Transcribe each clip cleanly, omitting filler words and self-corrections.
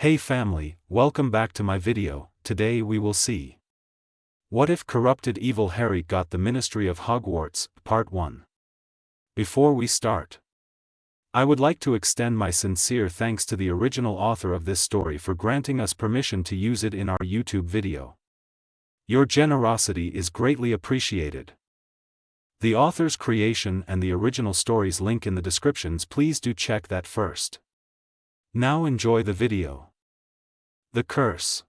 Hey family, welcome back to my video. Today we will see what if corrupted evil Harry got the Ministry of Hogwarts, Part 1. Before we start, I would like to extend my sincere thanks to the original author of this story for granting us permission to use it in our YouTube video. Your generosity is greatly appreciated. The author's creation and the original story's link in the descriptions, please do check that first. Now enjoy the video. The curse.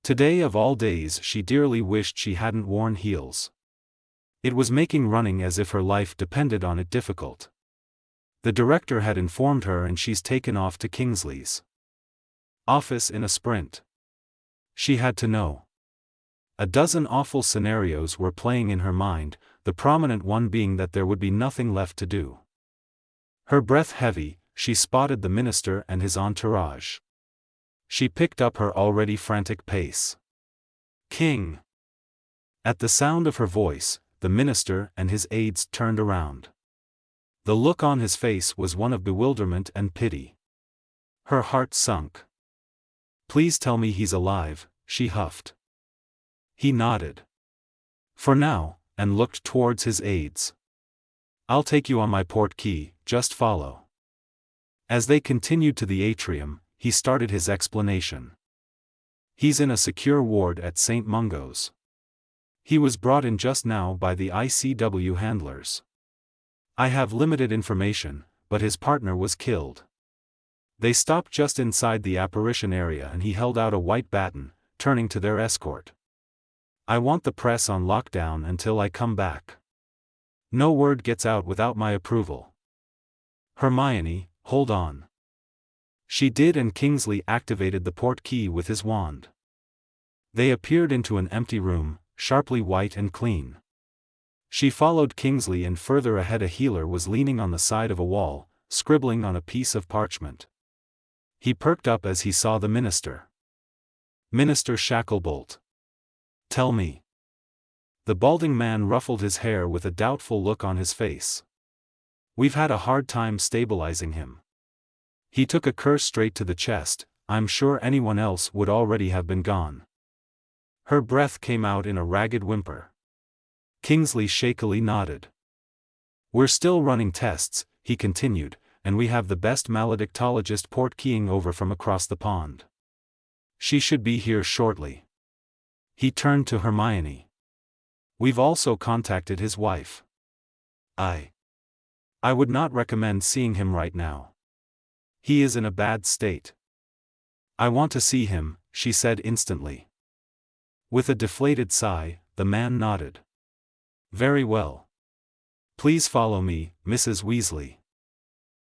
Today of all days she dearly wished she hadn't worn heels. It was making running as if her life depended on it difficult. The director had informed her and she's taken off to Kingsley's office in a sprint. She had to know. A dozen awful scenarios were playing in her mind, the prominent one being that there would be nothing left to do. Her breath heavy, she spotted the minister and his entourage. She picked up her already frantic pace. King! At the sound of her voice, the minister and his aides turned around. The look on his face was one of bewilderment and pity. Her heart sunk. Please tell me he's alive, she huffed. He nodded. For now, and looked towards his aides. I'll take you on my port key, just follow. As they continued to the atrium, he started his explanation. He's in a secure ward at St. Mungo's. He was brought in just now by the ICW handlers. I have limited information, but his partner was killed. They stopped just inside the apparition area and he held out a white baton, turning to their escort. I want the press on lockdown until I come back. No word gets out without my approval. Hermione, hold on. She did, and Kingsley activated the port key with his wand. They appeared into an empty room, sharply white and clean. She followed Kingsley and further ahead a healer was leaning on the side of a wall, scribbling on a piece of parchment. He perked up as he saw the minister. Minister Shacklebolt. Tell me. The balding man ruffled his hair with a doubtful look on his face. We've had a hard time stabilizing him. He took a curse straight to the chest. I'm sure anyone else would already have been gone. Her breath came out in a ragged whimper. Kingsley shakily nodded. We're still running tests, he continued, and we have the best maledictologist port keying over from across the pond. She should be here shortly. He turned to Hermione. We've also contacted his wife. I would not recommend seeing him right now. He is in a bad state. I want to see him, she said instantly. With a deflated sigh, the man nodded. Very well. Please follow me, Mrs. Weasley.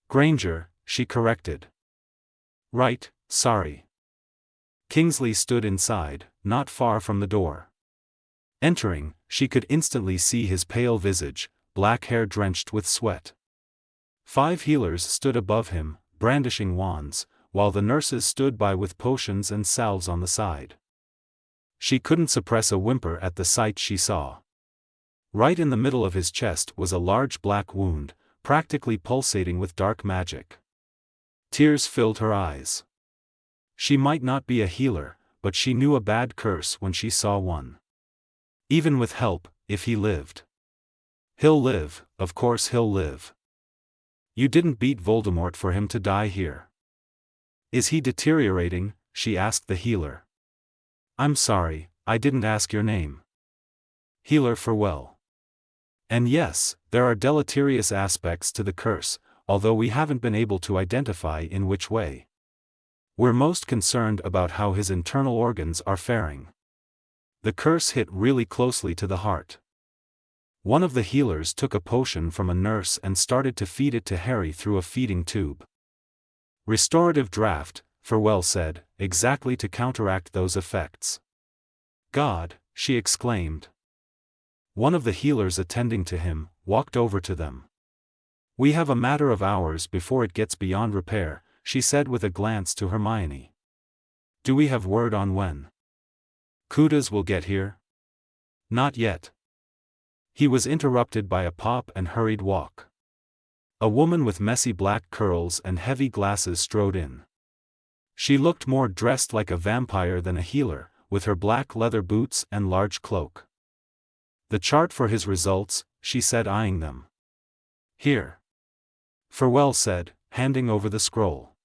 Granger, she corrected. Right, sorry. Kingsley stood inside, not far from the door. Entering, she could instantly see his pale visage, black hair drenched with sweat. 5 healers stood above him, brandishing wands, while the nurses stood by with potions and salves on the side. She couldn't suppress a whimper at the sight she saw. Right in the middle of his chest was a large black wound, practically pulsating with dark magic. Tears filled her eyes. She might not be a healer, but she knew a bad curse when she saw one. Even with help, if he lived. He'll live, of course he'll live. You didn't beat Voldemort for him to die here. Is he deteriorating? She asked the healer. I'm sorry, I didn't ask your name. Healer Farewell. And yes, there are deleterious aspects to the curse, although we haven't been able to identify in which way. We're most concerned about how his internal organs are faring. The curse hit really closely to the heart. One of the healers took a potion from a nurse and started to feed it to Harry through a feeding tube. Restorative draft, Farewell said, exactly to counteract those effects. God, she exclaimed. One of the healers attending to him walked over to them. We have a matter of hours before it gets beyond repair, she said with a glance to Hermione. Do we have word on when Kudas will get here? Not yet. He was interrupted by a pop and hurried walk. A woman with messy black curls and heavy glasses strode in. She looked more dressed like a vampire than a healer, with her black leather boots and large cloak. "The chart for his results," she said, eyeing them. "Here." Farewell said, handing over the scroll.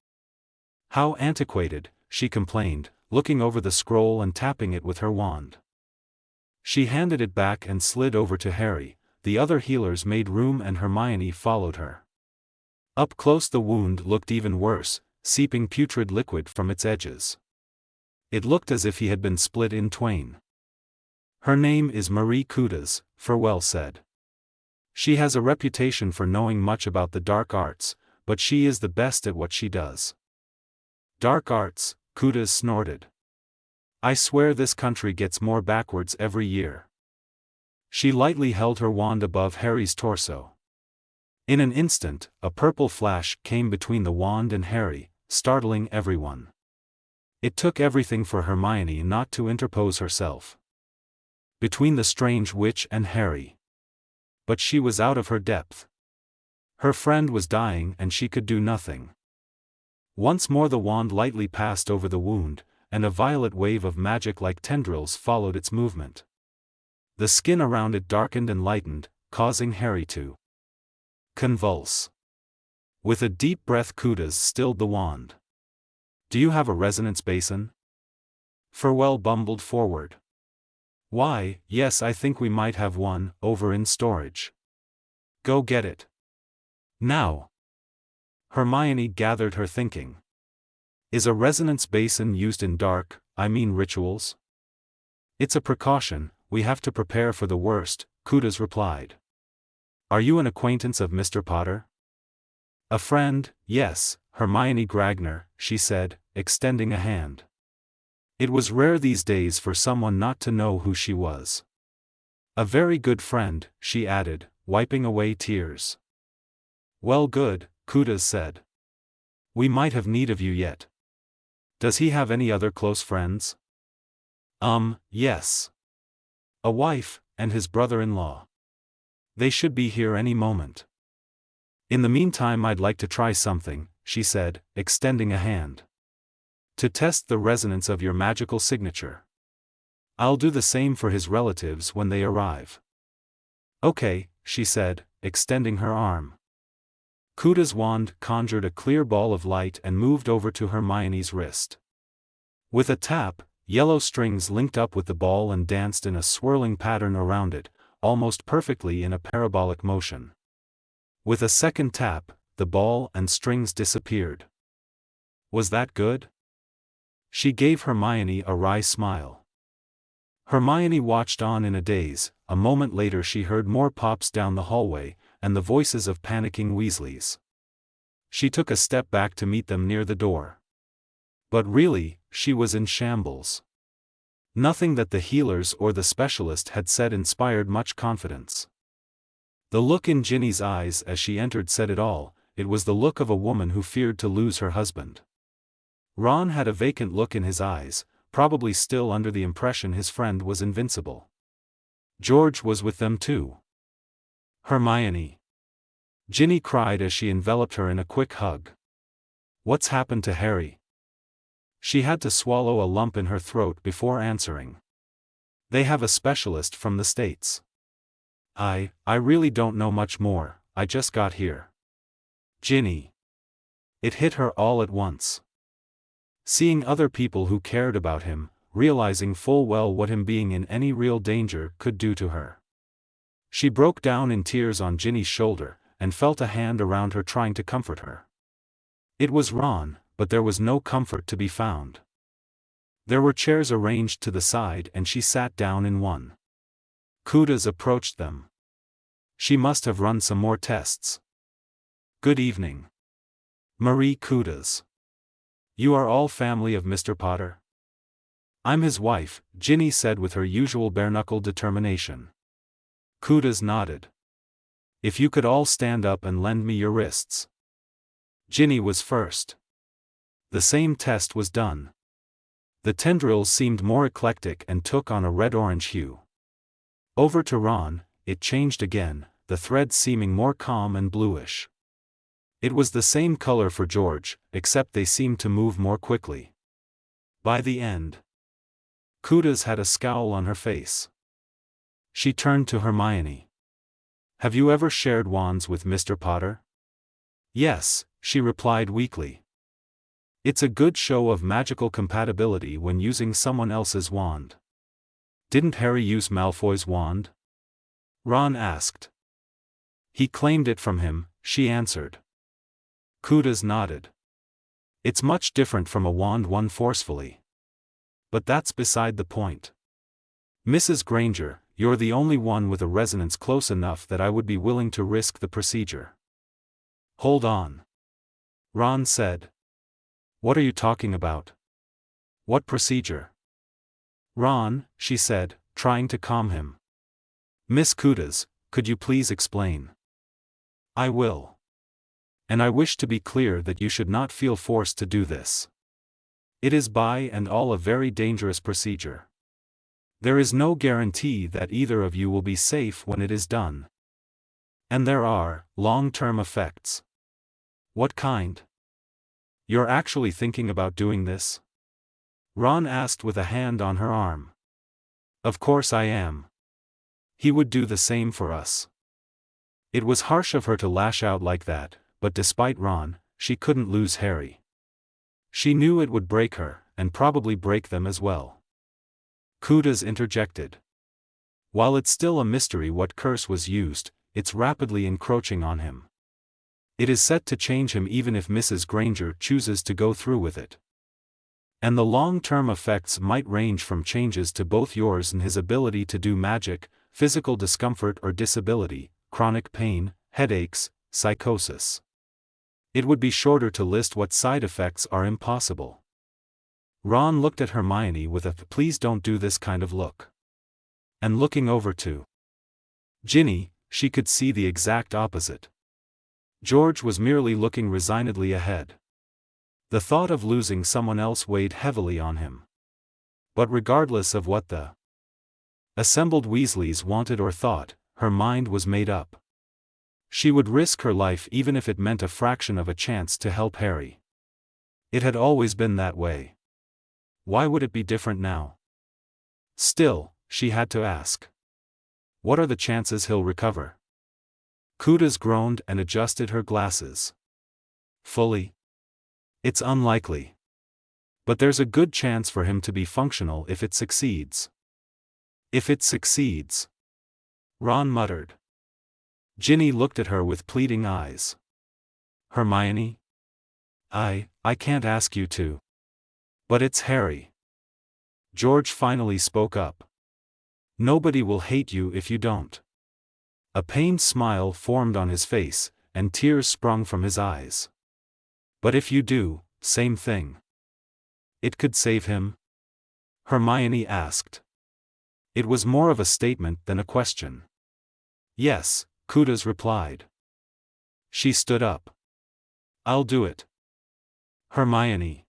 "How antiquated," she complained, looking over the scroll and tapping it with her wand. She handed it back and slid over to Harry. The other healers made room and Hermione followed her. Up close the wound looked even worse, seeping putrid liquid from its edges. It looked as if he had been split in twain. "Her name is Marie Cudas," Farewell said. "She has a reputation for knowing much about the dark arts, but she is the best at what she does." "Dark arts," Cudas snorted. "I swear this country gets more backwards every year." She lightly held her wand above Harry's torso. In an instant, a purple flash came between the wand and Harry, startling everyone. It took everything for Hermione not to interpose herself between the strange witch and Harry. But she was out of her depth. Her friend was dying and she could do nothing. Once more the wand lightly passed over the wound, and a violet wave of magic-like tendrils followed its movement. The skin around it darkened and lightened, causing Harry to convulse. With a deep breath Cudas stilled the wand. "Do you have a resonance basin?" Farewell bumbled forward. "Why, yes, I think we might have one, over in storage." "Go get it. Now." Hermione gathered her thinking. "Is a resonance basin used in dark, rituals?" "It's a precaution, we have to prepare for the worst," Cudas replied. "Are you an acquaintance of Mr. Potter?" "A friend, yes, Hermione Gragner," she said, extending a hand. It was rare these days for someone not to know who she was. "A very good friend," she added, wiping away tears. "Well, good," Cudas said. "We might have need of you yet. Does he have any other close friends?" Yes. A wife, and his brother-in-law. They should be here any moment. In the meantime I'd like to try something," she said, extending a hand. "To test the resonance of your magical signature. I'll do the same for his relatives when they arrive." "Okay," she said, extending her arm. Cudas' wand conjured a clear ball of light and moved over to Hermione's wrist. With a tap, yellow strings linked up with the ball and danced in a swirling pattern around it, almost perfectly in a parabolic motion. With a second tap, the ball and strings disappeared. "Was that good?" She gave Hermione a wry smile. Hermione watched on in a daze. A moment later she heard more pops down the hallway, and the voices of panicking Weasleys. She took a step back to meet them near the door. But really, she was in shambles. Nothing that the healers or the specialist had said inspired much confidence. The look in Ginny's eyes as she entered said it all. It was the look of a woman who feared to lose her husband. Ron had a vacant look in his eyes, probably still under the impression his friend was invincible. George was with them too. "Hermione!" Ginny cried as she enveloped her in a quick hug. "What's happened to Harry?" She had to swallow a lump in her throat before answering. "They have a specialist from the States. I really don't know much more, I just got here." "Ginny." It hit her all at once. Seeing other people who cared about him, realizing full well what him being in any real danger could do to her. She broke down in tears on Ginny's shoulder, and felt a hand around her trying to comfort her. It was Ron, but there was no comfort to be found. There were chairs arranged to the side and she sat down in one. Cudas approached them. She must have run some more tests. "Good evening. Marie Cudas. You are all family of Mr. Potter?" "I'm his wife," Ginny said with her usual bare-knuckle determination. Cudas nodded. "If you could all stand up and lend me your wrists." Ginny was first. The same test was done. The tendrils seemed more eclectic and took on a red-orange hue. Over to Ron, it changed again, the threads seeming more calm and bluish. It was the same color for George, except they seemed to move more quickly. By the end, Kudas had a scowl on her face. She turned to Hermione. "Have you ever shared wands with Mr. Potter?" "Yes," she replied weakly. "It's a good show of magical compatibility when using someone else's wand." "Didn't Harry use Malfoy's wand?" Ron asked. "He claimed it from him," she answered. Kudas nodded. "It's much different from a wand won forcefully. But that's beside the point. Mrs. Granger, you're the only one with a resonance close enough that I would be willing to risk the procedure." "Hold on," Ron said. "What are you talking about? What procedure?" "Ron," she said, trying to calm him. "Miss Kudas, could you please explain?" "I will. And I wish to be clear that you should not feel forced to do this. It is by and all a very dangerous procedure. There is no guarantee that either of you will be safe when it is done. And there are long-term effects." "What kind?" "You're actually thinking about doing this?" Ron asked with a hand on her arm. "Of course I am. He would do the same for us." It was harsh of her to lash out like that, but despite Ron, she couldn't lose Harry. She knew it would break her, and probably break them as well. Kudas interjected. "While it's still a mystery what curse was used, it's rapidly encroaching on him. It is set to change him even if Mrs. Granger chooses to go through with it. And the long-term effects might range from changes to both yours and his ability to do magic, physical discomfort or disability, chronic pain, headaches, psychosis. It would be shorter to list what side effects are impossible." Ron looked at Hermione with a "please don't do this" kind of look. And looking over to Ginny, she could see the exact opposite. George was merely looking resignedly ahead. The thought of losing someone else weighed heavily on him. But regardless of what the assembled Weasleys wanted or thought, her mind was made up. She would risk her life even if it meant a fraction of a chance to help Harry. It had always been that way. Why would it be different now? Still, she had to ask. "What are the chances he'll recover?" Kudas groaned and adjusted her glasses. "Fully? It's unlikely. But there's a good chance for him to be functional if it succeeds." "If it succeeds," Ron muttered. Ginny looked at her with pleading eyes. "Hermione? I can't ask you to. But it's Harry." George finally spoke up. "Nobody will hate you if you don't." A pained smile formed on his face, and tears sprung from his eyes. "But if you do, same thing." "It could save him?" Hermione asked. It was more of a statement than a question. "Yes," Kudas replied. She stood up. "I'll do it." "Hermione,"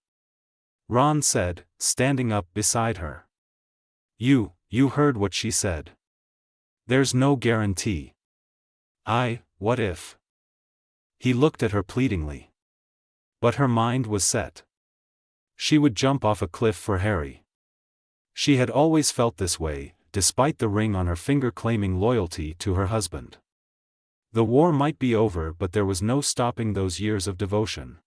Ron said, standing up beside her. You heard what she said. There's no guarantee." What if?" He looked at her pleadingly. But her mind was set. She would jump off a cliff for Harry. She had always felt this way, despite the ring on her finger claiming loyalty to her husband. The war might be over, but there was no stopping those years of devotion.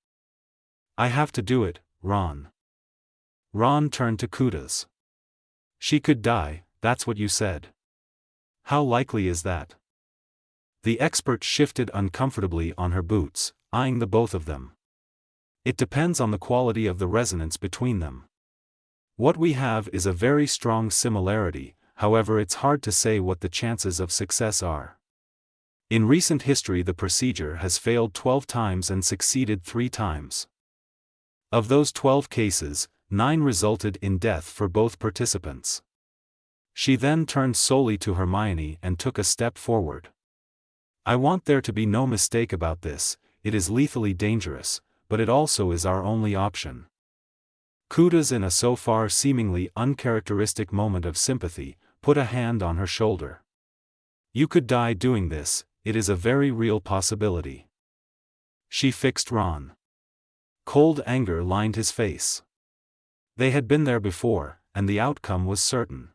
"I have to do it, Ron." Ron turned to Kudas. "She could die, that's what you said. How likely is that?" The expert shifted uncomfortably on her boots, eyeing the both of them. "It depends on the quality of the resonance between them. What we have is a very strong similarity, however it's hard to say what the chances of success are. In recent history the procedure has failed 12 times and succeeded 3 times. Of those 12 cases, 9 resulted in death for both participants." She then turned solely to Hermione and took a step forward. "I want there to be no mistake about this, it is lethally dangerous, but it also is our only option." Kudas, in a so far seemingly uncharacteristic moment of sympathy, put a hand on her shoulder. "You could die doing this, it is a very real possibility." She fixed Ron. Cold anger lined his face. They had been there before, and the outcome was certain.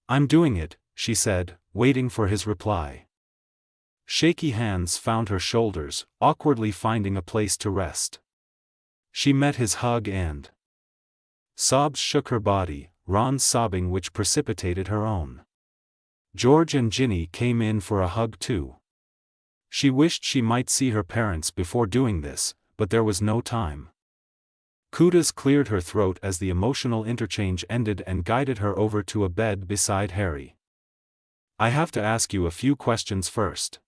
"I'm doing it," she said, waiting for his reply. Shaky hands found her shoulders, awkwardly finding a place to rest. She met his hug and sobs shook her body, Ron's sobbing which precipitated her own. George and Ginny came in for a hug too. She wished she might see her parents before doing this, but there was no time. Kudas cleared her throat as the emotional interchange ended and guided her over to a bed beside Harry. "I have to ask you a few questions first.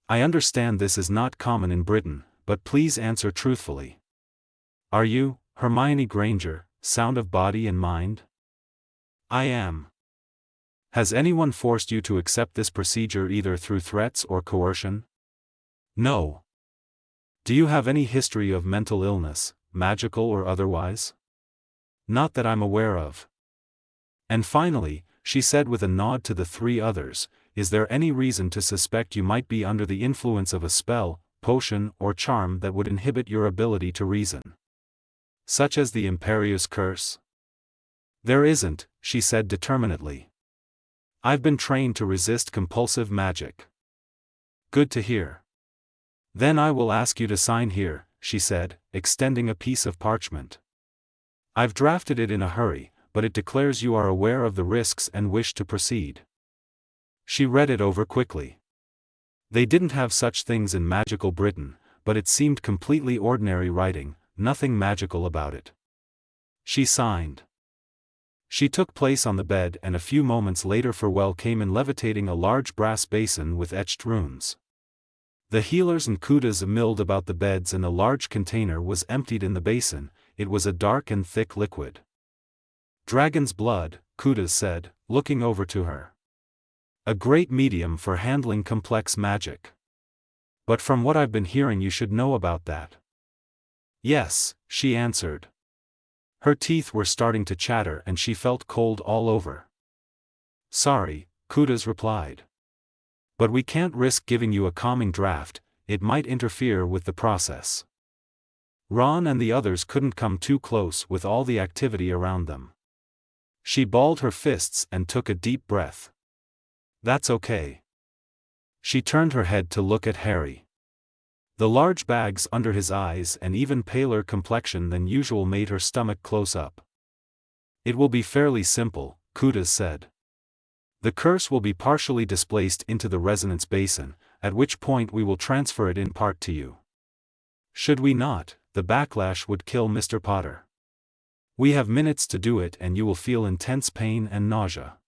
I understand this is not common in Britain, but please answer truthfully. Are you, Hermione Granger, sound of body and mind?" "I am." "Has anyone forced you to accept this procedure either through threats or coercion?" "No." "Do you have any history of mental illness, magical or otherwise?" "Not that I'm aware of." And finally, she said with a nod to the three others, "Is there any reason to suspect you might be under the influence of a spell, potion or charm that would inhibit your ability to reason? Such as the Imperious Curse?" "There isn't," she said determinedly. "I've been trained to resist compulsive magic." "Good to hear. Then I will ask you to sign here," she said, extending a piece of parchment. "I've drafted it in a hurry, but it declares you are aware of the risks and wish to proceed." She read it over quickly. They didn't have such things in magical Britain, but it seemed completely ordinary writing, nothing magical about it. She signed. She took place on the bed and a few moments later Farewell came in levitating a large brass basin with etched runes. The healers and Kudas milled about the beds and a large container was emptied in the basin. It was a dark and thick liquid. "Dragon's blood," Kudas said, looking over to her. "A great medium for handling complex magic. But from what I've been hearing you should know about that." "Yes," she answered. Her teeth were starting to chatter and she felt cold all over. "Sorry," Kudas replied. "But we can't risk giving you a calming draft, it might interfere with the process." Ron and the others couldn't come too close with all the activity around them. She balled her fists and took a deep breath. "That's okay." She turned her head to look at Harry. The large bags under his eyes and even paler complexion than usual made her stomach close up. "It will be fairly simple," Kudas said. "The curse will be partially displaced into the resonance basin, at which point we will transfer it in part to you. Should we not, the backlash would kill Mr. Potter. We have minutes to do it and you will feel intense pain and nausea.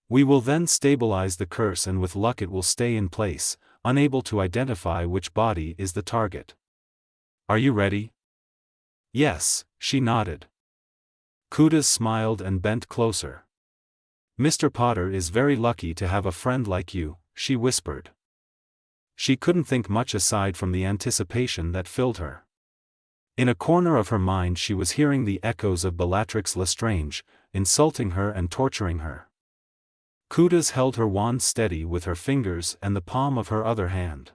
We will then stabilize the curse and with luck it will stay in place, unable to identify which body is the target. Are you ready?" "Yes," she nodded. Kudas smiled and bent closer. "Mr. Potter is very lucky to have a friend like you," she whispered. She couldn't think much aside from the anticipation that filled her. In a corner of her mind she was hearing the echoes of Bellatrix Lestrange, insulting her and torturing her. Kudas held her wand steady with her fingers and the palm of her other hand.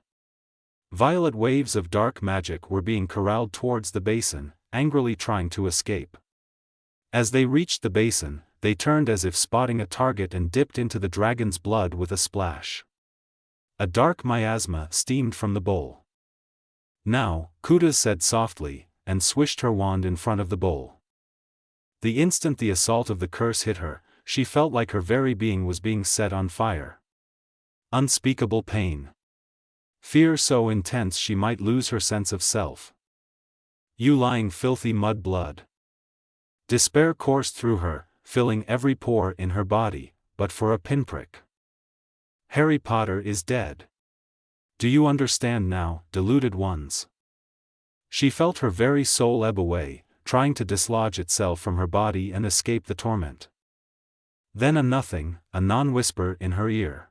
Violet waves of dark magic were being corralled towards the basin, angrily trying to escape. As they reached the basin, they turned as if spotting a target and dipped into the dragon's blood with a splash. A dark miasma steamed from the bowl. "Now," Kudas said softly, and swished her wand in front of the bowl. The instant the assault of the curse hit her, she felt like her very being was being set on fire. Unspeakable pain. Fear so intense she might lose her sense of self. "You lying filthy mud blood." Despair coursed through her, filling every pore in her body, but for a pinprick. "Harry Potter is dead. Do you understand now, deluded ones?" She felt her very soul ebb away, trying to dislodge itself from her body and escape the torment. Then a nothing, a non-whisper in her ear.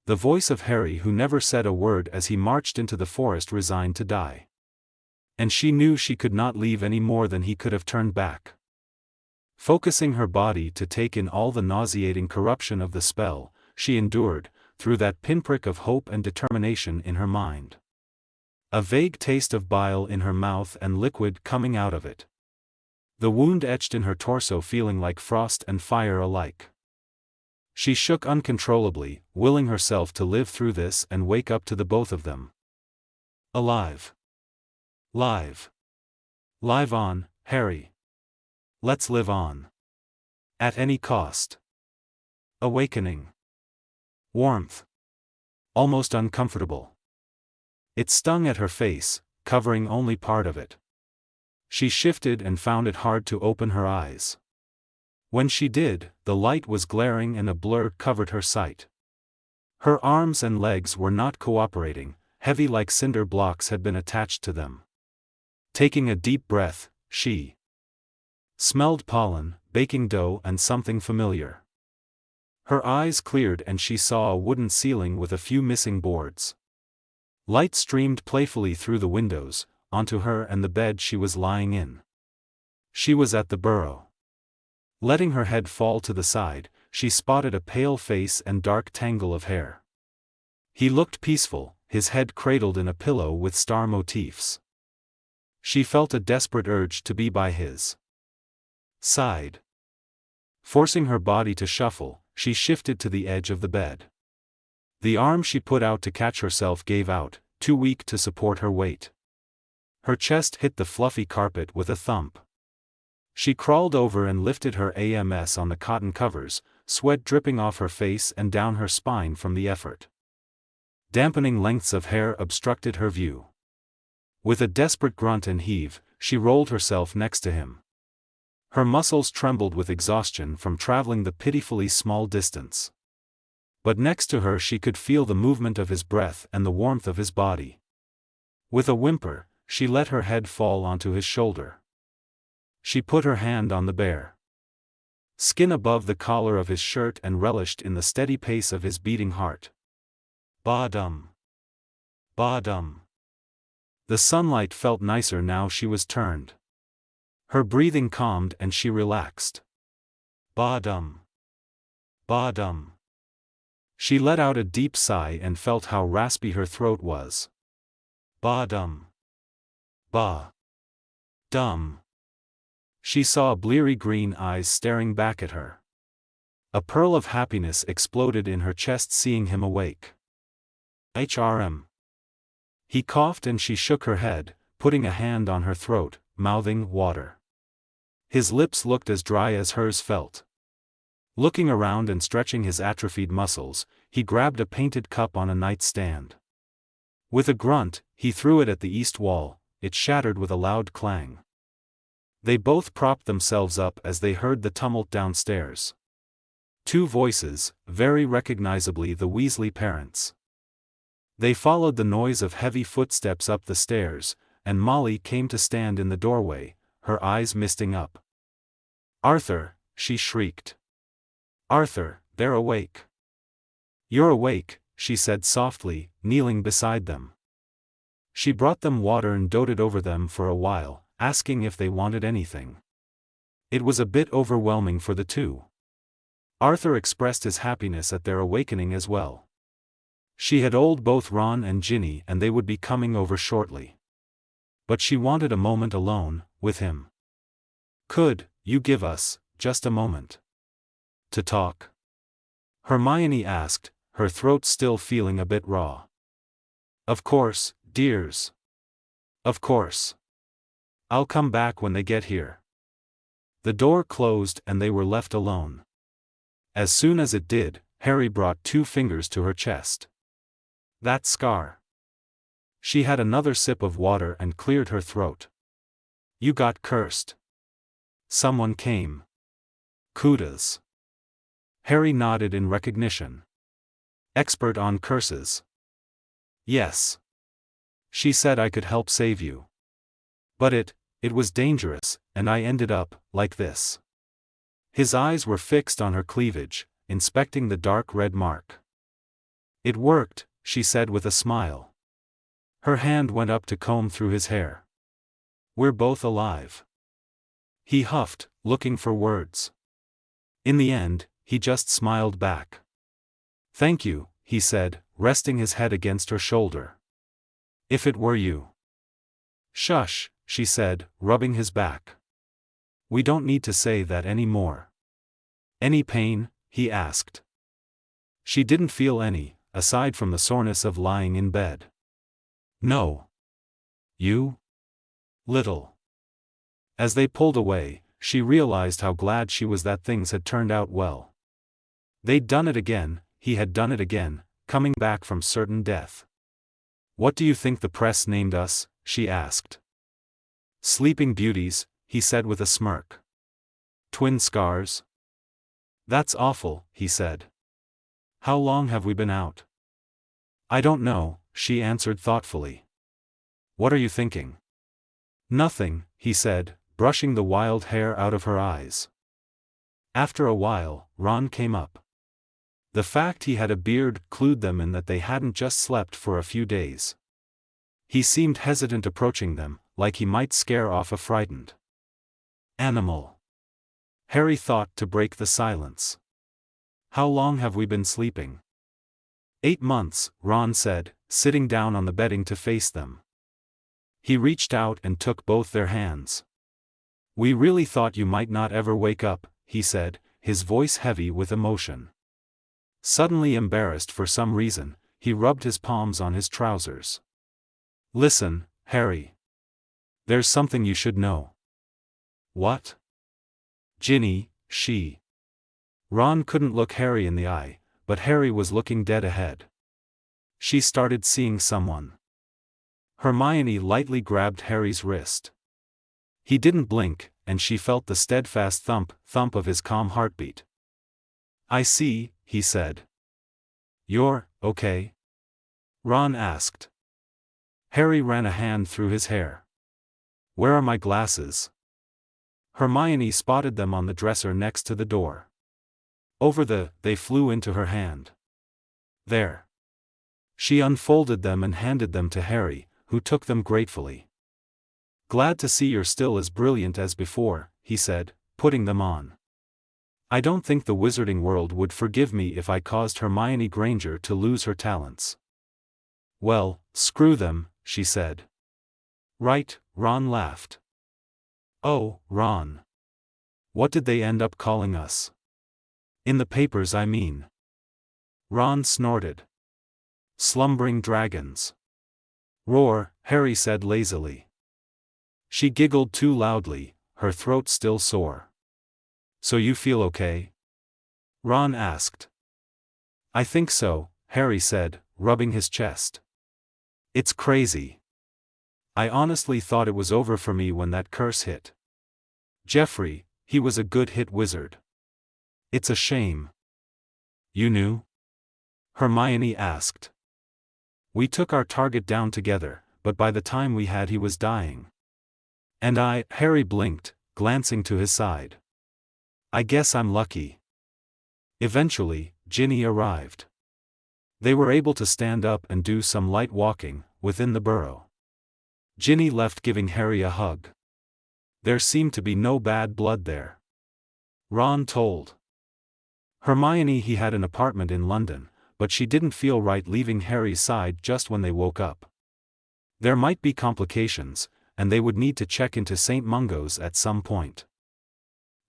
The voice of Harry who never said a word as he marched into the forest resigned to die. And she knew she could not leave any more than he could have turned back. Focusing her body to take in all the nauseating corruption of the spell, she endured, through that pinprick of hope and determination in her mind. A vague taste of bile in her mouth and liquid coming out of it. The wound etched in her torso feeling like frost and fire alike. She shook uncontrollably, willing herself to live through this and wake up to the both of them. Alive. Live. Live on, Harry. Let's live on. At any cost. Awakening. Warmth. Almost uncomfortable. It stung at her face, covering only part of it. She shifted and found it hard to open her eyes. When she did, the light was glaring and a blur covered her sight. Her arms and legs were not cooperating, heavy like cinder blocks had been attached to them. Taking a deep breath, she smelled pollen, baking dough and something familiar. Her eyes cleared and she saw a wooden ceiling with a few missing boards. Light streamed playfully through the windows, onto her and the bed she was lying in. She was at the burrow. Letting her head fall to the side, she spotted a pale face and dark tangle of hair. He looked peaceful, his head cradled in a pillow with star motifs. She felt a desperate urge to be by his side. Forcing her body to shuffle, she shifted to the edge of the bed. The arm she put out to catch herself gave out, too weak to support her weight. Her chest hit the fluffy carpet with a thump. She crawled over and lifted her arms on the cotton covers, sweat dripping off her face and down her spine from the effort. Dampening lengths of hair obstructed her view. With a desperate grunt and heave, she rolled herself next to him. Her muscles trembled with exhaustion from traveling the pitifully small distance. But next to her she could feel the movement of his breath and the warmth of his body. With a whimper, she let her head fall onto his shoulder. She put her hand on the bare skin above the collar of his shirt and relished in the steady pace of his beating heart. Ba-dum. Ba-dum. The sunlight felt nicer now she was turned. Her breathing calmed and she relaxed. Ba-dum. Ba-dum. She let out a deep sigh and felt how raspy her throat was. Ba-dum. Ba-dum. She saw bleary green eyes staring back at her. A pearl of happiness exploded in her chest seeing him awake. HRM. He coughed and she shook her head, putting a hand on her throat, mouthing water. His lips looked as dry as hers felt. Looking around and stretching his atrophied muscles, he grabbed a painted cup on a nightstand. With a grunt, he threw it at the east wall. It shattered with a loud clang. They both propped themselves up as they heard the tumult downstairs. Two voices, very recognizably the Weasley parents. They followed the noise of heavy footsteps up the stairs, and Molly came to stand in the doorway, her eyes misting up. "Arthur," she shrieked. "Arthur, they're awake." "You're awake," she said softly, kneeling beside them. She brought them water and doted over them for a while, asking if they wanted anything. It was a bit overwhelming for the two. Arthur expressed his happiness at their awakening as well. She had told both Ron and Ginny and they would be coming over shortly. But she wanted a moment alone, with him. "Could you give us just a moment to talk?" Hermione asked, her throat still feeling a bit raw. "Of course, dears. Of course. I'll come back when they get here." The door closed and they were left alone. As soon as it did, Harry brought 2 fingers to her chest. "That scar." She had another sip of water and cleared her throat. "You got cursed. Someone came." "Kudas." Harry nodded in recognition. "Expert on curses." "Yes. She said I could help save you. But it was dangerous, and I ended up like this." His eyes were fixed on her cleavage, inspecting the dark red mark. "It worked," she said with a smile. Her hand went up to comb through his hair. "We're both alive." He huffed, looking for words. In the end, he just smiled back. "Thank you," he said, resting his head against her shoulder. If it were you. Shush, she said, rubbing his back. We don't need to say that any more. Any pain? He asked. She didn't feel any, aside from the soreness of lying in bed. No. You? Little. As they pulled away, she realized how glad she was that things had turned out well. They'd done it again, he had done it again, coming back from certain death. What do you think the press named us? She asked. Sleeping Beauties, he said with a smirk. Twin scars? That's awful, he said. How long have we been out? I don't know, she answered thoughtfully. What are you thinking? Nothing, he said, brushing the wild hair out of her eyes. After a while, Ron came up. The fact he had a beard clued them in that they hadn't just slept for a few days. He seemed hesitant approaching them, like he might scare off a frightened animal. Harry thought to break the silence. How long have we been sleeping? 8 months, Ron said, sitting down on the bedding to face them. He reached out and took both their hands. We really thought you might not ever wake up, he said, his voice heavy with emotion. Suddenly embarrassed for some reason, he rubbed his palms on his trousers. Listen, Harry. There's something you should know. What? Ginny, she. Ron couldn't look Harry in the eye, but Harry was looking dead ahead. She started seeing someone. Hermione lightly grabbed Harry's wrist. He didn't blink, and she felt the steadfast thump of his calm heartbeat. I see, he said. You're okay? Ron asked. Harry ran a hand through his hair. Where are my glasses? Hermione spotted them on the dresser next to the door. They flew into her hand. There. She unfolded them and handed them to Harry, who took them gratefully. Glad to see you're still as brilliant as before, he said, putting them on. I don't think the wizarding world would forgive me if I caused Hermione Granger to lose her talents. Well, screw them, she said. Right, Ron laughed. Oh, Ron. What did they end up calling us? In the papers, I mean. Ron snorted. Slumbering dragons. Roar, Harry said lazily. She giggled too loudly, her throat still sore. So you feel okay? Ron asked. I think so, Harry said, rubbing his chest. It's crazy. I honestly thought it was over for me when that curse hit. Jeffrey, he was a good hit wizard. It's a shame. You knew? Hermione asked. We took our target down together, but by the time we had he was dying. And Harry blinked, glancing to his side. I guess I'm lucky. Eventually, Ginny arrived. They were able to stand up and do some light walking, within the burrow. Ginny left giving Harry a hug. There seemed to be no bad blood there. Ron told Hermione he had an apartment in London, but she didn't feel right leaving Harry's side just when they woke up. There might be complications, and they would need to check into St. Mungo's at some point.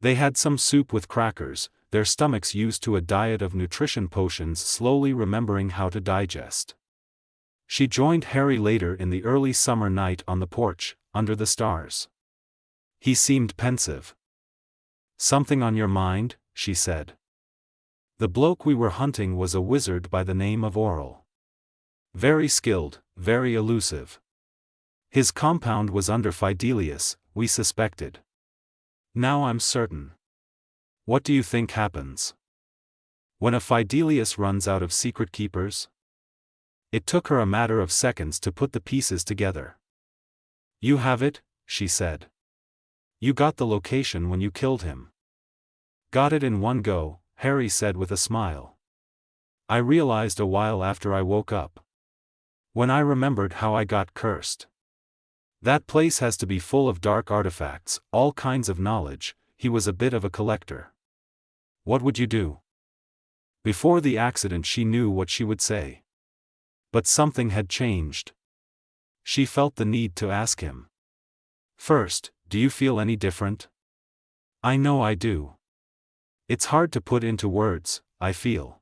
They had some soup with crackers, their stomachs used to a diet of nutrition potions, slowly remembering how to digest. She joined Harry later in the early summer night on the porch, under the stars. He seemed pensive. Something on your mind? She said. The bloke we were hunting was a wizard by the name of Oral. Very skilled, very elusive. His compound was under Fidelius, we suspected. Now I'm certain. What do you think happens when a Fidelius runs out of secret keepers? It took her a matter of seconds to put the pieces together. You have it, she said. You got the location when you killed him. Got it in one go, Harry said with a smile. I realized a while after I woke up. When I remembered how I got cursed. That place has to be full of dark artifacts, all kinds of knowledge. He was a bit of a collector. What would you do? Before the accident she knew what she would say. But something had changed. She felt the need to ask him. First, do you feel any different? I know I do. It's hard to put into words, I feel.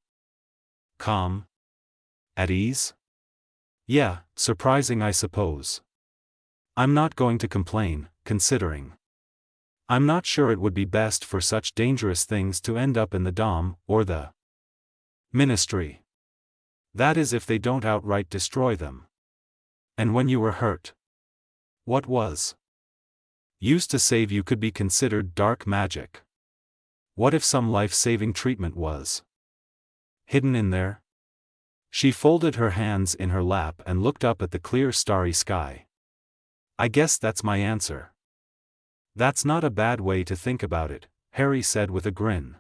Calm? At ease? Yeah, surprising I suppose. I'm not going to complain, considering. I'm not sure it would be best for such dangerous things to end up in the Dom, or the Ministry. That is if they don't outright destroy them. And when you were hurt? What was used to save you could be considered dark magic. What if some life-saving treatment was hidden in there? She folded her hands in her lap and looked up at the clear starry sky. I guess that's my answer. That's not a bad way to think about it, Harry said with a grin.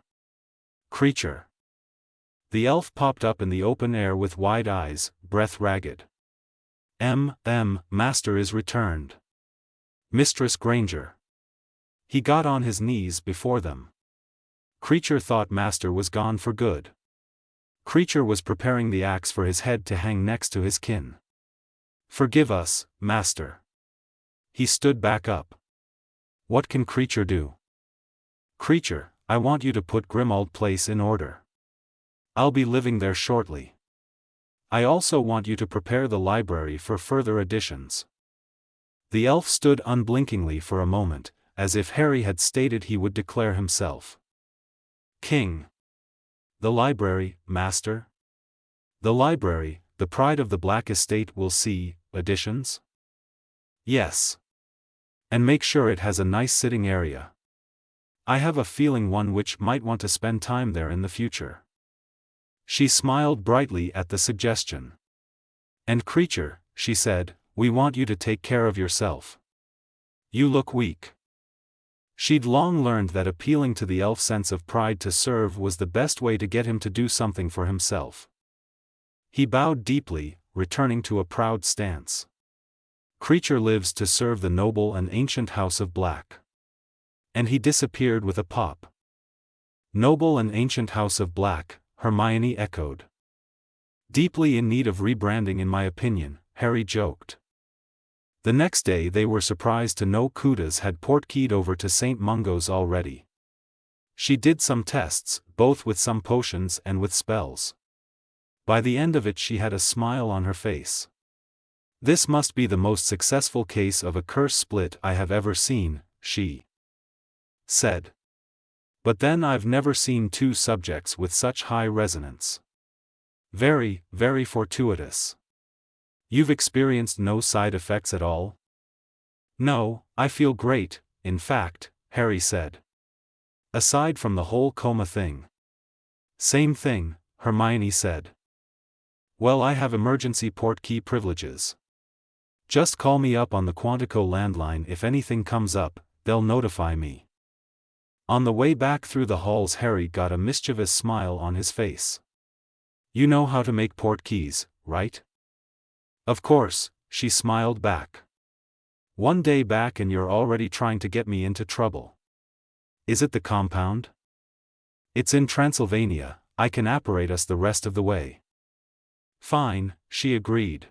Creature. The elf popped up in the open air with wide eyes, breath ragged. Master is returned. Mistress Granger. He got on his knees before them. Creature thought Master was gone for good. Creature was preparing the axe for his head to hang next to his kin. Forgive us, Master. He stood back up. What can Creature do? Creature, I want you to put Grimmauld Place in order. I'll be living there shortly. I also want you to prepare the library for further additions. The elf stood unblinkingly for a moment, as if Harry had stated he would declare himself king. The library, Master? The library, the pride of the Black Estate, will see additions? Yes. And make sure it has a nice sitting area. I have a feeling one which might want to spend time there in the future. She smiled brightly at the suggestion. And Creature, she said, we want you to take care of yourself. You look weak. She'd long learned that appealing to the elf's sense of pride to serve was the best way to get him to do something for himself. He bowed deeply, returning to a proud stance. Creature lives to serve the noble and ancient House of Black. And he disappeared with a pop. Noble and ancient House of Black, Hermione echoed. Deeply in need of rebranding in my opinion, Harry joked. The next day they were surprised to know Kudas had portkeyed over to St. Mungo's already. She did some tests, both with some potions and with spells. By the end of it she had a smile on her face. This must be the most successful case of a curse split I have ever seen, she said. But then I've never seen two subjects with such high resonance. Very, very fortuitous. You've experienced no side effects at all? No, I feel great, in fact, Harry said. Aside from the whole coma thing. Same thing, Hermione said. Well, I have emergency portkey privileges. Just call me up on the Quantico landline if anything comes up, they'll notify me. On the way back through the halls Harry got a mischievous smile on his face. You know how to make portkeys, right? Of course, she smiled back. One day back and you're already trying to get me into trouble. Is it the compound? It's in Transylvania, I can apparate us the rest of the way. Fine, she agreed.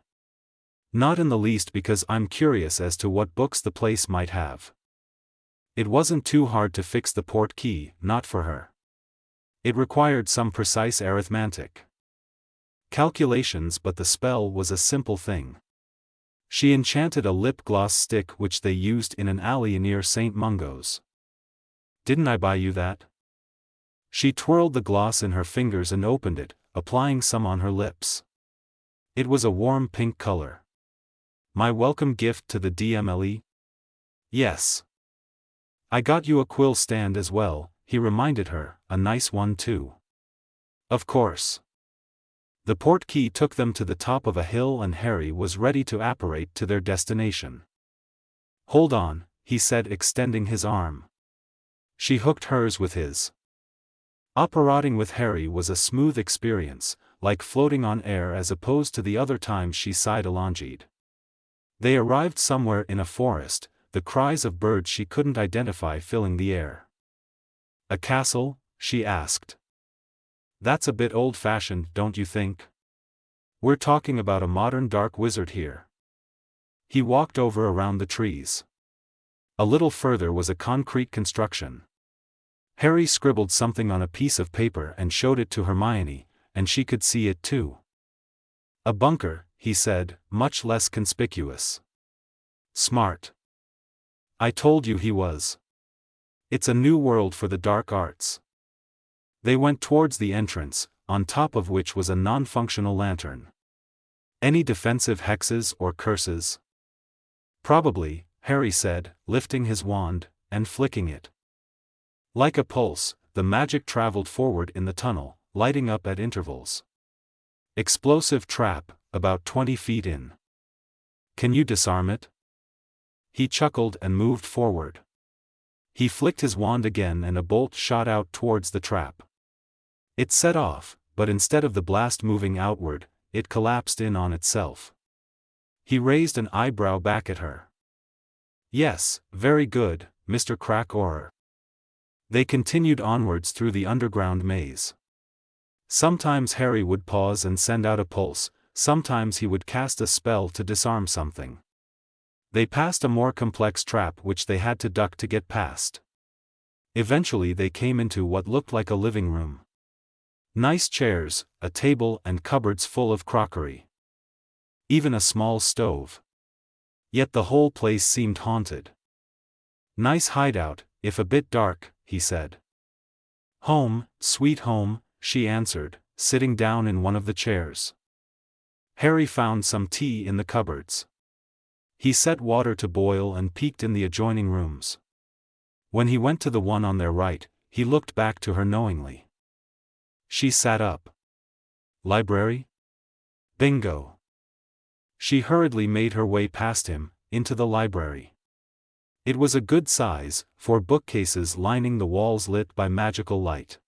Not in the least because I'm curious as to what books the place might have. It wasn't too hard to fix the portkey, not for her. It required some precise arithmetic calculations, but the spell was a simple thing. She enchanted a lip gloss stick which they used in an alley near St. Mungo's. Didn't I buy you that? She twirled the gloss in her fingers and opened it, applying some on her lips. It was a warm pink color. My welcome gift to the DMLE? Yes. I got you a quill stand as well, he reminded her, a nice one too. Of course. The portkey took them to the top of a hill and Harry was ready to apparate to their destination. Hold on, he said, extending his arm. She hooked hers with his. Apparating with Harry was a smooth experience, like floating on air as opposed to the other times she side-alongied. They arrived somewhere in a forest, the cries of birds she couldn't identify filling the air. A castle? She asked. That's a bit old-fashioned, don't you think? We're talking about a modern dark wizard here. He walked over around the trees. A little further was a concrete construction. Harry scribbled something on a piece of paper and showed it to Hermione, and she could see it too. A bunker, he said, much less conspicuous. Smart. I told you he was. It's a new world for the dark arts. They went towards the entrance, on top of which was a non-functional lantern. Any defensive hexes or curses? Probably, Harry said, lifting his wand, and flicking it. Like a pulse, the magic traveled forward in the tunnel, lighting up at intervals. Explosive trap, about 20 feet in. Can you disarm it? He chuckled and moved forward. He flicked his wand again and a bolt shot out towards the trap. It set off, but instead of the blast moving outward, it collapsed in on itself. He raised an eyebrow back at her. Yes, very good, Mr. Crack-Orer. They continued onwards through the underground maze. Sometimes Harry would pause and send out a pulse, sometimes he would cast a spell to disarm something. They passed a more complex trap which they had to duck to get past. Eventually they came into what looked like a living room. Nice chairs, a table and cupboards full of crockery. Even a small stove. Yet the whole place seemed haunted. Nice hideout, if a bit dark, he said. Home, sweet home, she answered, sitting down in one of the chairs. Harry found some tea in the cupboards. He set water to boil and peeked in the adjoining rooms. When he went to the one on their right, he looked back to her knowingly. She sat up. Library? Bingo. She hurriedly made her way past him, into the library. It was a good size, 4 bookcases lining the walls lit by magical light.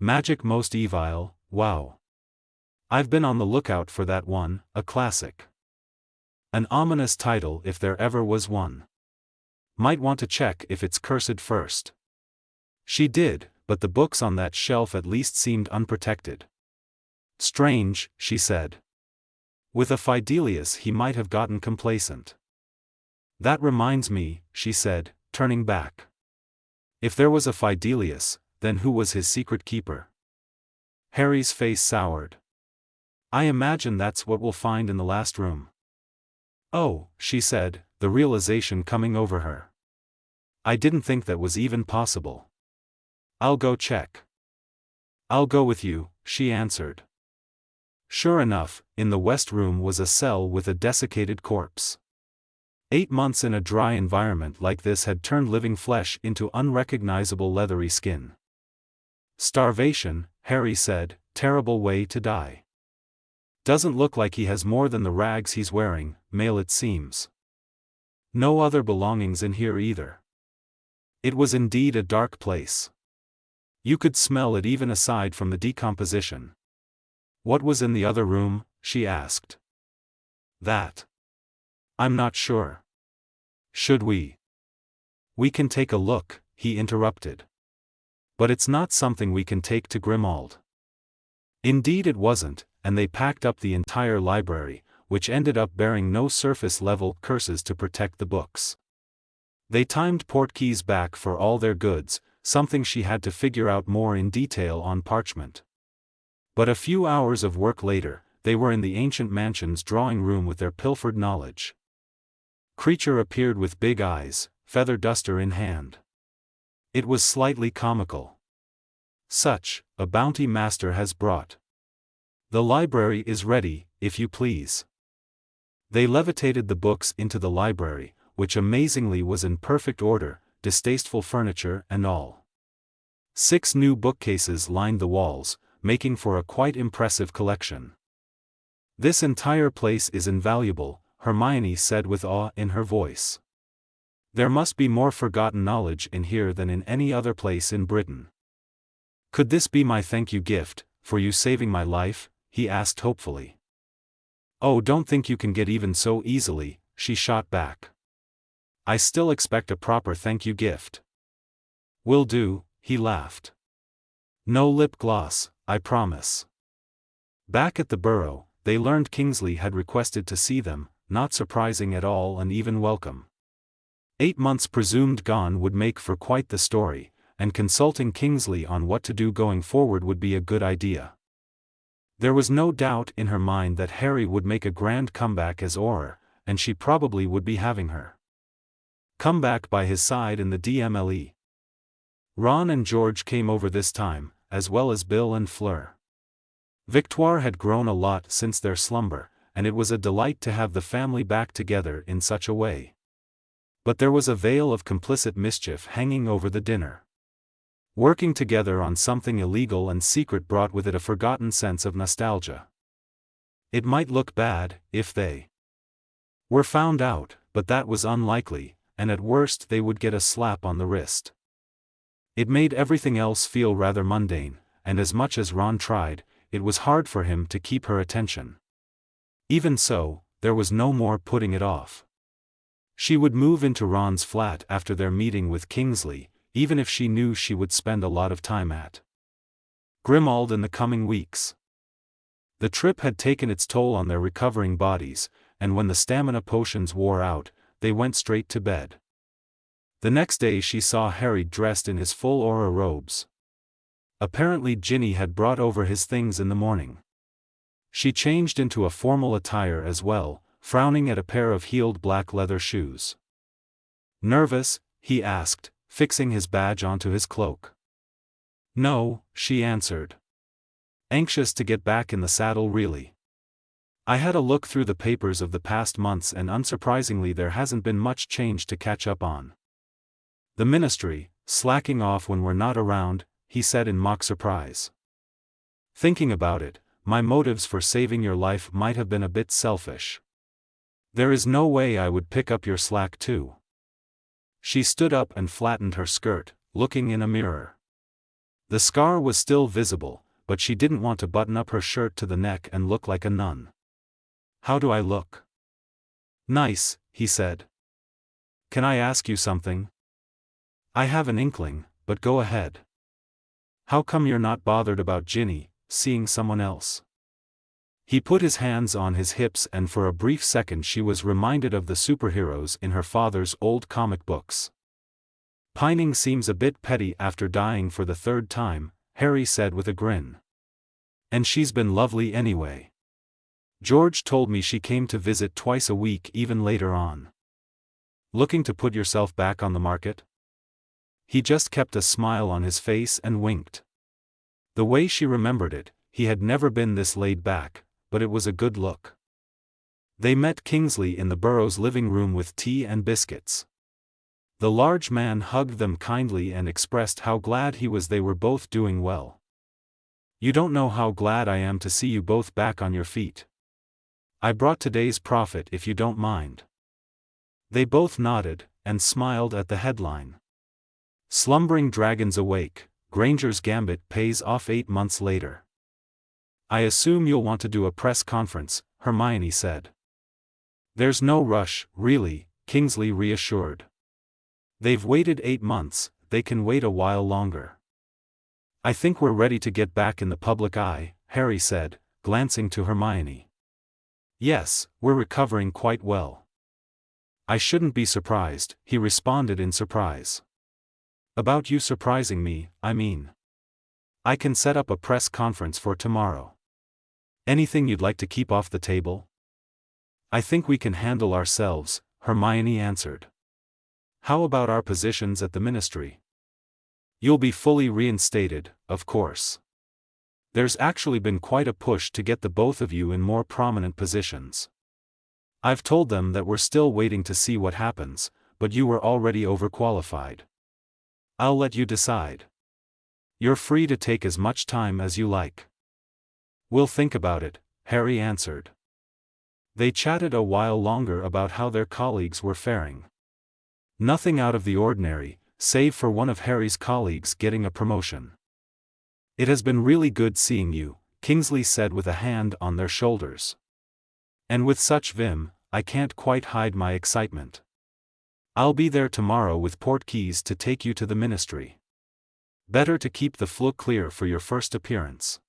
Magic Most Evil, wow. I've been on the lookout for that one, a classic. An ominous title if there ever was one. Might want to check if it's cursed first. She did, but the books on that shelf at least seemed unprotected. Strange, she said. With a Fidelius he might have gotten complacent. That reminds me, she said, turning back. If there was a Fidelius, then who was his secret keeper? Harry's face soured. I imagine that's what we'll find in the last room. Oh, she said, the realization coming over her. I didn't think that was even possible. I'll go check. I'll go with you, she answered. Sure enough, in the west room was a cell with a desiccated corpse. 8 months in a dry environment like this had turned living flesh into unrecognizable leathery skin. Starvation, Harry said, terrible way to die. Doesn't look like he has more than the rags he's wearing, male it seems. No other belongings in here either. It was indeed a dark place. You could smell it even aside from the decomposition. What was in the other room? She asked. That. I'm not sure. Should we? We can take a look, he interrupted. But it's not something we can take to Grimmauld. Indeed it wasn't, and they packed up the entire library, which ended up bearing no surface-level curses to protect the books. They timed Portkeys back for all their goods, something she had to figure out more in detail on parchment. But a few hours of work later, they were in the ancient mansion's drawing room with their pilfered knowledge. Creature appeared with big eyes, feather duster in hand. It was slightly comical. Such, a bounty master has brought. The library is ready, if you please. They levitated the books into the library, which amazingly was in perfect order, distasteful furniture and all. 6 new bookcases lined the walls, making for a quite impressive collection. This entire place is invaluable, Hermione said with awe in her voice. There must be more forgotten knowledge in here than in any other place in Britain. Could this be my thank you gift, for you saving my life? He asked hopefully. Oh, don't think you can get even so easily, she shot back. I still expect a proper thank you gift. Will do, he laughed. No lip gloss, I promise. Back at the Burrow, they learned Kingsley had requested to see them, not surprising at all and even welcome. 8 months presumed gone would make for quite the story, and consulting Kingsley on what to do going forward would be a good idea. There was no doubt in her mind that Harry would make a grand comeback as Auror, and she probably would be having her come back by his side in the DMLE. Ron and George came over this time, as well as Bill and Fleur. Victoire had grown a lot since their slumber, and it was a delight to have the family back together in such a way. But there was a veil of complicit mischief hanging over the dinner. Working together on something illegal and secret brought with it a forgotten sense of nostalgia. It might look bad, if they were found out, but that was unlikely, and at worst they would get a slap on the wrist. It made everything else feel rather mundane, and as much as Ron tried, it was hard for him to keep her attention. Even so, there was no more putting it off. She would move into Ron's flat after their meeting with Kingsley, even if she knew she would spend a lot of time at Grimmauld in the coming weeks. The trip had taken its toll on their recovering bodies, and when the stamina potions wore out, they went straight to bed. The next day she saw Harry dressed in his full Auror robes. Apparently Ginny had brought over his things in the morning. She changed into a formal attire as well, frowning at a pair of heeled black leather shoes. "Nervous?" he asked, fixing his badge onto his cloak. "No," she answered. "Anxious to get back in the saddle really. I had a look through the papers of the past months and unsurprisingly there hasn't been much change to catch up on. The ministry, slacking off when we're not around," he said in mock surprise. "Thinking about it, my motives for saving your life might have been a bit selfish. There is no way I would pick up your slack too." She stood up and flattened her skirt, looking in a mirror. The scar was still visible, but she didn't want to button up her shirt to the neck and look like a nun. "How do I look?" "Nice," he said. "Can I ask you something?" "I have an inkling, but go ahead." "How come you're not bothered about Ginny seeing someone else?" He put his hands on his hips and for a brief second she was reminded of the superheroes in her father's old comic books. "Pining seems a bit petty after dying for the 3rd time," Harry said with a grin. "And she's been lovely anyway. George told me she came to visit twice a week even later on." "Looking to put yourself back on the market?" He just kept a smile on his face and winked. The way she remembered it, he had never been this laid back, but it was a good look. They met Kingsley in the Burrows' living room with tea and biscuits. The large man hugged them kindly and expressed how glad he was they were both doing well. "You don't know how glad I am to see you both back on your feet. I brought today's profit if you don't mind." They both nodded, and smiled at the headline. "Slumbering Dragons Awake, Granger's Gambit pays off 8 months later." "I assume you'll want to do a press conference," Hermione said. "There's no rush, really," Kingsley reassured. "They've waited 8 months, they can wait a while longer." "I think we're ready to get back in the public eye," Harry said, glancing to Hermione. "Yes, we're recovering quite well." "I shouldn't be surprised," he responded in surprise. "About you surprising me, I mean. I can set up a press conference for tomorrow. Anything you'd like to keep off the table?" "I think we can handle ourselves," Hermione answered. "How about our positions at the ministry?" "You'll be fully reinstated, of course. There's actually been quite a push to get the both of you in more prominent positions. I've told them that we're still waiting to see what happens, but you were already overqualified. I'll let you decide. You're free to take as much time as you like." "We'll think about it," Harry answered. They chatted a while longer about how their colleagues were faring. Nothing out of the ordinary, save for one of Harry's colleagues getting a promotion. "It has been really good seeing you," Kingsley said with a hand on their shoulders. "And with such vim, I can't quite hide my excitement. I'll be there tomorrow with portkeys to take you to the ministry. Better to keep the flue clear for your first appearance.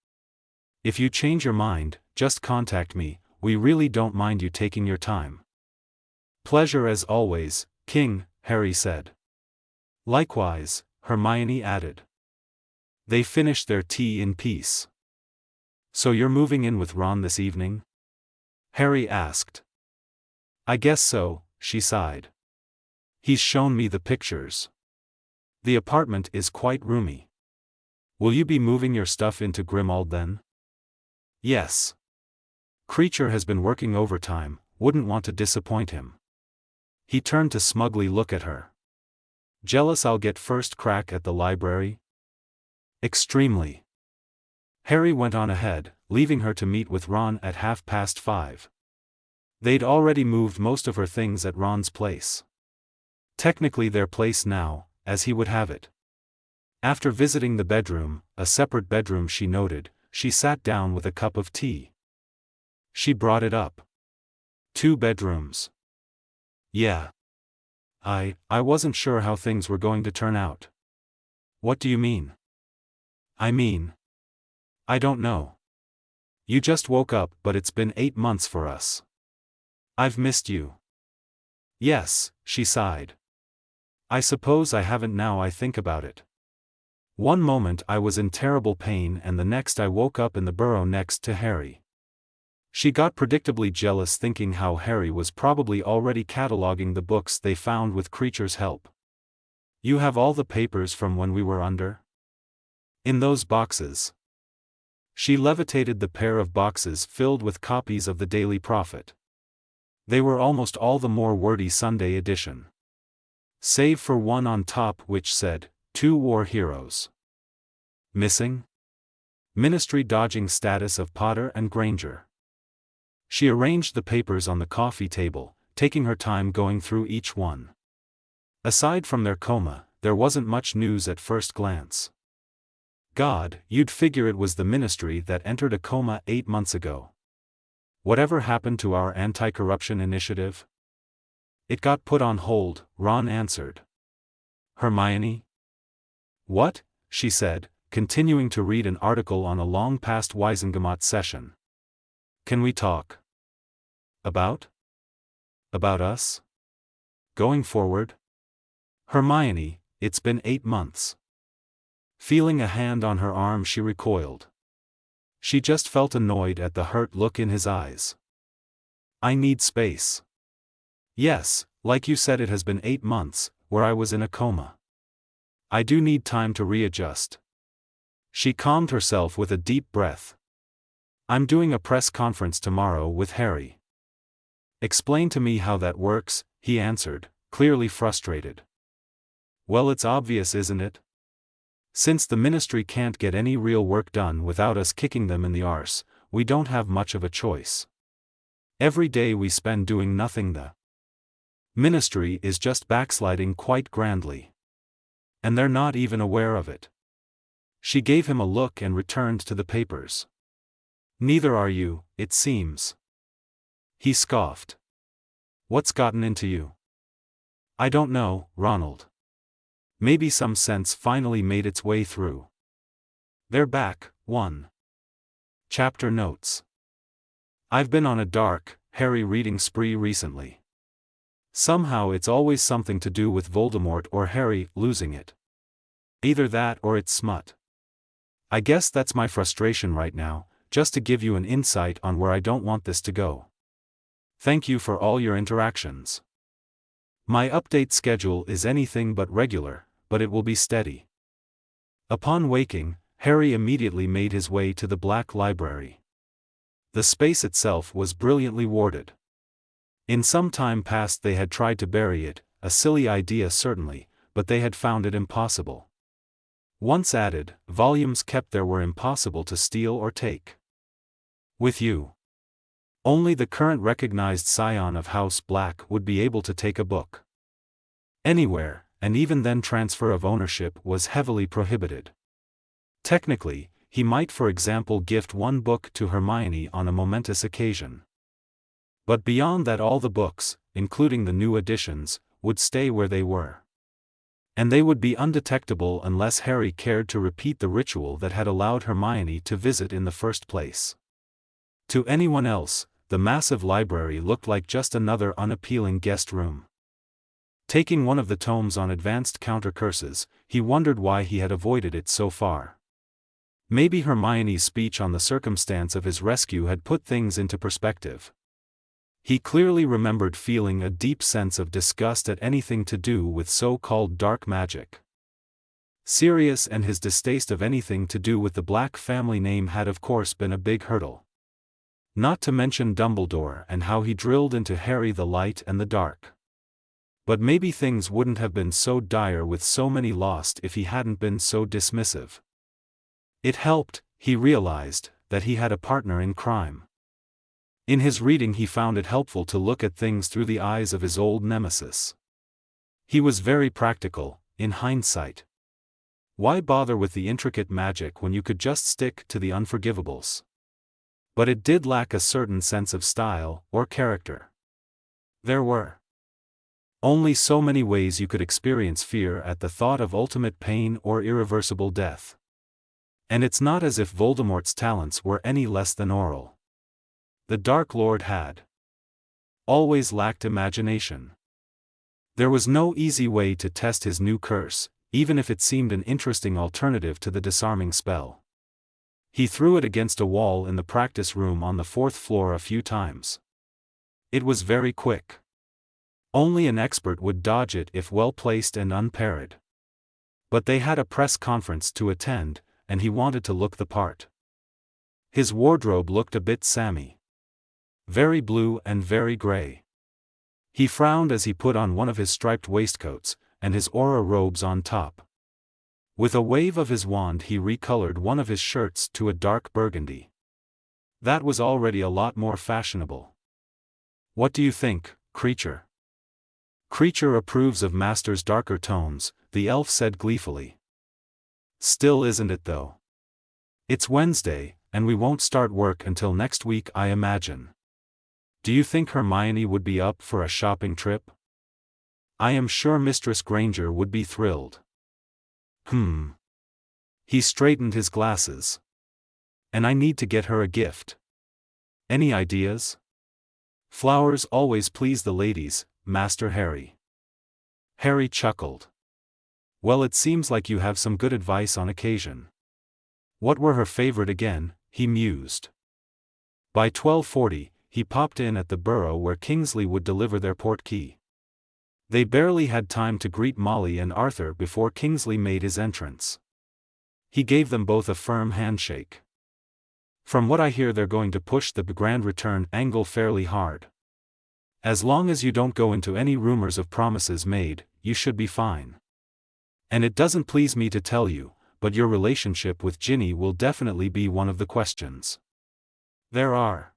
If you change your mind, just contact me, we really don't mind you taking your time." Pleasure as always, King, Harry said. Likewise, Hermione added. They finished their tea in peace. So you're moving in with Ron this evening? Harry asked. I guess so, she sighed. He's shown me the pictures. The apartment is quite roomy. Will you be moving your stuff into Grimmauld then? Yes. Creature has been working overtime, wouldn't want to disappoint him. He turned to smugly look at her. Jealous I'll get first crack at the library? Extremely. Harry went on ahead, leaving her to meet with Ron at 5:30. They'd already moved most of her things at Ron's place. Technically their place now, as he would have it. After visiting the bedroom, a separate bedroom she noted, she sat down with a cup of tea. She brought it up. 2 bedrooms. Yeah. I wasn't sure how things were going to turn out. What do you mean? I mean, I don't know. You just woke up, but it's been 8 months for us. I've missed you. Yes, she sighed. I suppose I haven't now I think about it. One moment I was in terrible pain and the next I woke up in the burrow next to Harry. She got predictably jealous thinking how Harry was probably already cataloguing the books they found with Creature's help. You have all the papers from when we were under? In those boxes. She levitated the pair of boxes filled with copies of the Daily Prophet. They were almost all the more wordy Sunday edition. Save for one on top which said, 2 War Heroes. Missing? Ministry dodging status of Potter and Granger. She arranged the papers on the coffee table, taking her time going through each one. Aside from their coma, there wasn't much news at first glance. God, you'd figure it was the ministry that entered a coma 8 months ago. Whatever happened to our anti-corruption initiative? It got put on hold, Ron answered. Hermione? What? She said, continuing to read an article on a long-past Wisengamot session. Can we talk? About? About us? Going forward? Hermione, it's been 8 months. Feeling a hand on her arm she recoiled. She just felt annoyed at the hurt look in his eyes. I need space. Yes, like you said it has been 8 months, where I was in a coma. I do need time to readjust. She calmed herself with a deep breath. I'm doing a press conference tomorrow with Harry. Explain to me how that works, he answered, clearly frustrated. Well, it's obvious, isn't it? Since the ministry can't get any real work done without us kicking them in the arse, we don't have much of a choice. Every day we spend doing nothing, the ministry is just backsliding quite grandly. And they're not even aware of it. She gave him a look and returned to the papers. Neither are you, it seems. He scoffed. What's gotten into you? I don't know, Ronald. Maybe some sense finally made its way through. They're back. 1. Chapter notes. I've been on a dark, Harry reading spree recently. Somehow it's always something to do with Voldemort or Harry losing it. Either that or it's smut. I guess that's my frustration right now, just to give you an insight on where I don't want this to go. Thank you for all your interactions. My update schedule is anything but regular, but it will be steady. Upon waking, Harry immediately made his way to the Black Library. The space itself was brilliantly warded. In some time past they had tried to bury it, a silly idea certainly, but they had found it impossible. Once added, volumes kept there were impossible to steal or take. With you. Only the current recognized scion of House Black would be able to take a book. Anywhere, and even then transfer of ownership was heavily prohibited. Technically, he might for example gift one book to Hermione on a momentous occasion. But beyond that all the books, including the new editions, would stay where they were. And they would be undetectable unless Harry cared to repeat the ritual that had allowed Hermione to visit in the first place. To anyone else, the massive library looked like just another unappealing guest room. Taking one of the tomes on advanced counter curses, he wondered why he had avoided it so far. Maybe Hermione's speech on the circumstance of his rescue had put things into perspective. He clearly remembered feeling a deep sense of disgust at anything to do with so-called dark magic. Sirius and his distaste of anything to do with the Black family name had of course been a big hurdle. Not to mention Dumbledore and how he drilled into Harry the light and the dark. But maybe things wouldn't have been so dire with so many lost if he hadn't been so dismissive. It helped, he realized, that he had a partner in crime. In his reading he found it helpful to look at things through the eyes of his old nemesis. He was very practical, in hindsight. Why bother with the intricate magic when you could just stick to the unforgivables? But it did lack a certain sense of style or character. There were only so many ways you could experience fear at the thought of ultimate pain or irreversible death. And it's not as if Voldemort's talents were any less than oral. The Dark Lord had always lacked imagination. There was no easy way to test his new curse, even if it seemed an interesting alternative to the disarming spell. He threw it against a wall in the practice room on the 4th floor a few times. It was very quick. Only an expert would dodge it if well placed and unparried. But they had a press conference to attend, and he wanted to look the part. His wardrobe looked a bit samey. Very blue and very gray. He frowned as he put on one of his striped waistcoats, and his aura robes on top. With a wave of his wand he recolored one of his shirts to a dark burgundy. That was already a lot more fashionable. What do you think, Creature? Creature approves of Master's darker tones, the elf said gleefully. Still isn't it though? It's Wednesday, and we won't start work until next week I imagine. Do you think Hermione would be up for a shopping trip? I am sure Mistress Granger would be thrilled. He straightened his glasses. And I need to get her a gift. Any ideas? Flowers always please the ladies, Master Harry. Harry chuckled. Well, it seems like you have some good advice on occasion. What were her favorite again? He mused. By 12:40, he popped in at the burrow where Kingsley would deliver their portkey. They barely had time to greet Molly and Arthur before Kingsley made his entrance. He gave them both a firm handshake. From what I hear, they're going to push the grand return angle fairly hard. As long as you don't go into any rumors of promises made, you should be fine. And it doesn't please me to tell you, but your relationship with Ginny will definitely be one of the questions. There are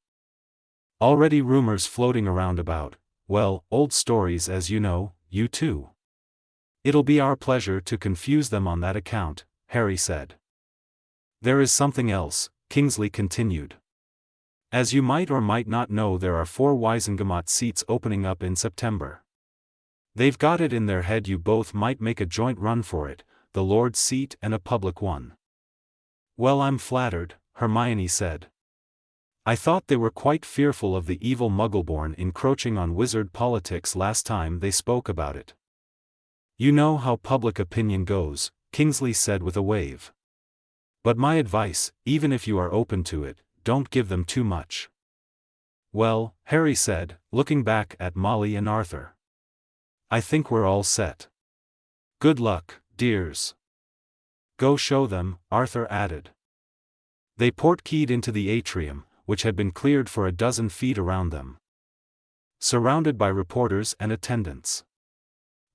already rumors floating around about, well, old stories as you know, you too. It'll be our pleasure to confuse them on that account, Harry said. There is something else, Kingsley continued. As you might or might not know, there are 4 Wisengamot seats opening up in September. They've got it in their head you both might make a joint run for it, the Lord's seat and a public one. Well, I'm flattered, Hermione said. I thought they were quite fearful of the evil Muggleborn encroaching on wizard politics last time they spoke about it. You know how public opinion goes, Kingsley said with a wave. But my advice, even if you are open to it, don't give them too much. Well, Harry said, looking back at Molly and Arthur. I think we're all set. Good luck, dears. Go show them, Arthur added. They portkeyed into the atrium, which had been cleared for a dozen feet around them. Surrounded by reporters and attendants.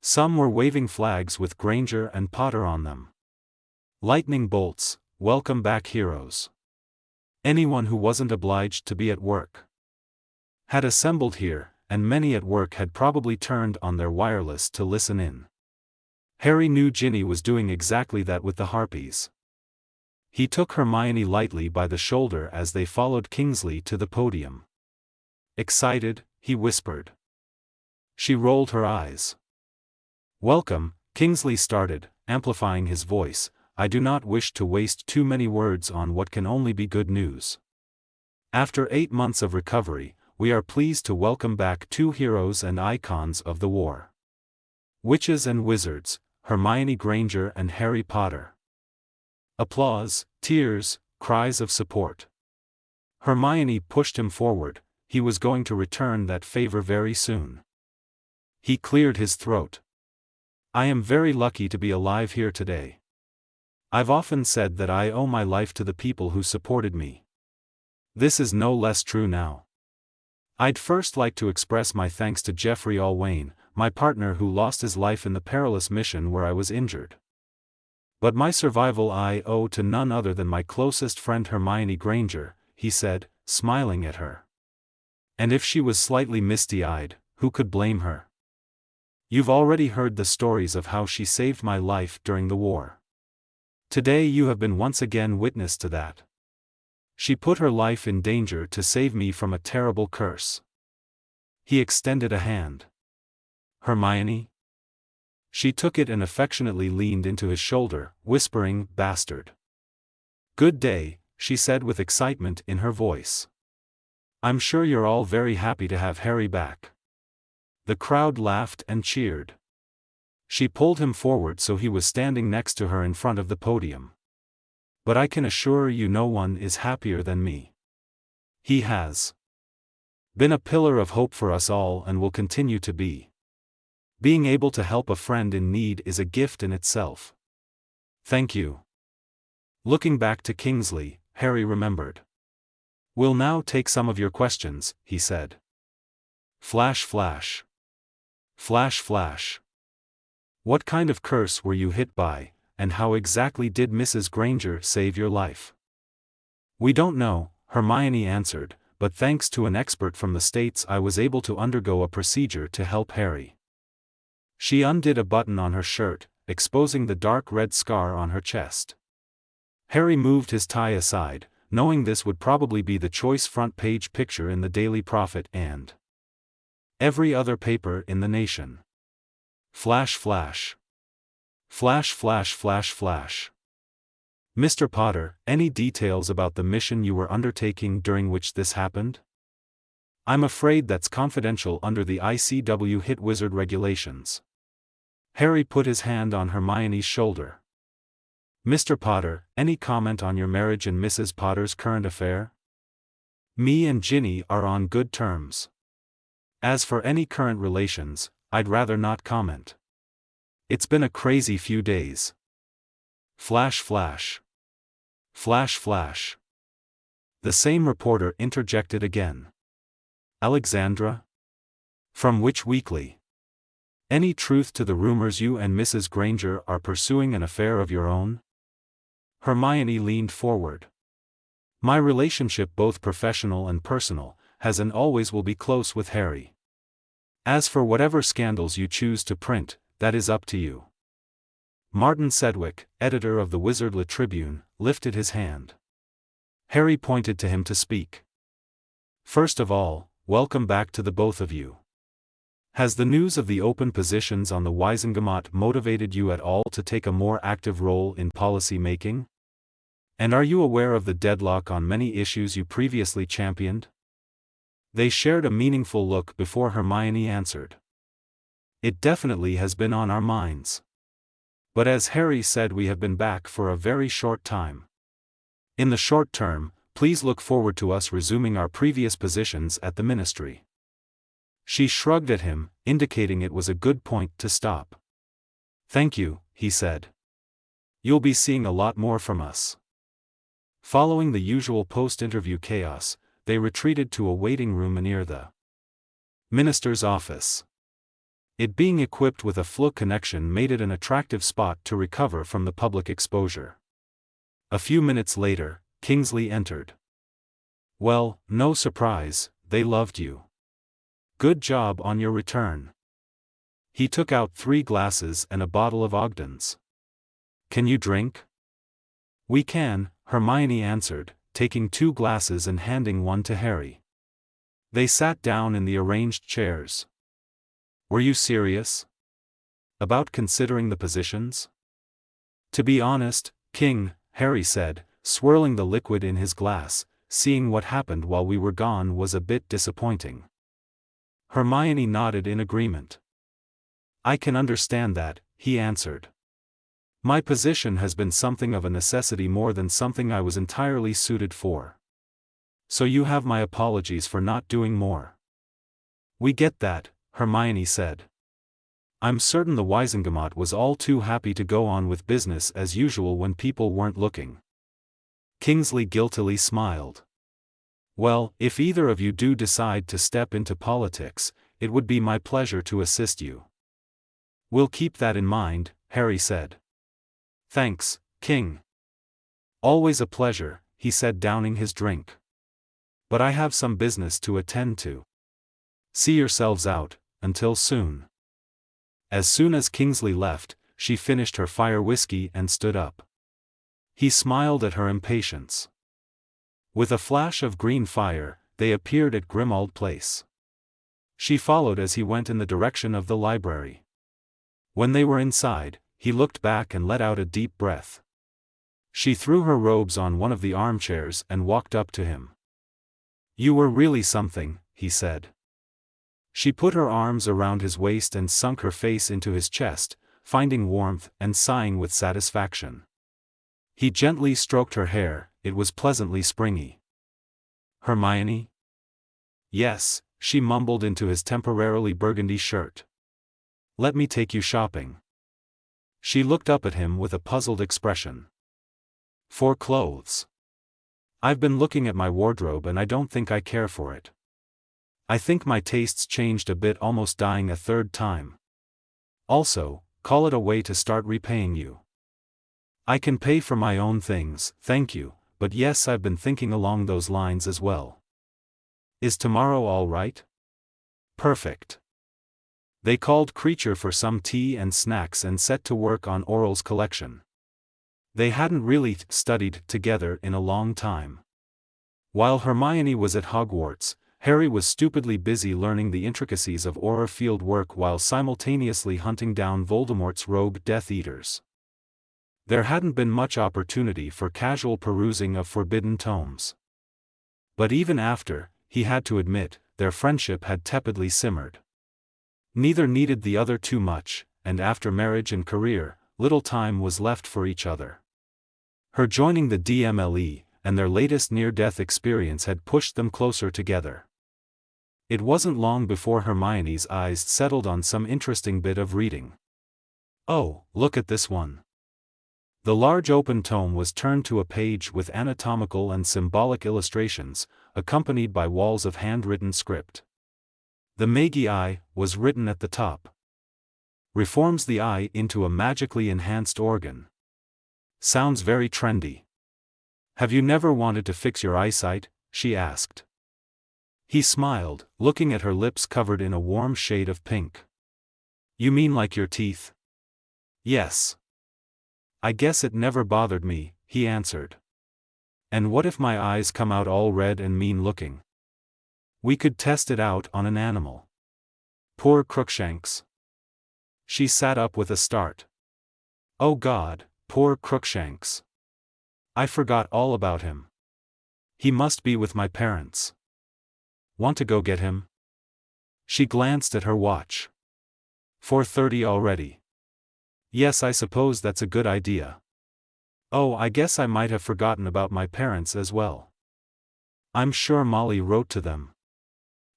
Some were waving flags with Granger and Potter on them. Lightning bolts, welcome back heroes. Anyone who wasn't obliged to be at work had assembled here, and many at work had probably turned on their wireless to listen in. Harry knew Ginny was doing exactly that with the Harpies. He took Hermione lightly by the shoulder as they followed Kingsley to the podium. Excited, he whispered. She rolled her eyes. Welcome, Kingsley started, amplifying his voice. I do not wish to waste too many words on what can only be good news. After 8 months of recovery, we are pleased to welcome back two heroes and icons of the war. Witches and wizards, Hermione Granger and Harry Potter. Applause, tears, cries of support. Hermione pushed him forward. He was going to return that favor very soon. He cleared his throat. I am very lucky to be alive here today. I've often said that I owe my life to the people who supported me. This is no less true now. I'd first like to express my thanks to Jeffrey Allwayne, my partner who lost his life in the perilous mission where I was injured. But my survival I owe to none other than my closest friend Hermione Granger, he said, smiling at her. And if she was slightly misty-eyed, who could blame her? You've already heard the stories of how she saved my life during the war. Today you have been once again witness to that. She put her life in danger to save me from a terrible curse. He extended a hand. Hermione? She took it and affectionately leaned into his shoulder, whispering, "Bastard." "Good day," she said with excitement in her voice. "I'm sure you're all very happy to have Harry back." The crowd laughed and cheered. She pulled him forward so he was standing next to her in front of the podium. "But I can assure you no one is happier than me. He has been a pillar of hope for us all and will continue to be. Being able to help a friend in need is a gift in itself. Thank you." Looking back to Kingsley, Harry remembered. "We'll now take some of your questions," he said. Flash flash. Flash flash. "What kind of curse were you hit by, and how exactly did Mrs. Granger save your life?" "We don't know," Hermione answered, "but thanks to an expert from the States I was able to undergo a procedure to help Harry." She undid a button on her shirt, exposing the dark red scar on her chest. Harry moved his tie aside, knowing this would probably be the choice front-page picture in the Daily Prophet and every other paper in the nation. Flash flash. Flash flash flash flash. "Mr. Potter, any details about the mission you were undertaking during which this happened?" "I'm afraid that's confidential under the ICW Hit Wizard regulations." Harry put his hand on Hermione's shoulder. "Mr. Potter, any comment on your marriage and Mrs. Potter's current affair?" "Me and Ginny are on good terms. As for any current relations, I'd rather not comment. It's been a crazy few days." Flash flash. Flash flash. The same reporter interjected again. "Alexandra? From which weekly? Any truth to the rumors you and Mrs. Granger are pursuing an affair of your own?" Hermione leaned forward. "My relationship, both professional and personal, has and always will be close with Harry. As for whatever scandals you choose to print, that is up to you." Martin Sedgwick, editor of the Wizardly Tribune, lifted his hand. Harry pointed to him to speak. "First of all, welcome back to the both of you. Has the news of the open positions on the Wisengamot motivated you at all to take a more active role in policy making? And are you aware of the deadlock on many issues you previously championed?" They shared a meaningful look before Hermione answered. "It definitely has been on our minds. But as Harry said, we have been back for a very short time. In the short term, please look forward to us resuming our previous positions at the ministry." She shrugged at him, indicating it was a good point to stop. "Thank you," he said. "You'll be seeing a lot more from us." Following the usual post-interview chaos, they retreated to a waiting room near the minister's office. It being equipped with a FLU connection made it an attractive spot to recover from the public exposure. A few minutes later, Kingsley entered. "Well, no surprise, they loved you. Good job on your return." He took out 3 glasses and a bottle of Ogden's. "Can you drink?" "We can," Hermione answered, taking 2 glasses and handing one to Harry. They sat down in the arranged chairs. "Were you serious about considering the positions?" "To be honest, King," Harry said, swirling the liquid in his glass, seeing what happened while we were gone was a bit disappointing. Hermione nodded in agreement. I can understand that, he answered. My position has been something of a necessity more than something I was entirely suited for. So you have my apologies for not doing more. We get that, Hermione said. I'm certain the Wisengamot was all too happy to go on with business as usual when people weren't looking. Kingsley guiltily smiled. Well, if either of you do decide to step into politics, it would be my pleasure to assist you. We'll keep that in mind, Harry said. Thanks, King. Always a pleasure, he said, downing his drink. But I have some business to attend to. See yourselves out, until soon. As soon as Kingsley left, she finished her fire whiskey and stood up. He smiled at her impatience. With a flash of green fire, they appeared at Grimmauld Place. She followed as he went in the direction of the library. When they were inside, he looked back and let out a deep breath. She threw her robes on one of the armchairs and walked up to him. You were really something, he said. She put her arms around his waist and sunk her face into his chest, finding warmth and sighing with satisfaction. He gently stroked her hair, it was pleasantly springy. Hermione? Yes, she mumbled into his temporarily burgundy shirt. Let me take you shopping. She looked up at him with a puzzled expression. For clothes. I've been looking at my wardrobe and I don't think I care for it. I think my tastes changed a bit, almost dying a third time. Also, call it a way to start repaying you. I can pay for my own things, thank you, but yes, I've been thinking along those lines as well. Is tomorrow all right? Perfect. They called Creature for some tea and snacks and set to work on Aurel's collection. They hadn't really studied together in a long time. While Hermione was at Hogwarts, Harry was stupidly busy learning the intricacies of Auror field work while simultaneously hunting down Voldemort's rogue Death Eaters. There hadn't been much opportunity for casual perusing of forbidden tomes. But even after, he had to admit, their friendship had tepidly simmered. Neither needed the other too much, and after marriage and career, little time was left for each other. Her joining the DMLE, and their latest near-death experience had pushed them closer together. It wasn't long before Hermione's eyes settled on some interesting bit of reading. Oh, look at this one. The large open tome was turned to a page with anatomical and symbolic illustrations, accompanied by walls of handwritten script. The Magi was written at the top. Reforms the eye into a magically enhanced organ. Sounds very trendy. Have you never wanted to fix your eyesight? She asked. He smiled, looking at her lips covered in a warm shade of pink. You mean like your teeth? Yes. I guess it never bothered me, he answered. And what if my eyes come out all red and mean-looking? We could test it out on an animal. Poor Crookshanks. She sat up with a start. Oh God, poor Crookshanks. I forgot all about him. He must be with my parents. Want to go get him? She glanced at her watch. 4:30 already. Yes, I suppose that's a good idea. Oh, I guess I might have forgotten about my parents as well. I'm sure Molly wrote to them.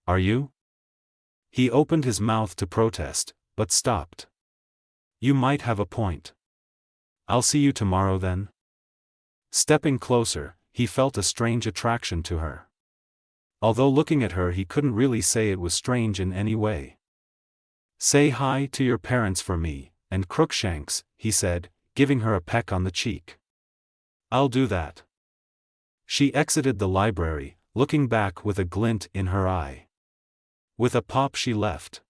Are you? He opened his mouth to protest, but stopped. You might have a point. I'll see you tomorrow then. Stepping closer, he felt a strange attraction to her. Although looking at her he couldn't really say it was strange in any way. Say hi to your parents for me, and Crookshanks, he said, giving her a peck on the cheek. I'll do that. She exited the library, looking back with a glint in her eye. With a pop she left.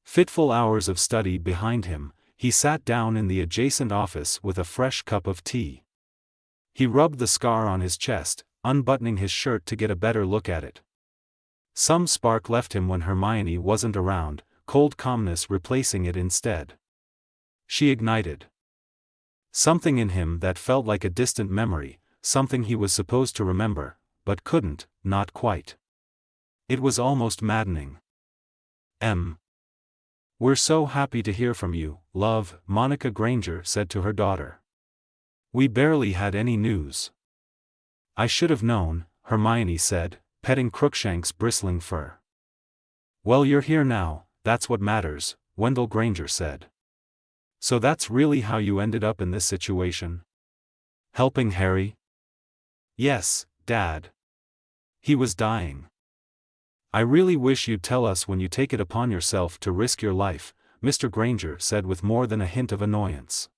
Fitful hours of study behind him, he sat down in the adjacent office with a fresh cup of tea. He rubbed the scar on his chest, unbuttoning his shirt to get a better look at it. Some spark left him when Hermione wasn't around, cold calmness replacing it instead. She ignited. Something in him that felt like a distant memory, something he was supposed to remember, but couldn't, not quite. It was almost maddening. We're so happy to hear from you, love," Monica Granger said to her daughter. "We barely had any news." "I should have known," Hermione said, petting Crookshank's bristling fur. "Well, you're here now, that's what matters," Wendell Granger said. "So that's really how you ended up in this situation? Helping Harry?" "Yes, Dad. He was dying." "I really wish you'd tell us when you take it upon yourself to risk your life," Mr. Granger said with more than a hint of annoyance.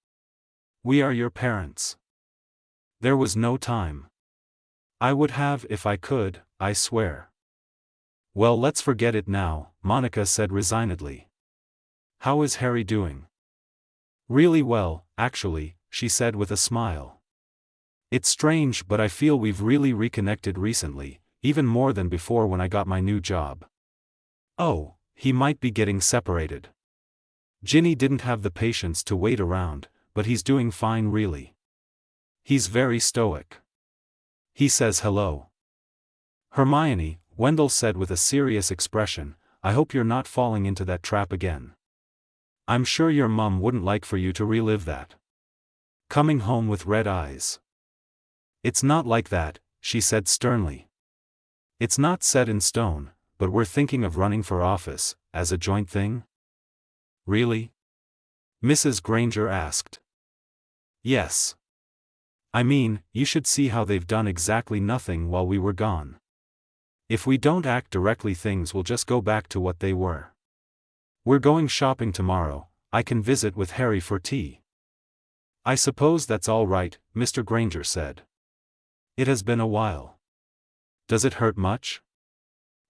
"We are your parents." "There was no time. I would have if I could, I swear." "Well, let's forget it now," Monica said resignedly. "How is Harry doing?" "Really well, actually," she said with a smile. "It's strange, but I feel we've really reconnected recently, even more than before when I got my new job." "Oh, he might be getting separated." Ginny didn't have the patience to wait around, but he's doing fine really. He's very stoic. He says hello. "Hermione," Wendell said with a serious expression, "I hope you're not falling into that trap again. I'm sure your mum wouldn't like for you to relive that. Coming home with red eyes." "It's not like that," she said sternly. "It's not set in stone, but we're thinking of running for office, as a joint thing." "Really?" Mrs. Granger asked. "Yes. I mean, you should see how they've done exactly nothing while we were gone. If we don't act directly, things will just go back to what they were. We're going shopping tomorrow. I can visit with Harry for tea." "I suppose that's all right," Mr. Granger said. "It has been a while." "Does it hurt much?"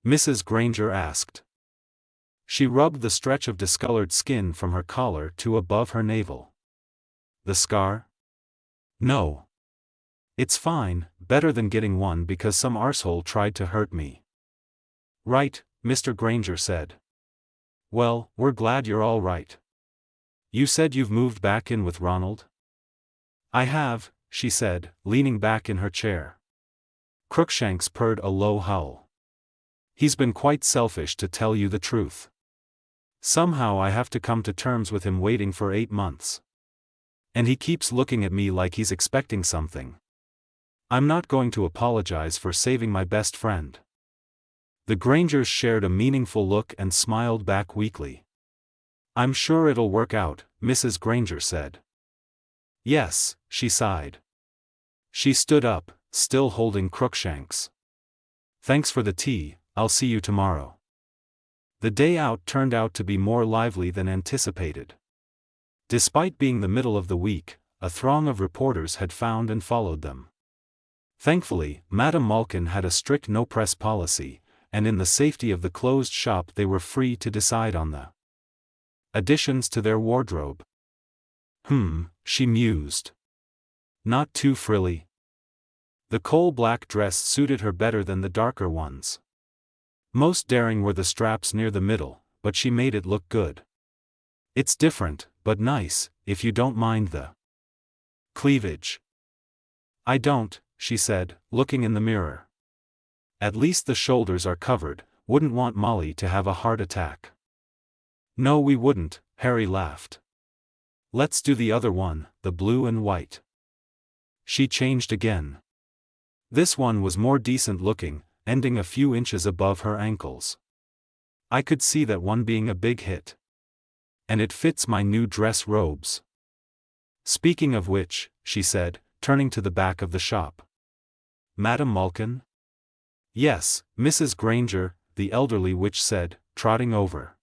Mrs. Granger asked. She rubbed the stretch of discolored skin from her collar to above her navel. "The scar?" "No. It's fine, better than getting one because some arsehole tried to hurt me." "Right," Mr. Granger said. "Well, we're glad you're all right. You said you've moved back in with Ronald?" "I have," she said, leaning back in her chair. Crookshanks purred a low howl. "He's been quite selfish, to tell you the truth. Somehow I have to come to terms with him waiting for 8 months. And he keeps looking at me like he's expecting something. I'm not going to apologize for saving my best friend." The Grangers shared a meaningful look and smiled back weakly. "I'm sure it'll work out," Mrs. Granger said. "Yes," she sighed. She stood up, still holding Crookshanks. "Thanks for the tea, I'll see you tomorrow." The day out turned out to be more lively than anticipated. Despite being the middle of the week, a throng of reporters had found and followed them. Thankfully, Madame Malkin had a strict no-press policy, and in the safety of the closed shop they were free to decide on the additions to their wardrobe. She mused. Not too frilly. The coal-black dress suited her better than the darker ones. Most daring were the straps near the middle, but she made it look good. "It's different, but nice, if you don't mind the cleavage." "I don't," she said, looking in the mirror. "At least the shoulders are covered, wouldn't want Molly to have a heart attack." "No, we wouldn't," Harry laughed. "Let's do the other one, the blue and white." She changed again. This one was more decent looking, ending a few inches above her ankles. "I could see that one being a big hit. And it fits my new dress robes. Speaking of which," she said, turning to the back of the shop. "Madame Malkin?" "Yes, Mrs. Granger," the elderly witch said, trotting over.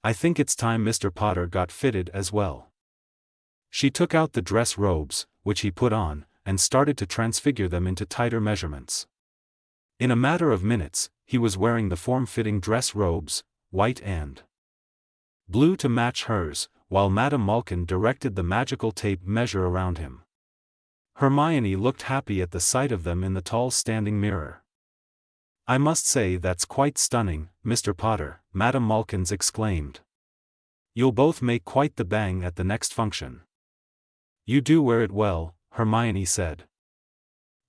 "I think it's time Mr. Potter got fitted as well." She took out the dress robes, which he put on, and started to transfigure them into tighter measurements. In a matter of minutes, he was wearing the form-fitting dress robes, white and blue to match hers, while Madame Malkin directed the magical tape measure around him. Hermione looked happy at the sight of them in the tall standing mirror. "I must say that's quite stunning, Mr. Potter," Madame Malkin exclaimed. "You'll both make quite the bang at the next function." "You do wear it well," Hermione said.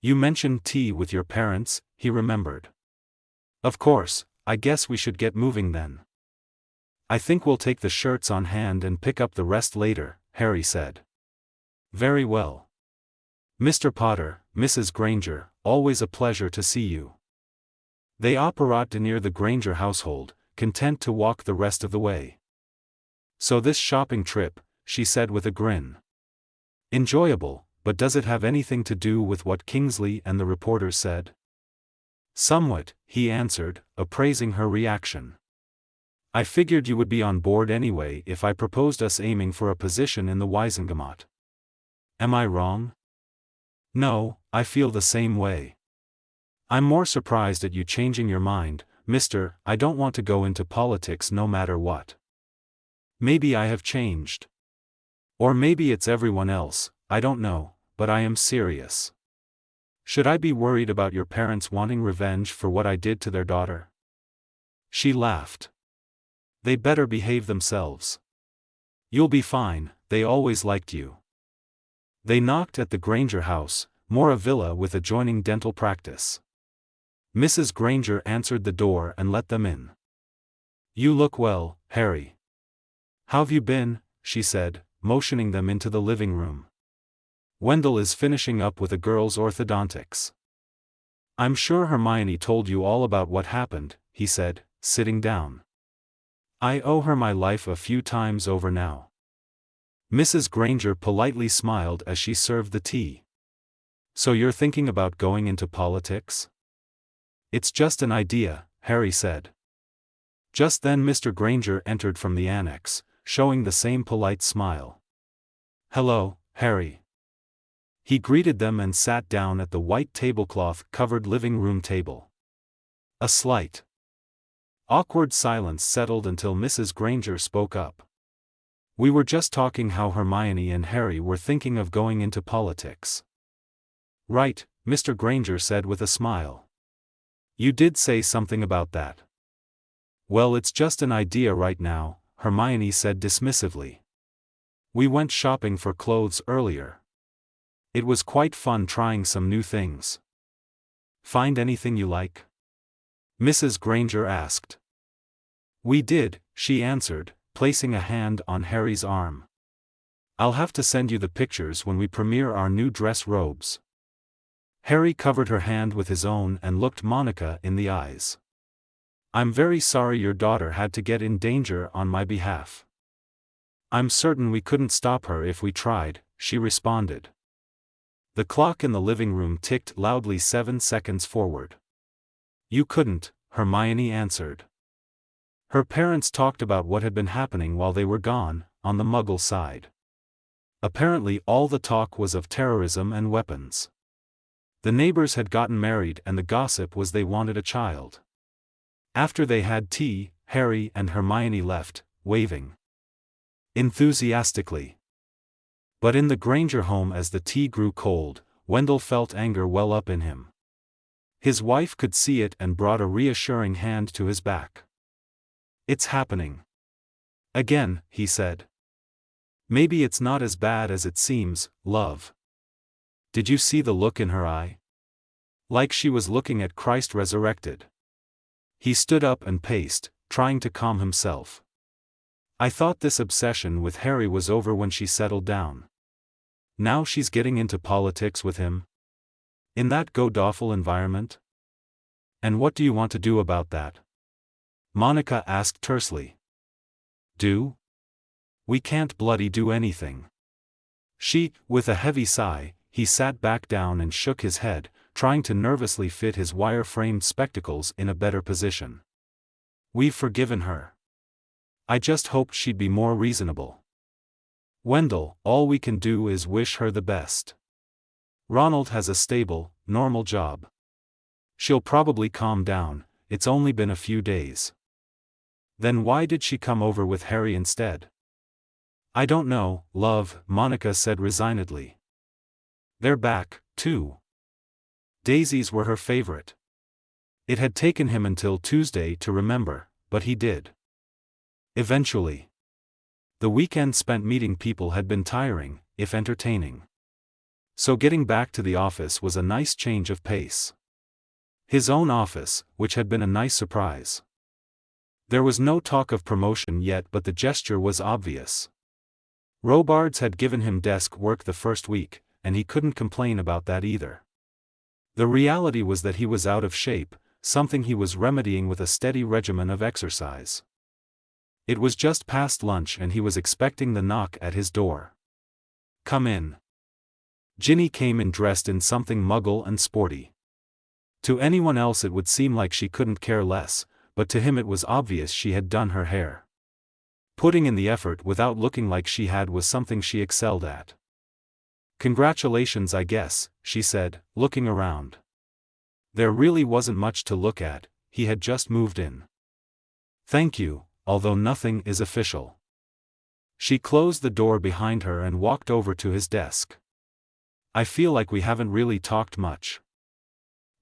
You mentioned tea with your parents, he remembered. Of course, I guess we should get moving then. I think we'll take the shirts on hand and pick up the rest later, Harry said. Very well. Mr. Potter, Mrs. Granger, always a pleasure to see you. They apparat near the Granger household, content to walk the rest of the way. So this shopping trip, she said with a grin. Enjoyable, but does it have anything to do with what Kingsley and the reporters said? Somewhat, he answered, appraising her reaction. I figured you would be on board anyway if I proposed us aiming for a position in the Wisengamot. Am I wrong? No, I feel the same way. I'm more surprised at you changing your mind, mister. I don't want to go into politics no matter what. Maybe I have changed. Or maybe it's everyone else, I don't know, but I am serious. Should I be worried about your parents wanting revenge for what I did to their daughter? She laughed. They better behave themselves. You'll be fine, they always liked you. They knocked at the Granger house, more a villa with adjoining dental practice. Mrs. Granger answered the door and let them in. You look well, Harry. How've you been? She said, motioning them into the living room. Wendell is finishing up with a girl's orthodontics. I'm sure Hermione told you all about what happened, he said, sitting down. I owe her my life a few times over now. Mrs. Granger politely smiled as she served the tea. So you're thinking about going into politics? It's just an idea, Harry said. Just then Mr. Granger entered from the annex, showing the same polite smile. Hello, Harry. He greeted them and sat down at the white tablecloth-covered living room table. A slight, awkward silence settled until Mrs. Granger spoke up. We were just talking how Hermione and Harry were thinking of going into politics. Right, Mr. Granger said with a smile. You did say something about that. Well, it's just an idea right now, Hermione said dismissively. We went shopping for clothes earlier. It was quite fun trying some new things. Find anything you like? Mrs. Granger asked. We did, she answered, placing a hand on Harry's arm. I'll have to send you the pictures when we premiere our new dress robes. Harry covered her hand with his own and looked Monica in the eyes. I'm very sorry your daughter had to get in danger on my behalf. I'm certain we couldn't stop her if we tried, she responded. The clock in the living room ticked loudly 7 seconds forward. You couldn't, Hermione answered. Her parents talked about what had been happening while they were gone, on the Muggle side. Apparently all the talk was of terrorism and weapons. The neighbors had gotten married and the gossip was they wanted a child. After they had tea, Harry and Hermione left, waving enthusiastically. But in the Granger home as the tea grew cold, Wendell felt anger well up in him. His wife could see it and brought a reassuring hand to his back. It's happening again, he said. Maybe it's not as bad as it seems, love. Did you see the look in her eye? Like she was looking at Christ resurrected. He stood up and paced, trying to calm himself. I thought this obsession with Harry was over when she settled down. Now she's getting into politics with him? In that god-awful environment? And what do you want to do about that? Monica asked tersely. Do? We can't bloody do anything. With a heavy sigh, he sat back down and shook his head, trying to nervously fit his wire-framed spectacles in a better position. We've forgiven her. I just hoped she'd be more reasonable. Wendell, all we can do is wish her the best. Ronald has a stable, normal job. She'll probably calm down, it's only been a few days. Then why did she come over with Harry instead? I don't know, love, Monica said resignedly. They're back, too. Daisies were her favorite. It had taken him until Tuesday to remember, but he did. Eventually. The weekend spent meeting people had been tiring, if entertaining. So getting back to the office was a nice change of pace. His own office, which had been a nice surprise. There was no talk of promotion yet, but the gesture was obvious. Robards had given him desk work the first week, and he couldn't complain about that either. The reality was that he was out of shape, something he was remedying with a steady regimen of exercise. It was just past lunch and he was expecting the knock at his door. "Come in." Ginny came in dressed in something muggle and sporty. To anyone else it would seem like she couldn't care less, but to him it was obvious she had done her hair. Putting in the effort without looking like she had was something she excelled at. "Congratulations, I guess," she said, looking around. There really wasn't much to look at, he had just moved in. "Thank you, although nothing is official." She closed the door behind her and walked over to his desk. "I feel like we haven't really talked much."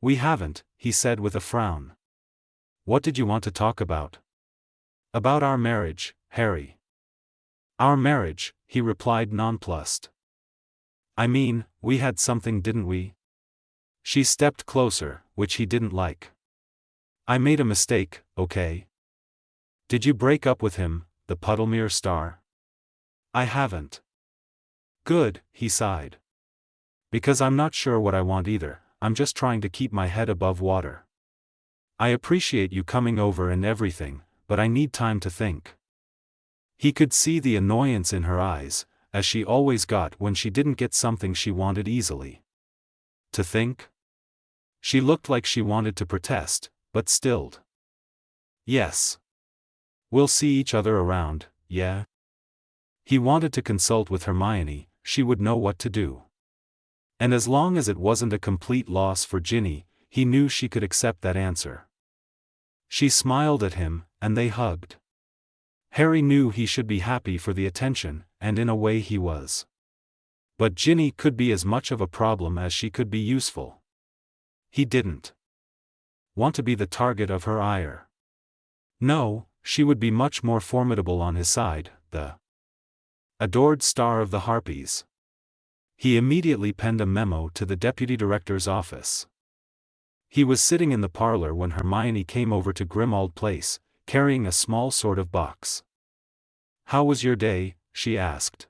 "We haven't," he said with a frown. "What did you want to talk about?" "About our marriage, Harry." "Our marriage," he replied nonplussed. "I mean, we had something, didn't we?" She stepped closer, which he didn't like. "I made a mistake, okay?" "Did you break up with him, the Puddlemere star?" "I haven't." "Good," he sighed. "Because I'm not sure what I want either, I'm just trying to keep my head above water. I appreciate you coming over and everything, but I need time to think." He could see the annoyance in her eyes, as she always got when she didn't get something she wanted easily. To think? She looked like she wanted to protest, but stilled. "Yes. We'll see each other around, yeah?" He wanted to consult with Hermione, she would know what to do. And as long as it wasn't a complete loss for Ginny, he knew she could accept that answer. She smiled at him, and they hugged. Harry knew he should be happy for the attention, and in a way he was. But Ginny could be as much of a problem as she could be useful. He didn't want to be the target of her ire. No, she would be much more formidable on his side, the adored star of the Harpies. He immediately penned a memo to the deputy director's office. He was sitting in the parlor when Hermione came over to Grimmauld Place, carrying a small sort of box. "How was your day?" she asked.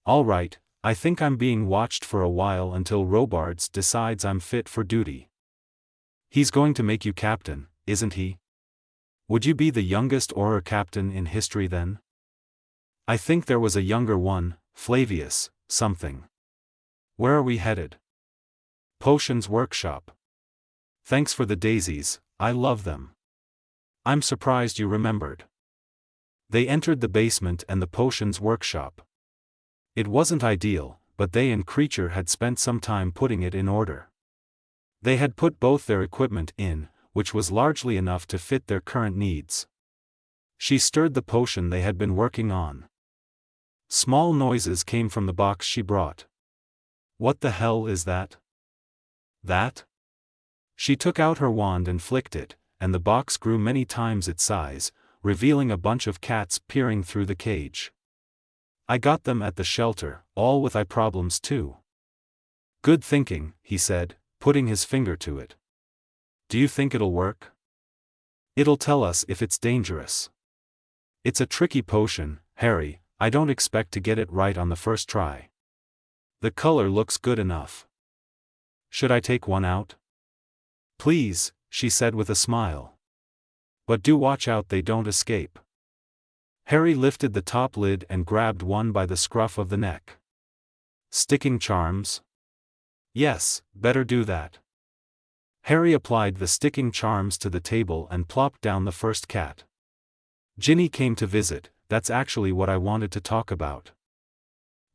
"All right, I think I'm being watched for a while until Robards decides I'm fit for duty." "He's going to make you captain, isn't he? Would you be the youngest Auror captain in history then?" "I think there was a younger one, Flavius, something." "Where are we headed?" "Potions Workshop." "Thanks for the daisies, I love them." "I'm surprised you remembered." They entered the basement and the Potions Workshop. It wasn't ideal, but they and Creature had spent some time putting it in order. They had put both their equipment in, which was largely enough to fit their current needs. She stirred the potion they had been working on. Small noises came from the box she brought. "What the hell is that?" "That?" She took out her wand and flicked it, and the box grew many times its size, revealing a bunch of cats peering through the cage. "I got them at the shelter, all with eye problems too." "Good thinking," he said, putting his finger to it. "Do you think it'll work?" "It'll tell us if it's dangerous. It's a tricky potion, Harry, I don't expect to get it right on the first try. The color looks good enough. Should I take one out?" "Please," she said with a smile. "But do watch out they don't escape." Harry lifted the top lid and grabbed one by the scruff of the neck. "Sticking charms?" "Yes, better do that." Harry applied the sticking charms to the table and plopped down the first cat. "Ginny came to visit, that's actually what I wanted to talk about."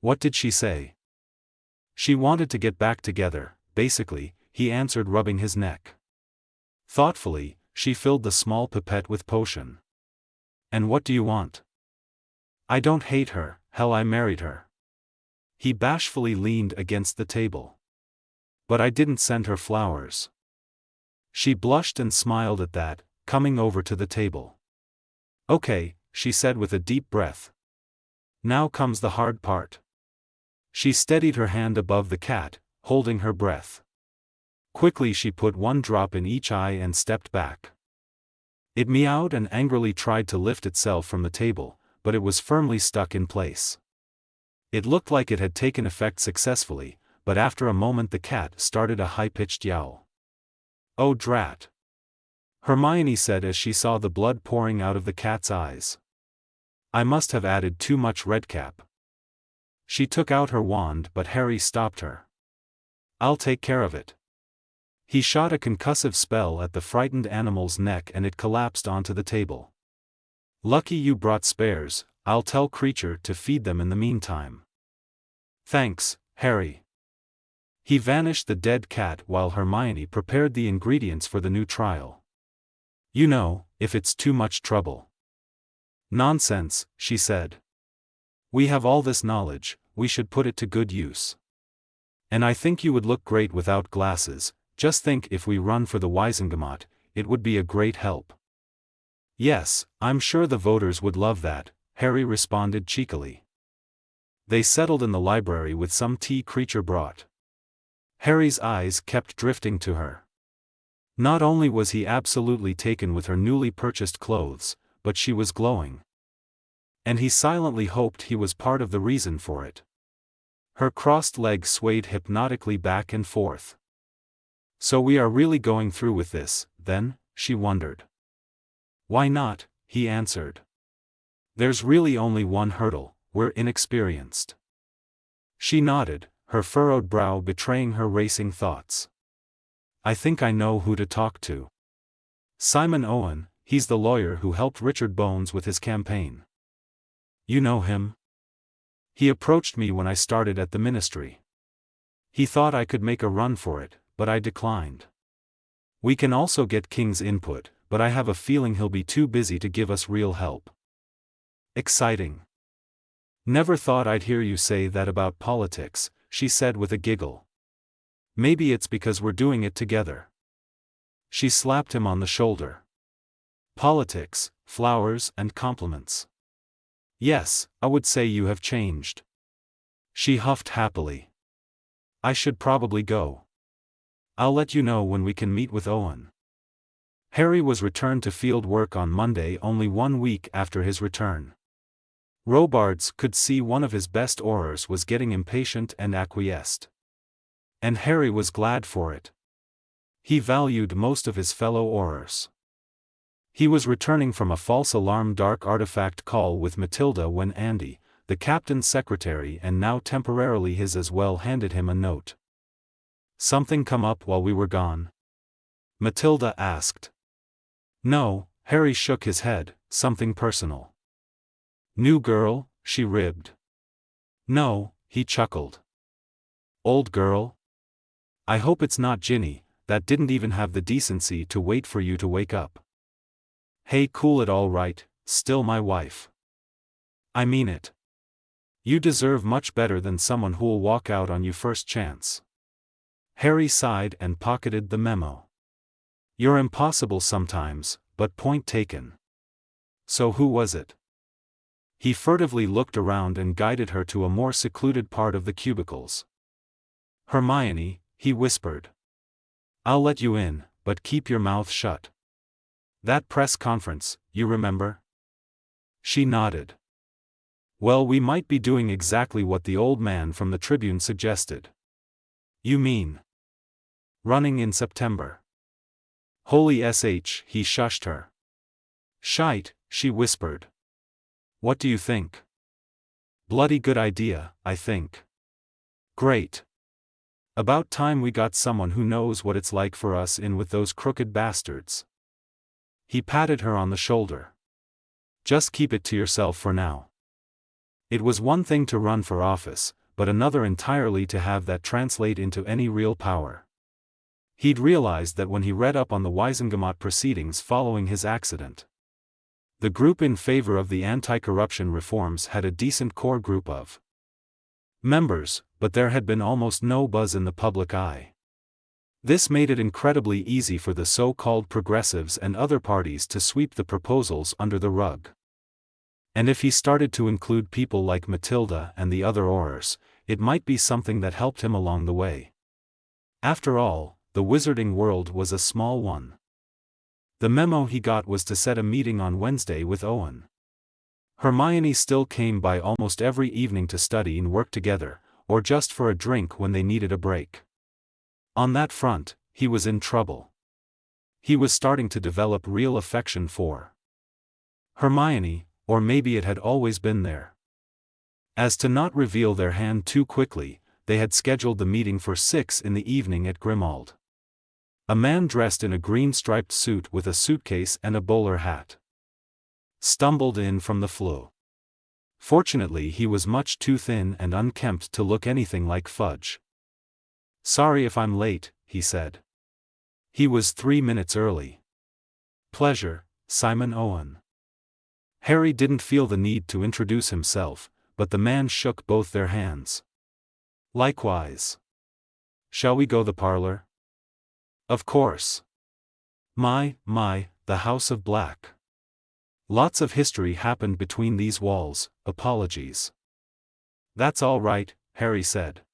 "What did she say?" "She wanted to get back together, basically," he answered, rubbing his neck. Thoughtfully, she filled the small pipette with potion. "And what do you want?" "I don't hate her, hell I married her." He bashfully leaned against the table. "But I didn't send her flowers." She blushed and smiled at that, coming over to the table. "Okay," she said with a deep breath. "Now comes the hard part. She steadied her hand above the cat, holding her breath. Quickly she put one drop in each eye and stepped back. It meowed and angrily tried to lift itself from the table, but it was firmly stuck in place. It looked like it had taken effect successfully, but after a moment the cat started a high-pitched yowl. "Oh drat!" Hermione said as she saw the blood pouring out of the cat's eyes. "I must have added too much redcap." She took out her wand but Harry stopped her. "I'll take care of it." He shot a concussive spell at the frightened animal's neck and it collapsed onto the table. "Lucky you brought spares, I'll tell Creature to feed them in the meantime." "Thanks, Harry." He vanished the dead cat while Hermione prepared the ingredients for the new trial. "You know, if it's too much trouble." "Nonsense," she said. "We have all this knowledge, we should put it to good use. And I think you would look great without glasses. Just think, if we run for the Wizengamot, it would be a great help." "Yes, I'm sure the voters would love that," Harry responded cheekily. They settled in the library with some tea Creature brought. Harry's eyes kept drifting to her. Not only was he absolutely taken with her newly purchased clothes, but she was glowing. And he silently hoped he was part of the reason for it. Her crossed legs swayed hypnotically back and forth. "So we are really going through with this, then?" she wondered. "Why not?" he answered. "There's really only one hurdle: we're inexperienced." She nodded, her furrowed brow betraying her racing thoughts. "I think I know who to talk to. Simon Owen, he's the lawyer who helped Richard Bones with his campaign." "You know him?" "He approached me when I started at the ministry. He thought I could make a run for it, but I declined. We can also get King's input, but I have a feeling he'll be too busy to give us real help." "Exciting. Never thought I'd hear you say that about politics," she said with a giggle. "Maybe it's because we're doing it together." She slapped him on the shoulder. "Politics, flowers and compliments. Yes, I would say you have changed." She huffed happily. "I should probably go. I'll let you know when we can meet with Owen." Harry was returned to field work on Monday, only 1 week after his return. Robards could see one of his best Aurors was getting impatient and acquiesced. And Harry was glad for it. He valued most of his fellow Aurors. He was returning from a false alarm dark artifact call with Matilda when Andy, the captain's secretary and now temporarily his as well, handed him a note. "Something come up while we were gone?" Matilda asked. "No," Harry shook his head, "something personal." "New girl?" she ribbed. "No," he chuckled. "Old girl? I hope it's not Ginny, that didn't even have the decency to wait for you to wake up." "Hey, cool it all right, still my wife. I mean it. You deserve much better than someone who'll walk out on you first chance." Harry sighed and pocketed the memo. "You're impossible sometimes, but point taken. So who was it?" He furtively looked around and guided her to a more secluded part of the cubicles. "Hermione," he whispered. "I'll let you in, but keep your mouth shut. That press conference, you remember?" She nodded. "Well, we might be doing exactly what the old man from the Tribune suggested." "You mean running in September?" "Holy sh!" he shushed her. "Shite," she whispered. "What do you think?" "Bloody good idea, I think." "Great. About time we got someone who knows what it's like for us in with those crooked bastards." He patted her on the shoulder. "Just keep it to yourself for now." It was one thing to run for office, but another entirely to have that translate into any real power. He'd realized that when he read up on the Wizengamot proceedings following his accident. The group in favor of the anti-corruption reforms had a decent core group of members, but there had been almost no buzz in the public eye. This made it incredibly easy for the so-called progressives and other parties to sweep the proposals under the rug. And if he started to include people like Matilda and the other Aurors, it might be something that helped him along the way. After all, the wizarding world was a small one. The memo he got was to set a meeting on Wednesday with Owen. Hermione still came by almost every evening to study and work together, or just for a drink when they needed a break. On that front, he was in trouble. He was starting to develop real affection for Hermione, or maybe it had always been there. As to not reveal their hand too quickly, they had scheduled the meeting for 6 in the evening at Grimmauld. A man dressed in a green striped suit with a suitcase and a bowler hat stumbled in from the flue. Fortunately, he was much too thin and unkempt to look anything like Fudge. "Sorry if I'm late," he said. He was 3 minutes early. "Pleasure, Simon Owen." Harry didn't feel the need to introduce himself, but the man shook both their hands. "Likewise. Shall we go the parlor?" "Of course. My, the House of Black. Lots of history happened between these walls, apologies." "That's all right," Harry said.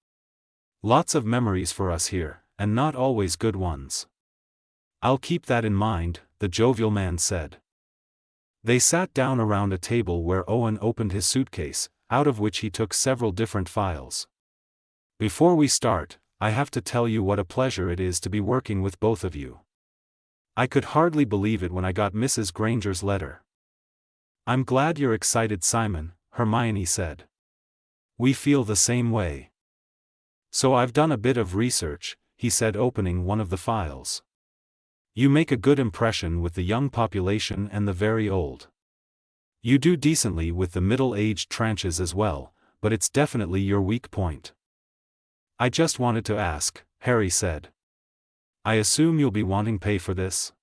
"Lots of memories for us here, and not always good ones." "I'll keep that in mind," the jovial man said. They sat down around a table where Owen opened his suitcase, out of which he took several different files. "Before we start, I have to tell you what a pleasure it is to be working with both of you. I could hardly believe it when I got Mrs. Granger's letter." "I'm glad you're excited, Simon," Hermione said. "We feel the same way." "So I've done a bit of research," he said, opening one of the files. "You make a good impression with the young population and the very old. You do decently with the middle-aged tranches as well, but it's definitely your weak point." "I just wanted to ask," Harry said. "I assume you'll be wanting pay for this?"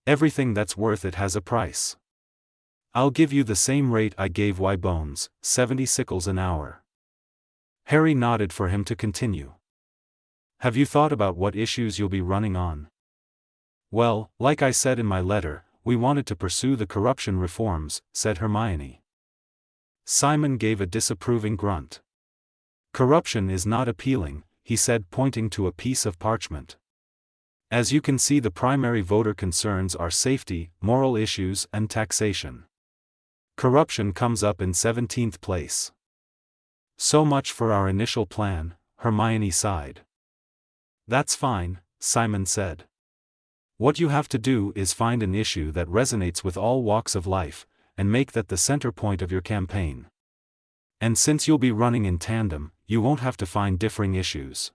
"Everything that's worth it has a price. I'll give you the same rate I gave Bones, 70 sickles an hour." Harry nodded for him to continue. "Have you thought about what issues you'll be running on?" "Well, like I said in my letter, we wanted to pursue the corruption reforms," said Hermione. Simon gave a disapproving grunt. "Corruption is not appealing," he said, pointing to a piece of parchment. "As you can see, the primary voter concerns are safety, moral issues, and taxation. Corruption comes up in 17th place. So much for our initial plan," Hermione sighed. "That's fine," Simon said. "What you have to do is find an issue that resonates with all walks of life, and make that the center point of your campaign. And since you'll be running in tandem, you won't have to find differing issues.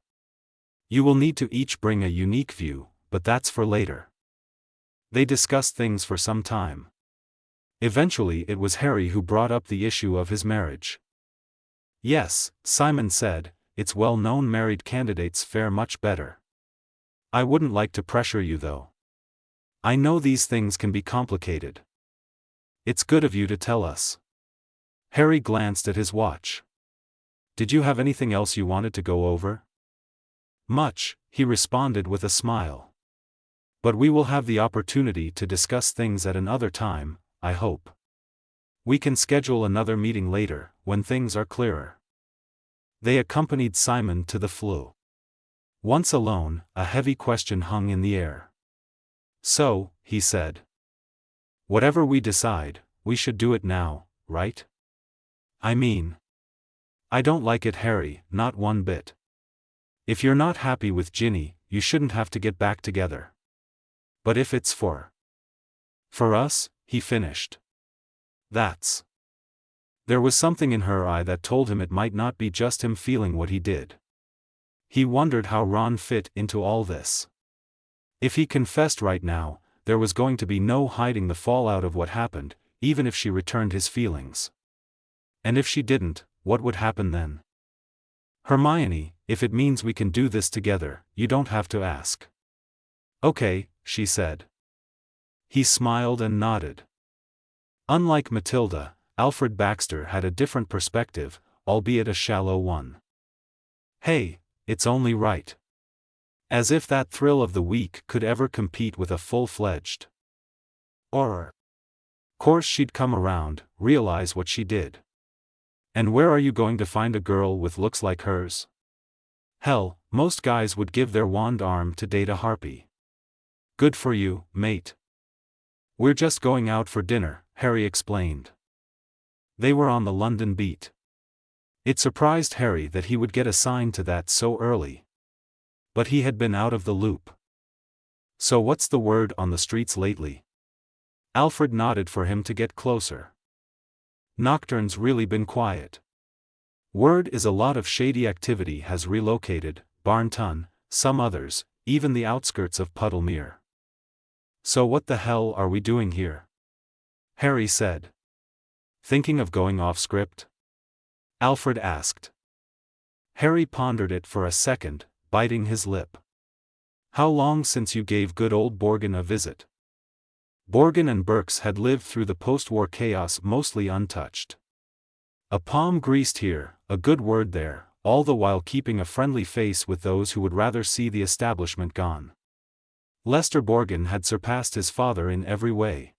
You will need to each bring a unique view, but that's for later." They discussed things for some time. Eventually it was Harry who brought up the issue of his marriage. "Yes," Simon said, "it's well known married candidates fare much better. I wouldn't like to pressure you though. I know these things can be complicated. It's good of you to tell us." Harry glanced at his watch. "Did you have anything else you wanted to go over?" "Much," he responded with a smile. "But we will have the opportunity to discuss things at another time, I hope. We can schedule another meeting later, when things are clearer." They accompanied Simon to the flue. Once alone, a heavy question hung in the air. "So," he said. "Whatever we decide, we should do it now, right? I mean, I don't like it, Harry, not one bit. If you're not happy with Ginny, you shouldn't have to get back together. But if it's for us," he finished. "That's..." There was something in her eye that told him it might not be just him feeling what he did. He wondered how Ron fit into all this. If he confessed right now, there was going to be no hiding the fallout of what happened, even if she returned his feelings. And if she didn't, what would happen then? "Hermione, if it means we can do this together, you don't have to ask." "Okay," she said. He smiled and nodded. Unlike Matilda, Alfred Baxter had a different perspective, albeit a shallow one. "Hey, it's only right." As if that thrill of the week could ever compete with a full-fledged horror. Course she'd come around, realize what she did. And where are you going to find a girl with looks like hers? Hell, most guys would give their wand arm to date a harpy. Good for you, mate. We're just going out for dinner, Harry explained. They were on the London beat. It surprised Harry that he would get assigned to that so early. But he had been out of the loop. So what's the word on the streets lately? Alfred nodded for him to get closer. Nocturne's really been quiet. Word is a lot of shady activity has relocated, Barnton, some others, even the outskirts of Puddlemere. So what the hell are we doing here? Harry said. Thinking of going off script? Alfred asked. Harry pondered it for a second, biting his lip. How long since you gave good old Borgin a visit? Borgin and Burks had lived through the post-war chaos mostly untouched. A palm greased here, a good word there, all the while keeping a friendly face with those who would rather see the establishment gone. Lester Borgin had surpassed his father in every way.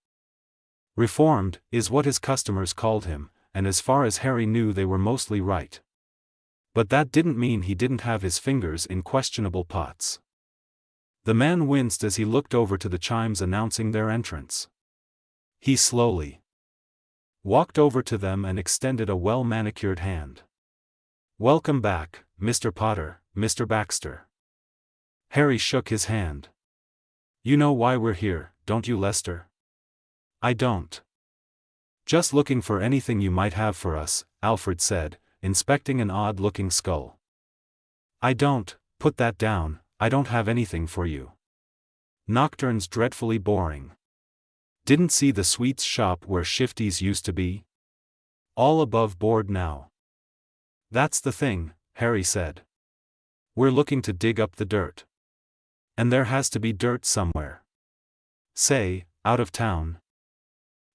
Reformed, is what his customers called him, and as far as Harry knew they were mostly right. But that didn't mean he didn't have his fingers in questionable pots. The man winced as he looked over to the chimes announcing their entrance. He slowly walked over to them and extended a well-manicured hand. Welcome back, Mr. Potter, Mr. Baxter. Harry shook his hand. You know why we're here, don't you, Lester? I don't. Just looking for anything you might have for us, Alfred said, inspecting an odd-looking skull. I don't, put that down, I don't have anything for you. Nocturne's dreadfully boring. Didn't see the sweets shop where Shifty's used to be? All above board now. That's the thing, Harry said. We're looking to dig up the dirt. And there has to be dirt somewhere. Say, out of town.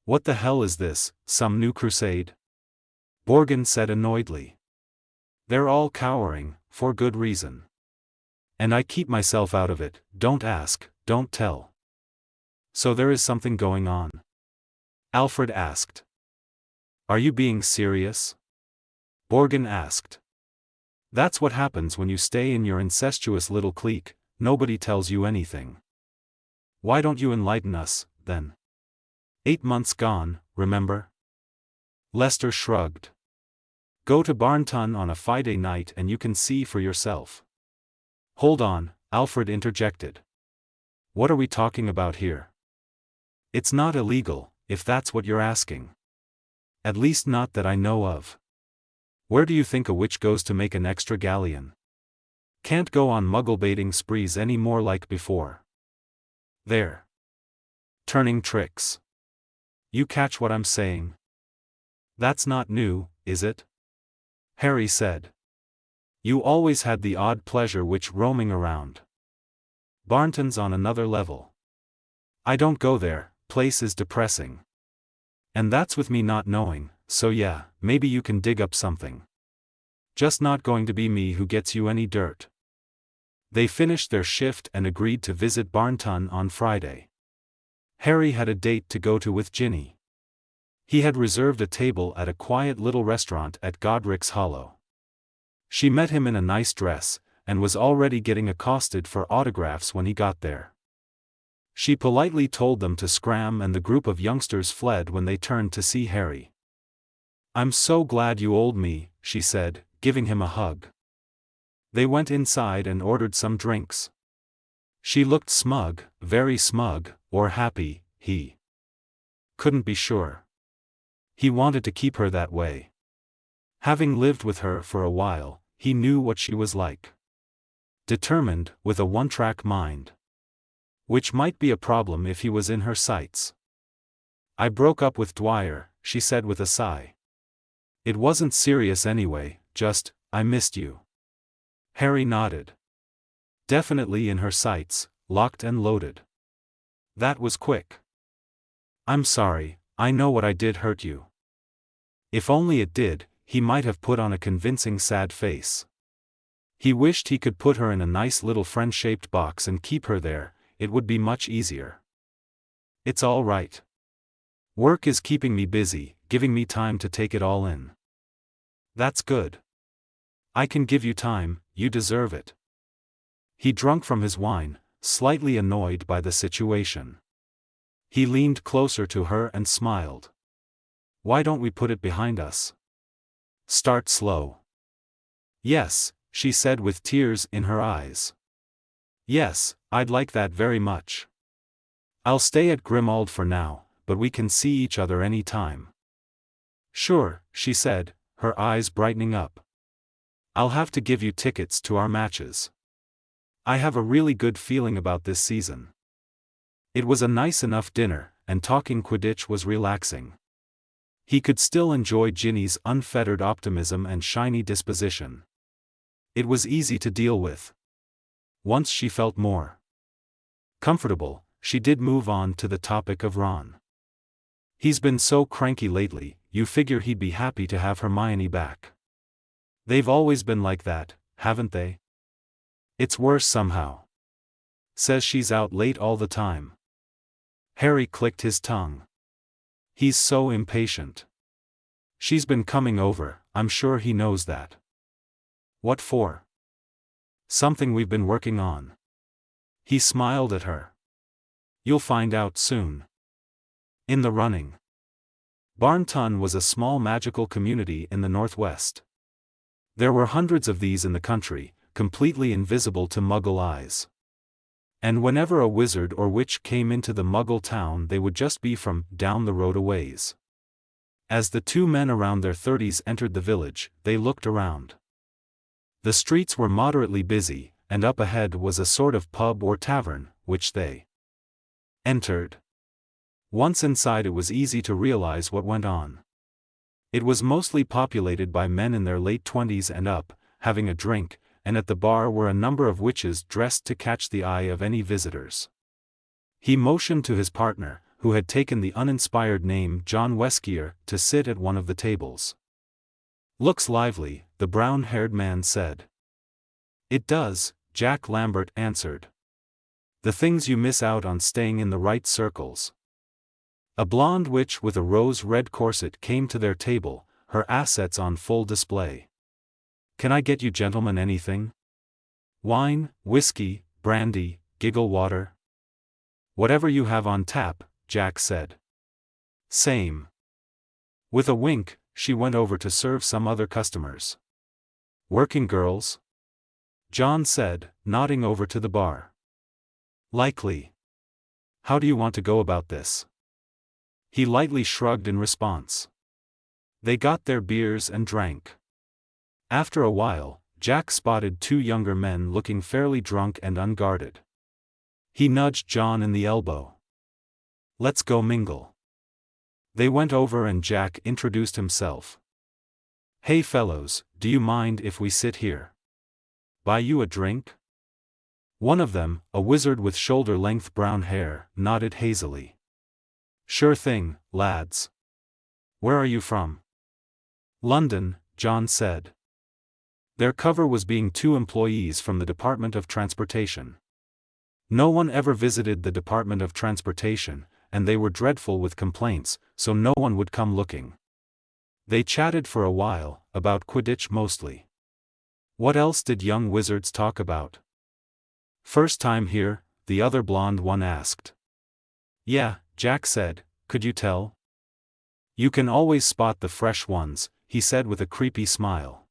What the hell is this, some new crusade? Borgin said annoyedly. They're all cowering, for good reason. And I keep myself out of it, don't ask, don't tell. So there is something going on? Alfred asked. Are you being serious? Borgin asked. That's what happens when you stay in your incestuous little clique, nobody tells you anything. Why don't you enlighten us, then? 8 months gone, remember? Lester shrugged. Go to Barnton on a Friday night and you can see for yourself. Hold on, Alfred interjected. What are we talking about here? It's not illegal, if that's what you're asking. At least not that I know of. Where do you think a witch goes to make an extra galleon? Can't go on muggle-baiting sprees any more like before. There. Turning tricks. You catch what I'm saying? That's not new, is it? Harry said. You always had the odd pleasure witch roaming around. Barnton's on another level. I don't go there, place is depressing. And that's with me not knowing, so yeah, maybe you can dig up something. Just not going to be me who gets you any dirt. They finished their shift and agreed to visit Barnton on Friday. Harry had a date to go to with Ginny. He had reserved a table at a quiet little restaurant at Godric's Hollow. She met him in a nice dress, and was already getting accosted for autographs when he got there. She politely told them to scram and the group of youngsters fled when they turned to see Harry. I'm so glad you old me, she said, giving him a hug. They went inside and ordered some drinks. She looked smug, very smug, or happy, he couldn't be sure. He wanted to keep her that way. Having lived with her for a while, he knew what she was like. Determined, with a one-track mind. Which might be a problem if he was in her sights. I broke up with Dwyer, she said with a sigh. It wasn't serious anyway, just, I missed you. Harry nodded. Definitely in her sights, locked and loaded. That was quick. I'm sorry, I know what I did hurt you. If only it did, he might have put on a convincing sad face. He wished he could put her in a nice little friend-shaped box and keep her there, it would be much easier. It's all right. Work is keeping me busy, giving me time to take it all in. That's good. I can give you time, you deserve it. He drank from his wine, slightly annoyed by the situation. He leaned closer to her and smiled. Why don't we put it behind us? Start slow. Yes, she said with tears in her eyes. Yes, I'd like that very much. I'll stay at Grimald for now, but we can see each other any time. Sure, she said, her eyes brightening up. I'll have to give you tickets to our matches. I have a really good feeling about this season. It was a nice enough dinner, and talking Quidditch was relaxing. He could still enjoy Ginny's unfettered optimism and shiny disposition. It was easy to deal with. Once she felt more comfortable, she did move on to the topic of Ron. He's been so cranky lately, you figure he'd be happy to have Hermione back. They've always been like that, haven't they? It's worse somehow. Says she's out late all the time. Harry clicked his tongue. He's so impatient. She's been coming over, I'm sure he knows that. What for? Something we've been working on. He smiled at her. You'll find out soon. In the running. Barnton was a small magical community in the northwest. There were hundreds of these in the country, completely invisible to Muggle eyes. And whenever a wizard or witch came into the Muggle town, they would just be from down the road a ways. As the two men around their 30s entered the village, they looked around. The streets were moderately busy, and up ahead was a sort of pub or tavern, which they entered. Once inside, it was easy to realize what went on. It was mostly populated by men in their late 20s and up, having a drink, and at the bar were a number of witches dressed to catch the eye of any visitors. He motioned to his partner, who had taken the uninspired name John Weskier, to sit at one of the tables. Looks lively, the brown-haired man said. It does, Jack Lambert answered. The things you miss out on staying in the right circles. A blonde witch with a rose-red corset came to their table, her assets on full display. Can I get you gentlemen anything? Wine, whiskey, brandy, giggle water? Whatever you have on tap, Jack said. Same. With a wink, she went over to serve some other customers. Working girls? John said, nodding over to the bar. Likely. How do you want to go about this? He lightly shrugged in response. They got their beers and drank. After a while, Jack spotted two younger men looking fairly drunk and unguarded. He nudged John in the elbow. Let's go mingle. They went over and Jack introduced himself. Hey fellows, do you mind if we sit here? Buy you a drink? One of them, a wizard with shoulder-length brown hair, nodded hazily. Sure thing, lads. Where are you from? London, John said. Their cover was being two employees from the Department of Transportation. No one ever visited the Department of Transportation, and they were dreadful with complaints, so no one would come looking. They chatted for a while, about Quidditch mostly. What else did young wizards talk about? First time here, the other blonde one asked. Yeah, Jack said, could you tell? You can always spot the fresh ones, he said with a creepy smile.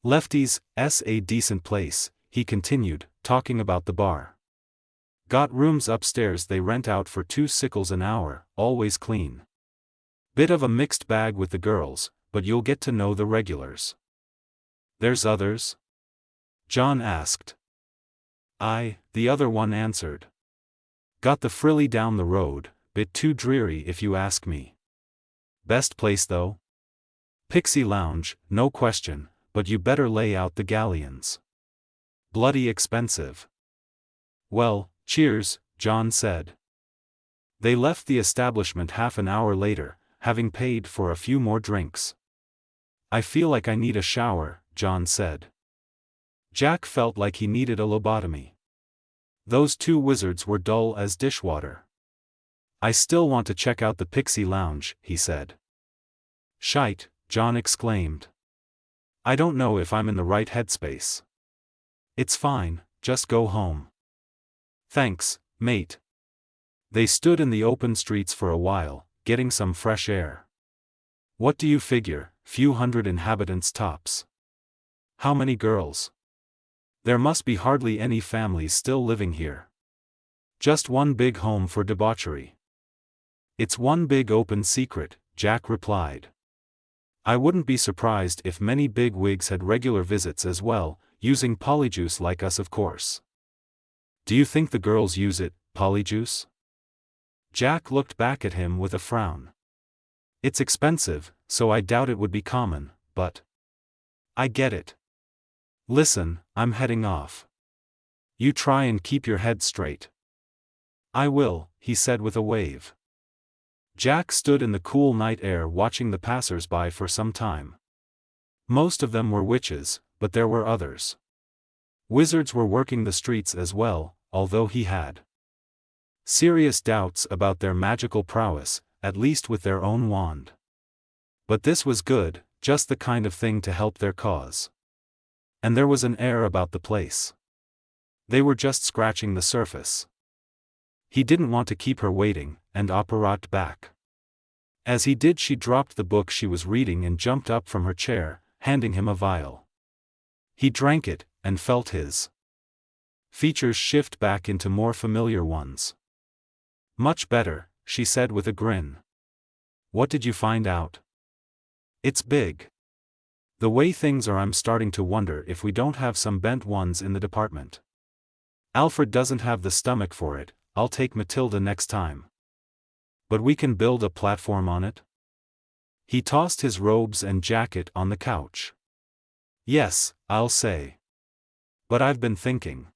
Lefty's a decent place, he continued, talking about the bar. Got rooms upstairs they rent out for 2 sickles an hour, always clean. Bit of a mixed bag with the girls, but you'll get to know the regulars. There's others? John asked. Aye, the other one answered. Got the frilly down the road, bit too dreary if you ask me. Best place though? Pixie Lounge, no question, but you better lay out the galleons. Bloody expensive. Well, cheers, John said. They left the establishment half an hour later, having paid for a few more drinks. I feel like I need a shower, John said. Jack felt like he needed a lobotomy. Those two wizards were dull as dishwater. I still want to check out the Pixie Lounge, he said. Shite, John exclaimed. I don't know if I'm in the right headspace. It's fine, just go home. Thanks, mate. They stood in the open streets for a while, getting some fresh air. What do you figure, few hundred inhabitants tops? How many girls? There must be hardly any families still living here. Just one big home for debauchery. It's one big open secret, Jack replied. I wouldn't be surprised if many big wigs had regular visits as well, using polyjuice like us of course. Do you think the girls use it, polyjuice? Jack looked back at him with a frown. It's expensive, so I doubt it would be common, but I get it. Listen, I'm heading off. You try and keep your head straight. I will, he said with a wave. Jack stood in the cool night air watching the passers-by for some time. Most of them were witches, but there were others. Wizards were working the streets as well, although he had serious doubts about their magical prowess, at least with their own wand. But this was good, just the kind of thing to help their cause. And there was an air about the place. They were just scratching the surface. He didn't want to keep her waiting, and operated back. As he did, she dropped the book she was reading and jumped up from her chair, handing him a vial. He drank it, and felt his features shift back into more familiar ones. Much better, she said with a grin. What did you find out? It's big. The way things are, I'm starting to wonder if we don't have some bent ones in the department. Alfred doesn't have the stomach for it. I'll take Matilda next time. But we can build a platform on it? He tossed his robes and jacket on the couch. Yes, I'll say. But I've been thinking.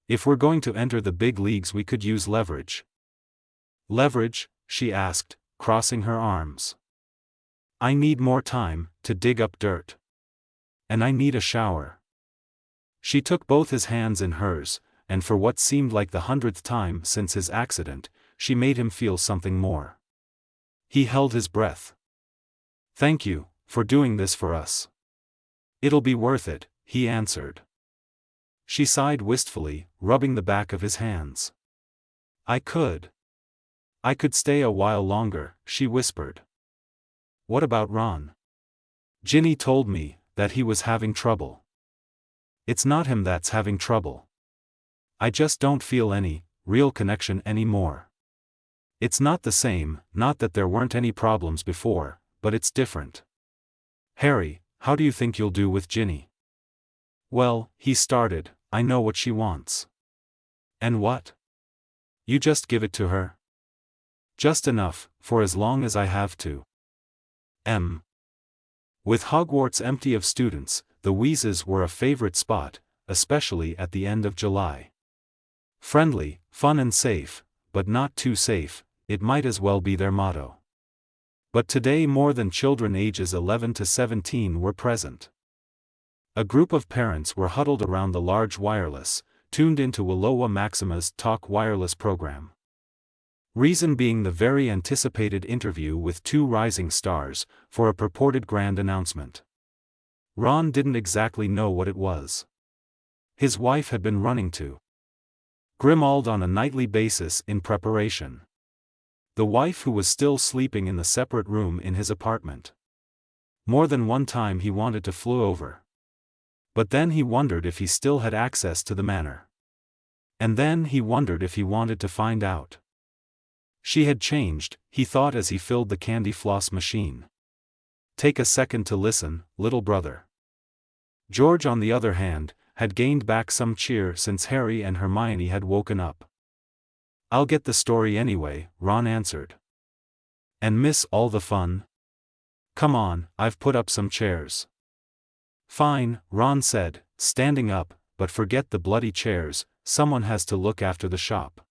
If we're going to enter the big leagues, we could use leverage. Leverage? She asked, crossing her arms. I need more time to dig up dirt. And I need a shower. She took both his hands in hers, and for what seemed like the 100th time since his accident, she made him feel something more. He held his breath. Thank you, for doing this for us. It'll be worth it, he answered. She sighed wistfully, rubbing the back of his hands. I could stay a while longer, she whispered. What about Ron? Ginny told me that he was having trouble. It's not him that's having trouble. I just don't feel any real connection anymore. It's not the same, not that there weren't any problems before, but it's different. Harry, how do you think you'll do with Ginny? Well, he started, I know what she wants. And what? You just give it to her? Just enough, for as long as I have to. With Hogwarts empty of students, the Wheezes were a favorite spot, especially at the end of July. Friendly, fun and safe, but not too safe, it might as well be their motto. But today more than children ages 11 to 17 were present. A group of parents were huddled around the large wireless, tuned into Willowa Maxima's Talk Wireless program. Reason being the very anticipated interview with two rising stars, for a purported grand announcement. Ron didn't exactly know what it was. His wife had been running to Grimmauld on a nightly basis in preparation. The wife who was still sleeping in the separate room in his apartment. More than one time he wanted to flew over. But then he wondered if he still had access to the manor. And then he wondered if he wanted to find out. She had changed, he thought as he filled the candy floss machine. Take a second to listen, little brother. George, on the other hand, had gained back some cheer since Harry and Hermione had woken up. I'll get the story anyway, Ron answered. And miss all the fun? Come on, I've put up some chairs. Fine, Ron said, standing up, but forget the bloody chairs, someone has to look after the shop.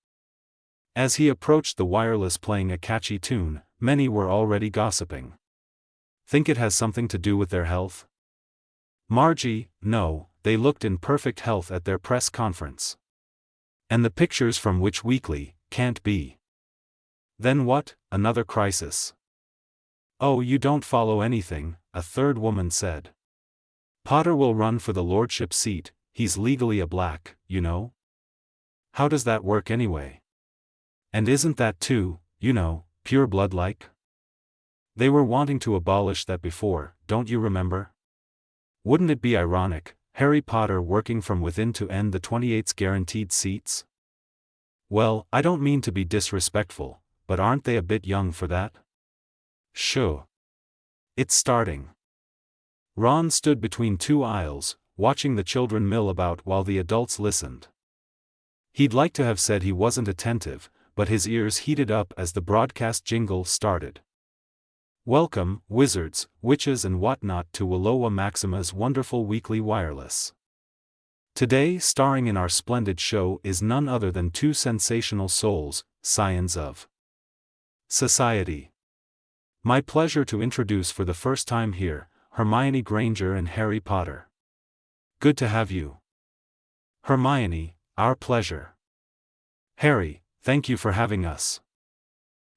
As he approached the wireless playing a catchy tune, many were already gossiping. Think it has something to do with their health? Margie, no, they looked in perfect health at their press conference. And the pictures from Witch Weekly can't be. Then what? Another crisis. Oh, you don't follow anything, a third woman said. Potter will run for the lordship seat, he's legally a black, you know? How does that work anyway? And isn't that too, pure blood-like? They were wanting to abolish that before, don't you remember? Wouldn't it be ironic, Harry Potter working from within to end the 28's guaranteed seats? Well, I don't mean to be disrespectful, but aren't they a bit young for that? Sure. It's starting. Ron stood between two aisles, watching the children mill about while the adults listened. He'd like to have said he wasn't attentive, but his ears heated up as the broadcast jingle started. Welcome, wizards, witches and whatnot to Willowa Maxima's wonderful weekly wireless. Today, starring in our splendid show is none other than two sensational souls, scions of society. My pleasure to introduce for the first time here, Hermione Granger and Harry Potter. Good to have you. Hermione, our pleasure. Harry, thank you for having us.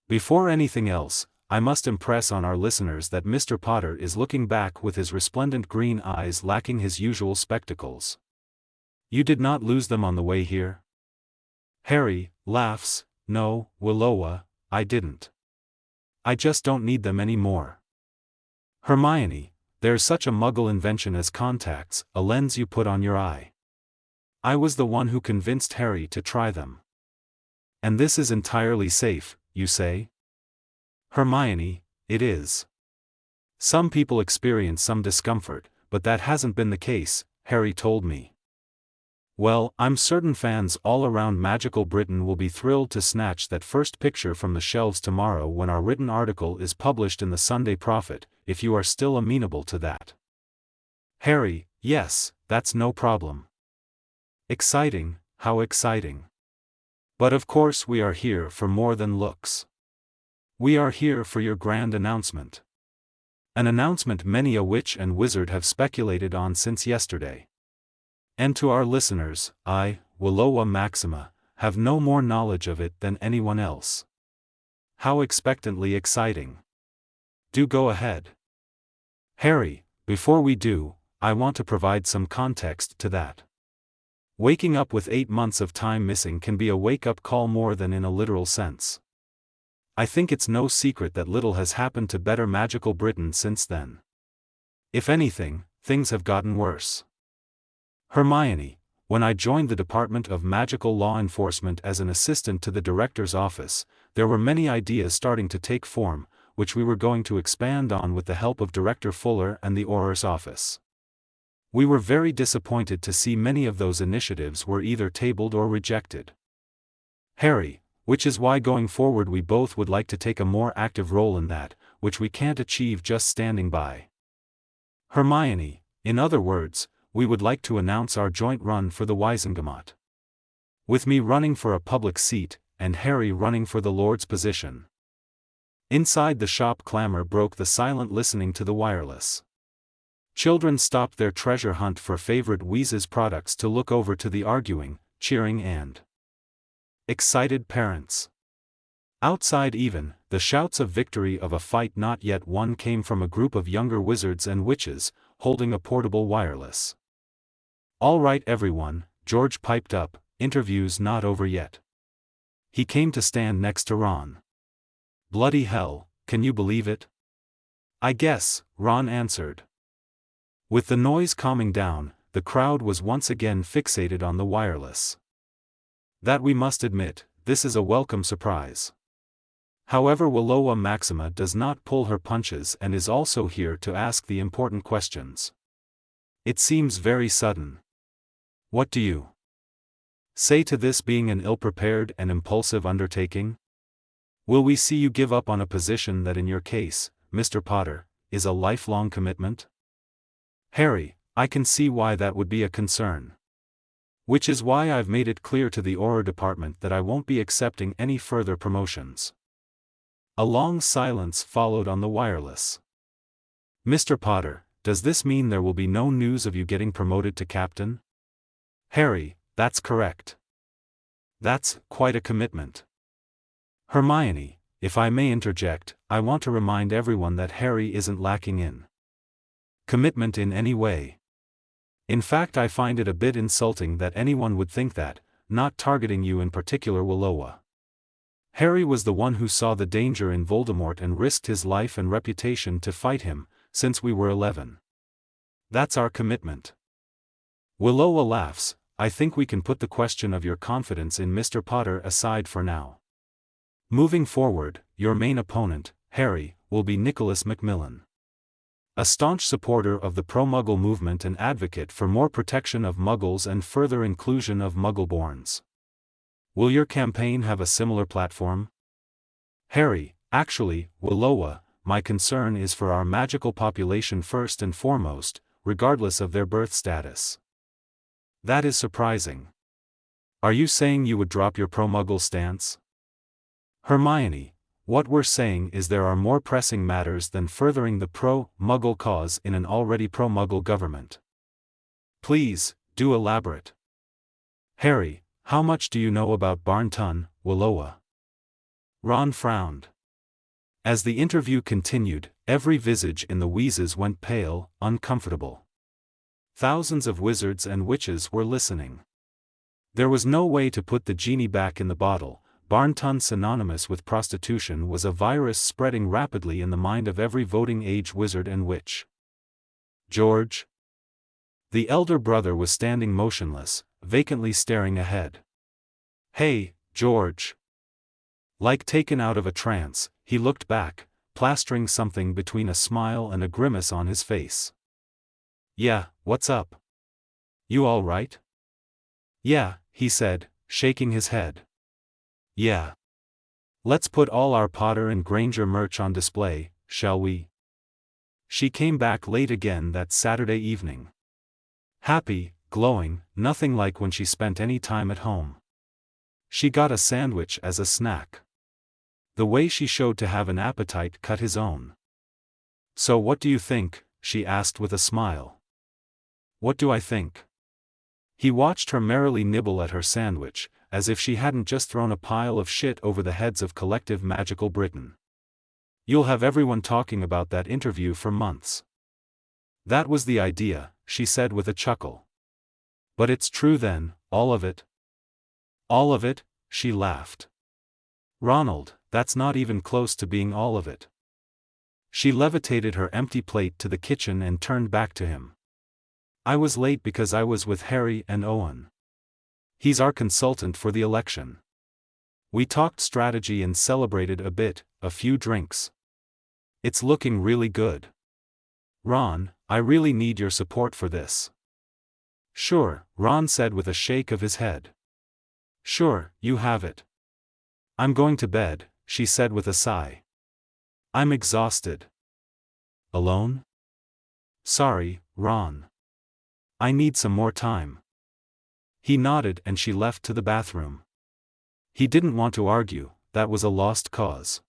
Before anything else, I must impress on our listeners that Mr. Potter is looking back with his resplendent green eyes lacking his usual spectacles. You did not lose them on the way here? Harry laughs, no, Willowa, I didn't. I just don't need them anymore. Hermione, there's such a muggle invention as contacts, a lens you put on your eye. I was the one who convinced Harry to try them. And this is entirely safe, you say? Hermione, it is. Some people experience some discomfort, but that hasn't been the case, Harry told me. Well, I'm certain fans all around magical Britain will be thrilled to snatch that first picture from the shelves tomorrow when our written article is published in the Sunday Prophet, if you are still amenable to that. Harry, yes, that's no problem. Exciting, how exciting. But of course we are here for more than looks. We are here for your grand announcement. An announcement many a witch and wizard have speculated on since yesterday. And to our listeners, I, Willowa Maxima, have no more knowledge of it than anyone else. How expectantly exciting. Do go ahead. Harry, before we do, I want to provide some context to that. Waking up with 8 months of time missing can be a wake-up call more than in a literal sense. I think it's no secret that little has happened to better magical Britain since then. If anything, things have gotten worse. Hermione, when I joined the Department of Magical Law Enforcement as an assistant to the director's office, there were many ideas starting to take form, which we were going to expand on with the help of Director Fuller and the Auror's office. We were very disappointed to see many of those initiatives were either tabled or rejected. Harry, which is why going forward we both would like to take a more active role in that, which we can't achieve just standing by. Hermione, in other words, we would like to announce our joint run for the Wizengamot. With me running for a public seat, and Harry running for the Lord's position. Inside the shop clamor broke the silent listening to the wireless. Children stopped their treasure hunt for favorite Wheezes products to look over to the arguing, cheering and excited parents. Outside even, the shouts of victory of a fight not yet won came from a group of younger wizards and witches, holding a portable wireless. All right everyone, George piped up, interview's not over yet. He came to stand next to Ron. Bloody hell, can you believe it? I guess, Ron answered. With the noise calming down, the crowd was once again fixated on the wireless. That we must admit, this is a welcome surprise. However, Willowa Maxima does not pull her punches and is also here to ask the important questions. It seems very sudden. What do you say to this being an ill-prepared and impulsive undertaking? Will we see you give up on a position that in your case, Mr. Potter, is a lifelong commitment? Harry, I can see why that would be a concern. Which is why I've made it clear to the Auror department that I won't be accepting any further promotions. A long silence followed on the wireless. Mr. Potter, does this mean there will be no news of you getting promoted to captain? Harry, that's correct. That's quite a commitment. Hermione, if I may interject, I want to remind everyone that Harry isn't lacking in commitment in any way. In fact, I find it a bit insulting that anyone would think that, not targeting you in particular, Willowa. Harry was the one who saw the danger in Voldemort and risked his life and reputation to fight him, since we were 11. That's our commitment. Willowa laughs. I think we can put the question of your confidence in Mr. Potter aside for now. Moving forward, your main opponent, Harry, will be Nicholas Macmillan. A staunch supporter of the pro-Muggle movement and advocate for more protection of Muggles and further inclusion of Muggleborns. Will your campaign have a similar platform? Harry, actually, Willowa, my concern is for our magical population first and foremost, regardless of their birth status. That is surprising. Are you saying you would drop your pro-Muggle stance? Hermione, what we're saying is there are more pressing matters than furthering the pro-Muggle cause in an already pro-Muggle government. Please, do elaborate. Harry, how much do you know about Barn-ton, Willowa? Ron frowned. As the interview continued, every visage in the Weezes went pale, uncomfortable. Thousands of wizards and witches were listening. There was no way to put the genie back in the bottle. Barn-ton, synonymous with prostitution, was a virus spreading rapidly in the mind of every voting-age wizard and witch. George? The elder brother was standing motionless, vacantly staring ahead. Hey, George. Like taken out of a trance, he looked back, plastering something between a smile and a grimace on his face. Yeah, what's up? You all right? Yeah, he said, shaking his head. Yeah. Let's put all our Potter and Granger merch on display, shall we? She came back late again that Saturday evening. Happy, glowing, nothing like when she spent any time at home. She got a sandwich as a snack. The way she showed to have an appetite cut his own. So what do you think? She asked with a smile. What do I think? He watched her merrily nibble at her sandwich, as if she hadn't just thrown a pile of shit over the heads of collective magical Britain. You'll have everyone talking about that interview for months. That was the idea, she said with a chuckle. But it's true then, all of it? All of it, she laughed. Ronald, that's not even close to being all of it. She levitated her empty plate to the kitchen and turned back to him. I was late because I was with Harry and Owen. He's our consultant for the election. We talked strategy and celebrated a bit, a few drinks. It's looking really good. Ron, I really need your support for this. Sure, Ron said with a shake of his head. Sure, you have it. I'm going to bed, she said with a sigh. I'm exhausted. Alone? Sorry, Ron. I need some more time. He nodded and she left to the bathroom. He didn't want to argue, that was a lost cause.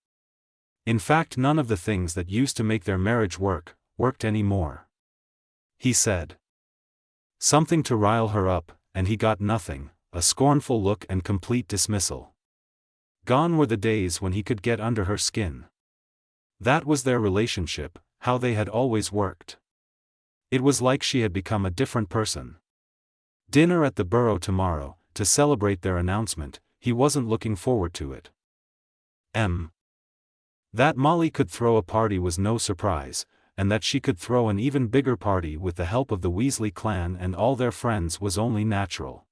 In fact, none of the things that used to make their marriage worked anymore. He said something to rile her up, and he got nothing, a scornful look and complete dismissal. Gone were the days when he could get under her skin. That was their relationship, how they had always worked. It was like she had become a different person. Dinner at the Burrow tomorrow, to celebrate their announcement, he wasn't looking forward to it. That Molly could throw a party was no surprise, and that she could throw an even bigger party with the help of the Weasley clan and all their friends was only natural.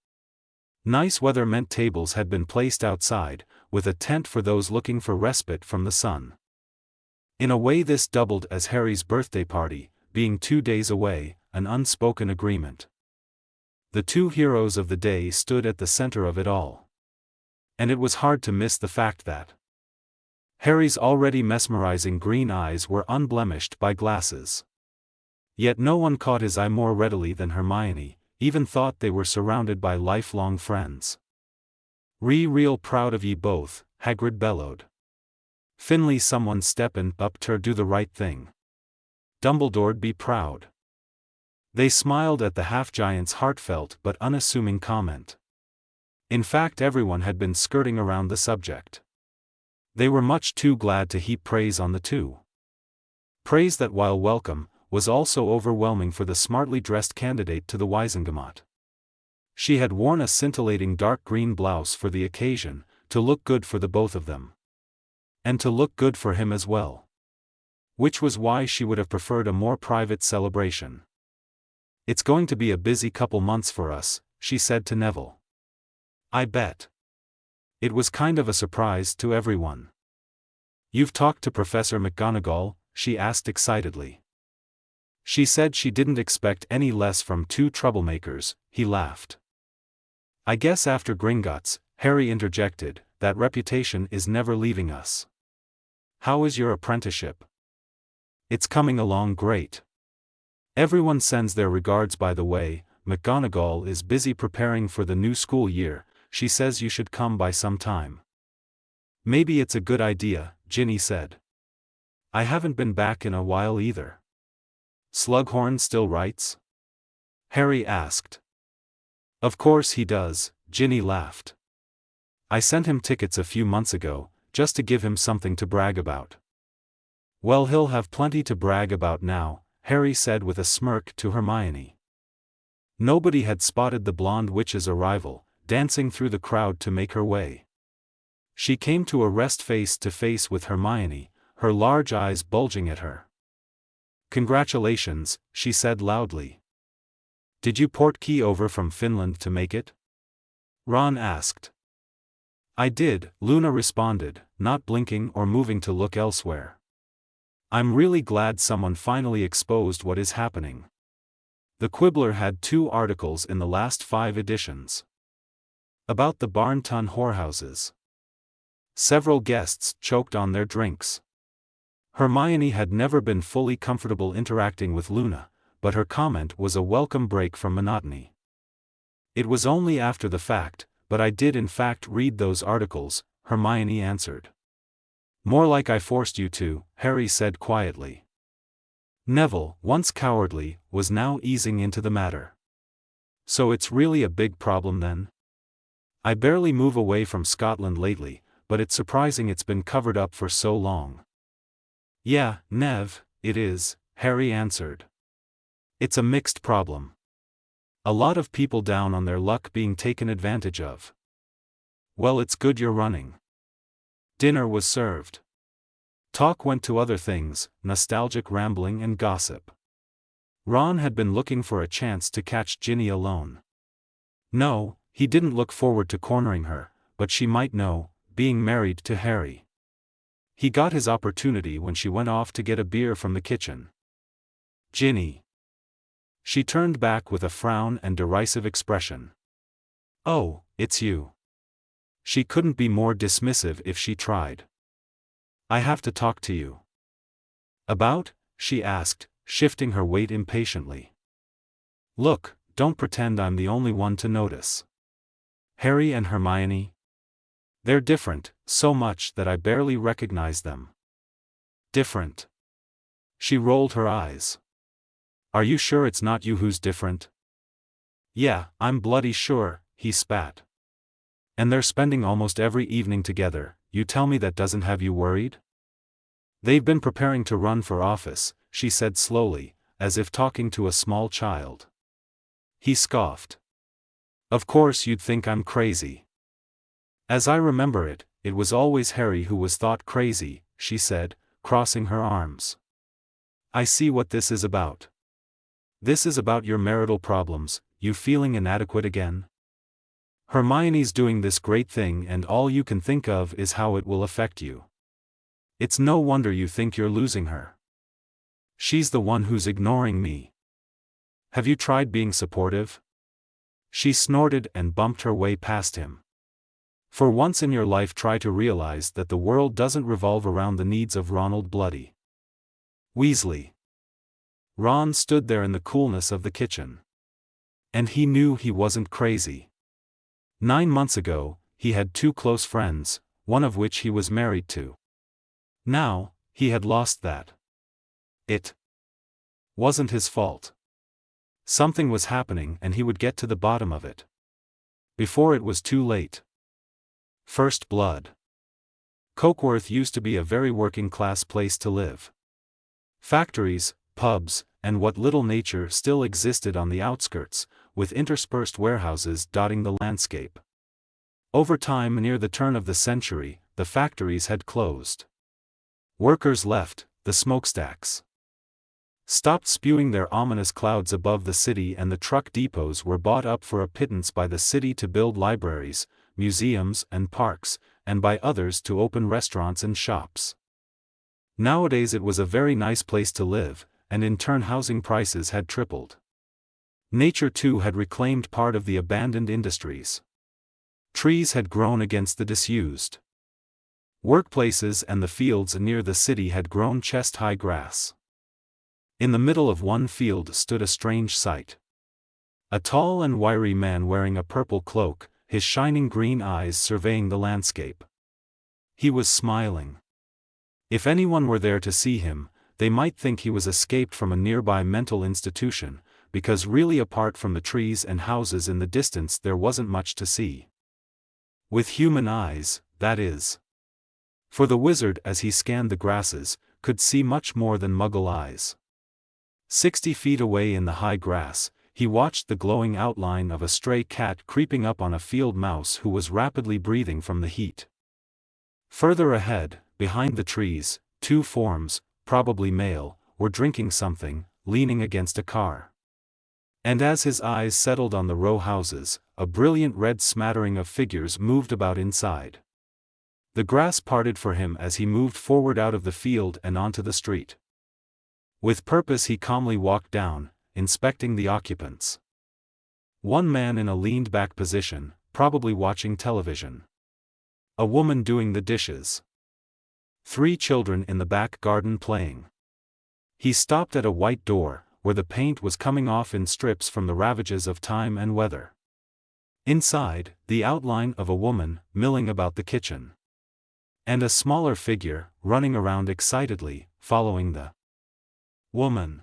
Nice weather meant tables had been placed outside, with a tent for those looking for respite from the sun. In a way this doubled as Harry's birthday party, being 2 days away, an unspoken agreement. The two heroes of the day stood at the center of it all. And it was hard to miss the fact that Harry's already mesmerizing green eyes were unblemished by glasses. Yet no one caught his eye more readily than Hermione, even thought they were surrounded by lifelong friends. Real proud of ye both, Hagrid bellowed. Finley, someone steppin' up ter do the right thing. Dumbledore'd be proud. They smiled at the half-giant's heartfelt but unassuming comment. In fact, everyone had been skirting around the subject. They were much too glad to heap praise on the two. Praise that, while welcome, was also overwhelming for the smartly dressed candidate to the Wiesengemot. She had worn a scintillating dark green blouse for the occasion, to look good for the both of them. And to look good for him as well. Which was why she would have preferred a more private celebration. "It's going to be a busy couple months for us," she said to Neville. "I bet." It was kind of a surprise to everyone. "You've talked to Professor McGonagall?" she asked excitedly. "She said she didn't expect any less from two troublemakers," he laughed. "I guess after Gringotts," Harry interjected, "that reputation is never leaving us. How is your apprenticeship?" "It's coming along great. Everyone sends their regards. By the way, McGonagall is busy preparing for the new school year. She says you should come by some time." "Maybe it's a good idea," Ginny said. "I haven't been back in a while either." "Slughorn still writes?" Harry asked. "Of course he does," Ginny laughed. "I sent him tickets a few months ago, just to give him something to brag about." "Well, he'll have plenty to brag about now," Harry said with a smirk to Hermione. Nobody had spotted the blonde witch's arrival, dancing through the crowd to make her way. She came to a rest face to face with Hermione, her large eyes bulging at her. "Congratulations," she said loudly. "Did you portkey over from Finland to make it?" Ron asked. "I did," Luna responded, not blinking or moving to look elsewhere. "I'm really glad someone finally exposed what is happening." The Quibbler had 2 articles in the last 5 editions. About the Barnton whorehouses. Several guests choked on their drinks. Hermione had never been fully comfortable interacting with Luna, but her comment was a welcome break from monotony. "It was only after the fact, but I did in fact read those articles," Hermione answered. "More like I forced you to," Harry said quietly. Neville, once cowardly, was now easing into the matter. "So it's really a big problem then? I barely move away from Scotland lately, but it's surprising it's been covered up for so long." "Yeah, Nev, it is," Harry answered. "It's a mixed problem. A lot of people down on their luck being taken advantage of." "Well, it's good you're running." Dinner was served. Talk went to other things, nostalgic rambling and gossip. Ron had been looking for a chance to catch Ginny alone. No, he didn't look forward to cornering her, but she might know, being married to Harry. He got his opportunity when she went off to get a beer from the kitchen. "Ginny." She turned back with a frown and derisive expression. "Oh, it's you." She couldn't be more dismissive if she tried. "I have to talk to you." "About?" she asked, shifting her weight impatiently. "Look, don't pretend I'm the only one to notice. Harry and Hermione? They're different, so much that I barely recognize them." "Different?" She rolled her eyes. "Are you sure it's not you who's different?" "Yeah, I'm bloody sure," he spat. "And they're spending almost every evening together, you tell me that doesn't have you worried?" "They've been preparing to run for office," she said slowly, as if talking to a small child. He scoffed. "Of course you'd think I'm crazy." "As I remember it, it was always Harry who was thought crazy," she said, crossing her arms. "I see what this is about. This is about your marital problems, you feeling inadequate again? Hermione's doing this great thing and all you can think of is how it will affect you. It's no wonder you think you're losing her. She's the one who's ignoring me. Have you tried being supportive?" She snorted and bumped her way past him. "For once in your life try to realize that the world doesn't revolve around the needs of Ronald Bloody Weasley." Ron stood there in the coolness of the kitchen. And he knew he wasn't crazy. 9 months ago, he had 2 close friends, one of which he was married to. Now, he had lost that. It wasn't his fault. Something was happening and he would get to the bottom of it. Before it was too late. First blood. Cokeworth used to be a very working-class place to live. Factories, pubs, and what little nature still existed on the outskirts, with interspersed warehouses dotting the landscape. Over time, near the turn of the century, the factories had closed. Workers left, the smokestacks stopped spewing their ominous clouds above the city, and the truck depots were bought up for a pittance by the city to build libraries, museums and parks, and by others to open restaurants and shops. Nowadays it was a very nice place to live, and in turn housing prices had tripled. Nature too had reclaimed part of the abandoned industries. Trees had grown against the disused workplaces, and the fields near the city had grown chest-high grass. In the middle of one field stood a strange sight. A tall and wiry man wearing a purple cloak, his shining green eyes surveying the landscape. He was smiling. If anyone were there to see him, they might think he was escaped from a nearby mental institution, because really apart from the trees and houses in the distance there wasn't much to see. With human eyes, that is. For the wizard, as he scanned the grasses, could see much more than Muggle eyes. 60 feet away in the high grass, he watched the glowing outline of a stray cat creeping up on a field mouse who was rapidly breathing from the heat. Further ahead, behind the trees, two forms, probably male, were drinking something, leaning against a car. And as his eyes settled on the row houses, a brilliant red smattering of figures moved about inside. The grass parted for him as he moved forward out of the field and onto the street. With purpose he calmly walked down, inspecting the occupants. One man in a leaned-back position, probably watching television. A woman doing the dishes. 3 children in the back garden playing. He stopped at a white door, where the paint was coming off in strips from the ravages of time and weather. Inside, the outline of a woman, milling about the kitchen. And a smaller figure, running around excitedly, following the woman.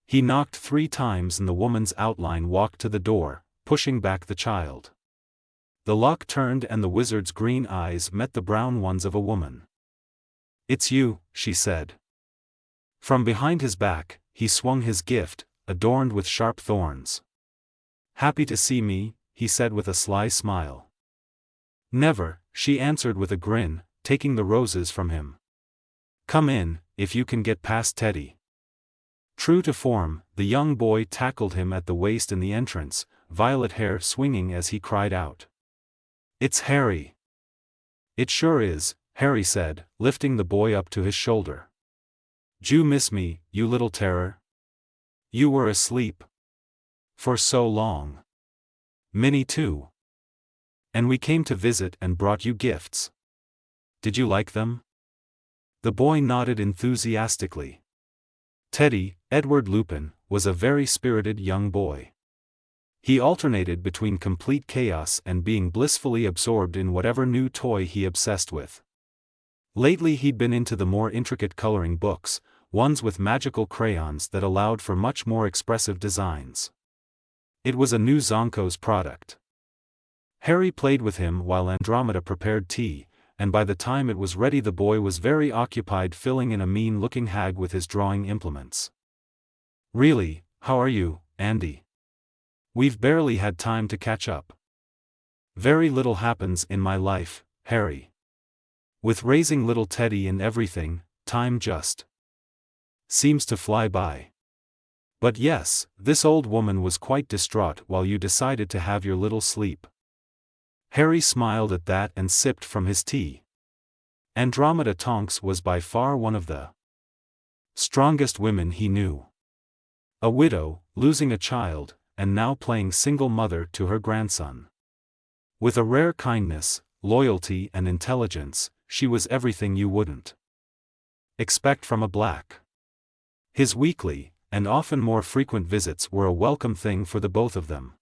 He knocked 3 times and the woman's outline walked to the door, pushing back the child. The lock turned and the wizard's green eyes met the brown ones of a woman. "It's you," she said. From behind his back, he swung his gift, adorned with sharp thorns. "Happy to see me?" he said with a sly smile. "Never," she answered with a grin, taking the roses from him. "Come in, if you can get past Teddy." True to form, the young boy tackled him at the waist in the entrance, violet hair swinging as he cried out. "It's Harry." "It sure is," Harry said, lifting the boy up to his shoulder. "D'you miss me, you little terror? You were asleep for so long." "Minnie too. And we came to visit and brought you gifts. Did you like them?" The boy nodded enthusiastically. Teddy, Edward Lupin, was a very spirited young boy. He alternated between complete chaos and being blissfully absorbed in whatever new toy he obsessed with. Lately he'd been into the more intricate coloring books, ones with magical crayons that allowed for much more expressive designs. It was a new Zonko's product. Harry played with him while Andromeda prepared tea, and by the time it was ready the boy was very occupied filling in a mean-looking hag with his drawing implements. "Really, how are you, Andy? We've barely had time to catch up." "Very little happens in my life, Harry. With raising little Teddy and everything, time just seems to fly by. But yes, this old woman was quite distraught while you decided to have your little sleep." Harry smiled at that and sipped from his tea. Andromeda Tonks was by far one of the strongest women he knew. A widow, losing a child, and now playing single mother to her grandson. With a rare kindness, loyalty and intelligence, she was everything you wouldn't expect from a black. His weekly, and often more frequent visits were a welcome thing for the both of them.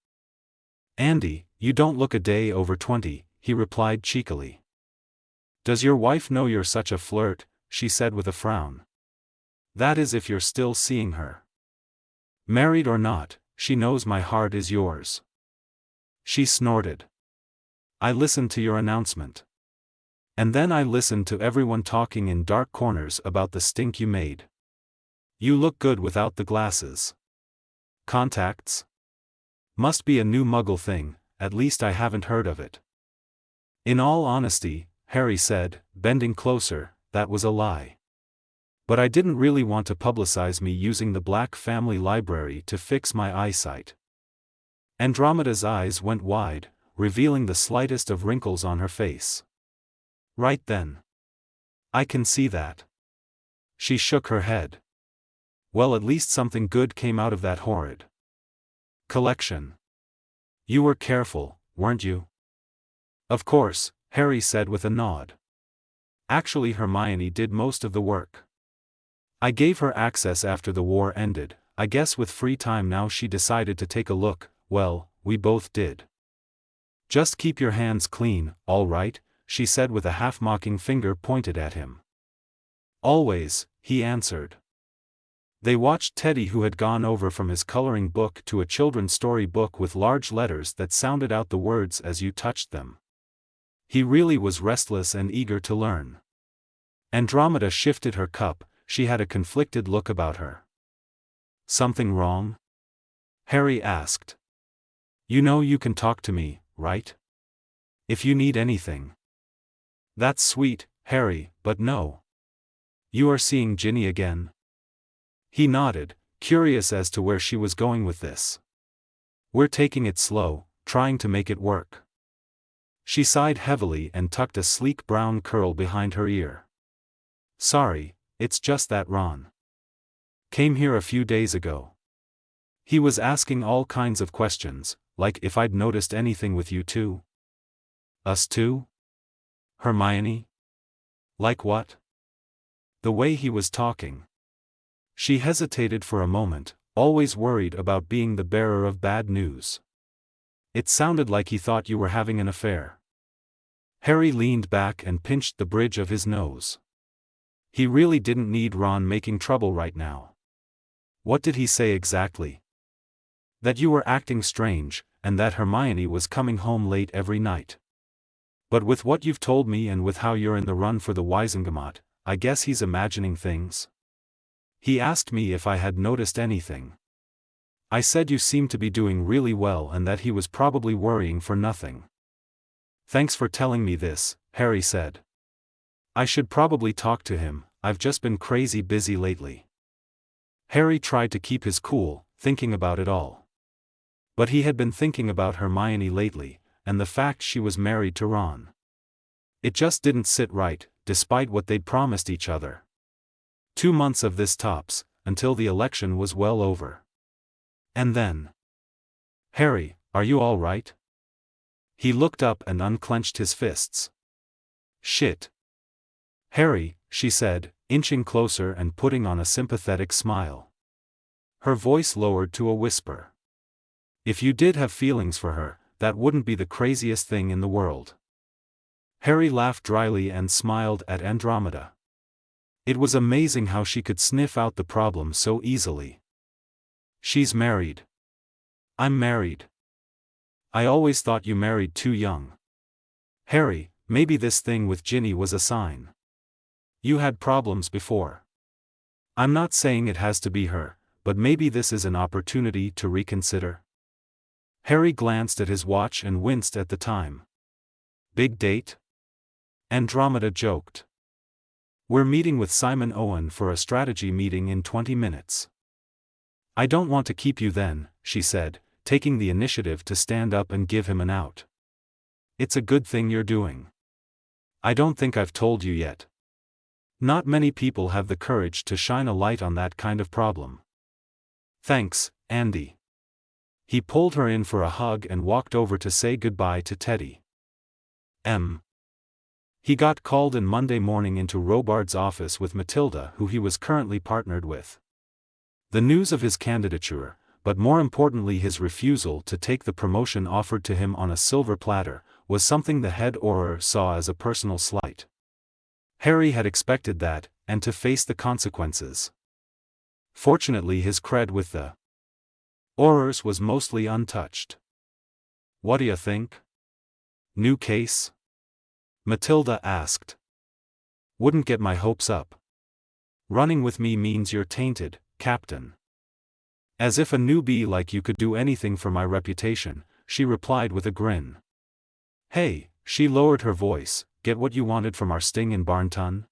"Andy, you don't look a day over 20, he replied cheekily. "Does your wife know you're such a flirt?" she said with a frown. "That is if you're still seeing her. Married or not, she knows my heart is yours." She snorted. "I listened to your announcement. And then I listened to everyone talking in dark corners about the stink you made. You look good without the glasses. Contacts? Must be a new Muggle thing, at least I haven't heard of it. In all honesty, Harry said, bending closer, that was a lie. But I didn't really want to publicize me using the Black family library to fix my eyesight. Andromeda's eyes went wide, revealing the slightest of wrinkles on her face. Right then. I can see that. She shook her head. Well, at least something good came out of that horrid collection. You were careful, weren't you? Of course, Harry said with a nod. Actually, Hermione did most of the work. I gave her access after the war ended. I guess with free time now she decided to take a look. Well, we both did. Just keep your hands clean, all right, she said with a half-mocking finger pointed at him. Always, he answered. They watched Teddy, who had gone over from his coloring book to a children's story book with large letters that sounded out the words as you touched them. He really was restless and eager to learn. Andromeda shifted her cup. She had a conflicted look about her. Something wrong? Harry asked. You know you can talk to me, right? If you need anything. That's sweet, Harry, but no. You are seeing Ginny again? He nodded, curious as to where she was going with this. We're taking it slow, trying to make it work. She sighed heavily and tucked a sleek brown curl behind her ear. Sorry, it's just that Ron came here a few days ago. He was asking all kinds of questions, like if I'd noticed anything with you two. Us two? Hermione? Like what? The way he was talking. She hesitated for a moment, always worried about being the bearer of bad news. It sounded like he thought you were having an affair. Harry leaned back and pinched the bridge of his nose. He really didn't need Ron making trouble right now. What did he say exactly? That you were acting strange, and that Hermione was coming home late every night. But with what you've told me and with how you're in the run for the Wizengamot, I guess he's imagining things. He asked me if I had noticed anything. I said you seemed to be doing really well and that he was probably worrying for nothing. Thanks for telling me this, Harry said. I should probably talk to him, I've just been crazy busy lately. Harry tried to keep his cool, thinking about it all. But he had been thinking about Hermione lately, and the fact she was married to Ron. It just didn't sit right, despite what they'd promised each other. 2 months of this tops, until the election was well over. And then. Harry, are you all right? He looked up and unclenched his fists. Shit. Harry, she said, inching closer and putting on a sympathetic smile. Her voice lowered to a whisper. If you did have feelings for her, that wouldn't be the craziest thing in the world. Harry laughed dryly and smiled at Andromeda. It was amazing how she could sniff out the problem so easily. She's married. I'm married. I always thought you married too young. Harry, maybe this thing with Ginny was a sign. You had problems before. I'm not saying it has to be her, but maybe this is an opportunity to reconsider. Harry glanced at his watch and winced at the time. Big date? Andromeda joked. We're meeting with Simon Owen for a strategy meeting in 20 minutes. I don't want to keep you then, she said, taking the initiative to stand up and give him an out. It's a good thing you're doing. I don't think I've told you yet. Not many people have the courage to shine a light on that kind of problem. Thanks, Andy. He pulled her in for a hug and walked over to say goodbye to Teddy. He got called in Monday morning into Robard's office with Matilda, who he was currently partnered with. The news of his candidature, but more importantly his refusal to take the promotion offered to him on a silver platter, was something the head Auror saw as a personal slight. Harry had expected that, and to face the consequences. Fortunately his cred with the Aurors was mostly untouched. What do you think? New case? Matilda asked. Wouldn't get my hopes up. Running with me means you're tainted, Captain. As if a newbie like you could do anything for my reputation, she replied with a grin. Hey, she lowered her voice, get what you wanted from our sting in Barnton?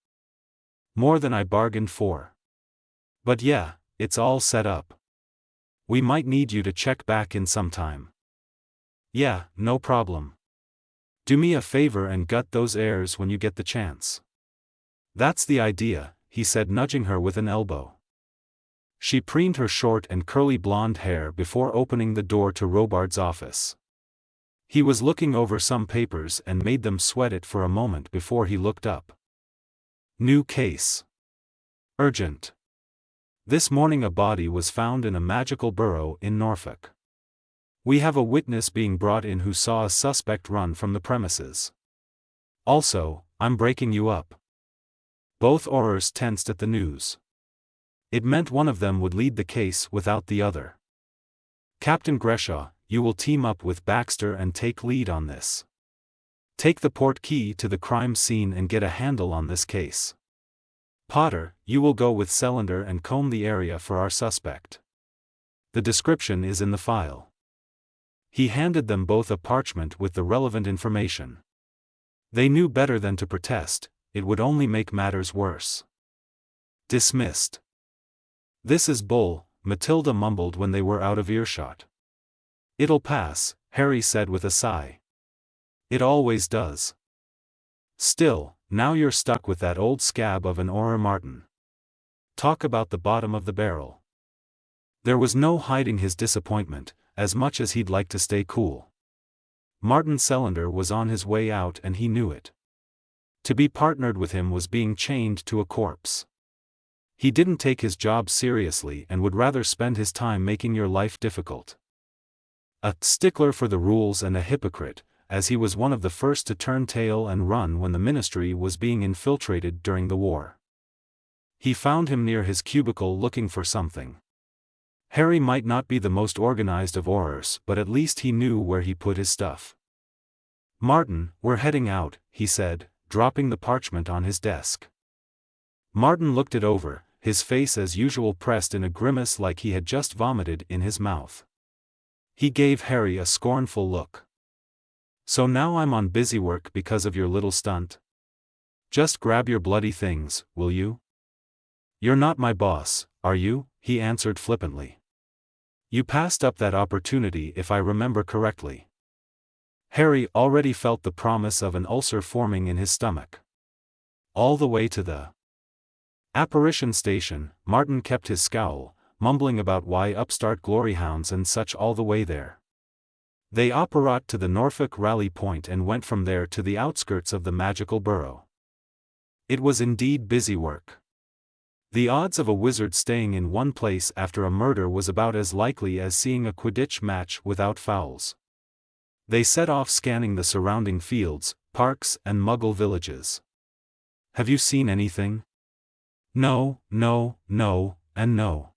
More than I bargained for. But yeah, it's all set up. We might need you to check back in sometime. Yeah, no problem. Do me a favor and gut those heirs when you get the chance. That's the idea, he said, nudging her with an elbow. She preened her short and curly blonde hair before opening the door to Robart's office. He was looking over some papers and made them sweat it for a moment before he looked up. New case. Urgent. This morning a body was found in a magical burrow in Norfolk. We have a witness being brought in who saw a suspect run from the premises. Also, I'm breaking you up. Both Aurors tensed at the news. It meant one of them would lead the case without the other. Captain Greshaw, you will team up with Baxter and take lead on this. Take the port key to the crime scene and get a handle on this case. Potter, you will go with Celander and comb the area for our suspect. The description is in the file. He handed them both a parchment with the relevant information. They knew better than to protest, it would only make matters worse. Dismissed. This is bull, Matilda mumbled when they were out of earshot. It'll pass, Harry said with a sigh. It always does. Still, now you're stuck with that old scab of an Auror Martin. Talk about the bottom of the barrel. There was no hiding his disappointment, as much as he'd like to stay cool. Martin Celander was on his way out and he knew it. To be partnered with him was being chained to a corpse. He didn't take his job seriously and would rather spend his time making your life difficult. A stickler for the rules and a hypocrite, as he was one of the first to turn tail and run when the ministry was being infiltrated during the war. He found him near his cubicle looking for something. Harry might not be the most organized of Aurors, but at least he knew where he put his stuff. Martin, we're heading out, he said, dropping the parchment on his desk. Martin looked it over, his face as usual pressed in a grimace like he had just vomited in his mouth. He gave Harry a scornful look. So now I'm on busy work because of your little stunt? Just grab your bloody things, will you? You're not my boss, are you? He answered flippantly. You passed up that opportunity if I remember correctly. Harry already felt the promise of an ulcer forming in his stomach. All the way to the apparition station, Martin kept his scowl, mumbling about why upstart gloryhounds and such all the way there. They apparat to the Norfolk rally point and went from there to the outskirts of the magical burrow. It was indeed busy work. The odds of a wizard staying in one place after a murder was about as likely as seeing a Quidditch match without fouls. They set off scanning the surrounding fields, parks and Muggle villages. Have you seen anything? No, and no.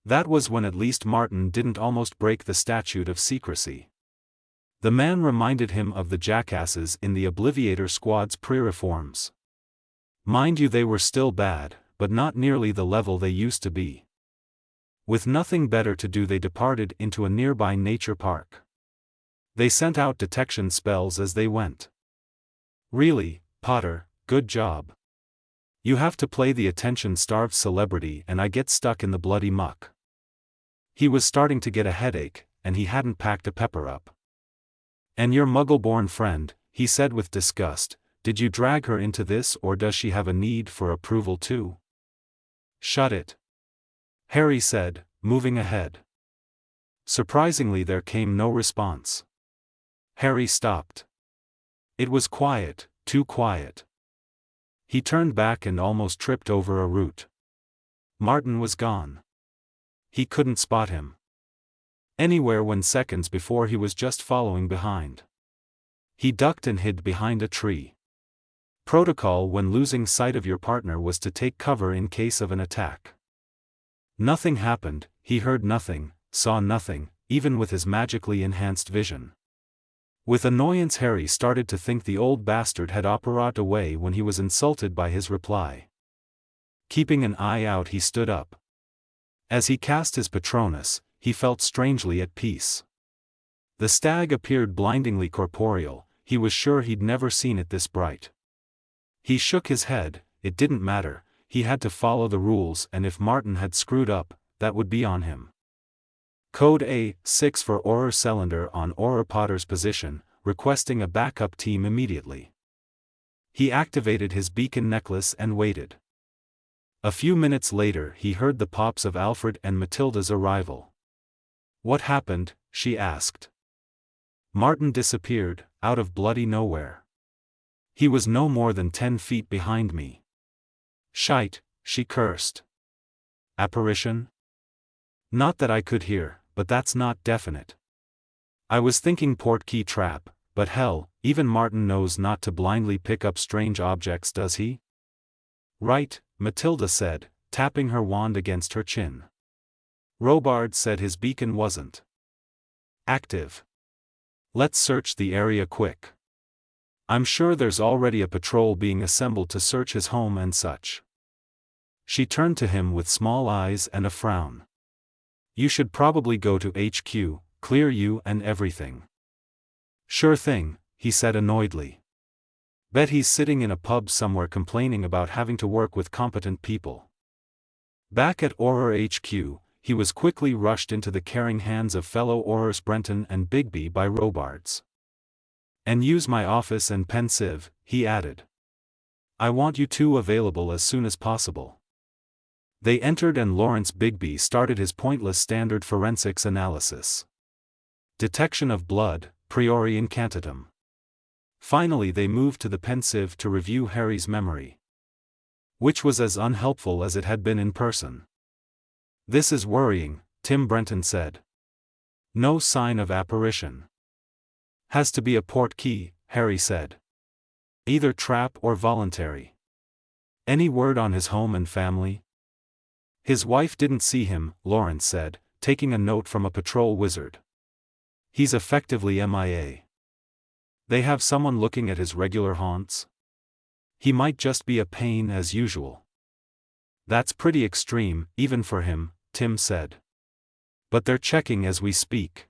That was when at least Martin didn't almost break the statute of secrecy. The man reminded him of the jackasses in the Obliviator Squad's pre-reforms. Mind you, they were still bad, but not nearly the level they used to be. With nothing better to do, they departed into a nearby nature park. They sent out detection spells as they went. Really, Potter, good job. You have to play the attention-starved celebrity and I get stuck in the bloody muck. He was starting to get a headache, and he hadn't packed a pepper up. And your Muggle-born friend, he said with disgust, did you drag her into this or does she have a need for approval too? Shut it. Harry said, moving ahead. Surprisingly, there came no response. Harry stopped. It was quiet, too quiet. He turned back and almost tripped over a root. Martin was gone. He couldn't spot him anywhere when seconds before he was just following behind. He ducked and hid behind a tree. Protocol when losing sight of your partner was to take cover in case of an attack. Nothing happened, he heard nothing, saw nothing, even with his magically enhanced vision. With annoyance, Harry started to think the old bastard had apparat away when he was insulted by his reply. Keeping an eye out, he stood up. As he cast his Patronus, he felt strangely at peace. The stag appeared blindingly corporeal, he was sure he'd never seen it this bright. He shook his head, it didn't matter, he had to follow the rules, and if Martin had screwed up, that would be on him. Code A6 for Auror Cylinder on Auror Potter's position, requesting a backup team immediately. He activated his beacon necklace and waited. A few minutes later he heard the pops of Alfred and Matilda's arrival. "What happened?" she asked. "Martin disappeared, out of bloody nowhere. He was no more than 10 feet behind me." "Shite," she cursed. "Apparition?" "Not that I could hear, but that's not definite. I was thinking portkey trap, but hell, even Martin knows not to blindly pick up strange objects, does he?" "Right," Matilda said, tapping her wand against her chin. "Robard said his beacon wasn't active. Let's search the area quick. I'm sure there's already a patrol being assembled to search his home and such." She turned to him with small eyes and a frown. "You should probably go to HQ, clear you and everything." "Sure thing," he said annoyedly. "Bet he's sitting in a pub somewhere complaining about having to work with competent people." Back at Auror HQ, he was quickly rushed into the caring hands of fellow Aurors Brenton and Bigby by Robards. "And use my office and pensive," he added. "I want you two available as soon as possible." They entered and Lawrence Bigby started his pointless standard forensics analysis. Detection of blood, priori incantatum. Finally they moved to the pensive to review Harry's memory, which was as unhelpful as it had been in person. "This is worrying," Tim Brenton said. "No sign of apparition." "Has to be a portkey," Harry said. "Either trap or voluntary." "Any word on his home and family?" "His wife didn't see him," Lawrence said, taking a note from a patrol wizard. "He's effectively MIA. They have someone looking at his regular haunts?" "He might just be a pain as usual." "That's pretty extreme, even for him," Tim said. "But they're checking as we speak.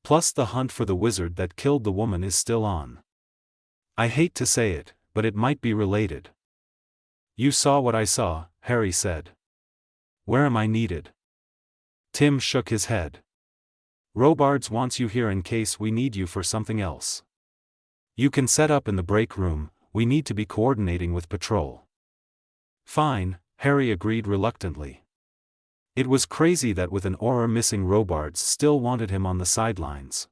Plus the hunt for the wizard that killed the woman is still on. I hate to say it, but it might be related." "You saw what I saw," Harry said. "Where am I needed?" Tim shook his head. "Robards wants you here in case we need you for something else. You can set up in the break room, we need to be coordinating with patrol." "Fine," Harry agreed reluctantly. It was crazy that with an Auror missing Robards still wanted him on the sidelines.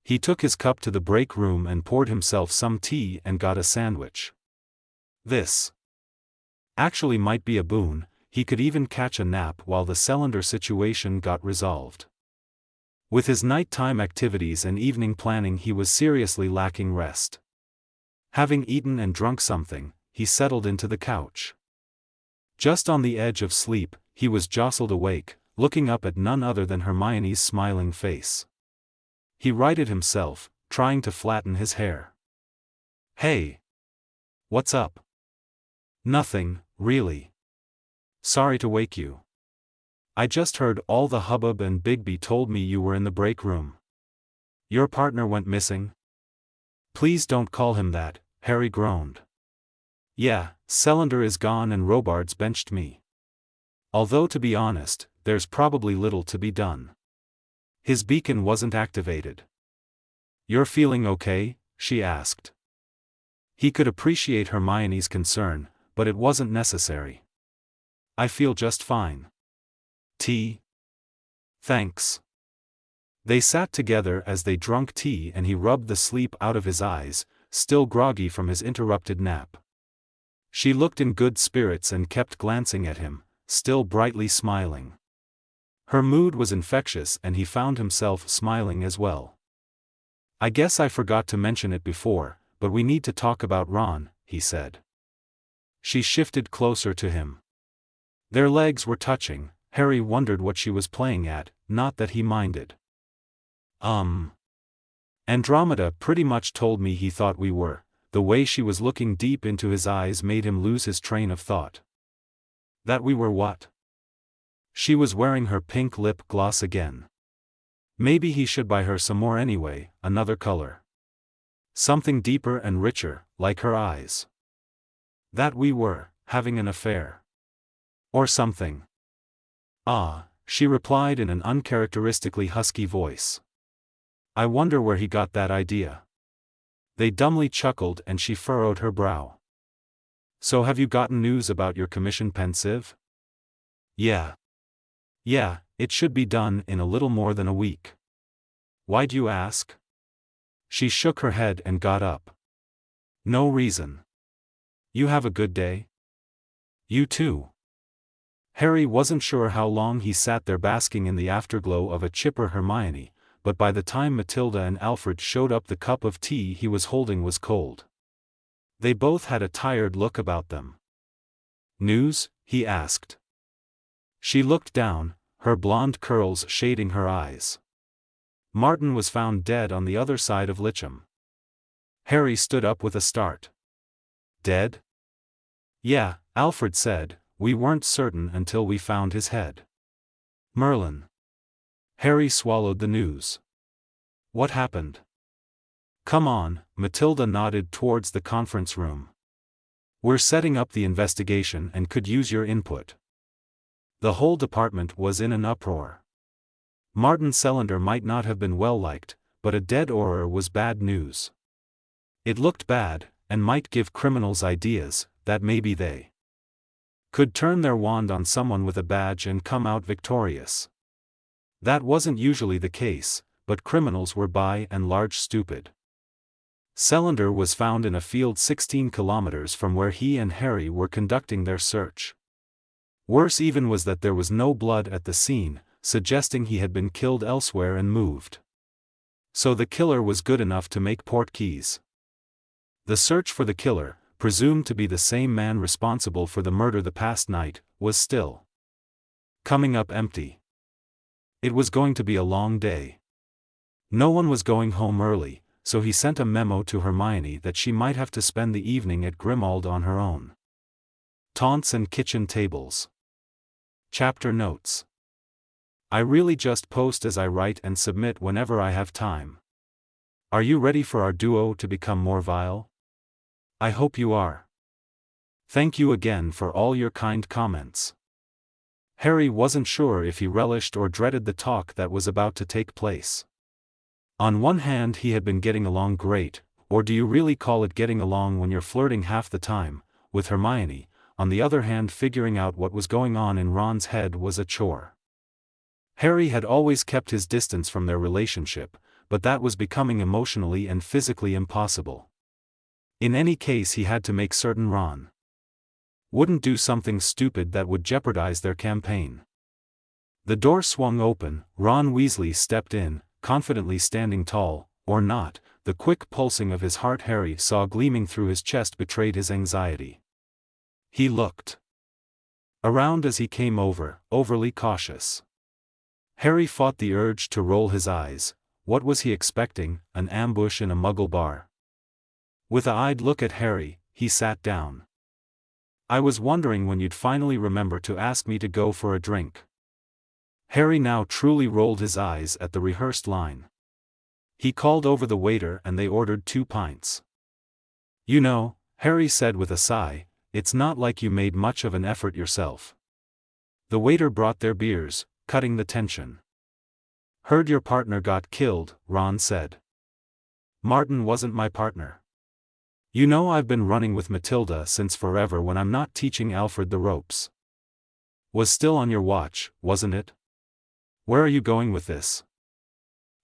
He took his cup to the break room and poured himself some tea and got a sandwich. This actually might be a boon, he could even catch a nap while the cylinder situation got resolved. With his nighttime activities and evening planning he was seriously lacking rest. Having eaten and drunk something, he settled into the couch. Just on the edge of sleep, he was jostled awake, looking up at none other than Hermione's smiling face. He righted himself, trying to flatten his hair. "Hey! What's up?" "Nothing, really. Sorry to wake you. I just heard all the hubbub and Bigby told me you were in the break room. Your partner went missing?" "Please don't call him that," Harry groaned. "Yeah, Cylinder is gone and Robards benched me. Although to be honest, there's probably little to be done. His beacon wasn't activated." "You're feeling okay?" she asked. He could appreciate Hermione's concern, but it wasn't necessary. "I feel just fine." "Tea?" "Thanks." They sat together as they drank tea and he rubbed the sleep out of his eyes, still groggy from his interrupted nap. She looked in good spirits and kept glancing at him, still brightly smiling. Her mood was infectious and he found himself smiling as well. "I guess I forgot to mention it before, but we need to talk about Ron," he said. She shifted closer to him. Their legs were touching. Harry wondered what she was playing at, not that he minded. Andromeda pretty much told me he thought we were." The way she was looking deep into his eyes made him lose his train of thought. "That we were what?" She was wearing her pink lip gloss again. Maybe he should buy her some more anyway, another color. Something deeper and richer, like her eyes. That we were having an affair. Or something. Ah, she replied in an uncharacteristically husky voice. I wonder where he got that idea. They dumbly chuckled and she furrowed her brow. So have you gotten news about your commission, pensive? Yeah. Yeah, it should be done in a little more than a week. Why'd you ask? She shook her head and got up. No reason. You have a good day? You too. Harry wasn't sure how long he sat there basking in the afterglow of a chipper Hermione, but by the time Matilda and Alfred showed up the cup of tea he was holding was cold. They both had a tired look about them. News? He asked. She looked down, her blonde curls shading her eyes. Martin was found dead on the other side of Litcham. Harry stood up with a start. Dead? Yeah, Alfred said, we weren't certain until we found his head. Merlin. Harry swallowed the news. What happened? Come on, Matilda nodded towards the conference room. We're setting up the investigation and could use your input. The whole department was in an uproar. Martin Selander might not have been well liked, but a dead Auror was bad news. It looked bad, and might give criminals ideas that maybe they could turn their wand on someone with a badge and come out victorious. That wasn't usually the case, but criminals were by and large stupid. Selander was found in a field 16 kilometers from where he and Harry were conducting their search. Worse even was that there was no blood at the scene, suggesting he had been killed elsewhere and moved. So the killer was good enough to make Portkeys. The search for the killer, presumed to be the same man responsible for the murder the past night, was still coming up empty. It was going to be a long day. No one was going home early, so he sent a memo to Hermione that she might have to spend the evening at Grimmauld on her own. Taunts and kitchen tables. Chapter notes. I really just post as I write and submit whenever I have time. Are you ready for our duo to become more vile? I hope you are. Thank you again for all your kind comments. Harry wasn't sure if he relished or dreaded the talk that was about to take place. On one hand he had been getting along great, or do you really call it getting along when you're flirting half the time, with Hermione. On the other hand, figuring out what was going on in Ron's head was a chore. Harry had always kept his distance from their relationship, but that was becoming emotionally and physically impossible. In any case he had to make certain Ron wouldn't do something stupid that would jeopardize their campaign. The door swung open, Ron Weasley stepped in, confidently standing tall, or not, the quick pulsing of his heart Harry saw gleaming through his chest betrayed his anxiety. He looked around as he came over, overly cautious. Harry fought the urge to roll his eyes. What was he expecting, an ambush in a Muggle bar? With an eyed look at Harry, he sat down. I was wondering when you'd finally remember to ask me to go for a drink. Harry now truly rolled his eyes at the rehearsed line. He called over the waiter and they ordered 2 pints. You know, Harry said with a sigh, it's not like you made much of an effort yourself. The waiter brought their beers, cutting the tension. Heard your partner got killed, Ron said. Martin wasn't my partner. You know I've been running with Matilda since forever when I'm not teaching Alfred the ropes. Was still on your watch, wasn't it? Where are you going with this?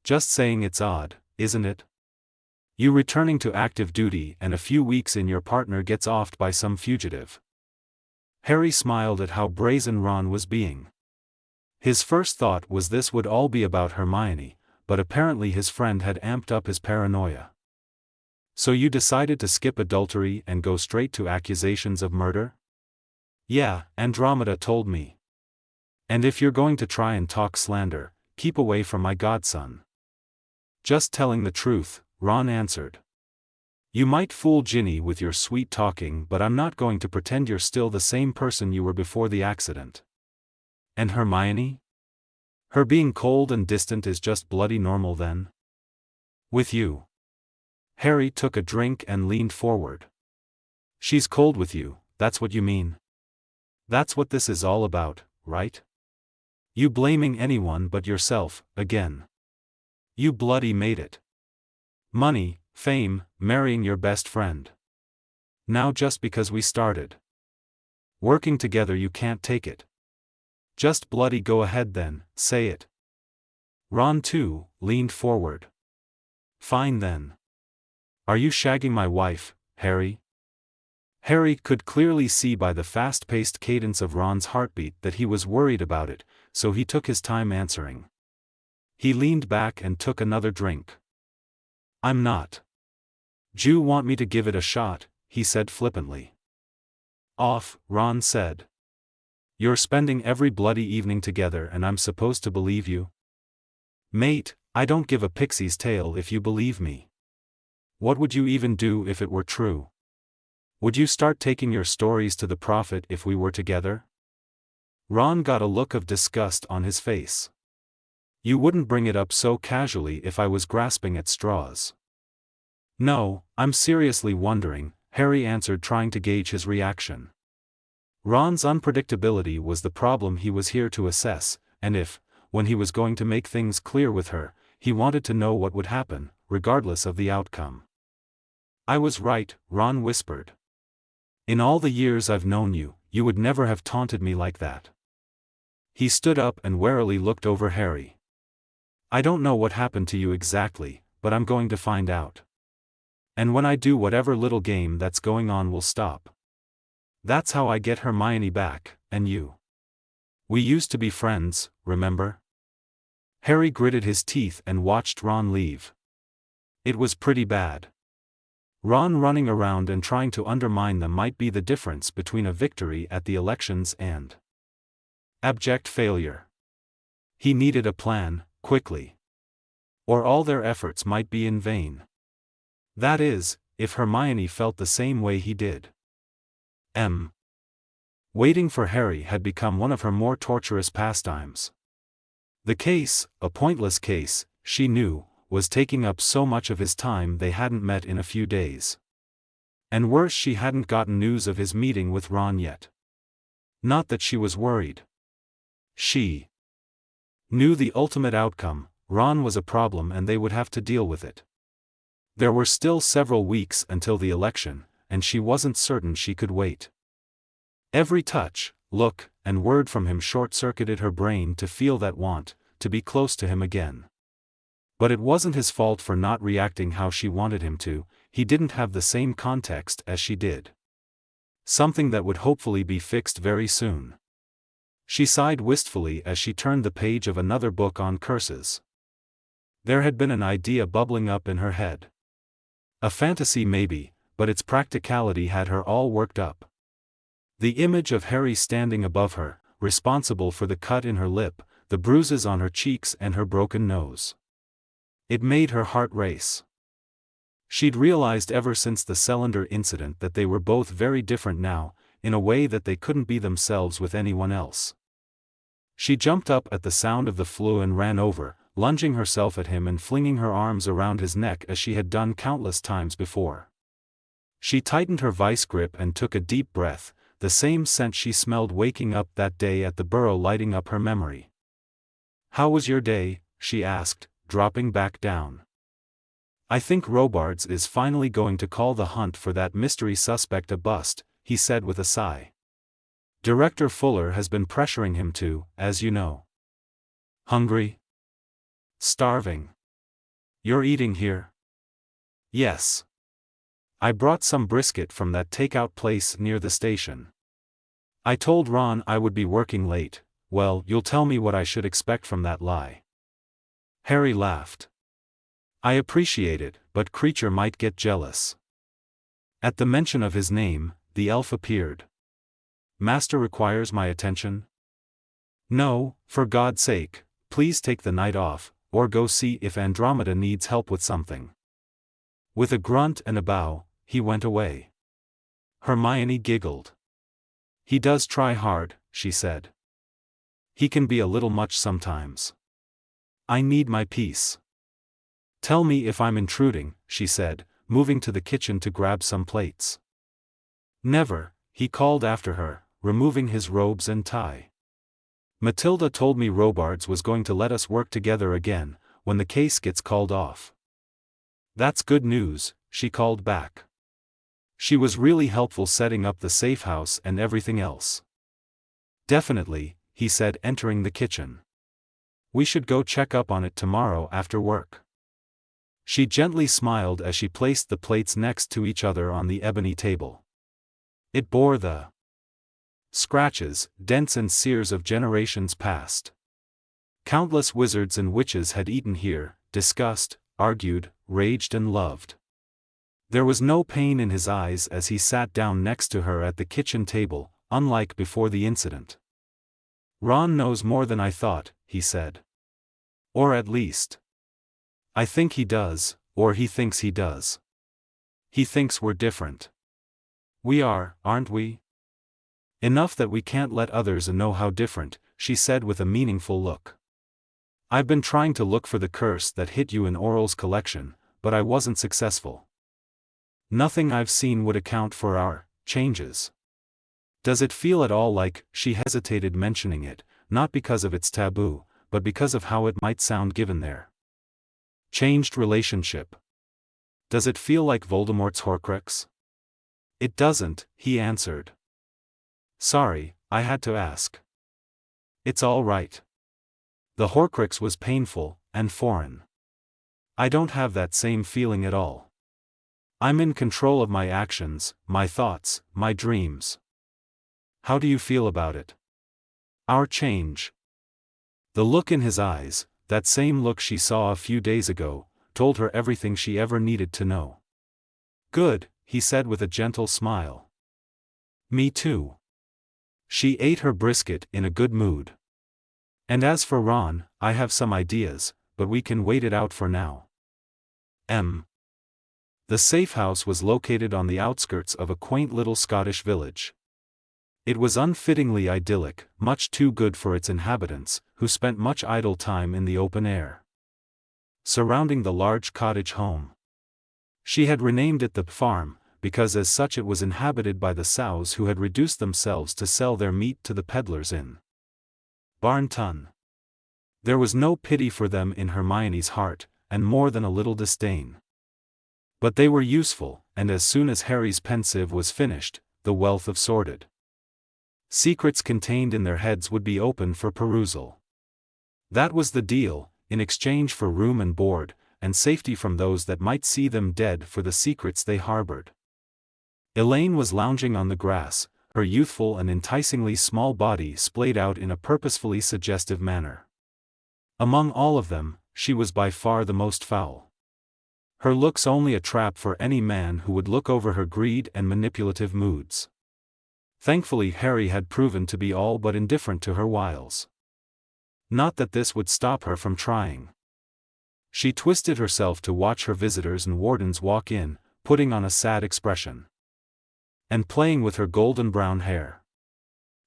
Just saying it's odd, isn't it? You returning to active duty and a few weeks in your partner gets offed by some fugitive. Harry smiled at how brazen Ron was being. His first thought was this would all be about Hermione, but apparently his friend had amped up his paranoia. So you decided to skip adultery and go straight to accusations of murder? Yeah, Andromeda told me. And if you're going to try and talk slander, keep away from my godson. Just telling the truth, Ron answered. You might fool Ginny with your sweet talking, but I'm not going to pretend you're still the same person you were before the accident. And Hermione? Her being cold and distant is just bloody normal then? With you. Harry took a drink and leaned forward. She's cold with you, that's what you mean? That's what this is all about, right? You blaming anyone but yourself, again. You bloody made it. Money, fame, marrying your best friend. Now just because we started working together you can't take it. Just bloody go ahead then, say it. Ron too, leaned forward. Fine then. Are you shagging my wife, Harry? Harry could clearly see by the fast-paced cadence of Ron's heartbeat that he was worried about it, so he took his time answering. He leaned back and took another drink. I'm not. D'you want me to give it a shot, he said flippantly. Off, Ron said. You're spending every bloody evening together and I'm supposed to believe you? Mate, I don't give a pixie's tail if you believe me. What would you even do if it were true? Would you start taking your stories to the prophet if we were together? Ron got a look of disgust on his face. You wouldn't bring it up so casually if I was grasping at straws. No, I'm seriously wondering, Harry answered, trying to gauge his reaction. Ron's unpredictability was the problem he was here to assess, and if, when he was going to make things clear with her, he wanted to know what would happen, regardless of the outcome. I was right, Ron whispered. In all the years I've known you, you would never have taunted me like that. He stood up and warily looked over Harry. I don't know what happened to you exactly, but I'm going to find out. And when I do, whatever little game that's going on will stop. That's how I get Hermione back, and you. We used to be friends, remember? Harry gritted his teeth and watched Ron leave. It was pretty bad. Ron running around and trying to undermine them might be the difference between a victory at the elections and abject failure. He needed a plan, quickly. Or all their efforts might be in vain. That is, if Hermione felt the same way he did. Waiting for Harry had become one of her more torturous pastimes. The case, a pointless case, she knew, was taking up so much of his time they hadn't met in a few days. And worse, she hadn't gotten news of his meeting with Ron yet. Not that she was worried. She knew the ultimate outcome, Ron was a problem and they would have to deal with it. There were still several weeks until the election, and she wasn't certain she could wait. Every touch, look, and word from him short-circuited her brain to feel that want, to be close to him again. But it wasn't his fault for not reacting how she wanted him to, he didn't have the same context as she did. Something that would hopefully be fixed very soon. She sighed wistfully as she turned the page of another book on curses. There had been an idea bubbling up in her head. A fantasy maybe, but its practicality had her all worked up. The image of Harry standing above her, responsible for the cut in her lip, the bruises on her cheeks and her broken nose. It made her heart race. She'd realized ever since the cylinder incident that they were both very different now, in a way that they couldn't be themselves with anyone else. She jumped up at the sound of the flu and ran over, lunging herself at him and flinging her arms around his neck as she had done countless times before. She tightened her vice grip and took a deep breath, the same scent she smelled waking up that day at the burrow lighting up her memory. How was your day? She asked, dropping back down. I think Robards is finally going to call the hunt for that mystery suspect a bust, he said with a sigh. Director Fuller has been pressuring him to, as you know. Hungry? Starving. You're eating here? Yes. I brought some brisket from that takeout place near the station. I told Ron I would be working late. Well, you'll tell me what I should expect from that lie. Harry laughed. I appreciate it, but Creature might get jealous. At the mention of his name, the elf appeared. Master requires my attention? No, for God's sake, please take the night off, or go see if Andromeda needs help with something. With a grunt and a bow, he went away. Hermione giggled. He does try hard, she said. He can be a little much sometimes. I need my peace. Tell me if I'm intruding, she said, moving to the kitchen to grab some plates. Never, he called after her, removing his robes and tie. Matilda told me Robards was going to let us work together again, when the case gets called off. That's good news, she called back. She was really helpful setting up the safe house and everything else. Definitely, he said, entering the kitchen. We should go check up on it tomorrow after work. She gently smiled as she placed the plates next to each other on the ebony table. It bore the scratches, dents and sears of generations past. Countless wizards and witches had eaten here, discussed, argued, raged and loved. There was no pain in his eyes as he sat down next to her at the kitchen table, unlike before the incident. Ron knows more than I thought, he said. Or at least, I think he does, or he thinks he does. He thinks we're different. We are, aren't we? Enough that we can't let others know how different, she said with a meaningful look. I've been trying to look for the curse that hit you in Oral's collection, but I wasn't successful. Nothing I've seen would account for our changes. Does it feel at all like, she hesitated mentioning it, not because of its taboo, but because of how it might sound given their changed relationship? Does it feel like Voldemort's Horcrux? It doesn't, he answered. Sorry, I had to ask. It's all right. The Horcrux was painful, and foreign. I don't have that same feeling at all. I'm in control of my actions, my thoughts, my dreams. How do you feel about it? Our change. The look in his eyes, that same look she saw a few days ago, told her everything she ever needed to know. Good, he said with a gentle smile. Me too. She ate her brisket in a good mood. And as for Ron, I have some ideas, but we can wait it out for now. The safe house was located on the outskirts of a quaint little Scottish village. It was unfittingly idyllic, much too good for its inhabitants, who spent much idle time in the open air. Surrounding the large cottage home. She had renamed it the farm, because as such it was inhabited by the sows who had reduced themselves to sell their meat to the peddlers in Barnton. There was no pity for them in Hermione's heart, and more than a little disdain. But they were useful, and as soon as Harry's pensive was finished, the wealth of sordid secrets contained in their heads would be open for perusal. That was the deal, in exchange for room and board, and safety from those that might see them dead for the secrets they harbored. Elaine was lounging on the grass, her youthful and enticingly small body splayed out in a purposefully suggestive manner. Among all of them, she was by far the most foul. Her looks only a trap for any man who would look over her greed and manipulative moods. Thankfully Harry had proven to be all but indifferent to her wiles. Not that this would stop her from trying. She twisted herself to watch her visitors and wardens walk in, putting on a sad expression. And playing with her golden brown hair.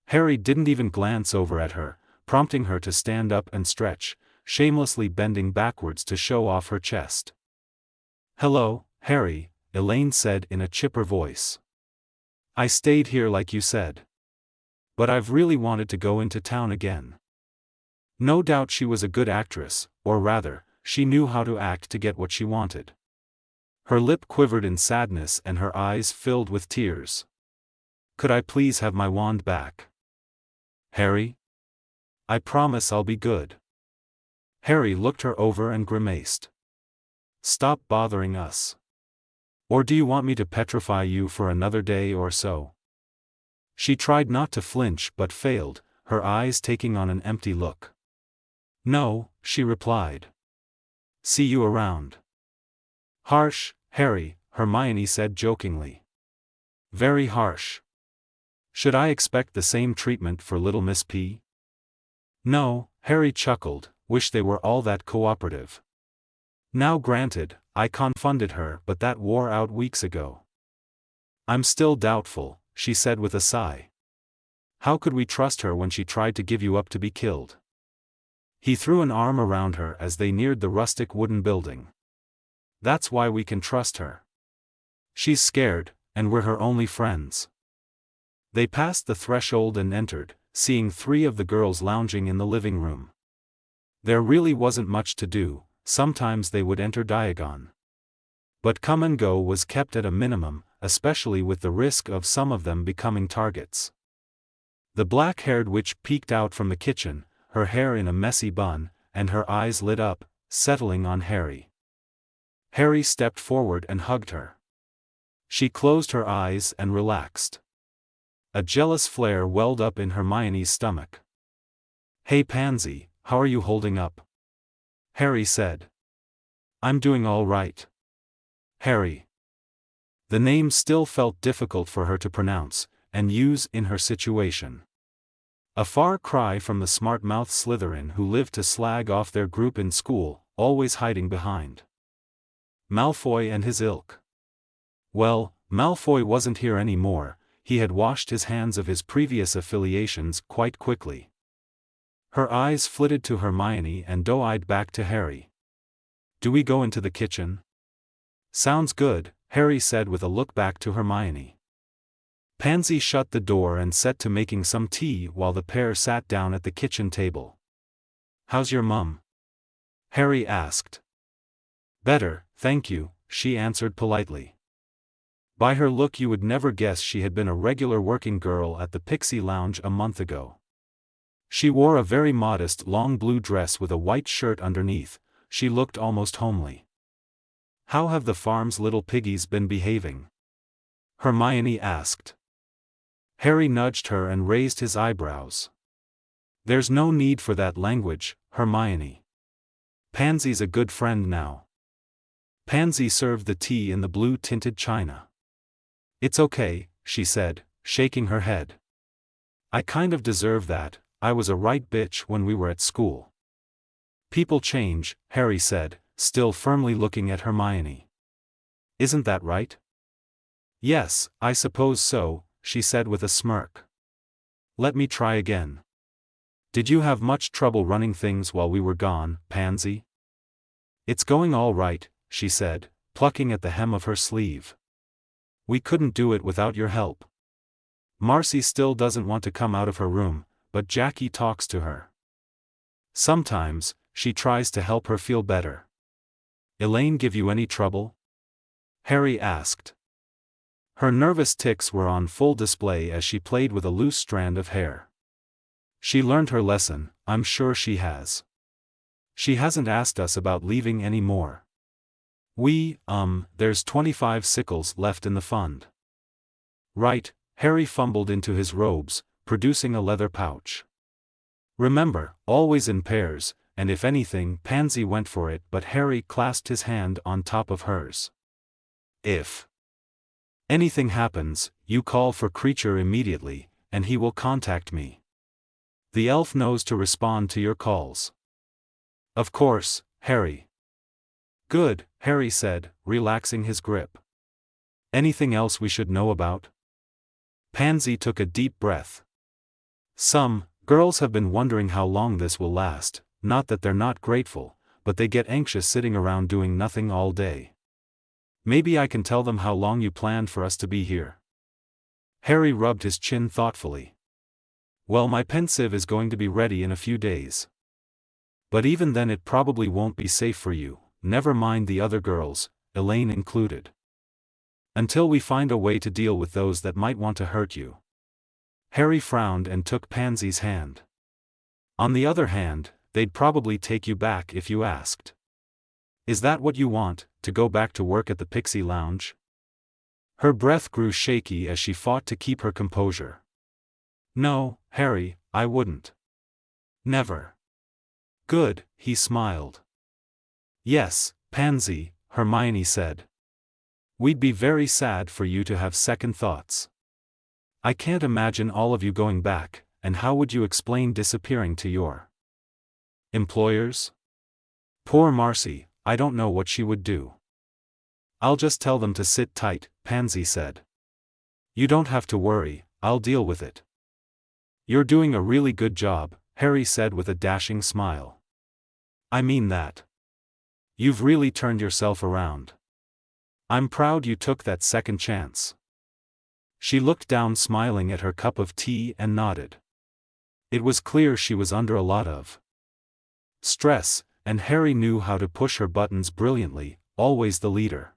Harry didn't even glance over at her, prompting her to stand up and stretch, shamelessly bending backwards to show off her chest. Hello, Harry, Elaine said in a chipper voice. I stayed here like you said. But I've really wanted to go into town again. No doubt she was a good actress, or rather, she knew how to act to get what she wanted. Her lip quivered in sadness and her eyes filled with tears. Could I please have my wand back? Harry? I promise I'll be good. Harry looked her over and grimaced. Stop bothering us. Or do you want me to petrify you for another day or so? She tried not to flinch but failed, her eyes taking on an empty look. No, she replied. See you around. Harsh, Harry, Hermione said jokingly. Very harsh. Should I expect the same treatment for little Miss P? No, Harry chuckled, wish they were all that cooperative. Now granted, I confounded her but that wore out weeks ago. I'm still doubtful, she said with a sigh. How could we trust her when she tried to give you up to be killed? He threw an arm around her as they neared the rustic wooden building. That's why we can trust her. She's scared, and we're her only friends. They passed the threshold and entered, seeing 3 of the girls lounging in the living room. There really wasn't much to do. Sometimes they would enter Diagon. But come and go was kept at a minimum, especially with the risk of some of them becoming targets. The black-haired witch peeked out from the kitchen, her hair in a messy bun, and her eyes lit up, settling on Harry. Harry stepped forward and hugged her. She closed her eyes and relaxed. A jealous flare welled up in Hermione's stomach. "Hey Pansy, how are you holding up?" Harry said. "I'm doing all right." Harry. The name still felt difficult for her to pronounce and use in her situation. A far cry from the smart-mouthed Slytherin who lived to slag off their group in school, always hiding behind Malfoy and his ilk. Well, Malfoy wasn't here anymore. He had washed his hands of his previous affiliations quite quickly. Her eyes flitted to Hermione and doe-eyed back to Harry. "Do we go into the kitchen?" "Sounds good," Harry said with a look back to Hermione. Pansy shut the door and set to making some tea while the pair sat down at the kitchen table. "How's your mum?" Harry asked. "Better, thank you," she answered politely. By her look you would never guess she had been a regular working girl at the Pixie Lounge a month ago. She wore a very modest long blue dress with a white shirt underneath. She looked almost homely. "How have the farm's little piggies been behaving?" Hermione asked. Harry nudged her and raised his eyebrows. "There's no need for that language, Hermione. Pansy's a good friend now." Pansy served the tea in the blue-tinted china. "It's okay," she said, shaking her head. "I kind of deserve that. I was a right bitch when we were at school." "People change," Harry said, still firmly looking at Hermione. "Isn't that right?" "Yes, I suppose so," she said with a smirk. "Let me try again. Did you have much trouble running things while we were gone, Pansy?" "It's going all right," she said, plucking at the hem of her sleeve. "We couldn't do it without your help. Marcy still doesn't want to come out of her room, but Jackie talks to her. Sometimes, she tries to help her feel better." "Elaine give you any trouble?" Harry asked. Her nervous tics were on full display as she played with a loose strand of hair. "She learned her lesson, I'm sure she has. She hasn't asked us about leaving any more. There's 25 sickles left in the fund." "Right," Harry fumbled into his robes, producing a leather pouch. "Remember, always in pairs," and if anything Pansy went for it but Harry clasped his hand on top of hers. "If anything happens, you call for Creature immediately, and he will contact me. The elf knows to respond to your calls." "Of course, Harry." "Good," Harry said, relaxing his grip. "Anything else we should know about?" Pansy took a deep breath. "Some girls have been wondering how long this will last, not that they're not grateful, but they get anxious sitting around doing nothing all day. Maybe I can tell them how long you planned for us to be here." Harry rubbed his chin thoughtfully. "Well, my pensieve is going to be ready in a few days. But even then it probably won't be safe for you, never mind the other girls, Elaine included. Until we find a way to deal with those that might want to hurt you." Harry frowned and took Pansy's hand. "On the other hand, they'd probably take you back if you asked. Is that what you want, to go back to work at the Pixie Lounge?" Her breath grew shaky as she fought to keep her composure. "No, Harry, I wouldn't. Never." "Good," he smiled. "Yes, Pansy," Hermione said. "We'd be very sad for you to have second thoughts. I can't imagine all of you going back, and how would you explain disappearing to your employers? Poor Marcy, I don't know what she would do." "I'll just tell them to sit tight," Pansy said. "You don't have to worry, I'll deal with it." You're doing a really good job, Harry said with a dashing smile. I mean that. You've really turned yourself around. I'm proud you took that second chance. She looked down smiling at her cup of tea and nodded. It was clear she was under a lot of stress, and Harry knew how to push her buttons brilliantly, always the leader.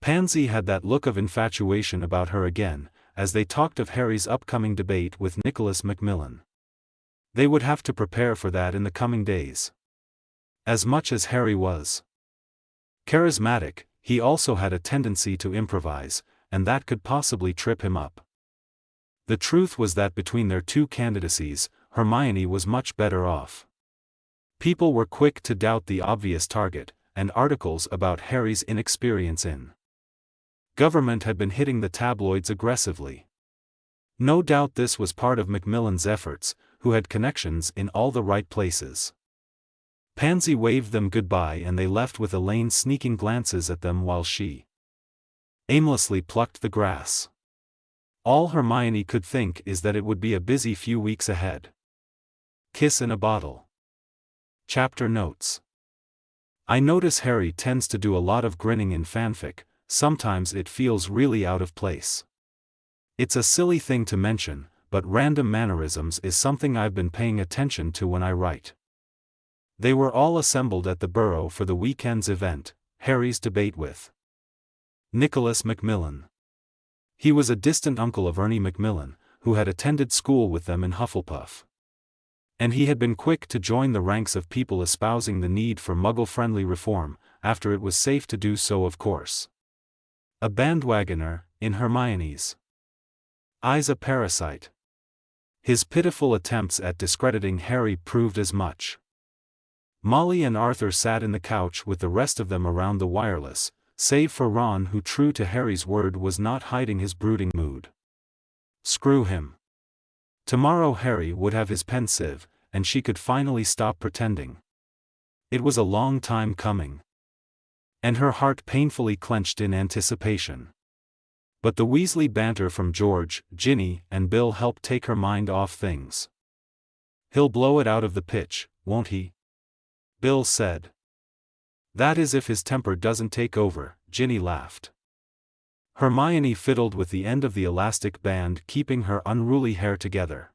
Pansy had that look of infatuation about her again, as they talked of Harry's upcoming debate with Nicholas Macmillan. They would have to prepare for that in the coming days. As much as Harry was charismatic, he also had a tendency to improvise, and that could possibly trip him up. The truth was that between their two candidacies, Hermione was much better off. People were quick to doubt the obvious target, and articles about Harry's inexperience in government had been hitting the tabloids aggressively. No doubt this was part of Macmillan's efforts, who had connections in all the right places. Pansy waved them goodbye and they left with Elaine sneaking glances at them while she aimlessly plucked the grass. All Hermione could think is that it would be a busy few weeks ahead. Kiss in a bottle. Chapter notes. I notice Harry tends to do a lot of grinning in fanfic. Sometimes it feels really out of place. It's a silly thing to mention, but random mannerisms is something I've been paying attention to when I write. They were all assembled at the Burrow for the weekend's event, Harry's debate with Nicholas Macmillan. He was a distant uncle of Ernie Macmillan, who had attended school with them in Hufflepuff. And he had been quick to join the ranks of people espousing the need for Muggle-friendly reform, after it was safe to do so, of course. A bandwagoner, in Hermione's eyes a parasite. His pitiful attempts at discrediting Harry proved as much. Molly and Arthur sat in the couch with the rest of them around the wireless, save for Ron, who, true to Harry's word, was not hiding his brooding mood. Screw him. Tomorrow Harry would have his pensieve, and she could finally stop pretending. It was a long time coming. And her heart painfully clenched in anticipation. But the Weasley banter from George, Ginny, and Bill helped take her mind off things. He'll blow it out of the pitch, won't he? Bill said. That is if his temper doesn't take over, Ginny laughed. Hermione fiddled with the end of the elastic band, keeping her unruly hair together.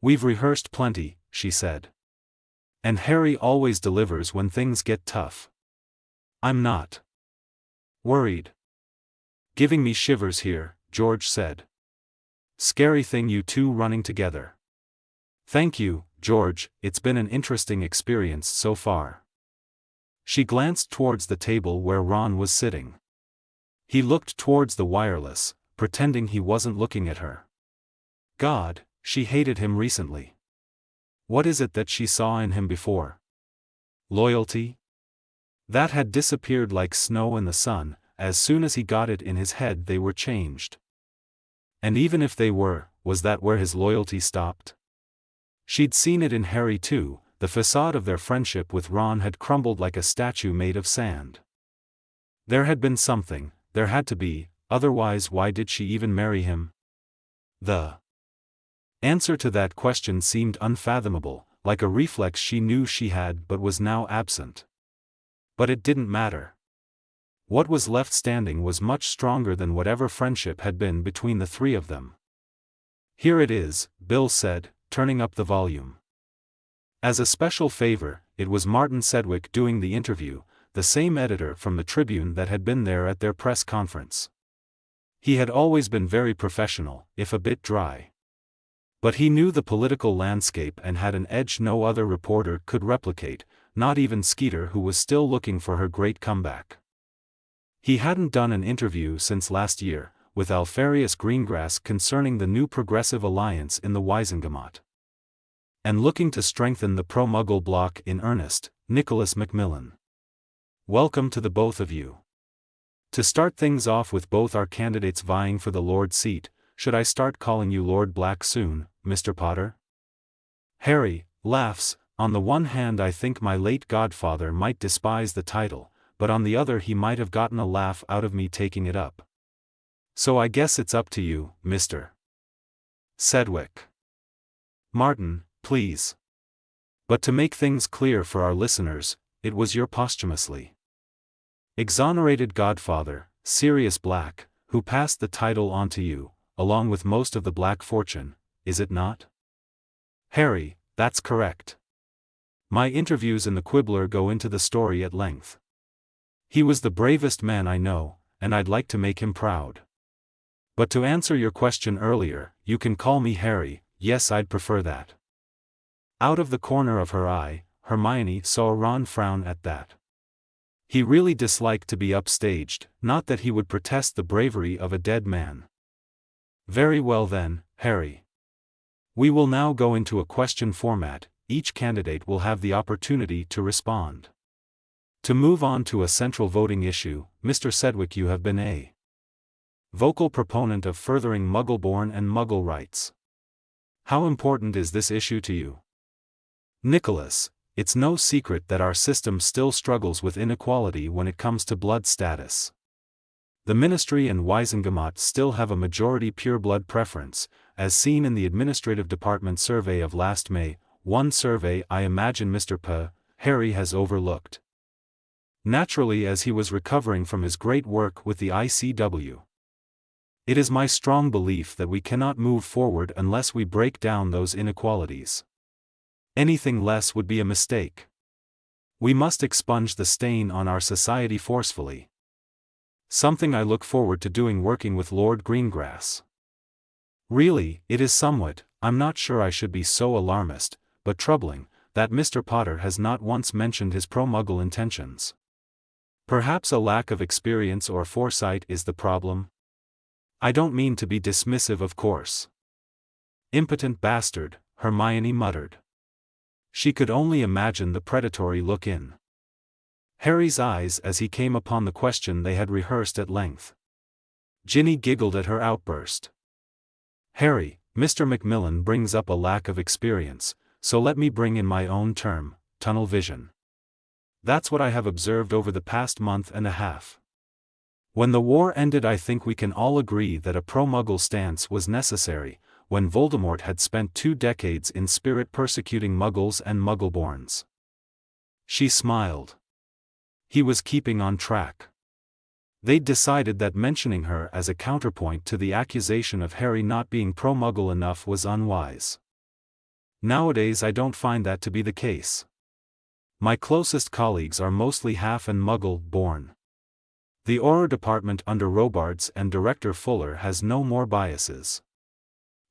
We've rehearsed plenty, she said. And Harry always delivers when things get tough. I'm not worried. Giving me shivers here, George said. Scary thing you two running together. Thank you, George, it's been an interesting experience so far. She glanced towards the table where Ron was sitting. He looked towards the wireless, pretending he wasn't looking at her. God, she hated him recently. What is it that she saw in him before? Loyalty? That had disappeared like snow in the sun. As soon as he got it in his head they were changed. And even if they were, was that where his loyalty stopped? She'd seen it in Harry too. The facade of their friendship with Ron had crumbled like a statue made of sand. There had been something, there had to be, otherwise why did she even marry him? The answer to that question seemed unfathomable, like a reflex she knew she had but was now absent. But it didn't matter. What was left standing was much stronger than whatever friendship had been between the three of them. Here it is, Bill said, turning up the volume. As a special favor, it was Martin Sedgwick doing the interview, the same editor from the Tribune that had been there at their press conference. He had always been very professional, if a bit dry. But he knew the political landscape and had an edge no other reporter could replicate, not even Skeeter, who was still looking for her great comeback. He hadn't done an interview since last year, with Alfarius Greengrass concerning the new progressive alliance in the Wisengamot. And looking to strengthen the pro-Muggle bloc in earnest, Nicholas Macmillan. Welcome to the both of you. To start things off with both our candidates vying for the Lord seat, should I start calling you Lord Black soon, Mr. Potter? Harry laughs. On the one hand I think my late godfather might despise the title, but on the other he might have gotten a laugh out of me taking it up. So I guess it's up to you, Mr. Sedgwick. Martin, please. But to make things clear for our listeners, it was your posthumously exonerated godfather, Sirius Black, who passed the title on to you, along with most of the Black fortune, is it not? Harry, that's correct. My interviews in the Quibbler go into the story at length. He was the bravest man I know, and I'd like to make him proud. But to answer your question earlier, you can call me Harry. Yes, I'd prefer that. Out of the corner of her eye, Hermione saw Ron frown at that. He really disliked to be upstaged, not that he would protest the bravery of a dead man. Very well then, Harry. We will now go into a question format. Each candidate will have the opportunity to respond. To move on to a central voting issue, Mr. Sedgwick, you have been a vocal proponent of furthering Muggle-born and Muggle rights. How important is this issue to you? Nicholas, it's no secret that our system still struggles with inequality when it comes to blood status. The Ministry and Wisengamot still have a majority pure-blood preference, as seen in the Administrative Department survey of last May, one survey I imagine Mr. Harry has overlooked. Naturally, as he was recovering from his great work with the ICW. It is my strong belief that we cannot move forward unless we break down those inequalities. Anything less would be a mistake. We must expunge the stain on our society forcefully. Something I look forward to doing, working with Lord Greengrass. Really, it is somewhat, I'm not sure I should be so alarmist, but troubling, that Mr. Potter has not once mentioned his pro-Muggle intentions. Perhaps a lack of experience or foresight is the problem? I don't mean to be dismissive, of course. Impotent bastard, Hermione muttered. She could only imagine the predatory look in Harry's eyes as he came upon the question they had rehearsed at length. Ginny giggled at her outburst. Harry, Mr. Macmillan brings up a lack of experience, so let me bring in my own term, tunnel vision. That's what I have observed over the past month and a half. When the war ended, I think we can all agree that a pro-Muggle stance was necessary, when Voldemort had spent 2 decades in spirit persecuting Muggles and Muggleborns. She smiled. He was keeping on track. They'd decided that mentioning her as a counterpoint to the accusation of Harry not being pro-Muggle enough was unwise. Nowadays I don't find that to be the case. My closest colleagues are mostly half and Muggle-born. The Auror department under Robards and Director Fuller has no more biases.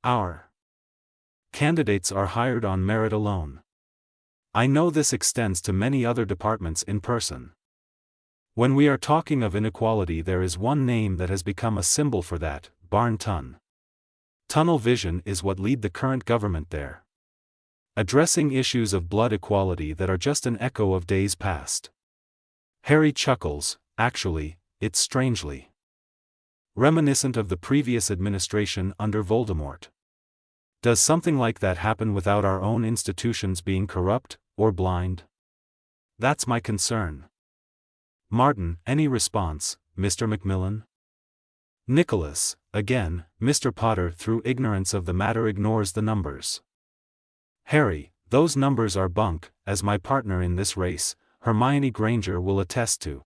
Our candidates are hired on merit alone. I know this extends to many other departments in person. When we are talking of inequality, there is one name that has become a symbol for that, Barn Tun. Tunnel vision is what lead the current government there. Addressing issues of blood equality that are just an echo of days past. Harry chuckles. Actually, it's strangely reminiscent of the previous administration under Voldemort. Does something like that happen without our own institutions being corrupt, or blind? That's my concern. Martin, any response, Mr. Macmillan? Nicholas, again, Mr. Potter through ignorance of the matter ignores the numbers. Harry, those numbers are bunk, as my partner in this race, Hermione Granger, will attest to.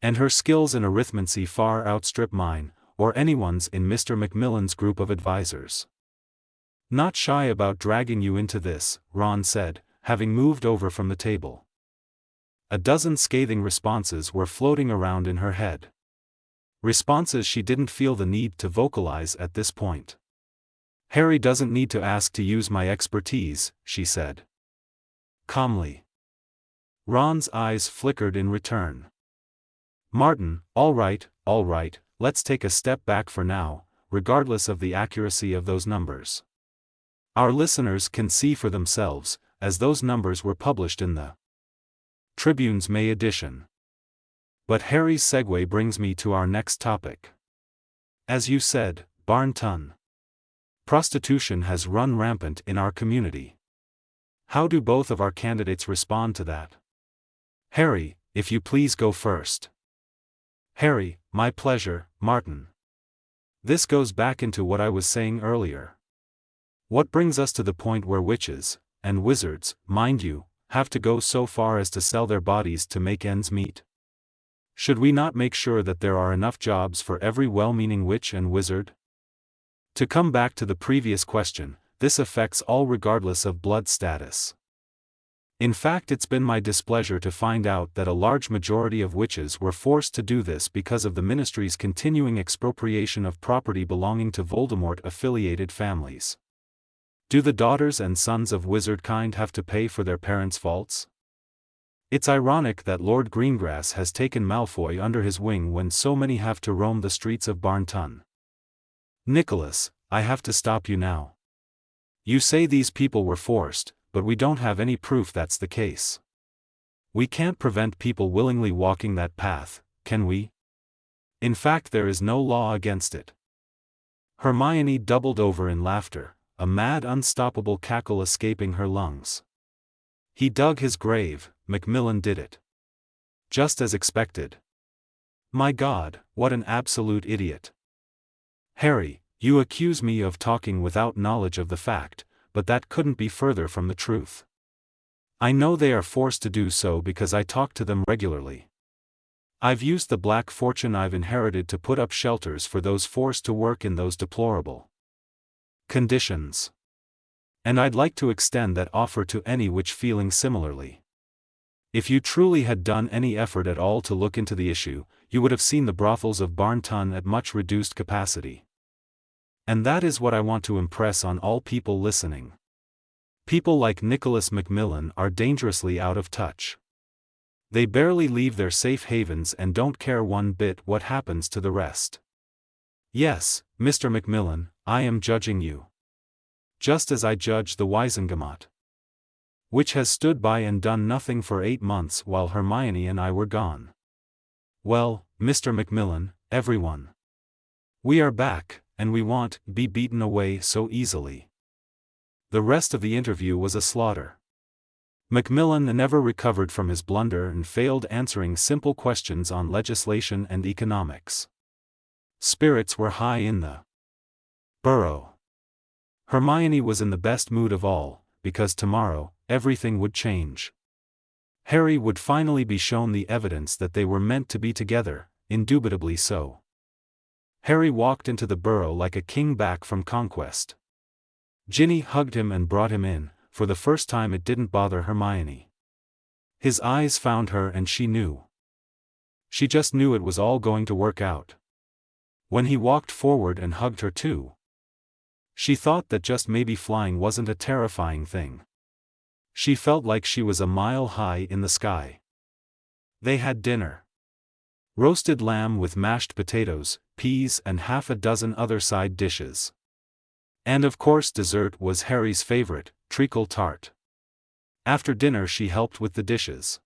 And her skills in arithmancy far outstrip mine, or anyone's in Mr. Macmillan's group of advisors. Not shy about dragging you into this, Ron said, having moved over from the table. A dozen scathing responses were floating around in her head. Responses she didn't feel the need to vocalize at this point. Harry doesn't need to ask to use my expertise, she said calmly. Ron's eyes flickered in return. Martin, all right, let's take a step back for now, regardless of the accuracy of those numbers. Our listeners can see for themselves, as those numbers were published in the Tribune's May edition. But Harry's segue brings me to our next topic. As you said, Barn Tun. Prostitution has run rampant in our community. How do both of our candidates respond to that? Harry, if you please go first. Harry, my pleasure, Martin. This goes back into what I was saying earlier. What brings us to the point where witches, and wizards, mind you, have to go so far as to sell their bodies to make ends meet? Should we not make sure that there are enough jobs for every well-meaning witch and wizard? To come back to the previous question, this affects all regardless of blood status. In fact, it's been my displeasure to find out that a large majority of witches were forced to do this because of the ministry's continuing expropriation of property belonging to Voldemort-affiliated families. Do the daughters and sons of wizardkind have to pay for their parents' faults? It's ironic that Lord Greengrass has taken Malfoy under his wing when so many have to roam the streets of Barnton. Nicholas, I have to stop you now. You say these people were forced, but we don't have any proof that's the case. We can't prevent people willingly walking that path, can we? In fact, there is no law against it. Hermione doubled over in laughter, a mad unstoppable cackle escaping her lungs. He dug his grave, Macmillan did it. Just as expected. My God, what an absolute idiot. Harry, you accuse me of talking without knowledge of the fact, but that couldn't be further from the truth. I know they are forced to do so because I talk to them regularly. I've used the black fortune I've inherited to put up shelters for those forced to work in those deplorable conditions. And I'd like to extend that offer to any witch feeling similarly. If you truly had done any effort at all to look into the issue, you would have seen the brothels of Barnton at much reduced capacity. And that is what I want to impress on all people listening. People like Nicholas Macmillan are dangerously out of touch. They barely leave their safe havens and don't care one bit what happens to the rest. Yes, Mr. Macmillan, I am judging you. Just as I judge the Wisengamot, which has stood by and done nothing for 8 months while Hermione and I were gone. Well, Mr. Macmillan, everyone. We are back, and we won't be beaten away so easily. The rest of the interview was a slaughter. Macmillan never recovered from his blunder and failed answering simple questions on legislation and economics. Spirits were high in the burrow. Hermione was in the best mood of all, because tomorrow, everything would change. Harry would finally be shown the evidence that they were meant to be together, indubitably so. Harry walked into the burrow like a king back from conquest. Ginny hugged him and brought him in. For the first time it didn't bother Hermione. His eyes found her and she knew. She just knew it was all going to work out. When he walked forward and hugged her too, she thought that just maybe flying wasn't a terrifying thing. She felt like she was a mile high in the sky. They had dinner. Roasted lamb with mashed potatoes, peas and half a dozen other side dishes. And of course dessert was Harry's favorite, treacle tart. After dinner she helped with the dishes.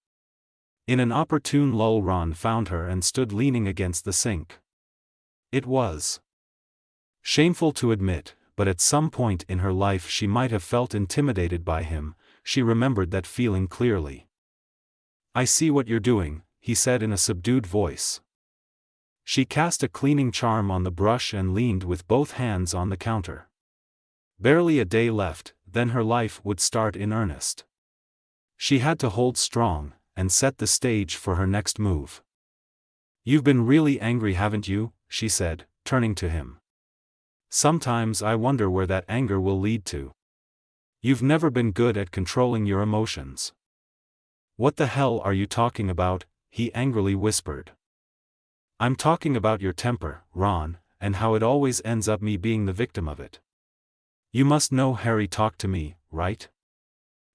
In an opportune lull Ron found her and stood leaning against the sink. It was shameful to admit, but at some point in her life she might have felt intimidated by him. She remembered that feeling clearly. "I see what you're doing," he said in a subdued voice. She cast a cleaning charm on the brush and leaned with both hands on the counter. Barely a day left, then her life would start in earnest. She had to hold strong, and set the stage for her next move. "You've been really angry, haven't you?" she said, turning to him. "Sometimes I wonder where that anger will lead to. You've never been good at controlling your emotions." "What the hell are you talking about?" he angrily whispered. "I'm talking about your temper, Ron, and how it always ends up me being the victim of it. You must know Harry talked to me, right?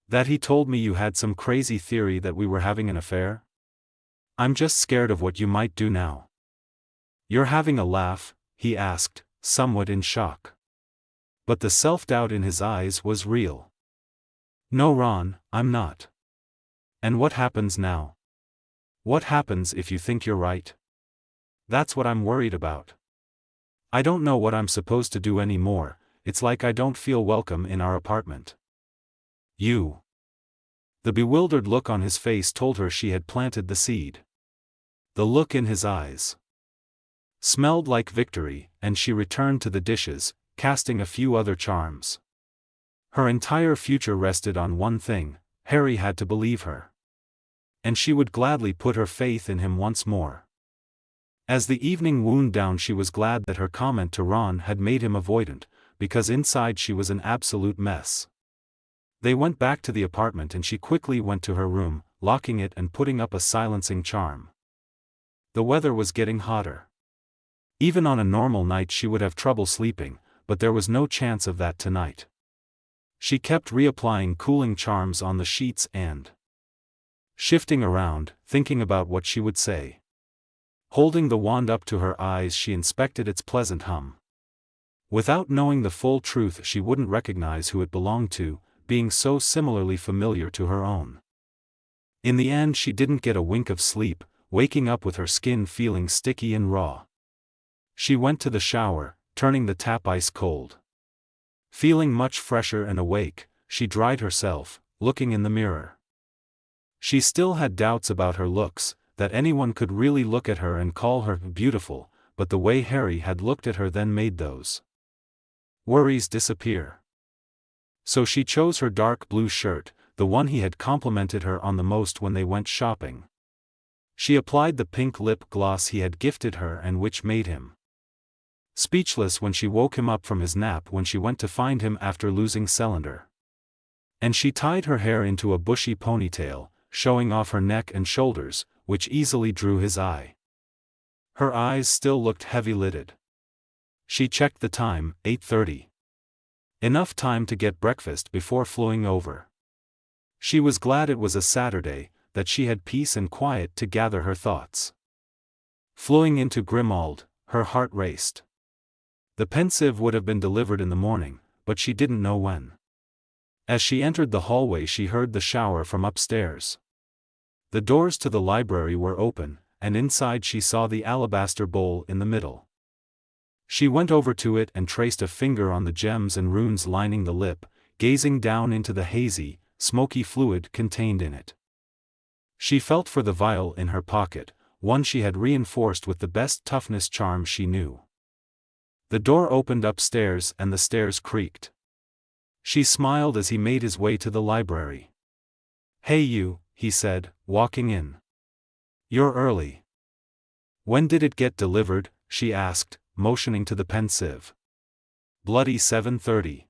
That he told me you had some crazy theory that we were having an affair? I'm just scared of what you might do now." "You're having a laugh?" he asked, somewhat in shock. But the self-doubt in his eyes was real. "No, Ron, I'm not." "And what happens now? What happens if you think you're right? That's what I'm worried about. I don't know what I'm supposed to do anymore. It's like I don't feel welcome in our apartment." "You." The bewildered look on his face told her she had planted the seed. The look in his eyes smelled like victory, and she returned to the dishes, casting a few other charms. Her entire future rested on one thing: Harry had to believe her. And she would gladly put her faith in him once more. As the evening wound down, she was glad that her comment to Ron had made him avoidant, because inside she was an absolute mess. They went back to the apartment and she quickly went to her room, locking it and putting up a silencing charm. The weather was getting hotter. Even on a normal night she would have trouble sleeping, but there was no chance of that tonight. She kept reapplying cooling charms on the sheets and shifting around, thinking about what she would say. Holding the wand up to her eyes, she inspected its pleasant hum. Without knowing the full truth, she wouldn't recognize who it belonged to, being so similarly familiar to her own. In the end, she didn't get a wink of sleep, waking up with her skin feeling sticky and raw. She went to the shower, turning the tap ice cold. Feeling much fresher and awake, she dried herself, looking in the mirror. She still had doubts about her looks, that anyone could really look at her and call her beautiful, but the way Harry had looked at her then made those worries disappear. So she chose her dark blue shirt, the one he had complimented her on the most when they went shopping. She applied the pink lip gloss he had gifted her and which made him speechless when she woke him up from his nap when she went to find him after losing Cylinder. And she tied her hair into a bushy ponytail, showing off her neck and shoulders, which easily drew his eye. Her eyes still looked heavy-lidded. She checked the time, 8:30. Enough time to get breakfast before flying over. She was glad it was a Saturday, that she had peace and quiet to gather her thoughts. Flying into Grimmauld, her heart raced. The pensieve would have been delivered in the morning, but she didn't know when. As she entered the hallway, she heard the shower from upstairs. The doors to the library were open, and inside she saw the alabaster bowl in the middle. She went over to it and traced a finger on the gems and runes lining the lip, gazing down into the hazy, smoky fluid contained in it. She felt for the vial in her pocket, one she had reinforced with the best toughness charm she knew. The door opened upstairs and the stairs creaked. She smiled as he made his way to the library. "Hey you," he said, walking in. "You're early." "When did it get delivered?" she asked, motioning to the pensieve. "Bloody 7:30.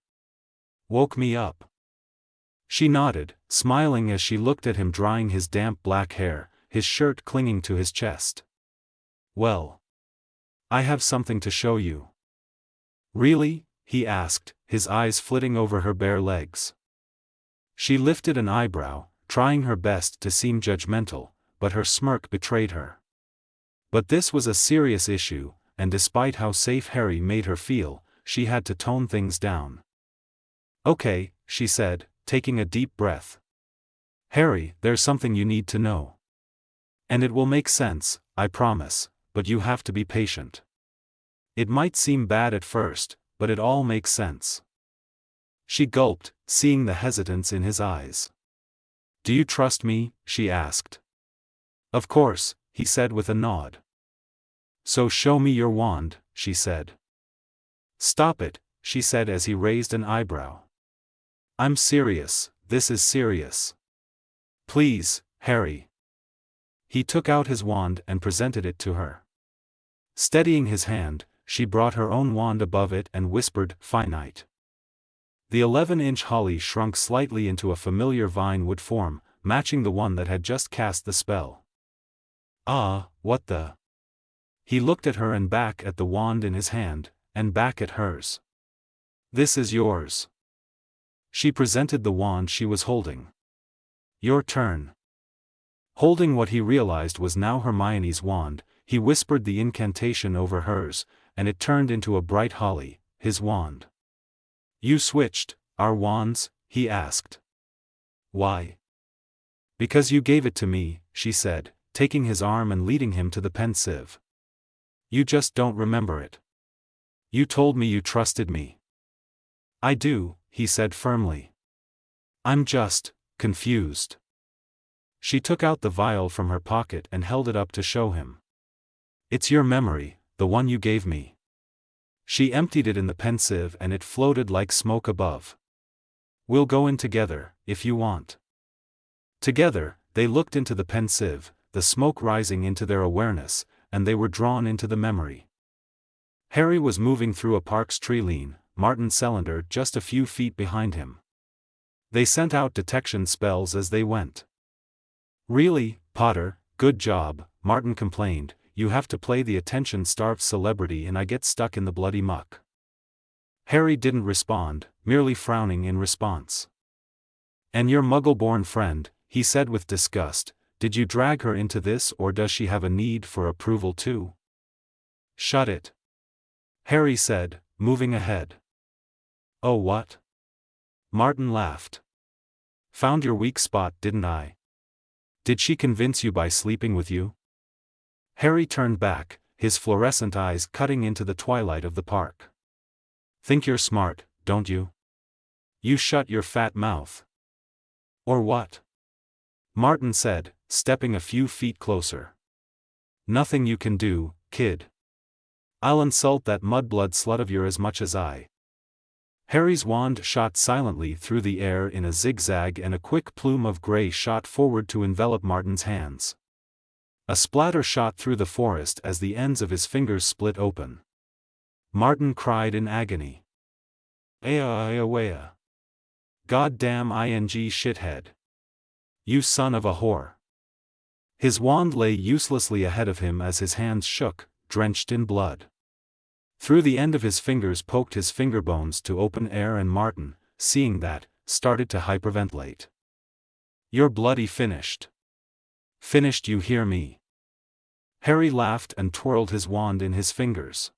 Woke me up." She nodded, smiling as she looked at him drying his damp black hair, his shirt clinging to his chest. "Well, I have something to show you." "Really?" he asked, his eyes flitting over her bare legs. She lifted an eyebrow, trying her best to seem judgmental, but her smirk betrayed her. But this was a serious issue, and despite how safe Harry made her feel, she had to tone things down. "Okay," she said, taking a deep breath. "Harry, there's something you need to know. And it will make sense, I promise, but you have to be patient. It might seem bad at first, but it all makes sense." She gulped, seeing the hesitance in his eyes. "Do you trust me?" she asked. "Of course," he said with a nod. "So show me your wand," she said. "Stop it," she said as he raised an eyebrow. "I'm serious, this is serious. Please, Harry." He took out his wand and presented it to her. Steadying his hand, she brought her own wand above it and whispered, "Finite." The 11-inch holly shrunk slightly into a familiar vine-wood form, matching the one that had just cast the spell. "Ah, what the—" He looked at her and back at the wand in his hand, and back at hers. "This is yours." She presented the wand she was holding. "Your turn." Holding what he realized was now Hermione's wand, he whispered the incantation over hers, and it turned into a bright holly, his wand. "You switched our wands?" he asked. "Why?" "Because you gave it to me," she said, taking his arm and leading him to the pensieve. "You just don't remember it. You told me you trusted me." "I do," he said firmly. "I'm just confused." She took out the vial from her pocket and held it up to show him. "It's your memory, the one you gave me." She emptied it in the pensieve and it floated like smoke above. We'll go in together, if you want. Together, they looked into the pensive, the smoke rising into their awareness, and they were drawn into the memory. Harry was moving through a park's tree lane, Martin Cellender just a few feet behind him. They sent out detection spells as they went. Really, Potter, good job, Martin complained, you have to play the attention-starved celebrity and I get stuck in the bloody muck. Harry didn't respond, merely frowning in response. And your muggle-born friend, he said with disgust, did you drag her into this or does she have a need for approval too? Shut it. Harry said, moving ahead. Oh what? Martin laughed. Found your weak spot, didn't I? Did she convince you by sleeping with you? Harry turned back, his fluorescent eyes cutting into the twilight of the park. Think you're smart, don't you? You shut your fat mouth. Or what? Martin said, stepping a few feet closer. Nothing you can do, kid. I'll insult that mudblood slut of yours as much as I. Harry's wand shot silently through the air in a zigzag and a quick plume of gray shot forward to envelop Martin's hands. A splatter shot through the forest as the ends of his fingers split open. Martin cried in agony. Aya. Goddamn ing shithead. You son of a whore. His wand lay uselessly ahead of him as his hands shook, drenched in blood. Through the end of his fingers poked his finger bones to open air and Martin, seeing that, started to hyperventilate. You're bloody finished. Finished, you hear me? Harry laughed and twirled his wand in his fingers.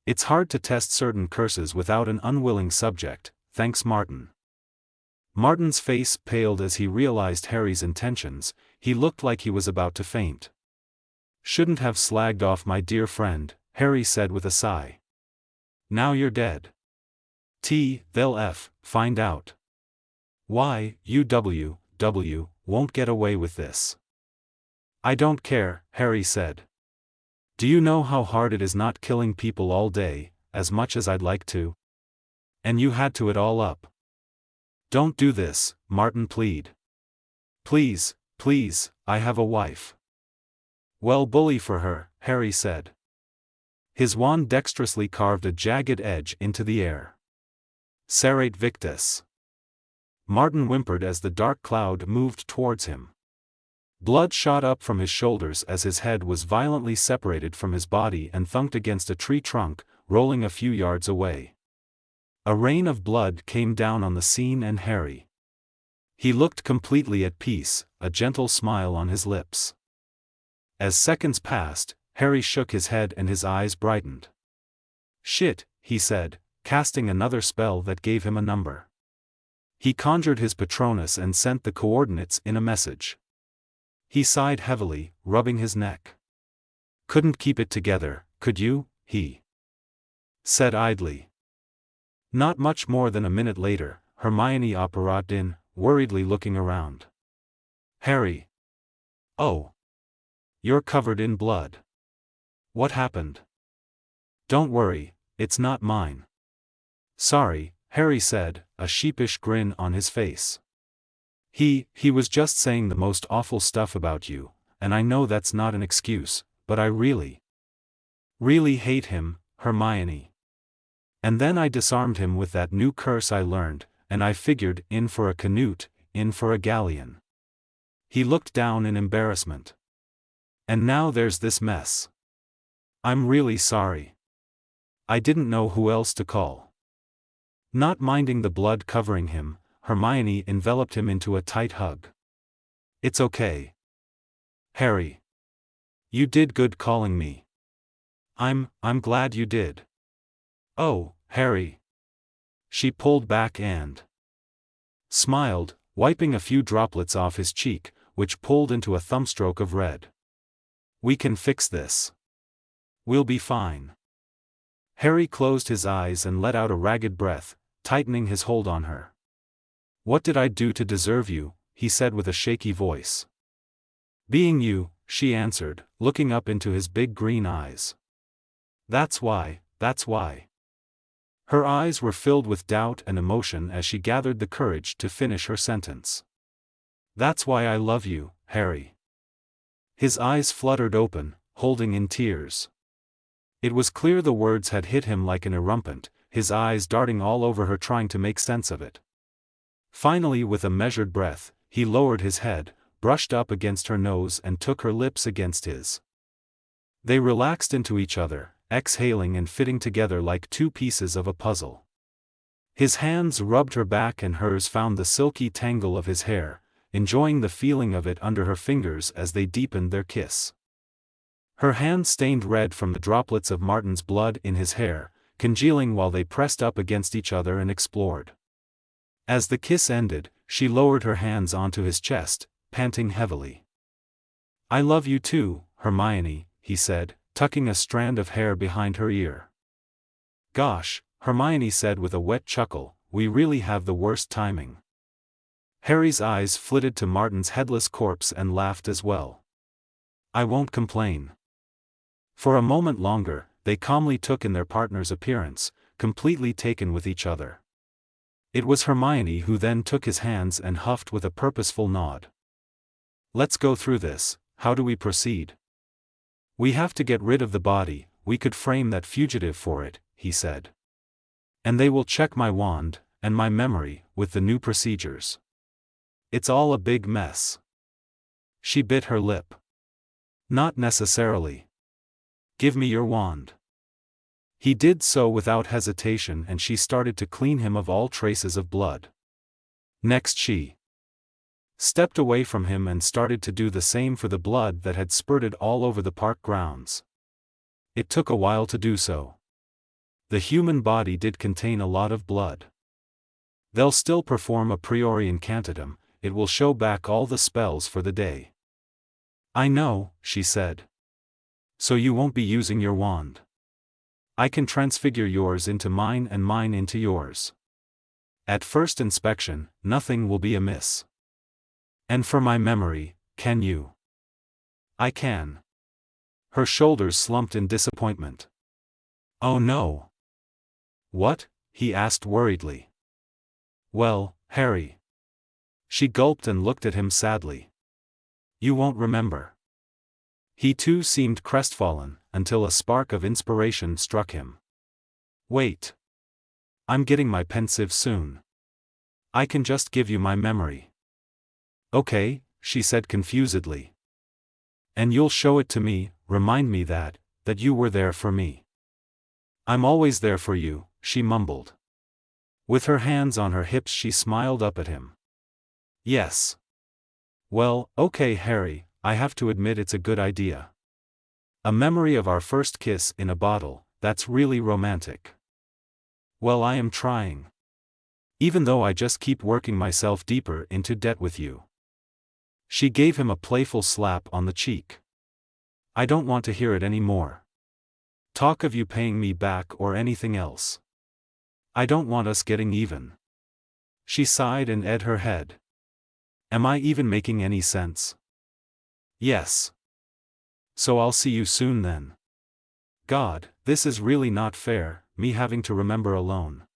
It's hard to test certain curses without an unwilling subject, thanks Martin. Martin's face paled as he realized Harry's intentions, he looked like he was about to faint. Shouldn't have slagged off my dear friend, Harry said with a sigh. Now you're dead. They'll find out. Why, you won't get away with this. I don't care, Harry said. Do you know how hard it is not killing people all day, as much as I'd like to? And you had to it all up. Don't do this, Martin pleaded. Please, I have a wife. Well, bully for her, Harry said. His wand dexterously carved a jagged edge into the air. Serrate Victus. Martin whimpered as the dark cloud moved towards him. Blood shot up from his shoulders as his head was violently separated from his body and thunked against a tree trunk, rolling a few yards away. A rain of blood came down on the scene and Harry. He looked completely at peace, a gentle smile on his lips. As seconds passed, Harry shook his head and his eyes brightened. Shit, he said, casting another spell that gave him a number. He conjured his Patronus and sent the coordinates in a message. He sighed heavily, rubbing his neck. Couldn't keep it together, could you? He said idly. Not much more than a minute later, Hermione operated in, worriedly looking around. Harry. Oh. You're covered in blood. What happened? Don't worry, it's not mine. Sorry, Harry said, a sheepish grin on his face. He was just saying the most awful stuff about you, and I know that's not an excuse, but I really hate him, Hermione. And then I disarmed him with that new curse I learned, and I figured, in for a Canute, in for a galleon. He looked down in embarrassment. And now there's this mess. I'm really sorry. I didn't know who else to call. Not minding the blood covering him, Hermione enveloped him into a tight hug. It's okay. Harry. You did good calling me. I'm glad you did. Oh, Harry. She pulled back and smiled, wiping a few droplets off his cheek, which pulled into a thumbstroke of red. We can fix this. We'll be fine. Harry closed his eyes and let out a ragged breath, tightening his hold on her. What did I do to deserve you? He said with a shaky voice. Being you, she answered, looking up into his big green eyes. That's why. Her eyes were filled with doubt and emotion as she gathered the courage to finish her sentence. "That's why I love you, Harry." His eyes fluttered open, holding in tears. It was clear the words had hit him like an irrumpent, his eyes darting all over her trying to make sense of it. Finally, with a measured breath, he lowered his head, brushed up against her nose and took her lips against his. They relaxed into each other, exhaling and fitting together like two pieces of a puzzle. His hands rubbed her back and hers found the silky tangle of his hair, enjoying the feeling of it under her fingers as they deepened their kiss. Her hand stained red from the droplets of Martin's blood in his hair, congealing while they pressed up against each other and explored. As the kiss ended, she lowered her hands onto his chest, panting heavily. "I love you too, Hermione," he said, tucking a strand of hair behind her ear. "Gosh," Hermione said with a wet chuckle, "we really have the worst timing." Harry's eyes flitted to Martin's headless corpse and laughed as well. "I won't complain." For a moment longer, they calmly took in their partner's appearance, completely taken with each other. It was Hermione who then took his hands and huffed with a purposeful nod. "Let's go through this. How do we proceed?" "We have to get rid of the body, we could frame that fugitive for it," he said. "And they will check my wand, and my memory, with the new procedures. It's all a big mess." She bit her lip. "Not necessarily. Give me your wand." He did so without hesitation and she started to clean him of all traces of blood. Next she stepped away from him and started to do the same for the blood that had spurted all over the park grounds. It took a while to do so. The human body did contain a lot of blood. They'll still perform a priori incantatem, it will show back all the spells for the day. "I know," she said. "So you won't be using your wand. I can transfigure yours into mine and mine into yours. At first inspection, nothing will be amiss. And for my memory, can you?" "I can." Her shoulders slumped in disappointment. "Oh no." "What?" he asked worriedly. "Well, Harry." She gulped and looked at him sadly. "You won't remember." He too seemed crestfallen, until a spark of inspiration struck him. "Wait. I'm getting my pensieve soon. I can just give you my memory." "Okay," she said confusedly. "And you'll show it to me, remind me that you were there for me." "I'm always there for you," she mumbled. With her hands on her hips she smiled up at him. "Yes. Well, okay Harry, I have to admit it's a good idea. A memory of our first kiss in a bottle, that's really romantic." "Well, I am trying. Even though I just keep working myself deeper into debt with you." She gave him a playful slap on the cheek. "I don't want to hear it any more. Talk of you paying me back or anything else. I don't want us getting even." She sighed and edged her head. "Am I even making any sense?" "Yes. So I'll see you soon then." "God, this is really not fair, me having to remember alone."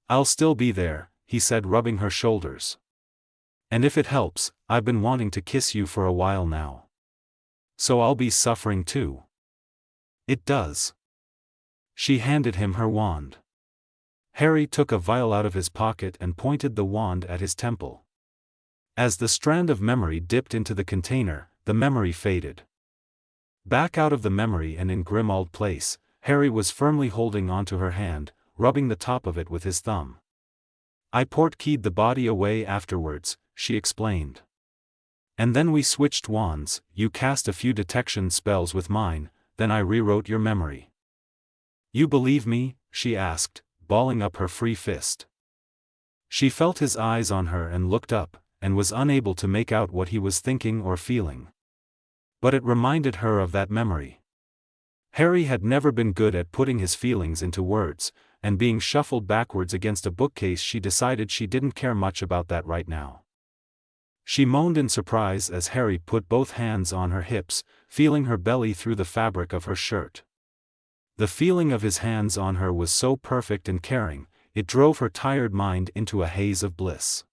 "I'll still be there," he said, rubbing her shoulders. "And if it helps, I've been wanting to kiss you for a while now. So I'll be suffering too." "It does." She handed him her wand. Harry took a vial out of his pocket and pointed the wand at his temple. As the strand of memory dipped into the container, the memory faded. Back out of the memory and in Grimmauld Place, Harry was firmly holding onto her hand, rubbing the top of it with his thumb. "I portkeyed the body away afterwards," she explained. "And then we switched wands, you cast a few detection spells with mine, then I rewrote your memory." "You believe me?" she asked, balling up her free fist. She felt his eyes on her and looked up, and was unable to make out what he was thinking or feeling. But it reminded her of that memory. Harry had never been good at putting his feelings into words, and being shuffled backwards against a bookcase she decided she didn't care much about that right now. She moaned in surprise as Harry put both hands on her hips, feeling her belly through the fabric of her shirt. The feeling of his hands on her was so perfect and caring, it drove her tired mind into a haze of bliss.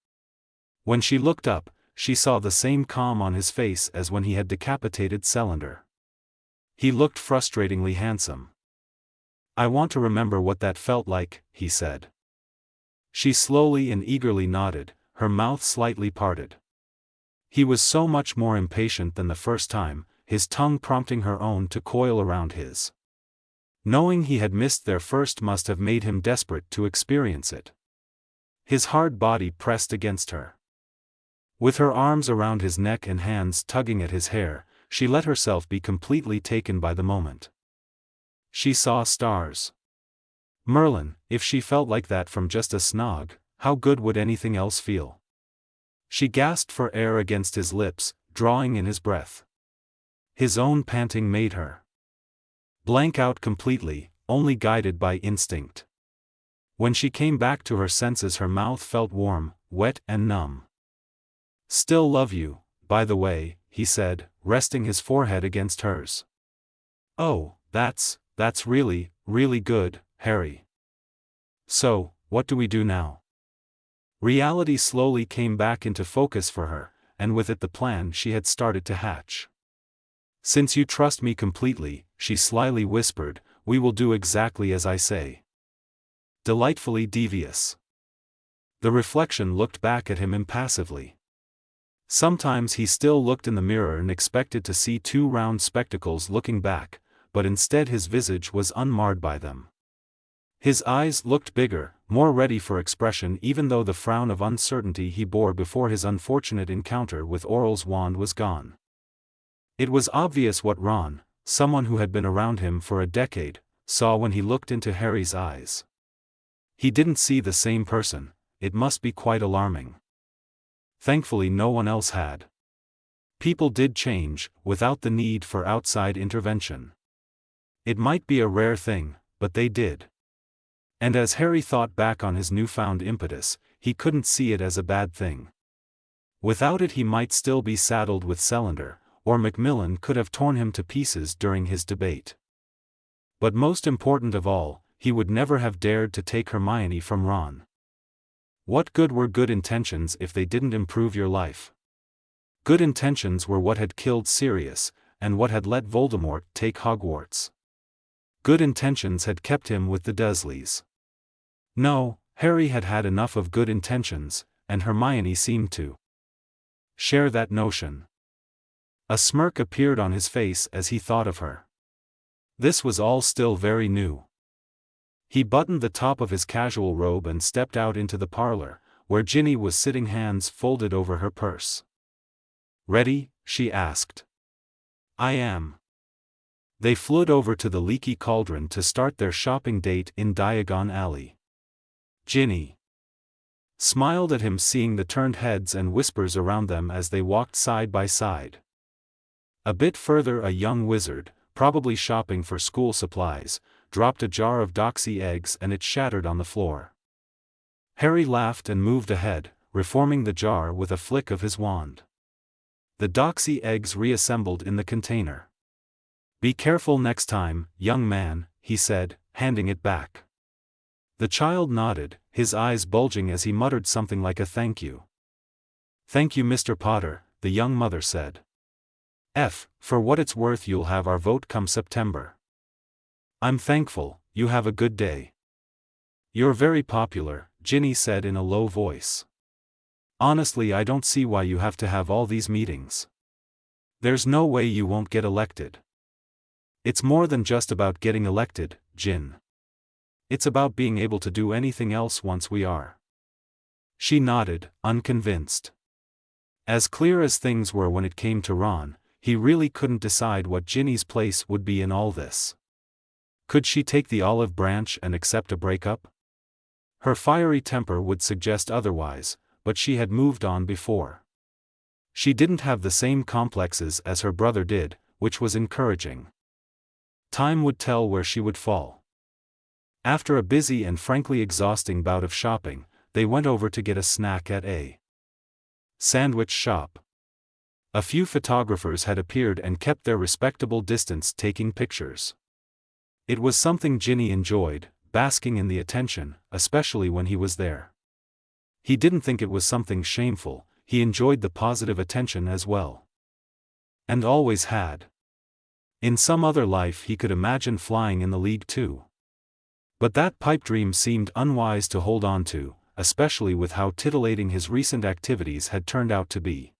When she looked up, she saw the same calm on his face as when he had decapitated Celander. He looked frustratingly handsome. "I want to remember what that felt like," he said. She slowly and eagerly nodded, her mouth slightly parted. He was so much more impatient than the first time, his tongue prompting her own to coil around his. Knowing he had missed their first must have made him desperate to experience it. His hard body pressed against her. With her arms around his neck and hands tugging at his hair, she let herself be completely taken by the moment. She saw stars. Merlin, if she felt like that from just a snog, how good would anything else feel? She gasped for air against his lips, drawing in his breath. His own panting made her blank out completely, only guided by instinct. When she came back to her senses, her mouth felt warm, wet and numb. "Still love you, by the way," he said, resting his forehead against hers. "Oh, that's really, really good, Harry. So, what do we do now?" Reality slowly came back into focus for her, and with it the plan she had started to hatch. "Since you trust me completely," she slyly whispered, "we will do exactly as I say." Delightfully devious. The reflection looked back at him impassively. Sometimes he still looked in the mirror and expected to see two round spectacles looking back, but instead his visage was unmarred by them. His eyes looked bigger, more ready for expression, even though the frown of uncertainty he bore before his unfortunate encounter with Aurel's wand was gone. It was obvious what Ron, someone who had been around him for a decade, saw when he looked into Harry's eyes. He didn't see the same person. It must be quite alarming. Thankfully no one else had. People did change, without the need for outside intervention. It might be a rare thing, but they did. And as Harry thought back on his newfound impetus, he couldn't see it as a bad thing. Without it he might still be saddled with Celander, or Macmillan could have torn him to pieces during his debate. But most important of all, he would never have dared to take Hermione from Ron. What good were good intentions if they didn't improve your life? Good intentions were what had killed Sirius, and what had let Voldemort take Hogwarts. Good intentions had kept him with the Dursleys. No, Harry had had enough of good intentions, and Hermione seemed to share that notion. A smirk appeared on his face as he thought of her. This was all still very new. He buttoned the top of his casual robe and stepped out into the parlor, where Ginny was sitting, hands folded over her purse. "Ready?" she asked. "I am." They flew over to the Leaky Cauldron to start their shopping date in Diagon Alley. Ginny smiled at him, seeing the turned heads and whispers around them as they walked side by side. A bit further a young wizard, probably shopping for school supplies, dropped a jar of doxy eggs and it shattered on the floor. Harry laughed and moved ahead, reforming the jar with a flick of his wand. The doxy eggs reassembled in the container. "Be careful next time, young man," he said, handing it back. The child nodded, his eyes bulging as he muttered something like a thank you. "Thank you, Mr. Potter," the young mother said. For what it's worth, you'll have our vote come September." "I'm thankful. You have a good day." "You're very popular," Ginny said in a low voice. "Honestly, I don't see why you have to have all these meetings. There's no way you won't get elected." "It's more than just about getting elected, Gin. It's about being able to do anything else once we are." She nodded, unconvinced. As clear as things were when it came to Ron, he really couldn't decide what Ginny's place would be in all this. Could she take the olive branch and accept a breakup? Her fiery temper would suggest otherwise, but she had moved on before. She didn't have the same complexes as her brother did, which was encouraging. Time would tell where she would fall. After a busy and frankly exhausting bout of shopping, they went over to get a snack at a sandwich shop. A few photographers had appeared and kept their respectable distance taking pictures. It was something Ginny enjoyed, basking in the attention, especially when he was there. He didn't think it was something shameful, he enjoyed the positive attention as well. And always had. In some other life he could imagine flying in the league too. But that pipe dream seemed unwise to hold on to, especially with how titillating his recent activities had turned out to be.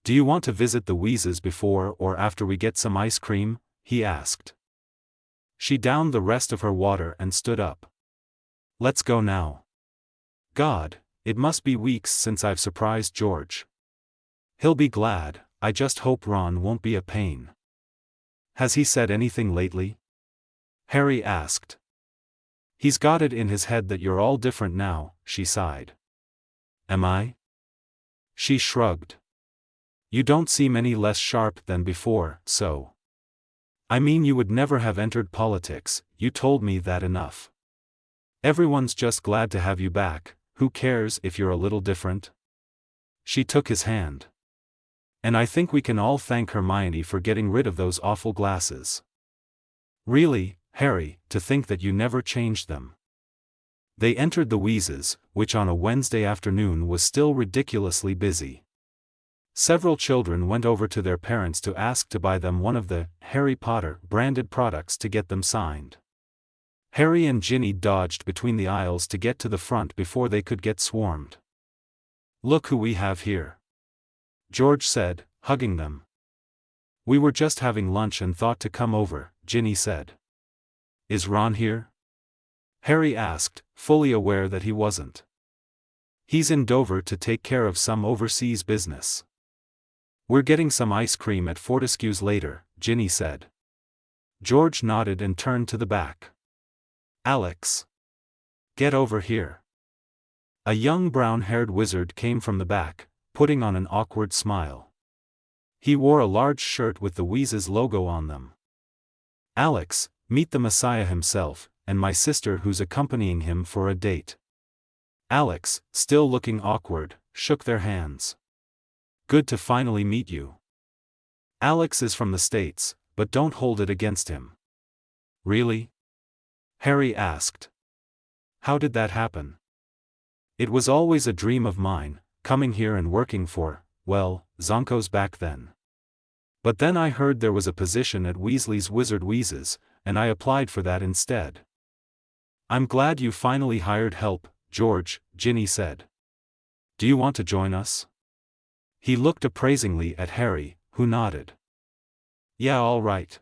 "Do you want to visit the Weezes before or after we get some ice cream?" he asked. She downed the rest of her water and stood up. "Let's go now. God, it must be weeks since I've surprised George. He'll be glad. I just hope Ron won't be a pain." "Has he said anything lately?" Harry asked. "He's got it in his head that you're all different now," she sighed. "Am I?" She shrugged. "You don't seem any less sharp than before, so. I mean, you would never have entered politics, you told me that enough. Everyone's just glad to have you back, who cares if you're a little different?" She took his hand. "And I think we can all thank Hermione for getting rid of those awful glasses. Really, Harry, to think that you never changed them." They entered the Weezes, which on a Wednesday afternoon was still ridiculously busy. Several children went over to their parents to ask to buy them one of the Harry Potter branded products to get them signed. Harry and Ginny dodged between the aisles to get to the front before they could get swarmed. "Look who we have here," George said, hugging them. "We were just having lunch and thought to come over," Ginny said. "Is Ron here?" Harry asked, fully aware that he wasn't. "He's in Dover to take care of some overseas business. We're getting some ice cream at Fortescue's later," Ginny said. George nodded and turned to the back. "Alex. Get over here." A young brown-haired wizard came from the back, putting on an awkward smile. He wore a large shirt with the Weezes logo on them. "Alex, meet the Messiah himself, and my sister who's accompanying him for a date." Alex, still looking awkward, shook their hands. "Good to finally meet you." Alex is from the States, but don't hold it against him. "Really?" Harry asked. "How did that happen?" "It was always a dream of mine, coming here and working for, well, Zonkos back then. But then I heard there was a position at Weasley's Wizard Weezes, and I applied for that instead." "I'm glad you finally hired help, George," Ginny said. "Do you want to join us?" He looked appraisingly at Harry, who nodded. "Yeah, all right."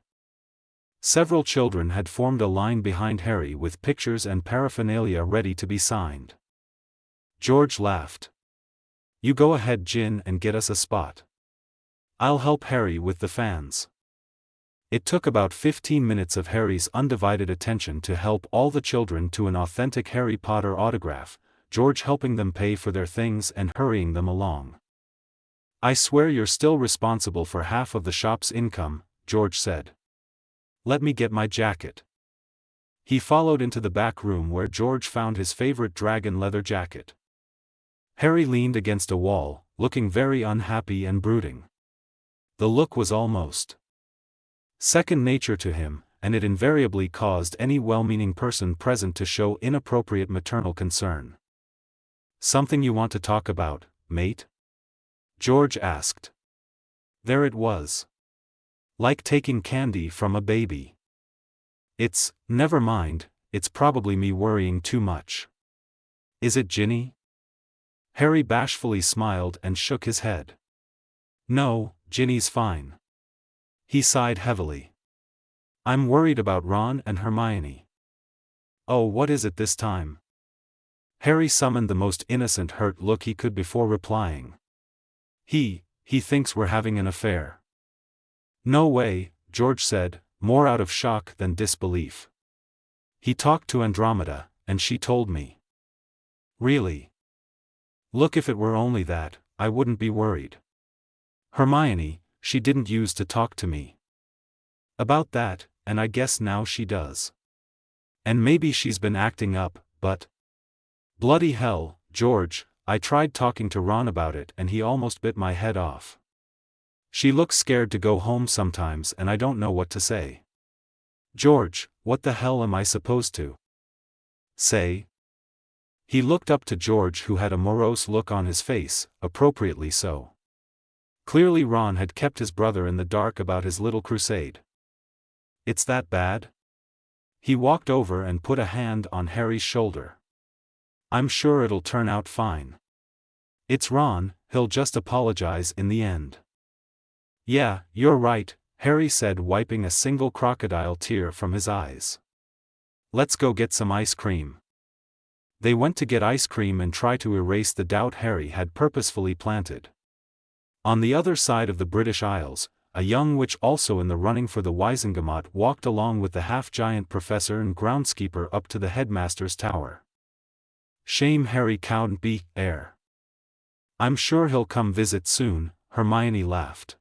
Several children had formed a line behind Harry with pictures and paraphernalia ready to be signed. George laughed. "You go ahead, Gin, and get us a spot. I'll help Harry with the fans." It took about 15 minutes of Harry's undivided attention to help all the children to an authentic Harry Potter autograph, George helping them pay for their things and hurrying them along. "I swear you're still responsible for half of the shop's income," George said. "Let me get my jacket." He followed into the back room where George found his favorite dragon leather jacket. Harry leaned against a wall, looking very unhappy and brooding. The look was almost second nature to him, and it invariably caused any well-meaning person present to show inappropriate maternal concern. "Something you want to talk about, mate?" George asked. There it was. Like taking candy from a baby. Never mind, it's probably me worrying too much." "Is it Ginny?" Harry bashfully smiled and shook his head. "No, Ginny's fine." He sighed heavily. "I'm worried about Ron and Hermione." "Oh, what is it this time?" Harry summoned the most innocent hurt look he could before replying. He thinks we're having an affair." "No way," George said, more out of shock than disbelief. "He talked to Andromeda, and she told me." "Really? Look, if it were only that, I wouldn't be worried. Hermione, she didn't use to talk to me about that, and I guess now she does. And maybe she's been acting up, but bloody hell, George, I tried talking to Ron about it and he almost bit my head off. She looks scared to go home sometimes and I don't know what to say." George, what the hell am I supposed to say? He looked up to George, who had a morose look on his face, appropriately so. Clearly Ron had kept his brother in the dark about his little crusade. It's that bad? He walked over and put a hand on Harry's shoulder. I'm sure it'll turn out fine. It's Ron, he'll just apologize in the end. Yeah, you're right, Harry said, wiping a single crocodile tear from his eyes. Let's go get some ice cream. They went to get ice cream and try to erase the doubt Harry had purposefully planted. On the other side of the British Isles, a young witch also in the running for the Wisengamot walked along with the half-giant professor and groundskeeper up to the headmaster's tower. Shame Harry couldn't be there. I'm sure he'll come visit soon, Hermione laughed.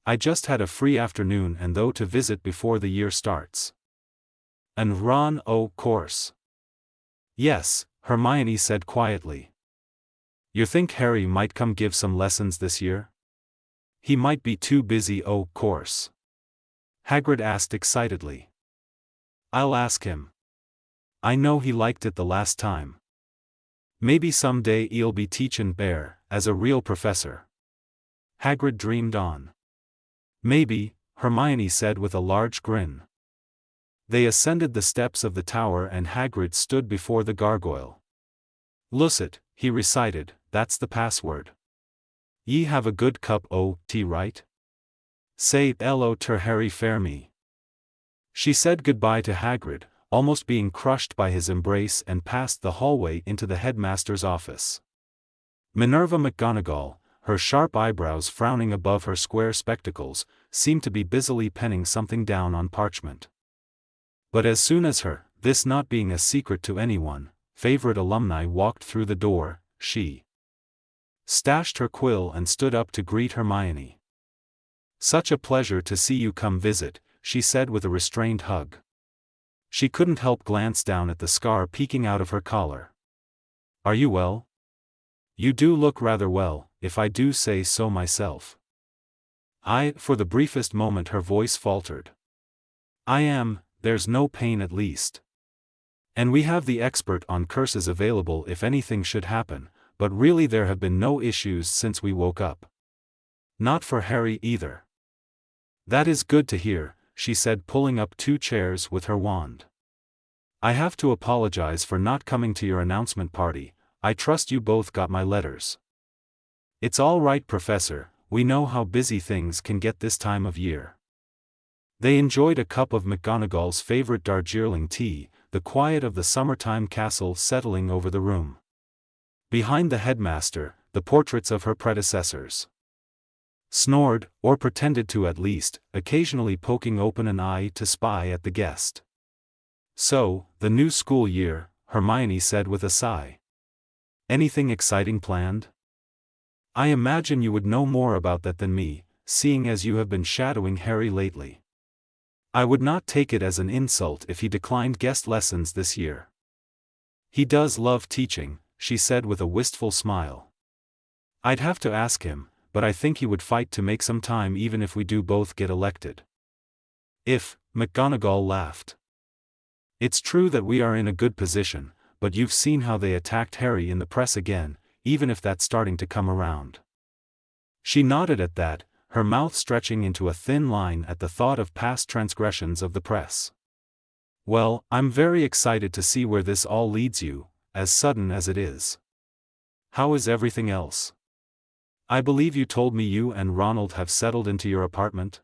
I just had a free afternoon and though to visit before the year starts. And Ron, oh course. Yes, Hermione said quietly. You think Harry might come give some lessons this year? He might be too busy, oh course. Hagrid asked excitedly. I'll ask him. I know he liked it the last time. Maybe someday he'll be teachin' bear, as a real professor. Hagrid dreamed on. Maybe, Hermione said with a large grin. They ascended the steps of the tower and Hagrid stood before the gargoyle. Lucet, he recited, that's the password. Ye have a good cup o' tea, right? Say hello ter Harry fair me. She said goodbye to Hagrid, almost being crushed by his embrace, and passed the hallway into the headmaster's office. Minerva McGonagall, her sharp eyebrows frowning above her square spectacles, seemed to be busily penning something down on parchment. But as soon as this not being a secret to anyone, favorite alumni walked through the door, she stashed her quill and stood up to greet Hermione. Such a pleasure to see you come visit, she said with a restrained hug. She couldn't help glance down at the scar peeking out of her collar. Are you well? You do look rather well, if I do say so myself. For the briefest moment her voice faltered. I am, there's no pain at least. And we have the expert on curses available if anything should happen, but really there have been no issues since we woke up. Not for Harry either. That is good to hear, she said, pulling up 2 chairs with her wand. I have to apologize for not coming to your announcement party. I trust you both got my letters. It's all right, Professor, we know how busy things can get this time of year. They enjoyed a cup of McGonagall's favorite Darjeeling tea, the quiet of the summertime castle settling over the room. Behind the headmaster, the portraits of her predecessors snored, or pretended to at least, occasionally poking open an eye to spy at the guest. So, the new school year, Hermione said with a sigh. Anything exciting planned? I imagine you would know more about that than me, seeing as you have been shadowing Harry lately. I would not take it as an insult if he declined guest lessons this year. He does love teaching, she said with a wistful smile. I'd have to ask him, but I think he would fight to make some time even if we do both get elected. If, McGonagall laughed. It's true that we are in a good position, but you've seen how they attacked Harry in the press again, even if that's starting to come around. She nodded at that, her mouth stretching into a thin line at the thought of past transgressions of the press. Well, I'm very excited to see where this all leads you, as sudden as it is. How is everything else? I believe you told me you and Ronald have settled into your apartment?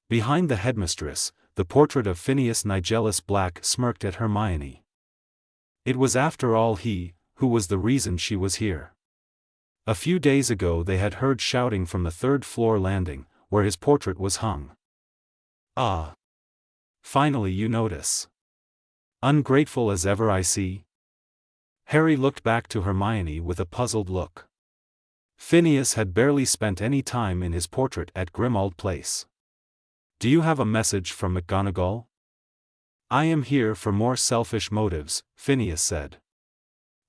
Behind the headmistress, the portrait of Phineas Nigellus Black smirked at Hermione. It was after all he, who was the reason she was here. A few days ago they had heard shouting from the 3rd-floor landing, where his portrait was hung. Ah! Finally you notice. Ungrateful as ever I see. Harry looked back to Hermione with a puzzled look. Phineas had barely spent any time in his portrait at Grimmauld Place. Do you have a message from McGonagall? I am here for more selfish motives, Phineas said.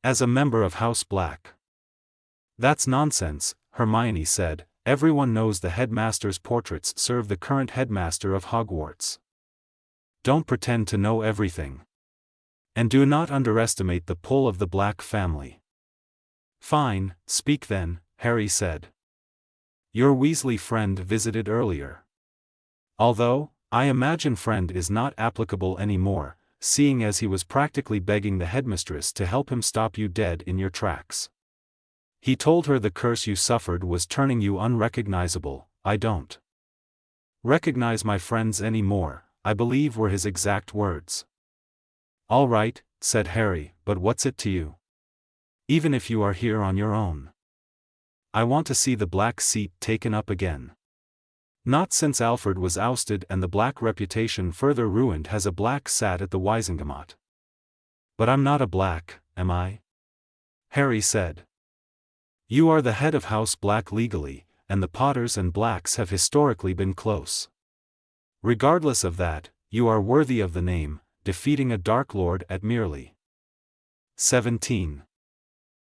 As a member of House Black. That's nonsense, Hermione said. Everyone knows the headmaster's portraits serve the current headmaster of Hogwarts. don't pretend to know everything. And do not underestimate the pull of the Black family. Fine, speak then, Harry said. Your Weasley friend visited earlier. Although, I imagine friend is not applicable anymore, seeing as he was practically begging the headmistress to help him stop you dead in your tracks. He told her the curse you suffered was turning you unrecognizable. I don't recognize my friends anymore, I believe were his exact words. All right, said Harry, but what's it to you? Even if you are here on your own. I want to see the Black seat taken up again. Not since Alfred was ousted and the Black reputation further ruined has a Black sat at the Wisengamot. But I'm not a Black, am I? Harry said. You are the head of House Black legally, and the Potters and Blacks have historically been close. Regardless of that, you are worthy of the name, defeating a Dark Lord at merely 17.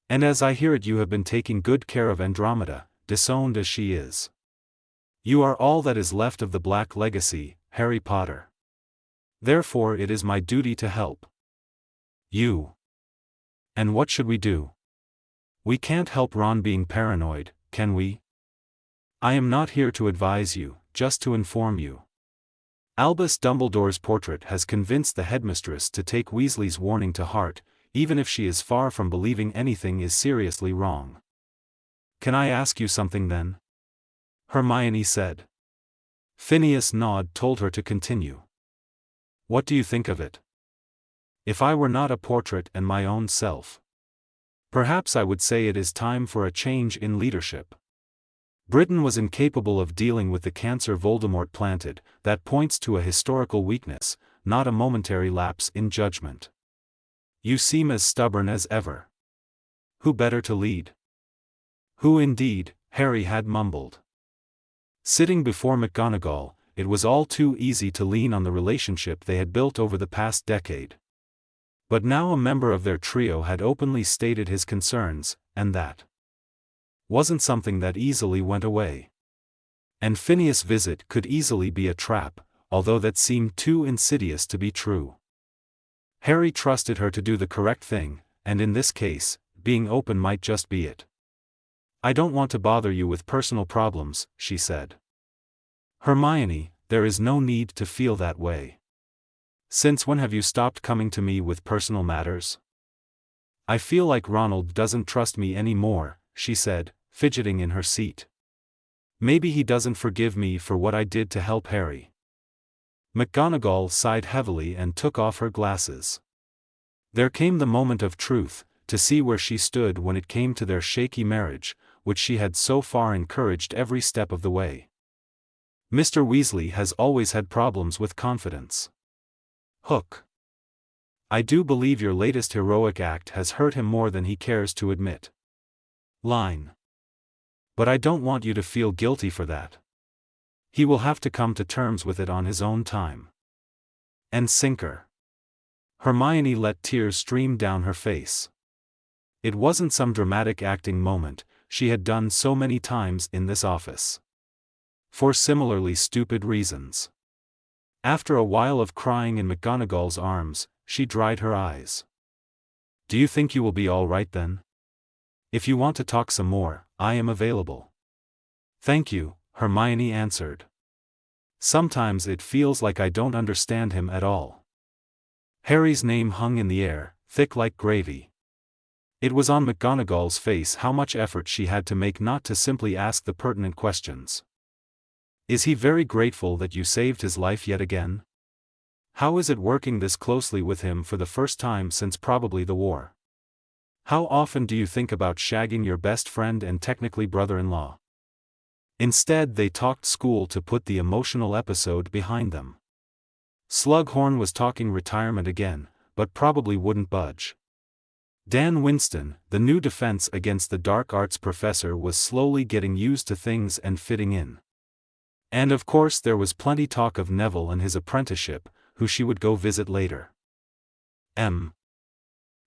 And as I hear it, you have been taking good care of Andromeda, disowned as she is. You are all that is left of the Black legacy, Harry Potter. Therefore it is my duty to help you. And what should we do? We can't help Ron being paranoid, can we? I am not here to advise you, just to inform you. Albus Dumbledore's portrait has convinced the headmistress to take Weasley's warning to heart, even if she is far from believing anything is seriously wrong. Can I ask you something then? Hermione said. Phineas Nod told her to continue. What do you think of it? If I were not a portrait and my own self, perhaps I would say it is time for a change in leadership. Britain was incapable of dealing with the cancer Voldemort planted. That points to a historical weakness, not a momentary lapse in judgment. You seem as stubborn as ever. Who better to lead? Who indeed, Harry had mumbled. Sitting before McGonagall, it was all too easy to lean on the relationship they had built over the past decade. But now a member of their trio had openly stated his concerns, and that wasn't something that easily went away. And Phineas' visit could easily be a trap, although that seemed too insidious to be true. Harry trusted her to do the correct thing, and in this case, being open might just be it. I don't want to bother you with personal problems, she said. Hermione, there is no need to feel that way. Since when have you stopped coming to me with personal matters? I feel like Ronald doesn't trust me anymore, she said, fidgeting in her seat. Maybe he doesn't forgive me for what I did to help Harry. McGonagall sighed heavily and took off her glasses. There came the moment of truth, to see where she stood when it came to their shaky marriage, which she had so far encouraged every step of the way. Mr. Weasley has always had problems with confidence. Hook. I do believe your latest heroic act has hurt him more than he cares to admit. Line. But I don't want you to feel guilty for that. He will have to come to terms with it on his own time. And sinker. Hermione let tears stream down her face. It wasn't some dramatic acting moment, she had done so many times in this office. For similarly stupid reasons. After a while of crying in McGonagall's arms, she dried her eyes. Do you think you will be all right then? If you want to talk some more, I am available. Thank you, Hermione answered. Sometimes it feels like I don't understand him at all. Harry's name hung in the air, thick like gravy. It was on McGonagall's face how much effort she had to make not to simply ask the pertinent questions. Is he very grateful that you saved his life yet again? How is it working this closely with him for the first time since probably the war? How often do you think about shagging your best friend and technically brother-in-law? Instead they talked school to put the emotional episode behind them. Slughorn was talking retirement again, but probably wouldn't budge. Dan Winston, the new defense against the dark arts professor, was slowly getting used to things and fitting in. And of course there was plenty talk of Neville and his apprenticeship, who she would go visit later.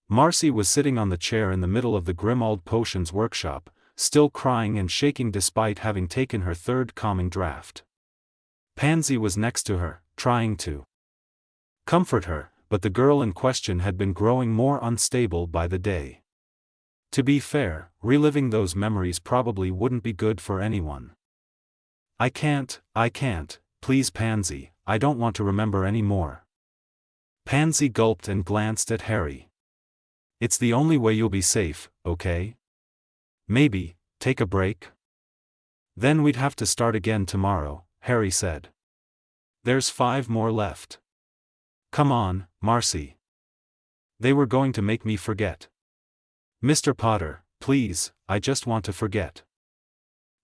Marcy was sitting on the chair in the middle of the Grimmauld Potions workshop, still crying and shaking despite having taken her third calming draught. Pansy was next to her, trying to comfort her, but the girl in question had been growing more unstable by the day. To be fair, reliving those memories probably wouldn't be good for anyone. I can't, please Pansy, I don't want to remember any more. Pansy gulped and glanced at Harry. It's the only way you'll be safe, okay? Maybe, take a break? Then we'd have to start again tomorrow, Harry said. There's 5 more left. Come on, Marcy. They were going to make me forget. Mr. Potter, please, I just want to forget.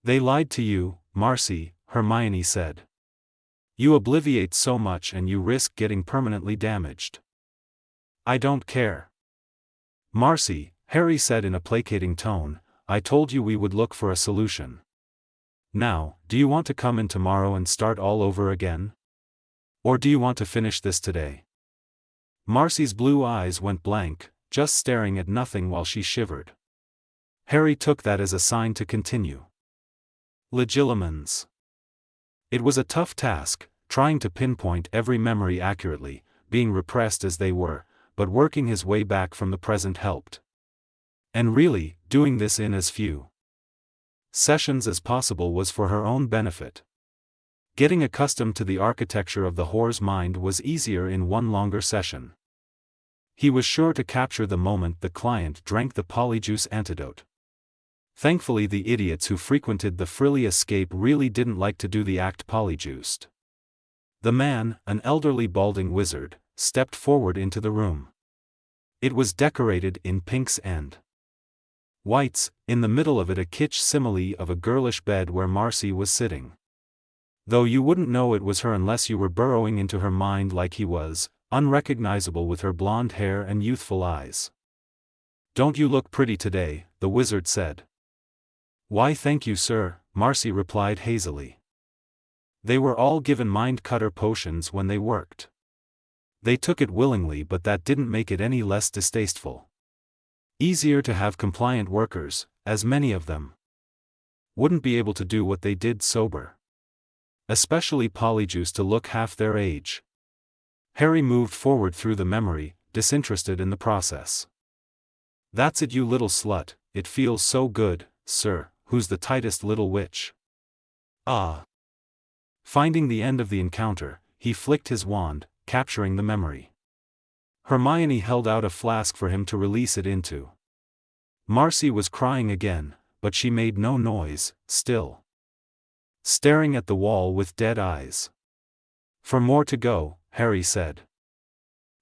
They lied to you, Marcy, Hermione said. You obliviate so much and you risk getting permanently damaged. I don't care. Marcy, Harry said in a placating tone, I told you we would look for a solution. Now, do you want to come in tomorrow and start all over again? Or do you want to finish this today? Marcy's blue eyes went blank, just staring at nothing while she shivered. Harry took that as a sign to continue. Legilimens. It was a tough task, trying to pinpoint every memory accurately, being repressed as they were, but working his way back from the present helped. And really, doing this in as few sessions as possible was for her own benefit. Getting accustomed to the architecture of the whore's mind was easier in one longer session. He was sure to capture the moment the client drank the polyjuice antidote. Thankfully the idiots who frequented the frilly escape really didn't like to do the act polyjuiced. The man, an elderly balding wizard, stepped forward into the room. It was decorated in pinks and whites, in the middle of it a kitsch simile of a girlish bed where Marcy was sitting. Though you wouldn't know it was her unless you were burrowing into her mind like he was, unrecognizable with her blonde hair and youthful eyes. Don't you look pretty today, the wizard said. Why thank you sir, Marcy replied hazily. They were all given mind-cutter potions when they worked. They took it willingly but that didn't make it any less distasteful. Easier to have compliant workers, as many of them wouldn't be able to do what they did sober. Especially polyjuice to look half their age. Harry moved forward through the memory, disinterested in the process. That's it you little slut, it feels so good, sir, who's the tightest little witch? Ah. Finding the end of the encounter, he flicked his wand, capturing the memory. Hermione held out a flask for him to release it into. Marcy was crying again, but she made no noise, still staring at the wall with dead eyes. For more to go, Harry said.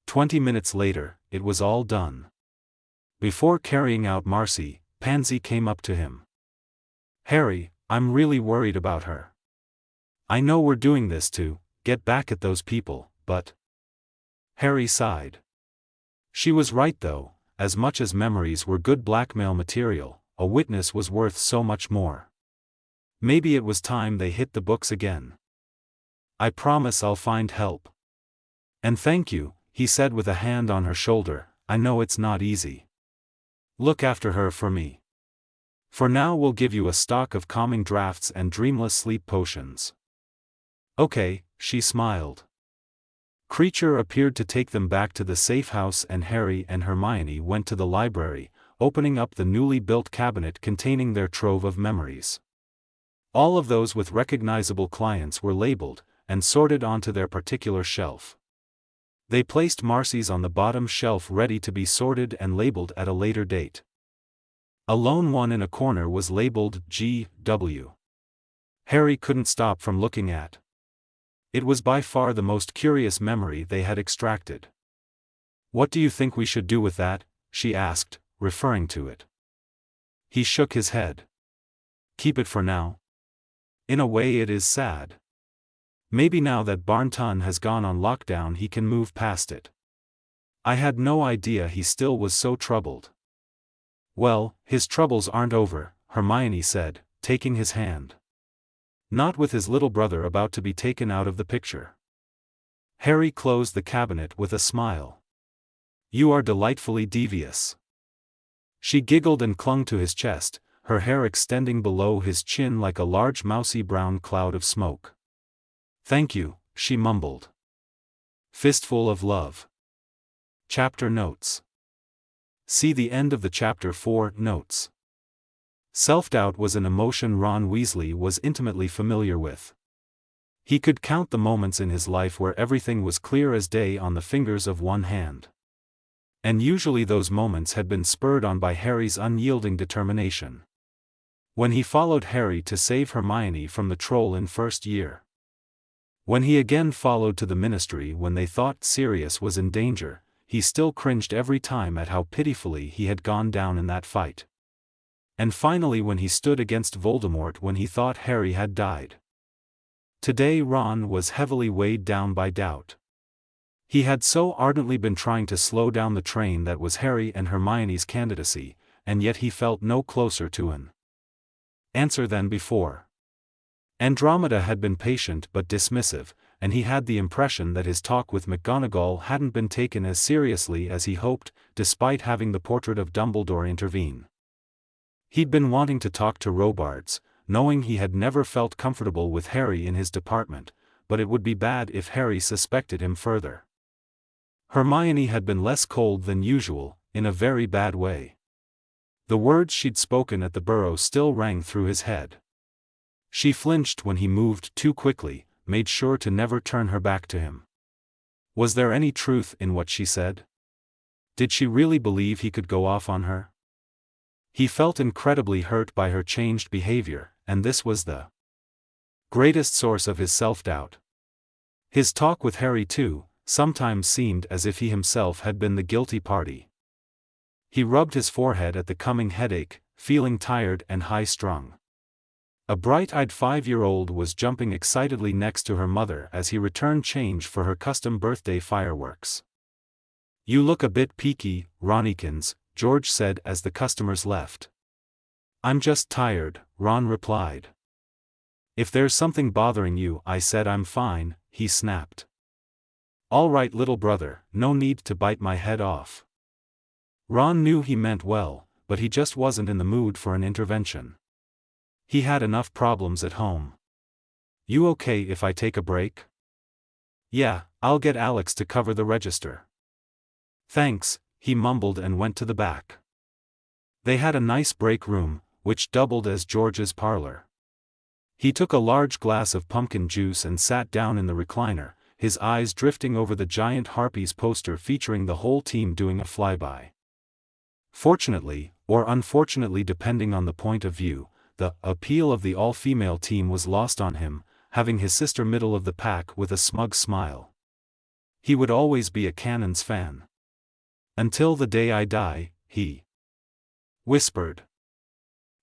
20 minutes later, it was all done. Before carrying out Marcy, Pansy came up to him. Harry, I'm really worried about her. I know we're doing this to get back at those people, but... Harry sighed. She was right though, as much as memories were good blackmail material, a witness was worth so much more. Maybe it was time they hit the books again. I promise I'll find help. And thank you, he said with a hand on her shoulder, I know it's not easy. Look after her for me. For now we'll give you a stock of calming drafts and dreamless sleep potions. Okay, she smiled. Creature appeared to take them back to the safe house and Harry and Hermione went to the library, opening up the newly built cabinet containing their trove of memories. All of those with recognizable clients were labeled, and sorted onto their particular shelf. They placed Marcy's on the bottom shelf ready to be sorted and labeled at a later date. A lone one in a corner was labeled G.W. Harry couldn't stop from looking at. It was by far the most curious memory they had extracted. What do you think we should do with that? She asked, referring to it. He shook his head. Keep it for now. In a way it is sad. Maybe now that Barnton has gone on lockdown he can move past it. I had no idea he still was so troubled. Well, his troubles aren't over, Hermione said, taking his hand. Not with his little brother about to be taken out of the picture. Harry closed the cabinet with a smile. You are delightfully devious. She giggled and clung to his chest, her hair extending below his chin like a large mousy brown cloud of smoke. Thank you, she mumbled. Fistful of Love. Chapter Notes. See the end of the chapter for notes. Self-doubt was an emotion Ron Weasley was intimately familiar with. He could count the moments in his life where everything was clear as day on the fingers of one hand. And usually those moments had been spurred on by Harry's unyielding determination. When he followed Harry to save Hermione from the troll in first year. When he again followed to the Ministry when they thought Sirius was in danger, he still cringed every time at how pitifully he had gone down in that fight. And finally when he stood against Voldemort when he thought Harry had died. Today Ron was heavily weighed down by doubt. He had so ardently been trying to slow down the train that was Harry and Hermione's candidacy, and yet he felt no closer to an answer than before. Andromeda had been patient but dismissive, and he had the impression that his talk with McGonagall hadn't been taken as seriously as he hoped, despite having the portrait of Dumbledore intervene. He'd been wanting to talk to Robards, knowing he had never felt comfortable with Harry in his department, but it would be bad if Harry suspected him further. Hermione had been less cold than usual, in a very bad way. The words she'd spoken at the Burrow still rang through his head. She flinched when he moved too quickly, made sure to never turn her back to him. Was there any truth in what she said? Did she really believe he could go off on her? He felt incredibly hurt by her changed behavior, and this was the greatest source of his self-doubt. His talk with Harry too, sometimes seemed as if he himself had been the guilty party. He rubbed his forehead at the coming headache, feeling tired and high-strung. A bright-eyed 5-year-old was jumping excitedly next to her mother as he returned change for her custom birthday fireworks. "You look a bit peaky, Ronnikins," George said as the customers left. "I'm just tired," Ron replied. "If there's something bothering you," I said. "I'm fine," he snapped. "All right, little brother, no need to bite my head off." Ron knew he meant well, but he just wasn't in the mood for an intervention. He had enough problems at home. "You okay if I take a break?" "Yeah, I'll get Alex to cover the register." "Thanks," he mumbled and went to the back. They had a nice break room, which doubled as George's parlor. He took a large glass of pumpkin juice and sat down in the recliner, his eyes drifting over the giant Harpies poster featuring the whole team doing a flyby. Fortunately, or unfortunately depending on the point of view, the appeal of the all-female team was lost on him, having his sister middle of the pack with a smug smile. He would always be a Cannons fan. "Until the day I die," he whispered.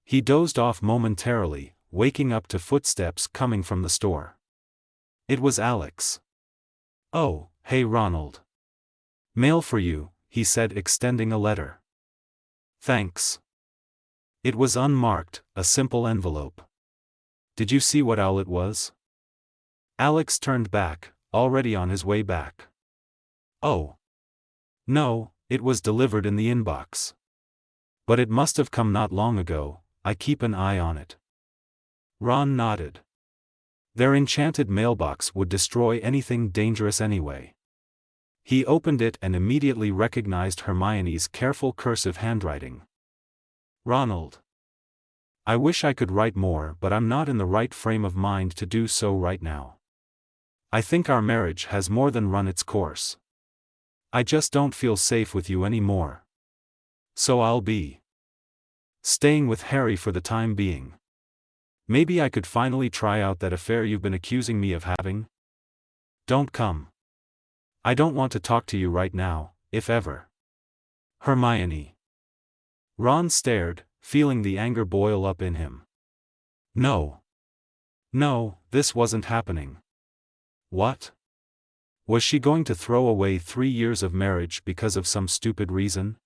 He dozed off momentarily, waking up to footsteps coming from the store. It was Alex. "Oh, hey Ronald. Mail for you," he said, extending a letter. "Thanks." It was unmarked, a simple envelope. "Did you see what owl it was?" Alex turned back, already on his way back. "Oh. No, it was delivered in the inbox. But it must have come not long ago, I keep an eye on it." Ron nodded. Their enchanted mailbox would destroy anything dangerous anyway. He opened it and immediately recognized Hermione's careful cursive handwriting. "Ronald. I wish I could write more, but I'm not in the right frame of mind to do so right now. I think our marriage has more than run its course. I just don't feel safe with you anymore. So I'll be staying with Harry for the time being. Maybe I could finally try out that affair you've been accusing me of having. Don't come. I don't want to talk to you right now, if ever. Hermione." Ron stared, feeling the anger boil up in him. No. No, this wasn't happening. What? Was she going to throw away 3 years of marriage because of some stupid reason?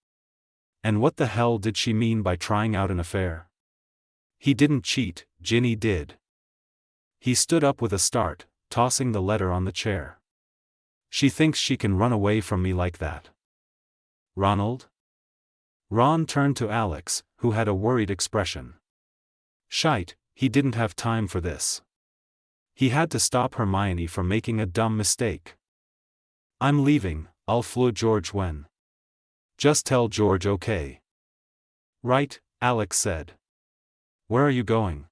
And what the hell did she mean by trying out an affair? He didn't cheat, Ginny did. He stood up with a start, tossing the letter on the chair. She thinks she can run away from me like that. Ronald? Ron turned to Alex, who had a worried expression. Shite, he didn't have time for this. He had to stop Hermione from making a dumb mistake. I'm leaving, I'll flew George when. Just tell George okay. Right, Alex said. Where are you going?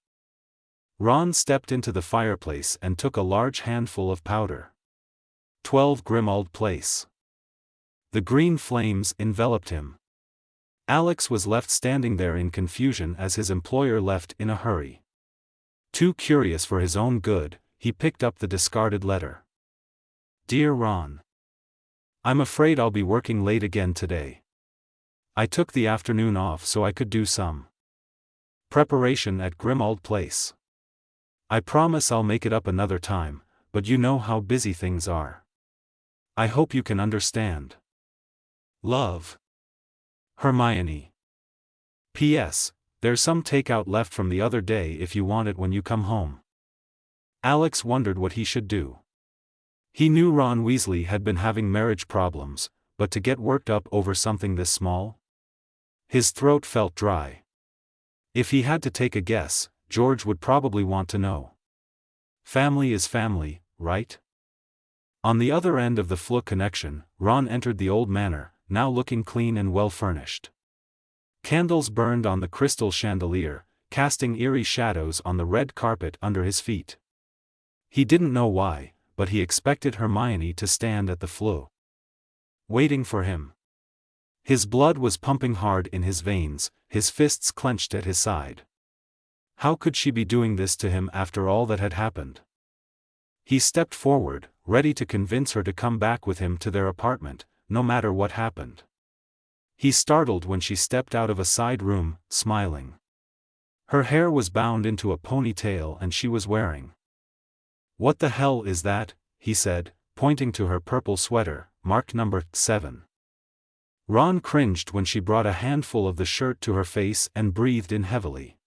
Ron stepped into the fireplace and took a large handful of powder. 12 Grimald Place. The green flames enveloped him. Alex was left standing there in confusion as his employer left in a hurry. Too curious for his own good, he picked up the discarded letter. Dear Ron. I'm afraid I'll be working late again today. I took the afternoon off so I could do some preparation at Grimald Place. I promise I'll make it up another time, but you know how busy things are. I hope you can understand. Love. Hermione. P.S. There's some takeout left from the other day if you want it when you come home. Alex wondered what he should do. He knew Ron Weasley had been having marriage problems, but to get worked up over something this small? His throat felt dry. If he had to take a guess, George would probably want to know. Family is family, right? On the other end of the Flu connection, Ron entered the old manor, now looking clean and well-furnished. Candles burned on the crystal chandelier, casting eerie shadows on the red carpet under his feet. He didn't know why, but he expected Hermione to stand at the Flu, waiting for him. His blood was pumping hard in his veins, his fists clenched at his side. How could she be doing this to him after all that had happened? He stepped forward, ready to convince her to come back with him to their apartment, no matter what happened. He startled when she stepped out of a side room, smiling. Her hair was bound into a ponytail and she was wearing. What the hell is that? He said, pointing to her purple sweater, marked number 7. Ron cringed when she brought a handful of the shirt to her face and breathed in heavily.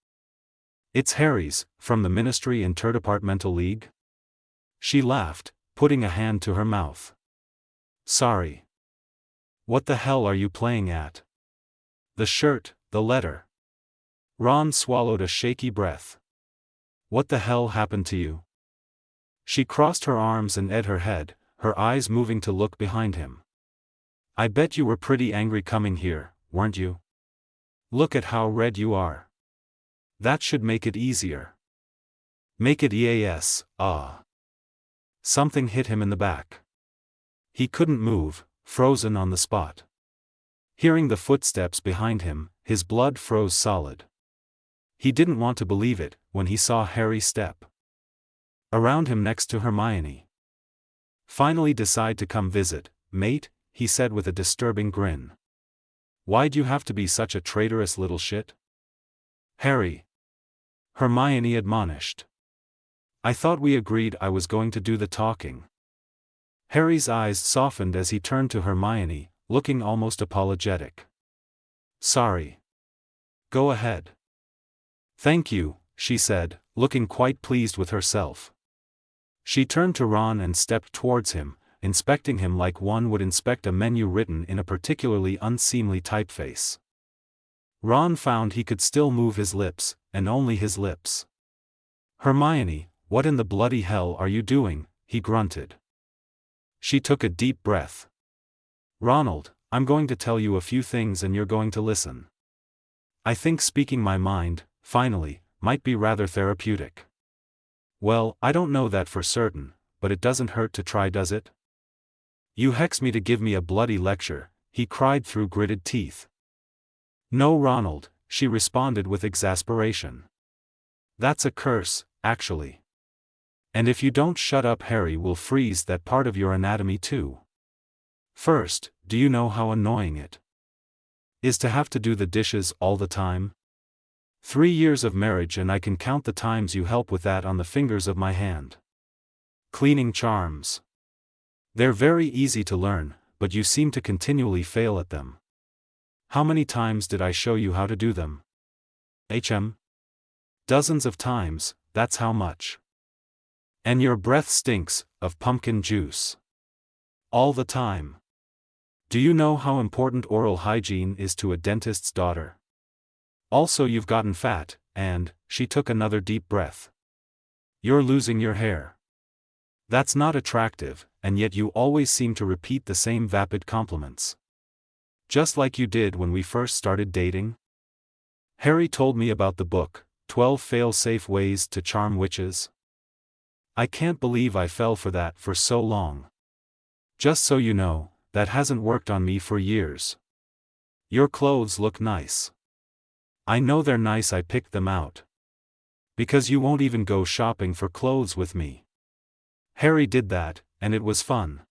It's Harry's, from the Ministry Interdepartmental League? She laughed, putting a hand to her mouth. Sorry. What the hell are you playing at? The shirt, the letter. Ron swallowed a shaky breath. What the hell happened to you? She crossed her arms and edged her head, her eyes moving to look behind him. I bet you were pretty angry coming here, weren't you? Look at how red you are. That should make it easier. Make it EAS, ah. Something hit him in the back. He couldn't move, frozen on the spot. Hearing the footsteps behind him, his blood froze solid. He didn't want to believe it when he saw Harry step around him next to Hermione. Finally decide to come visit, mate, he said with a disturbing grin. Why'd you have to be such a traitorous little shit? Harry. Hermione admonished. I thought we agreed I was going to do the talking. Harry's eyes softened as he turned to Hermione, looking almost apologetic. Sorry. Go ahead. Thank you, she said, looking quite pleased with herself. She turned to Ron and stepped towards him, inspecting him like one would inspect a menu written in a particularly unseemly typeface. Ron found he could still move his lips, and only his lips. Hermione, what in the bloody hell are you doing? He grunted. She took a deep breath. Ronald, I'm going to tell you a few things and you're going to listen. I think speaking my mind, finally, might be rather therapeutic. Well, I don't know that for certain, but it doesn't hurt to try, does it? You hex me to give me a bloody lecture, he cried through gritted teeth. No, Ronald, she responded with exasperation. That's a curse, actually. And if you don't shut up, Harry will freeze that part of your anatomy too. First, do you know how annoying it is to have to do the dishes all the time? 3 years of marriage and I can count the times you help with that on the fingers of my hand. Cleaning charms. They're very easy to learn, but you seem to continually fail at them. How many times did I show you how to do them? Dozens of times, that's how much. And your breath stinks of pumpkin juice. All the time. Do you know how important oral hygiene is to a dentist's daughter? Also, you've gotten fat, and, she took another deep breath. You're losing your hair. That's not attractive, and yet you always seem to repeat the same vapid compliments. Just like you did when we first started dating? Harry told me about the book, 12 Fail-Safe Ways to Charm Witches. I can't believe I fell for that for so long. Just so you know, that hasn't worked on me for years. Your clothes look nice. I know they're nice, I picked them out. Because you won't even go shopping for clothes with me. Harry did that, and it was fun.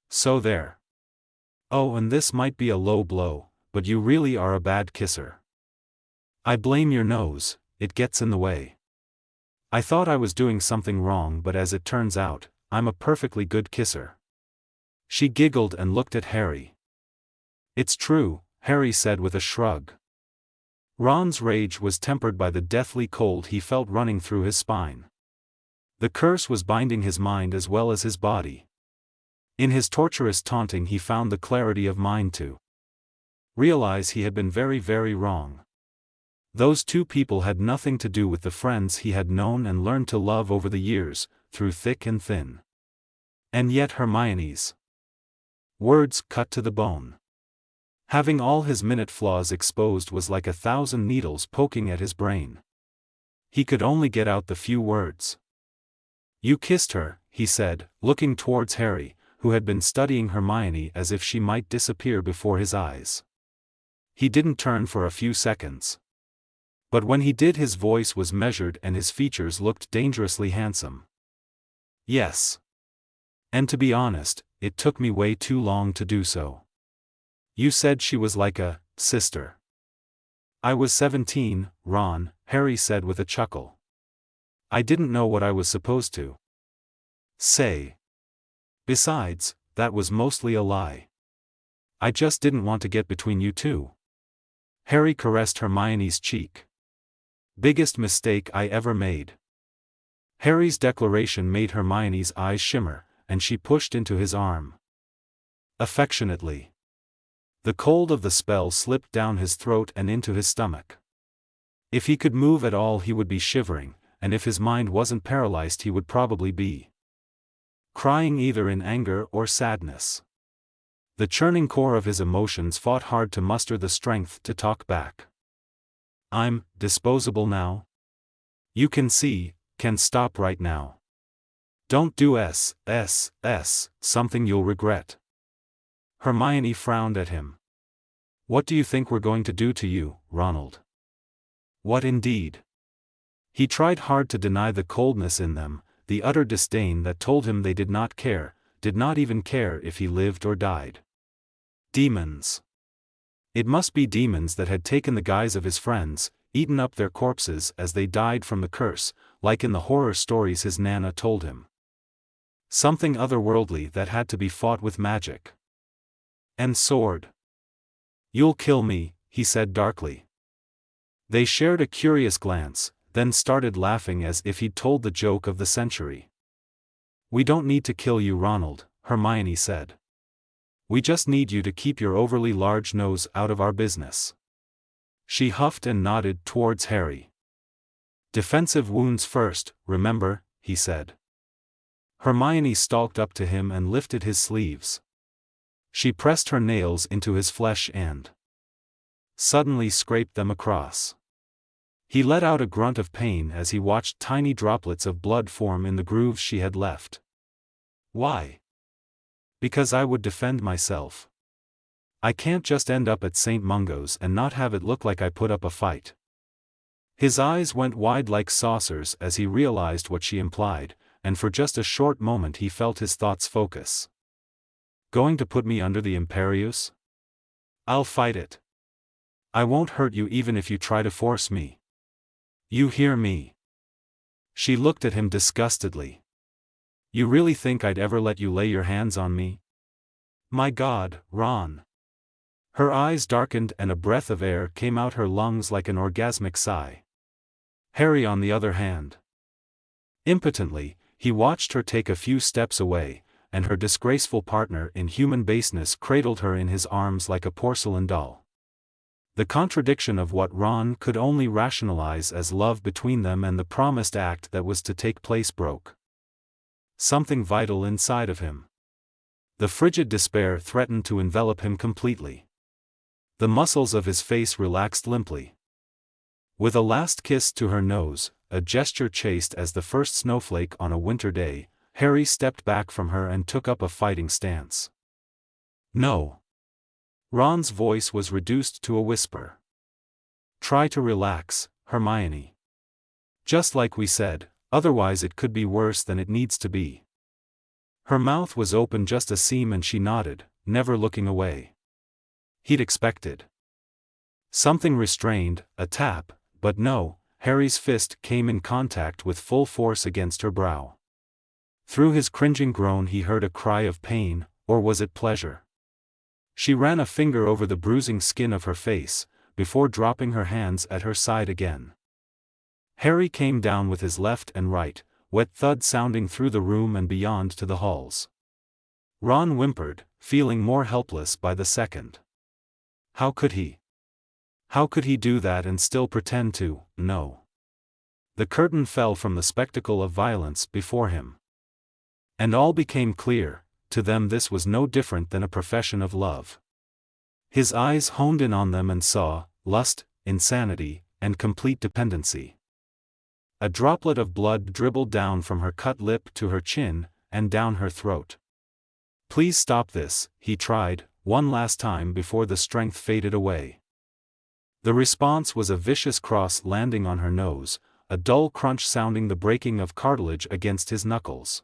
So there. Oh, and this might be a low blow, but you really are a bad kisser. I blame your nose, it gets in the way. I thought I was doing something wrong, but as it turns out, I'm a perfectly good kisser. She giggled and looked at Harry. It's true, Harry said with a shrug. Ron's rage was tempered by the deathly cold he felt running through his spine. The curse was binding his mind as well as his body. In his torturous taunting he found the clarity of mind to realize he had been very, very wrong. Those two people had nothing to do with the friends he had known and learned to love over the years, through thick and thin. And yet Hermione's words cut to the bone. Having all his minute flaws exposed was like 1,000 needles poking at his brain. He could only get out the few words. You kissed her, he said, looking towards Harry, who had been studying Hermione as if she might disappear before his eyes. He didn't turn for a few seconds. But when he did, his voice was measured and his features looked dangerously handsome. Yes. And to be honest, it took me way too long to do so. You said she was like a sister. I was 17, Ron, Harry said with a chuckle. I didn't know what I was supposed to say. Besides, that was mostly a lie. I just didn't want to get between you two. Harry caressed Hermione's cheek. Biggest mistake I ever made. Harry's declaration made Hermione's eyes shimmer, and she pushed into his arm affectionately. The cold of the spell slipped down his throat and into his stomach. If he could move at all he would be shivering, and if his mind wasn't paralyzed he would probably be crying either in anger or sadness. The churning core of his emotions fought hard to muster the strength to talk back. I'm disposable now? You can stop right now. Don't do something you'll regret. Hermione frowned at him. What do you think we're going to do to you, Ronald? What indeed? He tried hard to deny the coldness in them, the utter disdain that told him they did not care, did not even care if he lived or died. Demons. It must be demons that had taken the guise of his friends, eaten up their corpses as they died from the curse, like in the horror stories his Nana told him. Something otherworldly that had to be fought with magic and sword. You'll kill me, he said darkly. They shared a curious glance, then started laughing as if he'd told the joke of the century. We don't need to kill you, Ronald, Hermione said. We just need you to keep your overly large nose out of our business. She huffed and nodded towards Harry. Defensive wounds first, remember, he said. Hermione stalked up to him and lifted his sleeves. She pressed her nails into his flesh and suddenly scraped them across. He let out a grunt of pain as he watched tiny droplets of blood form in the grooves she had left. Why? Because I would defend myself. I can't just end up at St. Mungo's and not have it look like I put up a fight. His eyes went wide like saucers as he realized what she implied, and for just a short moment he felt his thoughts focus. Going to put me under the Imperius? I'll fight it. I won't hurt you even if you try to force me. You hear me? She looked at him disgustedly. You really think I'd ever let you lay your hands on me? My God, Ron. Her eyes darkened and a breath of air came out her lungs like an orgasmic sigh. Harry, on the other hand. Impotently, he watched her take a few steps away, and her disgraceful partner in human baseness cradled her in his arms like a porcelain doll. The contradiction of what Ron could only rationalize as love between them and the promised act that was to take place broke. something vital inside of him. The frigid despair threatened to envelop him completely. The muscles of his face relaxed limply. With a last kiss to her nose, a gesture chaste as the first snowflake on a winter day, Harry stepped back from her and took up a fighting stance. "No." Ron's voice was reduced to a whisper. "Try to relax, Hermione. Just like we said, otherwise it could be worse than it needs to be." Her mouth was open just a seam and she nodded, never looking away. He'd expected something restrained, a tap, but no, Harry's fist came in contact with full force against her brow. Through his cringing groan he heard a cry of pain, or was it pleasure? She ran a finger over the bruising skin of her face, before dropping her hands at her side again. Harry came down with his left and right, wet thud sounding through the room and beyond to the halls. Ron whimpered, feeling more helpless by the second. How could he? How could he do that and still pretend to know? The curtain fell from the spectacle of violence before him. And all became clear. To them this was no different than a profession of love. His eyes honed in on them and saw lust, insanity, and complete dependency. A droplet of blood dribbled down from her cut lip to her chin, and down her throat. "Please stop this," he tried, one last time before the strength faded away. The response was a vicious cross landing on her nose, a dull crunch sounding the breaking of cartilage against his knuckles.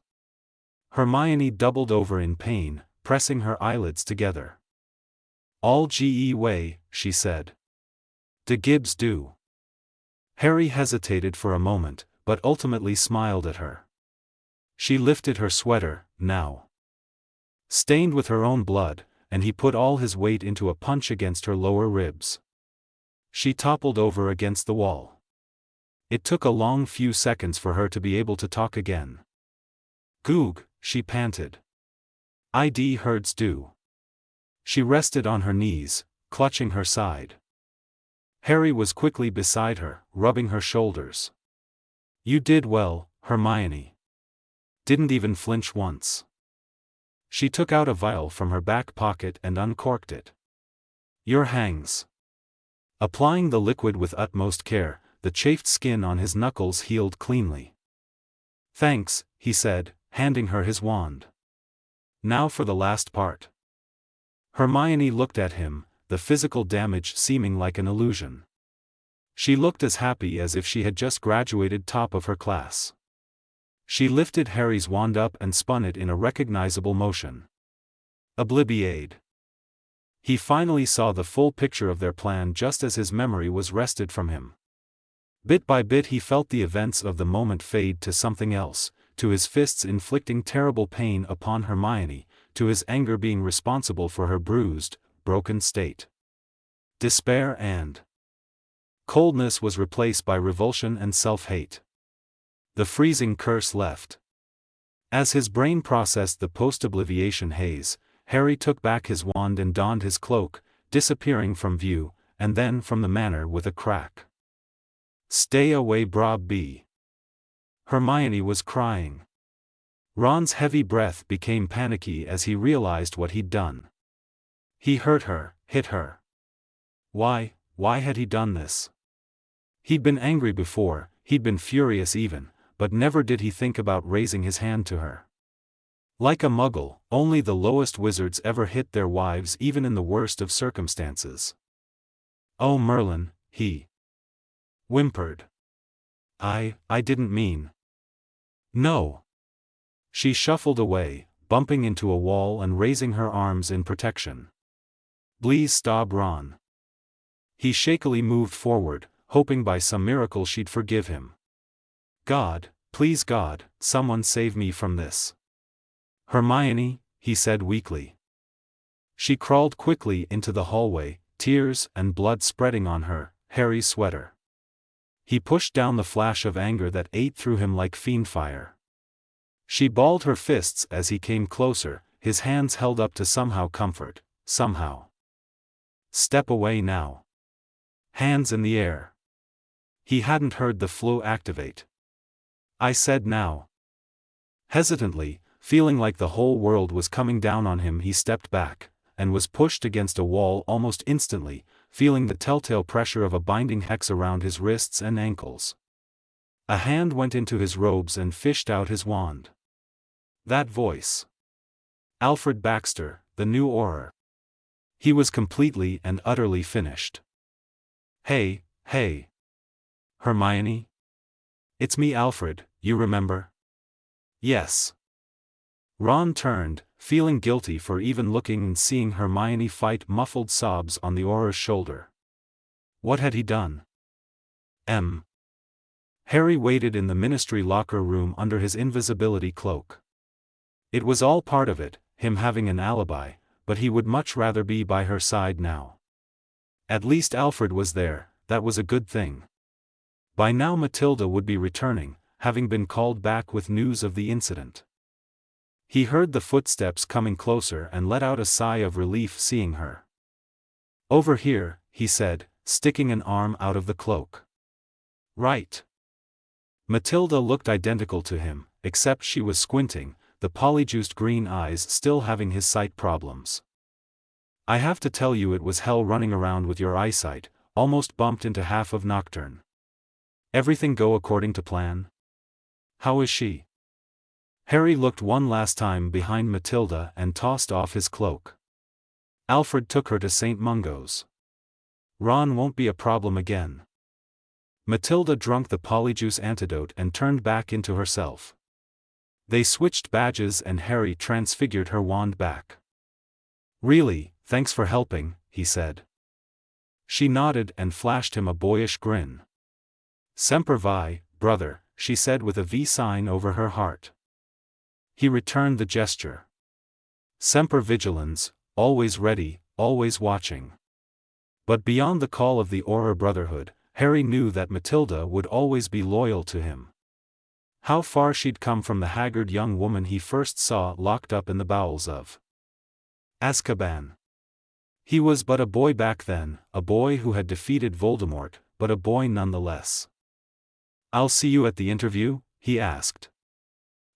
Hermione doubled over in pain, pressing her eyelids together. "All ge way," she said. "De Gibbs do." Harry hesitated for a moment, but ultimately smiled at her. She lifted her sweater, now stained with her own blood, and he put all his weight into a punch against her lower ribs. She toppled over against the wall. It took a long few seconds for her to be able to talk again. "Goog," she panted. "Id hurts do." She rested on her knees, clutching her side. Harry was quickly beside her, rubbing her shoulders. "You did well, Hermione. Didn't even flinch once." She took out a vial from her back pocket and uncorked it. "Your hangs." Applying the liquid with utmost care, the chafed skin on his knuckles healed cleanly. "Thanks," he said, handing her his wand. "Now for the last part." Hermione looked at him, the physical damage seeming like an illusion. She looked as happy as if she had just graduated top of her class. She lifted Harry's wand up and spun it in a recognizable motion. Obliviate. He finally saw the full picture of their plan just as his memory was wrested from him. Bit by bit he felt the events of the moment fade to something else, to his fists inflicting terrible pain upon Hermione, to his anger being responsible for her bruised, broken state. Despair and coldness was replaced by revulsion and self-hate. The freezing curse left. As his brain processed the post-obliviation haze, Harry took back his wand and donned his cloak, disappearing from view, and then from the manor with a crack. "Stay away, Brob B." Hermione was crying. Ron's heavy breath became panicky as he realized what he'd done. He hurt her, hit her. Why had he done this? He'd been angry before, he'd been furious even, but never did he think about raising his hand to her. Like a muggle, only the lowest wizards ever hit their wives even in the worst of circumstances. "Oh Merlin," he whimpered. I didn't mean." "No." She shuffled away, bumping into a wall and raising her arms in protection. "Please stop, Ron." He shakily moved forward, hoping by some miracle she'd forgive him. "God, please God, someone save me from this." "Hermione," he said weakly. She crawled quickly into the hallway, tears and blood spreading on her, Harry's sweater. He pushed down the flash of anger that ate through him like fiend fire. She balled her fists as he came closer, his hands held up to somehow comfort, somehow. "Step away now." Hands in the air. He hadn't heard the flow activate. "I said now." Hesitantly, feeling like the whole world was coming down on him, he stepped back, and was pushed against a wall almost instantly, feeling the telltale pressure of a binding hex around his wrists and ankles. A hand went into his robes and fished out his wand. That voice. Alfred Baxter, the new Auror. He was completely and utterly finished. Hey, hey. Hermione? It's me, Alfred, you remember? Yes. Ron turned, feeling guilty for even looking and seeing Hermione fight muffled sobs on the Auror's shoulder. What had he done? Harry waited in the ministry locker room under his invisibility cloak. It was all part of it, him having an alibi, but he would much rather be by her side now. At least Alfred was there, that was a good thing. By now Matilda would be returning, having been called back with news of the incident. He heard the footsteps coming closer and let out a sigh of relief seeing her. Over here, he said, sticking an arm out of the cloak. Right. Matilda looked identical to him, except she was squinting, the polyjuiced green eyes still having his sight problems. I have to tell you, it was hell running around with your eyesight, almost bumped into half of Nocturne. Everything go according to plan? How is she? Harry looked one last time behind Matilda and tossed off his cloak. Alfred took her to St. Mungo's. Ron won't be a problem again. Matilda drank the polyjuice antidote and turned back into herself. They switched badges and Harry transfigured her wand back. Really, thanks for helping, he said. She nodded and flashed him a boyish grin. Semper Vi, brother, she said with a V sign over her heart. He returned the gesture. Semper Vigilans, always ready, always watching. But beyond the call of the Auror Brotherhood, Harry knew that Matilda would always be loyal to him. How far she'd come from the haggard young woman he first saw locked up in the bowels of Azkaban. He was but a boy back then, a boy who had defeated Voldemort, but a boy nonetheless. I'll see you at the interview? He asked.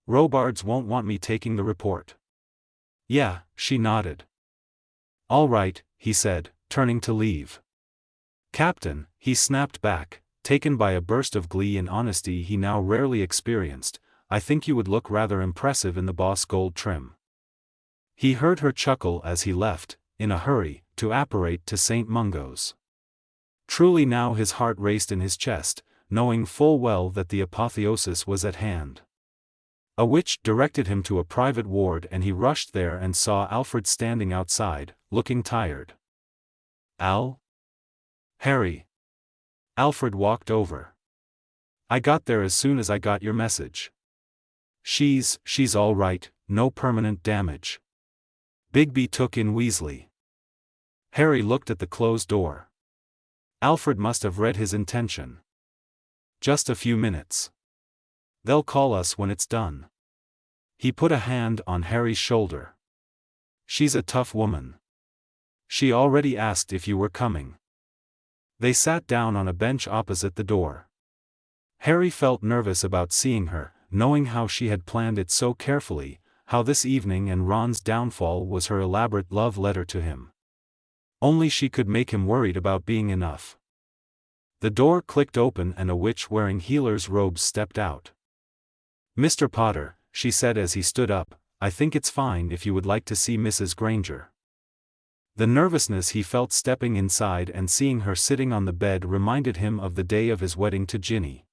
Robards won't want me taking the report. Yeah, she nodded. All right, he said, turning to leave. Captain, he snapped back, taken by a burst of glee and honesty he now rarely experienced, I think you would look rather impressive in the boss gold trim. He heard her chuckle as he left, in a hurry, to apparate to St. Mungo's. Truly now his heart raced in his chest, knowing full well that the apotheosis was at hand. A witch directed him to a private ward and he rushed there and saw Alfred standing outside, looking tired. Al? Harry. Alfred walked over. I got there as soon as I got your message. She's all right, no permanent damage. Bigby took in Weasley. Harry looked at the closed door. Alfred must have read his intention. Just a few minutes. They'll call us when it's done. He put a hand on Harry's shoulder. She's a tough woman. She already asked if you were coming. They sat down on a bench opposite the door. Harry felt nervous about seeing her, knowing how she had planned it so carefully, how this evening and Ron's downfall was her elaborate love letter to him. Only she could make him worried about being enough. The door clicked open and a witch wearing healer's robes stepped out. Mr. Potter, she said as he stood up, I think it's fine if you would like to see Mrs. Granger. The nervousness he felt stepping inside and seeing her sitting on the bed reminded him of the day of his wedding to Ginny.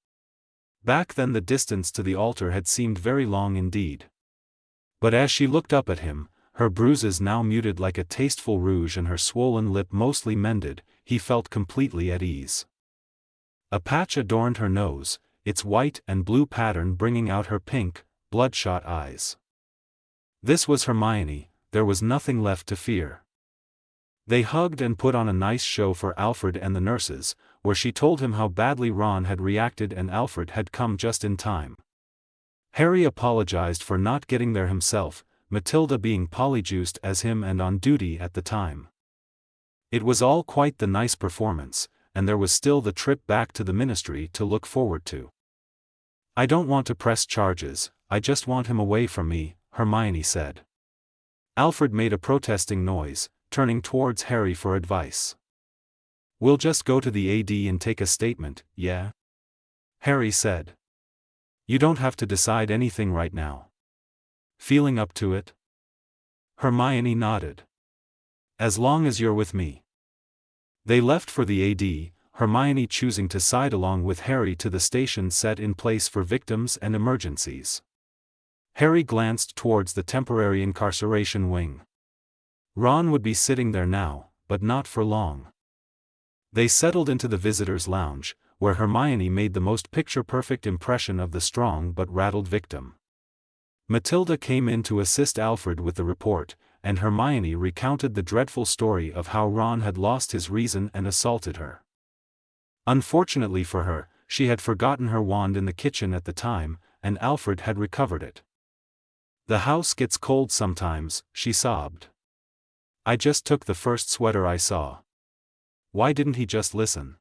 Back then the distance to the altar had seemed very long indeed. But as she looked up at him, her bruises now muted like a tasteful rouge and her swollen lip mostly mended, he felt completely at ease. A patch adorned her nose, its white and blue pattern bringing out her pink, bloodshot eyes. This was Hermione, there was nothing left to fear. They hugged and put on a nice show for Alfred and the nurses, where she told him how badly Ron had reacted and Alfred had come just in time. Harry apologized for not getting there himself, Matilda being polyjuiced as him and on duty at the time. It was all quite the nice performance, and there was still the trip back to the ministry to look forward to. I don't want to press charges, I just want him away from me," Hermione said. Alfred made a protesting noise, turning towards Harry for advice. "We'll just go to the AD and take a statement, yeah?" Harry said. "You don't have to decide anything right now. Feeling up to it?" Hermione nodded. "As long as you're with me." They left for the AD, Hermione choosing to side along with Harry to the station set in place for victims and emergencies. Harry glanced towards the temporary incarceration wing. Ron would be sitting there now, but not for long. They settled into the visitors' lounge, where Hermione made the most picture-perfect impression of the strong but rattled victim. Matilda came in to assist Alfred with the report, and Hermione recounted the dreadful story of how Ron had lost his reason and assaulted her. Unfortunately for her, she had forgotten her wand in the kitchen at the time, and Alfred had recovered it. "The house gets cold sometimes," she sobbed. "I just took the first sweater I saw. Why didn't he just listen?"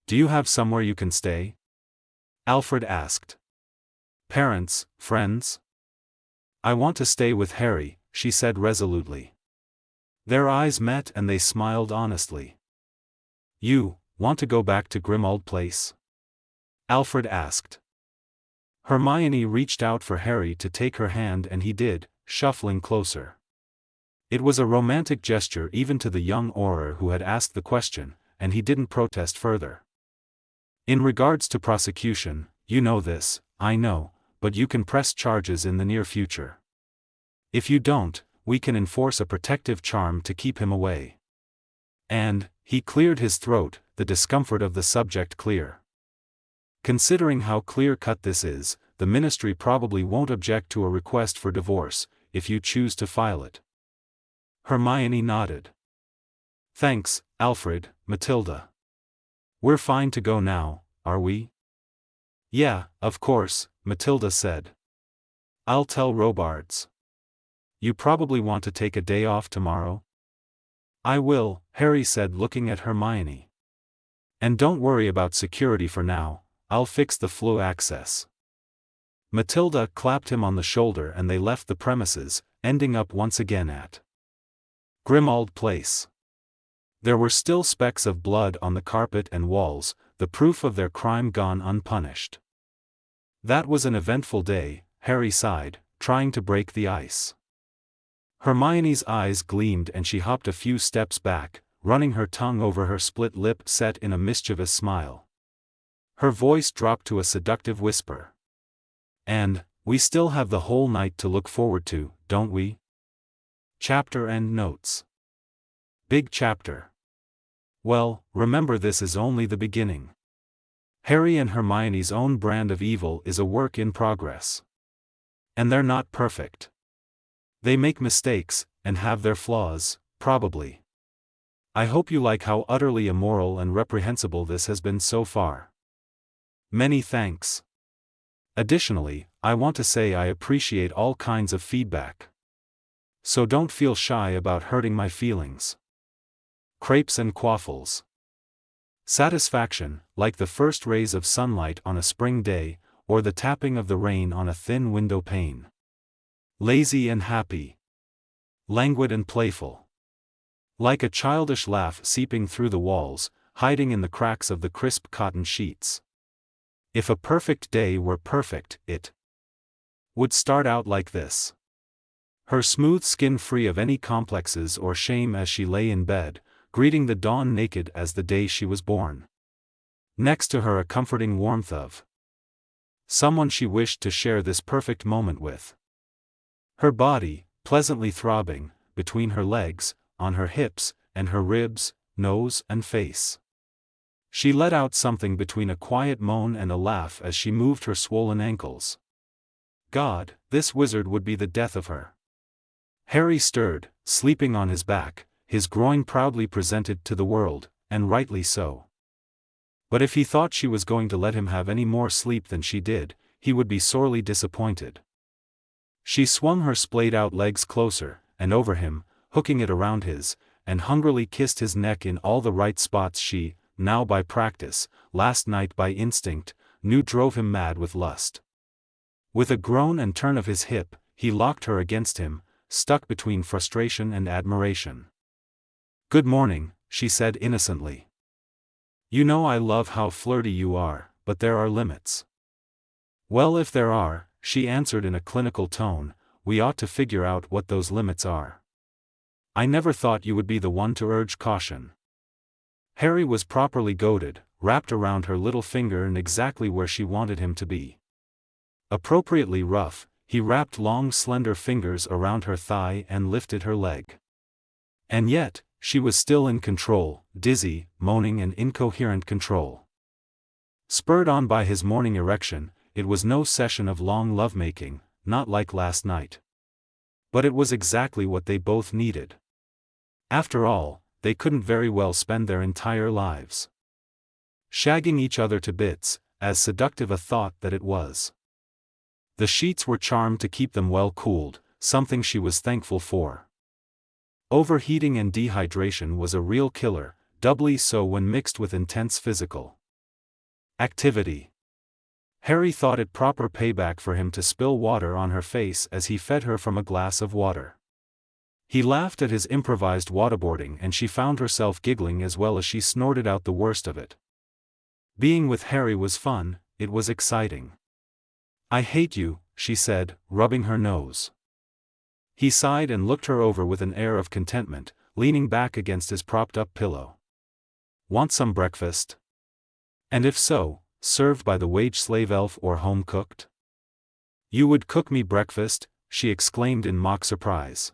"Do you have somewhere you can stay?" Alfred asked. "Parents, friends?" "I want to stay with Harry," she said resolutely. Their eyes met and they smiled honestly. "You want to go back to Grimmauld Place?" Alfred asked. Hermione reached out for Harry to take her hand and he did, shuffling closer. It was a romantic gesture even to the young Auror who had asked the question, and he didn't protest further. "In regards to prosecution, you know this, I know, but you can press charges in the near future. If you don't, we can enforce a protective charm to keep him away." And, he cleared his throat, the discomfort of the subject clear. "Considering how clear-cut this is, the ministry probably won't object to a request for divorce, if you choose to file it." Hermione nodded. "Thanks, Alfred, Matilda. We're fine to go now, are we?" "Yeah, of course," Matilda said. "I'll tell Robards. You probably want to take a day off tomorrow?" "I will," Harry said looking at Hermione. "And don't worry about security for now, I'll fix the flue access." Matilda clapped him on the shoulder and they left the premises, ending up once again at Grimmauld Place. There were still specks of blood on the carpet and walls, the proof of their crime gone unpunished. That was an eventful day, Harry sighed, trying to break the ice. Hermione's eyes gleamed and she hopped a few steps back, running her tongue over her split lip set in a mischievous smile. Her voice dropped to a seductive whisper. "And, we still have the whole night to look forward to, don't we?" Chapter and notes. Big chapter. Well, remember this is only the beginning. Harry and Hermione's own brand of evil is a work in progress. And they're not perfect. They make mistakes, and have their flaws, probably. I hope you like how utterly immoral and reprehensible this has been so far. Many thanks. Additionally, I want to say I appreciate all kinds of feedback. So don't feel shy about hurting my feelings. Crepes and quaffles. Satisfaction, like the first rays of sunlight on a spring day, or the tapping of the rain on a thin window pane. Lazy and happy. Languid and playful. Like a childish laugh seeping through the walls, hiding in the cracks of the crisp cotton sheets. If a perfect day were perfect, it would start out like this. Her smooth skin free of any complexes or shame as she lay in bed, greeting the dawn naked as the day she was born. Next to her a comforting warmth of someone she wished to share this perfect moment with. Her body, pleasantly throbbing, between her legs, on her hips, and her ribs, nose and face. She let out something between a quiet moan and a laugh as she moved her swollen ankles. God, this wizard would be the death of her. Harry stirred, sleeping on his back, his groin proudly presented to the world, and rightly so. But if he thought she was going to let him have any more sleep than she did, he would be sorely disappointed. She swung her splayed-out legs closer, and over him, hooking it around his, and hungrily kissed his neck in all the right spots she, now by practice, last night by instinct, knew drove him mad with lust. With a groan and turn of his hip, he locked her against him, stuck between frustration and admiration. "Good morning," she said innocently. "You know I love how flirty you are, but there are limits." "Well, if there are," she answered in a clinical tone, "we ought to figure out what those limits are. I never thought you would be the one to urge caution." Harry was properly goaded, wrapped around her little finger and exactly where she wanted him to be. Appropriately rough, he wrapped long slender fingers around her thigh and lifted her leg. And yet, she was still in control, dizzy, moaning and incoherent control. Spurred on by his morning erection, it was no session of long lovemaking, not like last night. But it was exactly what they both needed. After all, they couldn't very well spend their entire lives shagging each other to bits, as seductive a thought that it was. The sheets were charmed to keep them well cooled, something she was thankful for. Overheating and dehydration was a real killer, doubly so when mixed with intense physical activity. Harry thought it proper payback for him to spill water on her face as he fed her from a glass of water. He laughed at his improvised waterboarding and she found herself giggling as well as she snorted out the worst of it. Being with Harry was fun, it was exciting. "I hate you," she said, rubbing her nose. He sighed and looked her over with an air of contentment, leaning back against his propped-up pillow. "Want some breakfast? And if so, served by the wage-slave elf or home-cooked?" "You would cook me breakfast?" she exclaimed in mock surprise.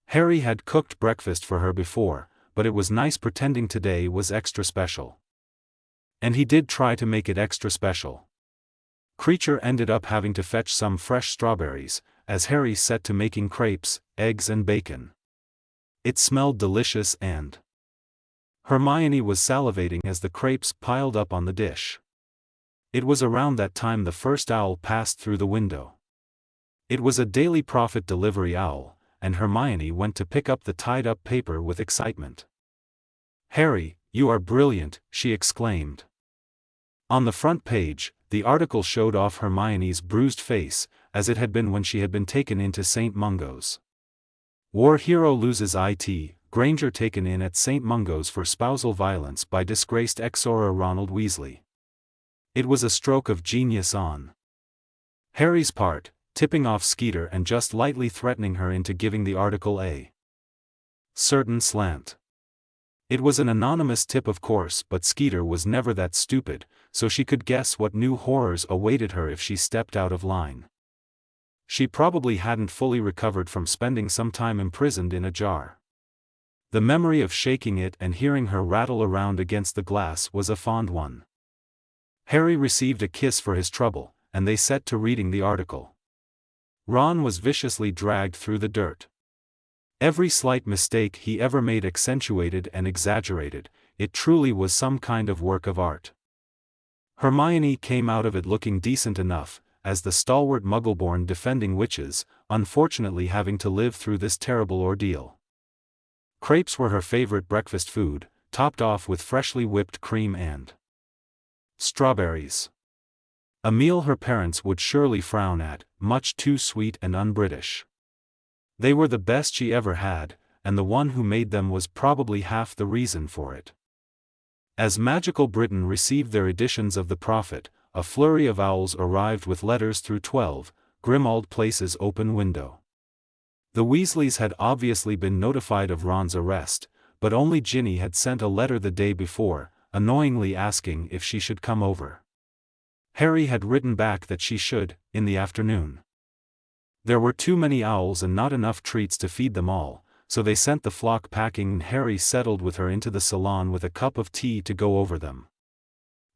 Harry had cooked breakfast for her before, but it was nice pretending today was extra special. And he did try to make it extra special. Creature ended up having to fetch some fresh strawberries, as Harry set to making crepes, eggs and bacon. It smelled delicious and Hermione was salivating as the crepes piled up on the dish. It was around that time the first owl passed through the window. It was a Daily Prophet delivery owl, and Hermione went to pick up the tied-up paper with excitement. "Harry, you are brilliant," she exclaimed. On the front page, the article showed off Hermione's bruised face, as it had been when she had been taken into St. Mungo's. War hero loses IT, Granger taken in at St. Mungo's for spousal violence by disgraced ex-Auror Ronald Weasley. It was a stroke of genius on Harry's part, tipping off Skeeter and just lightly threatening her into giving the article a certain slant. It was an anonymous tip of course, but Skeeter was never that stupid, so she could guess what new horrors awaited her if she stepped out of line. She probably hadn't fully recovered from spending some time imprisoned in a jar. The memory of shaking it and hearing her rattle around against the glass was a fond one. Harry received a kiss for his trouble, and they set to reading the article. Ron was viciously dragged through the dirt. Every slight mistake he ever made accentuated and exaggerated, it truly was some kind of work of art. Hermione came out of it looking decent enough, as the stalwart Muggleborn defending witches, unfortunately having to live through this terrible ordeal. Crepes were her favorite breakfast food, topped off with freshly whipped cream and strawberries. A meal her parents would surely frown at, much too sweet and un-British. They were the best she ever had, and the one who made them was probably half the reason for it. As Magical Britain received their editions of The Prophet, a flurry of owls arrived with letters through 12, Grimmauld Place's open window. The Weasleys had obviously been notified of Ron's arrest, but only Ginny had sent a letter the day before, annoyingly asking if she should come over. Harry had written back that she should, in the afternoon. There were too many owls and not enough treats to feed them all, so they sent the flock packing and Harry settled with her into the salon with a cup of tea to go over them.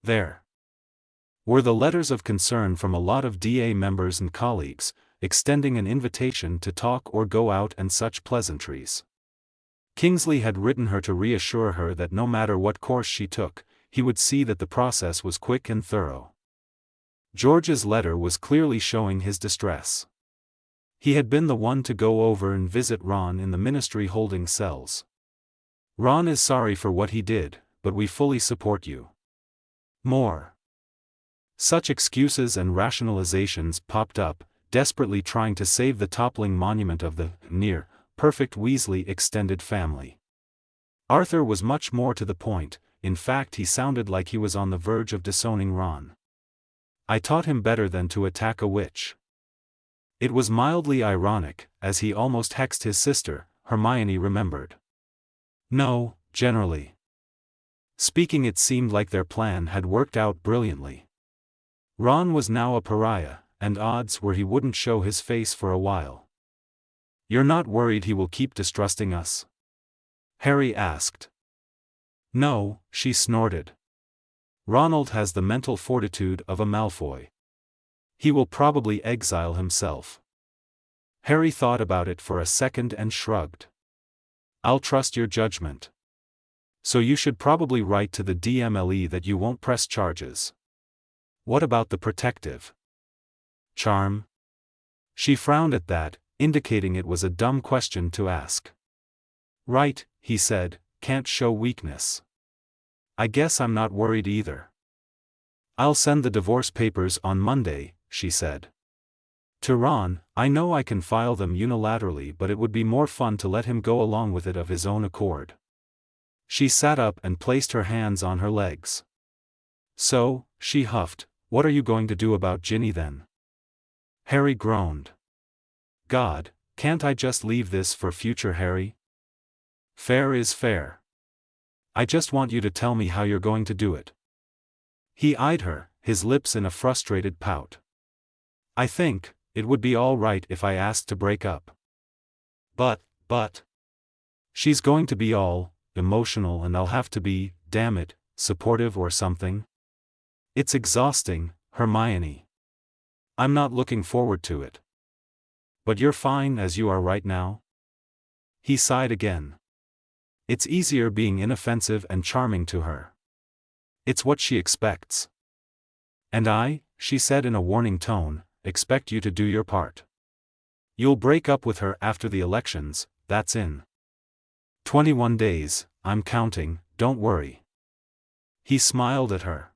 There were the letters of concern from a lot of DA members and colleagues, extending an invitation to talk or go out and such pleasantries. Kingsley had written her to reassure her that no matter what course she took, he would see that the process was quick and thorough. George's letter was clearly showing his distress. He had been the one to go over and visit Ron in the ministry holding cells. "Ron is sorry for what he did, but we fully support you." More. Such excuses and rationalizations popped up, desperately trying to save the toppling monument of the near-perfect Weasley extended family. Arthur was much more to the point. In fact, he sounded like he was on the verge of disowning Ron. I taught him better than to attack a witch. It was mildly ironic, as he almost hexed his sister, Hermione remembered. No, generally speaking, it seemed like their plan had worked out brilliantly. Ron was now a pariah, and odds were he wouldn't show his face for a while. "You're not worried he will keep distrusting us?" Harry asked. "No," she snorted. "Ronald has the mental fortitude of a Malfoy. He will probably exile himself." Harry thought about it for a second and shrugged. "I'll trust your judgment. So you should probably write to the DMLE that you won't press charges." "What about the protective charm?" She frowned at that, indicating it was a dumb question to ask. "Right," he said, "can't show weakness." "I guess I'm not worried either." "I'll send the divorce papers on Monday," she said. "To Ron, I know I can file them unilaterally, but it would be more fun to let him go along with it of his own accord." She sat up and placed her hands on her legs. "So," she huffed, "what are you going to do about Ginny then?" Harry groaned. "God, can't I just leave this for future Harry? Fair is fair. I just want you to tell me how you're going to do it." He eyed her, his lips in a frustrated pout. "I think it would be all right if I asked to break up. But. She's going to be all emotional and I'll have to be, damn it, supportive or something. It's exhausting, Hermione. I'm not looking forward to it." "But you're fine as you are right now?" He sighed again. It's easier being inoffensive and charming to her. It's what she expects. "And I," she said in a warning tone, "expect you to do your part. You'll break up with her after the elections, that's in 21 days, I'm counting, don't worry." He smiled at her.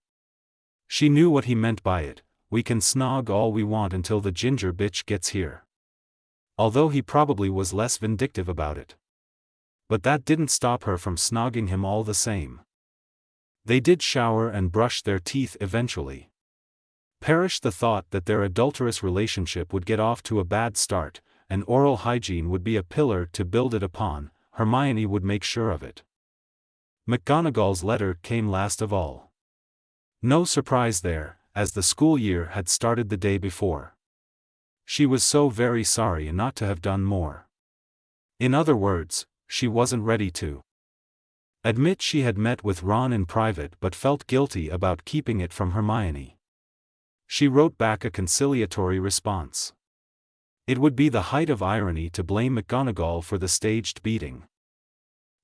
She knew what he meant by it. We can snog all we want until the ginger bitch gets here. Although he probably was less vindictive about it. But that didn't stop her from snogging him all the same. They did shower and brush their teeth eventually. Perish the thought that their adulterous relationship would get off to a bad start, and oral hygiene would be a pillar to build it upon. Hermione would make sure of it. McGonagall's letter came last of all. No surprise there, as the school year had started the day before. She was so very sorry not to have done more. In other words, she wasn't ready to admit she had met with Ron in private but felt guilty about keeping it from Hermione. She wrote back a conciliatory response. It would be the height of irony to blame McGonagall for the staged beating.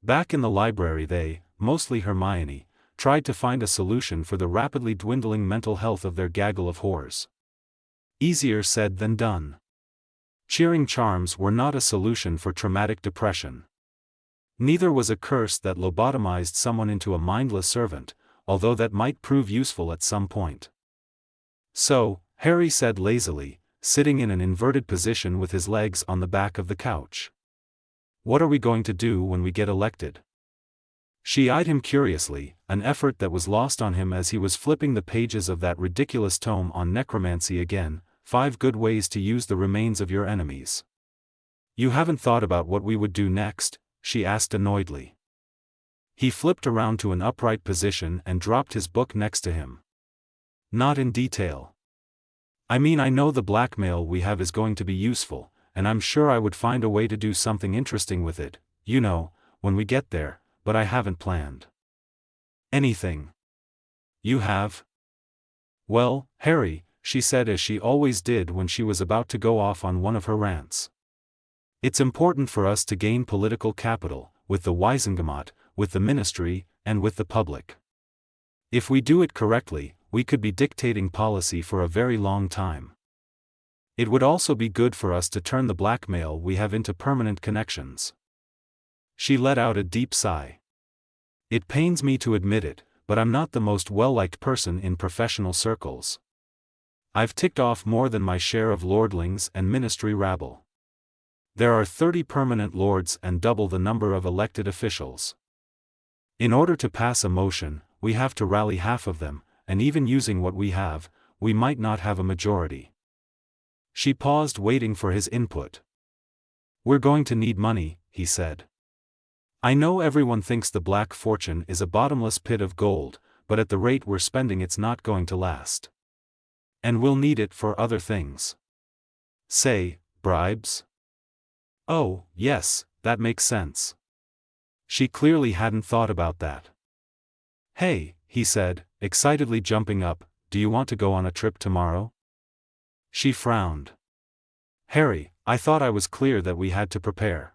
Back in the library they, mostly Hermione, tried to find a solution for the rapidly dwindling mental health of their gaggle of whores. Easier said than done. Cheering charms were not a solution for traumatic depression. Neither was a curse that lobotomized someone into a mindless servant, although that might prove useful at some point. "So," Harry said lazily, sitting in an inverted position with his legs on the back of the couch. "What are we going to do when we get elected?" She eyed him curiously, an effort that was lost on him as he was flipping the pages of that ridiculous tome on necromancy again, 5 Good Ways to Use the Remains of Your Enemies. "You haven't thought about what we would do next?" she asked annoyedly. He flipped around to an upright position and dropped his book next to him. "Not in detail. I mean, I know the blackmail we have is going to be useful, and I'm sure I would find a way to do something interesting with it, you know, when we get there, but I haven't planned anything." "You have?" "Well, Harry," she said as she always did when she was about to go off on one of her rants. "It's important for us to gain political capital, with the Wisengamot, with the ministry, and with the public. If we do it correctly, we could be dictating policy for a very long time. It would also be good for us to turn the blackmail we have into permanent connections." She let out a deep sigh. "It pains me to admit it, but I'm not the most well-liked person in professional circles." I've ticked off more than my share of lordlings and ministry rabble. There are 30 permanent lords and double the number of elected officials. In order to pass a motion, we have to rally half of them, and even using what we have, we might not have a majority. She paused, waiting for his input. We're going to need money, he said. I know everyone thinks the black fortune is a bottomless pit of gold, but at the rate we're spending it's not going to last. And we'll need it for other things. Say, bribes? Oh, yes, that makes sense. She clearly hadn't thought about that. Hey, he said, excitedly jumping up, do you want to go on a trip tomorrow? She frowned. Harry, I thought I was clear that we had to prepare.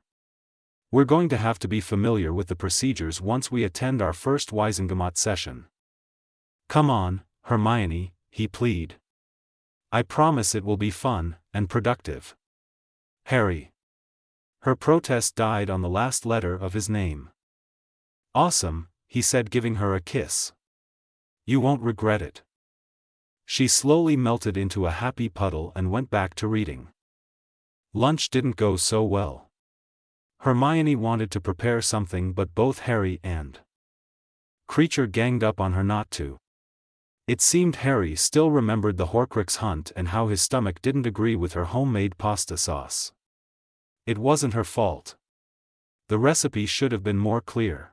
We're going to have to be familiar with the procedures once we attend our first Wisengamot session. Come on, Hermione, he pleaded. I promise it will be fun and productive. Harry. Her protest died on the last letter of his name. Awesome, he said, giving her a kiss. You won't regret it. She slowly melted into a happy puddle and went back to reading. Lunch didn't go so well. Hermione wanted to prepare something, but both Harry and Creature ganged up on her not to. It seemed Harry still remembered the Horcrux hunt and how his stomach didn't agree with her homemade pasta sauce. It wasn't her fault. The recipe should have been more clear.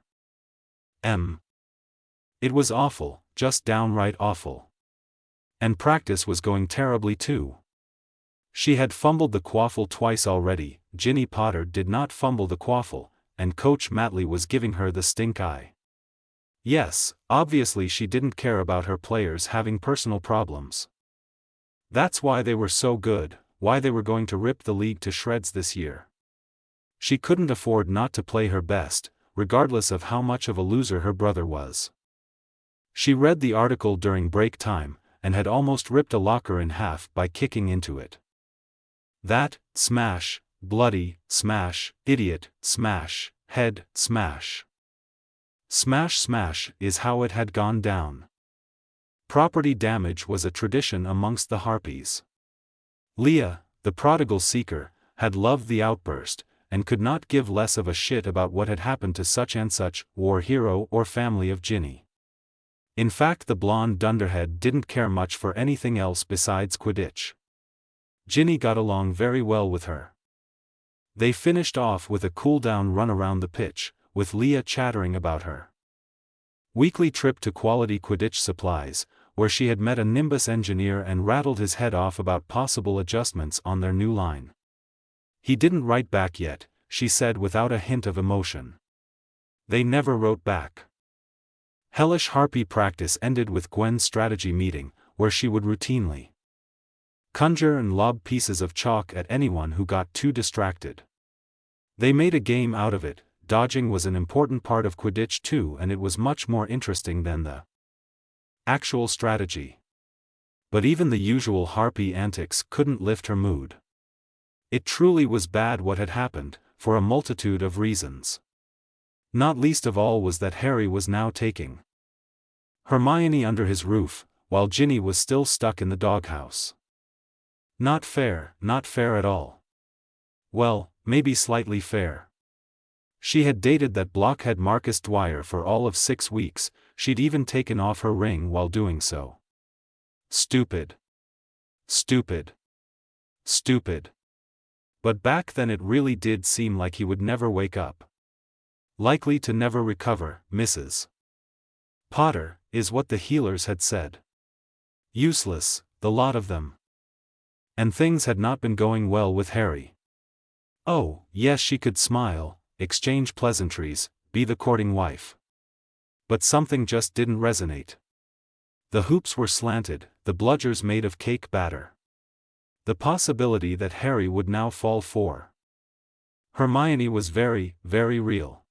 It was awful, just downright awful. And practice was going terribly too. She had fumbled the quaffle twice already. Ginny Potter did not fumble the quaffle, and Coach Matley was giving her the stink eye. Yes, obviously she didn't care about her players having personal problems. That's why they were so good, why they were going to rip the league to shreds this year. She couldn't afford not to play her best, regardless of how much of a loser her brother was. She read the article during break time, and had almost ripped a locker in half by kicking into it. That, smash, bloody, smash, idiot, smash, head, smash. Smash smash is how it had gone down. Property damage was a tradition amongst the Harpies. Leah, the prodigal seeker, had loved the outburst, and could not give less of a shit about what had happened to such and such war hero or family of Ginny. In fact, the blonde dunderhead didn't care much for anything else besides Quidditch. Ginny got along very well with her. They finished off with a cool-down run around the pitch, with Leah chattering about her weekly trip to Quality Quidditch Supplies, where she had met a Nimbus engineer and rattled his head off about possible adjustments on their new line. He didn't write back yet, she said without a hint of emotion. They never wrote back. Hellish Harpy practice ended with Gwen's strategy meeting, where she would routinely conjure and lob pieces of chalk at anyone who got too distracted. They made a game out of it. Dodging was an important part of Quidditch too, and it was much more interesting than the actual strategy. But even the usual Harpy antics couldn't lift her mood. It truly was bad what had happened, for a multitude of reasons. Not least of all was that Harry was now taking Hermione under his roof, while Ginny was still stuck in the doghouse. Not fair at all. Well, maybe slightly fair. She had dated that blockhead Marcus Dwyer for all of 6 weeks, she'd even taken off her ring while doing so. Stupid. Stupid. Stupid. But back then it really did seem like he would never wake up. Likely to never recover, Mrs. Potter, is what the healers had said. Useless, the lot of them. And things had not been going well with Harry. Oh, yes, she could smile, exchange pleasantries, be the courting wife. But something just didn't resonate. The hoops were slanted, the bludgers made of cake batter. The possibility that Harry would now fall for Hermione was very, very real.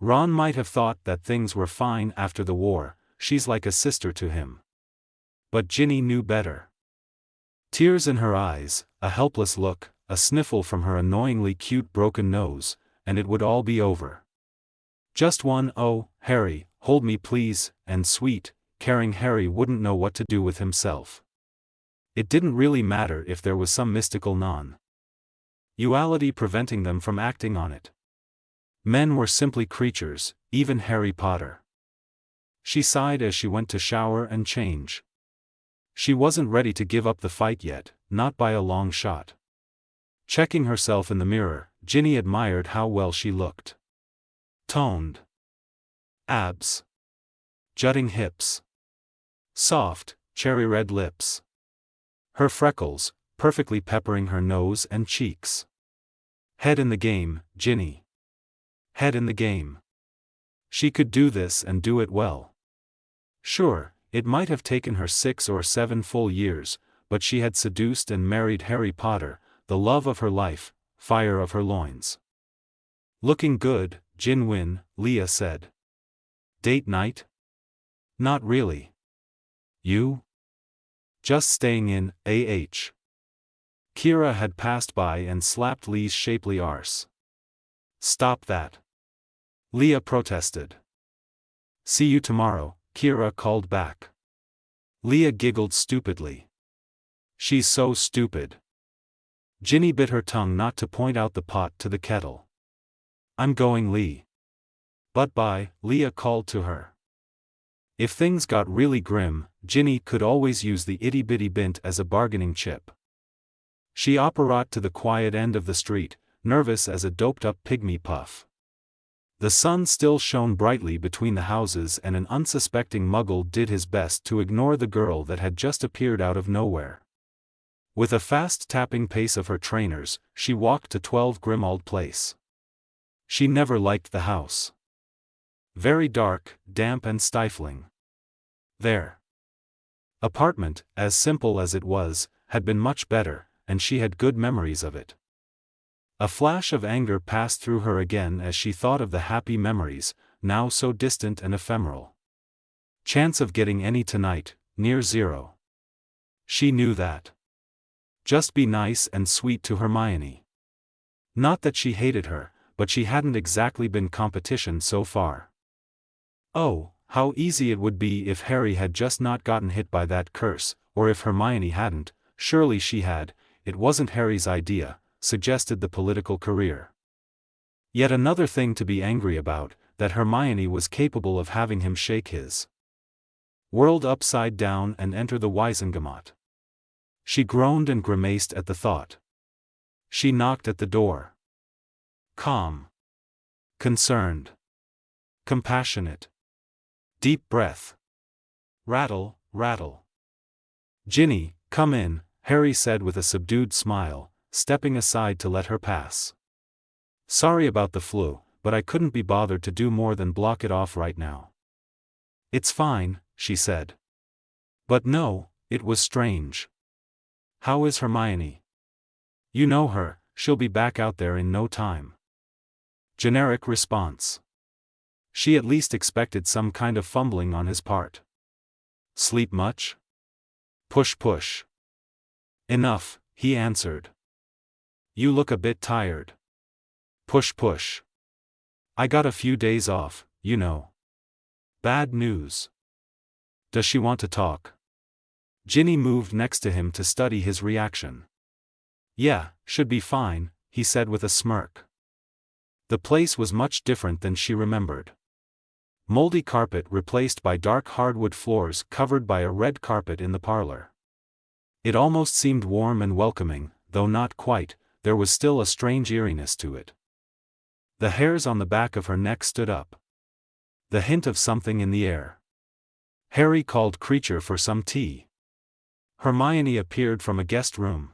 Ron might have thought that things were fine after the war, she's like a sister to him. But Ginny knew better. Tears in her eyes, a helpless look, a sniffle from her annoyingly cute broken nose, and it would all be over. Just one "Oh, Harry, hold me please," and sweet, caring Harry wouldn't know what to do with himself. It didn't really matter if there was some mystical non-duality preventing them from acting on it. Men were simply creatures, even Harry Potter. She sighed as she went to shower and change. She wasn't ready to give up the fight yet, not by a long shot. Checking herself in the mirror, Ginny admired how well she looked. Toned abs, jutting hips, soft, cherry-red lips. Her freckles, perfectly peppering her nose and cheeks. Head in the game, Ginny. Head in the game. She could do this and do it well. Sure, it might have taken her 6 or 7 full years, but she had seduced and married Harry Potter, the love of her life, fire of her loins. Looking good, Jin-Win, Leah said. Date night? Not really. You? Just staying in, AH. Kira had passed by and slapped Lee's shapely arse. Stop that. Leah protested. See you tomorrow, Kira called back. Leah giggled stupidly. She's so stupid. Ginny bit her tongue not to point out the pot to the kettle. I'm going, Lee. But bye, Leah called to her. If things got really grim, Ginny could always use the itty-bitty bint as a bargaining chip. She operated to the quiet end of the street, nervous as a doped-up pygmy puff. The sun still shone brightly between the houses and an unsuspecting muggle did his best to ignore the girl that had just appeared out of nowhere. With a fast tapping pace of her trainers, she walked to 12 Grimmauld Place. She never liked the house. Very dark, damp and stifling. Their apartment, as simple as it was, had been much better, and she had good memories of it. A flash of anger passed through her again as she thought of the happy memories, now so distant and ephemeral. Chance of getting any tonight, near zero. She knew that. Just be nice and sweet to Hermione. Not that she hated her, but she hadn't exactly been competition so far. Oh, how easy it would be if Harry had just not gotten hit by that curse, or if Hermione hadn't, surely she had, it wasn't Harry's idea, suggested the political career. Yet another thing to be angry about, that Hermione was capable of having him shake his world upside down and enter the Wisengamot. She groaned and grimaced at the thought. She knocked at the door. Calm. Concerned. Compassionate. Deep breath. Rattle, rattle. Ginny, come in, Harry said with a subdued smile, stepping aside to let her pass. Sorry about the flu, but I couldn't be bothered to do more than block it off right now. It's fine, she said. But no, it was strange. How is Hermione? You know her, she'll be back out there in no time. Generic response. She at least expected some kind of fumbling on his part. Sleep much? Push push. Enough, he answered. You look a bit tired. Push push. I got a few days off, you know. Bad news. Does she want to talk? Ginny moved next to him to study his reaction. Yeah, should be fine, he said with a smirk. The place was much different than she remembered. Moldy carpet replaced by dark hardwood floors covered by a red carpet in the parlor. It almost seemed warm and welcoming, though not quite, there was still a strange eeriness to it. The hairs on the back of her neck stood up. The hint of something in the air. Harry called Creature for some tea. Hermione appeared from a guest room.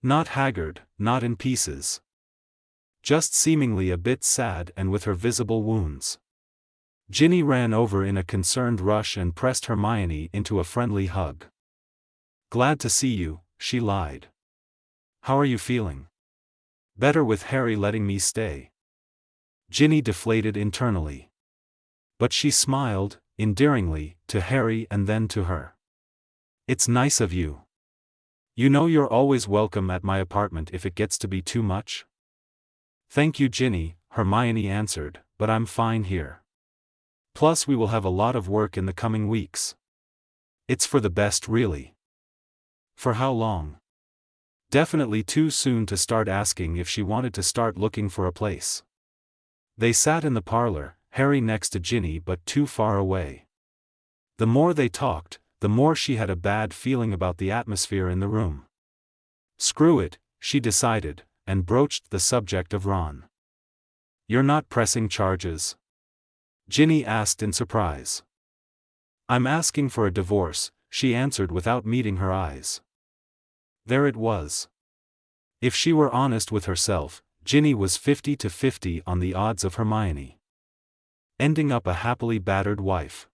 Not haggard, not in pieces. Just seemingly a bit sad and with her visible wounds. Ginny ran over in a concerned rush and pressed Hermione into a friendly hug. Glad to see you, she lied. How are you feeling? Better with Harry letting me stay. Ginny deflated internally. But she smiled, endearingly, to Harry and then to her. It's nice of you. You know you're always welcome at my apartment if it gets to be too much. Thank you, Ginny, Hermione answered, but I'm fine here. Plus we will have a lot of work in the coming weeks. It's for the best really. For how long? Definitely too soon to start asking if she wanted to start looking for a place. They sat in the parlor, Harry next to Ginny but too far away. The more they talked, the more she had a bad feeling about the atmosphere in the room. Screw it, she decided, and broached the subject of Ron. "You're not pressing charges?" Ginny asked in surprise. "I'm asking for a divorce," she answered without meeting her eyes. There it was. If she were honest with herself, Ginny was 50-50 on the odds of Hermione ending up a happily battered wife.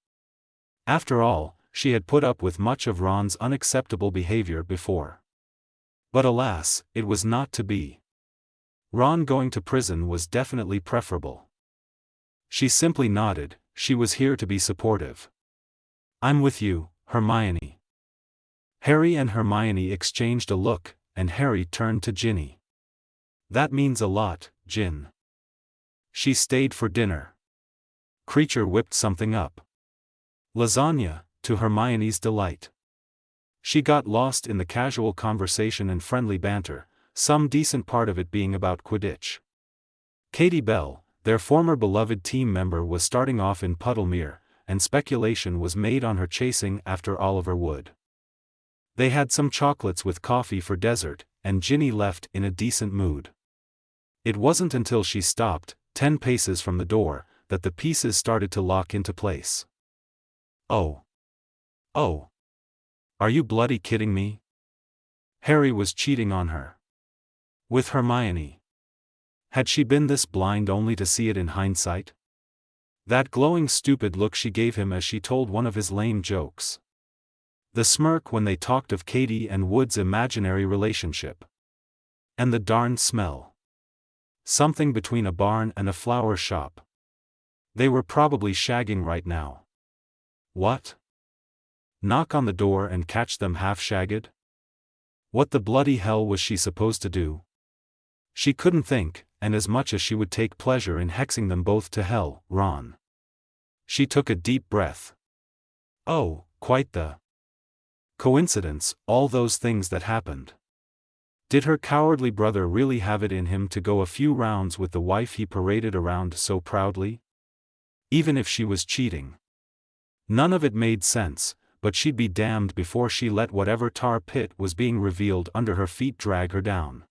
After all, she had put up with much of Ron's unacceptable behavior before. But alas, it was not to be. Ron going to prison was definitely preferable. She simply nodded, she was here to be supportive. "I'm with you, Hermione." Harry and Hermione exchanged a look, and Harry turned to Ginny. "That means a lot, Gin." "She stayed for dinner." Creature whipped something up. Lasagna, to Hermione's delight. She got lost in the casual conversation and friendly banter, some decent part of it being about Quidditch. Katie Bell, their former beloved team member, was starting off in Puddlemere, and speculation was made on her chasing after Oliver Wood. They had some chocolates with coffee for dessert, and Ginny left in a decent mood. It wasn't until she stopped, 10 paces from the door, that the pieces started to lock into place. Oh. Are you bloody kidding me? Harry was cheating on her. With Hermione. Had she been this blind only to see it in hindsight? That glowing stupid look she gave him as she told one of his lame jokes. The smirk when they talked of Katie and Wood's imaginary relationship. And the darn smell. Something between a barn and a flower shop. They were probably shagging right now. What? Knock on the door and catch them half-shagged? What the bloody hell was she supposed to do? She couldn't think, and as much as she would take pleasure in hexing them both to hell, Ron. She took a deep breath. Oh, quite the coincidence, all those things that happened. Did her cowardly brother really have it in him to go a few rounds with the wife he paraded around so proudly? Even if she was cheating. None of it made sense, but she'd be damned before she let whatever tar pit was being revealed under her feet drag her down.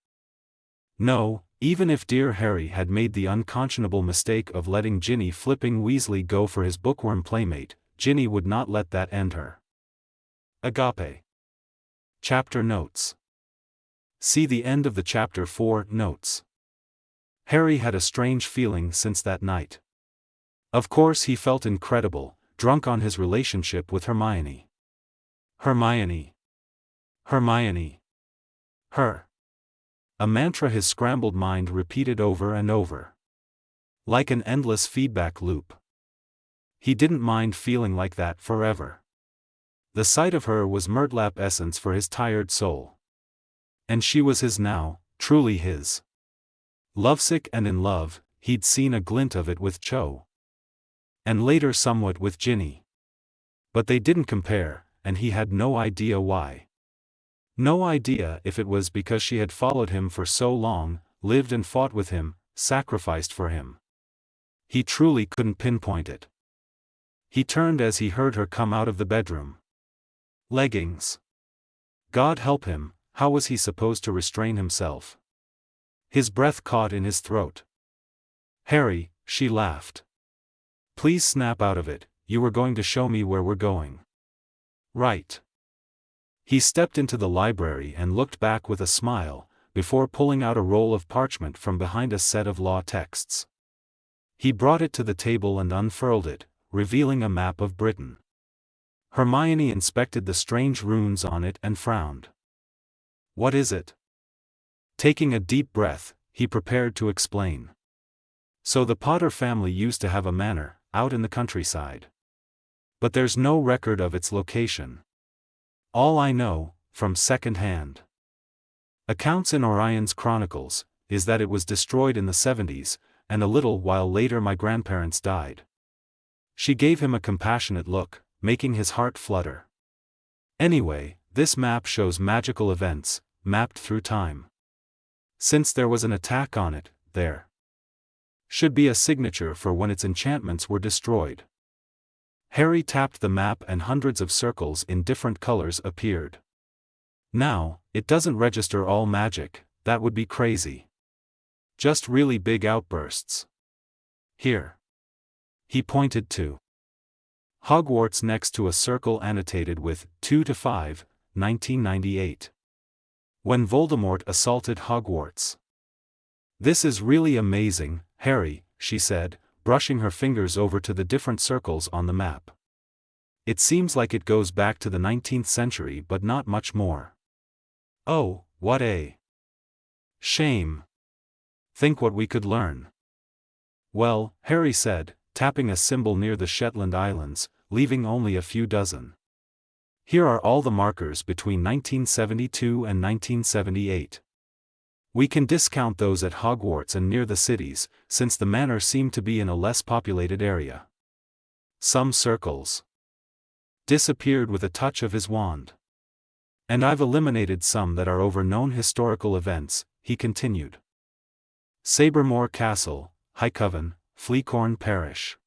No, even if dear Harry had made the unconscionable mistake of letting Ginny flipping Weasley go for his bookworm playmate, Ginny would not let that end her. Agape. Chapter Notes. See the end of the chapter for notes. Harry had a strange feeling since that night. Of course he felt incredible, drunk on his relationship with Hermione. Hermione. Her. A mantra his scrambled mind repeated over and over. Like an endless feedback loop. He didn't mind feeling like that forever. The sight of her was murtlap essence for his tired soul. And she was his now, truly his. Lovesick and in love, he'd seen a glint of it with Cho. And later somewhat with Ginny. But they didn't compare, and he had no idea why. No idea if it was because she had followed him for so long, lived and fought with him, sacrificed for him. He truly couldn't pinpoint it. He turned as he heard her come out of the bedroom. Leggings. God help him, how was he supposed to restrain himself? His breath caught in his throat. Harry, she laughed. Please snap out of it, you were going to show me where we're going. Right. He stepped into the library and looked back with a smile, before pulling out a roll of parchment from behind a set of law texts. He brought it to the table and unfurled it, revealing a map of Britain. Hermione inspected the strange runes on it and frowned. What is it? Taking a deep breath, he prepared to explain. So the Potter family used to have a manor, out in the countryside. But there's no record of its location. All I know, from second-hand accounts in Orion's chronicles, is that it was destroyed in the 70s, and a little while later my grandparents died. She gave him a compassionate look, making his heart flutter. Anyway, This map shows magical events, mapped through time. Since there was an attack on it, there should be a signature for when its enchantments were destroyed. Harry tapped the map and hundreds of circles in different colors appeared. Now, it doesn't register all magic, that would be crazy. Just really big outbursts. Here. He pointed to Hogwarts next to a circle annotated with 2 to 5, 1998. When Voldemort assaulted Hogwarts. This is really amazing, Harry, she said, brushing her fingers over to the different circles on the map. It seems like it goes back to the 19th century but not much more. Oh, what a shame. Think what we could learn. Well, Harry said, tapping a symbol near the Shetland Islands, leaving only a few dozen. Here are all the markers between 1972 and 1978. We can discount those at Hogwarts and near the cities, since the manor seemed to be in a less populated area. Some circles disappeared with a touch of his wand. And I've eliminated some that are over known historical events, he continued. Sabermoor Castle, Highcoven, Fleacorn Parish.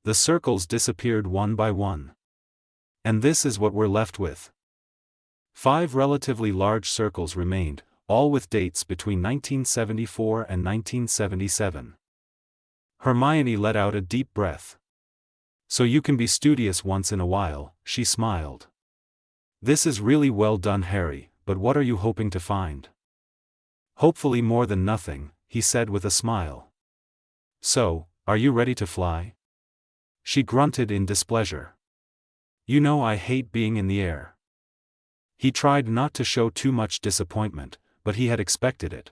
The circles disappeared one by one. And this is what we're left with. 5 relatively large circles remained, all with dates between 1974 and 1977. Hermione let out a deep breath. So you can be studious once in a while, she smiled. This is really well done, Harry, but what are you hoping to find? Hopefully more than nothing, he said with a smile. So, are you ready to fly? She grunted in displeasure. You know I hate being in the air. He tried not to show too much disappointment, but he had expected it.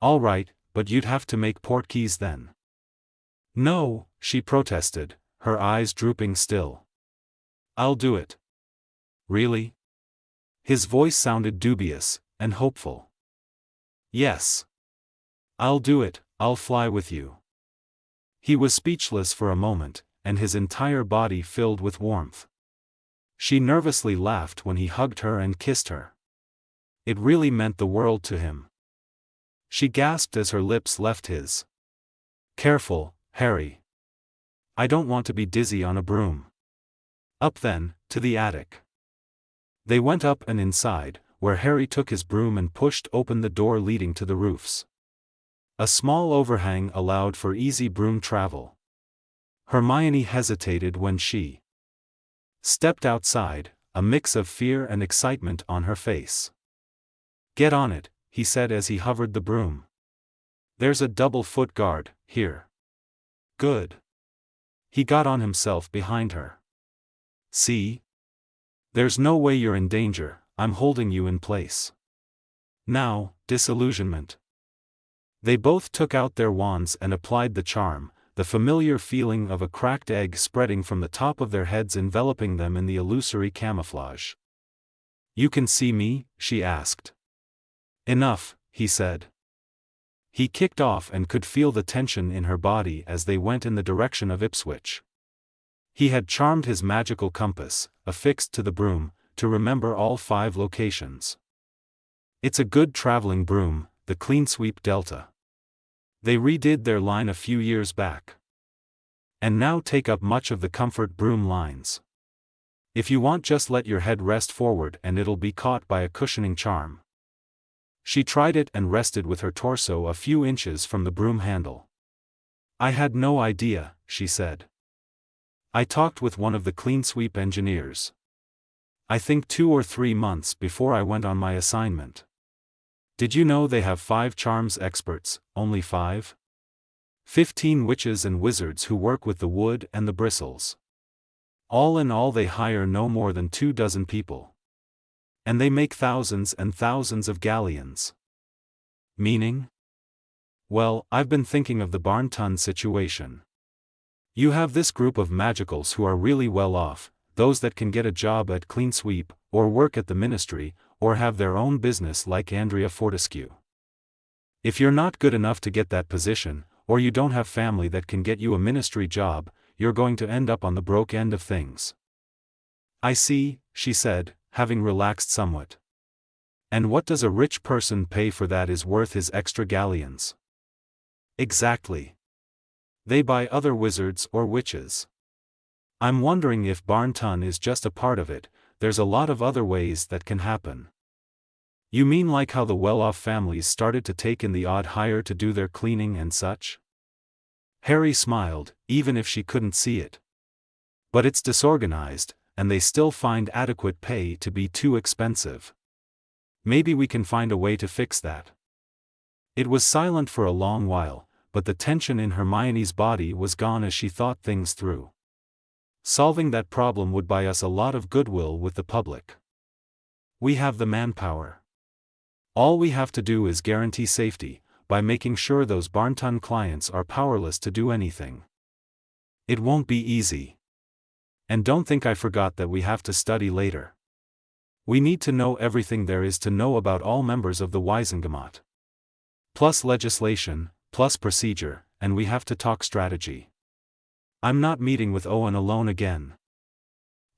All right, but you'd have to make portkeys then. No, she protested, her eyes drooping still. I'll do it. Really? His voice sounded dubious, and hopeful. Yes. I'll do it, I'll fly with you. He was speechless for a moment, and his entire body filled with warmth. She nervously laughed when he hugged her and kissed her. It really meant the world to him. She gasped as her lips left his. Careful, Harry. I don't want to be dizzy on a broom. Up then, to the attic. They went up and inside, where Harry took his broom and pushed open the door leading to the roofs. A small overhang allowed for easy broom travel. Hermione hesitated when she stepped outside, a mix of fear and excitement on her face. Get on it, he said as he hovered the broom. There's a double foot guard, here. Good. He got on himself behind her. See? There's no way you're in danger, I'm holding you in place. Now, disillusionment. They both took out their wands and applied the charm, the familiar feeling of a cracked egg spreading from the top of their heads enveloping them in the illusory camouflage. You can see me? She asked. Enough, he said. He kicked off and could feel the tension in her body as they went in the direction of Ipswich. He had charmed his magical compass, affixed to the broom, to remember all 5 locations. It's a good traveling broom, the Cleansweep Delta. They redid their line a few years back. And now take up much of the comfort broom lines. If you want, just let your head rest forward and it'll be caught by a cushioning charm. She tried it and rested with her torso a few inches from the broom handle. I had no idea, she said. I talked with one of the Cleansweep engineers. I think 2 or 3 months before I went on my assignment. Did you know they have 5 charms experts, only 5? 15 witches and wizards who work with the wood and the bristles. All in all they hire no more than 24 people. And they make thousands and thousands of galleons. Meaning? Well, I've been thinking of the Barnton situation. You have this group of magicals who are really well off, those that can get a job at Cleansweep, or work at the ministry, or have their own business like Andrea Fortescue. If you're not good enough to get that position, or you don't have family that can get you a ministry job, you're going to end up on the broke end of things. I see, she said, having relaxed somewhat. And what does a rich person pay for that is worth his extra galleons? Exactly. They buy other wizards or witches. I'm wondering if Barnton is just a part of it. There's a lot of other ways that can happen. You mean like how the well-off families started to take in the odd hire to do their cleaning and such? Harry smiled, even if she couldn't see it. But it's disorganized, and they still find adequate pay to be too expensive. Maybe we can find a way to fix that. It was silent for a long while, but the tension in Hermione's body was gone as she thought things through. Solving that problem would buy us a lot of goodwill with the public. We have the manpower. All we have to do is guarantee safety, by making sure those Barnton clients are powerless to do anything. It won't be easy. And don't think I forgot that we have to study later. We need to know everything there is to know about all members of the Wisengamot. Plus legislation, plus procedure, and we have to talk strategy. I'm not meeting with Owen alone again.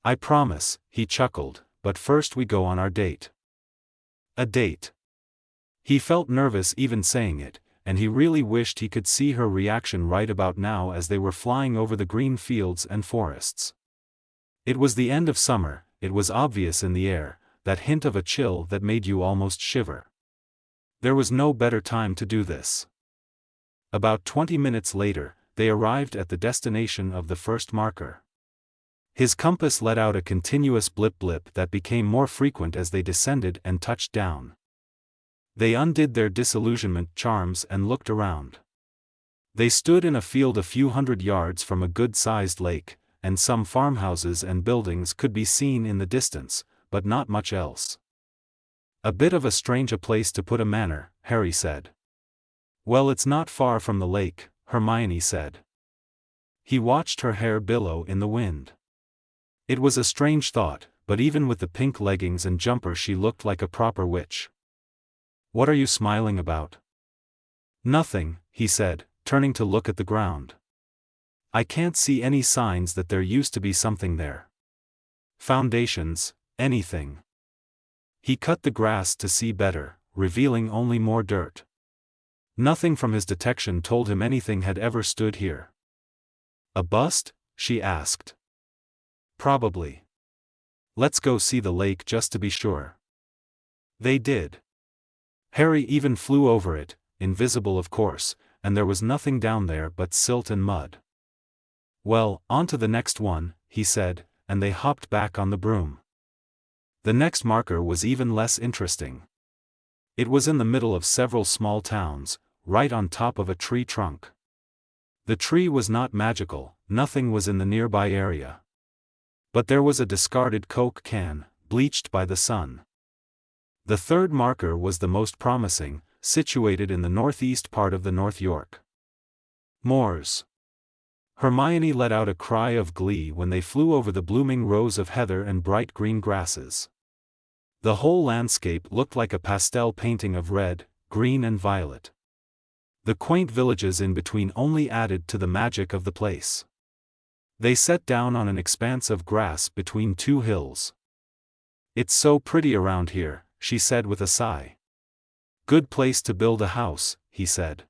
I promise, he chuckled, but first we go on our date. A date. He felt nervous even saying it, and he really wished he could see her reaction right about now as they were flying over the green fields and forests. It was the end of summer, it was obvious in the air, that hint of a chill that made you almost shiver. There was no better time to do this. About 20 minutes later, they arrived at the destination of the first marker. His compass let out a continuous blip-blip that became more frequent as they descended and touched down. They undid their disillusionment charms and looked around. They stood in a field a few hundred yards from a good-sized lake, and some farmhouses and buildings could be seen in the distance, but not much else. A bit of a strange place to put a manor, Harry said. Well, it's not far from the lake, Hermione said. He watched her hair billow in the wind. It was a strange thought, but even with the pink leggings and jumper she looked like a proper witch. What are you smiling about? Nothing, he said, turning to look at the ground. I can't see any signs that there used to be something there. Foundations, anything. He cut the grass to see better, revealing only more dirt. Nothing from his detection told him anything had ever stood here. A bust? She asked. Probably. Let's go see the lake just to be sure. They did. Harry even flew over it, invisible of course, and there was nothing down there but silt and mud. Well, on to the next one, he said, and they hopped back on the broom. The next marker was even less interesting. It was in the middle of several small towns, right on top of a tree trunk. The tree was not magical, nothing was in the nearby area. But there was a discarded Coke can, bleached by the sun. The third marker was the most promising, situated in the northeast part of the North York. Moors. Hermione let out a cry of glee when they flew over the blooming rows of heather and bright green grasses. The whole landscape looked like a pastel painting of red, green and violet. The quaint villages in between only added to the magic of the place. They sat down on an expanse of grass between two hills. It's so pretty around here, she said with a sigh. Good place to build a house, he said.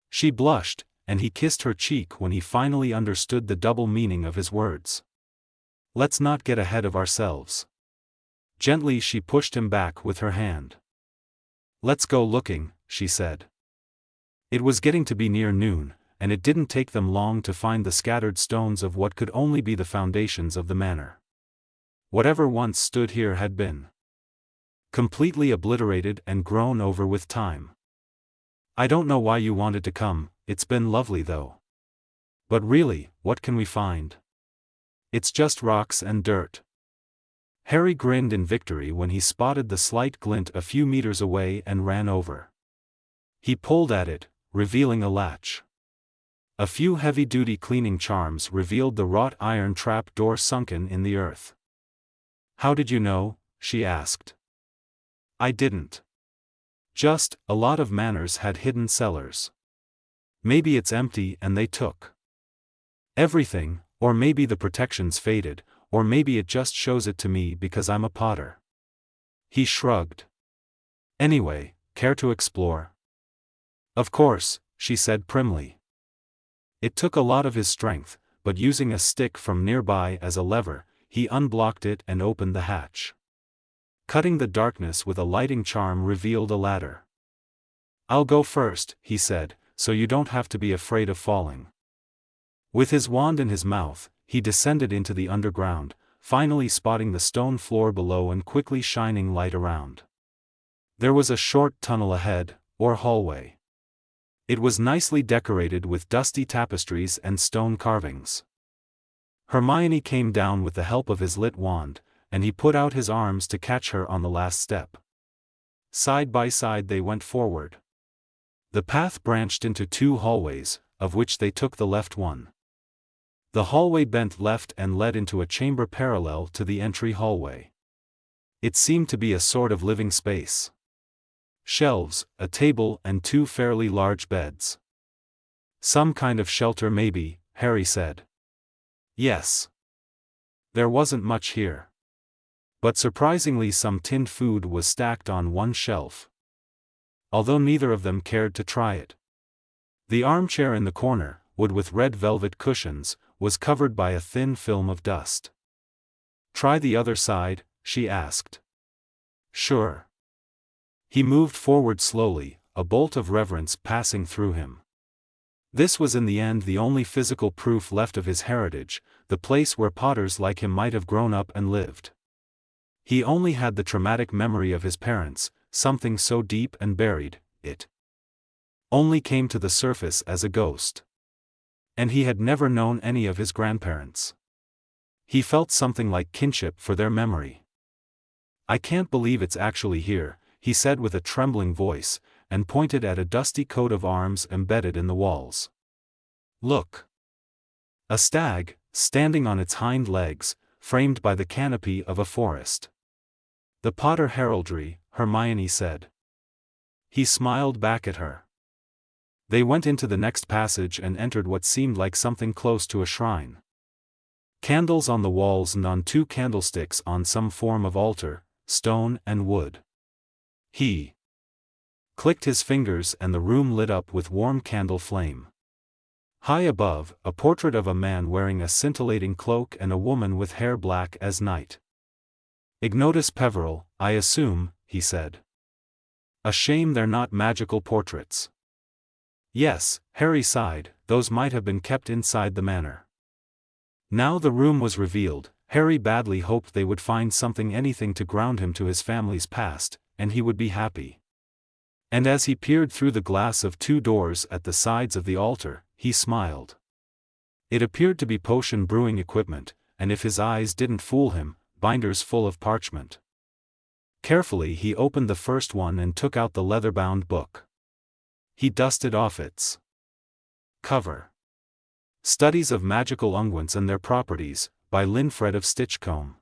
She blushed, and he kissed her cheek when he finally understood the double meaning of his words. Let's not get ahead of ourselves. Gently she pushed him back with her hand. Let's go looking, she said. It was getting to be near noon, and it didn't take them long to find the scattered stones of what could only be the foundations of the manor. Whatever once stood here had been completely obliterated and grown over with time. I don't know why you wanted to come, it's been lovely though. But really, what can we find? It's just rocks and dirt. Harry grinned in victory when he spotted the slight glint a few meters away and ran over. He pulled at it, revealing a latch. A few heavy-duty cleaning charms revealed the wrought iron trap door sunken in the earth. How did you know? She asked. I didn't. Just, a lot of manors had hidden cellars. Maybe it's empty and they took everything, or maybe the protections faded, or maybe it just shows it to me because I'm a Potter. He shrugged. Anyway, care to explore? Of course, she said primly. It took a lot of his strength, but using a stick from nearby as a lever, he unblocked it and opened the hatch. Cutting the darkness with a lighting charm revealed a ladder. I'll go first, he said, so you don't have to be afraid of falling. With his wand in his mouth, he descended into the underground, finally spotting the stone floor below and quickly shining light around. There was a short tunnel ahead, or hallway. It was nicely decorated with dusty tapestries and stone carvings. Hermione came down with the help of his lit wand, and he put out his arms to catch her on the last step. Side by side they went forward. The path branched into 2 hallways, of which they took the left one. The hallway bent left and led into a chamber parallel to the entry hallway. It seemed to be a sort of living space. Shelves, a table and 2 fairly large beds. Some kind of shelter maybe, Harry said. Yes. There wasn't much here. But surprisingly some tinned food was stacked on one shelf. Although neither of them cared to try it. The armchair in the corner, wood with red velvet cushions, was covered by a thin film of dust. Try the other side, she asked. Sure. He moved forward slowly, a bolt of reverence passing through him. This was in the end the only physical proof left of his heritage, the place where Potters like him might have grown up and lived. He only had the traumatic memory of his parents, something so deep and buried, it only came to the surface as a ghost. And he had never known any of his grandparents. He felt something like kinship for their memory. I can't believe it's actually here, he said with a trembling voice, and pointed at a dusty coat of arms embedded in the walls. Look! A stag, standing on its hind legs, framed by the canopy of a forest. The Potter heraldry, Hermione said. He smiled back at her. They went into the next passage and entered what seemed like something close to a shrine. Candles on the walls and on 2 candlesticks on some form of altar, stone and wood. He clicked his fingers and the room lit up with warm candle flame. High above, a portrait of a man wearing a scintillating cloak and a woman with hair black as night. Ignotus Peveril, I assume, he said. A shame they're not magical portraits. Yes, Harry sighed, those might have been kept inside the manor. Now the room was revealed, Harry badly hoped they would find anything to ground him to his family's past, and he would be happy. And as he peered through the glass of 2 doors at the sides of the altar, he smiled. It appeared to be potion brewing equipment, and if his eyes didn't fool him, binders full of parchment. Carefully he opened the first one and took out the leather-bound book. He dusted off its cover. Studies of Magical Unguents and Their Properties, by Linfred of Stitchcombe.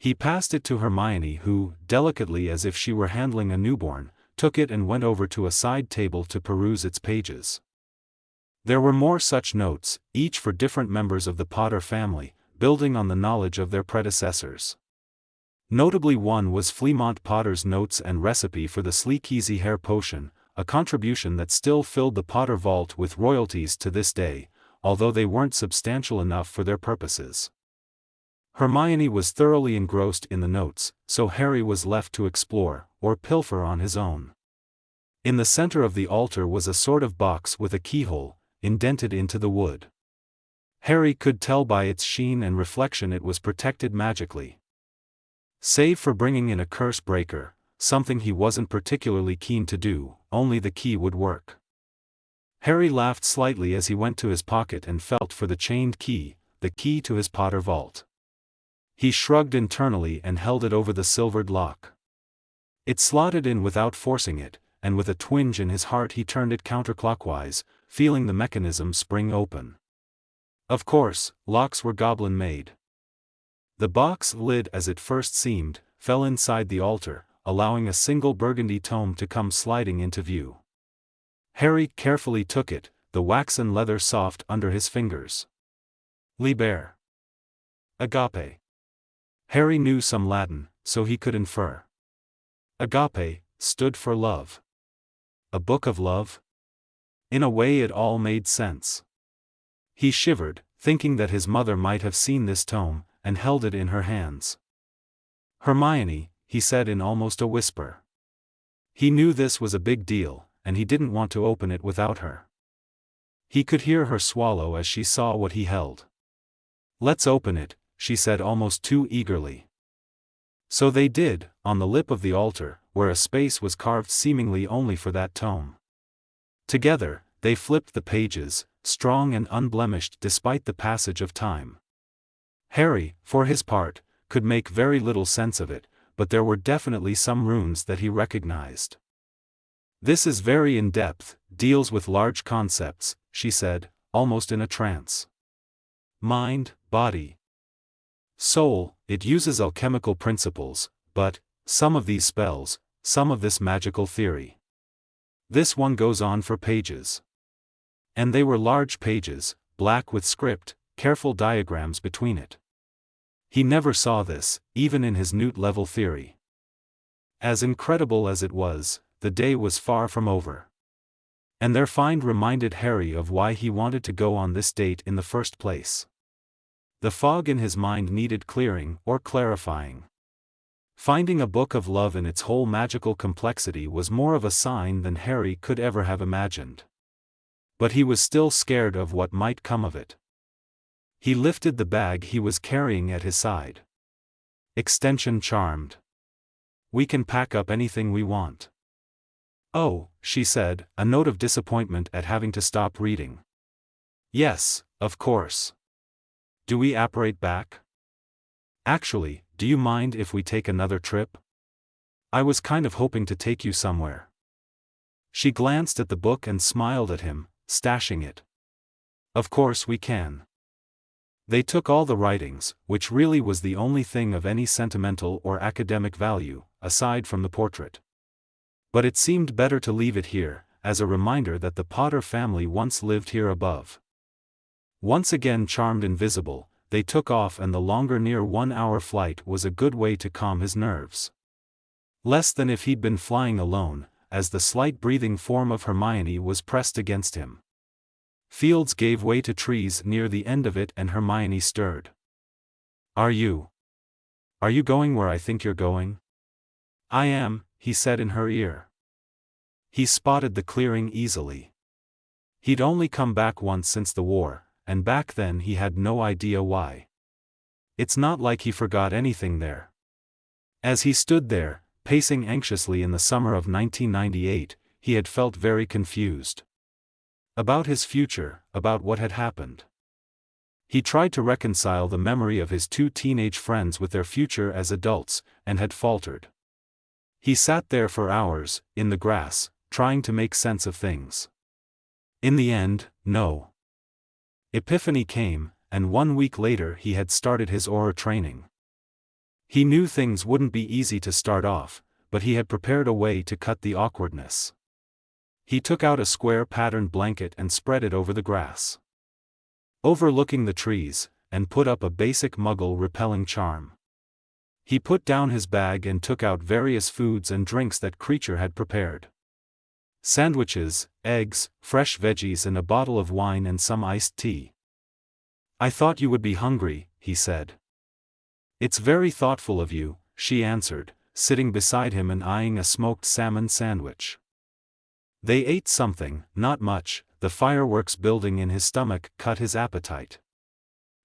He passed it to Hermione who, delicately as if she were handling a newborn, took it and went over to a side table to peruse its pages. There were more such notes, each for different members of the Potter family, building on the knowledge of their predecessors. Notably one was Fleamont Potter's notes and recipe for the Sleek Easy Hair Potion, a contribution that still filled the Potter vault with royalties to this day, although they weren't substantial enough for their purposes. Hermione was thoroughly engrossed in the notes, so Harry was left to explore, or pilfer on his own. In the center of the altar was a sort of box with a keyhole, indented into the wood. Harry could tell by its sheen and reflection it was protected magically. Save for bringing in a curse breaker, something he wasn't particularly keen to do, only the key would work. Harry laughed slightly as he went to his pocket and felt for the chained key, the key to his Potter vault. He shrugged internally and held it over the silvered lock. It slotted in without forcing it, and with a twinge in his heart he turned it counterclockwise, feeling the mechanism spring open. Of course, locks were goblin-made. The box lid, as it first seemed, fell inside the altar, allowing a single burgundy tome to come sliding into view. Harry carefully took it, the waxen leather soft under his fingers. Liber. Agape. Harry knew some Latin, so he could infer. Agape stood for love. A book of love? In a way it all made sense. He shivered, thinking that his mother might have seen this tome, and held it in her hands. Hermione, he said in almost a whisper. He knew this was a big deal, and he didn't want to open it without her. He could hear her swallow as she saw what he held. "Let's open it," she said almost too eagerly. So they did, on the lip of the altar, where a space was carved seemingly only for that tome. Together, they flipped the pages, strong and unblemished despite the passage of time. Harry, for his part, could make very little sense of it, but there were definitely some runes that he recognized. "This is very in-depth, deals with large concepts," she said, almost in a trance. "Mind, body, soul, it uses alchemical principles, but, some of these spells, some of this magical theory. This one goes on for pages." And they were large pages, black with script, careful diagrams between it. He never saw this, even in his Newt-level theory. As incredible as it was, the day was far from over. And their find reminded Harry of why he wanted to go on this date in the first place. The fog in his mind needed clearing or clarifying. Finding a book of love in its whole magical complexity was more of a sign than Harry could ever have imagined. But he was still scared of what might come of it. He lifted the bag he was carrying at his side. Extension charmed. "We can pack up anything we want." "Oh," she said, a note of disappointment at having to stop reading. "Yes, of course. Do we apparate back? Actually, do you mind if we take another trip? I was kind of hoping to take you somewhere." She glanced at the book and smiled at him, stashing it. "Of course we can." They took all the writings, which really was the only thing of any sentimental or academic value, aside from the portrait. But it seemed better to leave it here, as a reminder that the Potter family once lived here above. Once again charmed invisible, they took off, and the longer near 1-hour flight was a good way to calm his nerves. Less than if he'd been flying alone, as the slight breathing form of Hermione was pressed against him. Fields gave way to trees near the end of it, and Hermione stirred. Are you going where I think you're going?" "I am," he said in her ear. He spotted the clearing easily. He'd only come back once since the war, and back then he had no idea why. It's not like he forgot anything there. As he stood there, pacing anxiously in the summer of 1998, he had felt very confused. About his future, about what had happened. He tried to reconcile the memory of his 2 teenage friends with their future as adults, and had faltered. He sat there for hours, in the grass, trying to make sense of things. In the end, no epiphany came, and 1 week later he had started his Auror training. He knew things wouldn't be easy to start off, but he had prepared a way to cut the awkwardness. He took out a square patterned blanket and spread it over the grass, overlooking the trees, and put up a basic Muggle-repelling charm. He put down his bag and took out various foods and drinks that Creature had prepared. Sandwiches, eggs, fresh veggies, and a bottle of wine and some iced tea. "I thought you would be hungry," he said. "It's very thoughtful of you," she answered, sitting beside him and eyeing a smoked salmon sandwich. They ate something, not much. The fireworks building in his stomach cut his appetite.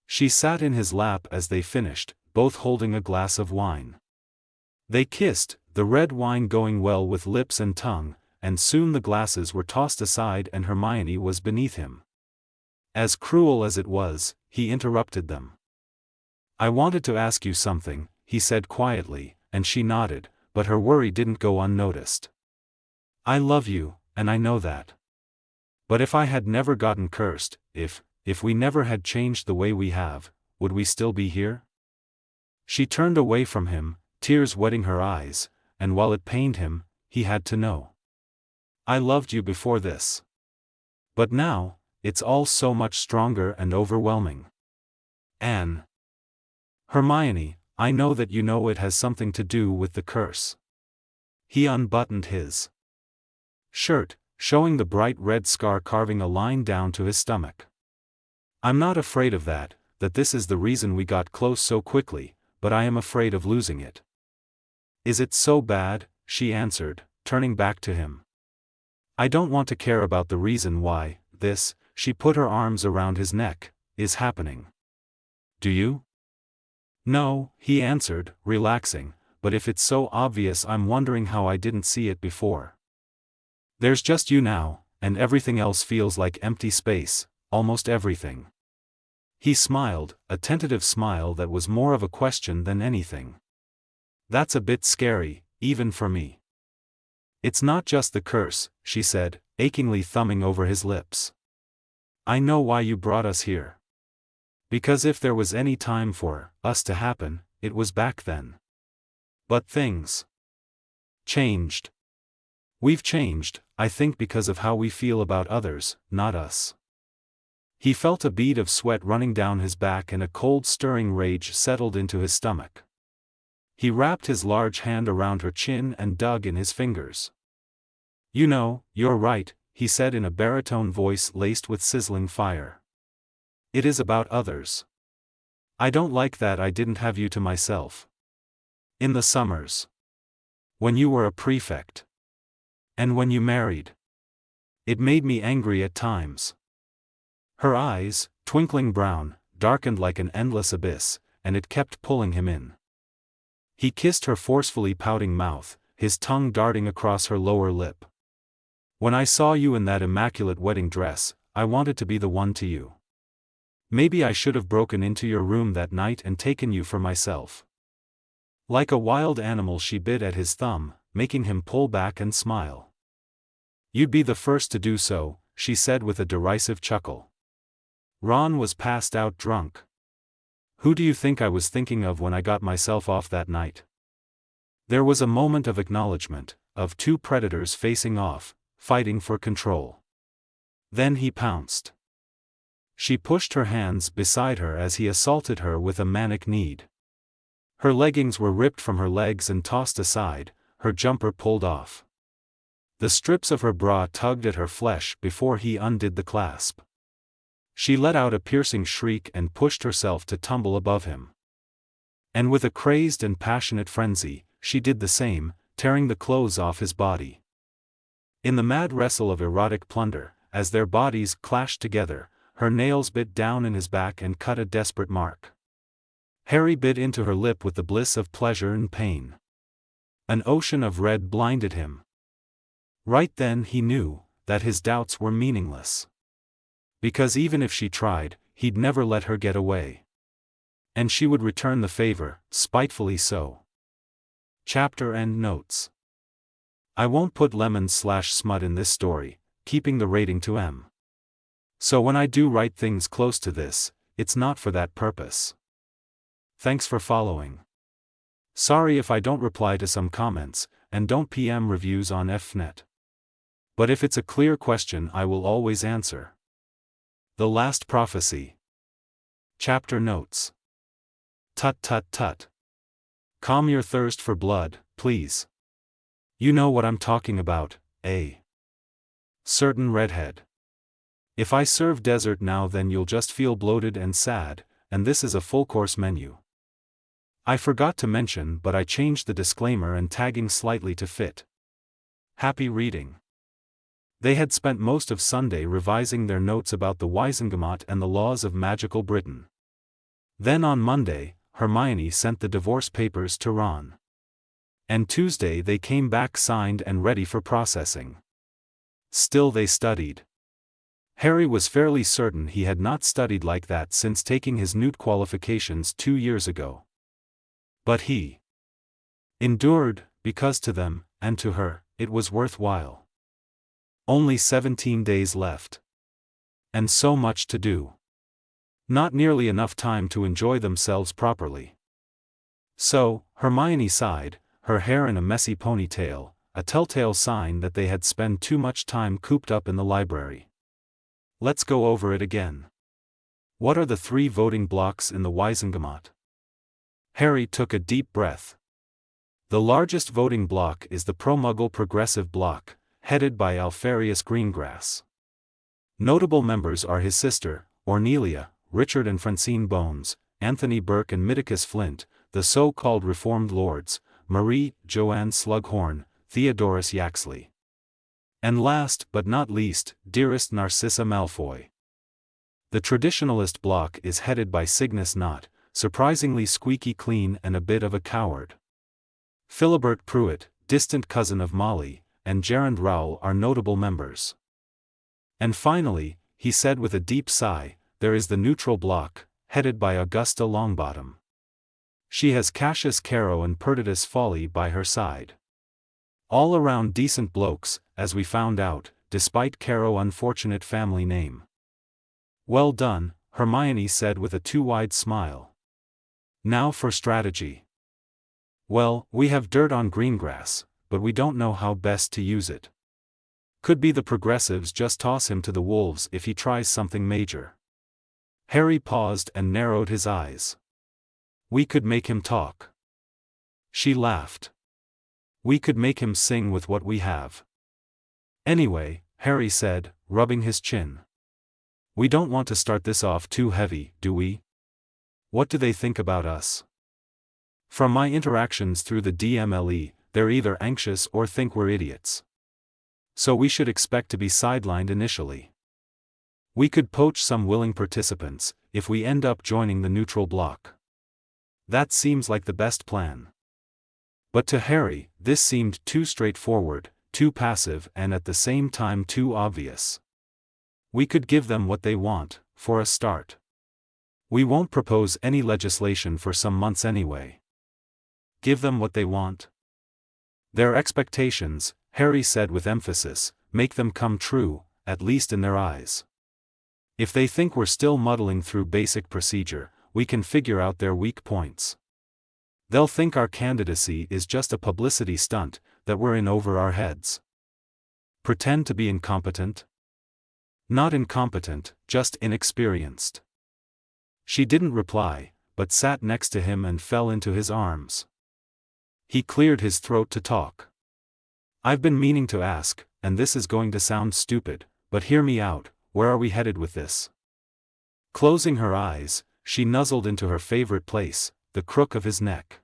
She sat in his lap as they finished, both holding a glass of wine. They kissed, the red wine going well with lips and tongue, and soon the glasses were tossed aside and Hermione was beneath him. As cruel as it was, he interrupted them. "I wanted to ask you something," he said quietly, and she nodded, but her worry didn't go unnoticed. "I love you, and I know that. But if I had never gotten cursed, if we never had changed the way we have, would we still be here?" She turned away from him, tears wetting her eyes, and while it pained him, he had to know. "I loved you before this. But now, it's all so much stronger and overwhelming." Anne. Hermione, I know that you know it has something to do with the curse. He unbuttoned his shirt, showing the bright red scar carving a line down to his stomach. I'm not afraid of that this is the reason we got close so quickly, but I am afraid of losing it. Is it so bad? She answered, turning back to him. I don't want to care about the reason why this, she put her arms around his neck, is happening. Do you? No, he answered, relaxing, but if it's so obvious I'm wondering how I didn't see it before. There's just you now, and everything else feels like empty space, almost everything. He smiled, a tentative smile that was more of a question than anything. That's a bit scary, even for me. It's not just the curse, she said, achingly thumbing over his lips. I know why you brought us here. Because if there was any time for us to happen, it was back then. But things changed. We've changed, I think because of how we feel about others, not us. He felt a bead of sweat running down his back and a cold stirring rage settled into his stomach. He wrapped his large hand around her chin and dug in his fingers. You know, you're right, he said in a baritone voice laced with sizzling fire. It is about others. I don't like that I didn't have you to myself. In the summers. When you were a prefect. And when you married. It made me angry at times. Her eyes, twinkling brown, darkened like an endless abyss, and it kept pulling him in. He kissed her forcefully pouting mouth, his tongue darting across her lower lip. When I saw you in that immaculate wedding dress, I wanted to be the one to you. Maybe I should have broken into your room that night and taken you for myself. Like a wild animal she bit at his thumb, making him pull back and smile. You'd be the first to do so, she said with a derisive chuckle. Ron was passed out drunk. Who do you think I was thinking of when I got myself off that night? There was a moment of acknowledgement, of two predators facing off, fighting for control. Then he pounced. She pushed her hands beside her as he assaulted her with a manic need. Her leggings were ripped from her legs and tossed aside, her jumper pulled off. The strips of her bra tugged at her flesh before he undid the clasp. She let out a piercing shriek and pushed herself to tumble above him. And with a crazed and passionate frenzy, she did the same, tearing the clothes off his body. In the mad wrestle of erotic plunder, as their bodies clashed together, her nails bit down in his back and cut a desperate mark. Harry bit into her lip with the bliss of pleasure and pain. An ocean of red blinded him. Right then he knew that his doubts were meaningless. Because even if she tried, he'd never let her get away. And she would return the favor, spitefully so. Chapter and notes. I won't put lemon/smut in this story, keeping the rating to M. So when I do write things close to this, it's not for that purpose. Thanks for following. Sorry if I don't reply to some comments, and don't PM reviews on FNet. But if it's a clear question I will always answer. The Last Prophecy. Chapter notes. Tut tut tut. Calm your thirst for blood, please. You know what I'm talking about, eh? Certain redhead. If I serve dessert now then you'll just feel bloated and sad, and this is a full-course menu. I forgot to mention but I changed the disclaimer and tagging slightly to fit. Happy reading. They had spent most of Sunday revising their notes about the Wisengamot and the laws of magical Britain. Then on Monday, Hermione sent the divorce papers to Ron. And Tuesday they came back signed and ready for processing. Still they studied. Harry was fairly certain he had not studied like that since taking his Newt qualifications 2 years ago. But he endured, because to them, and to her, it was worthwhile. Only 17 days left. And so much to do. Not nearly enough time to enjoy themselves properly. So, Hermione sighed, her hair in a messy ponytail, a telltale sign that they had spent too much time cooped up in the library. Let's go over it again. What are the 3 voting blocks in the Wisengamot? Harry took a deep breath. The largest voting bloc is the pro-Muggle Progressive Bloc, headed by Alfarius Greengrass. Notable members are his sister, Ornelia, Richard and Francine Bones, Anthony Burke and Midicus Flint, the so-called Reformed Lords, Marie, Joanne Slughorn, Theodorus Yaxley. And last but not least, dearest Narcissa Malfoy. The Traditionalist Bloc is headed by Cygnus Knott, surprisingly squeaky clean and a bit of a coward. Philibert Pruitt, distant cousin of Molly, and Gerard Rowell are notable members. And finally, he said with a deep sigh, there is the Neutral Bloc, headed by Augusta Longbottom. She has Cassius Caro and Perditus Folly by her side. All around decent blokes, as we found out, despite Caro's unfortunate family name. Well done, Hermione said with a too-wide smile. Now for strategy. Well, we have dirt on Greengrass, but we don't know how best to use it. Could be the Progressives just toss him to the wolves if he tries something major. Harry paused and narrowed his eyes. We could make him talk. She laughed. We could make him sing with what we have. Anyway, Harry said, rubbing his chin. We don't want to start this off too heavy, do we? What do they think about us? From my interactions through the DMLE, they're either anxious or think we're idiots. So we should expect to be sidelined initially. We could poach some willing participants, if we end up joining the Neutral Bloc. That seems like the best plan. But to Harry, this seemed too straightforward, too passive and at the same time too obvious. We could give them what they want, for a start. We won't propose any legislation for some months anyway. Give them what they want? Their expectations, Harry said with emphasis, make them come true, at least in their eyes. If they think we're still muddling through basic procedure, we can figure out their weak points. They'll think our candidacy is just a publicity stunt, that we're in over our heads. Pretend to be incompetent? Not incompetent, just inexperienced. She didn't reply, but sat next to him and fell into his arms. He cleared his throat to talk. I've been meaning to ask, and this is going to sound stupid, but hear me out, where are we headed with this? Closing her eyes, she nuzzled into her favorite place, the crook of his neck.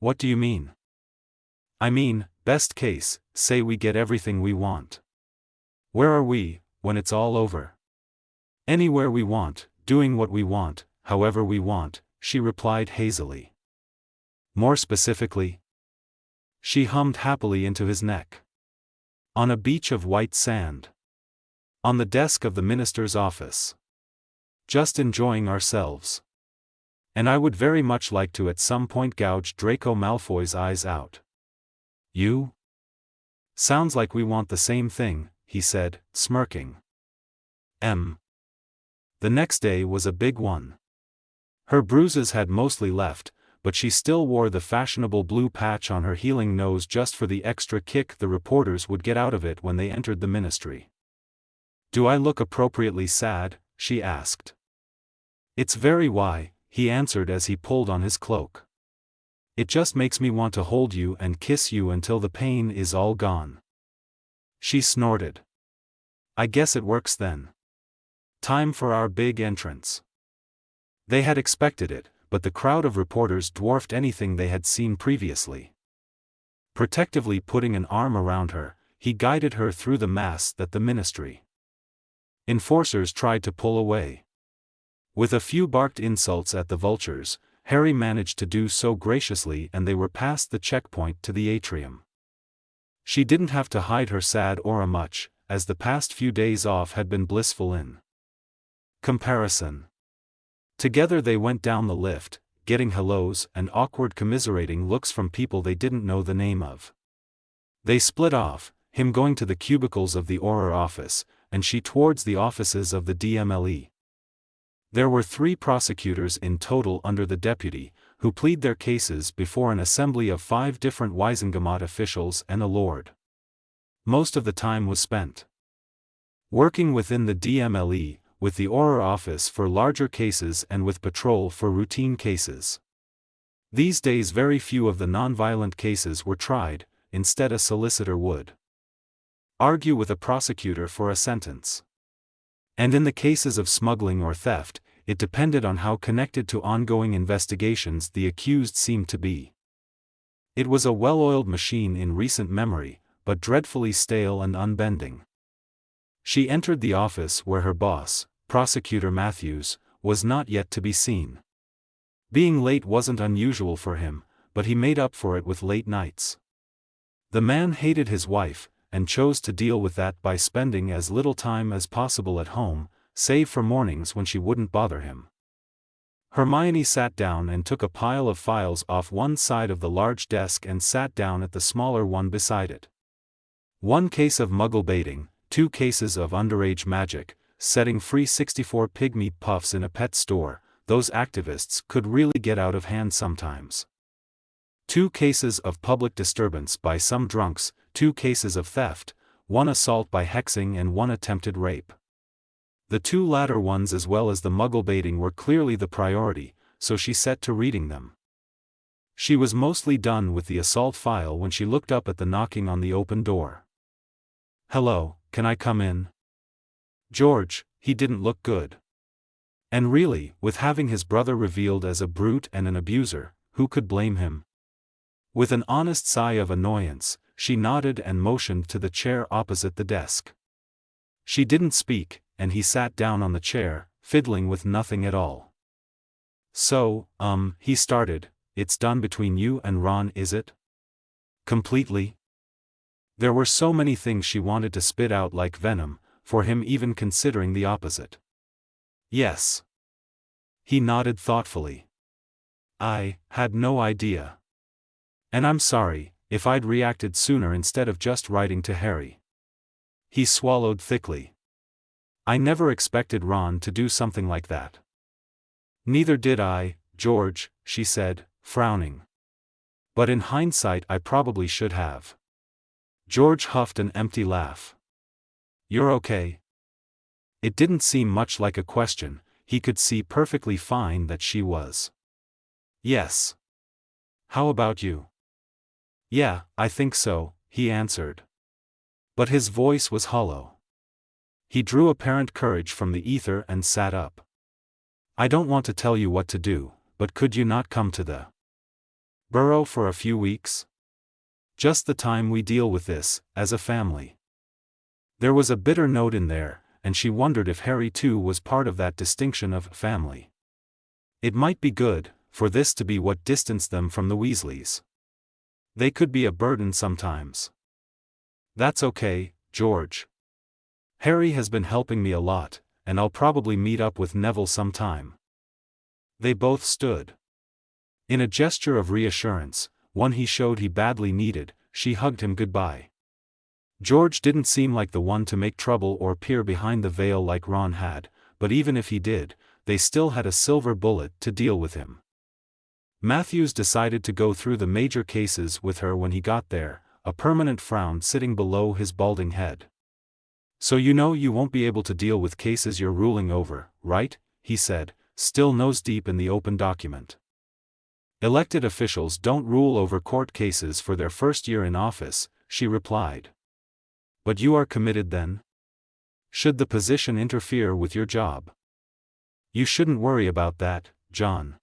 What do you mean? I mean, best case, say we get everything we want. Where are we, when it's all over? Anywhere we want, doing what we want, however we want, she replied hazily. More specifically? She hummed happily into his neck. On a beach of white sand. On the desk of the minister's office. Just enjoying ourselves. And I would very much like to at some point gouge Draco Malfoy's eyes out. You? Sounds like we want the same thing, he said, smirking. The next day was a big one. Her bruises had mostly left, but she still wore the fashionable blue patch on her healing nose just for the extra kick the reporters would get out of it when they entered the ministry. Do I look appropriately sad? She asked. It's very why, he answered as he pulled on his cloak. It just makes me want to hold you and kiss you until the pain is all gone. She snorted. I guess it works then. Time for our big entrance. They had expected it, but the crowd of reporters dwarfed anything they had seen previously. Protectively putting an arm around her, he guided her through the mass that the ministry. Enforcers tried to pull away. With a few barked insults at the vultures, Harry managed to do so graciously and they were past the checkpoint to the atrium. She didn't have to hide her sad aura much, as the past few days off had been blissful in comparison. Together they went down the lift, getting hellos and awkward commiserating looks from people they didn't know the name of. They split off, him going to the cubicles of the Auror office, and she towards the offices of the DMLE. There were 3 prosecutors in total under the deputy, who plead their cases before an assembly of 5 different Wisengamot officials and a lord. Most of the time was spent working within the DMLE, with the Auror office for larger cases and with patrol for routine cases. These days very few of the non-violent cases were tried, instead a solicitor would argue with a prosecutor for a sentence. And in the cases of smuggling or theft, it depended on how connected to ongoing investigations the accused seemed to be. It was a well-oiled machine in recent memory, but dreadfully stale and unbending. She entered the office where her boss, Prosecutor Matthews, was not yet to be seen. Being late wasn't unusual for him, but he made up for it with late nights. The man hated his wife, and chose to deal with that by spending as little time as possible at home, save for mornings when she wouldn't bother him. Hermione sat down and took a pile of files off one side of the large desk and sat down at the smaller one beside it. 1 case of muggle baiting, 2 cases of underage magic, setting free 64 pygmy puffs in a pet store. Those activists could really get out of hand sometimes. 2 cases of public disturbance by some drunks, 2 cases of theft, 1 assault by hexing and 1 attempted rape. The 2 latter ones as well as the muggle baiting were clearly the priority, so she set to reading them. She was mostly done with the assault file when she looked up at the knocking on the open door. "Hello, can I come in?" George, he didn't look good. And really, with having his brother revealed as a brute and an abuser, who could blame him? With an honest sigh of annoyance, she nodded and motioned to the chair opposite the desk. She didn't speak, and he sat down on the chair, fiddling with nothing at all. "So, he started, it's done between you and Ron, is it?" "Completely." There were so many things she wanted to spit out like venom, for him even considering the opposite. "Yes." He nodded thoughtfully. "I had no idea. And I'm sorry, if I'd reacted sooner instead of just writing to Harry." He swallowed thickly. "I never expected Ron to do something like that." "Neither did I, George," she said, frowning. "But in hindsight I probably should have." George huffed an empty laugh. "You're okay?" It didn't seem much like a question, he could see perfectly fine that she was. "Yes. How about you?" "Yeah, I think so," he answered. But his voice was hollow. He drew apparent courage from the ether and sat up. "I don't want to tell you what to do, but could you not come to the Burrow for a few weeks? Just the time we deal with this, as a family." There was a bitter note in there, and she wondered if Harry too was part of that distinction of family. It might be good, for this to be what distanced them from the Weasleys. They could be a burden sometimes. "That's okay, George. Harry has been helping me a lot, and I'll probably meet up with Neville sometime." They both stood. In a gesture of reassurance, one he showed he badly needed, she hugged him goodbye. George didn't seem like the one to make trouble or peer behind the veil like Ron had, but even if he did, they still had a silver bullet to deal with him. Matthews decided to go through the major cases with her when he got there, a permanent frown sitting below his balding head. "So you know you won't be able to deal with cases you're ruling over, right?" he said, still nose-deep in the open document. "Elected officials don't rule over court cases for their first year in office," she replied. "But you are committed then? Should the position interfere with your job?" "You shouldn't worry about that, John.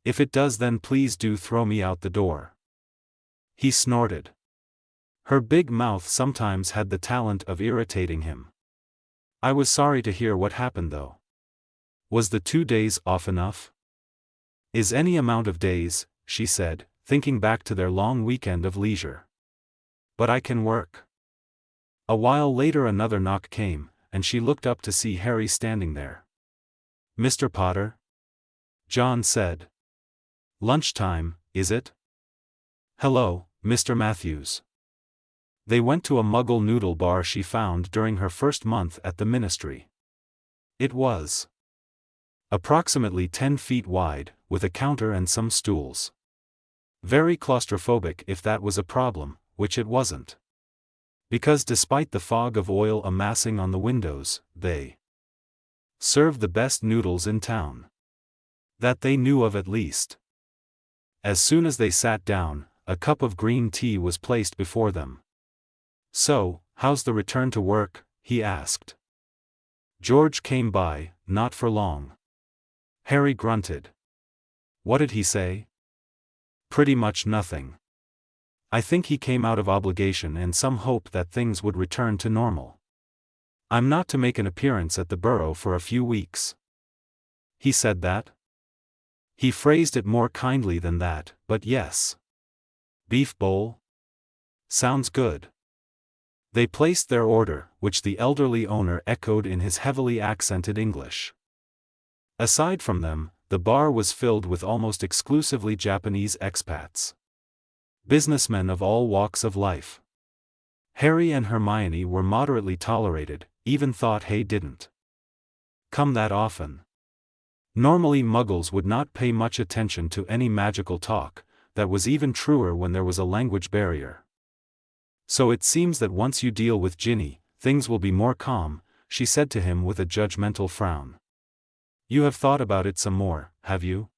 If it does then please do throw me out the door." He snorted. Her big mouth sometimes had the talent of irritating him. "I was sorry to hear what happened though. Was the 2 days off enough?" "Is any amount of days," she said, thinking back to their long weekend of leisure. "But I can work." A while later another knock came, and she looked up to see Harry standing there. "Mr. Potter?" John said. "Lunchtime, is it?" "Hello, Mr. Matthews." They went to a Muggle noodle bar she found during her first month at the ministry. It was approximately 10 feet wide, with a counter and some stools. Very claustrophobic if that was a problem, which it wasn't. Because despite the fog of oil amassing on the windows, they served the best noodles in town. That they knew of at least. As soon as they sat down, a cup of green tea was placed before them. "So, how's the return to work?" he asked. George came by, not for long. Harry grunted. "What did he say?" "Pretty much nothing. I think he came out of obligation and some hope that things would return to normal. I'm not to make an appearance at the Borough for a few weeks." "He said that?" "He phrased it more kindly than that, but yes." "Beef bowl? Sounds good." They placed their order, which the elderly owner echoed in his heavily accented English. Aside from them, the bar was filled with almost exclusively Japanese expats. Businessmen of all walks of life. Harry and Hermione were moderately tolerated, even thought Hay didn't come that often. Normally Muggles would not pay much attention to any magical talk, that was even truer when there was a language barrier. "So it seems that once you deal with Ginny, things will be more calm," she said to him with a judgmental frown. "You have thought about it some more, have you?"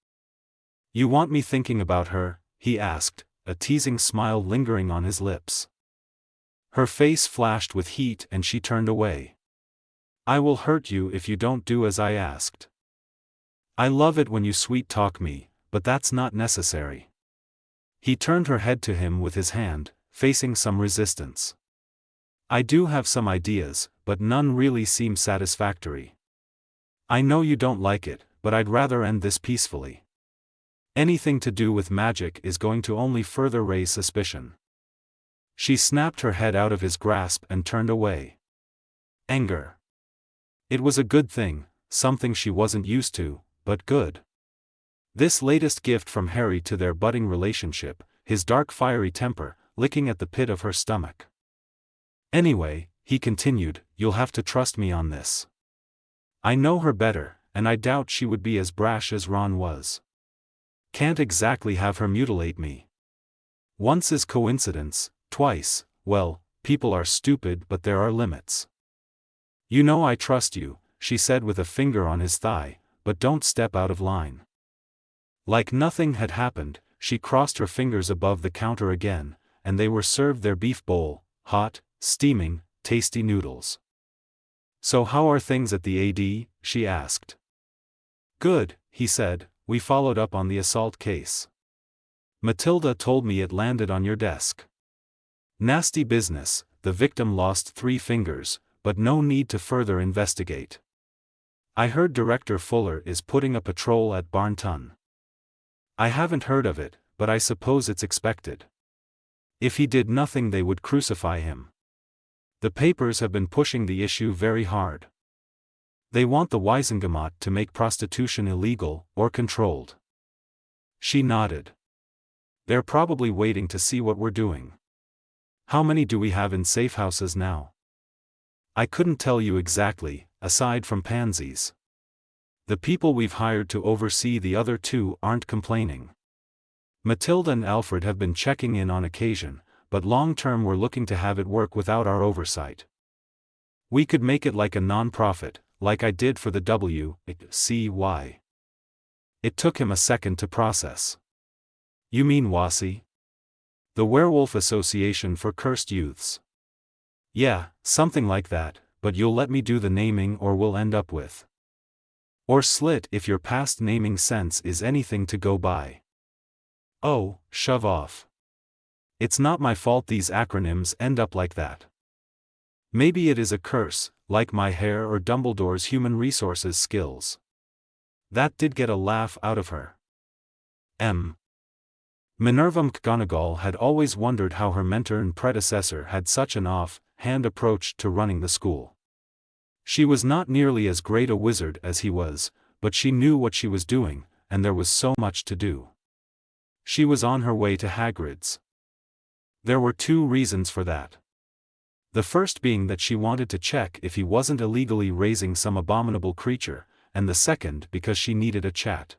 "You want me thinking about her?" he asked, a teasing smile lingering on his lips. Her face flashed with heat and she turned away. "I will hurt you if you don't do as I asked. I love it when you sweet-talk me, but that's not necessary." He turned her head to him with his hand, facing some resistance. "I do have some ideas, but none really seem satisfactory. I know you don't like it, but I'd rather end this peacefully. Anything to do with magic is going to only further raise suspicion." She snapped her head out of his grasp and turned away. Anger. It was a good thing, something she wasn't used to, but good. This latest gift from Harry to their budding relationship, his dark fiery temper, licking at the pit of her stomach. "Anyway," he continued, "you'll have to trust me on this. I know her better, and I doubt she would be as brash as Ron was. Can't exactly have her mutilate me. Once is coincidence, twice, well, people are stupid but there are limits. You know I trust you," she said with a finger on his thigh, "but don't step out of line." Like nothing had happened, she crossed her fingers above the counter again, and they were served their beef bowl, hot, steaming, tasty noodles. "So how are things at the AD?" she asked. "Good," he said, "we followed up on the assault case. Matilda told me it landed on your desk. Nasty business, the victim lost 3 fingers, but no need to further investigate. I heard Director Fuller is putting a patrol at Barnton. I haven't heard of it, but I suppose it's expected. If he did nothing they would crucify him. The papers have been pushing the issue very hard. They want the Wiesengemot to make prostitution illegal, or controlled." She nodded. "They're probably waiting to see what we're doing. How many do we have in safe houses now?" "I couldn't tell you exactly, aside from pansies. The people we've hired to oversee the other 2 aren't complaining. Matilda and Alfred have been checking in on occasion, but long-term we're looking to have it work without our oversight. We could make it like a non-profit, like I did for the WCY." It took him a second to process. "You mean WASI? The Werewolf Association for Cursed Youths?" "Yeah, something like that, but you'll let me do the naming or we'll end up with or slit if your past naming sense is anything to go by." "Oh, shove off. It's not my fault these acronyms end up like that. Maybe it is a curse, like my hair or Dumbledore's human resources skills." That did get a laugh out of her. Minerva McGonagall had always wondered how her mentor and predecessor had such an off-hand approach to running the school. She was not nearly as great a wizard as he was, but she knew what she was doing, and there was so much to do. She was on her way to Hagrid's. There were 2 reasons for that. The first being that she wanted to check if he wasn't illegally raising some abominable creature, and the second because she needed a chat.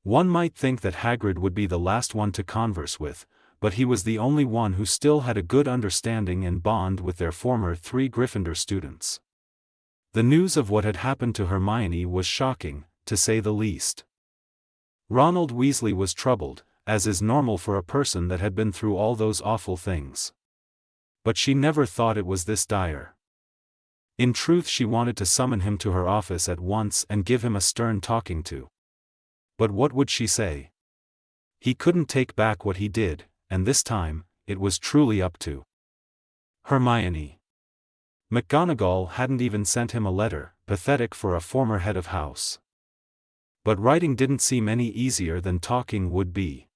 One might think that Hagrid would be the last one to converse with, but he was the only one who still had a good understanding and bond with their former 3 Gryffindor students. The news of what had happened to Hermione was shocking, to say the least. Ronald Weasley was troubled, as is normal for a person that had been through all those awful things. But she never thought it was this dire. In truth, she wanted to summon him to her office at once and give him a stern talking to. But what would she say? He couldn't take back what he did, and this time, it was truly up to Hermione. McGonagall hadn't even sent him a letter, pathetic for a former head of house. But writing didn't seem any easier than talking would be.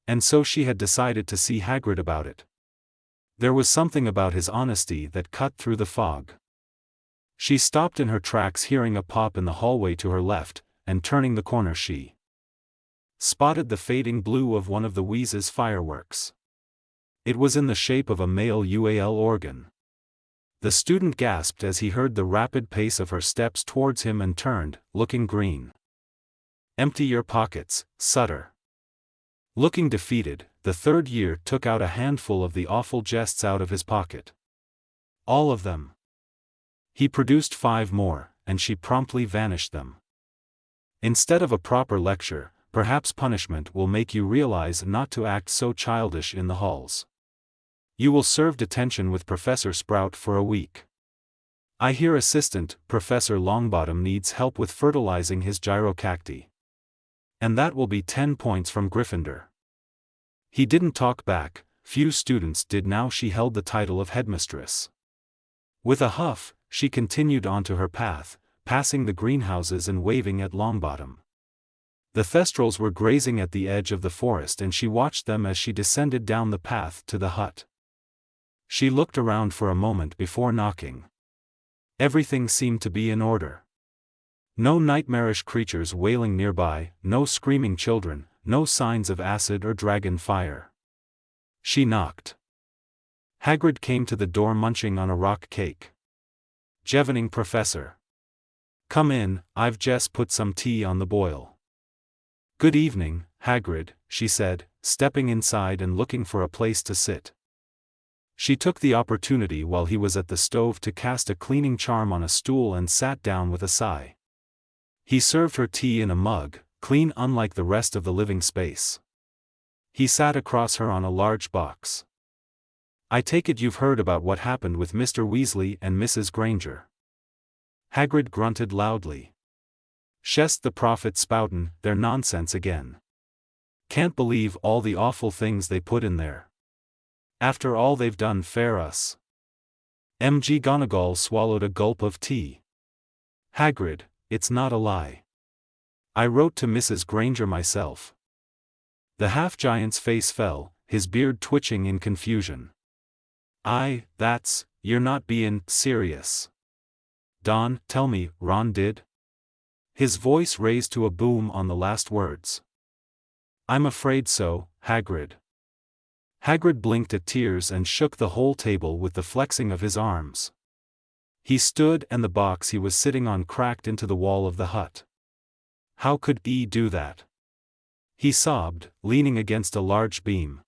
And so she had decided to see Hagrid about it. There was something about his honesty that cut through the fog. She stopped in her tracks, hearing a pop in the hallway to her left, and turning the corner she spotted the fading blue of one of the Wheezes' fireworks. It was in the shape of a male UAL organ. The student gasped as he heard the rapid pace of her steps towards him and turned, looking green. "Empty your pockets, Sutter." Looking defeated, the third year took out a handful of the awful jests out of his pocket. All of them. He produced 5 more, and she promptly vanished them. Instead of a proper lecture, perhaps punishment will make you realize not to act so childish in the halls. You will serve detention with Professor Sprout for a week. I hear Assistant Professor Longbottom needs help with fertilizing his gyrocacti. And that will be 10 points from Gryffindor. He didn't talk back, few students did now she held the title of headmistress. With a huff, she continued onto her path, passing the greenhouses and waving at Longbottom. The Thestrals were grazing at the edge of the forest and she watched them as she descended down the path to the hut. She looked around for a moment before knocking. Everything seemed to be in order. No nightmarish creatures wailing nearby, no screaming children, no signs of acid or dragon fire. She knocked. Hagrid came to the door munching on a rock cake. "Jevening Professor. Come in, I've just put some tea on the boil." "Good evening, Hagrid," she said, stepping inside and looking for a place to sit. She took the opportunity while he was at the stove to cast a cleaning charm on a stool and sat down with a sigh. He served her tea in a mug, clean unlike the rest of the living space. He sat across her on a large box. "I take it you've heard about what happened with Mr. Weasley and Mrs. Granger." Hagrid grunted loudly. "Shest the prophet spoutin' their nonsense again. Can't believe all the awful things they put in there. After all they've done for us." McGonagall swallowed a gulp of tea. "Hagrid, it's not a lie. I wrote to Mrs. Granger myself." The half-giant's face fell, his beard twitching in confusion. You're not bein' serious. Don, tell me, Ron did?" His voice raised to a boom on the last words. "I'm afraid so, Hagrid." Hagrid blinked at tears and shook the whole table with the flexing of his arms. He stood and the box he was sitting on cracked into the wall of the hut. "How could he do that?" he sobbed, leaning against a large beam.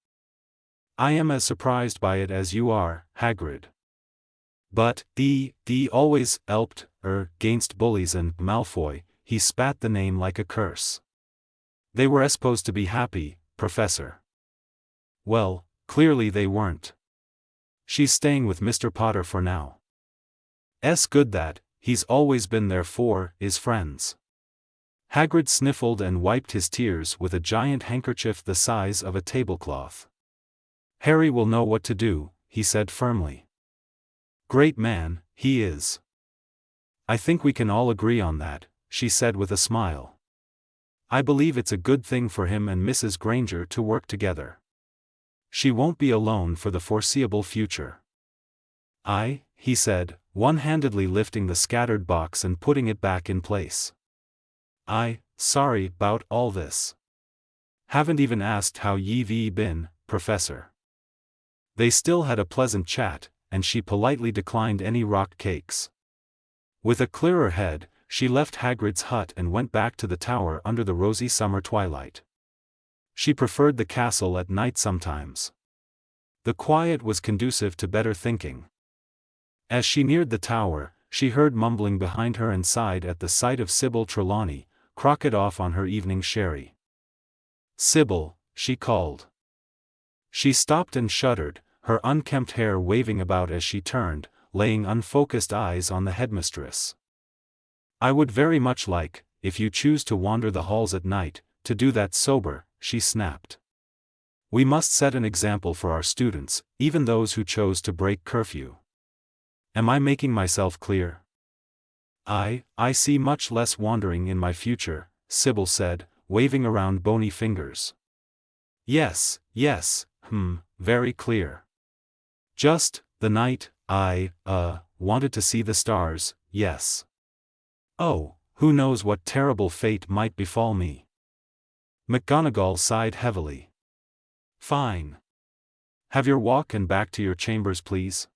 "I am as surprised by it as you are, Hagrid. But, thee always helped, gainst bullies and Malfoy," he spat the name like a curse. "They were supposed to be happy, Professor." "Well, clearly they weren't. She's staying with Mr. Potter for now. Good that, he's always been there for his friends." Hagrid sniffled and wiped his tears with a giant handkerchief the size of a tablecloth. "Harry will know what to do," he said firmly. "Great man, he is." "I think we can all agree on that," she said with a smile. "I believe it's a good thing for him and Mrs. Granger to work together. She won't be alone for the foreseeable future." He said, one-handedly lifting the scattered box and putting it back in place. Sorry about all this. Haven't even asked how you've been, Professor." They still had a pleasant chat, and she politely declined any rock cakes. With a clearer head, she left Hagrid's hut and went back to the tower under the rosy summer twilight. She preferred the castle at night sometimes. The quiet was conducive to better thinking. As she neared the tower, she heard mumbling behind her and sighed at the sight of Sybil Trelawney, crocked off on her evening sherry. "Sybil, she called. She stopped and shuddered, her unkempt hair waving about as she turned, laying unfocused eyes on the headmistress. I would very much like, if you choose to wander the halls at night, to do that sober, she snapped. We must set an example for our students, even those who chose to break curfew. Am I making myself clear? I see much less wandering in my future, Sybil said, waving around bony fingers. Yes, very clear. Just, the night, I wanted to see the stars, yes. Oh, who knows what terrible fate might befall me. McGonagall sighed heavily. Fine. Have your walk and back to your chambers, please.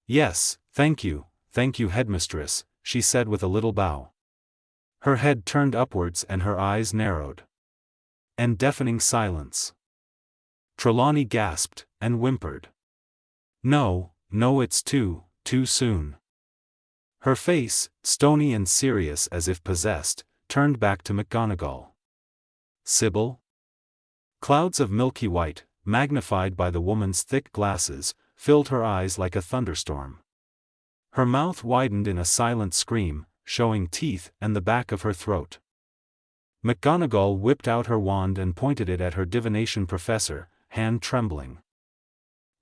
Yes, thank you, headmistress, she said with a little bow. Her head turned upwards and her eyes narrowed. And deafening silence. Trelawney gasped, and whimpered. No, it's too soon. Her face, stony and serious as if possessed, turned back to McGonagall. Sybil? Clouds of milky white, magnified by the woman's thick glasses, filled her eyes like a thunderstorm. Her mouth widened in a silent scream, showing teeth and the back of her throat. McGonagall whipped out her wand and pointed it at her divination professor, hand trembling.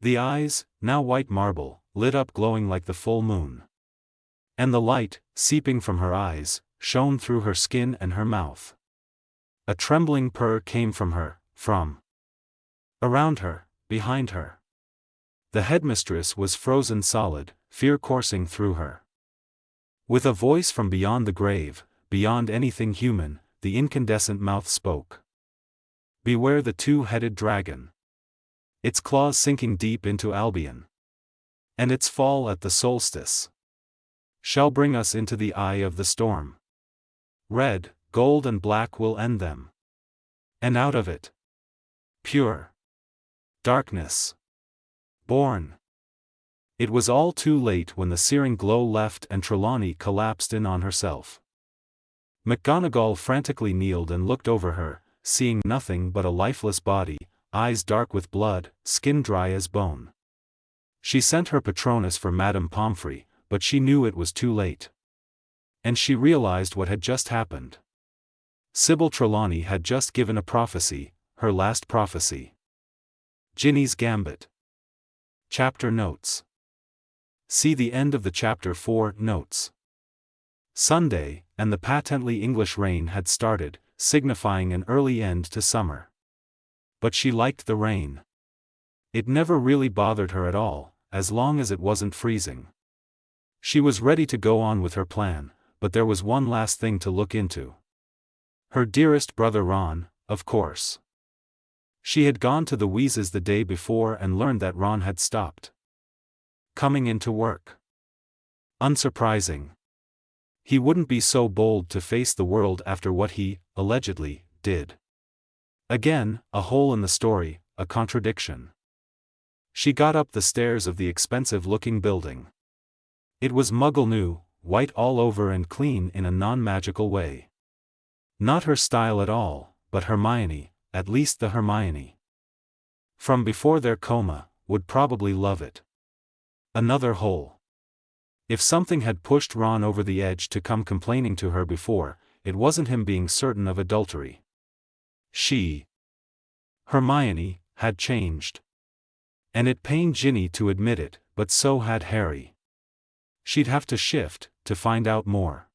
The eyes, now white marble, lit up glowing like the full moon. And the light, seeping from her eyes, shone through her skin and her mouth. A trembling purr came from her, from around her, behind her. The headmistress was frozen solid, fear coursing through her. With a voice from beyond the grave, beyond anything human, the incandescent mouth spoke. Beware the two-headed dragon. Its claws sinking deep into Albion. And its fall at the solstice shall bring us into the eye of the storm. Red, gold and black will end them. And out of it, pure darkness born. It was all too late when the searing glow left and Trelawney collapsed in on herself. McGonagall frantically kneeled and looked over her, seeing nothing but a lifeless body, eyes dark with blood, skin dry as bone. She sent her Patronus for Madame Pomfrey, but she knew it was too late. And she realized what had just happened. Sybil Trelawney had just given a prophecy, her last prophecy. Ginny's Gambit. Chapter Notes. See the end of the chapter for notes. Sunday, and the patently English rain had started, signifying an early end to summer. But she liked the rain. It never really bothered her at all, as long as it wasn't freezing. She was ready to go on with her plan, but there was one last thing to look into. Her dearest brother Ron, of course. She had gone to the Weases the day before and learned that Ron had stopped coming into work. Unsurprising. He wouldn't be so bold to face the world after what he, allegedly, did. Again, a hole in the story, a contradiction. She got up the stairs of the expensive-looking building. It was Muggle new, white all over and clean in a non-magical way. Not her style at all, but Hermione, at least the Hermione from before their coma, would probably love it. Another hole. If something had pushed Ron over the edge to come complaining to her before, it wasn't him being certain of adultery. She, Hermione, had changed. And it pained Ginny to admit it, but so had Harry. She'd have to shift, to find out more.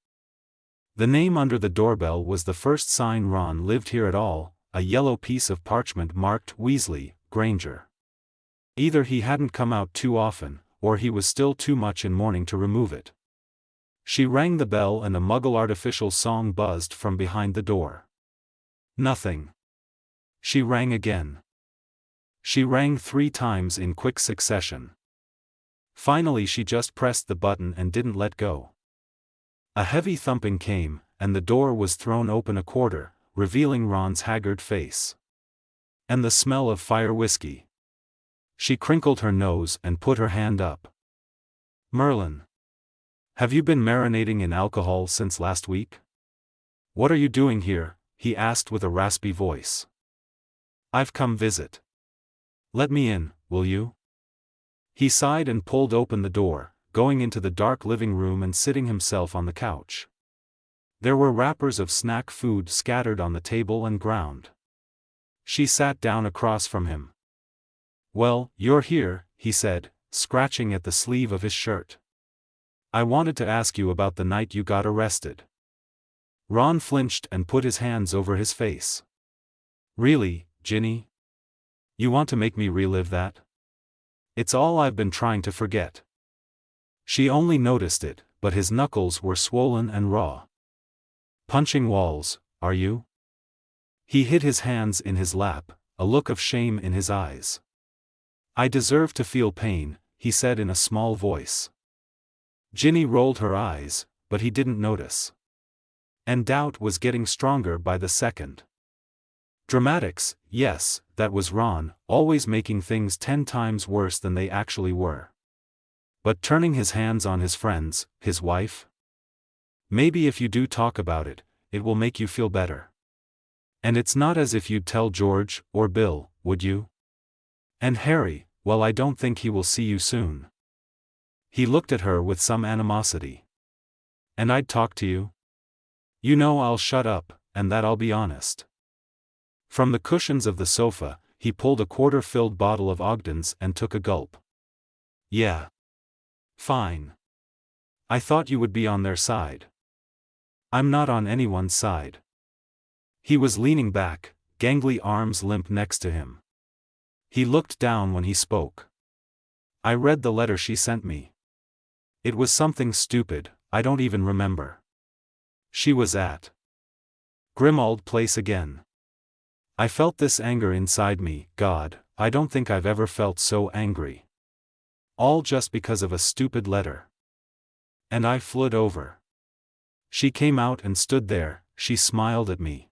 The name under the doorbell was the first sign Ron lived here at all, a yellow piece of parchment marked Weasley, Granger. Either he hadn't come out too often, or he was still too much in mourning to remove it. She rang the bell and a Muggle artificial song buzzed from behind the door. Nothing. She rang again. She rang 3 times in quick succession. Finally she just pressed the button and didn't let go. A heavy thumping came, and the door was thrown open a quarter, revealing Ron's haggard face. And the smell of fire whiskey. She crinkled her nose and put her hand up. Merlin. Have you been marinating in alcohol since last week? What are you doing here? He asked with a raspy voice. I've come visit. Let me in, will you? He sighed and pulled open the door, going into the dark living room and sitting himself on the couch. There were wrappers of snack food scattered on the table and ground. She sat down across from him. "Well, you're here," he said, scratching at the sleeve of his shirt. "I wanted to ask you about the night you got arrested." Ron flinched and put his hands over his face. "Really, Ginny? You want to make me relive that? It's all I've been trying to forget." She only noticed it, but his knuckles were swollen and raw. "Punching walls, are you?" He hid his hands in his lap, a look of shame in his eyes. "I deserve to feel pain," he said in a small voice. Ginny rolled her eyes, but he didn't notice. And doubt was getting stronger by the second. Dramatics, yes, that was Ron, always making things 10 times worse than they actually were. But turning his hands on his friends, his wife? Maybe if you do talk about it, it will make you feel better. And it's not as if you'd tell George, or Bill, would you? And Harry, well, I don't think he will see you soon." He looked at her with some animosity. "And I'd talk to you? You know I'll shut up, and that I'll be honest." From the cushions of the sofa, he pulled a quarter-filled bottle of Ogden's and took a gulp. "Yeah. Fine. I thought you would be on their side." "I'm not on anyone's side." He was leaning back, gangly arms limp next to him. He looked down when he spoke. "I read the letter she sent me. It was something stupid, I don't even remember. She was at Grimmauld Place again. I felt this anger inside me. God, I don't think I've ever felt so angry. All just because of a stupid letter. And I fled over. She came out and stood there, she smiled at me.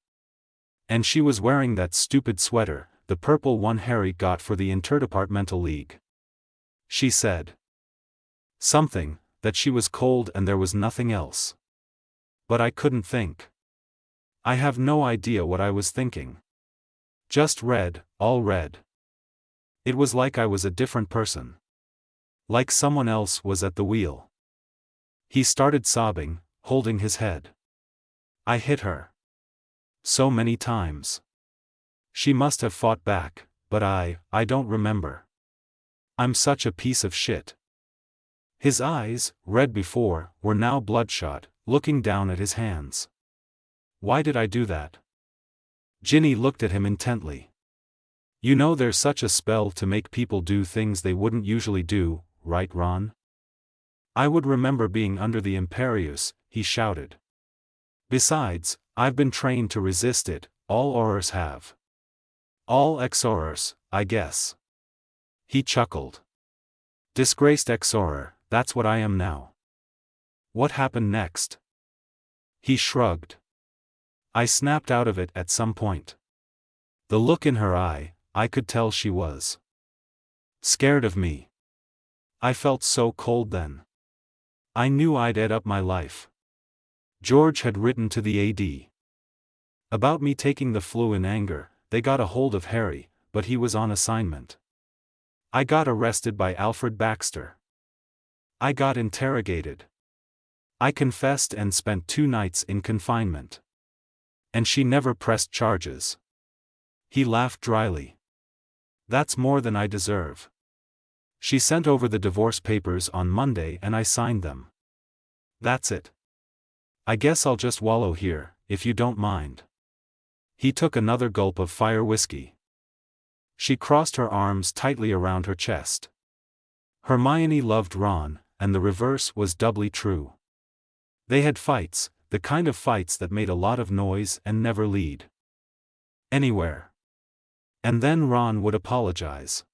And she was wearing that stupid sweater, the purple one Harry got for the Interdepartmental League. She said something, that she was cold and there was nothing else. But I couldn't think. I have no idea what I was thinking. Just red, all red. It was like I was a different person. Like someone else was at the wheel." He started sobbing, holding his head. "I hit her. So many times. She must have fought back, but I don't remember. I'm such a piece of shit." His eyes, red before, were now bloodshot, looking down at his hands. "Why did I do that?" Ginny looked at him intently. "You know there's such a spell to make people do things they wouldn't usually do, right, Ron? I would remember being under the Imperius," he shouted. "Besides, I've been trained to resist it, all Aurors have. All ex-Aurors, I guess." He chuckled. "Disgraced ex-Auror, that's what I am now." "What happened next?" He shrugged. "I snapped out of it at some point." The look in her eye, I could tell she was scared of me. I felt so cold then. I knew I'd ate up my life. George had written to the AD about me taking the flu in anger. They got a hold of Harry, but he was on assignment. I got arrested by Alfred Baxter. I got interrogated. I confessed and spent 2 nights in confinement. And she never pressed charges." He laughed dryly. "That's more than I deserve. She sent over the divorce papers on Monday and I signed them. That's it. I guess I'll just wallow here, if you don't mind." He took another gulp of fire whiskey. She crossed her arms tightly around her chest. Hermione loved Ron, and the reverse was doubly true. They had fights, the kind of fights that made a lot of noise and never lead anywhere. And then Ron would apologize.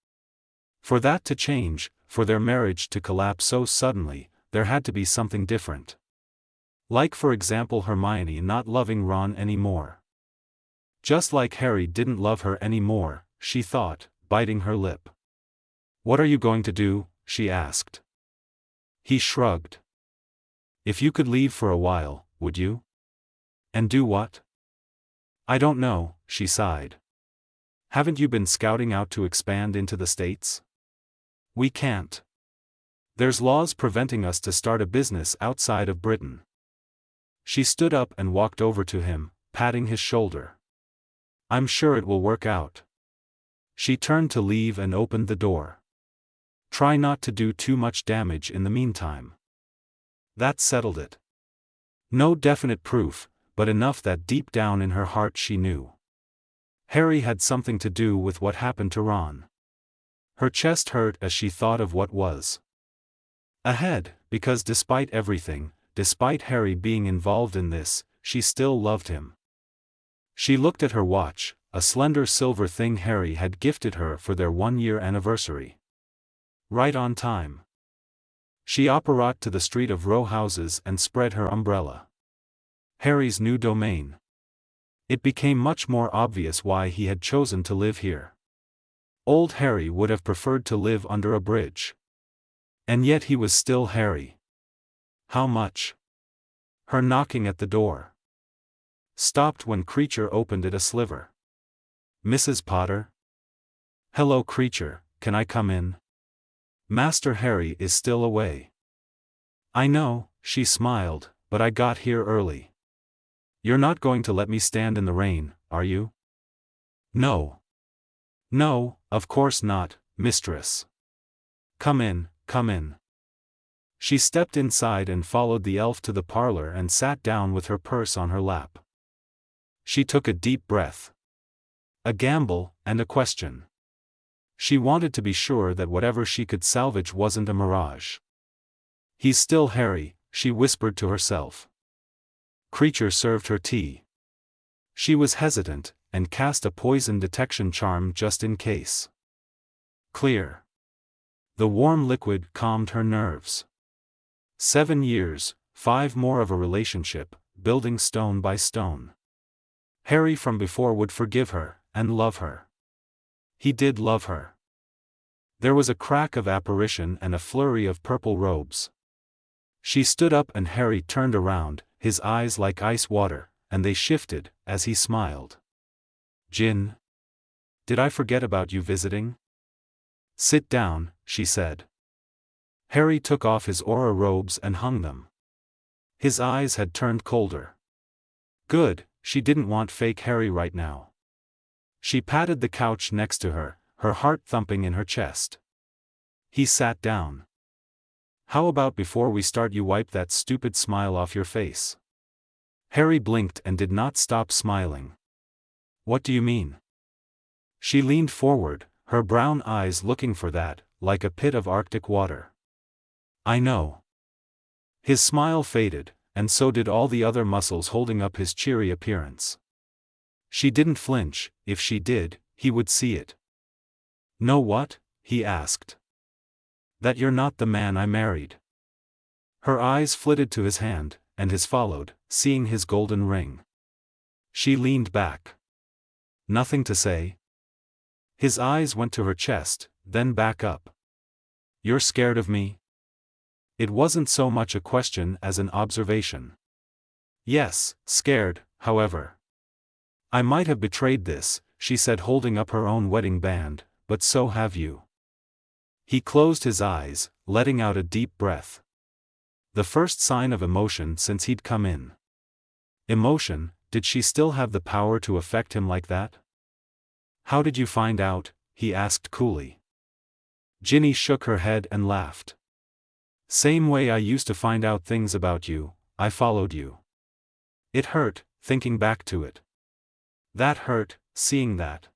For that to change, for their marriage to collapse so suddenly, there had to be something different. Like for example Hermione not loving Ron anymore. Just like Harry didn't love her anymore, she thought, biting her lip. "What are you going to do?" she asked. He shrugged. "If you could leave for a while, would you?" "And do what?" "I don't know," she sighed. Haven't you been scouting out to expand into the States? We can't. There's laws preventing us to start a business outside of Britain. She stood up and walked over to him, patting his shoulder. I'm sure it will work out. She turned to leave and opened the door. Try not to do too much damage in the meantime. That settled it. No definite proof, but enough that deep down in her heart she knew Harry had something to do with what happened to Ron. Her chest hurt as she thought of what was ahead, because despite everything, despite Harry being involved in this, she still loved him. She looked at her watch, a slender silver thing Harry had gifted her for their 1-year anniversary. Right on time. She apparat to the street of row houses and spread her umbrella. Harry's new domain. It became much more obvious why he had chosen to live here. Old Harry would have preferred to live under a bridge. And yet he was still Harry. How much? Her knocking at the door stopped when Creature opened it a sliver. Mrs. Potter? Hello, Creature, can I come in? Master Harry is still away. I know, she smiled, but I got here early. You're not going to let me stand in the rain, are you? No. No, of course not, mistress. Come in, come in. She stepped inside and followed the elf to the parlor and sat down with her purse on her lap. She took a deep breath. A gamble, and a question. She wanted to be sure that whatever she could salvage wasn't a mirage. He's still Harry, she whispered to herself. Creature served her tea. She was hesitant, and cast a poison detection charm just in case. Clear. The warm liquid calmed her nerves. 7 years, 5 more of a relationship, building stone by stone. Harry from before would forgive her, and love her. He did love her. There was a crack of apparition and a flurry of purple robes. She stood up and Harry turned around, his eyes like ice water, and they shifted, as he smiled. Jin? Did I forget about you visiting? Sit down, she said. Harry took off his aura robes and hung them. His eyes had turned colder. Good, she didn't want fake Harry right now. She patted the couch next to her, her heart thumping in her chest. He sat down. How about before we start you wipe that stupid smile off your face? Harry blinked and did not stop smiling. What do you mean? She leaned forward, her brown eyes looking for that, like a pit of Arctic water. I know. His smile faded, and so did all the other muscles holding up his cheery appearance. She didn't flinch. If she did, he would see it. Know what? He asked. That you're not the man I married. Her eyes flitted to his hand, and his followed, seeing his golden ring. She leaned back. Nothing to say? His eyes went to her chest, then back up. You're scared of me? It wasn't so much a question as an observation. Yes, scared, however. I might have betrayed this, she said, holding up her own wedding band, but so have you. He closed his eyes, letting out a deep breath. The first sign of emotion since he'd come in. Emotion, did she still have the power to affect him like that? How did you find out? He asked coolly. Ginny shook her head and laughed. Same way I used to find out things about you, I followed you. It hurt, thinking back to it. That hurt, seeing that.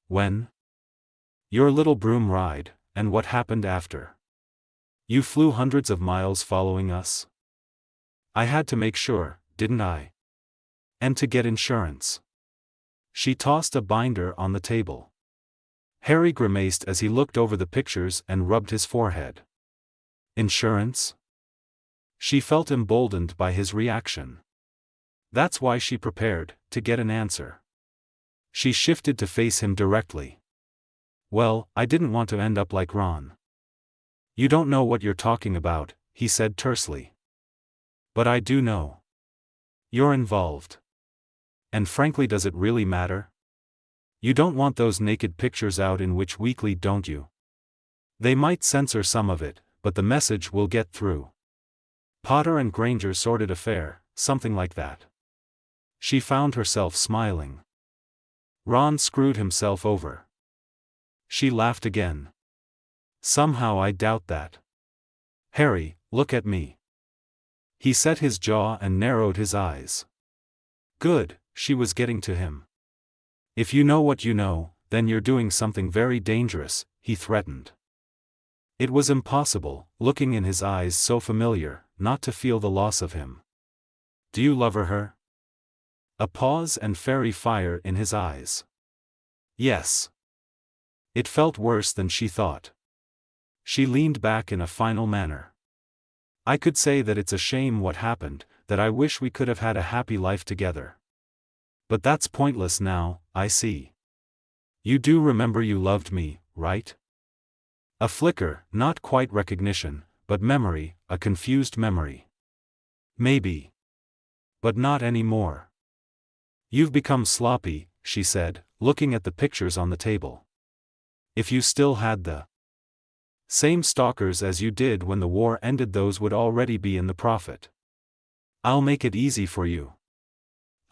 When? Your little broom ride, and what happened after. You flew hundreds of miles following us. I had to make sure, didn't I? And to get insurance. She tossed a binder on the table. Harry grimaced as he looked over the pictures and rubbed his forehead. Insurance? She felt emboldened by his reaction. That's why she prepared, to get an answer. She shifted to face him directly. Well, I didn't want to end up like Ron. You don't know what you're talking about, he said tersely. But I do know. You're involved. And frankly, does it really matter? You don't want those naked pictures out in Witch Weekly, don't you? They might censor some of it, but the message will get through. Potter and Granger sordid affair, something like that. She found herself smiling. Ron screwed himself over. She laughed again. Somehow I doubt that. Harry, look at me. He set his jaw and narrowed his eyes. Good, she was getting to him. If you know what you know, then you're doing something very dangerous, he threatened. It was impossible, looking in his eyes so familiar, not to feel the loss of him. Do you love her? A pause and fairy fire in his eyes. Yes. It felt worse than she thought. She leaned back in a final manner. I could say that it's a shame what happened, that I wish we could have had a happy life together. But that's pointless now, I see. You do remember you loved me, right? A flicker, not quite recognition, but memory, a confused memory. Maybe. But not anymore. You've become sloppy, she said, looking at the pictures on the table. If you still had the same stalkers as you did when the war ended, those would already be in the profit. I'll make it easy for you.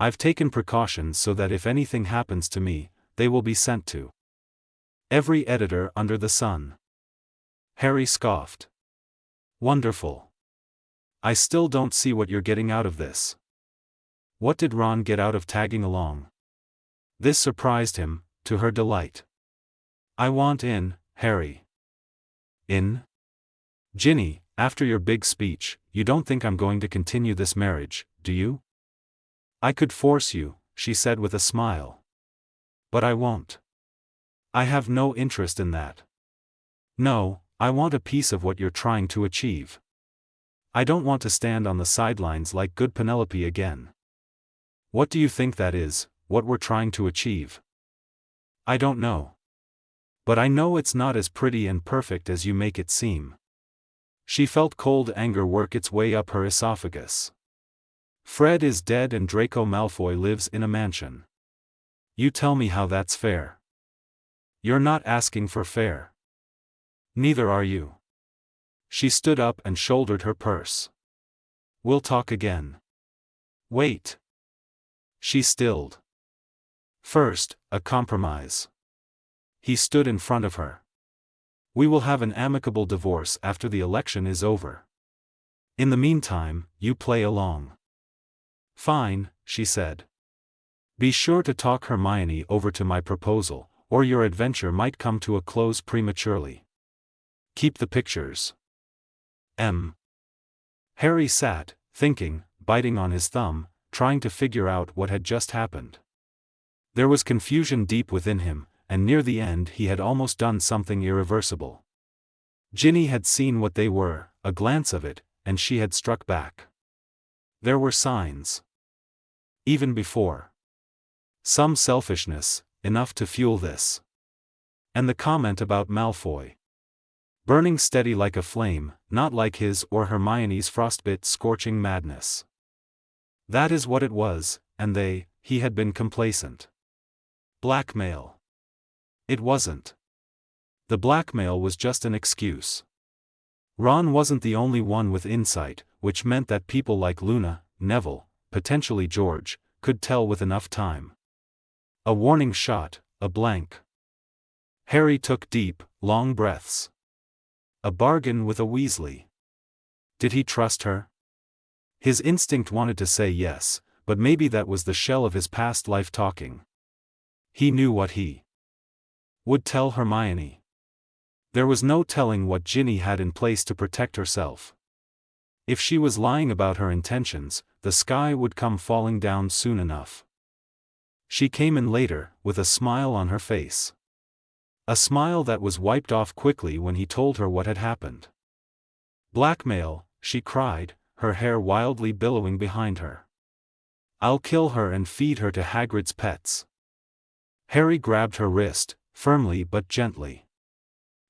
I've taken precautions so that if anything happens to me, they will be sent to every editor under the sun. Harry scoffed. Wonderful. I still don't see what you're getting out of this. What did Ron get out of tagging along? This surprised him, to her delight. I want in, Harry. In? Ginny, after your big speech, you don't think I'm going to continue this marriage, do you? I could force you, she said with a smile. But I won't. I have no interest in that. No, I want a piece of what you're trying to achieve. I don't want to stand on the sidelines like good Penelope again. What do you think that is, what we're trying to achieve? I don't know. But I know it's not as pretty and perfect as you make it seem. She felt cold anger work its way up her esophagus. Fred is dead and Draco Malfoy lives in a mansion. You tell me how that's fair. You're not asking for fair. Neither are you. She stood up and shouldered her purse. We'll talk again. Wait. She stilled. First, a compromise. He stood in front of her. We will have an amicable divorce after the election is over. In the meantime, you play along. Fine, she said. Be sure to talk Hermione over to my proposal, or your adventure might come to a close prematurely. Keep the pictures. Harry sat, thinking, biting on his thumb, trying to figure out what had just happened. There was confusion deep within him, and near the end he had almost done something irreversible. Ginny had seen what they were, a glance of it, and she had struck back. There were signs. Even before. Some selfishness, enough to fuel this. And the comment about Malfoy. Burning steady like a flame, not like his or Hermione's frostbit scorching madness. That is what it was, and he had been complacent. Blackmail. It wasn't. The blackmail was just an excuse. Ron wasn't the only one with insight, which meant that people like Luna, Neville, potentially George, could tell with enough time. A warning shot, a blank. Harry took deep, long breaths. A bargain with a Weasley. Did he trust her? His instinct wanted to say yes, but maybe that was the shell of his past life talking. He knew what he would tell Hermione. There was no telling what Ginny had in place to protect herself. If she was lying about her intentions, the sky would come falling down soon enough. She came in later, with a smile on her face. A smile that was wiped off quickly when he told her what had happened. Blackmail, she cried, her hair wildly billowing behind her. I'll kill her and feed her to Hagrid's pets. Harry grabbed her wrist, firmly but gently.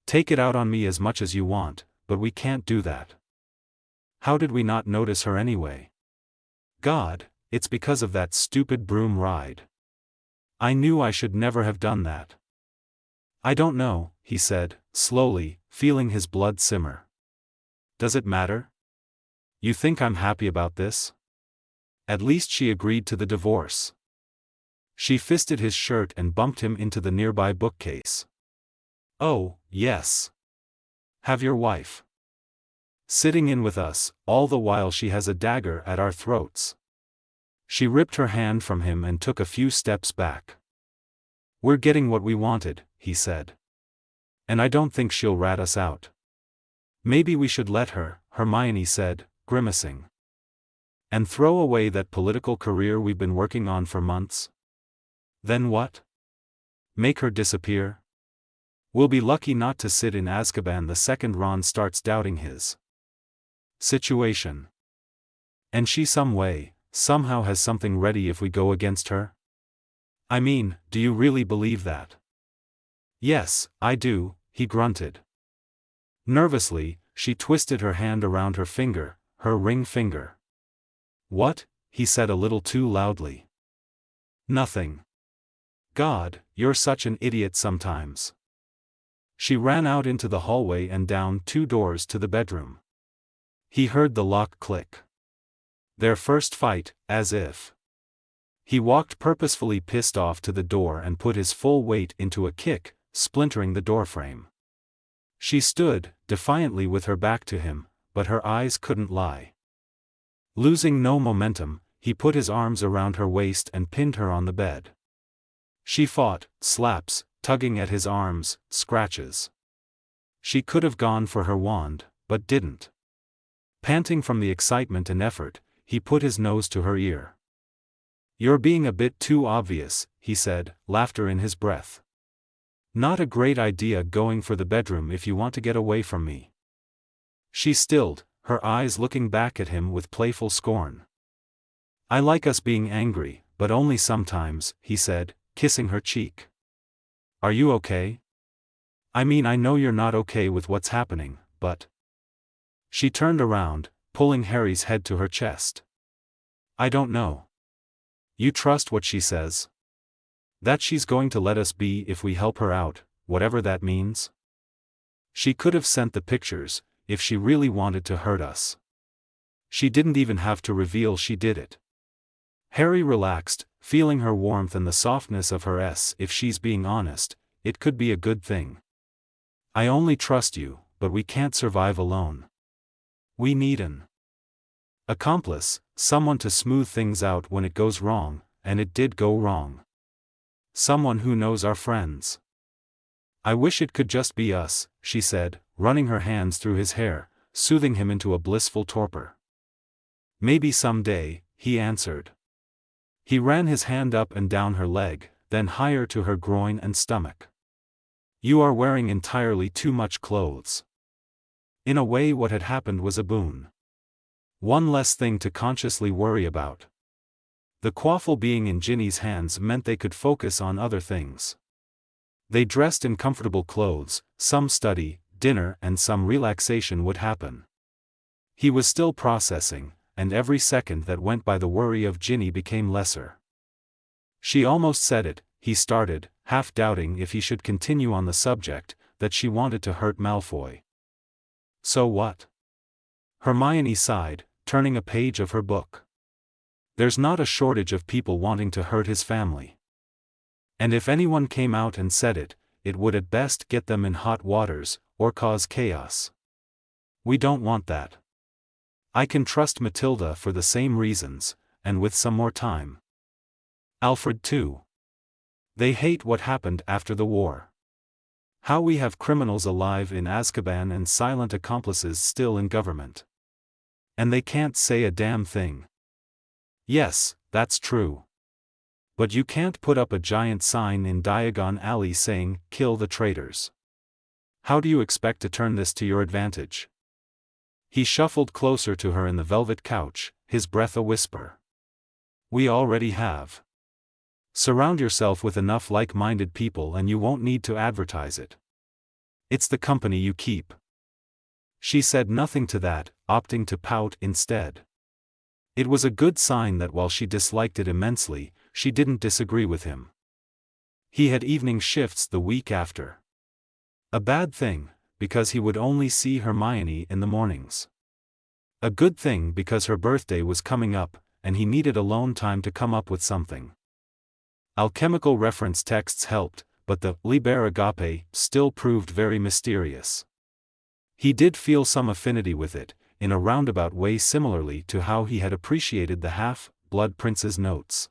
Take it out on me as much as you want, but we can't do that. How did we not notice her anyway? God, it's because of that stupid broom ride. I knew I should never have done that. I don't know, he said, slowly, feeling his blood simmer. Does it matter? You think I'm happy about this? At least she agreed to the divorce. She fisted his shirt and bumped him into the nearby bookcase. Oh, yes. Have your wife sitting in with us, all the while she has a dagger at our throats. She ripped her hand from him and took a few steps back. We're getting what we wanted, he said. And I don't think she'll rat us out. Maybe we should let her, Hermione said, grimacing. And throw away that political career we've been working on for months? Then what? Make her disappear? We'll be lucky not to sit in Azkaban the second Ron starts doubting his situation. And she somehow has something ready if we go against her? I mean, do you really believe that? Yes, I do, he grunted. Nervously, she twisted her hand around her finger, her ring finger. What? He said a little too loudly. Nothing. God, you're such an idiot sometimes. She ran out into the hallway and down 2 doors to the bedroom. He heard the lock click. Their first fight, as if. He walked purposefully pissed off to the door and put his full weight into a kick, splintering the doorframe. She stood, defiantly with her back to him, but her eyes couldn't lie. Losing no momentum, he put his arms around her waist and pinned her on the bed. She fought, slaps, tugging at his arms, scratches. She could have gone for her wand, but didn't. Panting from the excitement and effort, he put his nose to her ear. You're being a bit too obvious, he said, laughter in his breath. Not a great idea going for the bedroom if you want to get away from me. She stilled, her eyes looking back at him with playful scorn. I like us being angry, but only sometimes, he said, kissing her cheek. Are you okay? I mean, I know you're not okay with what's happening, but... She turned around, pulling Harry's head to her chest. I don't know. You trust what she says? That she's going to let us be if we help her out, whatever that means? She could have sent the pictures, if she really wanted to hurt us. She didn't even have to reveal she did it. Harry relaxed, feeling her warmth and the softness of her if she's being honest, it could be a good thing. I only trust you, but we can't survive alone. We need an accomplice, someone to smooth things out when it goes wrong, and it did go wrong. Someone who knows our friends. I wish it could just be us, she said, running her hands through his hair, soothing him into a blissful torpor. Maybe someday, he answered. He ran his hand up and down her leg, then higher to her groin and stomach. You are wearing entirely too much clothes. In a way, what had happened was a boon. One less thing to consciously worry about. The quaffle being in Ginny's hands meant they could focus on other things. They dressed in comfortable clothes, some study, dinner, and some relaxation would happen. He was still processing, and every second that went by the worry of Ginny became lesser. She almost said it, he started, half doubting if he should continue on the subject, that she wanted to hurt Malfoy. So what? Hermione sighed, turning a page of her book. There's not a shortage of people wanting to hurt his family. And if anyone came out and said it, it would at best get them in hot waters, or cause chaos. We don't want that. I can trust Matilda for the same reasons, and with some more time. Alfred too. They hate what happened after the war. How we have criminals alive in Azkaban and silent accomplices still in government. And they can't say a damn thing. Yes, that's true. But you can't put up a giant sign in Diagon Alley saying, "Kill the traitors." How do you expect to turn this to your advantage? He shuffled closer to her in the velvet couch, his breath a whisper. We already have. Surround yourself with enough like-minded people and you won't need to advertise it. It's the company you keep. She said nothing to that, opting to pout instead. It was a good sign that while she disliked it immensely, she didn't disagree with him. He had evening shifts the week after. A bad thing, because he would only see Hermione in the mornings. A good thing because her birthday was coming up, and he needed alone time to come up with something. Alchemical reference texts helped, but the Liber Agape still proved very mysterious. He did feel some affinity with it, in a roundabout way similarly to how he had appreciated the Half-Blood Prince's notes.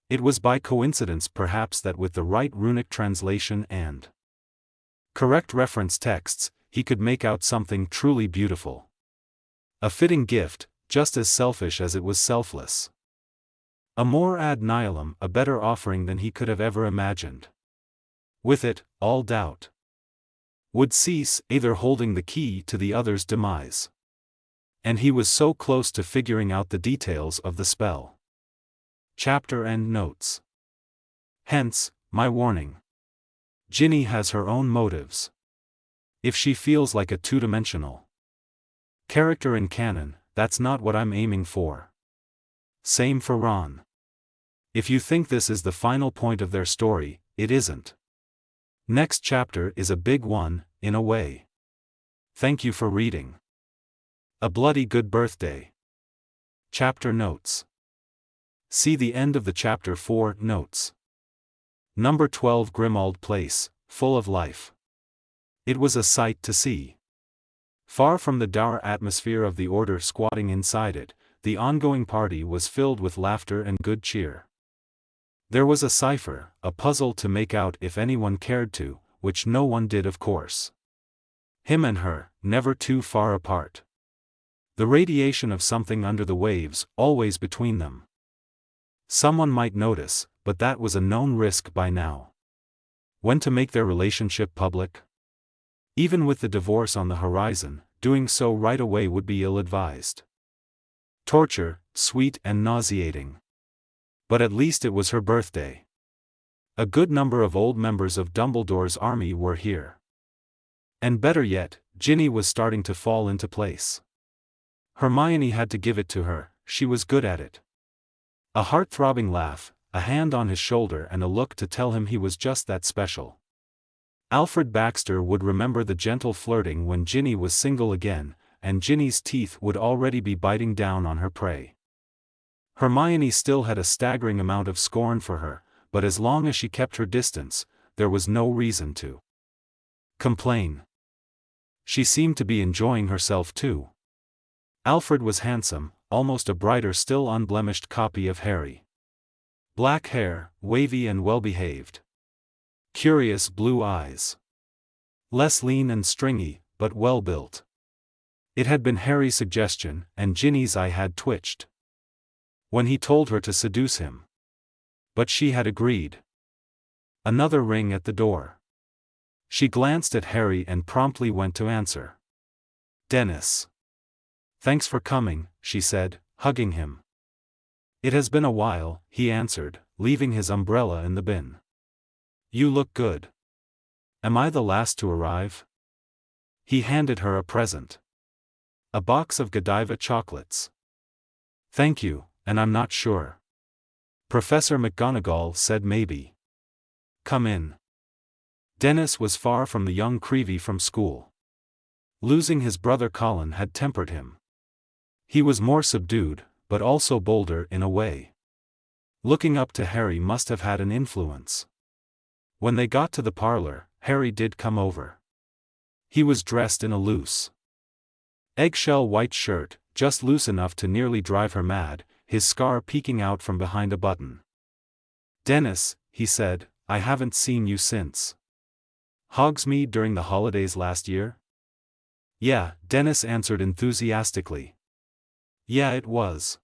It was by coincidence perhaps that with the right runic translation and correct reference texts, he could make out something truly beautiful. A fitting gift, just as selfish as it was selfless. Amor ad nihilum, a better offering than he could have ever imagined. With it, all doubt would cease, either holding the key to the other's demise. And he was so close to figuring out the details of the spell. Chapter and notes. Hence, my warning. Ginny has her own motives. If she feels like a two-dimensional character in canon, that's not what I'm aiming for. Same for Ron. If you think this is the final point of their story, it isn't. Next chapter is a big one, in a way. Thank you for reading. A bloody good birthday. Chapter notes. See the end of the chapter for notes. Number 12 Grimmauld Place, full of life. It was a sight to see. Far from the dour atmosphere of the Order squatting inside it, the ongoing party was filled with laughter and good cheer. There was a cipher, a puzzle to make out if anyone cared to, which no one did of course. Him and her, never too far apart. The radiation of something under the waves, always between them. Someone might notice, but that was a known risk by now. When to make their relationship public? Even with the divorce on the horizon, doing so right away would be ill-advised. Torture, sweet and nauseating. But at least it was her birthday. A good number of old members of Dumbledore's army were here. And better yet, Ginny was starting to fall into place. Hermione had to give it to her, she was good at it. A heart-throbbing laugh, a hand on his shoulder and a look to tell him he was just that special. Alfred Baxter would remember the gentle flirting when Ginny was single again, and Ginny's teeth would already be biting down on her prey. Hermione still had a staggering amount of scorn for her, but as long as she kept her distance, there was no reason to complain. She seemed to be enjoying herself too. Alfred was handsome, almost a brighter still unblemished copy of Harry. Black hair, wavy and well-behaved. Curious blue eyes. Less lean and stringy, but well-built. It had been Harry's suggestion, and Ginny's eye had twitched when he told her to seduce him. But she had agreed. Another ring at the door. She glanced at Harry and promptly went to answer. Dennis. Thanks for coming, she said, hugging him. It has been a while, he answered, leaving his umbrella in the bin. You look good. Am I the last to arrive? He handed her a present. A box of Godiva chocolates. Thank you, and I'm not sure. Professor McGonagall said maybe. Come in. Dennis was far from the young Creevey from school. Losing his brother Colin had tempered him. He was more subdued, but also bolder in a way. Looking up to Harry must have had an influence. When they got to the parlor, Harry did come over. He was dressed in a loose eggshell white shirt, just loose enough to nearly drive her mad, his scar peeking out from behind a button. Dennis, he said, I haven't seen you since Hogsmeade during the holidays last year? Yeah, Dennis answered enthusiastically. Yeah, it was.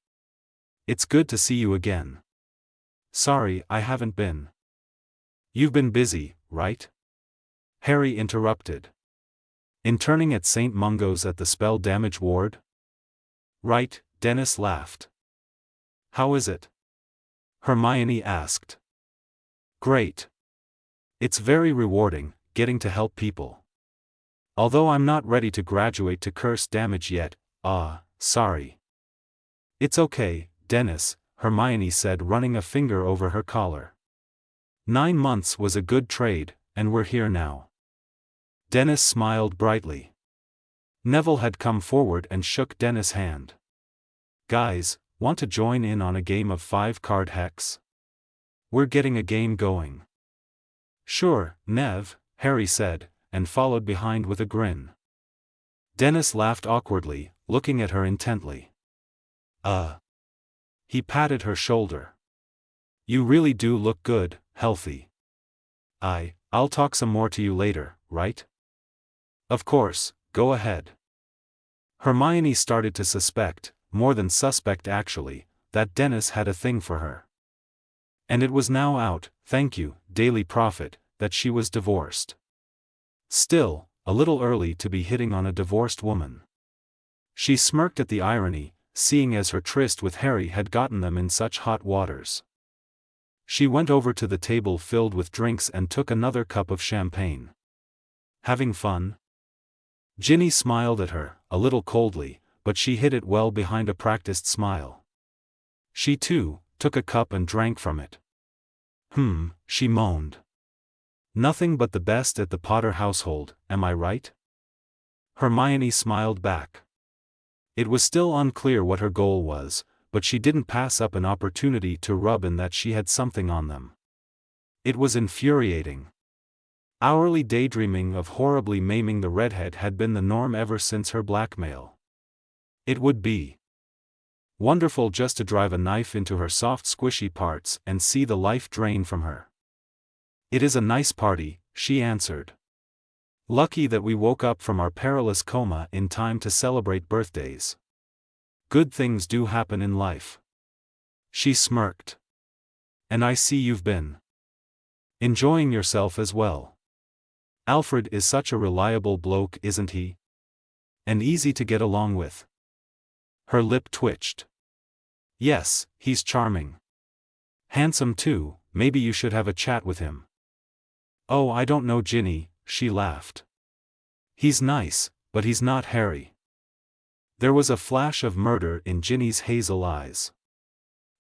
It's good to see you again. Sorry, I haven't been. You've been busy, right? Harry interrupted. Interning at St. Mungo's at the spell damage ward? Right, Dennis laughed. How is it? Hermione asked. Great. It's very rewarding, getting to help people. Although I'm not ready to graduate to curse damage yet, sorry. It's okay, Dennis, Hermione said, running a finger over her collar. 9 months was a good trade, and we're here now. Dennis smiled brightly. Neville had come forward and shook Dennis' hand. Guys, want to join in on a game of 5-card hex? We're getting a game going. Sure, Nev, Harry said, and followed behind with a grin. Dennis laughed awkwardly, looking at her intently. He patted her shoulder. You really do look good, healthy. I'll talk some more to you later, right? Of course, go ahead. Hermione started to suspect, more than suspect actually, that Dennis had a thing for her. And it was now out, thank you, Daily Prophet, that she was divorced. Still, a little early to be hitting on a divorced woman. She smirked at the irony, seeing as her tryst with Harry had gotten them in such hot waters. She went over to the table filled with drinks and took another cup of champagne. Having fun? Ginny smiled at her, a little coldly, but she hid it well behind a practiced smile. She too, took a cup and drank from it. She moaned. Nothing but the best at the Potter household, am I right? Hermione smiled back. It was still unclear what her goal was, but she didn't pass up an opportunity to rub in that she had something on them. It was infuriating. Hourly daydreaming of horribly maiming the redhead had been the norm ever since her blackmail. It would be wonderful just to drive a knife into her soft squishy parts and see the life drain from her. It is a nice party, she answered. Lucky that we woke up from our perilous coma in time to celebrate birthdays. Good things do happen in life. She smirked. And I see you've been enjoying yourself as well. Alfred is such a reliable bloke, isn't he? And easy to get along with. Her lip twitched. Yes, he's charming. Handsome too, maybe you should have a chat with him. Oh, I don't know, Ginny, she laughed. He's nice, but he's not Harry. There was a flash of murder in Ginny's hazel eyes.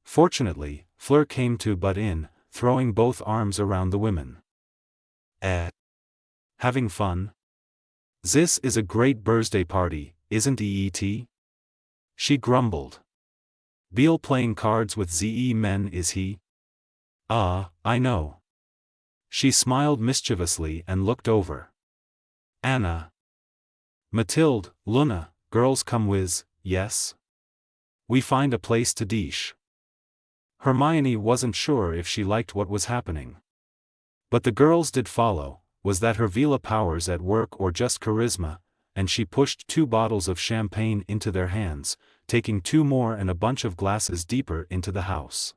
Fortunately, Fleur came to butt in, throwing both arms around the women. Having fun? This is a great birthday party, isn't it? She grumbled. Beale playing cards with ZE men, is he? I know. She smiled mischievously and looked over. Anna. Mathilde, Luna, girls come whiz, yes? We find a place to dish. Hermione wasn't sure if she liked what was happening. But the girls did follow. Was that her Vila powers at work or just charisma? And she pushed 2 bottles of champagne into their hands, taking 2 more and a bunch of glasses deeper into the house.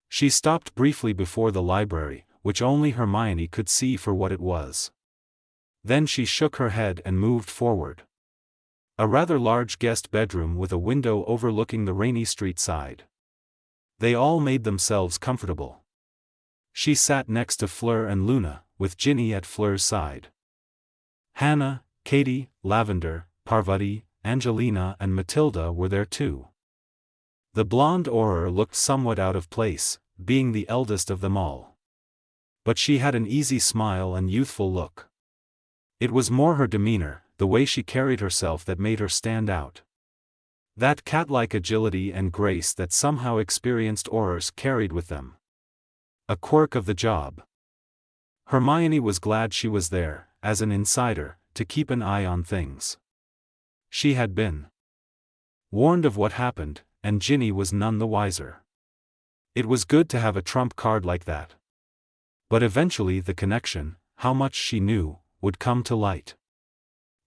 She stopped briefly before the library, which only Hermione could see for what it was. Then she shook her head and moved forward. A rather large guest bedroom with a window overlooking the rainy street side. They all made themselves comfortable. She sat next to Fleur and Luna, with Ginny at Fleur's side. Hannah, Katie, Lavender, Parvati, Angelina and Matilda were there too. The blonde Auror looked somewhat out of place, being the eldest of them all. But she had an easy smile and youthful look. It was more her demeanor, the way she carried herself, that made her stand out. That cat-like agility and grace that somehow experienced Aurors carried with them. A quirk of the job. Hermione was glad she was there, as an insider, to keep an eye on things. She had been warned of what happened, and Ginny was none the wiser. It was good to have a trump card like that. But eventually the connection, how much she knew, would come to light.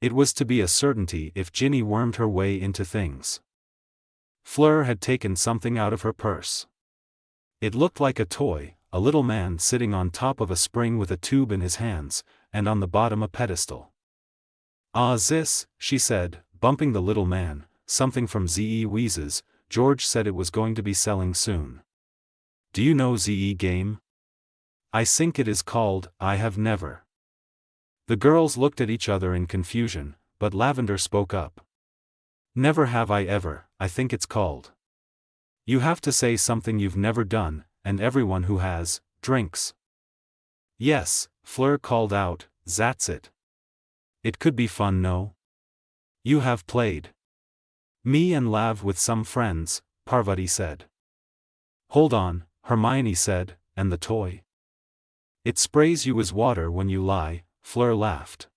It was to be a certainty if Ginny wormed her way into things. Fleur had taken something out of her purse. It looked like a toy, a little man sitting on top of a spring with a tube in his hands, and on the bottom a pedestal. This, she said, bumping the little man, something from Z.E. Wheezes. George said it was going to be selling soon. Do you know Z.E. game? I think it is called, I have never. The girls looked at each other in confusion, but Lavender spoke up. Never have I ever, I think it's called. You have to say something you've never done, and everyone who has, drinks. Yes, Fleur called out, that's it. It could be fun, no? You have played. Me and Lav with some friends, Parvati said. Hold on, Hermione said, and the toy? It sprays you as water when you lie, Fleur laughed.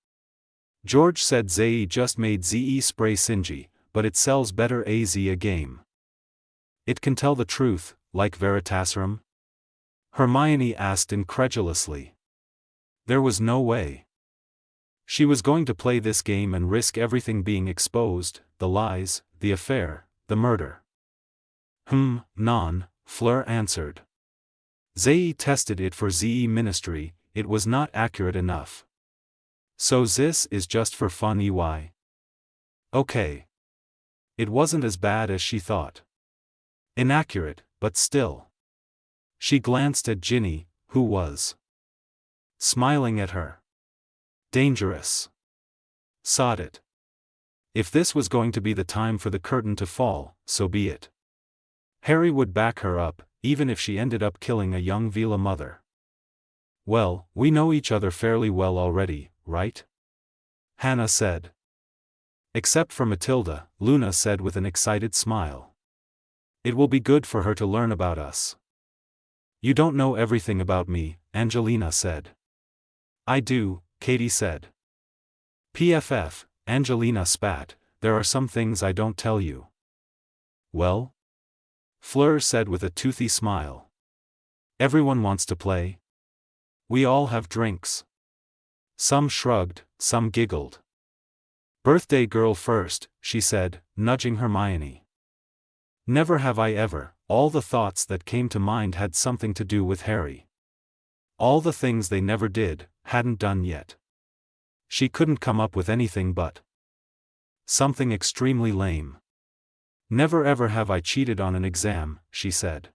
George said Zae just made ZE spray Singy, but it sells better as a game. It can tell the truth, like Veritaserum? Hermione asked incredulously. There was no way. She was going to play this game and risk everything being exposed, the lies, the affair, the murder. Non, Fleur answered. Zae tested it for ZE Ministry, it was not accurate enough. So this is just for fun EY. Okay. It wasn't as bad as she thought. Inaccurate, but still. She glanced at Ginny, who was smiling at her. Dangerous. Sod it. If this was going to be the time for the curtain to fall, so be it. Harry would back her up, even if she ended up killing a young Vila mother. Well, we know each other fairly well already, right? Hannah said. Except for Matilda, Luna said with an excited smile. It will be good for her to learn about us. You don't know everything about me, Angelina said. I do, Katie said. PFF, Angelina spat, there are some things I don't tell you. Well? Fleur said with a toothy smile. Everyone wants to play. We all have drinks. Some shrugged, some giggled. Birthday girl first, she said, nudging Hermione. Never have I ever. All the thoughts that came to mind had something to do with Harry. All the things they never did, hadn't done yet. She couldn't come up with anything but something extremely lame. Never ever have I cheated on an exam, she said.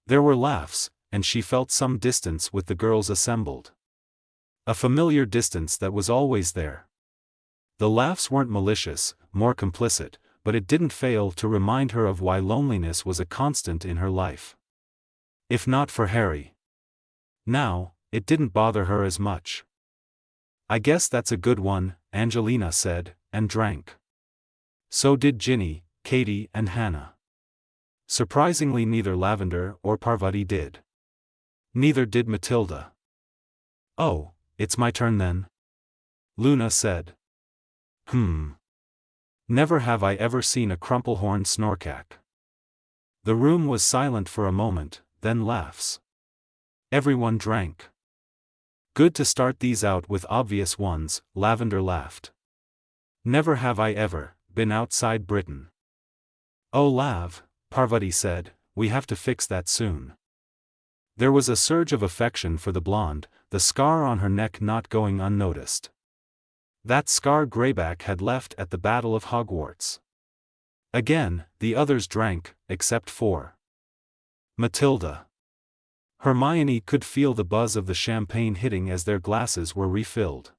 There were laughs, and she felt some distance with the girls assembled. A familiar distance that was always there. The laughs weren't malicious, more complicit, but it didn't fail to remind her of why loneliness was a constant in her life. If not for Harry. Now, it didn't bother her as much. I guess that's a good one, Angelina said, and drank. So did Ginny, Katie and Hannah. Surprisingly neither Lavender or Parvati did. Neither did Matilda. Oh, it's my turn then? Luna said. Never have I ever seen a crumplehorn snorkack. The room was silent for a moment, then laughs. Everyone drank. Good to start these out with obvious ones, Lavender laughed. Never have I ever been outside Britain. Oh Lav, Parvati said, we have to fix that soon. There was a surge of affection for the blonde, the scar on her neck not going unnoticed. That scar Greyback had left at the Battle of Hogwarts. Again, the others drank, except for Matilda. Hermione could feel the buzz of the champagne hitting as their glasses were refilled.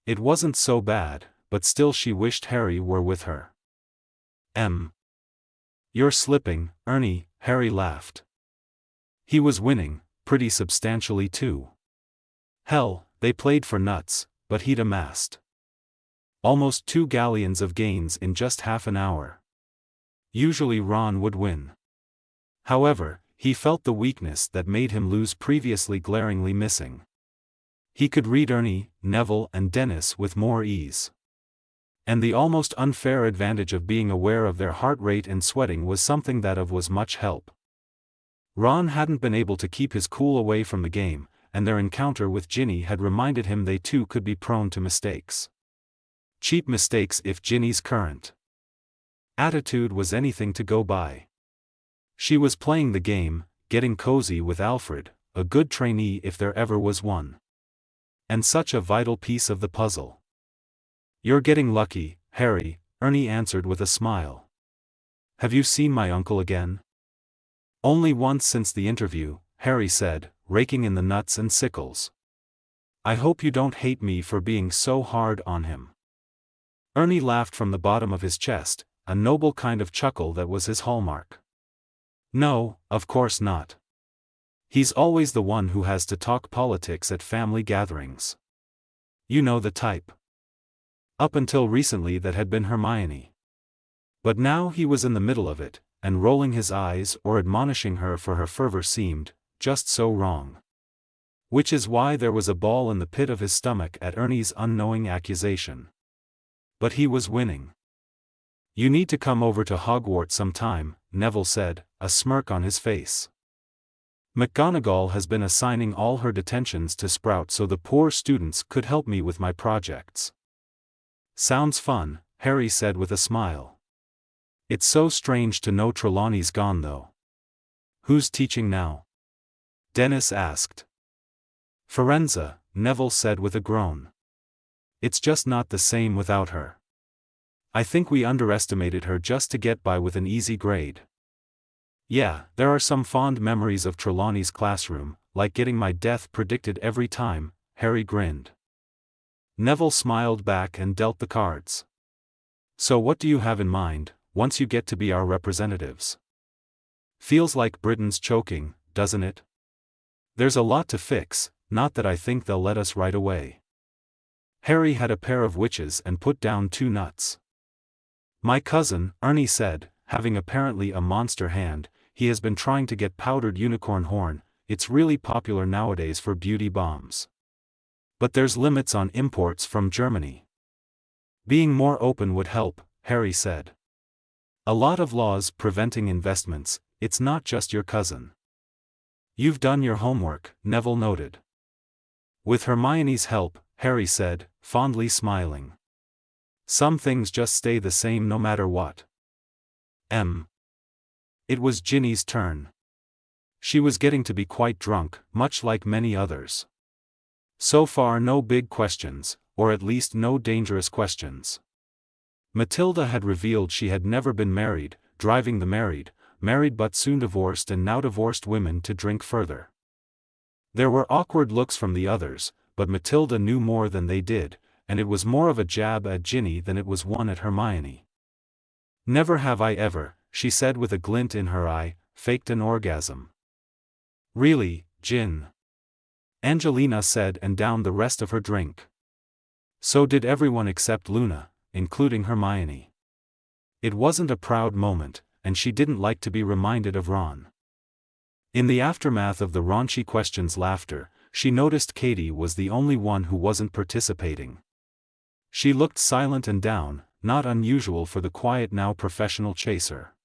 It wasn't so bad, but still she wished Harry were with her. You're slipping, Ernie, Harry laughed. He was winning, pretty substantially too. Hell, they played for nuts, but he'd amassed almost 2 galleons of gains in just half an hour. Usually Ron would win. However, he felt the weakness that made him lose previously glaringly missing. He could read Ernie, Neville and Dennis with more ease. And the almost unfair advantage of being aware of their heart rate and sweating was something that was much help. Ron hadn't been able to keep his cool away from the game, and their encounter with Ginny had reminded him they too could be prone to mistakes. Cheap mistakes if Ginny's current attitude was anything to go by. She was playing the game, getting cozy with Alfred, a good trainee if there ever was one. And such a vital piece of the puzzle. You're getting lucky, Harry, Ernie answered with a smile. Have you seen my uncle again? Only once since the interview, Harry said, raking in the nuts and sickles. I hope you don't hate me for being so hard on him. Ernie laughed from the bottom of his chest, a noble kind of chuckle that was his hallmark. No, of course not. He's always the one who has to talk politics at family gatherings. You know the type. Up until recently that had been Hermione. But now he was in the middle of it, and rolling his eyes or admonishing her for her fervor seemed just so wrong. Which is why there was a ball in the pit of his stomach at Ernie's unknowing accusation. But he was winning. "You need to come over to Hogwarts sometime," Neville said, a smirk on his face. "McGonagall has been assigning all her detentions to Sprout so the poor students could help me with my projects." "Sounds fun," Harry said with a smile. "It's so strange to know Trelawney's gone though." "Who's teaching now?" Dennis asked. "Firenze," Neville said with a groan. "It's just not the same without her. I think we underestimated her just to get by with an easy grade." "Yeah, there are some fond memories of Trelawney's classroom, like getting my death predicted every time," Harry grinned. Neville smiled back and dealt the cards. "So what do you have in mind, once you get to be our representatives?" "Feels like Britain's choking, doesn't it? There's a lot to fix, not that I think they'll let us right away." Harry had a pair of witches and put down 2 nuts. "My cousin," Ernie said, having apparently a monster hand, "he has been trying to get powdered unicorn horn. It's really popular nowadays for beauty bombs. But there's limits on imports from Germany." "Being more open would help," Harry said. "A lot of laws preventing investments. It's not just your cousin." "You've done your homework," Neville noted. "With Hermione's help," Harry said, fondly smiling. "Some things just stay the same no matter what." It was Ginny's turn. She was getting to be quite drunk, much like many others. So far no big questions, or at least no dangerous questions. Matilda had revealed she had never been married, driving the married but soon divorced and now divorced women to drink further. There were awkward looks from the others, but Matilda knew more than they did, and it was more of a jab at Ginny than it was one at Hermione. "Never have I ever," she said with a glint in her eye, "faked an orgasm." "Really, Gin?" Angelina said and downed the rest of her drink. So did everyone except Luna, including Hermione. It wasn't a proud moment, and she didn't like to be reminded of Ron. In the aftermath of the raunchy questions laughter, she noticed Katie was the only one who wasn't participating. She looked silent and down, not unusual for the quiet now professional chaser.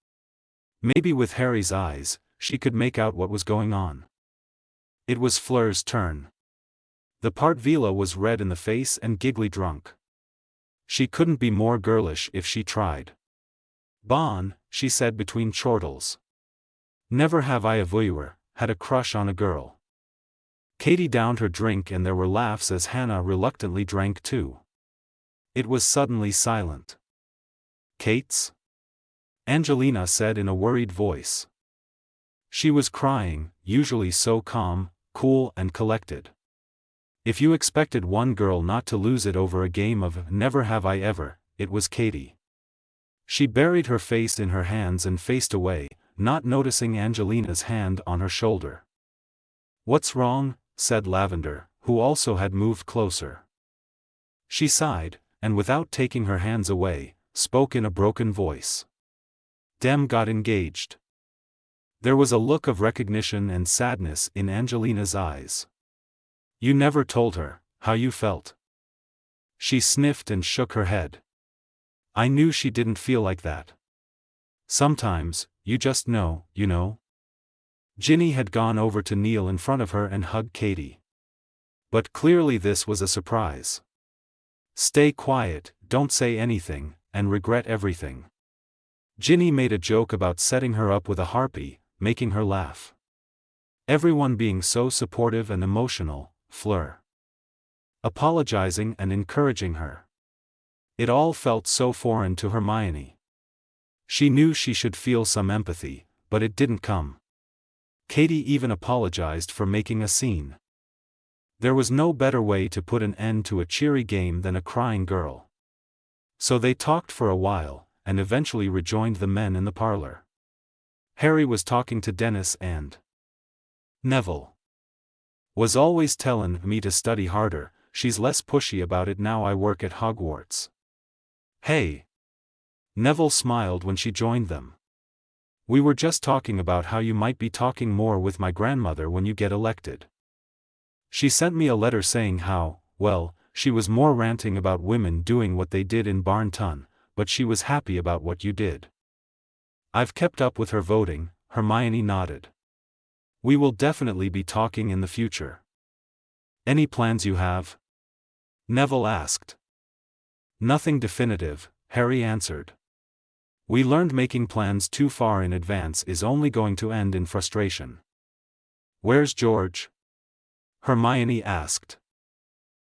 Maybe with Harry's eyes, she could make out what was going on. It was Fleur's turn. The Partvila was red in the face and giggly drunk. She couldn't be more girlish if she tried. "Bon," she said between chortles. "Never have I ever had a crush on a girl." Katie downed her drink and there were laughs as Hannah reluctantly drank too. It was suddenly silent. "Kate's?" Angelina said in a worried voice. She was crying, usually so calm, cool and collected. If you expected one girl not to lose it over a game of Never Have I Ever, it was Katie. She buried her face in her hands and faced away, not noticing Angelina's hand on her shoulder. "What's wrong?" said Lavender, who also had moved closer. She sighed, and without taking her hands away, spoke in a broken voice. "Dem got engaged." There was a look of recognition and sadness in Angelina's eyes. "You never told her how you felt." She sniffed and shook her head. "I knew she didn't feel like that. Sometimes, you just know, you know." Ginny had gone over to kneel in front of her and hug Katie. But clearly this was a surprise. "Stay quiet, don't say anything, and regret everything." Ginny made a joke about setting her up with a harpy, making her laugh. Everyone being so supportive and emotional, Fleur apologizing and encouraging her. It all felt so foreign to Hermione. She knew she should feel some empathy, but it didn't come. Katie even apologized for making a scene. There was no better way to put an end to a cheery game than a crying girl. So they talked for a while, and eventually rejoined the men in the parlor. Harry was talking to Dennis and Neville was always tellin' me to study harder. She's less pushy about it now I work at Hogwarts. Hey! Neville smiled when she joined them. We were just talking about how you might be talking more with my grandmother when you get elected. She sent me a letter saying how, well, she was more ranting about women doing what they did in Barnton, but she was happy about what you did. I've kept up with her voting, Hermione nodded. We will definitely be talking in the future. Any plans you have? Neville asked. Nothing definitive, Harry answered. We learned making plans too far in advance is only going to end in frustration. Where's George? Hermione asked.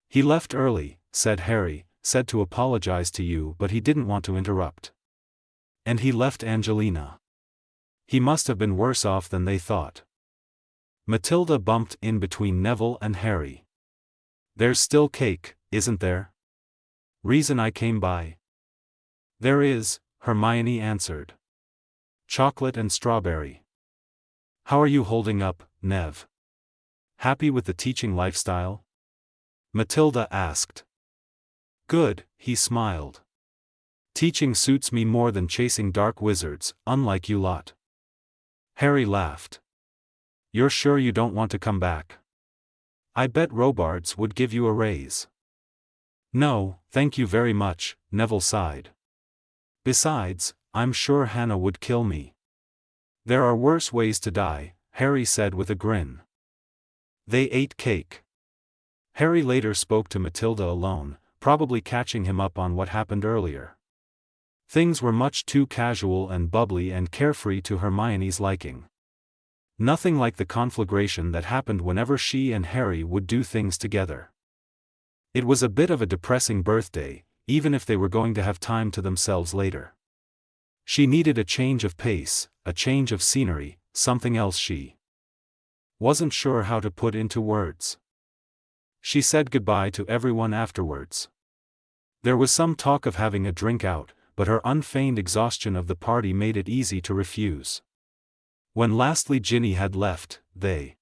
He left early, said Harry, said to apologize to you but he didn't want to interrupt. And he left Angelina. He must have been worse off than they thought. Matilda bumped in between Neville and Harry. There's still cake, isn't there? Reason I came by. There is, Hermione answered. Chocolate and strawberry. How are you holding up, Nev? Happy with the teaching lifestyle? Matilda asked. Good, he smiled. Teaching suits me more than chasing dark wizards, unlike you lot. Harry laughed. You're sure you don't want to come back? I bet Robards would give you a raise. No, thank you very much, Neville sighed. Besides, I'm sure Hannah would kill me. There are worse ways to die, Harry said with a grin. They ate cake. Harry later spoke to Matilda alone, probably catching him up on what happened earlier. Things were much too casual and bubbly and carefree to Hermione's liking. Nothing like the conflagration that happened whenever she and Harry would do things together. It was a bit of a depressing birthday, even if they were going to have time to themselves later. She needed a change of pace, a change of scenery, something else she wasn't sure how to put into words. She said goodbye to everyone afterwards. There was some talk of having a drink out, but her unfeigned exhaustion of the party made it easy to refuse. When lastly Ginny had left, they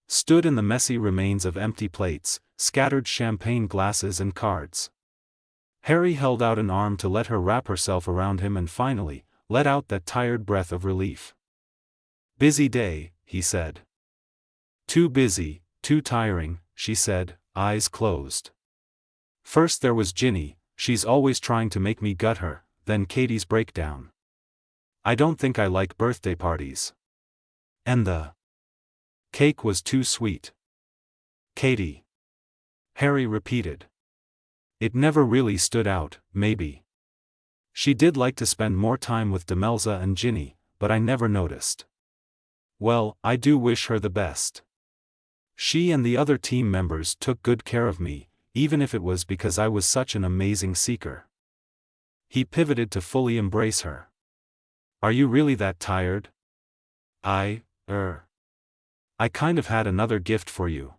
stood in the messy remains of empty plates, scattered champagne glasses and cards. Harry held out an arm to let her wrap herself around him and finally, let out that tired breath of relief. Busy day, he said. Too busy, too tiring, she said, eyes closed. First there was Ginny, she's always trying to make me gut her, then Katie's breakdown. I don't think I like birthday parties. And the cake was too sweet. Katie. Harry repeated. It never really stood out, maybe. She did like to spend more time with Demelza and Ginny, but I never noticed. Well, I do wish her the best. She and the other team members took good care of me, even if it was because I was such an amazing seeker. He pivoted to fully embrace her. Are you really that tired? I kind of had another gift for you.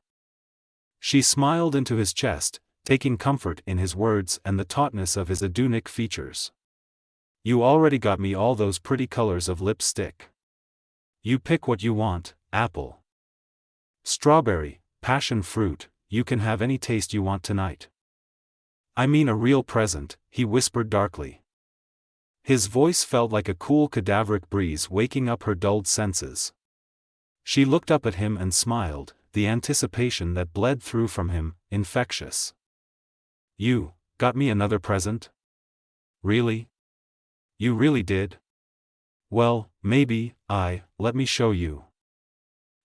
She smiled into his chest, taking comfort in his words and the tautness of his Adunic features. You already got me all those pretty colors of lipstick. You pick what you want, apple, strawberry, passion fruit, you can have any taste you want tonight. I mean a real present, he whispered darkly. His voice felt like a cool cadaveric breeze waking up her dulled senses. She looked up at him and smiled, the anticipation that bled through from him, infectious. You got me another present? Really? You really did? Well, maybe, let me show you.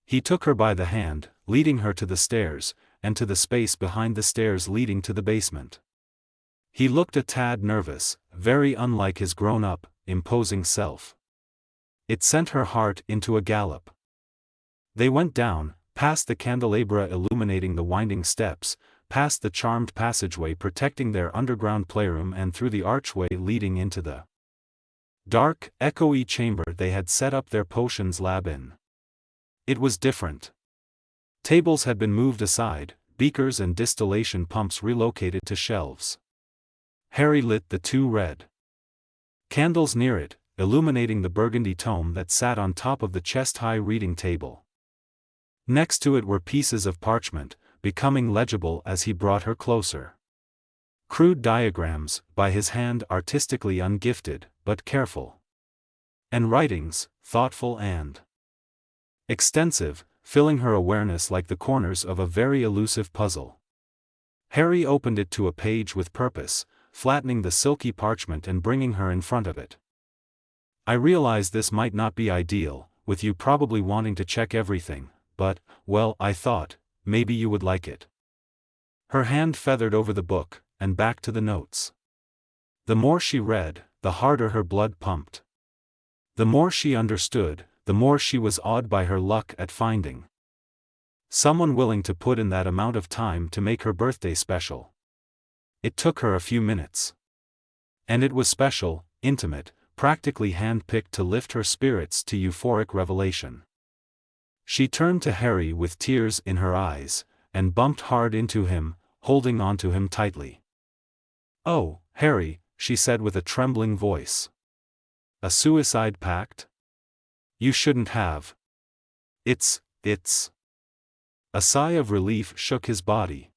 He took her by the hand, leading her to the stairs, and to the space behind the stairs leading to the basement. He looked a tad nervous, very unlike his grown-up, imposing self. It sent her heart into a gallop. They went down, past the candelabra illuminating the winding steps, past the charmed passageway protecting their underground playroom and through the archway leading into the dark, echoey chamber they had set up their potions lab in. It was different. Tables had been moved aside, beakers and distillation pumps relocated to shelves. Harry lit the 2 red candles near it, illuminating the burgundy tome that sat on top of the chest-high reading table. Next to it were pieces of parchment, becoming legible as he brought her closer. Crude diagrams, by his hand artistically ungifted, but careful. And writings, thoughtful and extensive, filling her awareness like the corners of a very elusive puzzle. Harry opened it to a page with purpose, flattening the silky parchment and bringing her in front of it. I realize this might not be ideal, with you probably wanting to check everything, but, well, I thought, maybe you would like it. Her hand feathered over the book, and back to the notes. The more she read, the harder her blood pumped. The more she understood, the more she was awed by her luck at finding someone willing to put in that amount of time to make her birthday special. It took her a few minutes. And it was special, intimate, practically hand-picked to lift her spirits to euphoric revelation. She turned to Harry with tears in her eyes, and bumped hard into him, holding onto him tightly. "Oh, Harry," she said with a trembling voice. "A suicide pact? You shouldn't have. It's. A sigh of relief shook his body.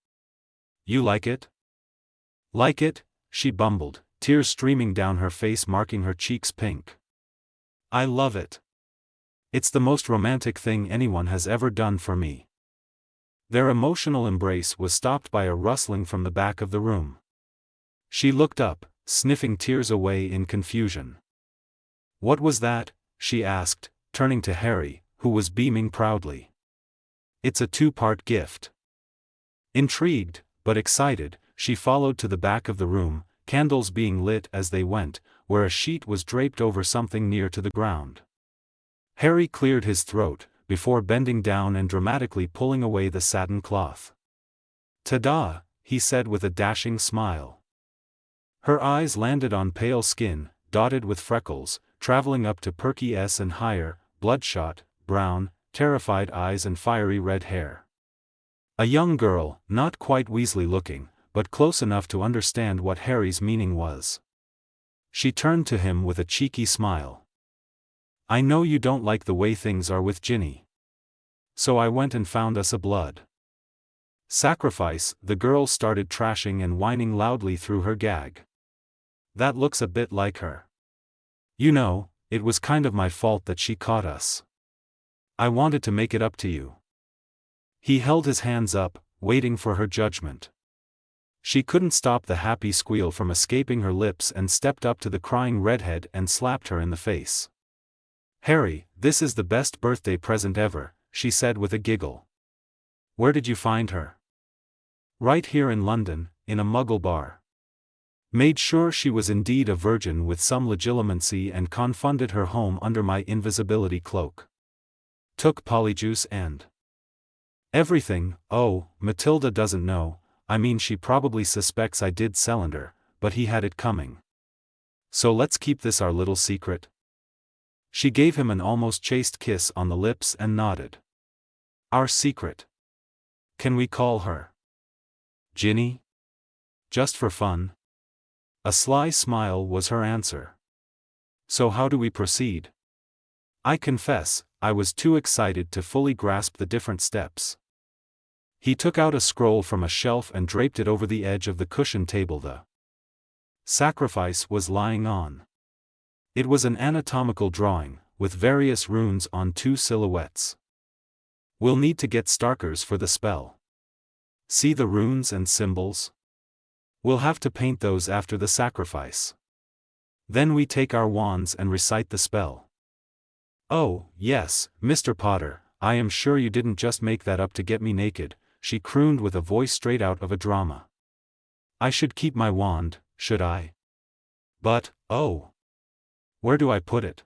"You like it?" "Like it?" she bumbled, tears streaming down her face marking her cheeks pink. "I love it. It's the most romantic thing anyone has ever done for me." Their emotional embrace was stopped by a rustling from the back of the room. She looked up, sniffing tears away in confusion. "What was that?" she asked, turning to Harry, who was beaming proudly. "It's a two-part gift." Intrigued, but excited, she followed to the back of the room, candles being lit as they went, where a sheet was draped over something near to the ground. Harry cleared his throat, before bending down and dramatically pulling away the satin cloth. "Ta-da," he said with a dashing smile. Her eyes landed on pale skin, dotted with freckles, traveling up to perky S and higher, bloodshot, brown, terrified eyes and fiery red hair. A young girl, not quite Weasley-looking, but close enough to understand what Harry's meaning was. She turned to him with a cheeky smile. "I know you don't like the way things are with Ginny. So I went and found us a blood sacrifice." The girl started trashing and whining loudly through her gag. "That looks a bit like her. You know, it was kind of my fault that she caught us. I wanted to make it up to you." He held his hands up, waiting for her judgment. She couldn't stop the happy squeal from escaping her lips and stepped up to the crying redhead and slapped her in the face. "Harry, this is the best birthday present ever," she said with a giggle. "Where did you find her?" "Right here in London, in a muggle bar. Made sure she was indeed a virgin with some legitimacy and confunded her home under my invisibility cloak. Took polyjuice and everything. Oh, Matilda doesn't know, I mean she probably suspects I did Celander, but he had it coming. So let's keep this our little secret." She gave him an almost chaste kiss on the lips and nodded. "Our secret. Can we call her Ginny? Just for fun?" A sly smile was her answer. "So how do we proceed?" I confess, I was too excited to fully grasp the different steps. He took out a scroll from a shelf and draped it over the edge of the cushioned table the sacrifice was lying on. It was an anatomical drawing, with various runes on two silhouettes. "We'll need to get Starkers for the spell. See the runes and symbols? We'll have to paint those after the sacrifice. Then we take our wands and recite the spell." "Oh, yes, Mr. Potter, I am sure you didn't just make that up to get me naked," she crooned with a voice straight out of a drama. "I should keep my wand, should I? But, oh, where do I put it?"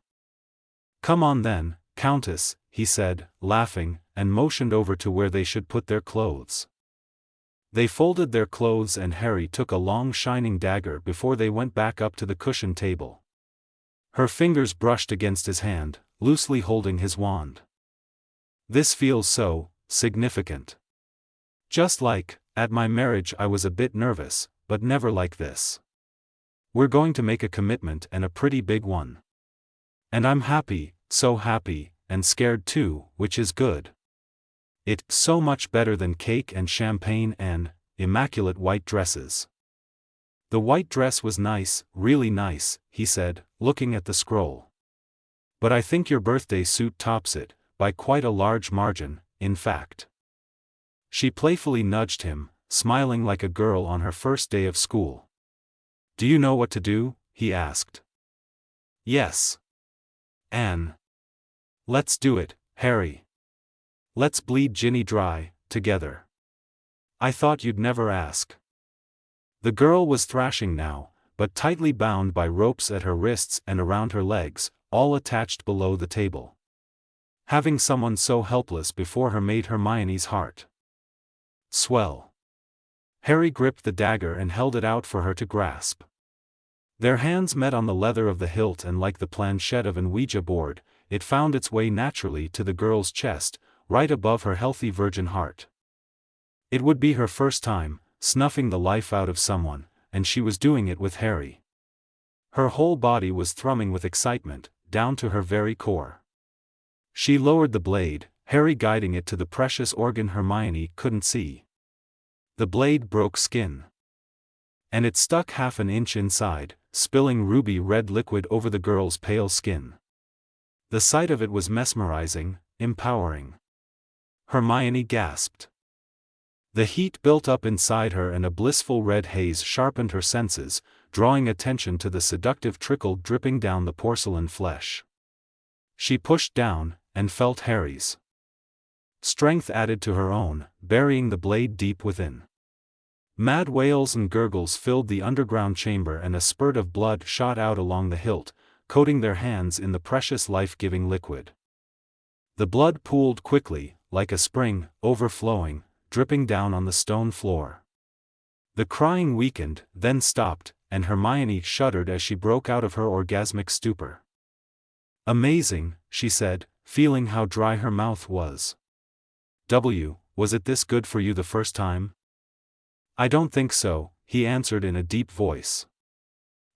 "Come on then, Countess," he said, laughing, and motioned over to where they should put their clothes. They folded their clothes and Harry took a long shining dagger before they went back up to the cushioned table. Her fingers brushed against his hand, loosely holding his wand. "This feels so significant. Just like, at my marriage I was a bit nervous, but never like this. We're going to make a commitment and a pretty big one. And I'm happy, so happy, and scared too, which is good. It's so much better than cake and champagne and immaculate white dresses. The white dress was nice, really nice, he said, looking at the scroll. But I think your birthday suit tops it, by quite a large margin, in fact. She playfully nudged him, smiling like a girl on her first day of school. Do you know what to do? He asked. Yes. Anne. Let's do it, Harry. Let's bleed Ginny dry, together. I thought you'd never ask. The girl was thrashing now, but tightly bound by ropes at her wrists and around her legs, all attached below the table. Having someone so helpless before her made Hermione's heart swell. Harry gripped the dagger and held it out for her to grasp. Their hands met on the leather of the hilt, and like the planchette of an Ouija board, it found its way naturally to the girl's chest, right above her healthy virgin heart. It would be her first time, snuffing the life out of someone, and she was doing it with Harry. Her whole body was thrumming with excitement, down to her very core. She lowered the blade, Harry guiding it to the precious organ Hermione couldn't see. The blade broke skin. And it stuck half an inch inside, spilling ruby-red liquid over the girl's pale skin. The sight of it was mesmerizing, empowering. Hermione gasped. The heat built up inside her and a blissful red haze sharpened her senses, drawing attention to the seductive trickle dripping down the porcelain flesh. She pushed down, and felt Harry's strength added to her own, burying the blade deep within. Mad wails and gurgles filled the underground chamber, and a spurt of blood shot out along the hilt, coating their hands in the precious life-giving liquid. The blood pooled quickly, like a spring, overflowing, dripping down on the stone floor. The crying weakened, then stopped, and Hermione shuddered as she broke out of her orgasmic stupor. Amazing, she said, feeling how dry her mouth was. Was it this good for you the first time? I don't think so, he answered in a deep voice.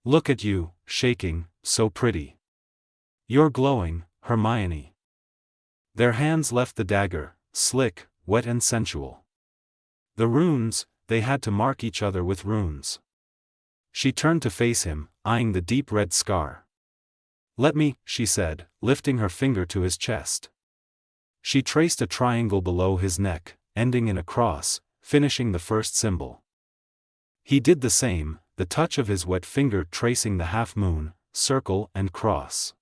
Look at you, shaking, so pretty. You're glowing, Hermione. Their hands left the dagger, slick, wet and sensual. The runes, they had to mark each other with runes. She turned to face him, eyeing the deep red scar. Let me, she said, lifting her finger to his chest. She traced a triangle below his neck, ending in a cross, finishing the first symbol. He did the same, the touch of his wet finger tracing the half-moon, circle and cross.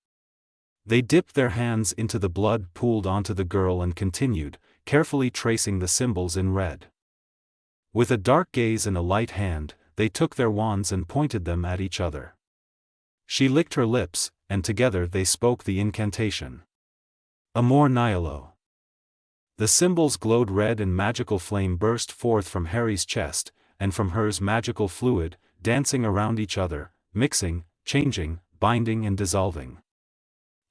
They dipped their hands into the blood pooled onto the girl and continued, carefully tracing the symbols in red. With a dark gaze and a light hand, they took their wands and pointed them at each other. She licked her lips, and together they spoke the incantation. Amor Nihilo. The symbols glowed red and magical flame burst forth from Harry's chest, and from hers magical fluid, dancing around each other, mixing, changing, binding and dissolving.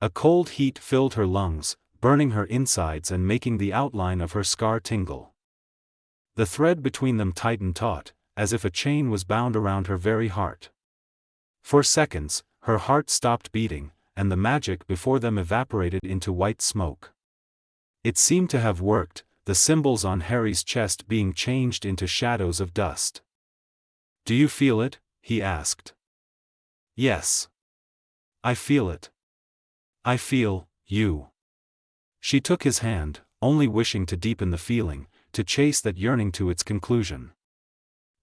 A cold heat filled her lungs, burning her insides and making the outline of her scar tingle. The thread between them tightened taut, as if a chain was bound around her very heart. For seconds, her heart stopped beating, and the magic before them evaporated into white smoke. It seemed to have worked, the symbols on Harry's chest being changed into shadows of dust. Do you feel it? He asked. Yes. I feel it. I feel you. She took his hand, only wishing to deepen the feeling, to chase that yearning to its conclusion.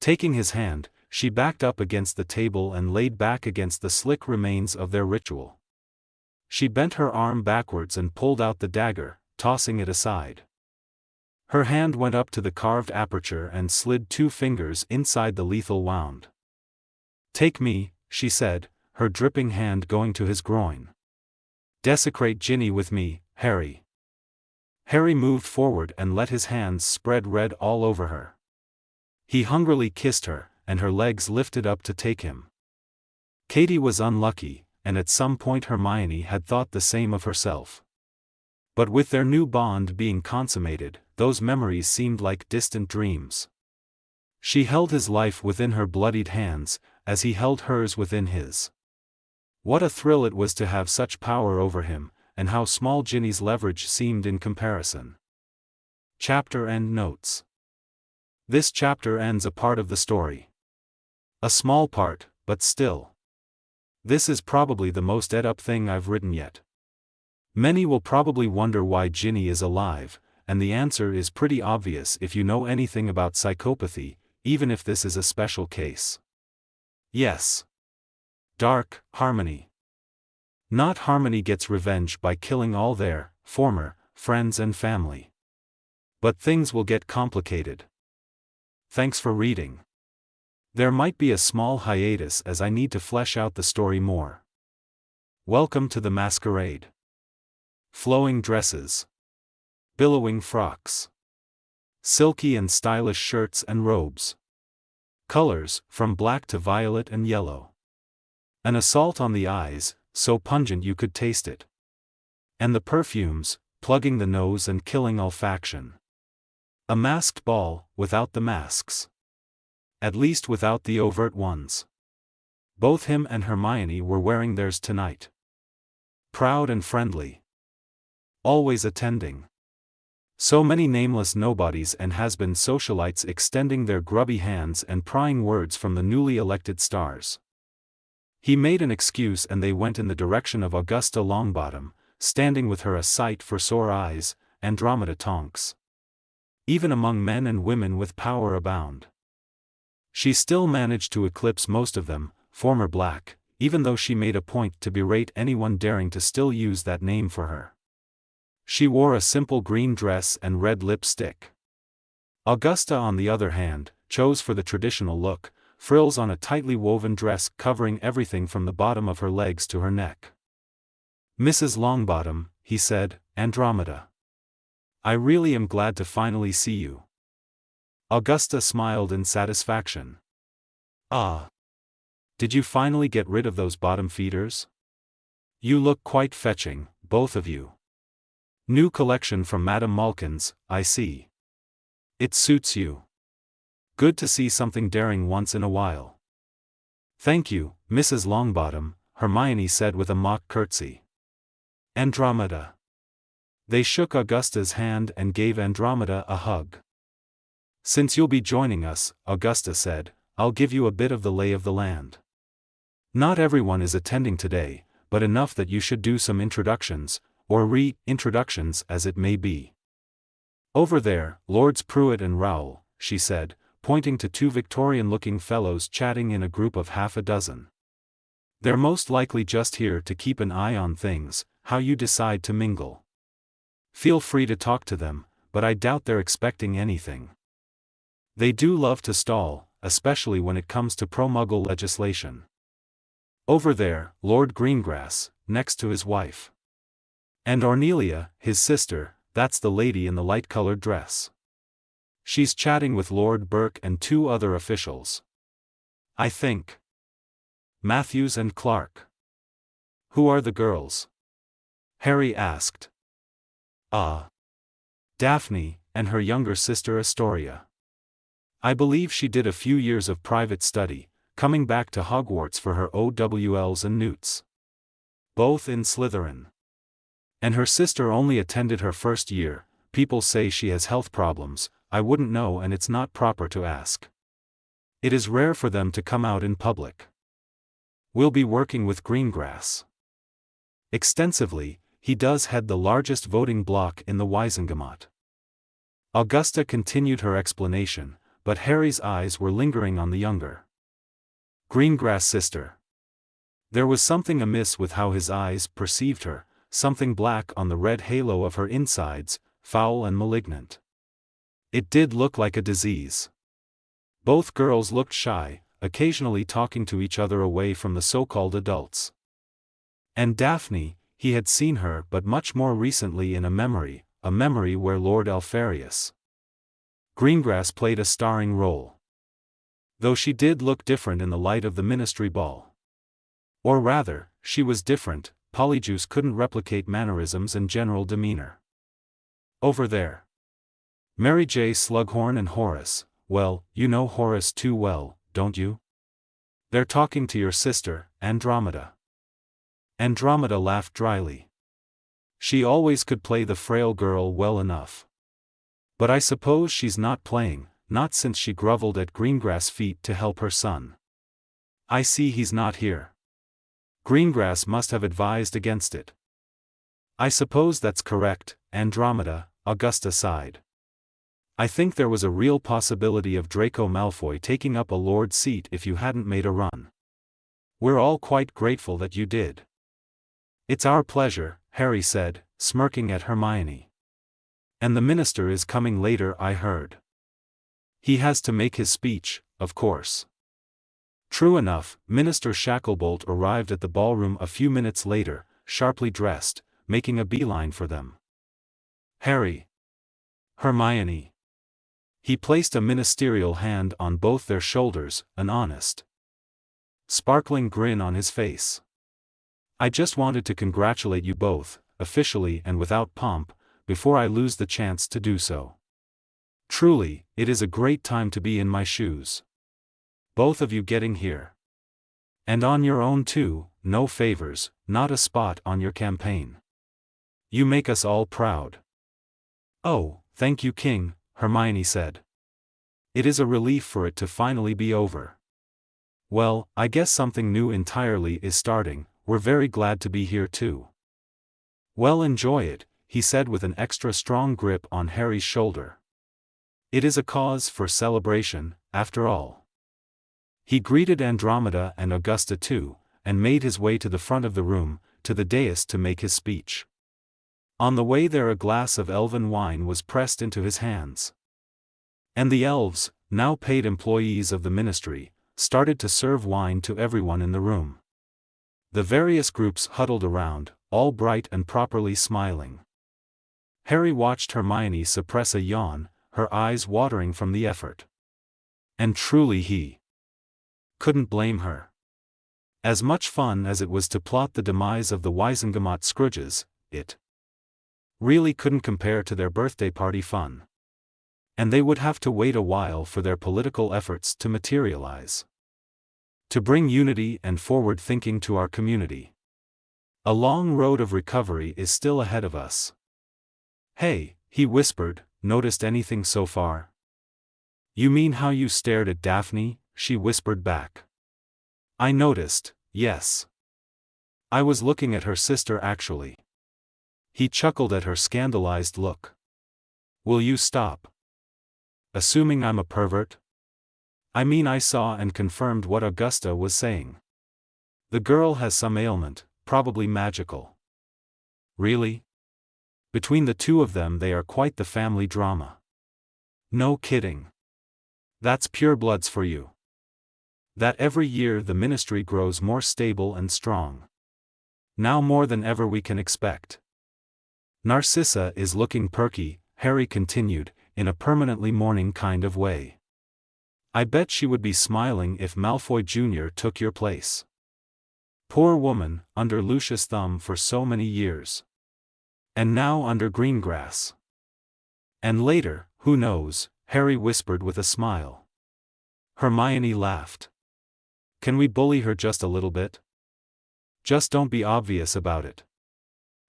Taking his hand, she backed up against the table and laid back against the slick remains of their ritual. She bent her arm backwards and pulled out the dagger, tossing it aside. Her hand went up to the carved aperture and slid 2 fingers inside the lethal wound. Take me, she said, her dripping hand going to his groin. Desecrate Ginny with me, Harry. Harry moved forward and let his hands spread red all over her. He hungrily kissed her, and her legs lifted up to take him. Katie was unlucky, and at some point Hermione had thought the same of herself. But with their new bond being consummated, those memories seemed like distant dreams. She held his life within her bloodied hands, as he held hers within his. What a thrill it was to have such power over him, and how small Ginny's leverage seemed in comparison. Chapter End Notes. This chapter ends a part of the story. A small part, but still. This is probably the most ed-up thing I've written yet. Many will probably wonder why Ginny is alive, and the answer is pretty obvious if you know anything about psychopathy, even if this is a special case. Yes. Dark, Harmony. Not Harmony gets revenge by killing all their former friends and family. But things will get complicated. Thanks for reading. There might be a small hiatus as I need to flesh out the story more. Welcome to the masquerade. Flowing dresses. Billowing frocks. Silky and stylish shirts and robes. Colors, from black to violet and yellow. An assault on the eyes, so pungent you could taste it. And the perfumes, plugging the nose and killing olfaction. A masked ball, without the masks. At least without the overt ones. Both him and Hermione were wearing theirs tonight. Proud and friendly. Always attending. So many nameless nobodies and has-been socialites extending their grubby hands and prying words from the newly elected stars. He made an excuse and they went in the direction of Augusta Longbottom, standing with her a sight for sore eyes, Andromeda Tonks. Even among men and women with power abound. She still managed to eclipse most of them, former black, even though she made a point to berate anyone daring to still use that name for her. She wore a simple green dress and red lipstick. Augusta, on the other hand, chose for the traditional look, frills on a tightly woven dress covering everything from the bottom of her legs to her neck. "Mrs. Longbottom," he said, "Andromeda. I really am glad to finally see you." Augusta smiled in satisfaction. "Ah. Did you finally get rid of those bottom feeders? You look quite fetching, both of you. New collection from Madame Malkin's, I see. It suits you. Good to see something daring once in a while." "Thank you, Mrs. Longbottom," Hermione said with a mock curtsy. "Andromeda." They shook Augusta's hand and gave Andromeda a hug. "Since you'll be joining us," Augusta said, "I'll give you a bit of the lay of the land. Not everyone is attending today, but enough that you should do some introductions, or re-introductions as it may be. Over there, Lords Pruitt and Rowell," she said, pointing to two Victorian-looking fellows chatting in a group of half a dozen. "They're most likely just here to keep an eye on things, how you decide to mingle. Feel free to talk to them, but I doubt they're expecting anything. They do love to stall, especially when it comes to pro-Muggle legislation. Over there, Lord Greengrass, next to his wife. And Ornelia, his sister, that's the lady in the light-colored dress. She's chatting with Lord Burke and two other officials. I think. Matthews and Clark." "Who are the girls?" Harry asked. Daphne, and her younger sister Astoria. I believe she did a few years of private study, coming back to Hogwarts for her OWLs and Newts. Both in Slytherin. And her sister only attended her first year. People say she has health problems. I wouldn't know, and it's not proper to ask. It is rare for them to come out in public. We'll be working with Greengrass extensively. He does head the largest voting bloc in the Wisengamot." Augusta continued her explanation, but Harry's eyes were lingering on the younger Greengrass sister. There was something amiss with how his eyes perceived her, something black on the red halo of her insides, foul and malignant. It did look like a disease. Both girls looked shy, occasionally talking to each other away from the so-called adults. And Daphne, he had seen her but much more recently in a memory where Lord Alpharius Greengrass played a starring role. Though she did look different in the light of the ministry ball. Or rather, she was different. Polyjuice couldn't replicate mannerisms and general demeanor. Over there. Mary J. Slughorn and Horace. Well, you know Horace too well, don't you? They're talking to your sister, Andromeda. Andromeda laughed dryly. She always could play the frail girl well enough. But I suppose she's not playing, not since she grovelled at Greengrass' feet to help her son. I see he's not here. Greengrass must have advised against it. I suppose that's correct, Andromeda, Augusta sighed. I think there was a real possibility of Draco Malfoy taking up a lord's seat if you hadn't made a run. We're all quite grateful that you did. It's our pleasure, Harry said, smirking at Hermione. And the minister is coming later, I heard. He has to make his speech, of course. True enough, Minister Shacklebolt arrived at the ballroom a few minutes later, sharply dressed, making a beeline for them. Harry. Hermione. He placed a ministerial hand on both their shoulders, an honest, sparkling grin on his face. I just wanted to congratulate you both, officially and without pomp, before I lose the chance to do so. Truly, it is a great time to be in my shoes. Both of you getting here. And on your own too, no favors, not a spot on your campaign. You make us all proud. Oh, thank you, King, Hermione said. It is a relief for it to finally be over. Well, I guess something new entirely is starting, we're very glad to be here too. Well, enjoy it, he said with an extra strong grip on Harry's shoulder. It is a cause for celebration, after all. He greeted Andromeda and Augusta too, and made his way to the front of the room, to the dais to make his speech. On the way there a glass of elven wine was pressed into his hands. And the elves, now paid employees of the ministry, started to serve wine to everyone in the room. The various groups huddled around, all bright and properly smiling. Harry watched Hermione suppress a yawn, her eyes watering from the effort. And truly he couldn't blame her. As much fun as it was to plot the demise of the Wizengamot Scrooges, it really couldn't compare to their birthday party fun. And they would have to wait a while for their political efforts to materialize. To bring unity and forward thinking to our community. A long road of recovery is still ahead of us. Hey, he whispered, noticed anything so far? You mean how you stared at Daphne? She whispered back. I noticed, yes. I was looking at her sister actually. He chuckled at her scandalized look. Will you stop? Assuming I'm a pervert? I mean, I saw and confirmed what Augusta was saying. The girl has some ailment, probably magical. Really? Between the two of them they are quite the family drama. No kidding. That's purebloods for you. That every year the ministry grows more stable and strong. Now more than ever we can expect. Narcissa is looking perky, Harry continued, in a permanently mourning kind of way. I bet she would be smiling if Malfoy Jr. took your place. Poor woman, under Lucius' thumb for so many years. And now under Greengrass. And later, who knows, Harry whispered with a smile. Hermione laughed. Can we bully her just a little bit? Just don't be obvious about it.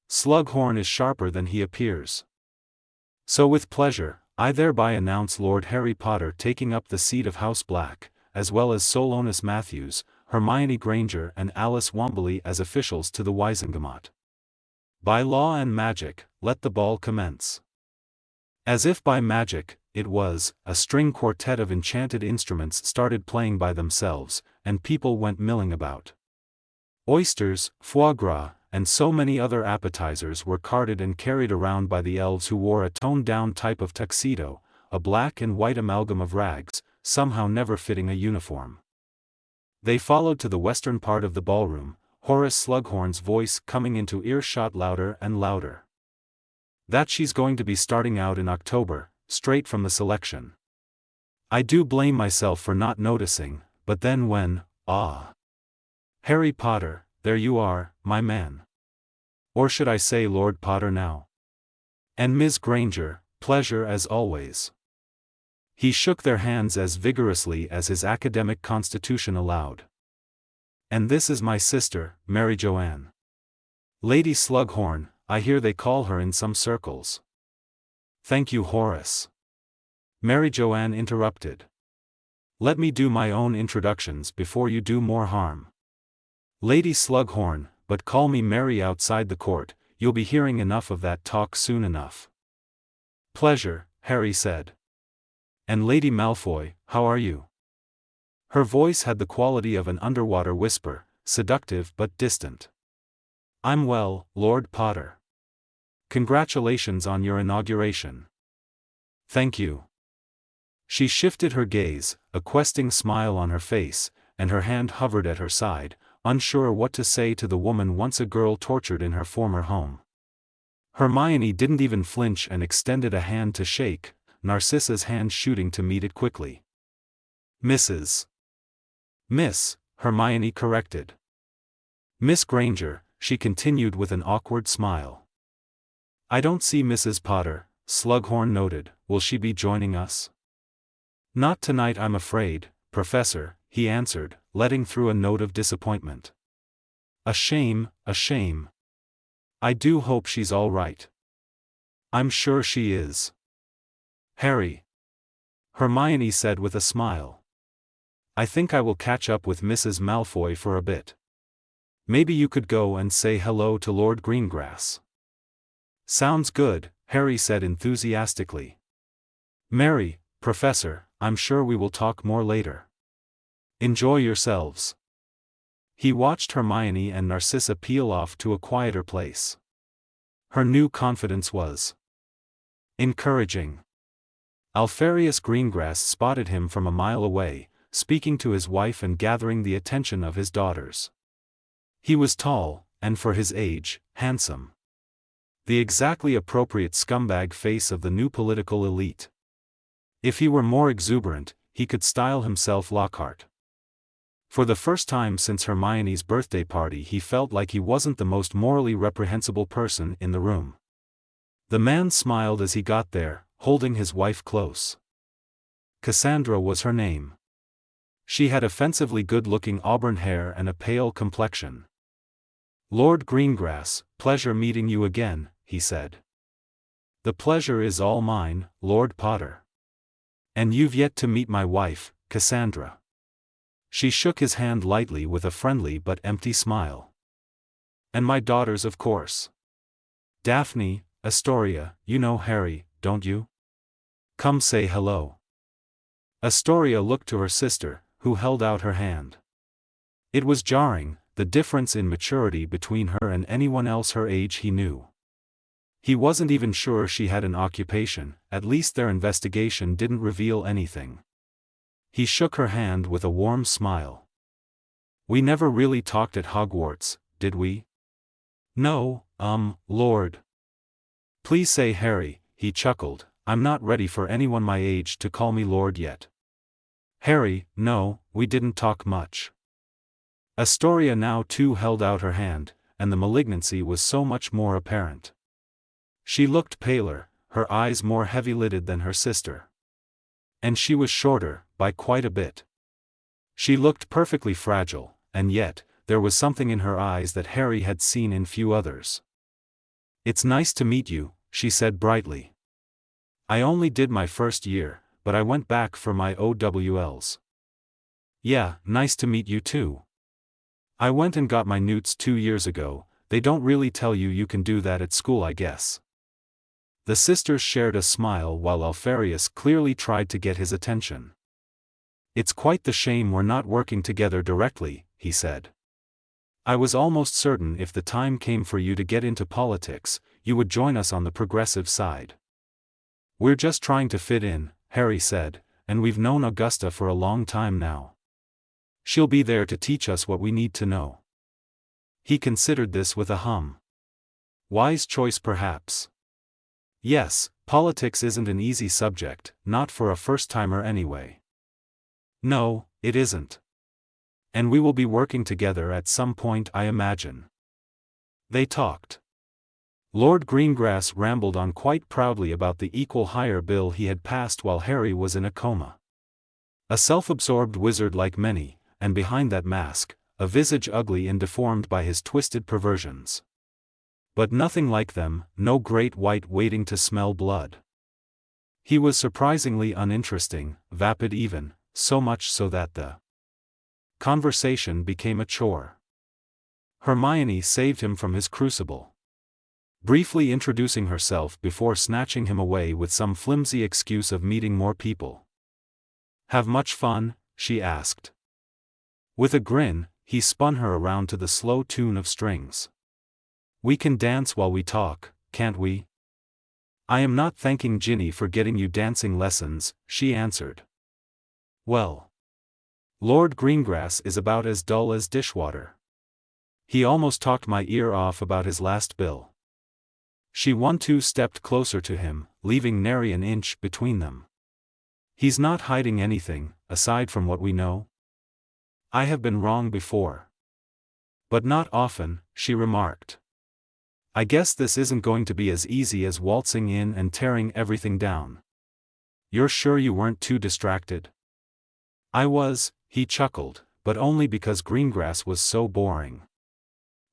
Slughorn is sharper than he appears. So with pleasure, I thereby announce Lord Harry Potter taking up the seat of House Black, as well as Solanus Matthews, Hermione Granger and Alice Wombley as officials to the Wizengamot. By law and magic, let the ball commence. As if by magic, it was, a string quartet of enchanted instruments started playing by themselves, and people went milling about. Oysters, foie gras, and so many other appetizers were carted and carried around by the elves who wore a toned-down type of tuxedo, a black and white amalgam of rags, somehow never fitting a uniform. They followed to the western part of the ballroom, Horace Slughorn's voice coming into earshot louder and louder. That she's going to be starting out in October, straight from the selection. I do blame myself for not noticing, but then when, Harry Potter, there you are, my man. Or should I say Lord Potter now? And Miss Granger, pleasure as always. He shook their hands as vigorously as his academic constitution allowed. And this is my sister, Mary Joanne. Lady Slughorn, I hear they call her in some circles. Thank you, Horace. Mary Joanne interrupted. Let me do my own introductions before you do more harm. Lady Slughorn, but call me Mary outside the court, you'll be hearing enough of that talk soon enough. Pleasure, Harry said. And Lady Malfoy, how are you? Her voice had the quality of an underwater whisper, seductive but distant. I'm well, Lord Potter. Congratulations on your inauguration. Thank you. She shifted her gaze, a questing smile on her face, and her hand hovered at her side, unsure what to say to the woman once a girl tortured in her former home. Hermione didn't even flinch and extended a hand to shake, Narcissa's hand shooting to meet it quickly. Mrs. Miss, Hermione corrected. Miss Granger, she continued with an awkward smile. I don't see Mrs. Potter, Slughorn noted, will she be joining us? Not tonight I'm afraid, Professor, he answered, letting through a note of disappointment. A shame, a shame. I do hope she's all right. I'm sure she is. Harry. Hermione said with a smile. I think I will catch up with Mrs. Malfoy for a bit. Maybe you could go and say hello to Lord Greengrass. Sounds good, Harry said enthusiastically. Mary, Professor, I'm sure we will talk more later. Enjoy yourselves. He watched Hermione and Narcissa peel off to a quieter place. Her new confidence was encouraging. Alpharius Greengrass spotted him from a mile away, speaking to his wife and gathering the attention of his daughters. He was tall, and for his age, handsome. The exactly appropriate scumbag face of the new political elite. If he were more exuberant, he could style himself Lockhart. For the first time since Hermione's birthday party he felt like he wasn't the most morally reprehensible person in the room. The man smiled as he got there, holding his wife close. Cassandra was her name. She had offensively good-looking auburn hair and a pale complexion. Lord Greengrass, pleasure meeting you again, he said. The pleasure is all mine, Lord Potter. And you've yet to meet my wife, Cassandra. She shook his hand lightly with a friendly but empty smile. And my daughters, of course. Daphne, Astoria, you know Harry, don't you? Come say hello. Astoria looked to her sister, who held out her hand. It was jarring, the difference in maturity between her and anyone else her age he knew. He wasn't even sure she had an occupation, at least their investigation didn't reveal anything. He shook her hand with a warm smile. We never really talked at Hogwarts, did we? No, Lord. Please say Harry, he chuckled, I'm not ready for anyone my age to call me Lord yet. Harry, no, we didn't talk much. Astoria now too held out her hand, and the malignancy was so much more apparent. She looked paler, her eyes more heavy-lidded than her sister. And she was shorter, by quite a bit. She looked perfectly fragile, and yet, there was something in her eyes that Harry had seen in few others. It's nice to meet you, she said brightly. I only did my first year, but I went back for my OWLs. Yeah, nice to meet you too. I went and got my newts 2 years ago, they don't really tell you can do that at school I guess. The sisters shared a smile while Alpharius clearly tried to get his attention. It's quite the shame we're not working together directly, he said. I was almost certain if the time came for you to get into politics, you would join us on the progressive side. We're just trying to fit in, Harry said, and we've known Augusta for a long time now. She'll be there to teach us what we need to know. He considered this with a hum. Wise choice perhaps. Yes, politics isn't an easy subject, not for a first-timer anyway. No, it isn't. And we will be working together at some point I imagine. They talked. Lord Greengrass rambled on quite proudly about the equal hire bill he had passed while Harry was in a coma. A self-absorbed wizard like many, and behind that mask, a visage ugly and deformed by his twisted perversions. But nothing like them, no great white waiting to smell blood. He was surprisingly uninteresting, vapid even, so much so that the conversation became a chore. Hermione saved him from his crucible, briefly introducing herself before snatching him away with some flimsy excuse of meeting more people. "Have much fun?" she asked. With a grin, he spun her around to the slow tune of strings. "We can dance while we talk, can't we?" "I am not thanking Ginny for getting you dancing lessons," she answered. "Well, Lord Greengrass is about as dull as dishwater. He almost talked my ear off about his last bill." She 1-2 stepped closer to him, leaving nary an inch between them. "He's not hiding anything, aside from what we know?" "I have been wrong before. But not often," she remarked. "I guess this isn't going to be as easy as waltzing in and tearing everything down. You're sure you weren't too distracted?" "I was," he chuckled, "but only because Greengrass was so boring.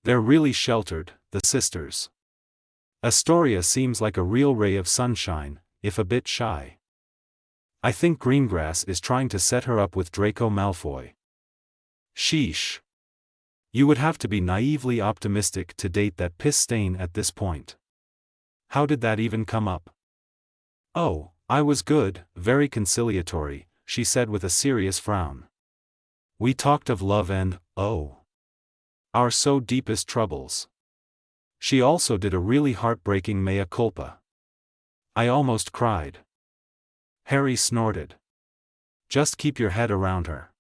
They're really sheltered, the sisters. Astoria seems like a real ray of sunshine, if a bit shy. I think Greengrass is trying to set her up with Draco Malfoy." "Sheesh. You would have to be naively optimistic to date that piss stain at this point. How did that even come up?" "Oh, I was good, very conciliatory," she said with a serious frown. "We talked of love and, oh, our so deepest troubles." She also did a really heartbreaking mea culpa. "I almost cried." Harry snorted. "Just keep your head around her.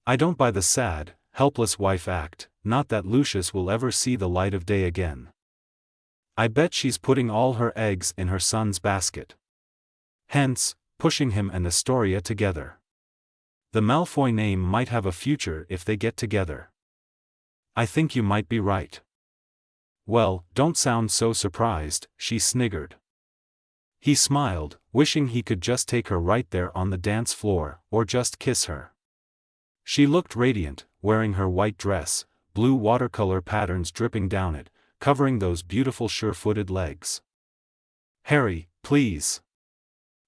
I don't buy the sad, helpless wife act, not that Lucius will ever see the light of day again. I bet she's putting all her eggs in her son's basket. Hence, pushing him and Astoria together. The Malfoy name might have a future if they get together." "I think you might be right." "Well, don't sound so surprised," she sniggered. He smiled, wishing he could just take her right there on the dance floor, or just kiss her. She looked radiant, wearing her white dress, blue watercolor patterns dripping down it, covering those beautiful sure-footed legs. "Harry, please.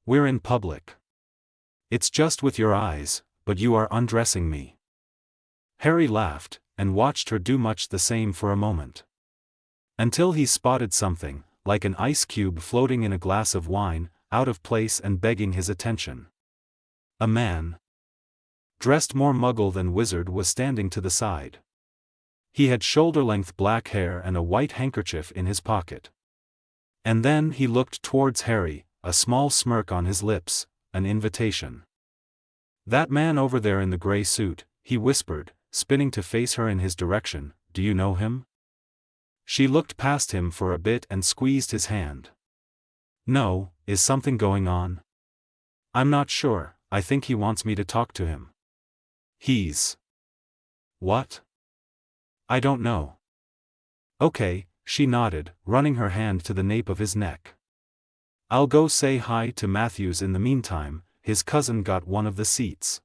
We're in public. It's just with your eyes, but you are undressing me." Harry laughed, and watched her do much the same for a moment. Until he spotted something, like an ice cube floating in a glass of wine, out of place and begging his attention. A man, dressed more muggle than wizard, was standing to the side. He had shoulder-length black hair and a white handkerchief in his pocket. And then he looked towards Harry, a small smirk on his lips, an invitation. "That man over there in the gray suit," he whispered, spinning to face her in his direction, "do you know him?" She looked past him for a bit and squeezed his hand. "No, is something going on?" "I'm not sure, I think he wants me to talk to him." "He's..." "What?" "I don't know." "Okay," she nodded, running her hand to the nape of his neck. "I'll go say hi to Matthews in the meantime, his cousin got one of the seats."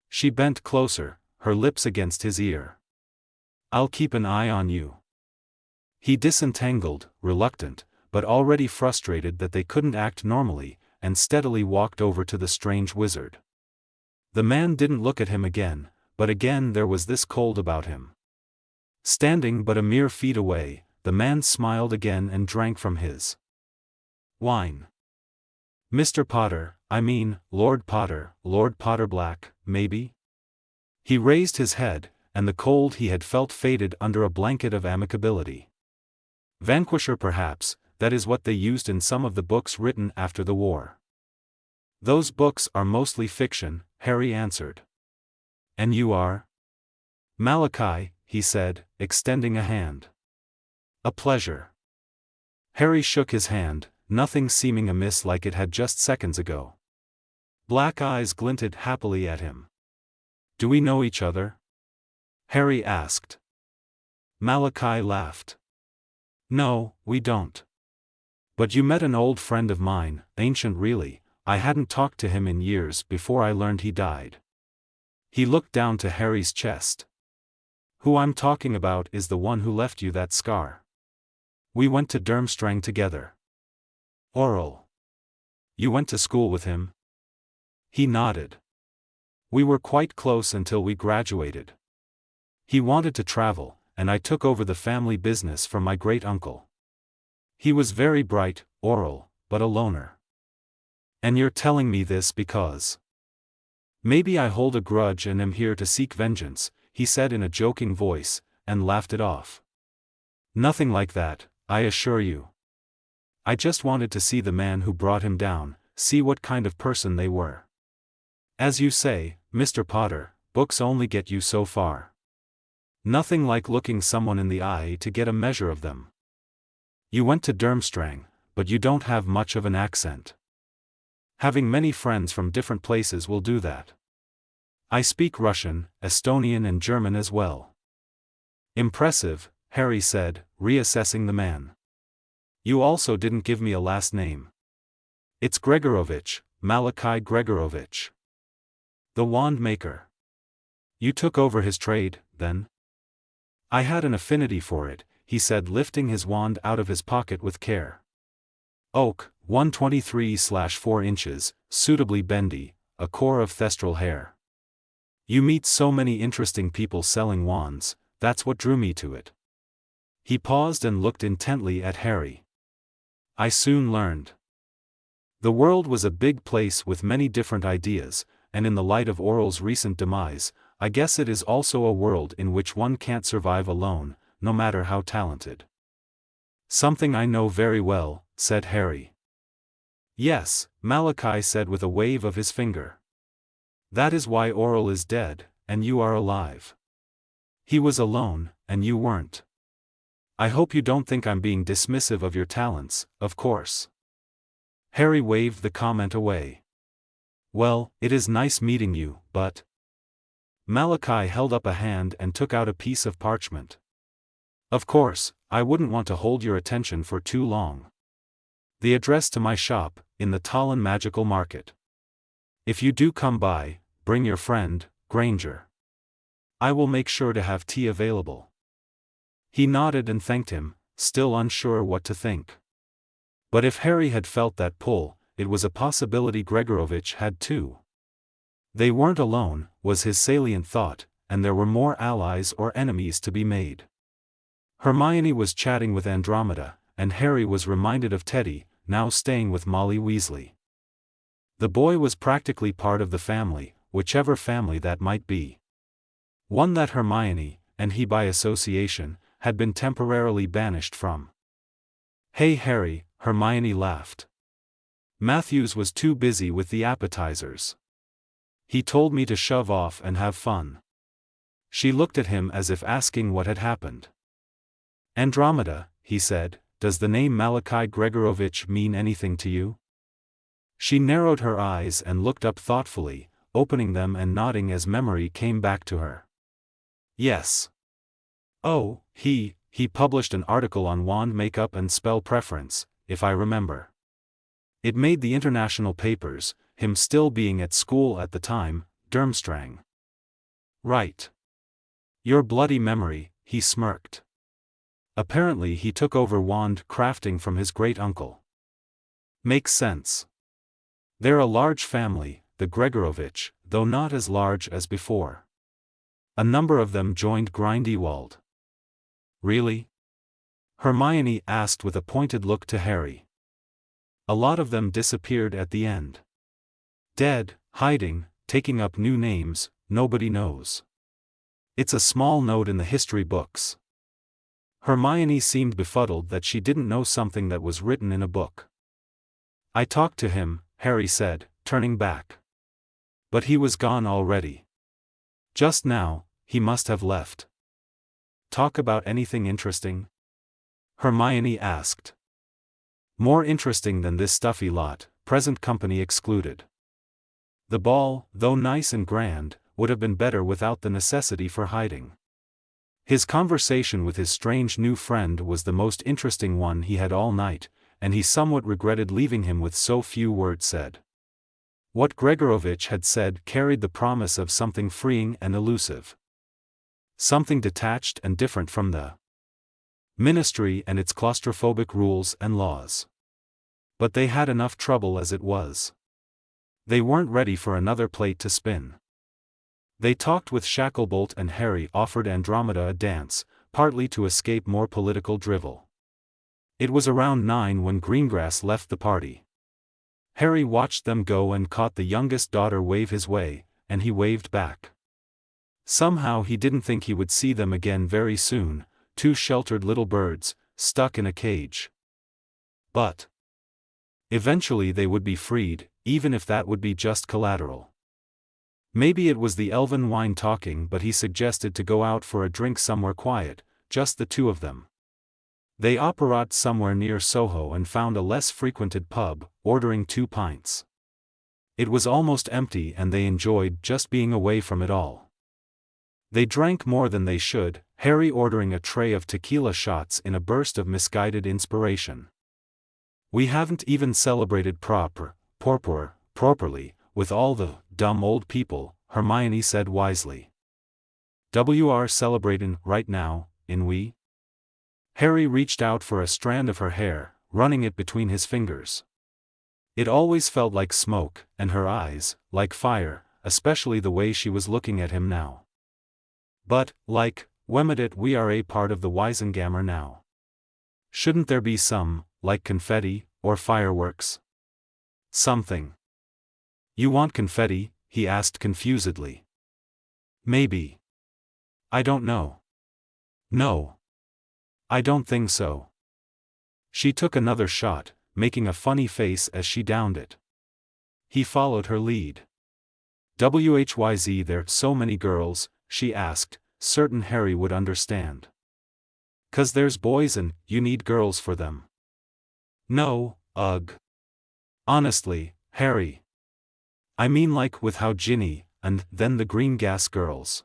She bent closer, her lips against his ear. "I'll keep an eye on you." He disentangled, reluctant, but already frustrated that they couldn't act normally, and steadily walked over to the strange wizard. The man didn't look at him again, but again there was this cold about him. Standing but a mere feet away, the man smiled again and drank from his wine. "Mr. Potter, I mean, Lord Potter, Lord Potterblack, maybe?" He raised his head, and the cold he had felt faded under a blanket of amicability. "Vanquisher perhaps, that is what they used in some of the books written after the war." "Those books are mostly fiction," Harry answered. "And you are?" "Malachi," he said, extending a hand. "A pleasure." Harry shook his hand, nothing seeming amiss like it had just seconds ago. Black eyes glinted happily at him. "Do we know each other?" Harry asked. Malachi laughed. "No, we don't. But you met an old friend of mine, ancient really, I hadn't talked to him in years before I learned he died." He looked down to Harry's chest. "Who I'm talking about is the one who left you that scar. We went to Durmstrang together." "Oral. You went to school with him? He nodded. We were quite close until we graduated. He wanted to travel, and I took over the family business from my great-uncle. He was very bright, oral, but a loner. And you're telling me this because... Maybe I hold a grudge and am here to seek vengeance, he said in a joking voice, and laughed it off. Nothing like that, I assure you. I just wanted to see the man who brought him down, see what kind of person they were. As you say, Mr. Potter, books only get you so far. Nothing like looking someone in the eye to get a measure of them. You went to Durmstrang, but you don't have much of an accent. Having many friends from different places will do that. I speak Russian, Estonian and German as well. Impressive, Harry said, reassessing the man. You also didn't give me a last name. It's Gregorovich, Malachi Gregorovich. The wand maker. You took over his trade, then? I had an affinity for it, he said, lifting his wand out of his pocket with care. Oak, 123/4 inches, suitably bendy, a core of thestral hair. You meet so many interesting people selling wands, that's what drew me to it. He paused and looked intently at Harry. I soon learned. The world was a big place with many different ideas, and in the light of Oral's recent demise, I guess it is also a world in which one can't survive alone, no matter how talented. Something I know very well, said Harry. Yes, Malachi said with a wave of his finger. That is why Oral is dead, and you are alive. He was alone, and you weren't. I hope you don't think I'm being dismissive of your talents, of course. Harry waved the comment away. Well, it is nice meeting you, but... Malachi held up a hand and took out a piece of parchment. Of course, I wouldn't want to hold your attention for too long. The address to my shop, in the Talon Magical Market. If you do come by, bring your friend, Granger. I will make sure to have tea available. He nodded and thanked him, still unsure what to think. But if Harry had felt that pull, it was a possibility Gregorovich had too. They weren't alone, was his salient thought, and there were more allies or enemies to be made. Hermione was chatting with Andromeda, and Harry was reminded of Teddy, now staying with Molly Weasley. The boy was practically part of the family, whichever family that might be. One that Hermione, and he by association, had been temporarily banished from. Hey Harry, Hermione laughed. Matthews was too busy with the appetizers. He told me to shove off and have fun. She looked at him as if asking what had happened. Andromeda, he said, does the name Malachi Gregorovich mean anything to you? She narrowed her eyes and looked up thoughtfully, opening them and nodding as memory came back to her. Yes. Oh, he published an article on wand makeup and spell preference, if I remember. It made the international papers, him still being at school at the time, Durmstrang. Right. Your bloody memory, he smirked. Apparently he took over wand crafting from his great-uncle. Makes sense. They're a large family, the Gregorovich, though not as large as before. A number of them joined Grindelwald. Really? Hermione asked with a pointed look to Harry. A lot of them disappeared at the end. Dead, hiding, taking up new names, nobody knows. It's a small note in the history books. Hermione seemed befuddled that she didn't know something that was written in a book. I talked to him, Harry said, turning back. But he was gone already. Just now, he must have left. Talk about anything interesting? Hermione asked. More interesting than this stuffy lot, present company excluded. The ball, though nice and grand, would have been better without the necessity for hiding. His conversation with his strange new friend was the most interesting one he had all night, and he somewhat regretted leaving him with so few words said. What Gregorovich had said carried the promise of something freeing and elusive. Something detached and different from the ministry and its claustrophobic rules and laws. But they had enough trouble as it was. They weren't ready for another plate to spin. They talked with Shacklebolt, and Harry offered Andromeda a dance, partly to escape more political drivel. It was around 9 when Greengrass left the party. Harry watched them go and caught the youngest daughter wave his way, and he waved back. Somehow he didn't think he would see them again very soon, two sheltered little birds, stuck in a cage. But eventually they would be freed, even if that would be just collateral. Maybe it was the elven wine talking, but he suggested to go out for a drink somewhere quiet, just the two of them. They operated somewhere near Soho and found a less frequented pub, ordering 2 pints. It was almost empty and they enjoyed just being away from it all. They drank more than they should, Harry ordering a tray of tequila shots in a burst of misguided inspiration. "We haven't even celebrated properly, with all the dumb old people," Hermione said wisely. "We're celebrating right now, in we?" Harry reached out for a strand of her hair, running it between his fingers. It always felt like smoke, and her eyes, like fire, especially the way she was looking at him now. "But, we are a part of the Weisengammer now. Shouldn't there be some, like confetti, or fireworks? Something." "You want confetti?" he asked confusedly. "Maybe. I don't know." "No. I don't think so." She took another shot, making a funny face as she downed it. He followed her lead. "Why's there so many girls?" she asked, certain Harry would understand. "'Cause there's boys and you need girls for them." "No, ugh. Honestly, Harry. I mean with how Ginny, and then the green gas girls.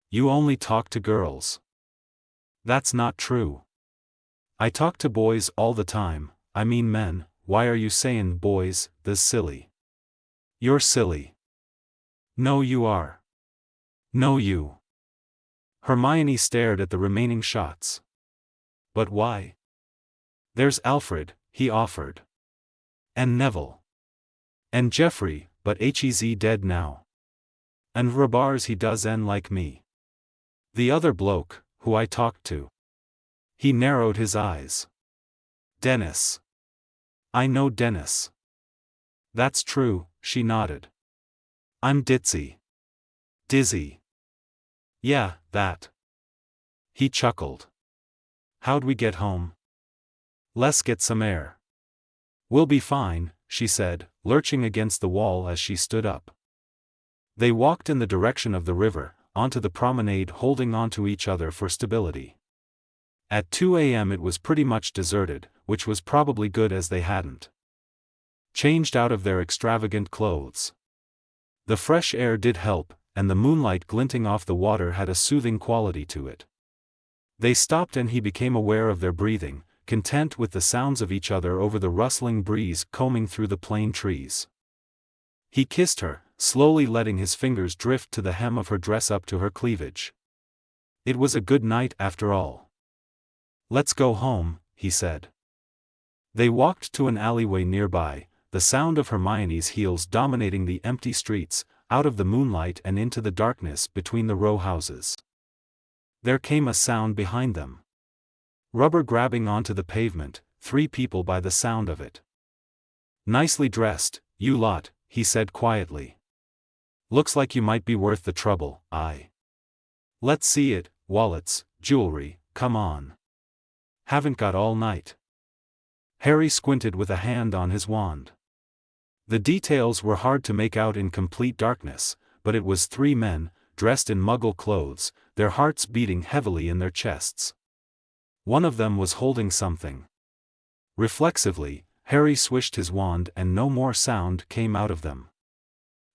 You only talk to girls." "That's not true. I talk to boys all the time, I mean men." "Why are you saying boys, this silly?" "You're silly." "No you are." "No you." Hermione stared at the remaining shots. "But why?" "There's Alfred," he offered. "And Neville. And Geoffrey, but he's dead now. And Rabars he doesn't like me. The other bloke, who I talked to." He narrowed his eyes. "Dennis. I know Dennis." "That's true," she nodded. "I'm ditzy." "Dizzy." "Yeah, that." He chuckled. "How'd we get home?" "Let's get some air." "We'll be fine," she said, lurching against the wall as she stood up. They walked in the direction of the river, onto the promenade, holding onto each other for stability. At 2 a.m. it was pretty much deserted, which was probably good as they hadn't changed out of their extravagant clothes. The fresh air did help, and the moonlight glinting off the water had a soothing quality to it. They stopped and he became aware of their breathing, content with the sounds of each other over the rustling breeze combing through the plane trees. He kissed her, slowly letting his fingers drift to the hem of her dress up to her cleavage. It was a good night after all. "Let's go home," he said. They walked to an alleyway nearby, the sound of Hermione's heels dominating the empty streets, out of the moonlight and into the darkness between the row houses. There came a sound behind them. Rubber grabbing onto the pavement, 3 people by the sound of it. "Nicely dressed, you lot," he said quietly. "Looks like you might be worth the trouble, Let's see it, wallets, jewelry, come on. Haven't got all night." Harry squinted with a hand on his wand. The details were hard to make out in complete darkness, but it was 3 men, dressed in Muggle clothes, their hearts beating heavily in their chests. One of them was holding something. Reflexively, Harry swished his wand and no more sound came out of them.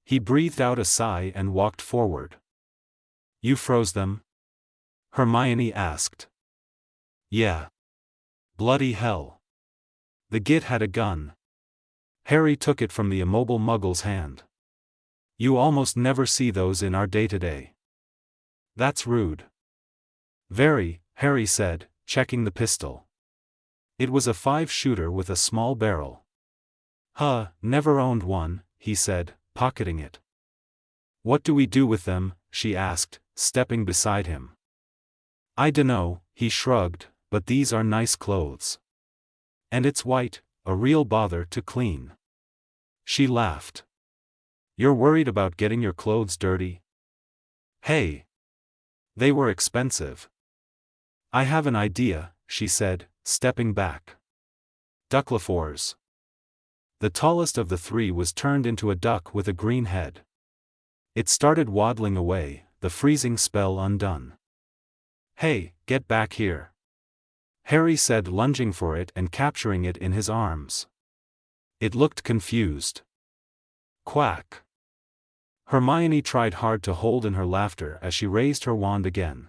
He breathed out a sigh and walked forward. "You froze them?" Hermione asked. "Yeah. Bloody hell. The git had a gun." Harry took it from the immobile Muggle's hand. "You almost never see those in our day-to-day." "That's rude." "Very," Harry said, checking the pistol. It was a 5-shooter with a small barrel. Never owned one, he said, pocketing it. What do we do with them? She asked, stepping beside him. I dunno, he shrugged, but these are nice clothes. And it's white, a real bother to clean. She laughed. You're worried about getting your clothes dirty? Hey! They were expensive. I have an idea, she said, stepping back. Ducklifores. The tallest of the three was turned into a duck with a green head. It started waddling away, the freezing spell undone. Hey, get back here! Harry said, lunging for it and capturing it in his arms. It looked confused. Quack! Hermione tried hard to hold in her laughter as she raised her wand again.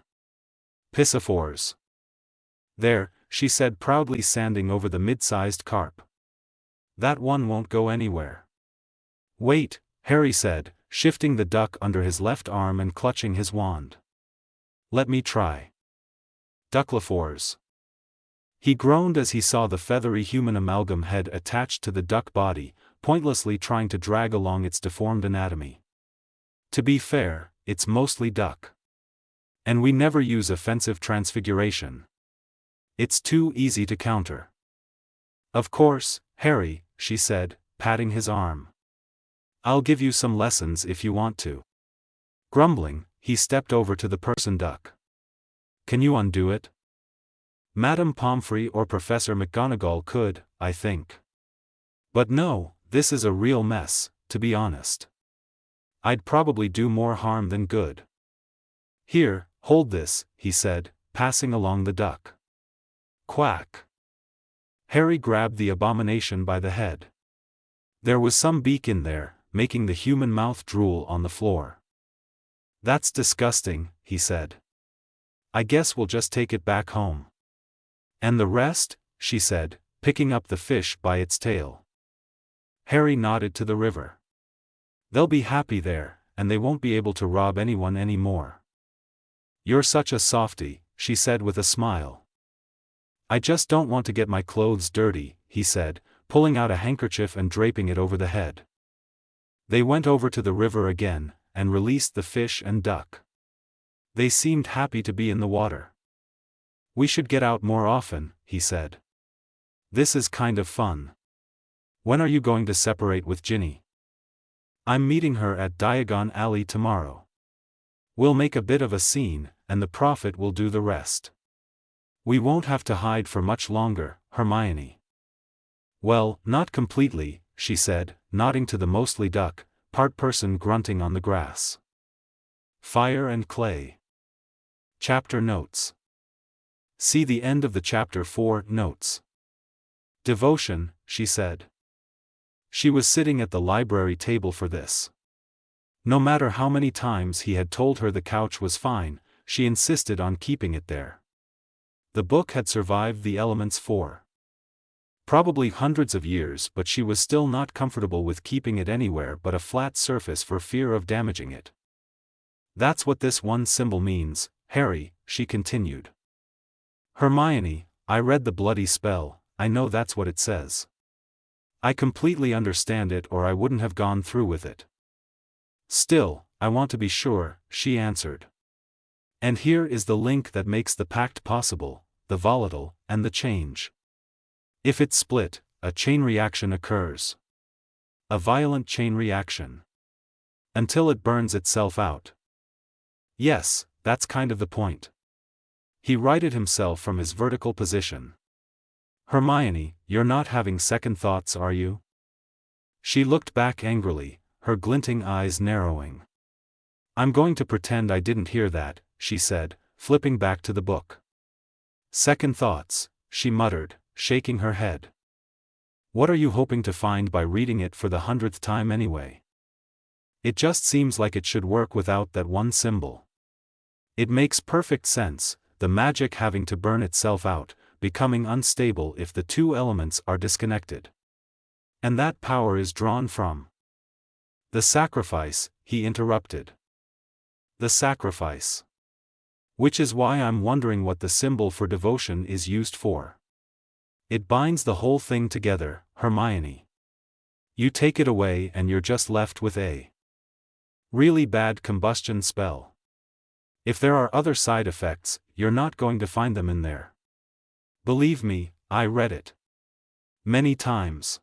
Pissophores. There, she said proudly, sanding over the mid-sized carp. That one won't go anywhere. Wait, Harry said, shifting the duck under his left arm and clutching his wand. Let me try. Ducklifores. He groaned as he saw the feathery human amalgam head attached to the duck body, pointlessly trying to drag along its deformed anatomy. To be fair, it's mostly duck. And we never use offensive transfiguration. It's too easy to counter. Of course, Harry, she said, patting his arm. I'll give you some lessons if you want to. Grumbling, he stepped over to the person duck. Can you undo it? Madame Pomfrey or Professor McGonagall could, I think. But no, this is a real mess, to be honest. I'd probably do more harm than good. Here, hold this, he said, passing along the duck. Quack! Harry grabbed the abomination by the head. There was some beak in there, making the human mouth drool on the floor. That's disgusting, he said. I guess we'll just take it back home. And the rest? She said, picking up the fish by its tail. Harry nodded to the river. They'll be happy there, and they won't be able to rob anyone anymore. You're such a softy, she said with a smile. I just don't want to get my clothes dirty, he said, pulling out a handkerchief and draping it over the head. They went over to the river again, and released the fish and duck. They seemed happy to be in the water. We should get out more often, he said. This is kind of fun. When are you going to separate with Ginny? I'm meeting her at Diagon Alley tomorrow. We'll make a bit of a scene, and the prophet will do the rest. We won't have to hide for much longer, Hermione. Well, not completely, she said, nodding to the mostly duck, part person grunting on the grass. Fire and Clay. Chapter Notes. See the end of the chapter for notes. Devotion, she said. She was sitting at the library table for this. No matter how many times he had told her the couch was fine, she insisted on keeping it there. The book had survived the elements for probably hundreds of years, but she was still not comfortable with keeping it anywhere but a flat surface for fear of damaging it. That's what this one symbol means, Harry, she continued. Hermione, I read the bloody spell, I know that's what it says. I completely understand it, or I wouldn't have gone through with it. Still, I want to be sure, she answered. And here is the link that makes the pact possible, the volatile, and the change. If it's split, a chain reaction occurs. A violent chain reaction. Until it burns itself out. Yes, that's kind of the point. He righted himself from his vertical position. Hermione, you're not having second thoughts, are you? She looked back angrily, her glinting eyes narrowing. I'm going to pretend I didn't hear that, she said, flipping back to the book. Second thoughts, she muttered, shaking her head. What are you hoping to find by reading it for the 100th time anyway? It just seems like it should work without that one symbol. It makes perfect sense, the magic having to burn itself out, becoming unstable if the two elements are disconnected. And that power is drawn from the sacrifice, he interrupted. The sacrifice. Which is why I'm wondering what the symbol for devotion is used for. It binds the whole thing together, Hermione. You take it away and you're just left with a really bad combustion spell. If there are other side effects, you're not going to find them in there. Believe me, I read it many times.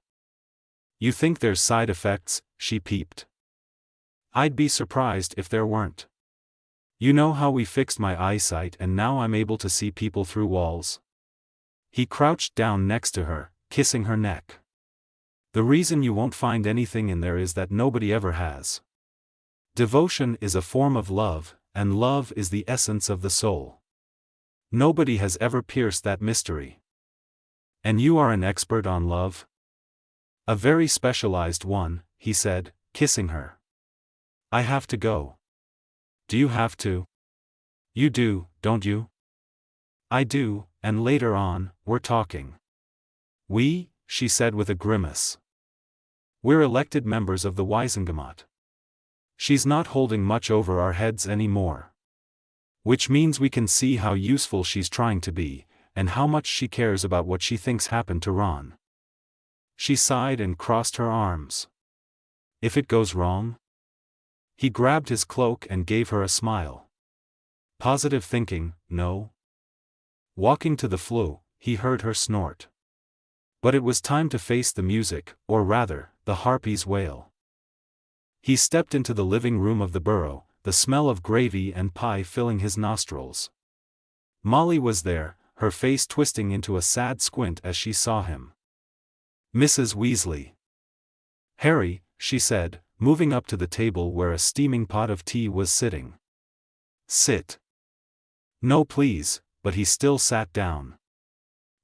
You think there's side effects? She peeped. I'd be surprised if there weren't. You know how we fixed my eyesight and now I'm able to see people through walls? He crouched down next to her, kissing her neck. The reason you won't find anything in there is that nobody ever has. Devotion is a form of love, and love is the essence of the soul. Nobody has ever pierced that mystery. And you are an expert on love? A very specialized one, he said, kissing her. I have to go. Do you have to? You do, don't you? I do, and later on, we're talking. We, she said with a grimace. We're elected members of the Wiesengemot. She's not holding much over our heads anymore. Which means we can see how useful she's trying to be, and how much she cares about what she thinks happened to Ron. She sighed and crossed her arms. If it goes wrong? He grabbed his cloak and gave her a smile. Positive thinking, no? Walking to the flue, he heard her snort. But it was time to face the music, or rather, the harpy's wail. He stepped into the living room of the burrow, the smell of gravy and pie filling his nostrils. Molly was there, her face twisting into a sad squint as she saw him. Mrs. Weasley. Harry, she said, moving up to the table where a steaming pot of tea was sitting. Sit. No please, but he still sat down.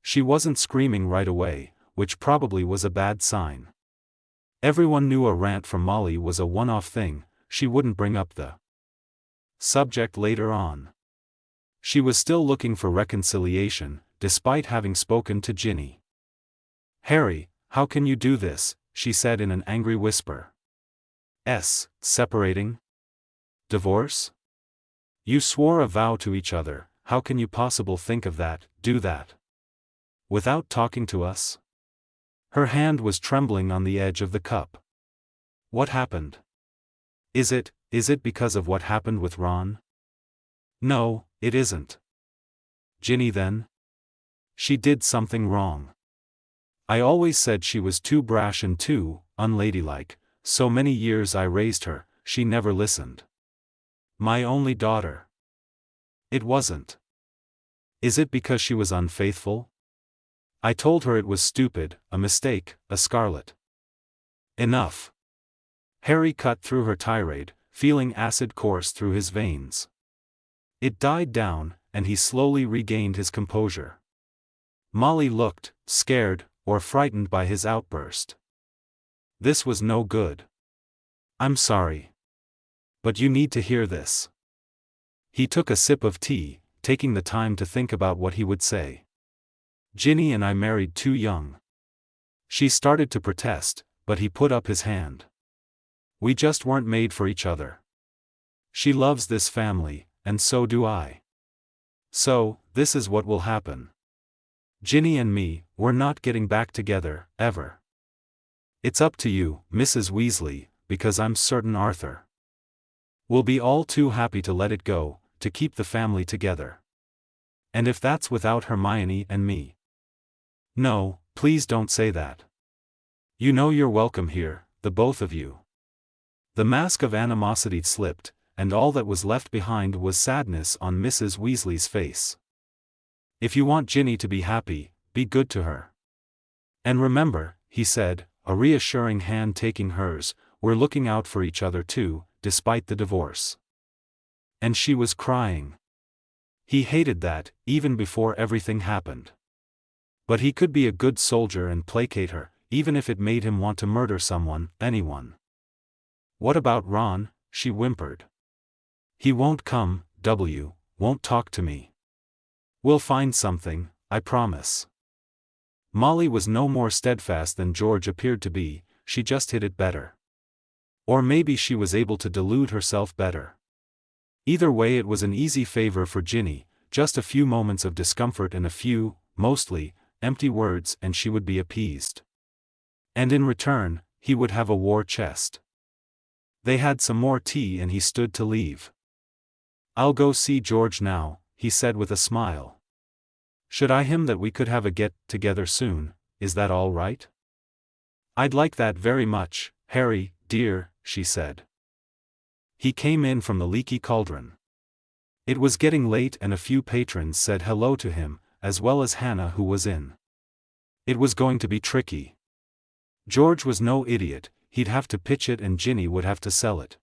She wasn't screaming right away, which probably was a bad sign. Everyone knew a rant from Molly was a one-off thing, she wouldn't bring up the subject later on. She was still looking for reconciliation, despite having spoken to Ginny. Harry, how can you do this? She said in an angry whisper. Separating? Divorce? You swore a vow to each other, how can you possibly think of that, do that? Without talking to us? Her hand was trembling on the edge of the cup. What happened? Is it because of what happened with Ron? No, it isn't. Ginny then? She did something wrong. I always said she was too brash and too unladylike, so many years I raised her, she never listened. My only daughter. It wasn't. Is it because she was unfaithful? I told her it was stupid, a mistake, a scarlet. Enough. Harry cut through her tirade, feeling acid course through his veins. It died down, and he slowly regained his composure. Molly looked, scared, or frightened by his outburst. This was no good. I'm sorry. But you need to hear this. He took a sip of tea, taking the time to think about what he would say. Ginny and I married too young. She started to protest, but he put up his hand. We just weren't made for each other. She loves this family, and so do I. So, this is what will happen. Ginny and me, we're not getting back together, ever. It's up to you, Mrs. Weasley, because I'm certain Arthur will be all too happy to let it go, to keep the family together. And if that's without Hermione and me. No, please don't say that. You know you're welcome here, the both of you. The mask of animosity slipped, and all that was left behind was sadness on Mrs. Weasley's face. If you want Ginny to be happy, be good to her. And remember, he said, a reassuring hand taking hers, we're looking out for each other too, despite the divorce. And she was crying. He hated that, even before everything happened. But he could be a good soldier and placate her, even if it made him want to murder someone, anyone. What about Ron? She whimpered. He won't come, won't talk to me. We'll find something, I promise. Molly was no more steadfast than George appeared to be, she just hid it better. Or maybe she was able to delude herself better. Either way it was an easy favor for Ginny, just a few moments of discomfort and a few, mostly, empty words and she would be appeased. And in return, he would have a war chest. They had some more tea and he stood to leave. "I'll go see George now," he said with a smile. "Should I him that we could have a get-together soon, is that all right?" "I'd like that very much, Harry, dear," she said. He came in from the leaky cauldron. It was getting late and a few patrons said hello to him, as well as Hannah who was in. It was going to be tricky. George was no idiot, he'd have to pitch it and Ginny would have to sell it.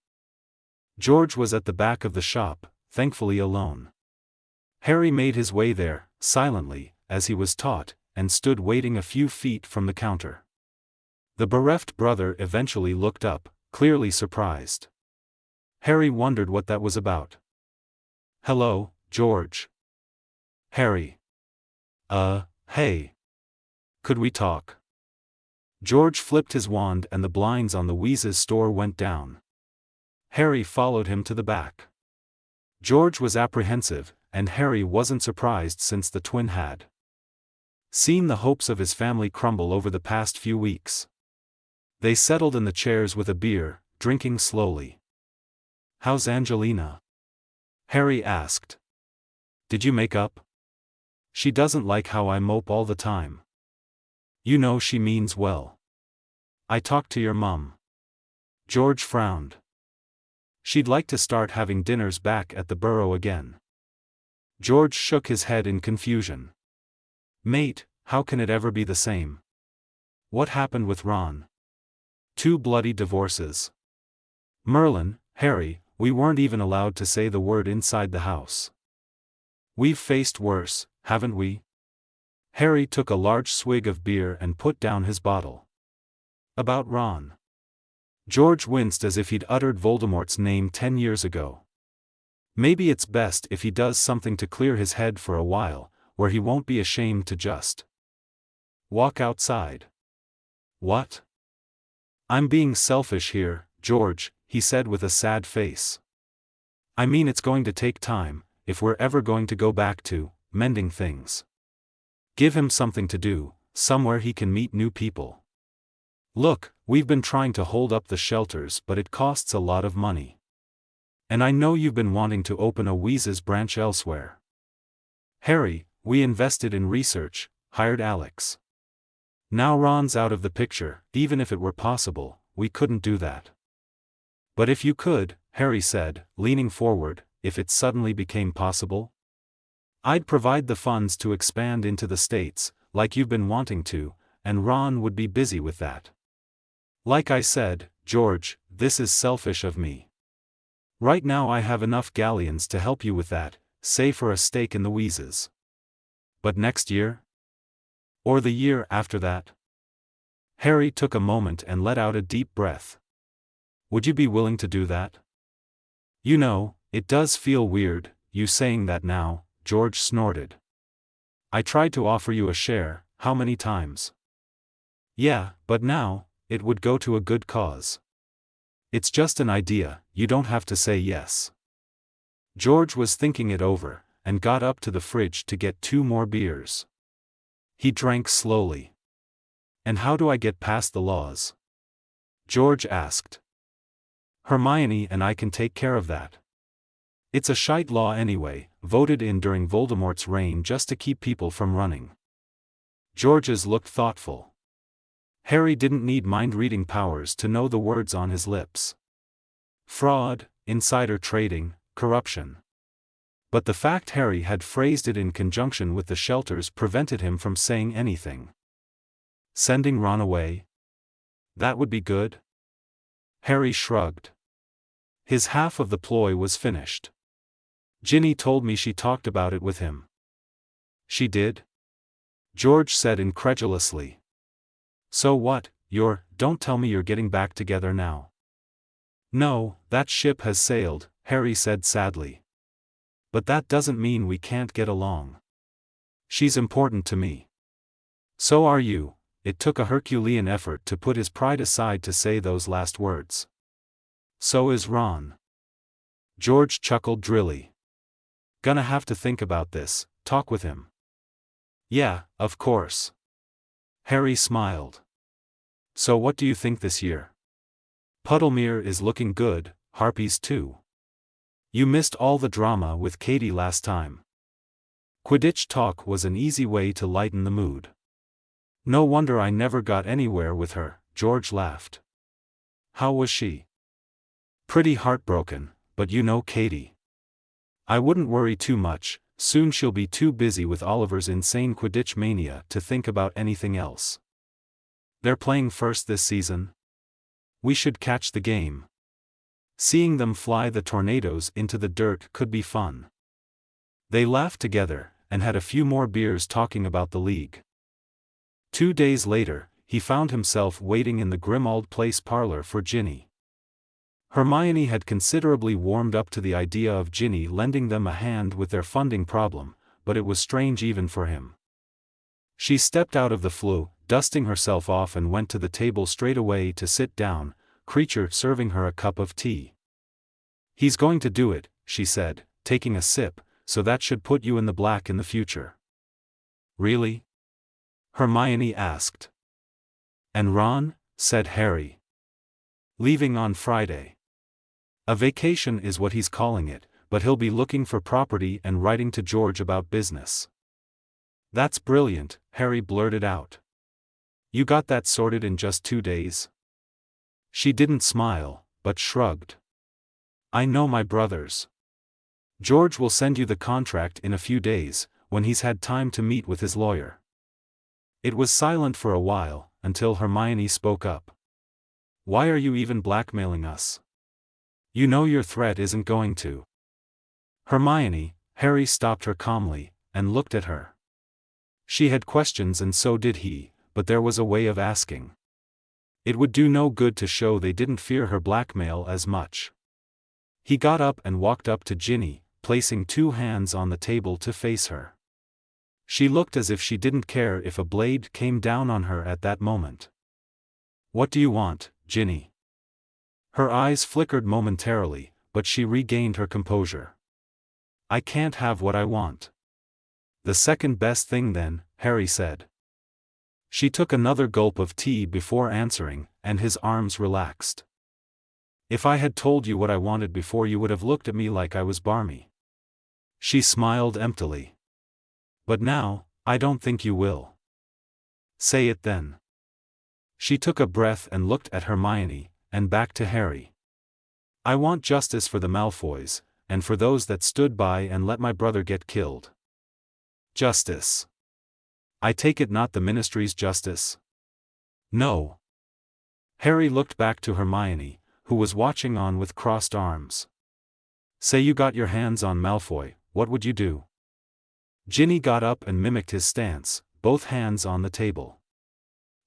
George was at the back of the shop, thankfully alone. Harry made his way there, silently, as he was taught, and stood waiting a few feet from the counter. The bereft brother eventually looked up, clearly surprised. Harry wondered what that was about. "Hello, George." Harry. Hey. Could we talk?" George flipped his wand and the blinds on the Weeze's store went down. Harry followed him to the back. George was apprehensive, and Harry wasn't surprised since the twin had seen the hopes of his family crumble over the past few weeks. They settled in the chairs with a beer, drinking slowly. "How's Angelina?" Harry asked. "Did you make up?" "She doesn't like how I mope all the time." "You know she means well." "I talked to your mum." George frowned. "She'd like to start having dinners back at the Burrow again." George shook his head in confusion. "Mate, how can it ever be the same? What happened with Ron?" "2 bloody divorces. Merlin, Harry, we weren't even allowed to say the word inside the house. We've faced worse, haven't we?" Harry took a large swig of beer and put down his bottle. "About Ron?" George winced as if he'd uttered Voldemort's name 10 years ago. "Maybe it's best if he does something to clear his head for a while, where he won't be ashamed to just walk outside." "What?" "I'm being selfish here, George," he said with a sad face. "I mean it's going to take time, if we're ever going to go back to mending things. Give him something to do, somewhere he can meet new people. Look, we've been trying to hold up the shelters but it costs a lot of money. And I know you've been wanting to open a Weeze's branch elsewhere. Harry, we invested in research, hired Alex. Now Ron's out of the picture, even if it were possible, we couldn't do that." "But if you could," Harry said, leaning forward, "if it suddenly became possible? I'd provide the funds to expand into the States, like you've been wanting to, and Ron would be busy with that. Like I said, George, this is selfish of me. Right now I have enough galleons to help you with that, say for a stake in the Weezes. But next year? Or the year after that?" Harry took a moment and let out a deep breath. "Would you be willing to do that?" "You know, it does feel weird, you saying that now," George snorted. "I tried to offer you a share, how many times?" "Yeah, but now, it would go to a good cause. It's just an idea, you don't have to say yes." George was thinking it over, and got up to the fridge to get 2 more beers. He drank slowly. "And how do I get past the laws?" George asked. "Hermione and I can take care of that. It's a shite law anyway, voted in during Voldemort's reign just to keep people from running." George's looked thoughtful. Harry didn't need mind-reading powers to know the words on his lips. Fraud, insider trading, corruption. But the fact Harry had phrased it in conjunction with the shelters prevented him from saying anything. Sending Ron away? That would be good? Harry shrugged. His half of the ploy was finished. "Ginny told me she talked about it with him." "She did?" George said incredulously. "So what, don't tell me you're getting back together now." "No, that ship has sailed," Harry said sadly. "But that doesn't mean we can't get along. She's important to me. So are you." It took a Herculean effort to put his pride aside to say those last words. "So is Ron." George chuckled drily. "Gonna have to think about this, talk with him." "Yeah, of course." Harry smiled. So what do you think this year? Puddlemere is looking good, Harpies too. You missed all the drama with Katie last time. Quidditch talk was an easy way to lighten the mood. No wonder I never got anywhere with her, George laughed. How was she? Pretty heartbroken, but you know Katie. I wouldn't worry too much, soon she'll be too busy with Oliver's insane Quidditch mania to think about anything else. They're playing first this season? We should catch the game. Seeing them fly the tornadoes into the dirt could be fun. They laughed together, and had a few more beers talking about the league. 2 days later, he found himself waiting in the Grimmauld Place parlor for Ginny. Hermione had considerably warmed up to the idea of Ginny lending them a hand with their funding problem, but it was strange even for him. She stepped out of the flue, dusting herself off, and went to the table straight away to sit down, Creature serving her a cup of tea. He's going to do it, she said, taking a sip, so that should put you in the black in the future. Really? Hermione asked. And Ron? Said Harry. Leaving on Friday. A vacation is what he's calling it, but he'll be looking for property and writing to George about business. That's brilliant, Harry blurted out. You got that sorted in just 2 days? She didn't smile, but shrugged. I know my brothers. George will send you the contract in a few days, when he's had time to meet with his lawyer. It was silent for a while, until Hermione spoke up. Why are you even blackmailing us? You know your threat isn't going to. Hermione, Harry stopped her calmly, and looked at her. She had questions and so did he, but there was a way of asking. It would do no good to show they didn't fear her blackmail as much. He got up and walked up to Ginny, placing 2 hands on the table to face her. She looked as if she didn't care if a blade came down on her at that moment. What do you want, Ginny? Her eyes flickered momentarily, but she regained her composure. I can't have what I want. The second best thing then, Harry said. She took another gulp of tea before answering, and his arms relaxed. If I had told you what I wanted before, you would have looked at me like I was barmy. She smiled emptily. But now, I don't think you will. Say it then. She took a breath and looked at Hermione, and back to Harry. I want justice for the Malfoys, and for those that stood by and let my brother get killed. Justice. I take it not the Ministry's justice? No. Harry looked back to Hermione, who was watching on with crossed arms. Say you got your hands on Malfoy, what would you do? Ginny got up and mimicked his stance, both hands on the table.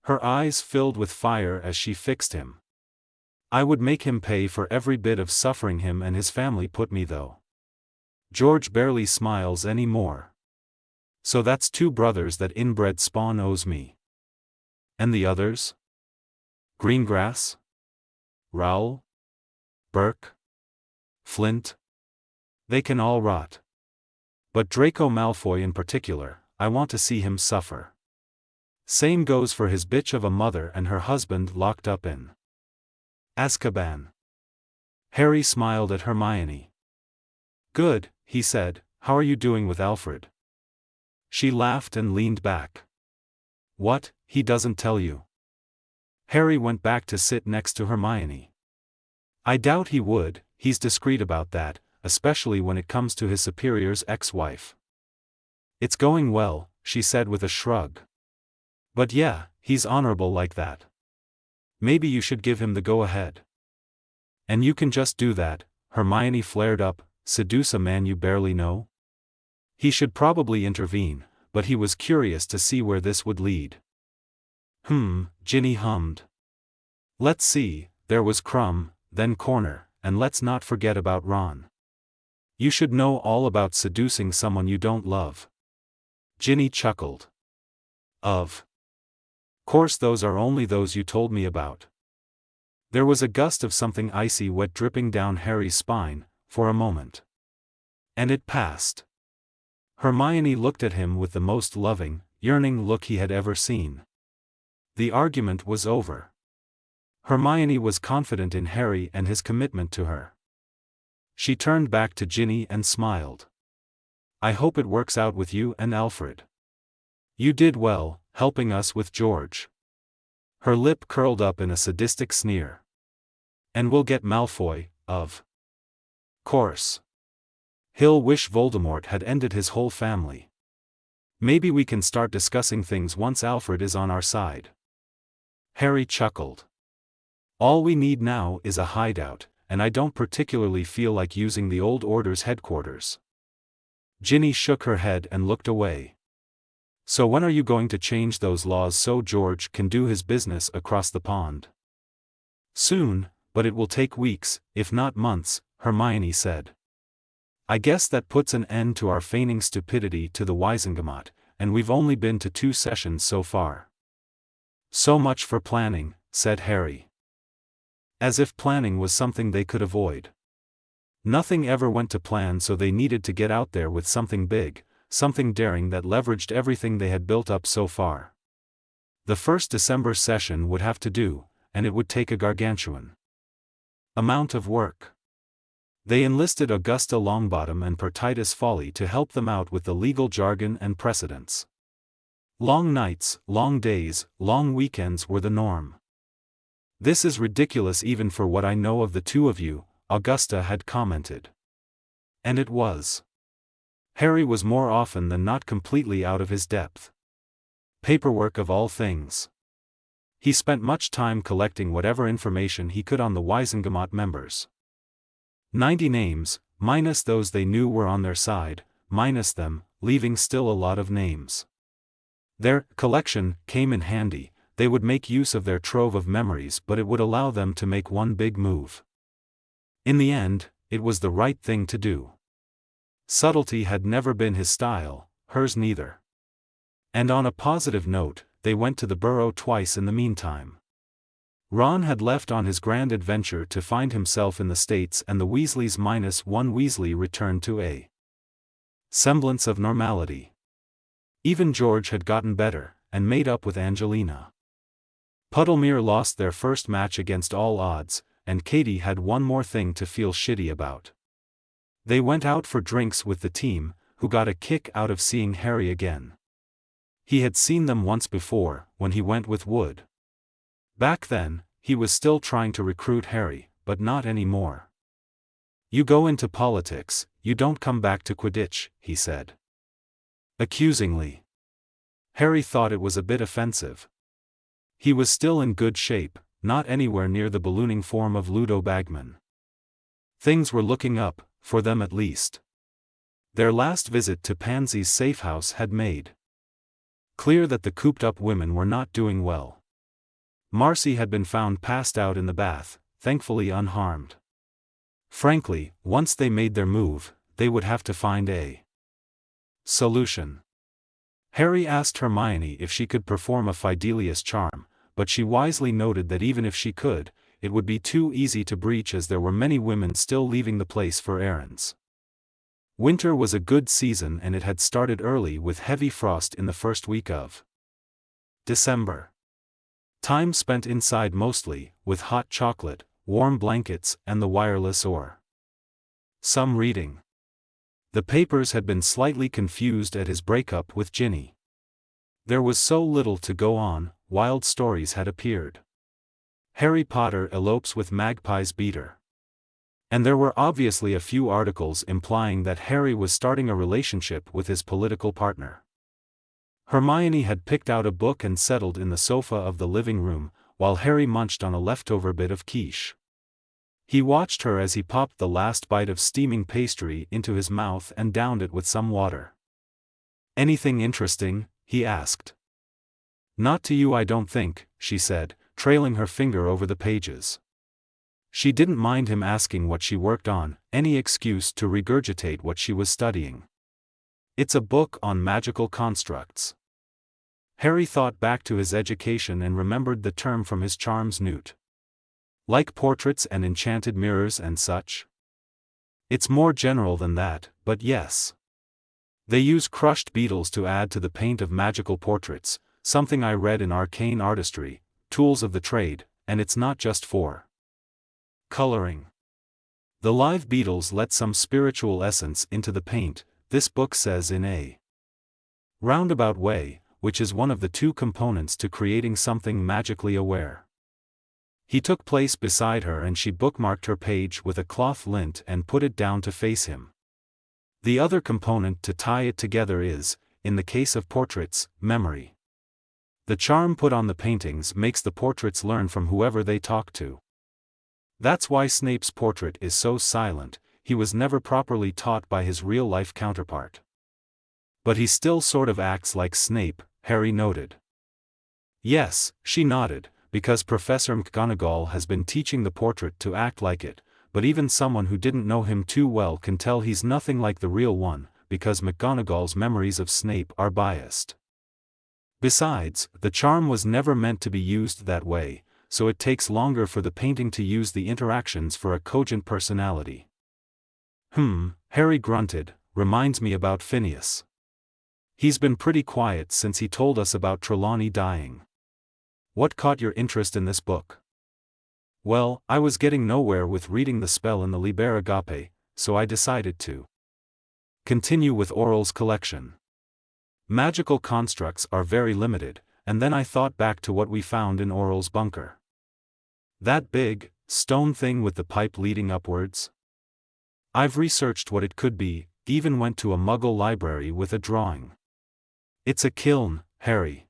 Her eyes filled with fire as she fixed him. I would make him pay for every bit of suffering him and his family put me though. George barely smiles any more. So that's 2 brothers that inbred spawn owes me. And the others? Greengrass? Rowell? Burke? Flint? They can all rot. But Draco Malfoy in particular, I want to see him suffer. Same goes for his bitch of a mother and her husband locked up in Azkaban. Harry smiled at Hermione. Good, he said, how are you doing with Alfred? She laughed and leaned back. What, he doesn't tell you? Harry went back to sit next to Hermione. I doubt he would, he's discreet about that, especially when it comes to his superior's ex-wife. It's going well, she said with a shrug. But yeah, he's honorable like that. Maybe you should give him the go-ahead. And you can just do that, Hermione flared up, seduce a man you barely know? He should probably intervene, but he was curious to see where this would lead. Ginny hummed. Let's see, there was Crumb, then Corner, and let's not forget about Ron. You should know all about seducing someone you don't love. Ginny chuckled. Of course those are only those you told me about. There was a gust of something icy wet dripping down Harry's spine, for a moment. And it passed. Hermione looked at him with the most loving, yearning look he had ever seen. The argument was over. Hermione was confident in Harry and his commitment to her. She turned back to Ginny and smiled. "I hope it works out with you and Alfred. You did well, helping us with George." Her lip curled up in a sadistic sneer. "And we'll get Malfoy, of course. He'll wish Voldemort had ended his whole family. Maybe we can start discussing things once Alfred is on our side." Harry chuckled. "All we need now is a hideout, and I don't particularly feel like using the Old Order's headquarters." Ginny shook her head and looked away. "So when are you going to change those laws so George can do his business across the pond?" "Soon, but it will take weeks, if not months," Hermione said. "I guess that puts an end to our feigning stupidity to the Wizengamot, and we've only been to 2 sessions so far." "So much for planning," said Harry. As if planning was something they could avoid. Nothing ever went to plan, so they needed to get out there with something big, something daring that leveraged everything they had built up so far. The first December session would have to do, and it would take a gargantuan amount of work. They enlisted Augusta Longbottom and Pertitus Folly to help them out with the legal jargon and precedents. Long nights, long days, long weekends were the norm. "This is ridiculous even for what I know of the two of you," Augusta had commented. And it was. Harry was more often than not completely out of his depth. Paperwork of all things. He spent much time collecting whatever information he could on the Wizengamot members. 90 names, minus those they knew were on their side, minus them, leaving still a lot of names. Their collection came in handy. They would make use of their trove of memories, but it would allow them to make one big move. In the end, it was the right thing to do. Subtlety had never been his style, hers neither. And on a positive note, they went to the Burrow twice in the meantime. Ron had left on his grand adventure to find himself in the States, and the Weasleys minus one Weasley returned to a semblance of normality. Even George had gotten better, and made up with Angelina. Puddlemere lost their first match against all odds, and Katie had one more thing to feel shitty about. They went out for drinks with the team, who got a kick out of seeing Harry again. He had seen them once before, when he went with Wood. Back then, he was still trying to recruit Harry, but not anymore. "You go into politics, you don't come back to Quidditch," he said. Accusingly. Harry thought it was a bit offensive. He was still in good shape, not anywhere near the ballooning form of Ludo Bagman. Things were looking up, for them at least. Their last visit to Pansy's safe house had made clear that the cooped-up women were not doing well. Marcy had been found passed out in the bath, thankfully unharmed. Frankly, once they made their move, they would have to find a solution. Harry asked Hermione if she could perform a Fidelius charm, but she wisely noted that even if she could, it would be too easy to breach as there were many women still leaving the place for errands. Winter was a good season, and it had started early with heavy frost in the first week of December. Time spent inside mostly, with hot chocolate, warm blankets, and the wireless or some reading. The papers had been slightly confused at his breakup with Ginny. There was so little to go on, wild stories had appeared. Harry Potter elopes with Magpie's beater. And there were obviously a few articles implying that Harry was starting a relationship with his political partner. Hermione had picked out a book and settled in the sofa of the living room, while Harry munched on a leftover bit of quiche. He watched her as he popped the last bite of steaming pastry into his mouth and downed it with some water. "Anything interesting?" he asked. "Not to you, I don't think," she said, trailing her finger over the pages. She didn't mind him asking what she worked on, any excuse to regurgitate what she was studying. "It's a book on magical constructs." Harry thought back to his education and remembered the term from his charms newt. "Like portraits and enchanted mirrors and such?" "It's more general than that, but yes. They use crushed beetles to add to the paint of magical portraits, something I read in Arcane Artistry, Tools of the Trade, and it's not just for coloring. The live beetles let some spiritual essence into the paint, this book says in a roundabout way, which is one of the two components to creating something magically aware. He took place beside her and she bookmarked her page with a cloth lint and put it down to face him. The other component to tie it together is, in the case of portraits, memory. The charm put on the paintings makes the portraits learn from whoever they talk to. That's why Snape's portrait is so silent, he was never properly taught by his real-life counterpart. But he still sort of acts like Snape, Harry noted. Yes, she nodded, because Professor McGonagall has been teaching the portrait to act like it, but even someone who didn't know him too well can tell he's nothing like the real one, because McGonagall's memories of Snape are biased. Besides, the charm was never meant to be used that way, so it takes longer for the painting to use the interactions for a cogent personality. Harry grunted, reminds me about Phineas. He's been pretty quiet since he told us about Trelawney dying. What caught your interest in this book? Well, I was getting nowhere with reading the spell in the Liber Agape, so I decided to continue with Aurel's collection. Magical constructs are very limited, and then I thought back to what we found in Aurel's bunker. That big, stone thing with the pipe leading upwards? I've researched what it could be, even went to a Muggle library with a drawing. It's a kiln, Harry.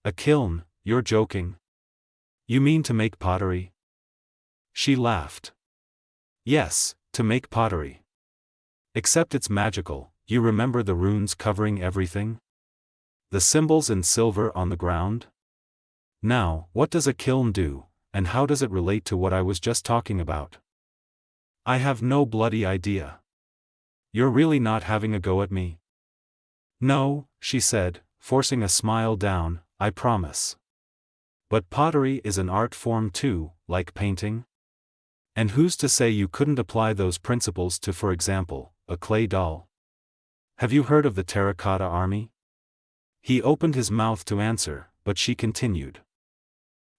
A kiln, you're joking? You mean to make pottery? She laughed. Yes, to make pottery. Except it's magical, you remember the runes covering everything? The symbols in silver on the ground? Now, what does a kiln do, and how does it relate to what I was just talking about? I have no bloody idea. You're really not having a go at me? No, she said, forcing a smile down, I promise. But pottery is an art form too, like painting? And who's to say you couldn't apply those principles to, for example, a clay doll? Have you heard of the Terracotta Army? He opened his mouth to answer, but she continued.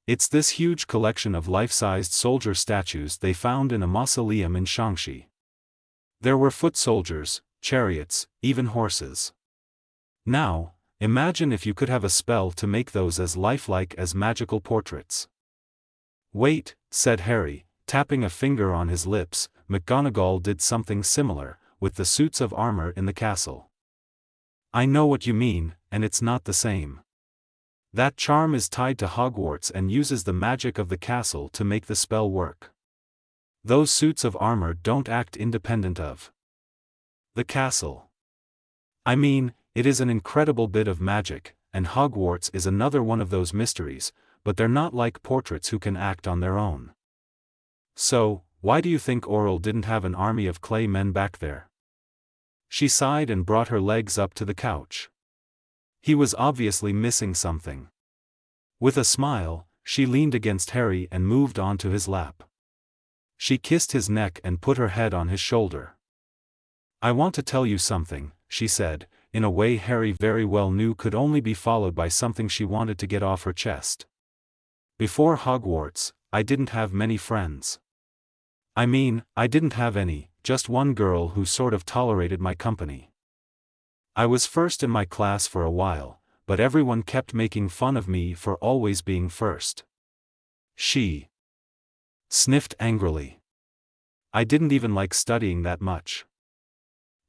It's this huge collection of life-sized soldier statues they found in a mausoleum in Shaanxi. There were foot soldiers, chariots, even horses. Now, imagine if you could have a spell to make those as lifelike as magical portraits. Wait, said Harry, tapping a finger on his lips. McGonagall did something similar, with the suits of armor in the castle. I know what you mean, and it's not the same. That charm is tied to Hogwarts and uses the magic of the castle to make the spell work. Those suits of armor don't act independent of the castle. I mean, it is an incredible bit of magic, and Hogwarts is another one of those mysteries, but they're not like portraits who can act on their own. So, why do you think Aurel didn't have an army of clay men back there? She sighed and brought her legs up to the couch. He was obviously missing something. With a smile, she leaned against Harry and moved onto his lap. She kissed his neck and put her head on his shoulder. I want to tell you something, she said, in a way Harry very well knew could only be followed by something she wanted to get off her chest. Before Hogwarts, I didn't have many friends. I mean, I didn't have any, just one girl who sort of tolerated my company. I was first in my class for a while, but everyone kept making fun of me for always being first. She sniffed angrily. I didn't even like studying that much.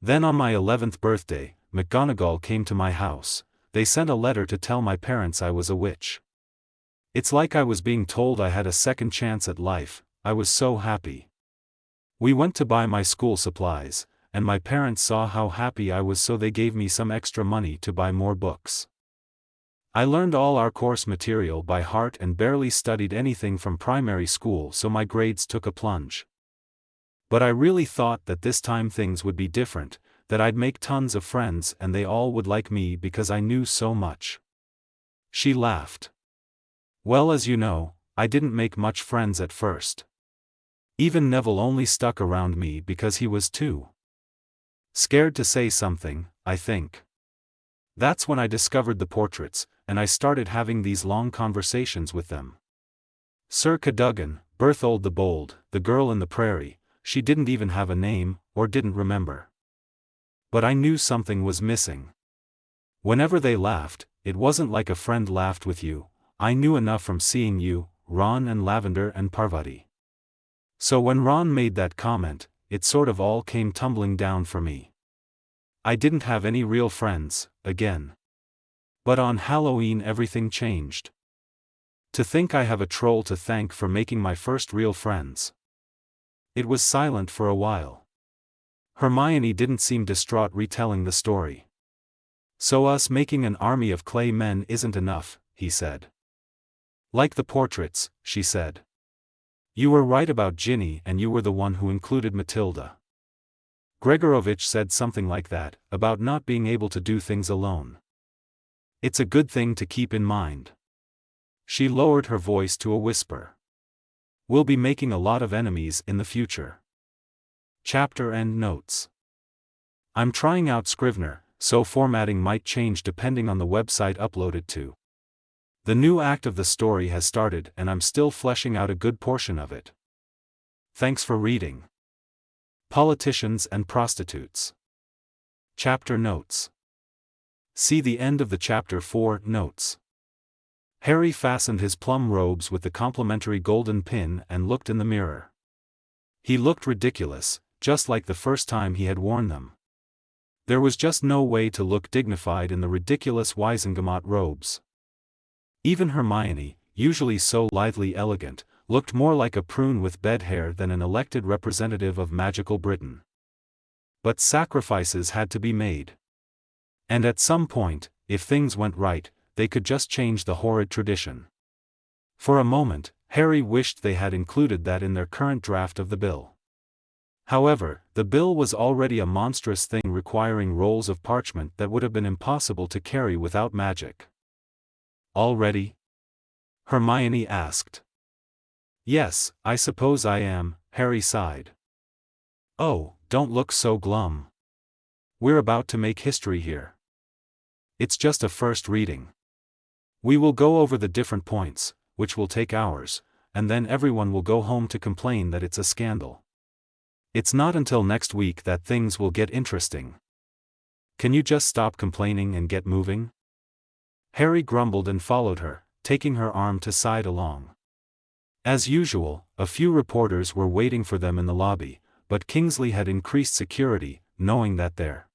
Then on my 11th birthday, McGonagall came to my house. They sent a letter to tell my parents I was a witch. It's like I was being told I had a second chance at life. I was so happy. We went to buy my school supplies, and my parents saw how happy I was, so they gave me some extra money to buy more books. I learned all our course material by heart and barely studied anything from primary school, so my grades took a plunge. But I really thought that this time things would be different, that I'd make tons of friends and they all would like me because I knew so much. She laughed. Well, as you know, I didn't make much friends at first. Even Neville only stuck around me because he was too scared to say something, I think. That's when I discovered the portraits, and I started having these long conversations with them. Sir Cadogan, Berthold the Bold, the girl in the prairie, she didn't even have a name, or didn't remember. But I knew something was missing. Whenever they laughed, it wasn't like a friend laughed with you. I knew enough from seeing you, Ron and Lavender and Parvati. So when Ron made that comment, it sort of all came tumbling down for me. I didn't have any real friends, again. But on Halloween everything changed. To think I have a troll to thank for making my first real friends. It was silent for a while. Hermione didn't seem distraught retelling the story. So us making an army of clay men isn't enough, he said. Like the portraits, she said. You were right about Ginny and you were the one who included Matilda. Gregorovitch said something like that, about not being able to do things alone. It's a good thing to keep in mind. She lowered her voice to a whisper. We'll be making a lot of enemies in the future. Chapter end notes. I'm trying out Scrivener, so formatting might change depending on the website uploaded to. The new act of the story has started and I'm still fleshing out a good portion of it. Thanks for reading. Politicians and Prostitutes. Chapter notes. See the end of the chapter for notes. Harry fastened his plum robes with the complimentary golden pin and looked in the mirror. He looked ridiculous, just like the first time he had worn them. There was just no way to look dignified in the ridiculous Wisengamot robes. Even Hermione, usually so lithely elegant, looked more like a prune with bed hair than an elected representative of magical Britain. But sacrifices had to be made. And at some point, if things went right, they could just change the horrid tradition. For a moment, Harry wished they had included that in their current draft of the bill. However, the bill was already a monstrous thing requiring rolls of parchment that would have been impossible to carry without magic. All ready? Hermione asked. Yes, I suppose I am, Harry sighed. Oh, don't look so glum. We're about to make history here. It's just a first reading. We will go over the different points, which will take hours, and then everyone will go home to complain that it's a scandal. It's not until next week that things will get interesting. Can you just stop complaining and get moving? Harry grumbled and followed her, taking her arm to side along. As usual, a few reporters were waiting for them in the lobby, but Kingsley had increased security, knowing that their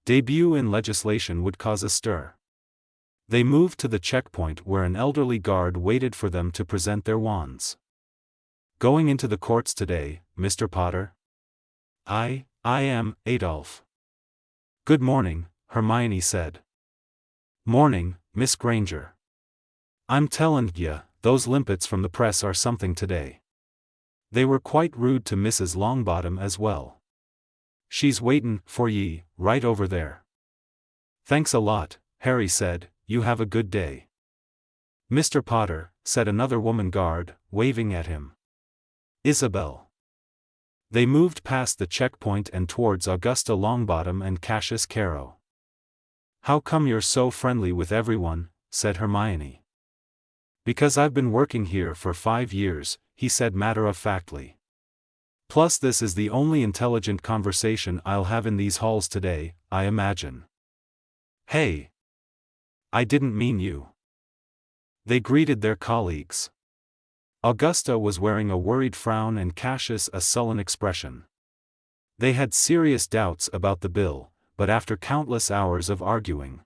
debut in legislation would cause a stir. They moved to the checkpoint where an elderly guard waited for them to present their wands. Going into the courts today, Mr. Potter? I am, Adolphe. Good morning, Hermione said. Morning, Miss Granger. I'm tellin' ya, those limpets from the press are something today. They were quite rude to Mrs. Longbottom as well. She's waitin' for ye, right over there. Thanks a lot, Harry said, you have a good day. Mr. Potter, said another woman guard, waving at him. Isabel. They moved past the checkpoint and towards Augusta Longbottom and Cassius Caro. How come you're so friendly with everyone, said Hermione. Because I've been working here for 5 years, he said matter-of-factly. Plus this is the only intelligent conversation I'll have in these halls today, I imagine. Hey! I didn't mean you. They greeted their colleagues. Augusta was wearing a worried frown and Cassius a sullen expression. They had serious doubts about the bill, but after countless hours of arguing,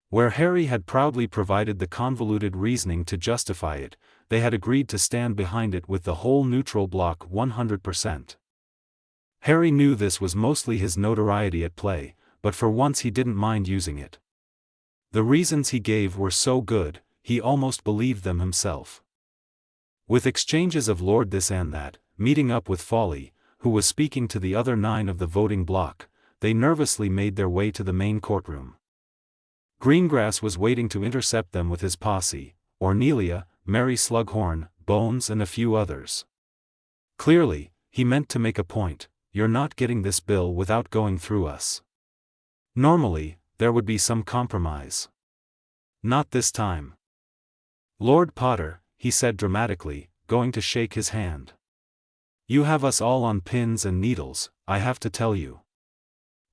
where Harry had proudly provided the convoluted reasoning to justify it, they had agreed to stand behind it with the whole neutral bloc 100%. Harry knew this was mostly his notoriety at play, but for once he didn't mind using it. The reasons he gave were so good, he almost believed them himself. With exchanges of Lord this and that, meeting up with Folly, who was speaking to the other 9 of the voting bloc, they nervously made their way to the main courtroom. Greengrass was waiting to intercept them with his posse, Ornelia, Mary Slughorn, Bones and a few others. Clearly, he meant to make a point, you're not getting this bill without going through us. Normally, there would be some compromise. Not this time. Lord Potter, he said dramatically, going to shake his hand. You have us all on pins and needles, I have to tell you.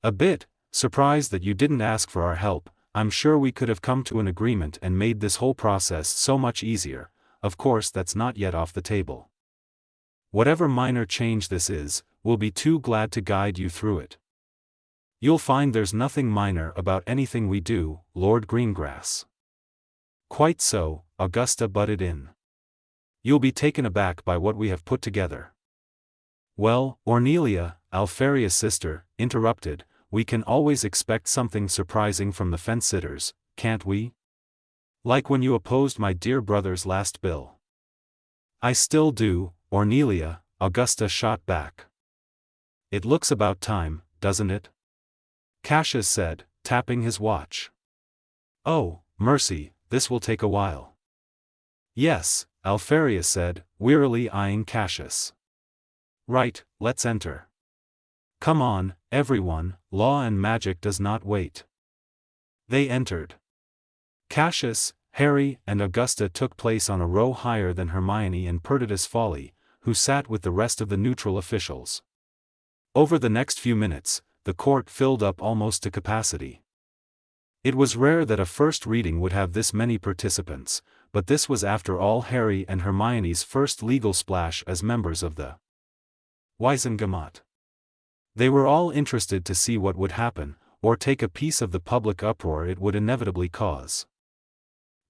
A bit surprised that you didn't ask for our help. I'm sure we could have come to an agreement and made this whole process so much easier. Of course that's not yet off the table. Whatever minor change this is, we'll be too glad to guide you through it. You'll find there's nothing minor about anything we do, Lord Greengrass. Quite so, Augusta butted in. You'll be taken aback by what we have put together. Well, Ornelia, Alferia's sister, interrupted, we can always expect something surprising from the fence-sitters, can't we? Like when you opposed my dear brother's last bill. I still do, Ornelia, Augusta shot back. It looks about time, doesn't it? Cassius said, tapping his watch. Oh, mercy, this will take a while. Yes, Alferia said, wearily eyeing Cassius. Right, let's enter. Come on, everyone, law and magic does not wait. They entered. Cassius, Harry, and Augusta took place on a row higher than Hermione and Perdita's Folly, who sat with the rest of the neutral officials. Over the next few minutes, the court filled up almost to capacity. It was rare that a first reading would have this many participants, but this was after all Harry and Hermione's first legal splash as members of the Wiesengemot. They were all interested to see what would happen, or take a piece of the public uproar it would inevitably cause.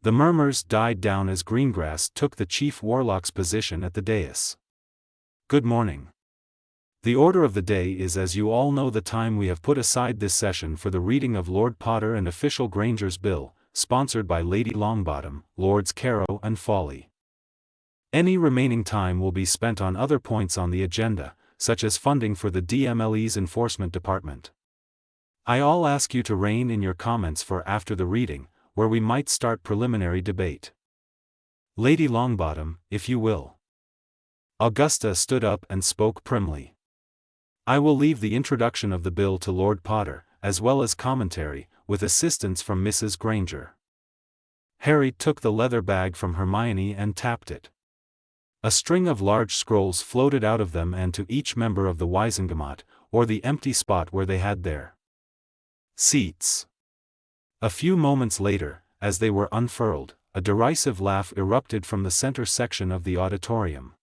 The murmurs died down as Greengrass took the chief warlock's position at the dais. Good morning. The order of the day is, as you all know, the time we have put aside this session for the reading of Lord Potter and Official Granger's bill, sponsored by Lady Longbottom, Lords Carrow and Folly. Any remaining time will be spent on other points on the agenda, such as funding for the DMLE's enforcement department. I all ask you to rein in your comments for after the reading, where we might start preliminary debate. Lady Longbottom, if you will. Augusta stood up and spoke primly. I will leave the introduction of the bill to Lord Potter, as well as commentary, with assistance from Mrs. Granger. Harry took the leather bag from Hermione and tapped it. A string of large scrolls floated out of them and to each member of the Wiesengemot, or the empty spot where they had their seats. A few moments later, as they were unfurled, a derisive laugh erupted from the center section of the auditorium.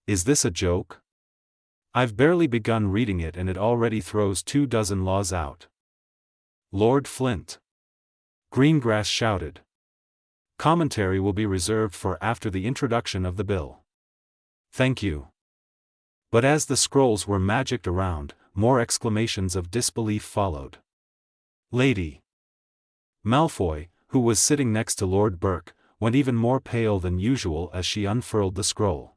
Is this a joke? I've barely begun reading it and it already throws 24 laws out. Lord Flint. Greengrass shouted. Commentary will be reserved for after the introduction of the bill. Thank you. But as the scrolls were magicked around, more exclamations of disbelief followed. Lady Malfoy, who was sitting next to Lord Burke, went even more pale than usual as she unfurled the scroll.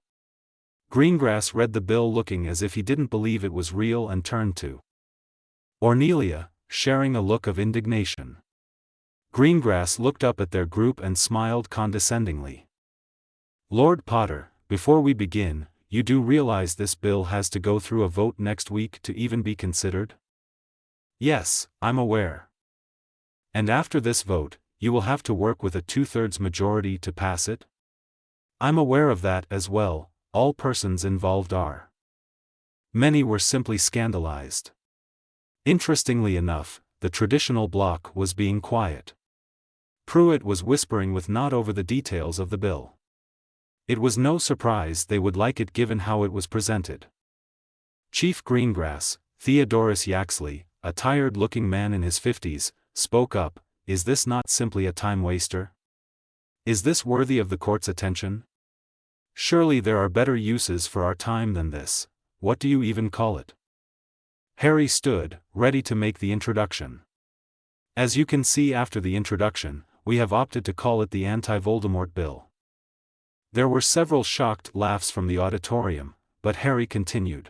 Greengrass read the bill looking as if he didn't believe it was real and turned to Ornelia, sharing a look of indignation. Greengrass looked up at their group and smiled condescendingly. Lord Potter, before we begin, you do realize this bill has to go through a vote next week to even be considered? Yes, I'm aware. And after this vote, you will have to work with a 2/3 majority to pass it? I'm aware of that as well, all persons involved are. Many were simply scandalized. Interestingly enough, the traditional bloc was being quiet. Pruitt was whispering with Nott over the details of the bill. It was no surprise they would like it given how it was presented. Chief Greengrass, Theodorus Yaxley, a tired-looking man in his 50s, spoke up, is this not simply a time-waster? Is this worthy of the court's attention? Surely there are better uses for our time than this. What do you even call it? Harry stood, ready to make the introduction. As you can see after the introduction, we have opted to call it the Anti-Voldemort Bill. There were several shocked laughs from the auditorium, but Harry continued.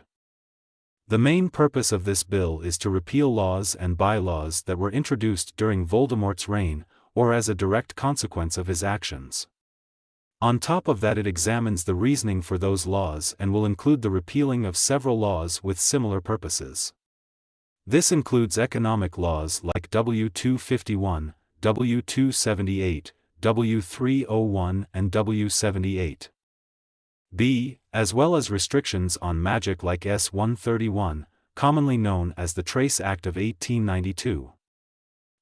The main purpose of this bill is to repeal laws and bylaws that were introduced during Voldemort's reign, or as a direct consequence of his actions. On top of that, it examines the reasoning for those laws and will include the repealing of several laws with similar purposes. This includes economic laws like W251, W278, W301 and W78. B, as well as restrictions on magic like S131, commonly known as the Trace Act of 1892.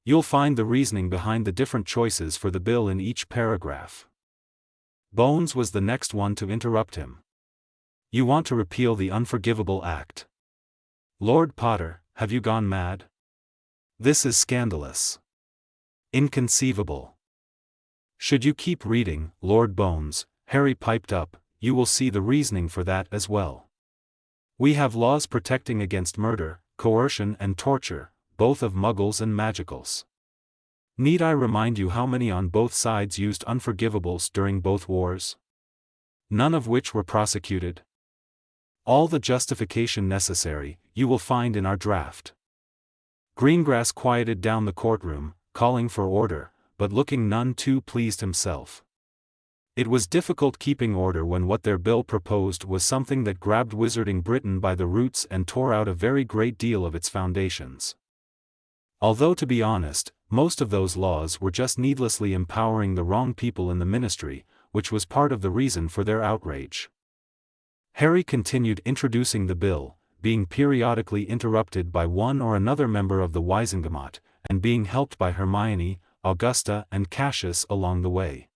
You'll find the reasoning behind the different choices for the bill in each paragraph. Bones was the next one to interrupt him. You want to repeal the Unforgivable Act. Lord Potter, have you gone mad? This is scandalous. Inconceivable. Should you keep reading, Lord Bones, Harry piped up, you will see the reasoning for that as well. We have laws protecting against murder, coercion and torture, both of muggles and magicals. Need I remind you how many on both sides used unforgivables during both wars? None of which were prosecuted. All the justification necessary, you will find in our draft. Greengrass quieted down the courtroom, calling for order, but looking none too pleased himself. It was difficult keeping order when what their bill proposed was something that grabbed Wizarding Britain by the roots and tore out a very great deal of its foundations. Although to be honest, most of those laws were just needlessly empowering the wrong people in the ministry, which was part of the reason for their outrage. Harry continued introducing the bill, being periodically interrupted by one or another member of the Wizengamot, and being helped by Hermione, Augusta and Cassius along the way.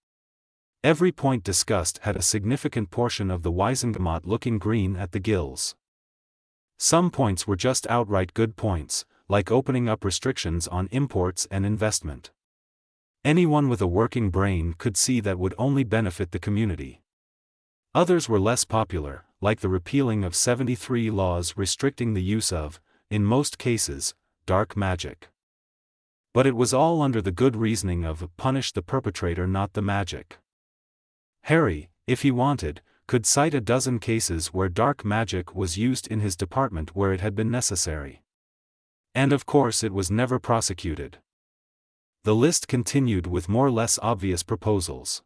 Every point discussed had a significant portion of the Wizengamot looking green at the gills. Some points were just outright good points, like opening up restrictions on imports and investment. Anyone with a working brain could see that would only benefit the community. Others were less popular, like the repealing of 73 laws restricting the use of, in most cases, dark magic. But it was all under the good reasoning of punish the perpetrator, not the magic. Harry, if he wanted, could cite a dozen cases where dark magic was used in his department where it had been necessary. And of course it was never prosecuted. The list continued with more or less obvious proposals.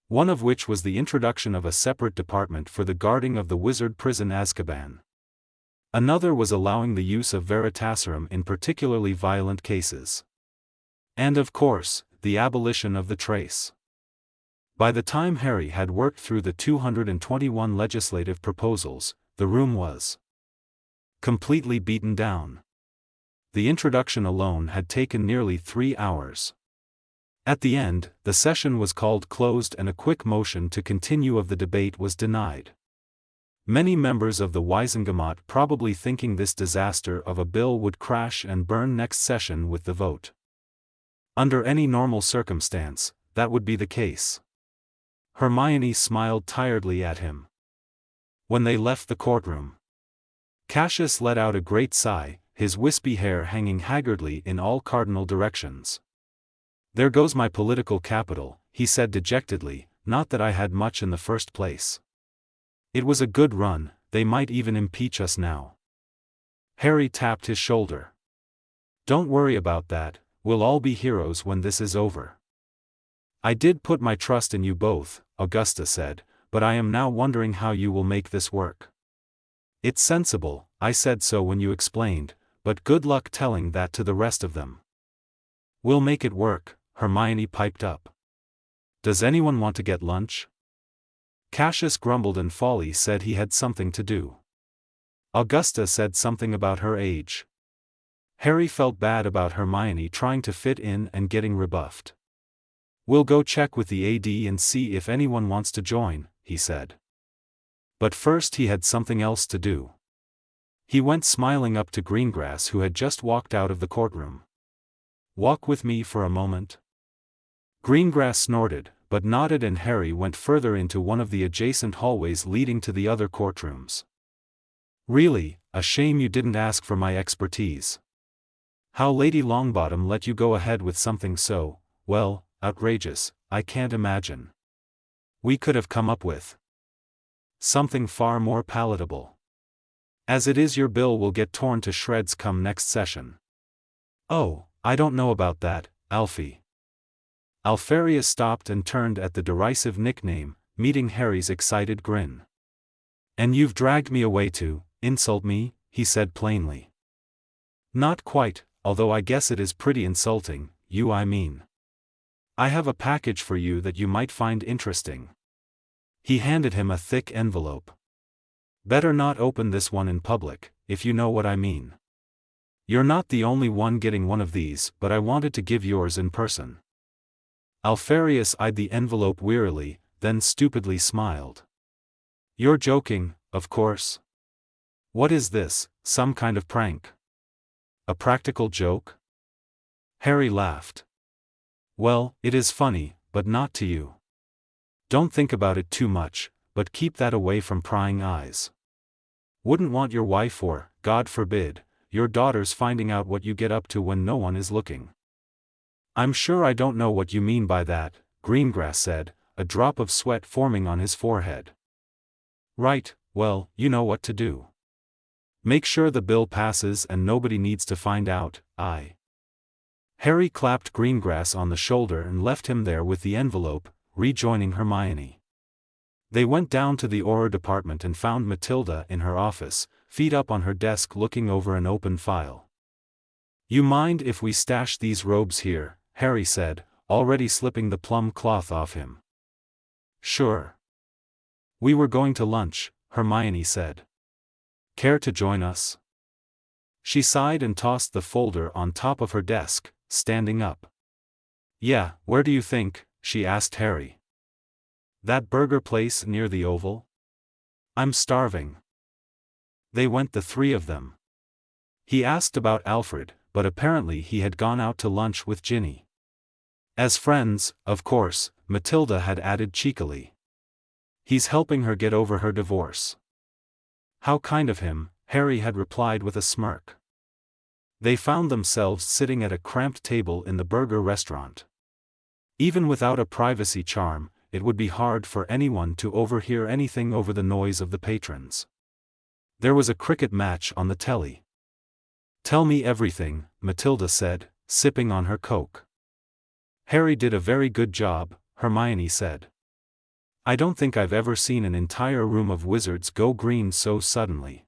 One of which was the introduction of a separate department for the guarding of the wizard prison Azkaban. Another was allowing the use of Veritaserum in particularly violent cases. And of course, the abolition of the trace. By the time Harry had worked through the 221 legislative proposals, the room was completely beaten down. The introduction alone had taken nearly 3 hours. At the end, the session was called closed and a quick motion to continue of the debate was denied. Many members of the Wizengamot probably thinking this disaster of a bill would crash and burn next session with the vote. Under any normal circumstance, that would be the case. Hermione smiled tiredly at him. When they left the courtroom, Cassius let out a great sigh, his wispy hair hanging haggardly in all cardinal directions. There goes my political capital, he said dejectedly, not that I had much in the first place. It was a good run, they might even impeach us now. Harry tapped his shoulder. Don't worry about that, we'll all be heroes when this is over. I did put my trust in you both, Augusta said, but I am now wondering how you will make this work. It's sensible, I said so when you explained, but good luck telling that to the rest of them. We'll make it work, Hermione piped up. Does anyone want to get lunch? Cassius grumbled and Folly said he had something to do. Augusta said something about her age. Harry felt bad about Hermione trying to fit in and getting rebuffed. We'll go check with the AD and see if anyone wants to join, he said. But first he had something else to do. He went smiling up to Greengrass who had just walked out of the courtroom. Walk with me for a moment. Greengrass snorted, but nodded and Harry went further into one of the adjacent hallways leading to the other courtrooms. Really, a shame you didn't ask for my expertise. How Lady Longbottom let you go ahead with something so, well, outrageous, I can't imagine. We could have come up with something far more palatable. As it is, your bill will get torn to shreds come next session. Oh, I don't know about that, Alfie. Alfarius stopped and turned at the derisive nickname, meeting Harry's excited grin. And you've dragged me away to insult me, he said plainly. Not quite, although I guess it is pretty insulting, I mean. I have a package for you that you might find interesting. He handed him a thick envelope. Better not open this one in public, if you know what I mean. You're not the only one getting one of these, but I wanted to give yours in person. Alpharius eyed the envelope wearily, then stupidly smiled. You're joking, of course. What is this, some kind of prank? A practical joke? Harry laughed. Well, it is funny, but not to you. Don't think about it too much, but keep that away from prying eyes. Wouldn't want your wife or, God forbid, your daughters finding out what you get up to when no one is looking. I'm sure I don't know what you mean by that, Greengrass said, a drop of sweat forming on his forehead. Right, well, you know what to do. Make sure the bill passes and nobody needs to find out. Harry clapped Greengrass on the shoulder and left him there with the envelope, rejoining Hermione. They went down to the Auror department and found Matilda in her office, feet up on her desk looking over an open file. You mind if we stash these robes here? Harry said, already slipping the plum cloth off him. Sure. We were going to lunch, Hermione said. Care to join us? She sighed and tossed the folder on top of her desk, standing up. Yeah, where do you think? She asked Harry. That burger place near the Oval? I'm starving. They went, the three of them. He asked about Alfred, but apparently he had gone out to lunch with Ginny. As friends, of course, Matilda had added cheekily. He's helping her get over her divorce. How kind of him, Harry had replied with a smirk. They found themselves sitting at a cramped table in the burger restaurant. Even without a privacy charm, it would be hard for anyone to overhear anything over the noise of the patrons. There was a cricket match on the telly. Tell me everything, Matilda said, sipping on her Coke. Harry did a very good job, Hermione said. I don't think I've ever seen an entire room of wizards go green so suddenly.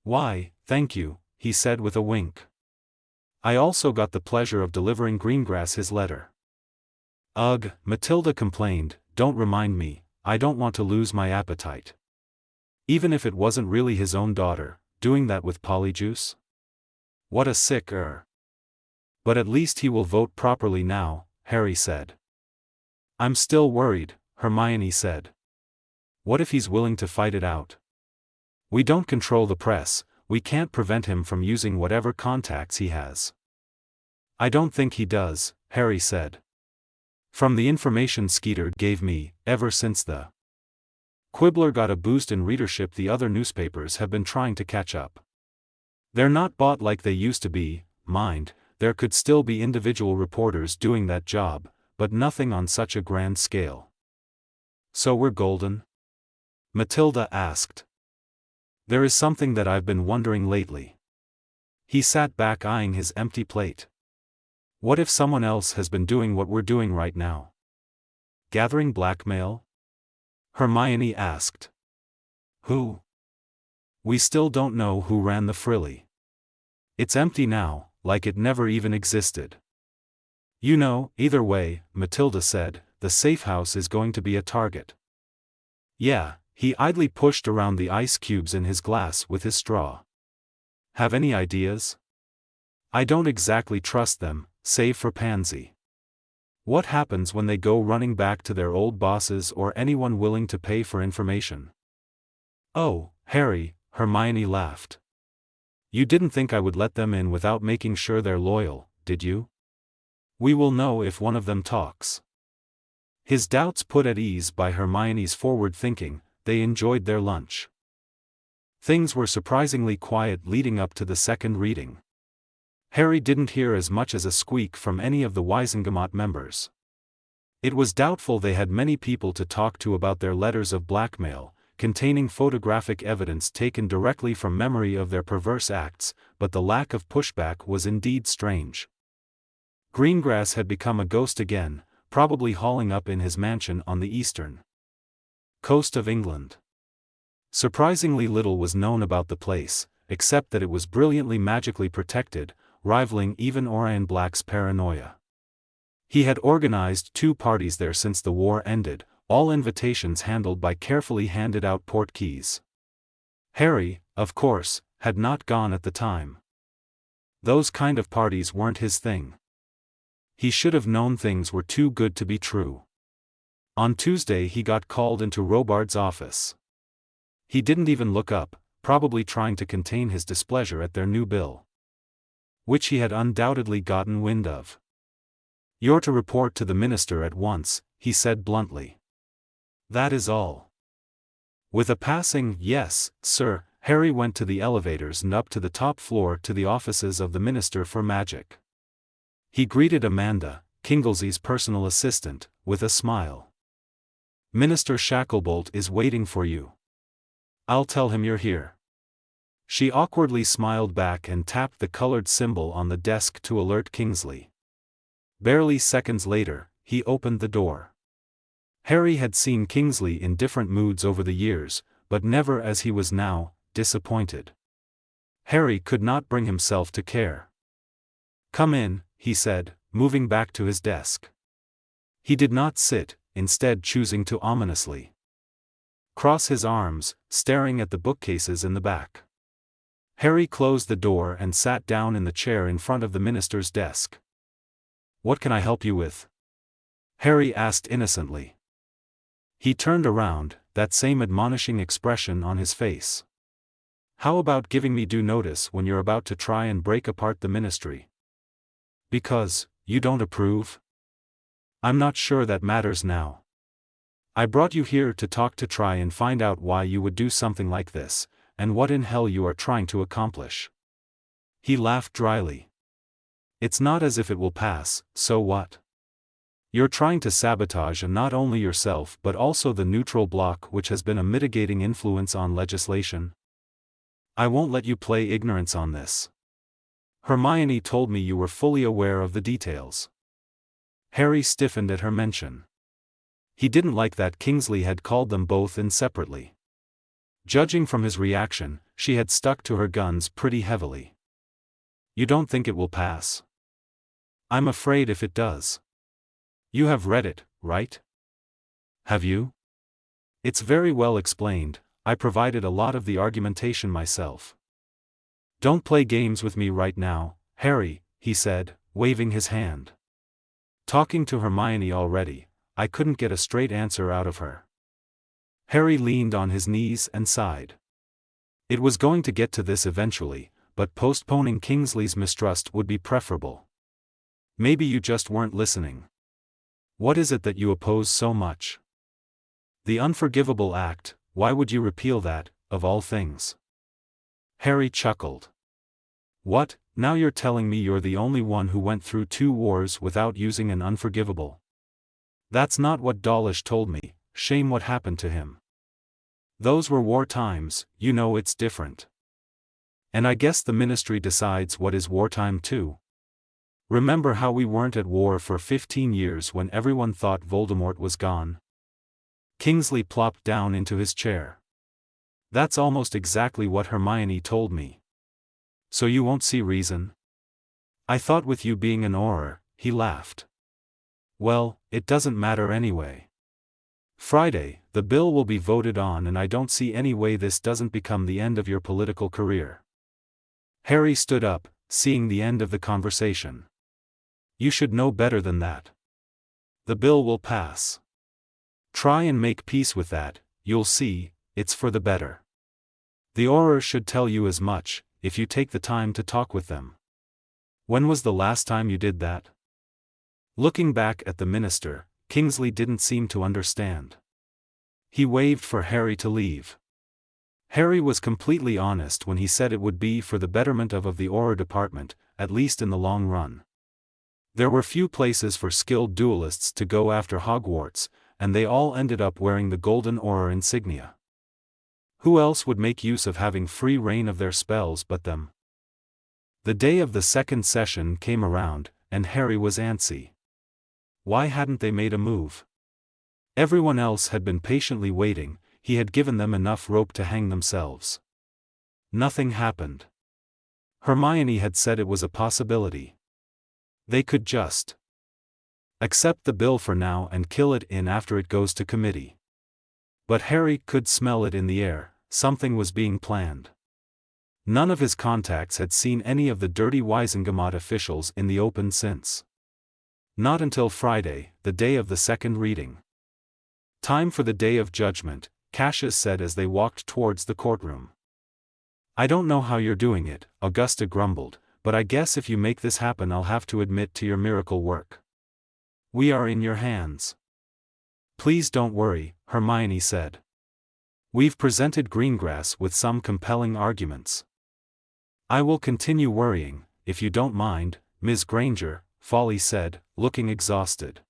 Why, thank you, he said with a wink. I also got the pleasure of delivering Greengrass his letter. Ugh, Matilda complained, don't remind me, I don't want to lose my appetite. Even if it wasn't really his own daughter, doing that with Polyjuice? What a sick But at least he will vote properly now, Harry said. I'm still worried, Hermione said. What if he's willing to fight it out? We don't control the press, we can't prevent him from using whatever contacts he has. I don't think he does, Harry said. From the information Skeeter gave me, ever since the Quibbler got a boost in readership, the other newspapers have been trying to catch up. They're not bought like they used to be, mind, there could still be individual reporters doing that job, but nothing on such a grand scale. So we're golden? Matilda asked. There is something that I've been wondering lately. He sat back eyeing his empty plate. What if someone else has been doing what we're doing right now? Gathering blackmail? Hermione asked. Who? We still don't know who ran the frilly. It's empty now, like it never even existed. You know, either way, Matilda said, the safe house is going to be a target. Yeah, he idly pushed around the ice cubes in his glass with his straw. Have any ideas? I don't exactly trust them, save for Pansy. What happens when they go running back to their old bosses or anyone willing to pay for information? Oh, Harry, Hermione laughed. You didn't think I would let them in without making sure they're loyal, did you? We will know if one of them talks. His doubts put at ease by Hermione's forward thinking, they enjoyed their lunch. Things were surprisingly quiet leading up to the second reading. Harry didn't hear as much as a squeak from any of the Wisengamot members. It was doubtful they had many people to talk to about their letters of blackmail, containing photographic evidence taken directly from memory of their perverse acts, but the lack of pushback was indeed strange. Greengrass had become a ghost again, probably hauling up in his mansion on the eastern coast of England. Surprisingly little was known about the place, except that it was brilliantly magically protected, rivaling even Orion Black's paranoia. He had organized 2 parties there since the war ended, all invitations handled by carefully handed-out portkeys. Harry, of course, had not gone at the time. Those kind of parties weren't his thing. He should have known things were too good to be true. On Tuesday he got called into Robards' office. He didn't even look up, probably trying to contain his displeasure at their new bill, which he had undoubtedly gotten wind of. "You're to report to the minister at once," he said bluntly. "That is all." With a passing "yes, sir," Harry went to the elevators and up to the top floor to the offices of the Minister for Magic. He greeted Amanda, Kinglesey's personal assistant, with a smile. "Minister Shacklebolt is waiting for you. I'll tell him you're here." She awkwardly smiled back and tapped the colored symbol on the desk to alert Kingsley. Barely seconds later, he opened the door. Harry had seen Kingsley in different moods over the years, but never as he was now, disappointed. Harry could not bring himself to care. "Come in," he said, moving back to his desk. He did not sit, instead choosing to ominously cross his arms, staring at the bookcases in the back. Harry closed the door and sat down in the chair in front of the minister's desk. "What can I help you with?" Harry asked innocently. He turned around, that same admonishing expression on his face. "How about giving me due notice when you're about to try and break apart the ministry?" "Because, you don't approve?" "I'm not sure that matters now. I brought you here to talk to try and find out why you would do something like this, and what in hell you are trying to accomplish." He laughed dryly. "It's not as if it will pass, so what? You're trying to sabotage not only yourself but also the neutral bloc, which has been a mitigating influence on legislation. I won't let you play ignorance on this. Hermione told me you were fully aware of the details." Harry stiffened at her mention. He didn't like that Kingsley had called them both in separately. Judging from his reaction, she had stuck to her guns pretty heavily. "You don't think it will pass?" "I'm afraid if it does." "You have read it, right?" "Have you?" "It's very well explained. I provided a lot of the argumentation myself." "Don't play games with me right now, Harry," he said, waving his hand. "Talking to Hermione already, I couldn't get a straight answer out of her." Harry leaned on his knees and sighed. It was going to get to this eventually, but postponing Kingsley's mistrust would be preferable. "Maybe you just weren't listening. What is it that you oppose so much?" "The Unforgivable Act. Why would you repeal that, of all things?" Harry chuckled. "What, now you're telling me you're the only one who went through 2 wars without using an unforgivable?" "That's not what Dawlish told me. Shame what happened to him. Those were war times, you know. It's different. And I guess the ministry decides what is wartime too. Remember how we weren't at war for 15 years when everyone thought Voldemort was gone?" Kingsley plopped down into his chair. "That's almost exactly what Hermione told me. So you won't see reason?" "I thought with you being an Auror," he laughed. "Well, it doesn't matter anyway. Friday, the bill will be voted on and I don't see any way this doesn't become the end of your political career." Harry stood up, seeing the end of the conversation. "You should know better than that. The bill will pass. Try and make peace with that, you'll see, it's for the better. The Auror should tell you as much, if you take the time to talk with them. When was the last time you did that?" Looking back at the minister, Kingsley didn't seem to understand. He waved for Harry to leave. Harry was completely honest when he said it would be for the betterment of the Auror department, at least in the long run. There were few places for skilled duelists to go after Hogwarts, and they all ended up wearing the golden Auror insignia. Who else would make use of having free reign of their spells but them? The day of the second session came around, and Harry was antsy. Why hadn't they made a move? Everyone else had been patiently waiting. He had given them enough rope to hang themselves. Nothing happened. Hermione had said it was a possibility. They could just Accept the bill for now and kill it in after it goes to committee. But Harry could smell it in the air, something was being planned. None of his contacts had seen any of the dirty Wisengamot officials in the open since. Not until Friday, the day of the second reading. Time for the day of judgment, Cassius said as they walked towards the courtroom. I don't know how you're doing it, Augusta grumbled, but I guess if you make this happen I'll have to admit to your miracle work. We are in your hands. Please don't worry, Hermione said. We've presented Greengrass with some compelling arguments. I will continue worrying, if you don't mind, Ms. Granger, Folly said, looking exhausted.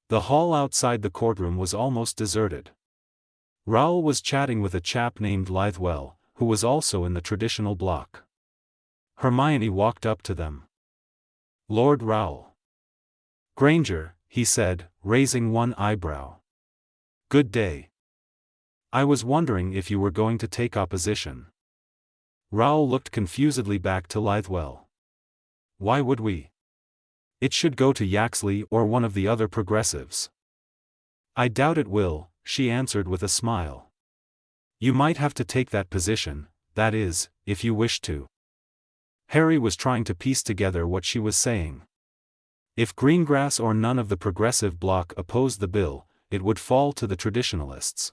The hall outside the courtroom was almost deserted. Raoul was chatting with a chap named Lithewell, who was also in the traditional block. Hermione walked up to them. Lord Raoul. Granger, he said, raising one eyebrow. Good day. I was wondering if you were going to take opposition. Raoul looked confusedly back to Lithewell. Why would we? It should go to Yaxley or one of the other progressives. I doubt it will, she answered with a smile. You might have to take that position, that is, if you wish to. Harry was trying to piece together what she was saying. If Greengrass or none of the progressive bloc opposed the bill, it would fall to the traditionalists.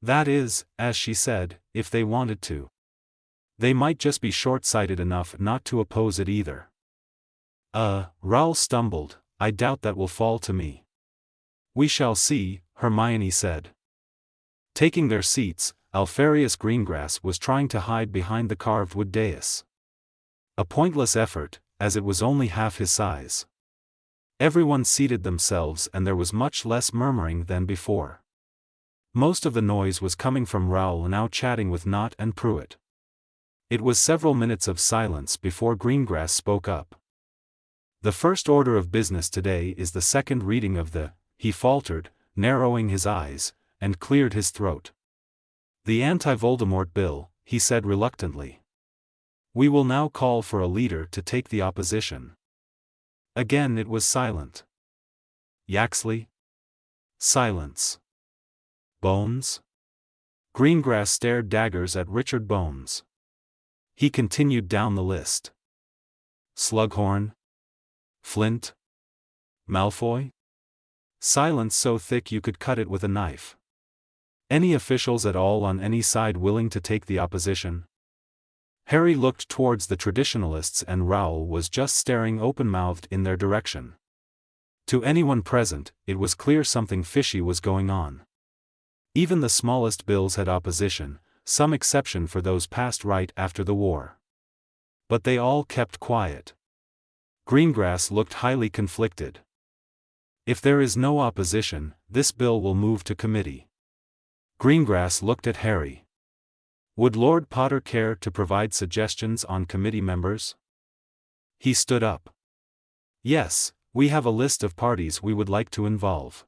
That is, as she said, if they wanted to. They might just be short-sighted enough not to oppose it either. Raoul stumbled, I doubt that will fall to me. We shall see, Hermione said. Taking their seats, Alpharius Greengrass was trying to hide behind the carved wood dais. A pointless effort, as it was only half his size. Everyone seated themselves and there was much less murmuring than before. Most of the noise was coming from Raoul now chatting with Knott and Pruitt. It was several minutes of silence before Greengrass spoke up. The first order of business today is the second reading of the, he faltered, narrowing his eyes, and cleared his throat. The anti-Voldemort bill, he said reluctantly. We will now call for a leader to take the opposition. Again it was silent. Yaxley? Silence. Bones? Greengrass stared daggers at Richard Bones. He continued down the list. Slughorn? Flint? Malfoy? Silence so thick you could cut it with a knife. Any officials at all on any side willing to take the opposition? Harry looked towards the traditionalists and Raoul was just staring open-mouthed in their direction. To anyone present, it was clear something fishy was going on. Even the smallest bills had opposition, some exception for those passed right after the war. But they all kept quiet. Greengrass looked highly conflicted. If there is no opposition, this bill will move to committee. Greengrass looked at Harry. Would Lord Potter care to provide suggestions on committee members? He stood up. Yes, we have a list of parties we would like to involve.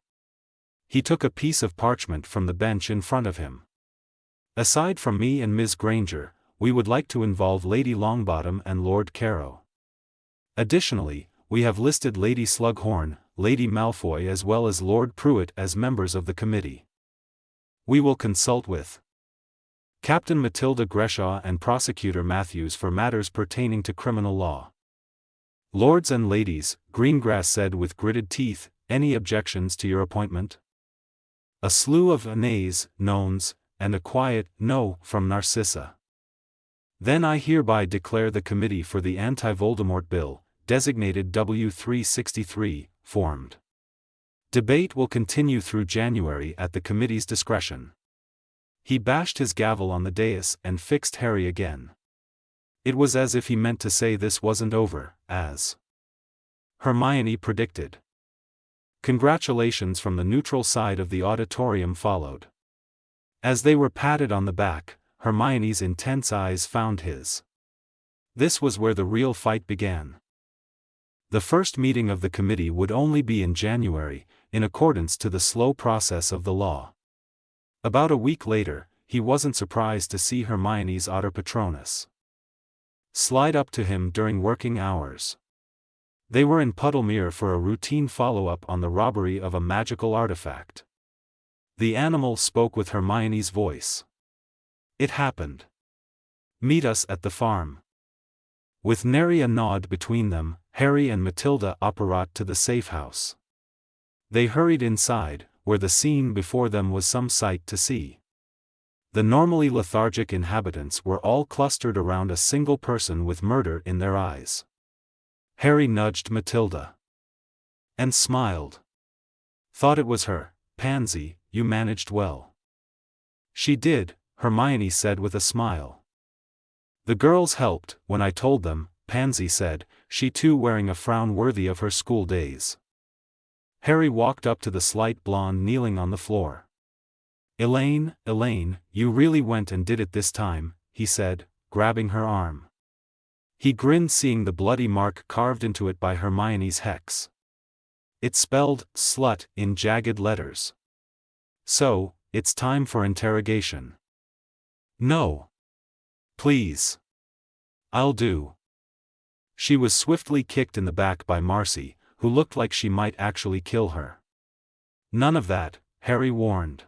He took a piece of parchment from the bench in front of him. Aside from me and Ms. Granger, we would like to involve Lady Longbottom and Lord Carrow. Additionally, we have listed Lady Slughorn, Lady Malfoy as well as Lord Pruitt as members of the committee. We will consult with Captain Matilda Greshaw and Prosecutor Matthews for matters pertaining to criminal law. Lords and ladies, Greengrass said with gritted teeth, any objections to your appointment? A slew of nays, noes, and a quiet no from Narcissa. Then I hereby declare the committee for the anti-Voldemort bill, designated W363, formed. Debate will continue through January at the committee's discretion. He bashed his gavel on the dais and fixed Harry again. It was as if he meant to say this wasn't over, as Hermione predicted. Congratulations from the neutral side of the auditorium followed. As they were patted on the back, Hermione's intense eyes found his. This was where the real fight began. The first meeting of the committee would only be in January, in accordance to the slow process of the law. About a week later, he wasn't surprised to see Hermione's Otter Patronus slide up to him during working hours. They were in Puddlemere for a routine follow-up on the robbery of a magical artifact. The animal spoke with Hermione's voice. It happened. Meet us at the farm. With nary a nod between them, Harry and Matilda apparat to the safe house. They hurried inside, where the scene before them was some sight to see. The normally lethargic inhabitants were all clustered around a single person with murder in their eyes. Harry nudged Matilda. And smiled. Thought it was her, Pansy, you managed well. She did, Hermione said with a smile. The girls helped, when I told them, Pansy said, she too wearing a frown worthy of her school days. Harry walked up to the slight blonde kneeling on the floor. Elaine, you really went and did it this time, he said, grabbing her arm. He grinned seeing the bloody mark carved into it by Hermione's hex. It spelled, slut, in jagged letters. So, it's time for interrogation. No. Please. I'll do. She was swiftly kicked in the back by Marcy, who looked like she might actually kill her. None of that, Harry warned.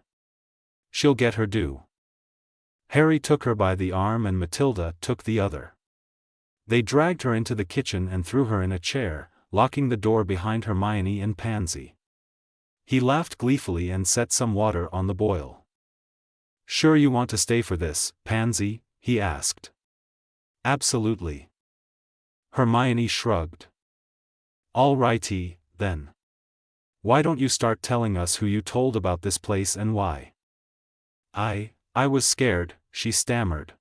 She'll get her due. Harry took her by the arm and Matilda took the other. They dragged her into the kitchen and threw her in a chair, locking the door behind Hermione and Pansy. He laughed gleefully and set some water on the boil. Sure you want to stay for this, Pansy? He asked. Absolutely. Hermione shrugged. All righty, then. Why don't you start telling us who you told about this place and why? I was scared, she stammered.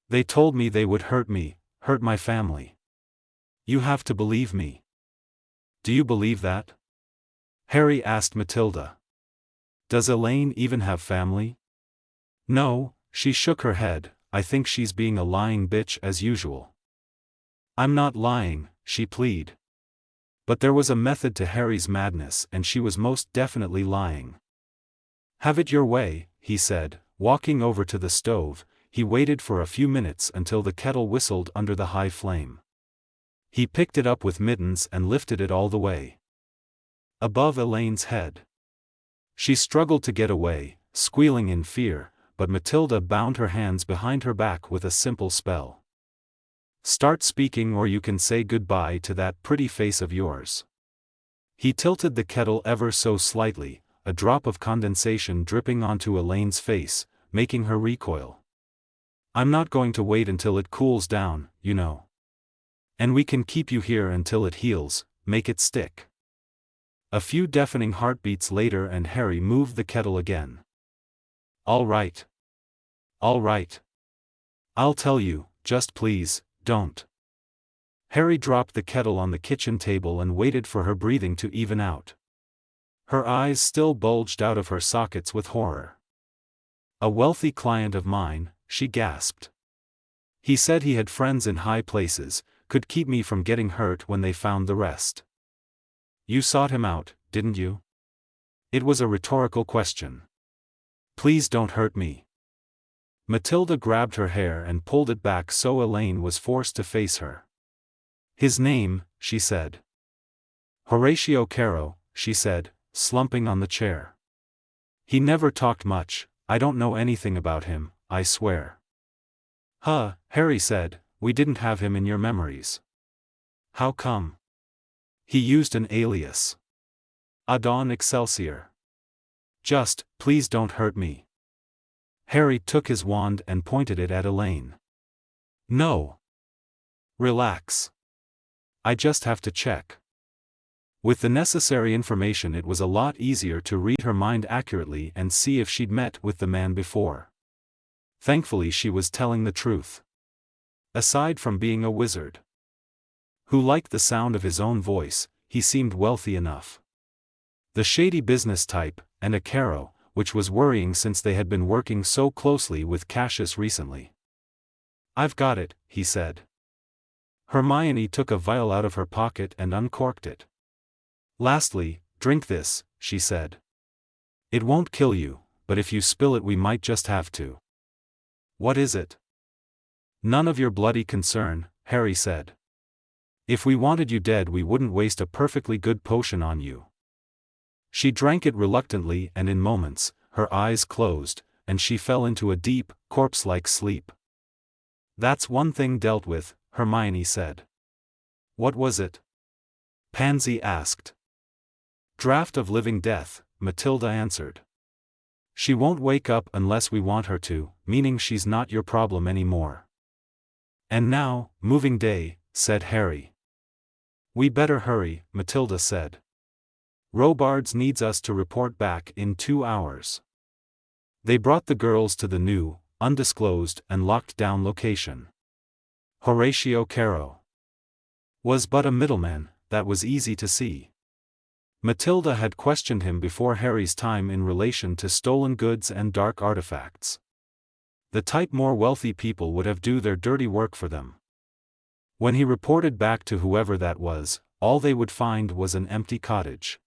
They told me they would hurt me, hurt my family. You have to believe me. Do you believe that? Harry asked Matilda. Does Elaine even have family? No, she shook her head, I think she's being a lying bitch as usual. I'm not lying, she pleaded. But there was a method to Harry's madness and she was most definitely lying. Have it your way, he said, walking over to the stove. He waited for a few minutes until the kettle whistled under the high flame. He picked it up with mittens and lifted it all the way above Elaine's head. She struggled to get away, squealing in fear, but Matilda bound her hands behind her back with a simple spell. Start speaking or you can say goodbye to that pretty face of yours. He tilted the kettle ever so slightly, a drop of condensation dripping onto Elaine's face, making her recoil. I'm not going to wait until it cools down, you know. And we can keep you here until it heals, make it stick. A few deafening heartbeats later and Harry moved the kettle again. All right. All right. I'll tell you, just please, don't. Harry dropped the kettle on the kitchen table and waited for her breathing to even out. Her eyes still bulged out of her sockets with horror. A wealthy client of mine, she gasped. He said he had friends in high places, could keep me from getting hurt when they found the rest. You sought him out, didn't you? It was a rhetorical question. Please don't hurt me. Matilda grabbed her hair and pulled it back so Elaine was forced to face her. His name, she said. Horatio Caro, she said, slumping on the chair. He never talked much, I don't know anything about him, I swear. Harry said, we didn't have him in your memories. How come? He used an alias. Adon Excelsior. Just, please don't hurt me. Harry took his wand and pointed it at Elaine. No. Relax. I just have to check. With the necessary information it was a lot easier to read her mind accurately and see if she'd met with the man before. Thankfully she was telling the truth. Aside from being a wizard who liked the sound of his own voice, he seemed wealthy enough. The shady business type, and a Caro, which was worrying since they had been working so closely with Cassius recently. I've got it, he said. Hermione took a vial out of her pocket and uncorked it. Lastly, drink this, she said. It won't kill you, but if you spill it we might just have to. What is it? None of your bloody concern, Harry said. If we wanted you dead, we wouldn't waste a perfectly good potion on you. She drank it reluctantly, and in moments, her eyes closed, and she fell into a deep, corpse-like sleep. That's one thing dealt with, Hermione said. What was it? Pansy asked. Draught of living death, Matilda answered. She won't wake up unless we want her to, meaning she's not your problem anymore. And now, moving day, said Harry. We better hurry, Matilda said. Robards needs us to report back in 2 hours. They brought the girls to the new, undisclosed and locked-down location. Horatio Caro was but a middleman, that was easy to see. Matilda had questioned him before Harry's time in relation to stolen goods and dark artifacts. The type more wealthy people would have do their dirty work for them. When he reported back to whoever that was, all they would find was an empty cottage.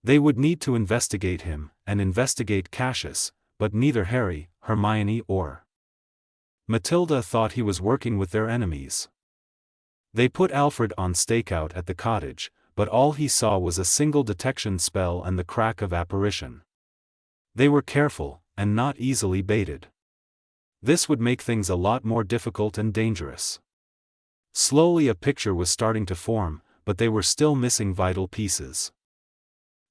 They would need to investigate him, and investigate Cassius, but neither Harry, Hermione or Matilda thought he was working with their enemies. They put Alfred on stakeout at the cottage, but all he saw was a single detection spell and the crack of apparition. They were careful, and not easily baited. This would make things a lot more difficult and dangerous. Slowly a picture was starting to form, but they were still missing vital pieces.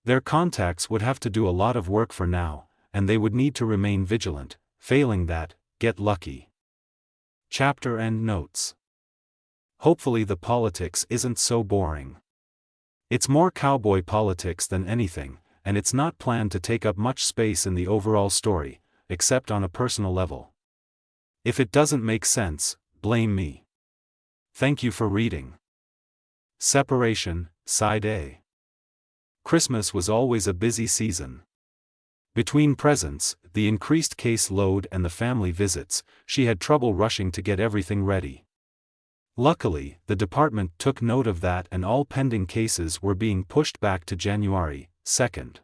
Their contacts would have to do a lot of work for now, and they would need to remain vigilant, failing that, get lucky. Chapter End Notes. Hopefully the politics isn't so boring. It's more cowboy politics than anything, and it's not planned to take up much space in the overall story, except on a personal level. If it doesn't make sense, blame me. Thank you for reading. Separation, Side A. Christmas was always a busy season. Between presents, the increased case load and the family visits, she had trouble rushing to get everything ready. Luckily, the department took note of that and all pending cases were being pushed back to January 2nd.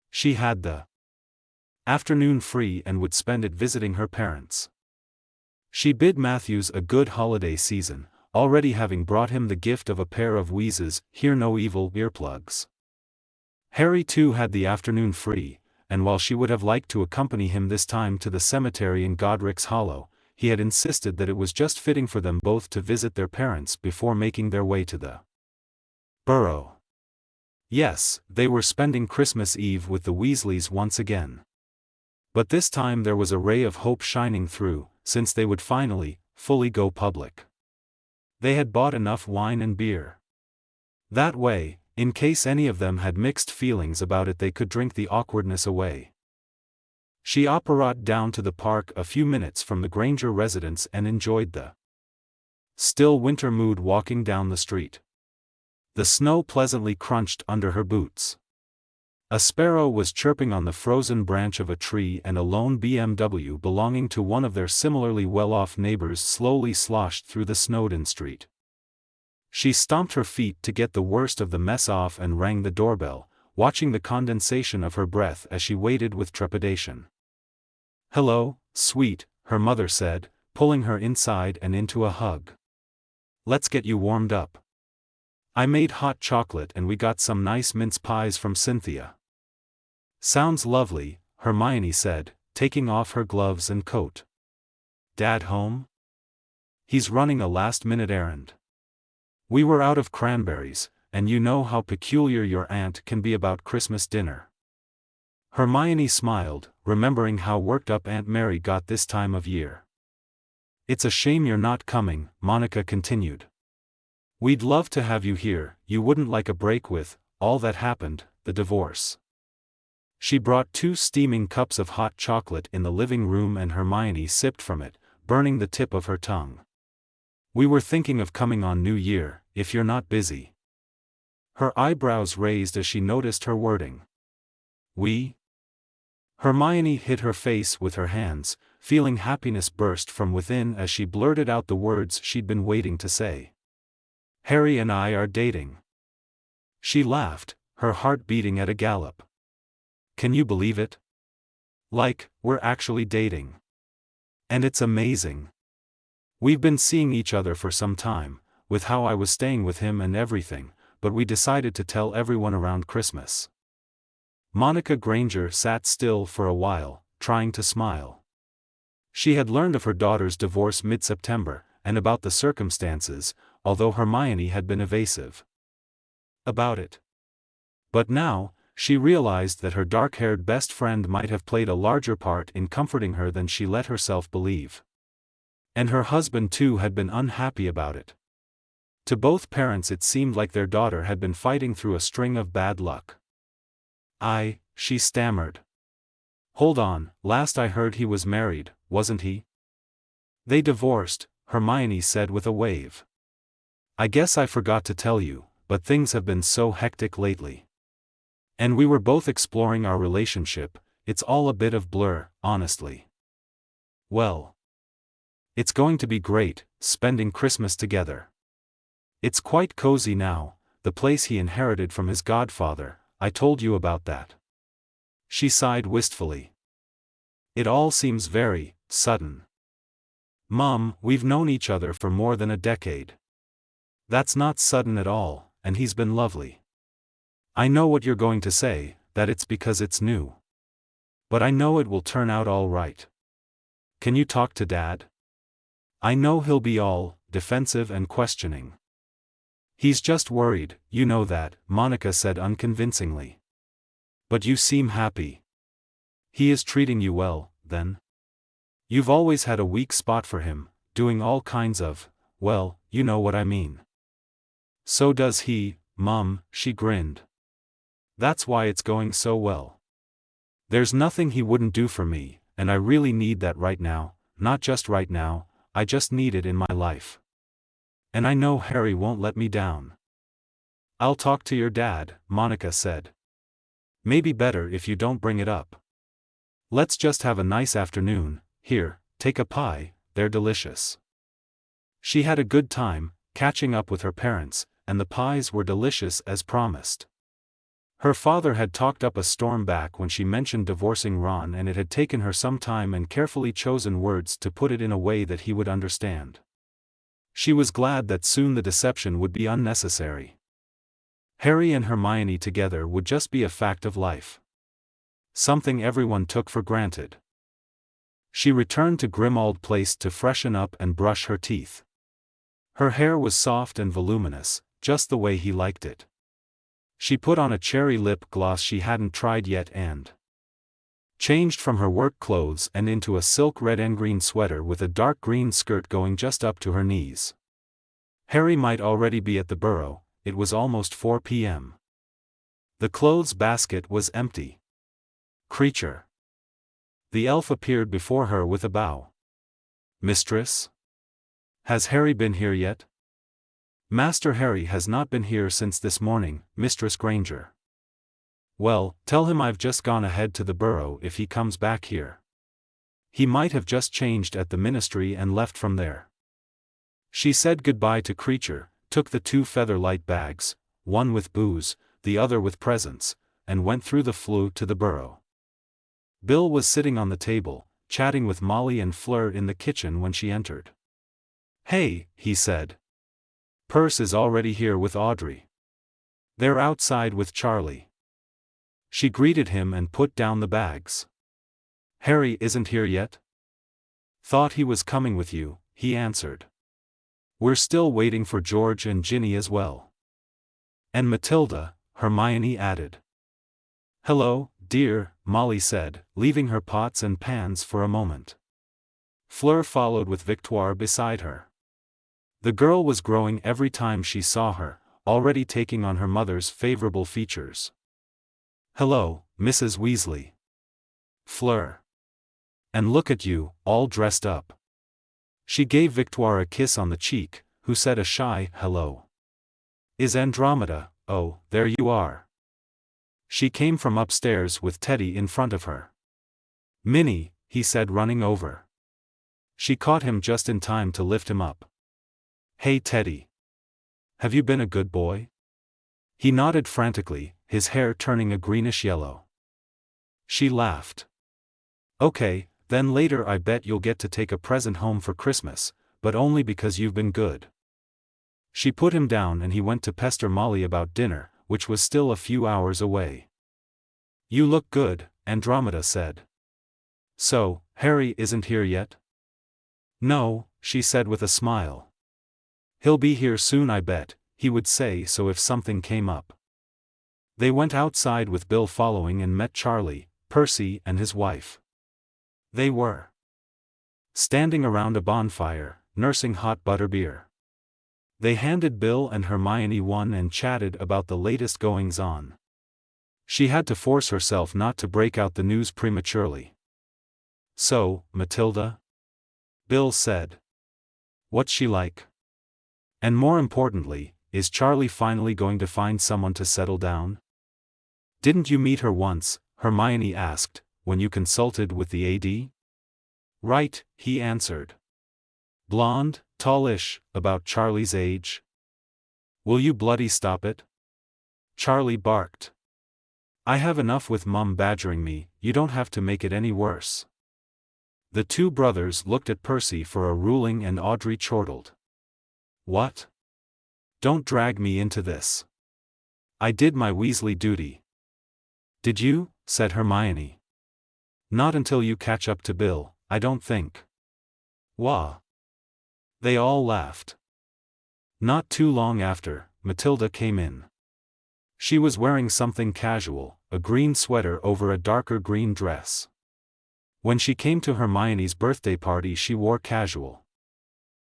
She had the afternoon free and would spend it visiting her parents. She bid Matthews a good holiday season, already having brought him the gift of a pair of Wheezes, Hear No Evil earplugs. Harry too had the afternoon free, and while she would have liked to accompany him this time to the cemetery in Godric's Hollow, he had insisted that it was just fitting for them both to visit their parents before making their way to the Burrow. Yes, they were spending Christmas Eve with the Weasleys once again. But this time there was a ray of hope shining through, since they would finally, fully go public. They had bought enough wine and beer. That way, in case any of them had mixed feelings about it, they could drink the awkwardness away. She operated down to the park a few minutes from the Granger residence and enjoyed the still winter mood walking down the street. The snow pleasantly crunched under her boots. A sparrow was chirping on the frozen branch of a tree, and a lone BMW belonging to one of their similarly well-off neighbors slowly sloshed through the snowed-in street. She stomped her feet to get the worst of the mess off and rang the doorbell, watching the condensation of her breath as she waited with trepidation. "Hello, sweet," her mother said, pulling her inside and into a hug. "Let's get you warmed up. I made hot chocolate and we got some nice mince pies from Cynthia." "Sounds lovely," Hermione said, taking off her gloves and coat. "Dad home?" "He's running a last-minute errand. We were out of cranberries, and you know how peculiar your aunt can be about Christmas dinner." Hermione smiled, remembering how worked up Aunt Mary got this time of year. "It's a shame you're not coming," Monica continued. "We'd love to have you here. You wouldn't like a break with all that happened, the divorce." She brought 2 steaming cups of hot chocolate in the living room and Hermione sipped from it, burning the tip of her tongue. "We were thinking of coming on New Year, if you're not busy." Her eyebrows raised as she noticed her wording. "We?" Hermione hid her face with her hands, feeling happiness burst from within as she blurted out the words she'd been waiting to say. "Harry and I are dating." She laughed, her heart beating at a gallop. "Can you believe it? Like, we're actually dating. And it's amazing. We've been seeing each other for some time, with how I was staying with him and everything, but we decided to tell everyone around Christmas." Monica Granger sat still for a while, trying to smile. She had learned of her daughter's divorce mid-September, and about the circumstances, although Hermione had been evasive about it. But now, she realized that her dark-haired best friend might have played a larger part in comforting her than she let herself believe. And her husband too had been unhappy about it. To both parents it seemed like their daughter had been fighting through a string of bad luck. She stammered. "Hold on, last I heard he was married, wasn't he?" "They divorced," Hermione said with a wave. "I guess I forgot to tell you, but things have been so hectic lately. And we were both exploring our relationship, it's all a bit of blur, honestly." "Well, it's going to be great, spending Christmas together. It's quite cozy now, the place he inherited from his godfather, I told you about that." She sighed wistfully. "It all seems very sudden." "Mom, we've known each other for more than a decade." "That's not sudden at all, and he's been lovely." "I know what you're going to say, that it's because it's new. But I know it will turn out all right. Can you talk to Dad? I know he'll be all defensive and questioning." "He's just worried, you know that," Monica said unconvincingly. "But you seem happy. He is treating you well, then? You've always had a weak spot for him, doing all kinds of, well, you know what I mean." "So does he, Mum," she grinned. "That's why it's going so well. There's nothing he wouldn't do for me, and I really need that right now, not just right now, I just need it in my life. And I know Harry won't let me down." "I'll talk to your dad," Monica said. "Maybe better if you don't bring it up. Let's just have a nice afternoon. Here, take a pie, they're delicious." She had a good time, catching up with her parents, and the pies were delicious as promised. Her father had talked up a storm back when she mentioned divorcing Ron, and it had taken her some time and carefully chosen words to put it in a way that he would understand. She was glad that soon the deception would be unnecessary. Harry and Hermione together would just be a fact of life. Something everyone took for granted. She returned to Grimmauld Place to freshen up and brush her teeth. Her hair was soft and voluminous, just the way he liked it. She put on a cherry lip gloss she hadn't tried yet and changed from her work clothes and into a silk red and green sweater with a dark green skirt going just up to her knees. Harry might already be at the burrow, it was almost 4 p.m. The clothes basket was empty. "Creature." The elf appeared before her with a bow. "Mistress? Has Harry been here yet?" "Master Harry has not been here since this morning, Mistress Granger." "Well, tell him I've just gone ahead to the burrow if he comes back here. He might have just changed at the ministry and left from there." She said goodbye to Creature, took the 2 feather-light bags, one with booze, the other with presents, and went through the flue to the burrow. Bill was sitting on the table, chatting with Molly and Fleur in the kitchen when she entered. "Hey," he said. "Perce is already here with Audrey. They're outside with Charlie." She greeted him and put down the bags. "Harry isn't here yet?" "Thought he was coming with you," he answered. "We're still waiting for George and Ginny as well." "And Matilda," Hermione added. "Hello, dear," Molly said, leaving her pots and pans for a moment. Fleur followed with Victoire beside her. The girl was growing every time she saw her, already taking on her mother's favorable features. "Hello, Mrs. Weasley." "Fleur. And look at you, all dressed up." She gave Victoire a kiss on the cheek, who said a shy hello. "Is Andromeda, oh, there you are." She came from upstairs with Teddy in front of her. "Minnie," he said, running over. She caught him just in time to lift him up. "Hey Teddy. Have you been a good boy?" He nodded frantically, his hair turning a greenish yellow. She laughed. "Okay, then later I bet you'll get to take a present home for Christmas, but only because you've been good." She put him down and he went to pester Molly about dinner, which was still a few hours away. "You look good," Andromeda said. "So, Harry isn't here yet?" "No," she said with a smile. "He'll be here soon, I bet," he would say so if something came up. They went outside with Bill following and met Charlie, Percy and his wife. They were standing around a bonfire, nursing hot butterbeer. They handed Bill and Hermione one and chatted about the latest goings-on. She had to force herself not to break out the news prematurely. "So, Matilda?" Bill said. "What's she like? And more importantly, is Charlie finally going to find someone to settle down?" "Didn't you meet her once," Hermione asked, "when you consulted with the AD?" "Right," he answered. "Blonde, tallish, about Charlie's age." "Will you bloody stop it?" Charlie barked. "I have enough with Mum badgering me, you don't have to make it any worse." The two brothers looked at Percy for a ruling and Audrey chortled. "What? Don't drag me into this. I did my Weasley duty." "Did you?" said Hermione. "Not until you catch up to Bill, I don't think." "Wah." They all laughed. Not too long after, Matilda came in. She was wearing something casual, a green sweater over a darker green dress. When she came to Hermione's birthday party she wore casual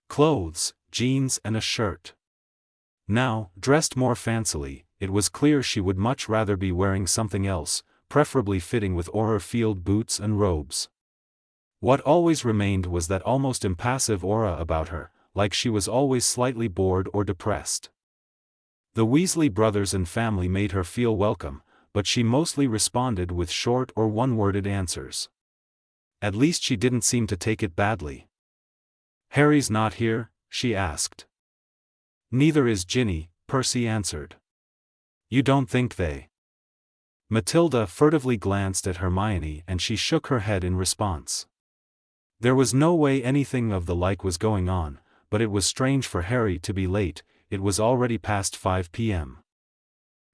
clothes, jeans and a shirt. Now, dressed more fancily, it was clear she would much rather be wearing something else, preferably fitting with aura field boots and robes. What always remained was that almost impassive aura about her, like she was always slightly bored or depressed. The Weasley brothers and family made her feel welcome, but she mostly responded with short or one-worded answers. At least she didn't seem to take it badly. "Harry's not here?" she asked. "Neither is Ginny," Percy answered. "You don't think they?" Matilda furtively glanced at Hermione and she shook her head in response. There was no way anything of the like was going on, but it was strange for Harry to be late. It was already past 5 p.m.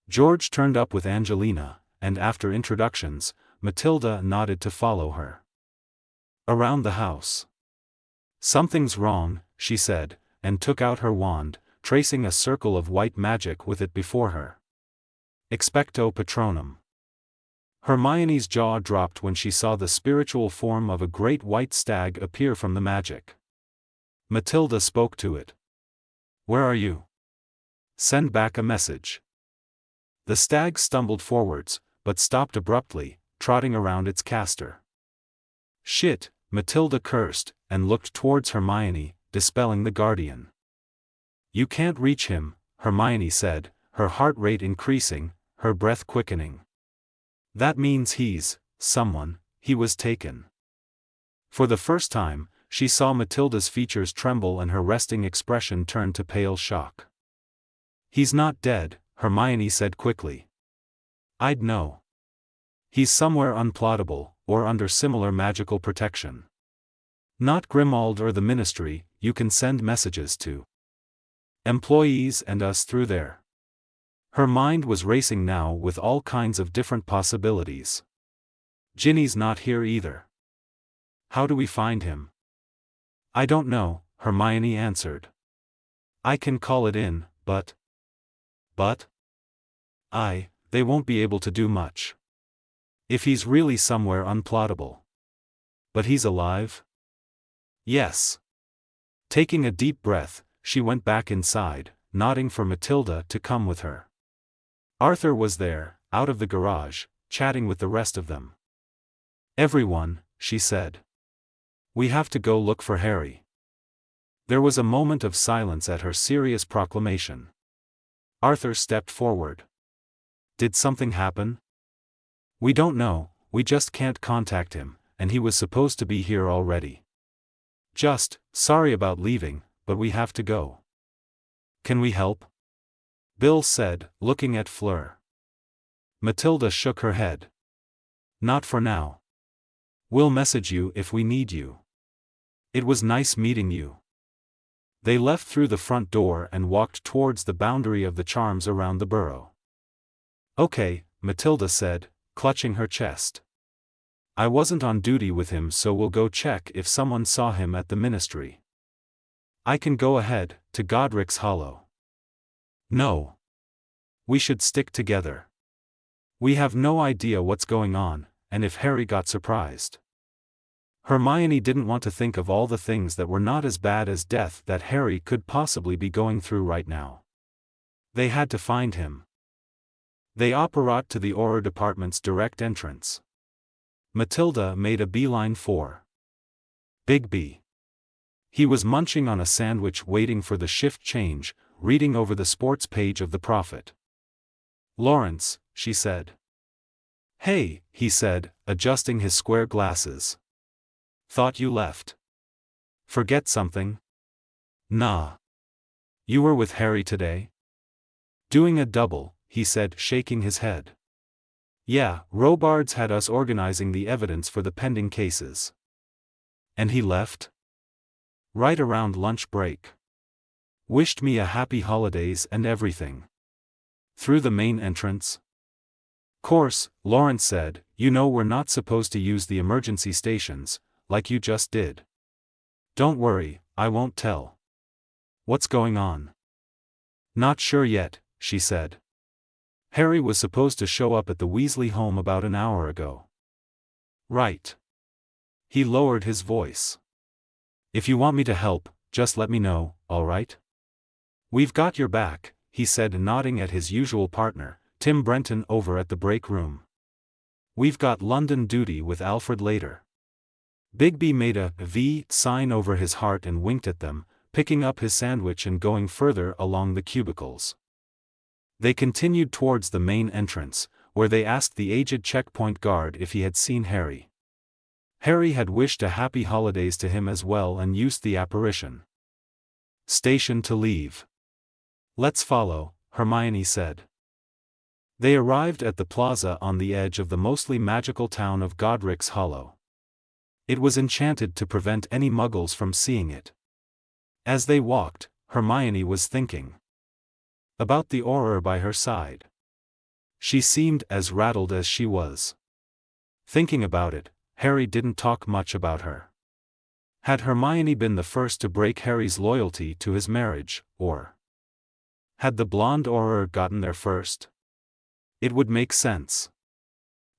George turned up with Angelina, and after introductions, Matilda nodded to follow her around the house. "Something's wrong," she said, and took out her wand, tracing a circle of white magic with it before her. "Expecto Patronum." Hermione's jaw dropped when she saw the spiritual form of a great white stag appear from the magic. Matilda spoke to it. "Where are you? Send back a message." The stag stumbled forwards, but stopped abruptly, trotting around its caster. "Shit," Matilda cursed, and looked towards Hermione, dispelling the guardian. "You can't reach him," Hermione said, her heart rate increasing, her breath quickening. "That means he was taken." For the first time, she saw Matilda's features tremble and her resting expression turn to pale shock. "He's not dead," Hermione said quickly. "I'd know. He's somewhere unplottable, or under similar magical protection. Not Grimmauld or the Ministry, you can send messages to employees and us through there." Her mind was racing now with all kinds of different possibilities. "Ginny's not here either. How do we find him?" "I don't know," Hermione answered. "I can call it in, but... they won't be able to do much. If he's really somewhere unplottable. But he's alive?" "Yes." Taking a deep breath, she went back inside, nodding for Matilda to come with her. Arthur was there, out of the garage, chatting with the rest of them. "Everyone," she said. "We have to go look for Harry." There was a moment of silence at her serious proclamation. Arthur stepped forward. "Did something happen?" "We don't know, we just can't contact him, and he was supposed to be here already. Just, sorry about leaving, but we have to go." "Can we help?" Bill said, looking at Fleur. Matilda shook her head. "Not for now. We'll message you if we need you. It was nice meeting you." They left through the front door and walked towards the boundary of the charms around the burrow. "Okay," Matilda said, clutching her chest. "I wasn't on duty with him, so we'll go check if someone saw him at the ministry." "I can go ahead, to Godric's Hollow." "No. We should stick together. We have no idea what's going on, and if Harry got surprised." Hermione didn't want to think of all the things that were not as bad as death that Harry could possibly be going through right now. They had to find him. They apparat to the Auror department's direct entrance. Matilda made a beeline for Bigby. He was munching on a sandwich waiting for the shift change, reading over the sports page of the Prophet. "Lawrence," she said. "Hey," he said, adjusting his square glasses. "Thought you left. Forget something?" "Nah. You were with Harry today?" "Doing a double," he said, shaking his head. "Yeah, Robards had us organizing the evidence for the pending cases." "And he left?" "Right around lunch break. Wished me a happy holidays and everything." "Through the main entrance?" "Course," Lawrence said, "you know we're not supposed to use the emergency stations, like you just did." "Don't worry, I won't tell." "What's going on?" "Not sure yet," she said. "Harry was supposed to show up at the Weasley home about an hour ago." "Right." He lowered his voice. "If you want me to help, just let me know, all right?" "We've got your back," he said, nodding at his usual partner, Tim Brenton, over at the break room. "We've got London duty with Alfred later." Bigby made a V sign over his heart and winked at them, picking up his sandwich and going further along the cubicles. They continued towards the main entrance, where they asked the aged checkpoint guard if he had seen Harry. Harry had wished a happy holidays to him as well and used the apparition. "Station to leave." "Let's follow," Hermione said. They arrived at the plaza on the edge of the mostly magical town of Godric's Hollow. It was enchanted to prevent any muggles from seeing it. As they walked, Hermione was thinking about the Auror by her side. She seemed as rattled as she was. Thinking about it, Harry didn't talk much about her. Had Hermione been the first to break Harry's loyalty to his marriage, or had the blonde Auror gotten there first? It would make sense.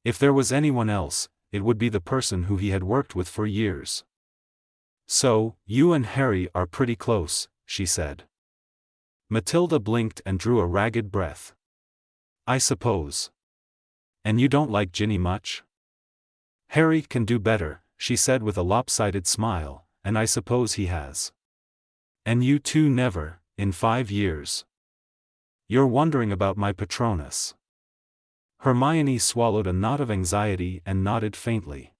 If there was anyone else, it would be the person who he had worked with for years. "So, you and Harry are pretty close," she said. Matilda blinked and drew a ragged breath. "I suppose. And you don't like Ginny much?" "Harry can do better," she said with a lopsided smile, "and I suppose he has. And you two never, in 5 years. You're wondering about my Patronus." Hermione swallowed a knot of anxiety and nodded faintly.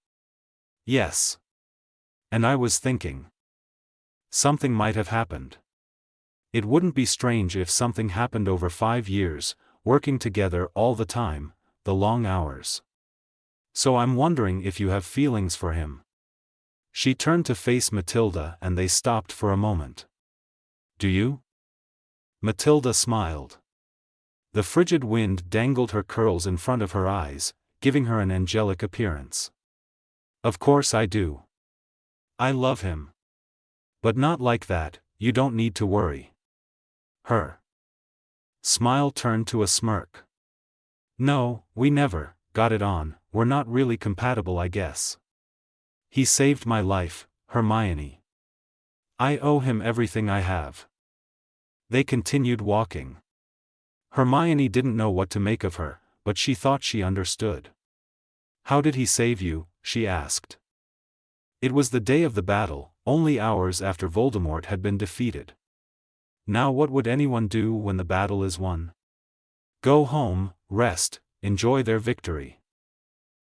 "Yes. And I was thinking. Something might have happened. It wouldn't be strange if something happened over 5 years, working together all the time, the long hours. So I'm wondering if you have feelings for him." She turned to face Matilda and they stopped for a moment. "Do you?" Matilda smiled. The frigid wind dangled her curls in front of her eyes, giving her an angelic appearance. "Of course I do. I love him. But not like that, you don't need to worry." Her smile turned to a smirk. "No, we never got it on, we're not really compatible, I guess. He saved my life, Hermione. I owe him everything I have." They continued walking. Hermione didn't know what to make of her, but she thought she understood. "How did he save you?" she asked. It was the day of the battle, only hours after Voldemort had been defeated. Now what would anyone do when the battle is won? Go home, rest, enjoy their victory.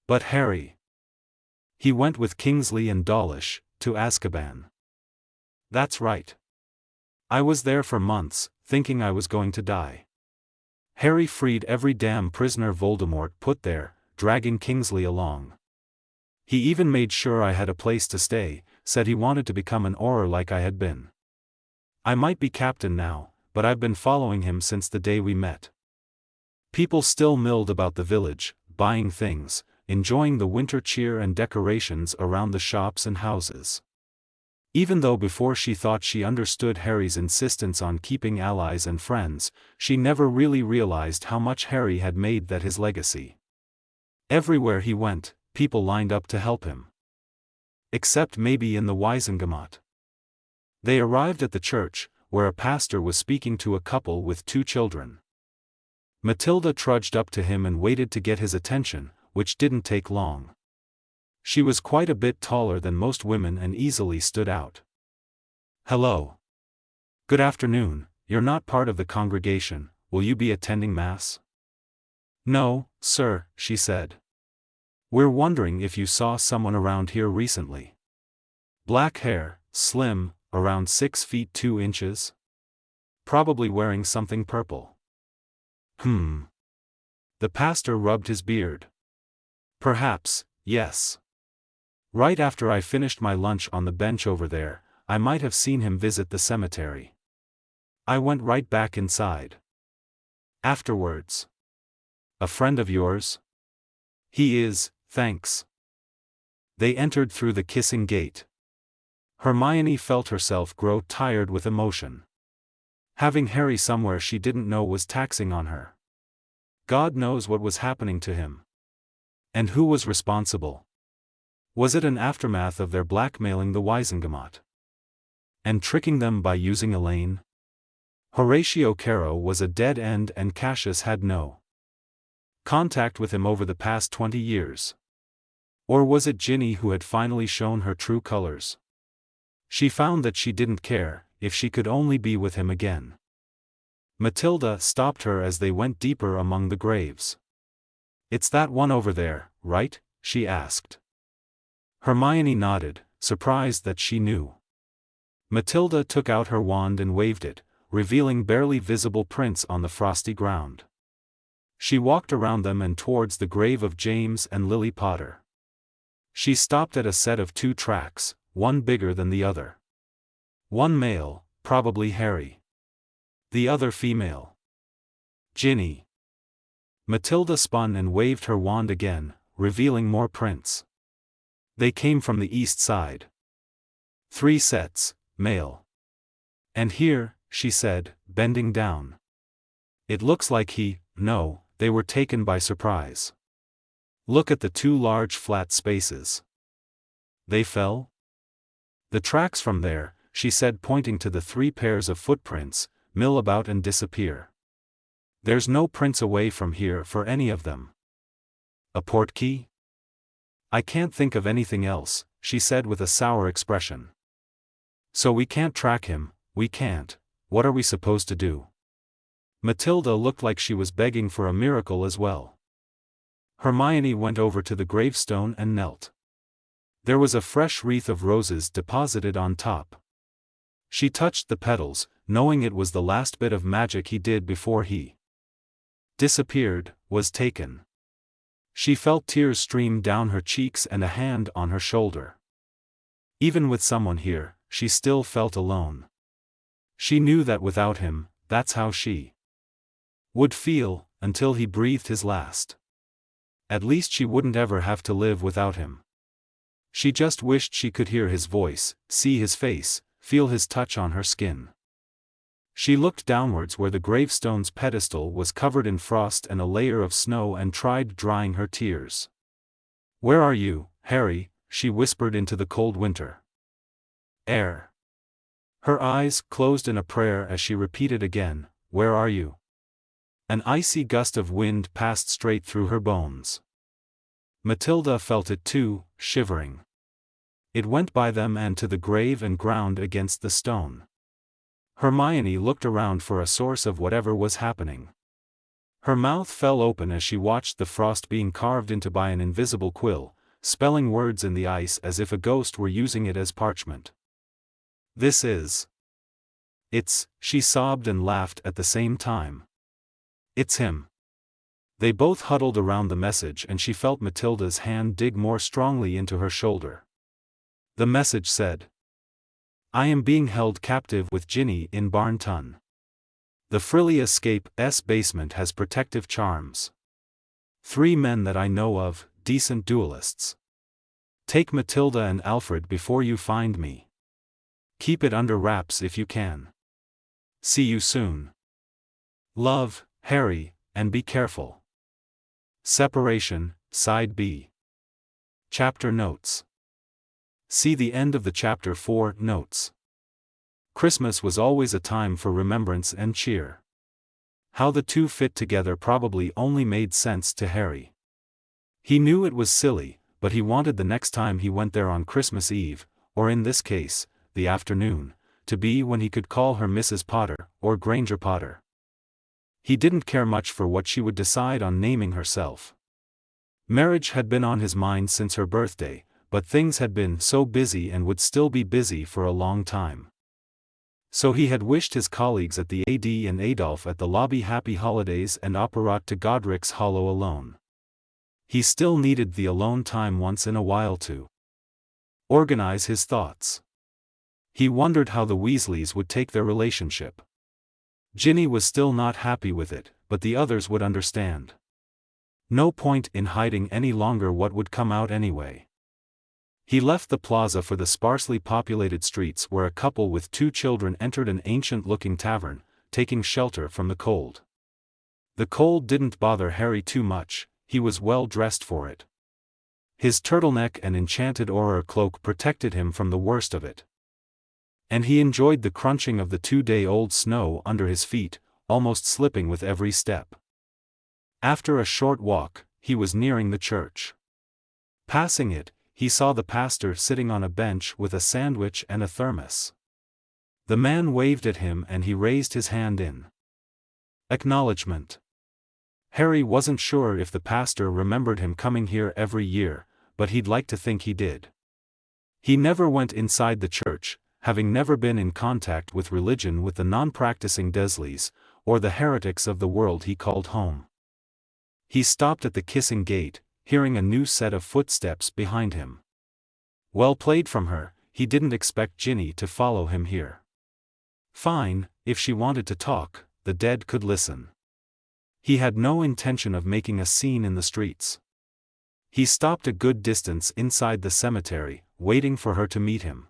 But Harry. He went with Kingsley and Dawlish, to Azkaban. That's right. I was there for months, thinking I was going to die. Harry freed every damn prisoner Voldemort put there, dragging Kingsley along. He even made sure I had a place to stay, said he wanted to become an Auror like I had been. I might be captain now, but I've been following him since the day we met." People still milled about the village, buying things, enjoying the winter cheer and decorations around the shops and houses. Even though before she thought she understood Harry's insistence on keeping allies and friends, she never really realized how much Harry had made that his legacy. Everywhere he went, people lined up to help him. Except maybe in the Wiesengemot. They arrived at the church, where a pastor was speaking to a couple with 2 children. Matilda trudged up to him and waited to get his attention, which didn't take long. She was quite a bit taller than most women and easily stood out. "Hello. Good afternoon, you're not part of the congregation, will you be attending Mass?" "No, sir," she said. "We're wondering if you saw someone around here recently. Black hair, slim, around 6 feet 2 inches. Probably wearing something purple." The pastor rubbed his beard. "Perhaps, yes. Right after I finished my lunch on the bench over there, I might have seen him visit the cemetery. I went right back inside. Afterwards." "A friend of yours?" "He is, thanks." They entered through the kissing gate. Hermione felt herself grow tired with emotion. Having Harry somewhere she didn't know was taxing on her. God knows what was happening to him. And who was responsible? Was it an aftermath of their blackmailing the Wiesengemot? And tricking them by using Elaine? Horatio Caro was a dead end and Cassius had no contact with him over the past 20 years. Or was it Ginny who had finally shown her true colors? She found that she didn't care, if she could only be with him again. Matilda stopped her as they went deeper among the graves. "It's that one over there, right?" she asked. Hermione nodded, surprised that she knew. Matilda took out her wand and waved it, revealing barely visible prints on the frosty ground. She walked around them and towards the grave of James and Lily Potter. She stopped at a set of 2 tracks, one bigger than the other. One male, probably Harry. The other female. Ginny. Matilda spun and waved her wand again, revealing more prints. They came from the east side. 3 sets, male. "And here," she said, bending down. "It looks like no, they were taken by surprise. Look at the 2 large flat spaces. They fell?" "The tracks from there," she said, pointing to the 3 pairs of footprints, mill about and disappear. "There's no prints away from here for any of them." "A portkey?" "I can't think of anything else," she said with a sour expression. "So we can't track him, we can't. What are we supposed to do?" Matilda looked like she was begging for a miracle as well. Hermione went over to the gravestone and knelt. There was a fresh wreath of roses deposited on top. She touched the petals, knowing it was the last bit of magic he did before he disappeared, was taken. She felt tears stream down her cheeks and a hand on her shoulder. Even with someone here, she still felt alone. She knew that without him, that's how she would feel, until he breathed his last. At least she wouldn't ever have to live without him. She just wished she could hear his voice, see his face, feel his touch on her skin. She looked downwards where the gravestone's pedestal was covered in frost and a layer of snow and tried drying her tears. "Where are you, Harry?" she whispered into the cold winter air. Her eyes closed in a prayer as she repeated again, "Where are you?" An icy gust of wind passed straight through her bones. Matilda felt it too, shivering. It went by them and to the grave and ground against the stone. Hermione looked around for a source of whatever was happening. Her mouth fell open as she watched the frost being carved into by an invisible quill, spelling words in the ice as if a ghost were using it as parchment. It's, she sobbed and laughed at the same time. "It's him." They both huddled around the message and she felt Matilda's hand dig more strongly into her shoulder. The message said, I am being held captive with Ginny in Barnton. The Frilly Escape's basement has protective charms. 3 men that I know of, decent duelists. Take Matilda and Alfred before you find me. Keep it under wraps if you can. See you soon. Love, Harry, and be careful. Separation, Side B. Chapter Notes. See the end of the chapter for notes. Christmas was always a time for remembrance and cheer. How the two fit together probably only made sense to Harry. He knew it was silly, but he wanted the next time he went there on Christmas Eve, or in this case, the afternoon, to be when he could call her Mrs. Potter, or Granger Potter. He didn't care much for what she would decide on naming herself. Marriage had been on his mind since her birthday, but things had been so busy and would still be busy for a long time. So he had wished his colleagues at the AD and Adolf at the lobby happy holidays and Operaat to Godric's Hollow alone. He still needed the alone time once in a while to organize his thoughts. He wondered how the Weasleys would take their relationship. Ginny was still not happy with it, but the others would understand. No point in hiding any longer what would come out anyway. He left the plaza for the sparsely populated streets where a couple with 2 children entered an ancient-looking tavern, taking shelter from the cold. The cold didn't bother Harry too much, he was well dressed for it. His turtleneck and enchanted auror cloak protected him from the worst of it. And he enjoyed the crunching of the 2-day-old snow under his feet, almost slipping with every step. After a short walk, he was nearing the church. Passing it, he saw the pastor sitting on a bench with a sandwich and a thermos. The man waved at him and he raised his hand in acknowledgement. Harry wasn't sure if the pastor remembered him coming here every year, but he'd like to think he did. He never went inside the church, having never been in contact with religion with the non-practicing Desleys, or the heretics of the world he called home. He stopped at the kissing gate, hearing a new set of footsteps behind him. Well played from her, he didn't expect Ginny to follow him here. Fine, if she wanted to talk, the dead could listen. He had no intention of making a scene in the streets. He stopped a good distance inside the cemetery, waiting for her to meet him.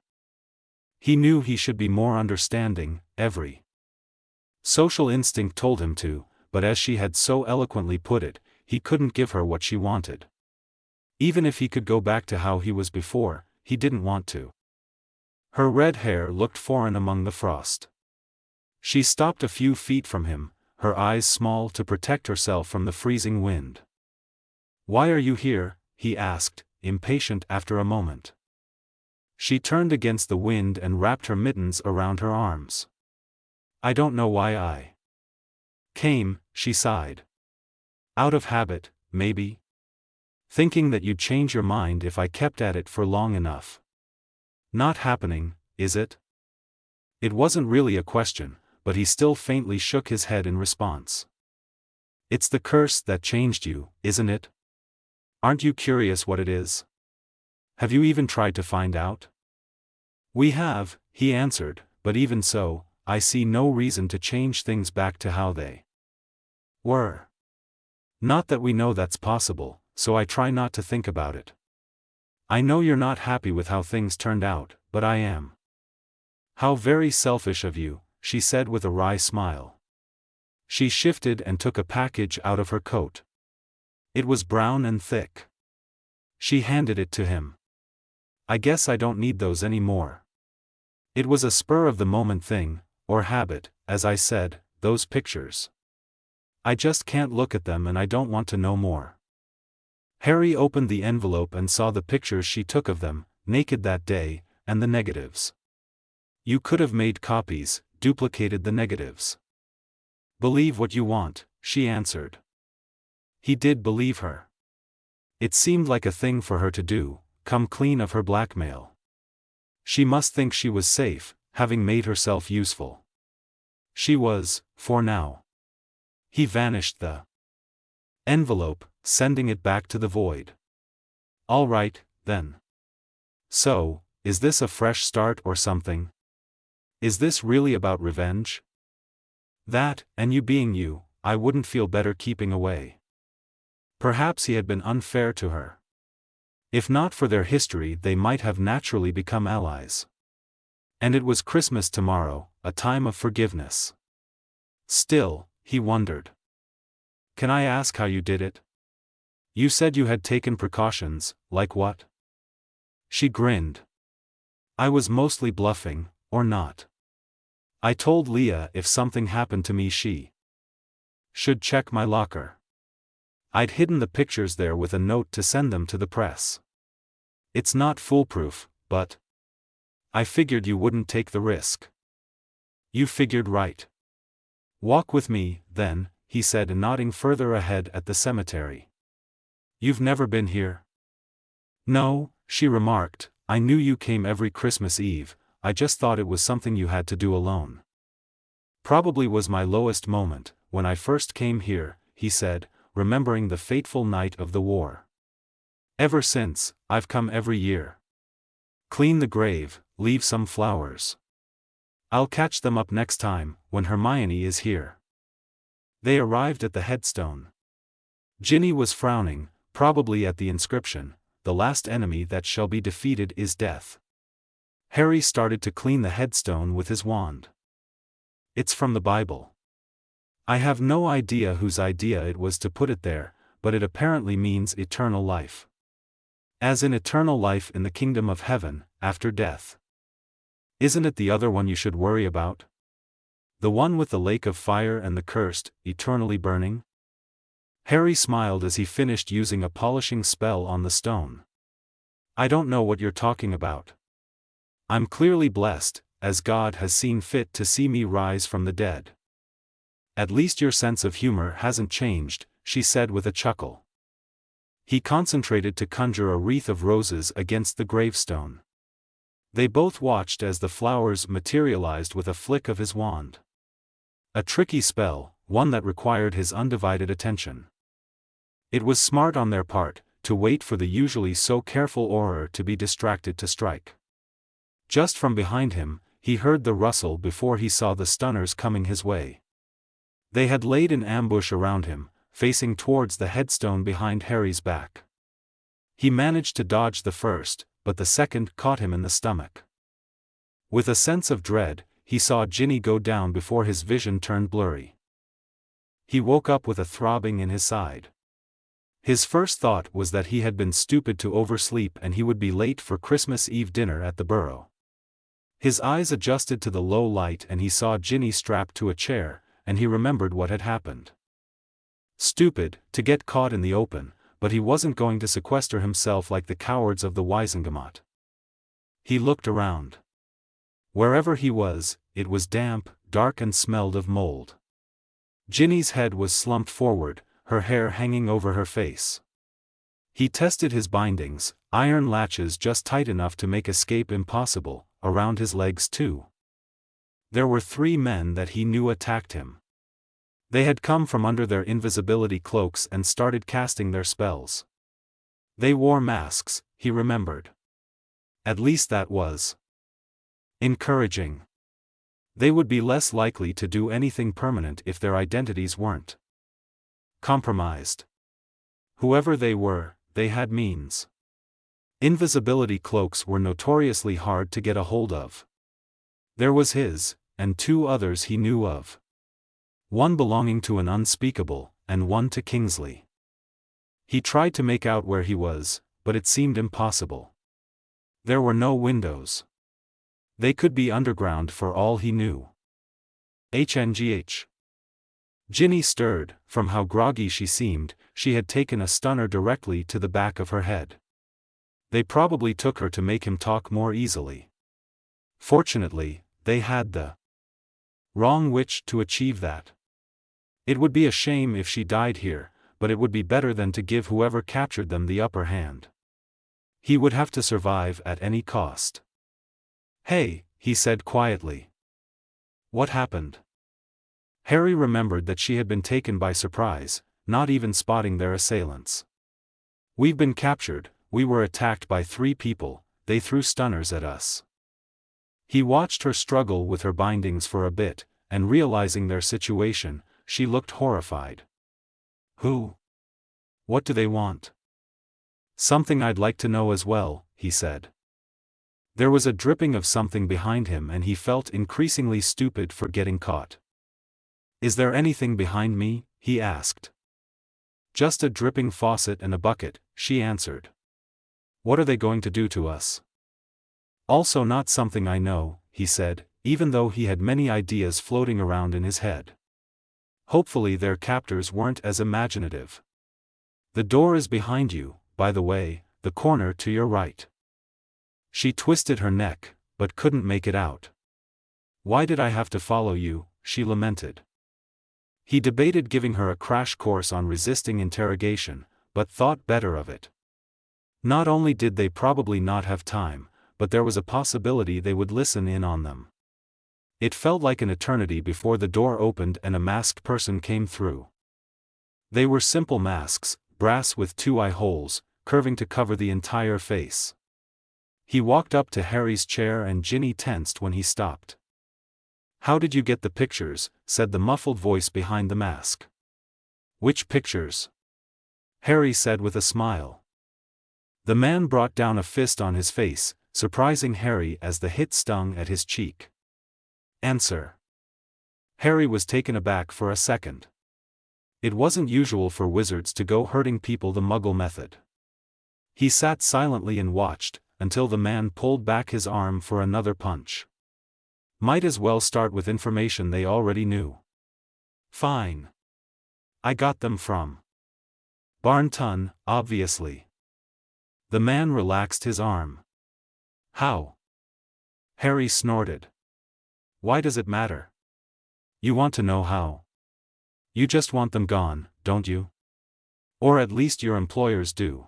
He knew he should be more understanding, every social instinct told him to, but as she had so eloquently put it, he couldn't give her what she wanted. Even if he could go back to how he was before, he didn't want to. Her red hair looked foreign among the frost. She stopped a few feet from him, her eyes small to protect herself from the freezing wind. "Why are you here?" he asked, impatient after a moment. She turned against the wind and wrapped her mittens around her arms. "I don't know why I came," she sighed. "Out of habit, maybe? Thinking that you'd change your mind if I kept at it for long enough. Not happening, is it?" It wasn't really a question, but he still faintly shook his head in response. "It's the curse that changed you, isn't it? Aren't you curious what it is? Have you even tried to find out?" "We have," he answered, "but even so, I see no reason to change things back to how they were. Not that we know that's possible, so I try not to think about it. I know you're not happy with how things turned out, but I am." "How very selfish of you," she said with a wry smile. She shifted and took a package out of her coat. It was brown and thick. She handed it to him. "I guess I don't need those anymore. It was a spur-of-the-moment thing, or habit, as I said, those pictures. I just can't look at them and I don't want to know more." Harry opened the envelope and saw the pictures she took of them, naked that day, and the negatives. "You could have made copies, duplicated the negatives." "Believe what you want," she answered. He did believe her. It seemed like a thing for her to do, come clean of her blackmail. She must think she was safe, having made herself useful. She was, for now. He vanished the envelope, sending it back to the void. "All right, then. So, is this a fresh start or something?" Is this really about revenge? That, and you being you, I wouldn't feel better keeping away. Perhaps he had been unfair to her. If not for their history, they might have naturally become allies. And it was Christmas tomorrow, a time of forgiveness. Still, he wondered. Can I ask how you did it? You said you had taken precautions, like what? She grinned. I was mostly bluffing, or not. I told Leah if something happened to me she should check my locker. I'd hidden the pictures there with a note to send them to the press. It's not foolproof, but I figured you wouldn't take the risk. You figured right. Walk with me, then, he said, nodding further ahead at the cemetery. You've never been here? No, she remarked, I knew you came every Christmas Eve, I just thought it was something you had to do alone. Probably was my lowest moment, when I first came here, he said, remembering the fateful night of the war. Ever since, I've come every year. Clean the grave, leave some flowers. I'll catch them up next time, when Hermione is here. They arrived at the headstone. Ginny was frowning, probably at the inscription, the last enemy that shall be defeated is death. Harry started to clean the headstone with his wand. It's from the Bible. I have no idea whose idea it was to put it there, but it apparently means eternal life. As in eternal life in the kingdom of heaven, after death. Isn't it the other one you should worry about? The one with the lake of fire and the cursed, eternally burning? Harry smiled as he finished using a polishing spell on the stone. I don't know what you're talking about. I'm clearly blessed, as God has seen fit to see me rise from the dead. At least your sense of humor hasn't changed, she said with a chuckle. He concentrated to conjure a wreath of roses against the gravestone. They both watched as the flowers materialized with a flick of his wand. A tricky spell, one that required his undivided attention. It was smart on their part, to wait for the usually so careful Auror to be distracted to strike. Just from behind him, he heard the rustle before he saw the stunners coming his way. They had laid an ambush around him, facing towards the headstone behind Harry's back. He managed to dodge the first, but the second caught him in the stomach. With a sense of dread, he saw Ginny go down before his vision turned blurry. He woke up with a throbbing in his side. His first thought was that he had been stupid to oversleep and he would be late for Christmas Eve dinner at the Burrow. His eyes adjusted to the low light and he saw Ginny strapped to a chair, and he remembered what had happened. Stupid, to get caught in the open, but he wasn't going to sequester himself like the cowards of the Wisengamot. He looked around. Wherever he was, it was damp, dark and smelled of mold. Ginny's head was slumped forward, her hair hanging over her face. He tested his bindings, iron latches just tight enough to make escape impossible, around his legs too. There were 3 men that he knew attacked him. They had come from under their invisibility cloaks and started casting their spells. They wore masks, he remembered. At least that was encouraging. They would be less likely to do anything permanent if their identities weren't compromised. Whoever they were, they had means. Invisibility cloaks were notoriously hard to get a hold of. There was his, and 2 others he knew of. One belonging to an unspeakable, and one to Kingsley. He tried to make out where he was, but it seemed impossible. There were no windows. They could be underground for all he knew. HNGH. Ginny stirred, from how groggy she seemed, she had taken a stunner directly to the back of her head. They probably took her to make him talk more easily. Fortunately, they had the wrong witch to achieve that. It would be a shame if she died here, but it would be better than to give whoever captured them the upper hand. He would have to survive at any cost. Hey, he said quietly. What happened? Harry remembered that she had been taken by surprise, not even spotting their assailants. We've been captured, we were attacked by 3 people, they threw stunners at us. He watched her struggle with her bindings for a bit, and realizing their situation, she looked horrified. Who? What do they want? Something I'd like to know as well, he said. There was a dripping of something behind him and he felt increasingly stupid for getting caught. Is there anything behind me? He asked. Just a dripping faucet and a bucket, she answered. What are they going to do to us? Also not something I know, he said, even though he had many ideas floating around in his head. Hopefully their captors weren't as imaginative. The door is behind you, by the way, the corner to your right. She twisted her neck, but couldn't make it out. Why did I have to follow you? She lamented. He debated giving her a crash course on resisting interrogation, but thought better of it. Not only did they probably not have time, but there was a possibility they would listen in on them. It felt like an eternity before the door opened and a masked person came through. They were simple masks, brass with 2 eye holes, curving to cover the entire face. He walked up to Harry's chair and Ginny tensed when he stopped. How did you get the pictures? Said the muffled voice behind the mask. Which pictures? Harry said with a smile. The man brought down a fist on his face, surprising Harry as the hit stung at his cheek. Answer. Harry was taken aback for a second. It wasn't usual for wizards to go hurting people the Muggle method. He sat silently and watched, until the man pulled back his arm for another punch. Might as well start with information they already knew. Fine. I got them from Barnton, obviously. The man relaxed his arm. How? Harry snorted. Why does it matter? You want to know how? You just want them gone, don't you? Or at least your employers do.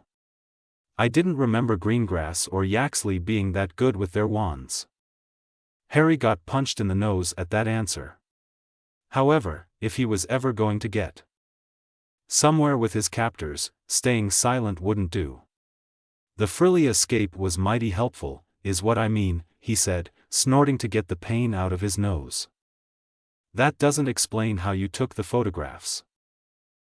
I didn't remember Greengrass or Yaxley being that good with their wands. Harry got punched in the nose at that answer. However, if he was ever going to get somewhere with his captors, staying silent wouldn't do. The frilly escape was mighty helpful, is what I mean, he said, snorting to get the pain out of his nose. That doesn't explain how you took the photographs.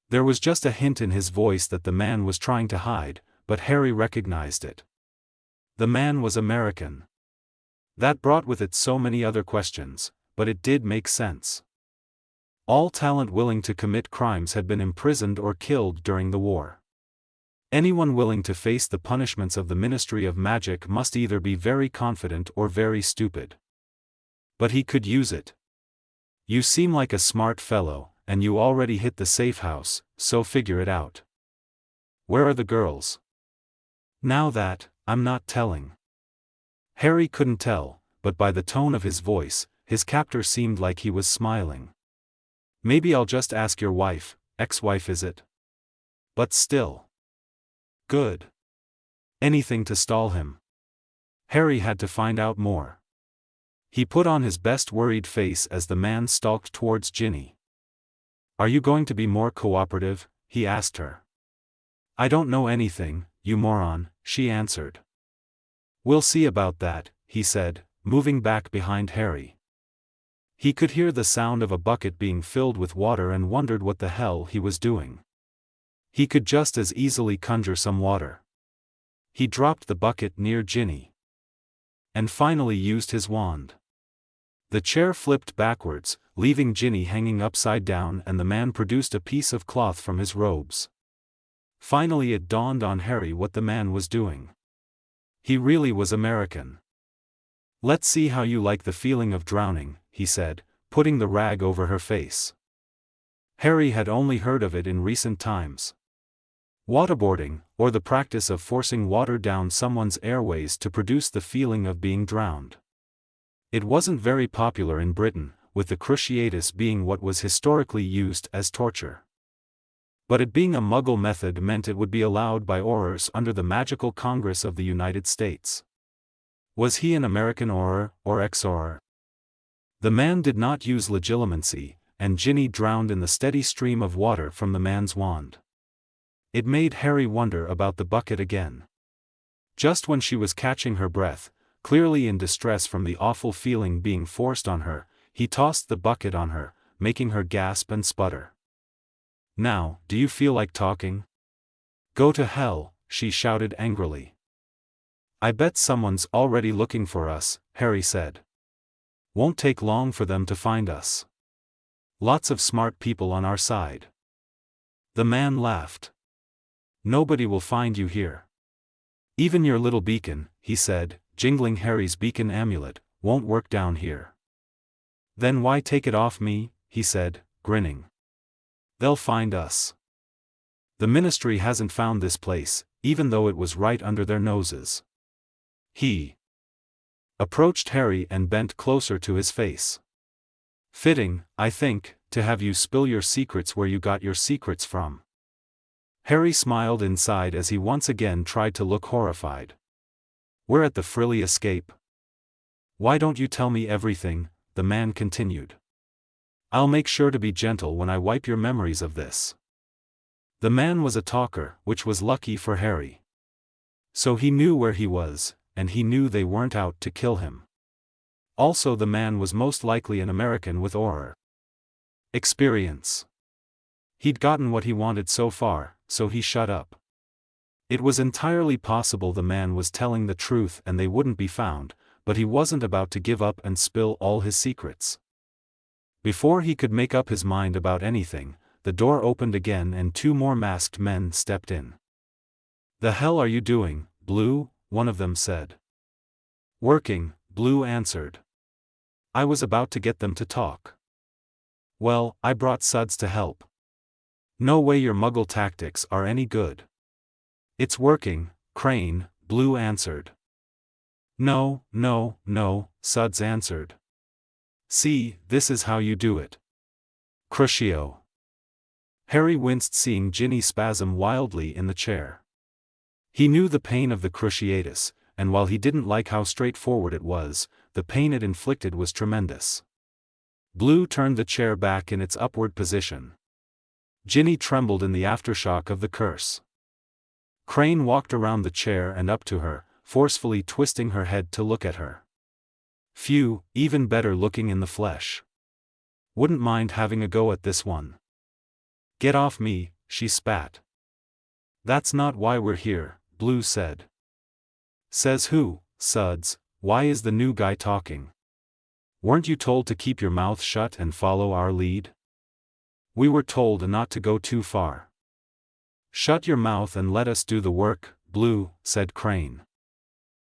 There was just a hint in his voice that the man was trying to hide, but Harry recognized it. The man was American. That brought with it so many other questions, but it did make sense. All talent willing to commit crimes had been imprisoned or killed during the war. Anyone willing to face the punishments of the Ministry of Magic must either be very confident or very stupid. But he could use it. You seem like a smart fellow, and you already hit the safe house, so figure it out. Where are the girls? Now that, I'm not telling. Harry couldn't tell, but by the tone of his voice, his captor seemed like he was smiling. Maybe I'll just ask your wife, ex-wife is it? But still. Good. Anything to stall him. Harry had to find out more. He put on his best worried face as the man stalked towards Ginny. Are you going to be more cooperative? He asked her. I don't know anything, you moron, she answered. We'll see about that, he said, moving back behind Harry. He could hear the sound of a bucket being filled with water and wondered what the hell he was doing. He could just as easily conjure some water. He dropped the bucket near Ginny. And finally used his wand. The chair flipped backwards, leaving Ginny hanging upside down, and the man produced a piece of cloth from his robes. Finally it dawned on Harry what the man was doing. He really was American. Let's see how you like the feeling of drowning, he said, putting the rag over her face. Harry had only heard of it in recent times. Waterboarding, or the practice of forcing water down someone's airways to produce the feeling of being drowned. It wasn't very popular in Britain, with the cruciatus being what was historically used as torture. But it being a Muggle method meant it would be allowed by Aurors under the Magical Congress of the United States. Was he an American Auror, or ex-Auror? The man did not use legilimency, and Ginny drowned in the steady stream of water from the man's wand. It made Harry wonder about the bucket again. Just when she was catching her breath, Clearly in distress from the awful feeling being forced on her, he tossed the bucket on her, making her gasp and sputter. "Now, do you feel like talking?" "Go to hell," she shouted angrily. "I bet someone's already looking for us," Harry said. "Won't take long for them to find us. Lots of smart people on our side." The man laughed. "Nobody will find you here. Even your little beacon," he said, jingling Harry's beacon amulet, "won't work down here." "Then why take it off me?" he said, grinning. "They'll find us. The ministry hasn't found this place, even though it was right under their noses." He approached Harry and bent closer to his face. "Fitting, I think, to have you spill your secrets where you got your secrets from." Harry smiled inside as he once again tried to look horrified. "We're at the frilly escape." "Why don't you tell me everything?" the man continued. "I'll make sure to be gentle when I wipe your memories of this." The man was a talker, which was lucky for Harry. So he knew where he was, and he knew they weren't out to kill him. Also the man was most likely an American with horror experience. He'd gotten what he wanted so far, so he shut up. It was entirely possible the man was telling the truth and they wouldn't be found, but he wasn't about to give up and spill all his secrets. Before he could make up his mind about anything, the door opened again and two more masked men stepped in. "The hell are you doing, Blue?" one of them said. "Working," Blue answered. "I was about to get them to talk." "Well, I brought Suds to help." "No way your muggle tactics are any good." "It's working, Crane," Blue answered. "No, no, no," Suds answered. "See, this is how you do it. Crucio." Harry winced seeing Ginny spasm wildly in the chair. He knew the pain of the cruciatus, and while he didn't like how straightforward it was, the pain it inflicted was tremendous. Blue turned the chair back in its upward position. Ginny trembled in the aftershock of the curse. Crane walked around the chair and up to her, forcefully twisting her head to look at her. "Phew, even better looking in the flesh. Wouldn't mind having a go at this one." "Get off me," she spat. "That's not why we're here," Blue said. "Says who, Suds? Why is the new guy talking? Weren't you told to keep your mouth shut and follow our lead?" "We were told not to go too far." "Shut your mouth and let us do the work, Blue," said Crane.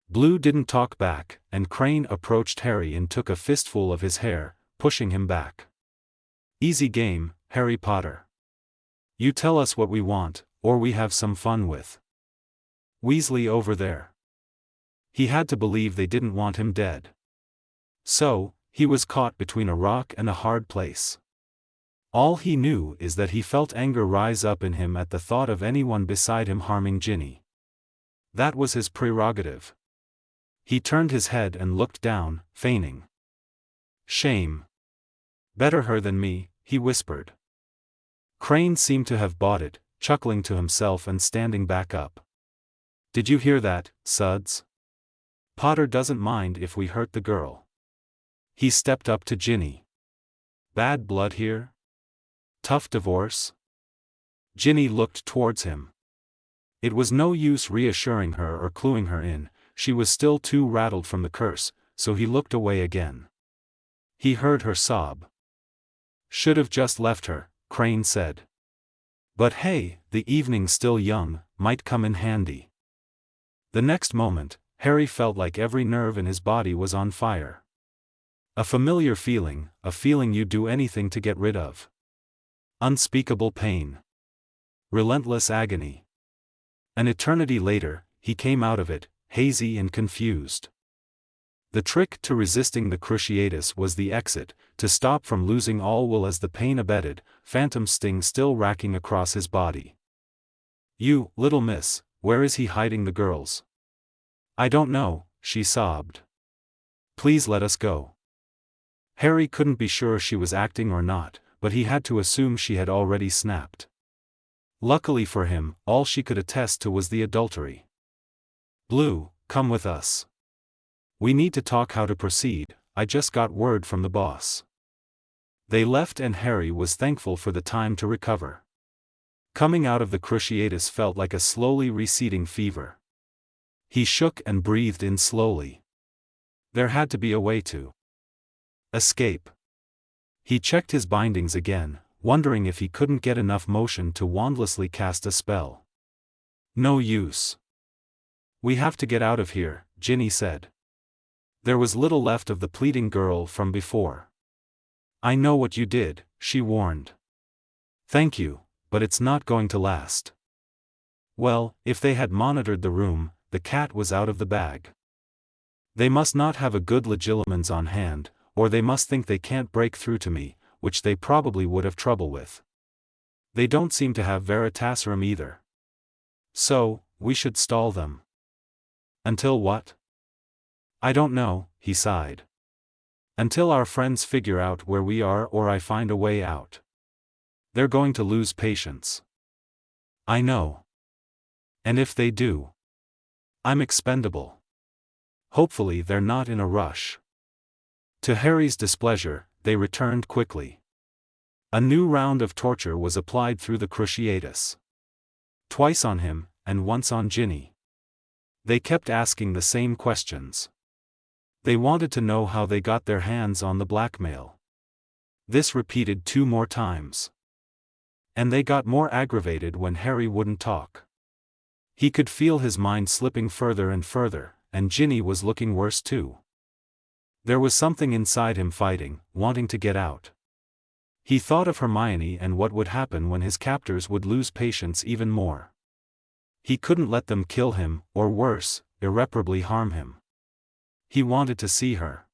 Blue didn't talk back, and Crane approached Harry and took a fistful of his hair, pushing him back. "Easy game, Harry Potter. You tell us what we want, or we have some fun with Weasley over there." He had to believe they didn't want him dead. So, he was caught between a rock and a hard place. All he knew is that he felt anger rise up in him at the thought of anyone beside him harming Ginny. That was his prerogative. He turned his head and looked down, feigning shame. "Better her than me," he whispered. Crane seemed to have bought it, chuckling to himself and standing back up. "Did you hear that, Suds? Potter doesn't mind if we hurt the girl." He stepped up to Ginny. "Bad blood here? Tough divorce?" Ginny looked towards him. It was no use reassuring her or cluing her in, she was still too rattled from the curse, so he looked away again. He heard her sob. "Should've just left her," Crane said. "But hey, the evening's still young, might come in handy." The next moment, Harry felt like every nerve in his body was on fire. A familiar feeling, a feeling you'd do anything to get rid of. Unspeakable pain. Relentless agony. An eternity later, he came out of it, hazy and confused. The trick to resisting the cruciatus was the exit, to stop from losing all will as the pain abated, phantom sting still racking across his body. "You, little miss, where is he hiding the girls?" "I don't know," she sobbed. "Please let us go." Harry couldn't be sure she was acting or not, but he had to assume she had already snapped. Luckily for him, all she could attest to was the adultery. "Blue, come with us. We need to talk how to proceed, I just got word from the boss. They left and Harry was thankful for the time to recover. Coming out of the cruciatus felt like a slowly receding fever. He shook and breathed in slowly. There had to be a way to escape. He checked his bindings again, wondering if he couldn't get enough motion to wandlessly cast a spell. No use. We have to get out of here, Ginny said. There was little left of the pleading girl from before. I know what you did, she warned. Thank you, but it's not going to last. Well, if they had monitored the room, the cat was out of the bag. They must not have a good legilimens on hand, or they must think they can't break through to me, which they probably would have trouble with. They don't seem to have Veritaserum either. So, we should stall them. Until what? I don't know, he sighed. Until our friends figure out where we are or I find a way out. They're going to lose patience. I know. And if they do, I'm expendable. Hopefully they're not in a rush. To Harry's displeasure, they returned quickly. A new round of torture was applied through the cruciatus. Twice on him, and once on Ginny. They kept asking the same questions. They wanted to know how they got their hands on the blackmail. This repeated 2 more times. And they got more aggravated when Harry wouldn't talk. He could feel his mind slipping further and further, and Ginny was looking worse too. There was something inside him fighting, wanting to get out. He thought of Hermione and what would happen when his captors would lose patience even more. He couldn't let them kill him, or worse, irreparably harm him. He wanted to see her.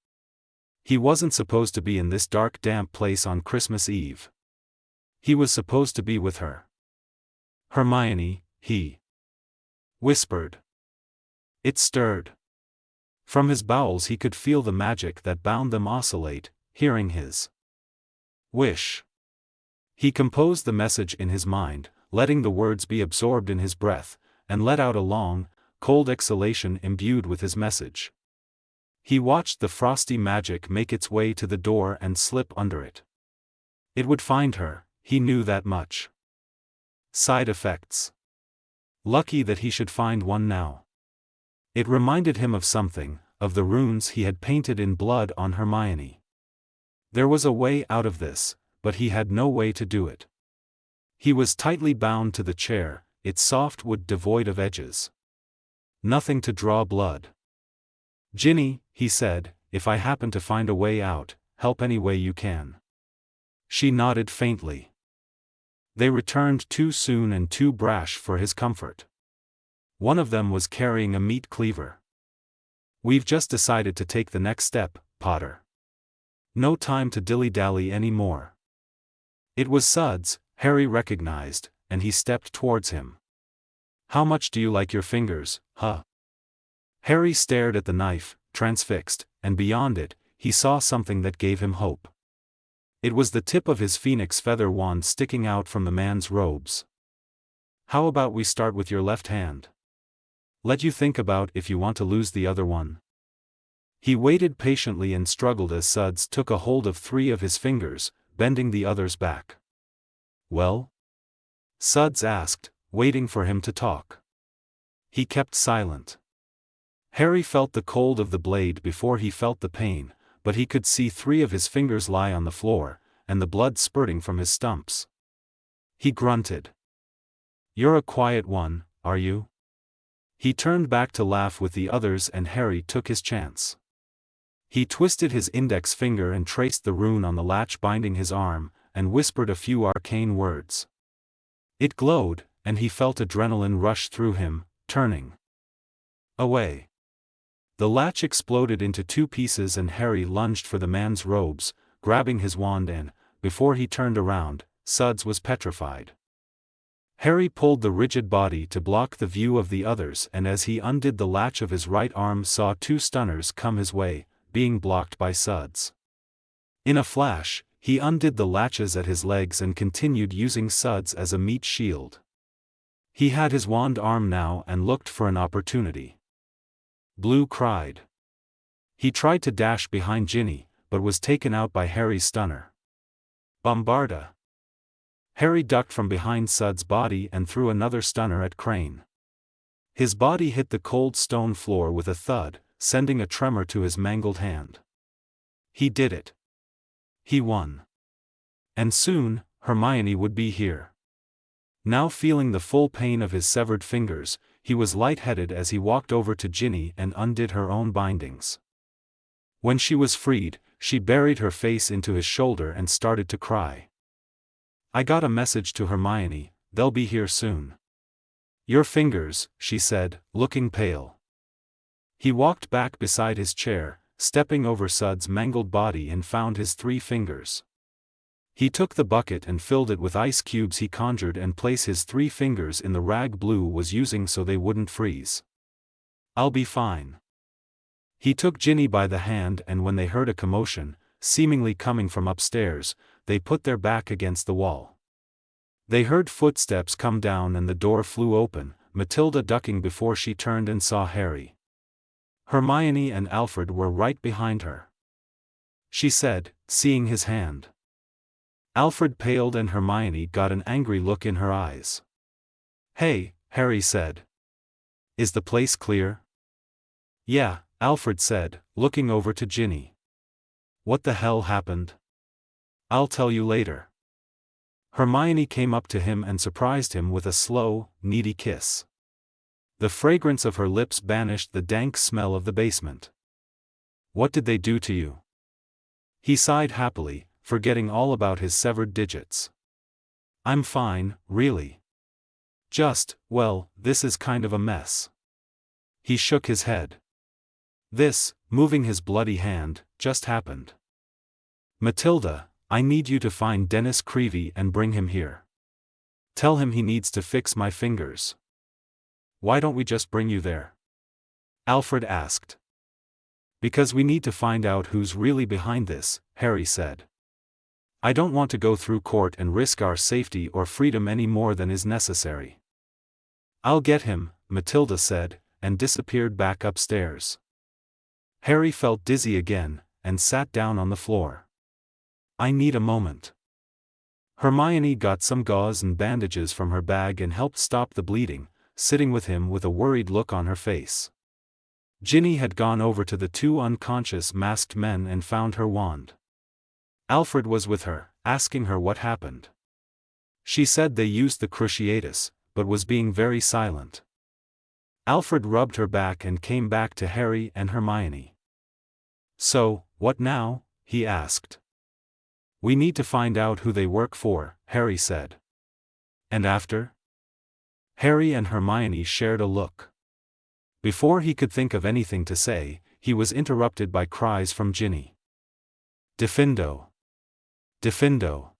He wasn't supposed to be in this dark, damp place on Christmas Eve. He was supposed to be with her. Hermione, he whispered. It stirred. From his bowels he could feel the magic that bound them oscillate, hearing his wish. He composed the message in his mind, letting the words be absorbed in his breath, and let out a long, cold exhalation imbued with his message. He watched the frosty magic make its way to the door and slip under it. It would find her, he knew that much. Side effects. Lucky that he should find one now. It reminded him of something, of the runes he had painted in blood on Hermione. There was a way out of this, but he had no way to do it. He was tightly bound to the chair, its soft wood devoid of edges. Nothing to draw blood. Ginny, he said, if I happen to find a way out, help any way you can. She nodded faintly. They returned too soon and too brash for his comfort. One of them was carrying a meat cleaver. We've just decided to take the next step, Potter. No time to dilly-dally anymore. It was Suds, Harry recognized, and he stepped towards him. How much do you like your fingers, huh? Harry stared at the knife, transfixed, and beyond it, he saw something that gave him hope. It was the tip of his phoenix feather wand sticking out from the man's robes. How about we start with your left hand? Let you think about if you want to lose the other one. He waited patiently and struggled as Suds took a hold of 3 of his fingers, bending the others back. Well? Suds asked, waiting for him to talk. He kept silent. Harry felt the cold of the blade before he felt the pain, but he could see 3 of his fingers lie on the floor, and the blood spurting from his stumps. He grunted. You're a quiet one, are you? He turned back to laugh with the others and Harry took his chance. He twisted his index finger and traced the rune on the latch binding his arm, and whispered a few arcane words. It glowed, and he felt adrenaline rush through him, turning away. The latch exploded into 2 pieces and Harry lunged for the man's robes, grabbing his wand and, before he turned around, Suds was petrified. Harry pulled the rigid body to block the view of the others and as he undid the latch of his right arm saw 2 stunners come his way, being blocked by Suds. In a flash, he undid the latches at his legs and continued using Suds as a meat shield. He had his wand arm now and looked for an opportunity. Blue cried. He tried to dash behind Ginny, but was taken out by Harry's stunner. Bombarda! Harry ducked from behind Sud's body and threw another stunner at Crane. His body hit the cold stone floor with a thud, sending a tremor to his mangled hand. He did it. He won. And soon, Hermione would be here. Now feeling the full pain of his severed fingers, he was lightheaded as he walked over to Ginny and undid her own bindings. When she was freed, she buried her face into his shoulder and started to cry. "I got a message to Hermione, they'll be here soon." "Your fingers," she said, looking pale. He walked back beside his chair, stepping over Sud's mangled body and found his 3 fingers. He took the bucket and filled it with ice cubes he conjured and placed his 3 fingers in the rag Blue was using so they wouldn't freeze. "I'll be fine." He took Ginny by the hand and when they heard a commotion, seemingly coming from upstairs, they put their back against the wall. They heard footsteps come down and the door flew open, Matilda ducking before she turned and saw Harry. Hermione and Alfred were right behind her. She said, seeing his hand. Alfred paled and Hermione got an angry look in her eyes. "Hey," Harry said. "Is the place clear?" "Yeah," Alfred said, looking over to Ginny. "What the hell happened?" "I'll tell you later." Hermione came up to him and surprised him with a slow, needy kiss. The fragrance of her lips banished the dank smell of the basement. "What did they do to you?" He sighed happily, forgetting all about his severed digits. "I'm fine, really. Well, this is kind of a mess." He shook his head. "This," moving his bloody hand, "just happened. Matilda, I need you to find Dennis Creevey and bring him here. Tell him he needs to fix my fingers." "Why don't we just bring you there?" Alfred asked. "Because we need to find out who's really behind this," Harry said. "I don't want to go through court and risk our safety or freedom any more than is necessary." "I'll get him," Matilda said, and disappeared back upstairs. Harry felt dizzy again, and sat down on the floor. "I need a moment." Hermione got some gauze and bandages from her bag and helped stop the bleeding, sitting with him with a worried look on her face. Ginny had gone over to the 2 unconscious masked men and found her wand. Alfred was with her, asking her what happened. She said they used the cruciatus, but was being very silent. Alfred rubbed her back and came back to Harry and Hermione. "So, what now?" he asked. "We need to find out who they work for," Harry said. "And after?" Harry and Hermione shared a look. Before he could think of anything to say, he was interrupted by cries from Ginny. "Diffindo! Diffindo!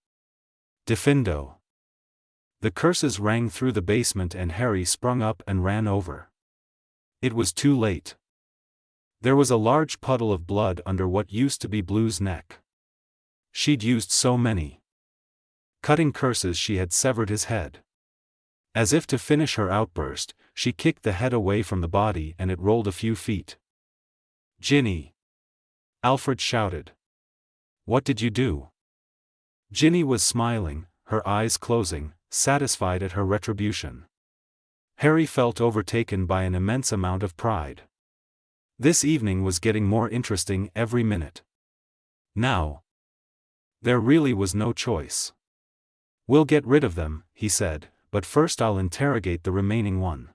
Diffindo!" The curses rang through the basement and Harry sprung up and ran over. It was too late. There was a large puddle of blood under what used to be Blue's neck. She'd used so many cutting curses she had severed his head. As if to finish her outburst, she kicked the head away from the body and it rolled a few feet. "Ginny!" Alfred shouted. "What did you do?" Ginny was smiling, her eyes closing, satisfied at her retribution. Harry felt overtaken by an immense amount of pride. This evening was getting more interesting every minute. Now, there really was no choice. "We'll get rid of them," he said, "but first I'll interrogate the remaining one."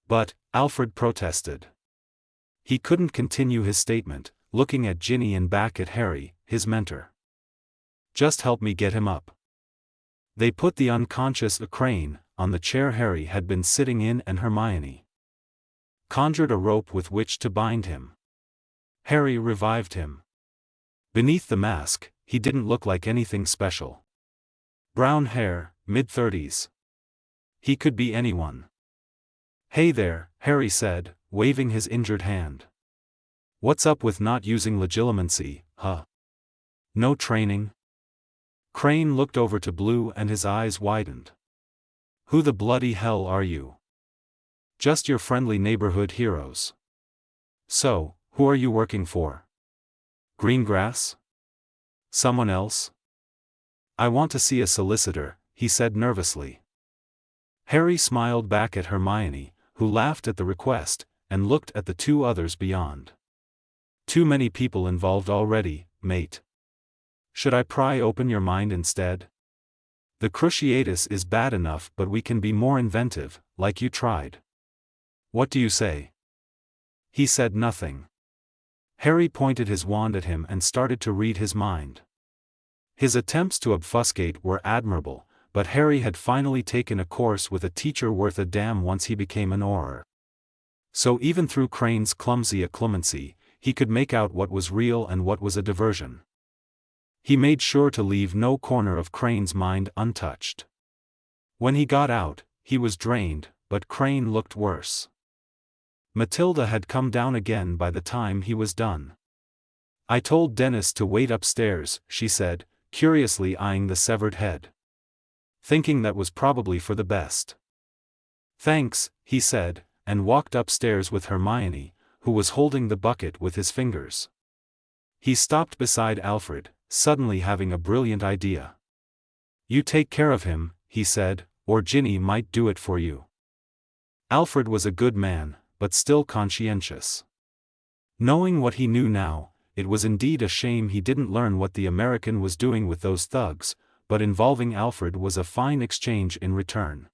"But," Alfred protested. He couldn't continue his statement, looking at Ginny and back at Harry, his mentor. "Just help me get him up." They put the unconscious Crane on the chair Harry had been sitting in and Hermione conjured a rope with which to bind him. Harry revived him. Beneath the mask, he didn't look like anything special. Brown hair, mid-30s. He could be anyone. "Hey there," Harry said, waving his injured hand. "What's up with not using legilimency, huh? No training?" Crane looked over to Blue and his eyes widened. "Who the bloody hell are you?" "Just your friendly neighborhood heroes." "So, Who are you working for? Greengrass? Someone else? I want to see a solicitor, he said nervously. Harry smiled back at Hermione, who laughed at the request, and looked at the two others beyond. Too many people involved already, mate. Should I pry open your mind instead? The Cruciatus is bad enough, but we can be more inventive, like you tried. What do you say? He said nothing. Harry pointed his wand at him and started to read his mind. His attempts to obfuscate were admirable, but Harry had finally taken a course with a teacher worth a damn once he became an Auror. So even through Crane's clumsy occlumency, he could make out what was real and what was a diversion. He made sure to leave no corner of Crane's mind untouched. When he got out, he was drained, but Crane looked worse. Matilda had come down again by the time he was done. I told Dennis to wait upstairs, she said, curiously eyeing the severed head. Thinking that was probably for the best. Thanks, he said, and walked upstairs with Hermione, who was holding the bucket with his fingers. He stopped beside Alfred, suddenly having a brilliant idea. You take care of him, he said, or Ginny might do it for you. Alfred was a good man, but still conscientious. Knowing what he knew now, it was indeed a shame he didn't learn what the American was doing with those thugs, but involving Alfred was a fine exchange in return.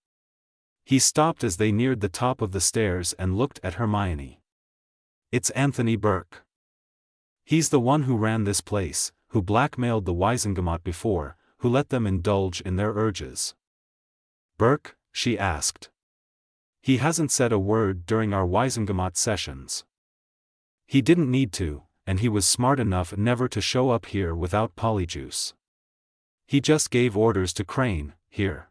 He stopped as they neared the top of the stairs and looked at Hermione. It's Anthony Burke. He's the one who ran this place, who blackmailed the Wisengamot before, who let them indulge in their urges. Burke? She asked. He hasn't said a word during our Wisengamot sessions. He didn't need to, and he was smart enough never to show up here without Polyjuice. He just gave orders to Crane, here.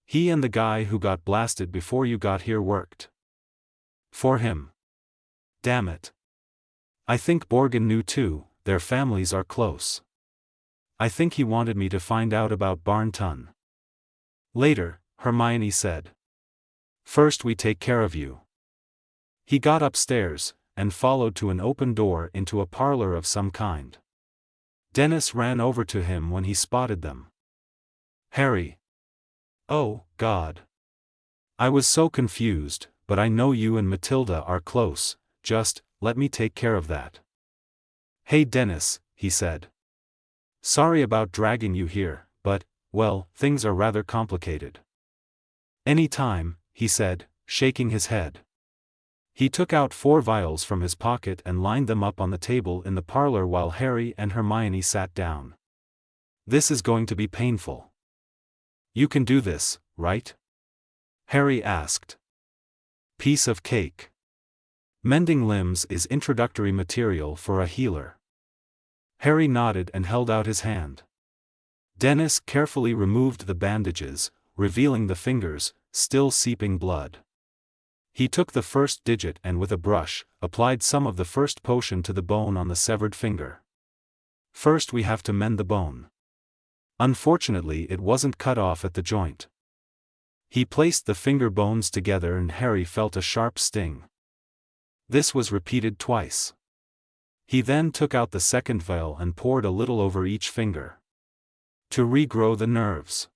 He and the guy who got blasted before you got here worked for him. Damn it. I think Borgin knew too, their families are close. I think he wanted me to find out about Barnton. Later, Hermione said. First we take care of you. He got upstairs, and followed to an open door into a parlor of some kind. Dennis ran over to him when he spotted them. Harry. Oh, God. I was so confused, but I know you and Matilda are close, just, let me take care of that. Hey Dennis, he said. Sorry about dragging you here, but, well, things are rather complicated. Any time, he said, shaking his head. He took out 4 vials from his pocket and lined them up on the table in the parlor while Harry and Hermione sat down. This is going to be painful. You can do this, right? Harry asked. Piece of cake. Mending limbs is introductory material for a healer. Harry nodded and held out his hand. Dennis carefully removed the bandages, revealing the fingers, still seeping blood. He took the first digit and with a brush, applied some of the first potion to the bone on the severed finger. First we have to mend the bone. Unfortunately it wasn't cut off at the joint. He placed the finger bones together and Harry felt a sharp sting. This was repeated twice. He then took out the second vial and poured a little over each finger. To regrow the nerves.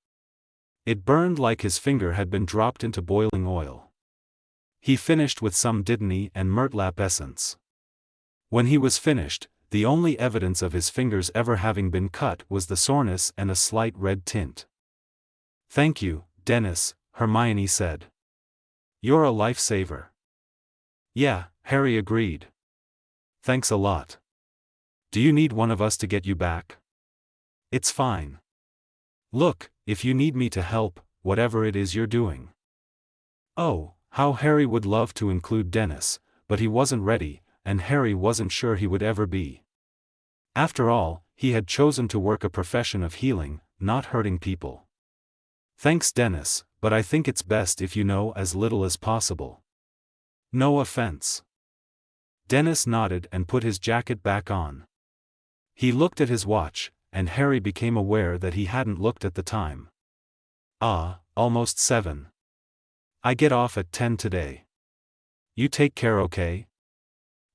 It burned like his finger had been dropped into boiling oil. He finished with some Dittany and Myrtlap essence. When he was finished, the only evidence of his fingers ever having been cut was the soreness and a slight red tint. Thank you, Dennis, Hermione said. You're a lifesaver. Yeah, Harry agreed. Thanks a lot. Do you need one of us to get you back? It's fine. Look, if you need me to help, whatever it is you're doing. Oh, how Harry would love to include Dennis, but he wasn't ready, and Harry wasn't sure he would ever be. After all, he had chosen to work a profession of healing, not hurting people. Thanks Dennis, but I think it's best if you know as little as possible. No offense. Dennis nodded and put his jacket back on. He looked at his watch, and Harry became aware that he hadn't looked at the time. Ah, almost 7. I get off at 10 today. You take care, okay?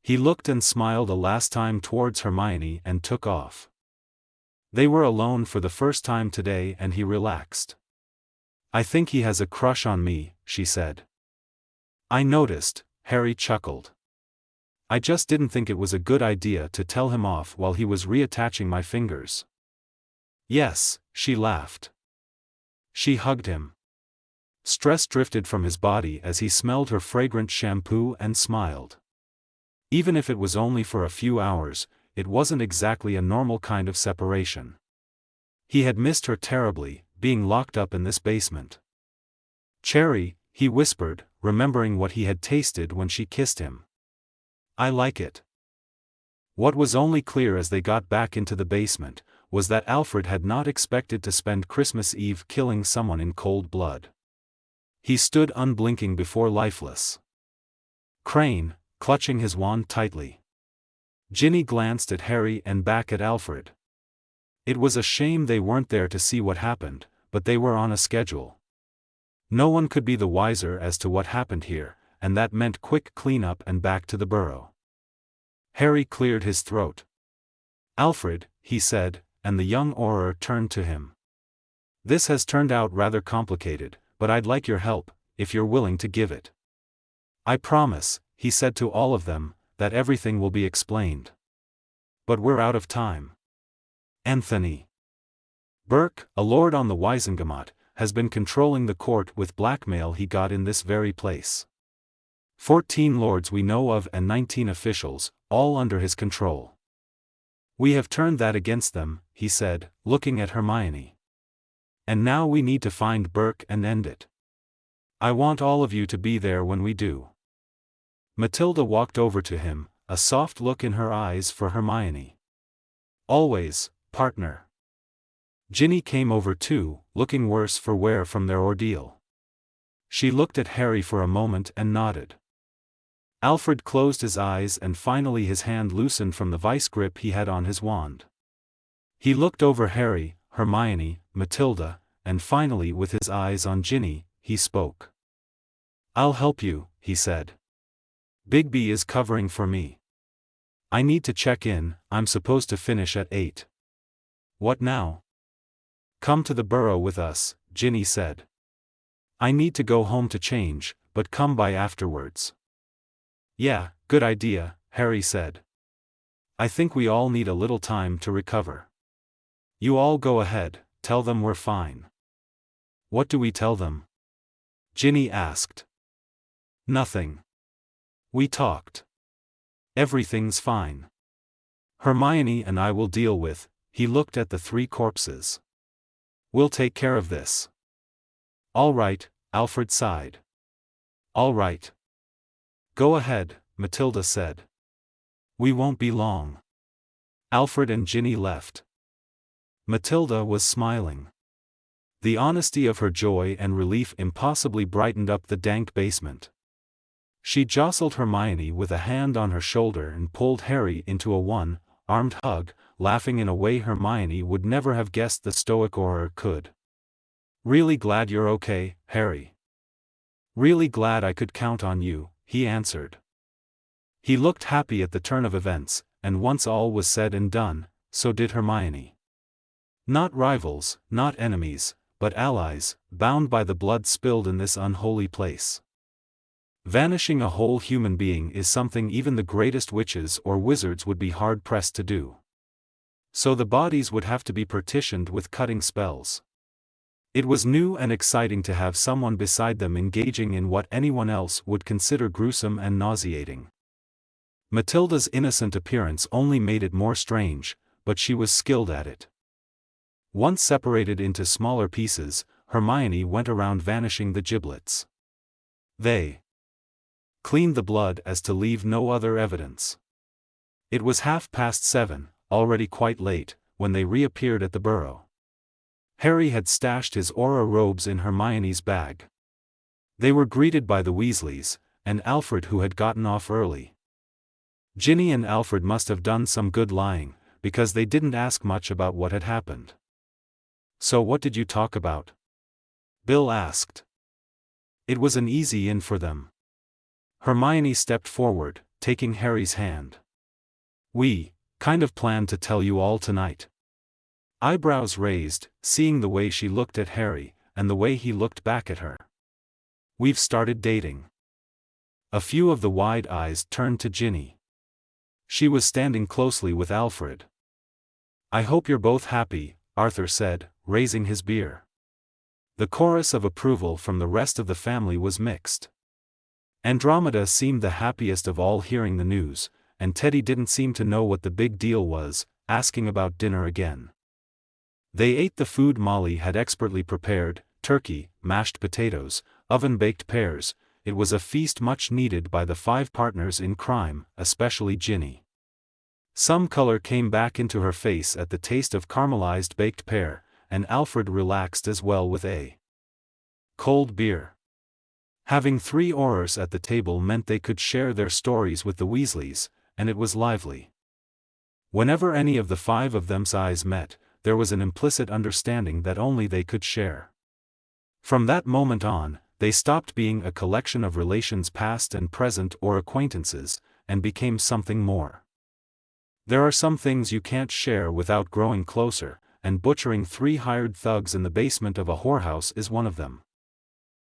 He looked and smiled a last time towards Hermione and took off. They were alone for the first time today and he relaxed. "I think he has a crush on me," she said. "I noticed," Harry chuckled. "I just didn't think it was a good idea to tell him off while he was reattaching my fingers." "Yes," she laughed. She hugged him. Stress drifted from his body as he smelled her fragrant shampoo and smiled. Even if it was only for a few hours, it wasn't exactly a normal kind of separation. He had missed her terribly, being locked up in this basement. "Cherry," he whispered, remembering what he had tasted when she kissed him. "I like it." What was only clear as they got back into the basement, was that Alfred had not expected to spend Christmas Eve killing someone in cold blood. He stood unblinking before Lifeless Crane, clutching his wand tightly. Ginny glanced at Harry and back at Alfred. It was a shame they weren't there to see what happened, but they were on a schedule. No one could be the wiser as to what happened here, and that meant quick cleanup and back to the burrow. Harry cleared his throat. "Alfred," he said, and the young Auror turned to him. "This has turned out rather complicated, but I'd like your help, if you're willing to give it." "I promise," he said to all of them, "that everything will be explained. But we're out of time. Anthony Burke, a lord on the Wisengamot, has been controlling the court with blackmail he got in this very place. 14 lords we know of and 19 officials, all under his control. We have turned that against them," he said, looking at Hermione. "And now we need to find Burke and end it. I want all of you to be there when we do." Matilda walked over to him, a soft look in her eyes for Hermione. "Always, partner." Ginny came over too, looking worse for wear from their ordeal. She looked at Harry for a moment and nodded. Alfred closed his eyes and finally his hand loosened from the vice grip he had on his wand. He looked over Harry, Hermione, Matilda, and finally with his eyes on Ginny, he spoke. "I'll help you," he said. "Bigby is covering for me. I need to check in, I'm supposed to finish at 8. "What now?" "Come to the burrow with us," Ginny said. "I need to go home to change, but come by afterwards." "Yeah, good idea," Harry said. "I think we all need a little time to recover. You all go ahead, tell them we're fine." "What do we tell them?" Ginny asked. "Nothing. We talked. Everything's fine. Hermione and I will deal with," he looked at the 3 corpses. "We'll take care of this." "All right," Alfred sighed. "All right. Go ahead," Matilda said. "We won't be long." Alfred and Ginny left. Matilda was smiling. The honesty of her joy and relief impossibly brightened up the dank basement. She jostled Hermione with a hand on her shoulder and pulled Harry into a one-armed hug, laughing in a way Hermione would never have guessed the stoic Auror could. "Really glad you're okay, Harry. Really glad I could count on you," he answered. He looked happy at the turn of events, and once all was said and done, so did Hermione. Not rivals, not enemies, but allies, bound by the blood spilled in this unholy place. Vanishing a whole human being is something even the greatest witches or wizards would be hard-pressed to do. So the bodies would have to be partitioned with cutting spells. It was new and exciting to have someone beside them engaging in what anyone else would consider gruesome and nauseating. Matilda's innocent appearance only made it more strange, but she was skilled at it. Once separated into smaller pieces, Hermione went around vanishing the giblets. They cleaned the blood as to leave no other evidence. It was 7:30, already quite late, when they reappeared at the burrow. Harry had stashed his Auror robes in Hermione's bag. They were greeted by the Weasleys, and Alfred who had gotten off early. Ginny and Alfred must have done some good lying, because they didn't ask much about what had happened. "So what did you talk about?" Bill asked. It was an easy in for them. Hermione stepped forward, taking Harry's hand. "We kind of planned to tell you all tonight." Eyebrows raised, seeing the way she looked at Harry, and the way he looked back at her. "We've started dating." A few of the wide eyes turned to Ginny. She was standing closely with Alfred. "I hope you're both happy," Arthur said, raising his beer. The chorus of approval from the rest of the family was mixed. Andromeda seemed the happiest of all hearing the news, and Teddy didn't seem to know what the big deal was, asking about dinner again. They ate the food Molly had expertly prepared: turkey, mashed potatoes, oven-baked pears. It was a feast much needed by the 5 partners in crime, especially Ginny. Some color came back into her face at the taste of caramelized baked pear, and Alfred relaxed as well with a cold beer. Having 3 Aurors at the table meant they could share their stories with the Weasleys, and it was lively. Whenever any of the 5 of them's eyes met, there was an implicit understanding that only they could share. From that moment on, they stopped being a collection of relations past and present or acquaintances, and became something more. There are some things you can't share without growing closer, and butchering 3 hired thugs in the basement of a whorehouse is one of them.